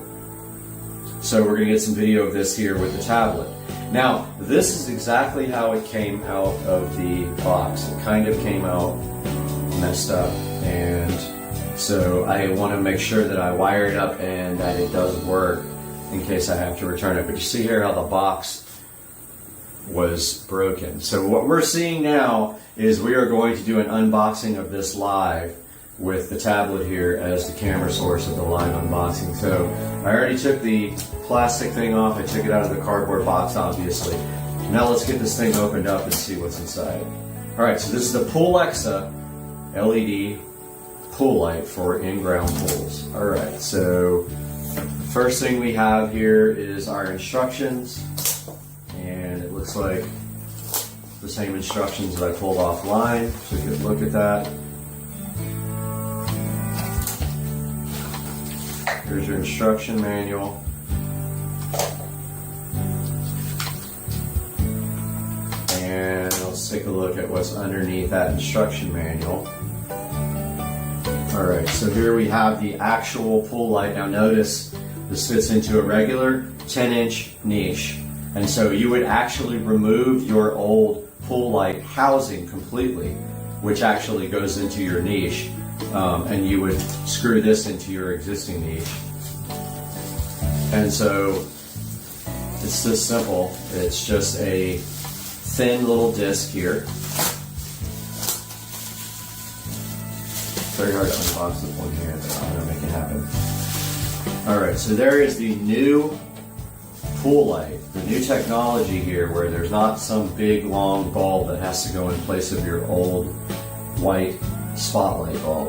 So we're going to get some video of this here with the tablet. Now, this is exactly how it came out of the box. It kind of came out messed up, and so I want to make sure that I wire it up and that it does work in case I have to return it. But you see here how the box was broken. So what we're seeing now is we are going to do an unboxing of this live with the tablet here as the camera source of the live unboxing. So I already took the plastic thing off. I took it out of the cardboard box, obviously. Now let's get this thing opened up and see what's inside. All right, so this is the Poolexa LED pool light for in-ground pools. All right, so first thing we have here is our instructions, and it looks like the same instructions that I pulled offline. So you can look at that. Here's your instruction manual. And let's take a look at what's underneath that instruction manual. Alright, so here we have the actual pool light. Now notice this fits into a regular 10-inch niche. And so you would actually remove your old pool light housing completely, which actually goes into your niche. And you would screw this into your existing niche. And so it's this simple. It's just a thin little disc here. Very hard to unbox with one hand, but I'm going to make it happen. Alright, so there is the new pool light, the new technology here where there's not some big long bulb that has to go in place of your old white spotlight bulb.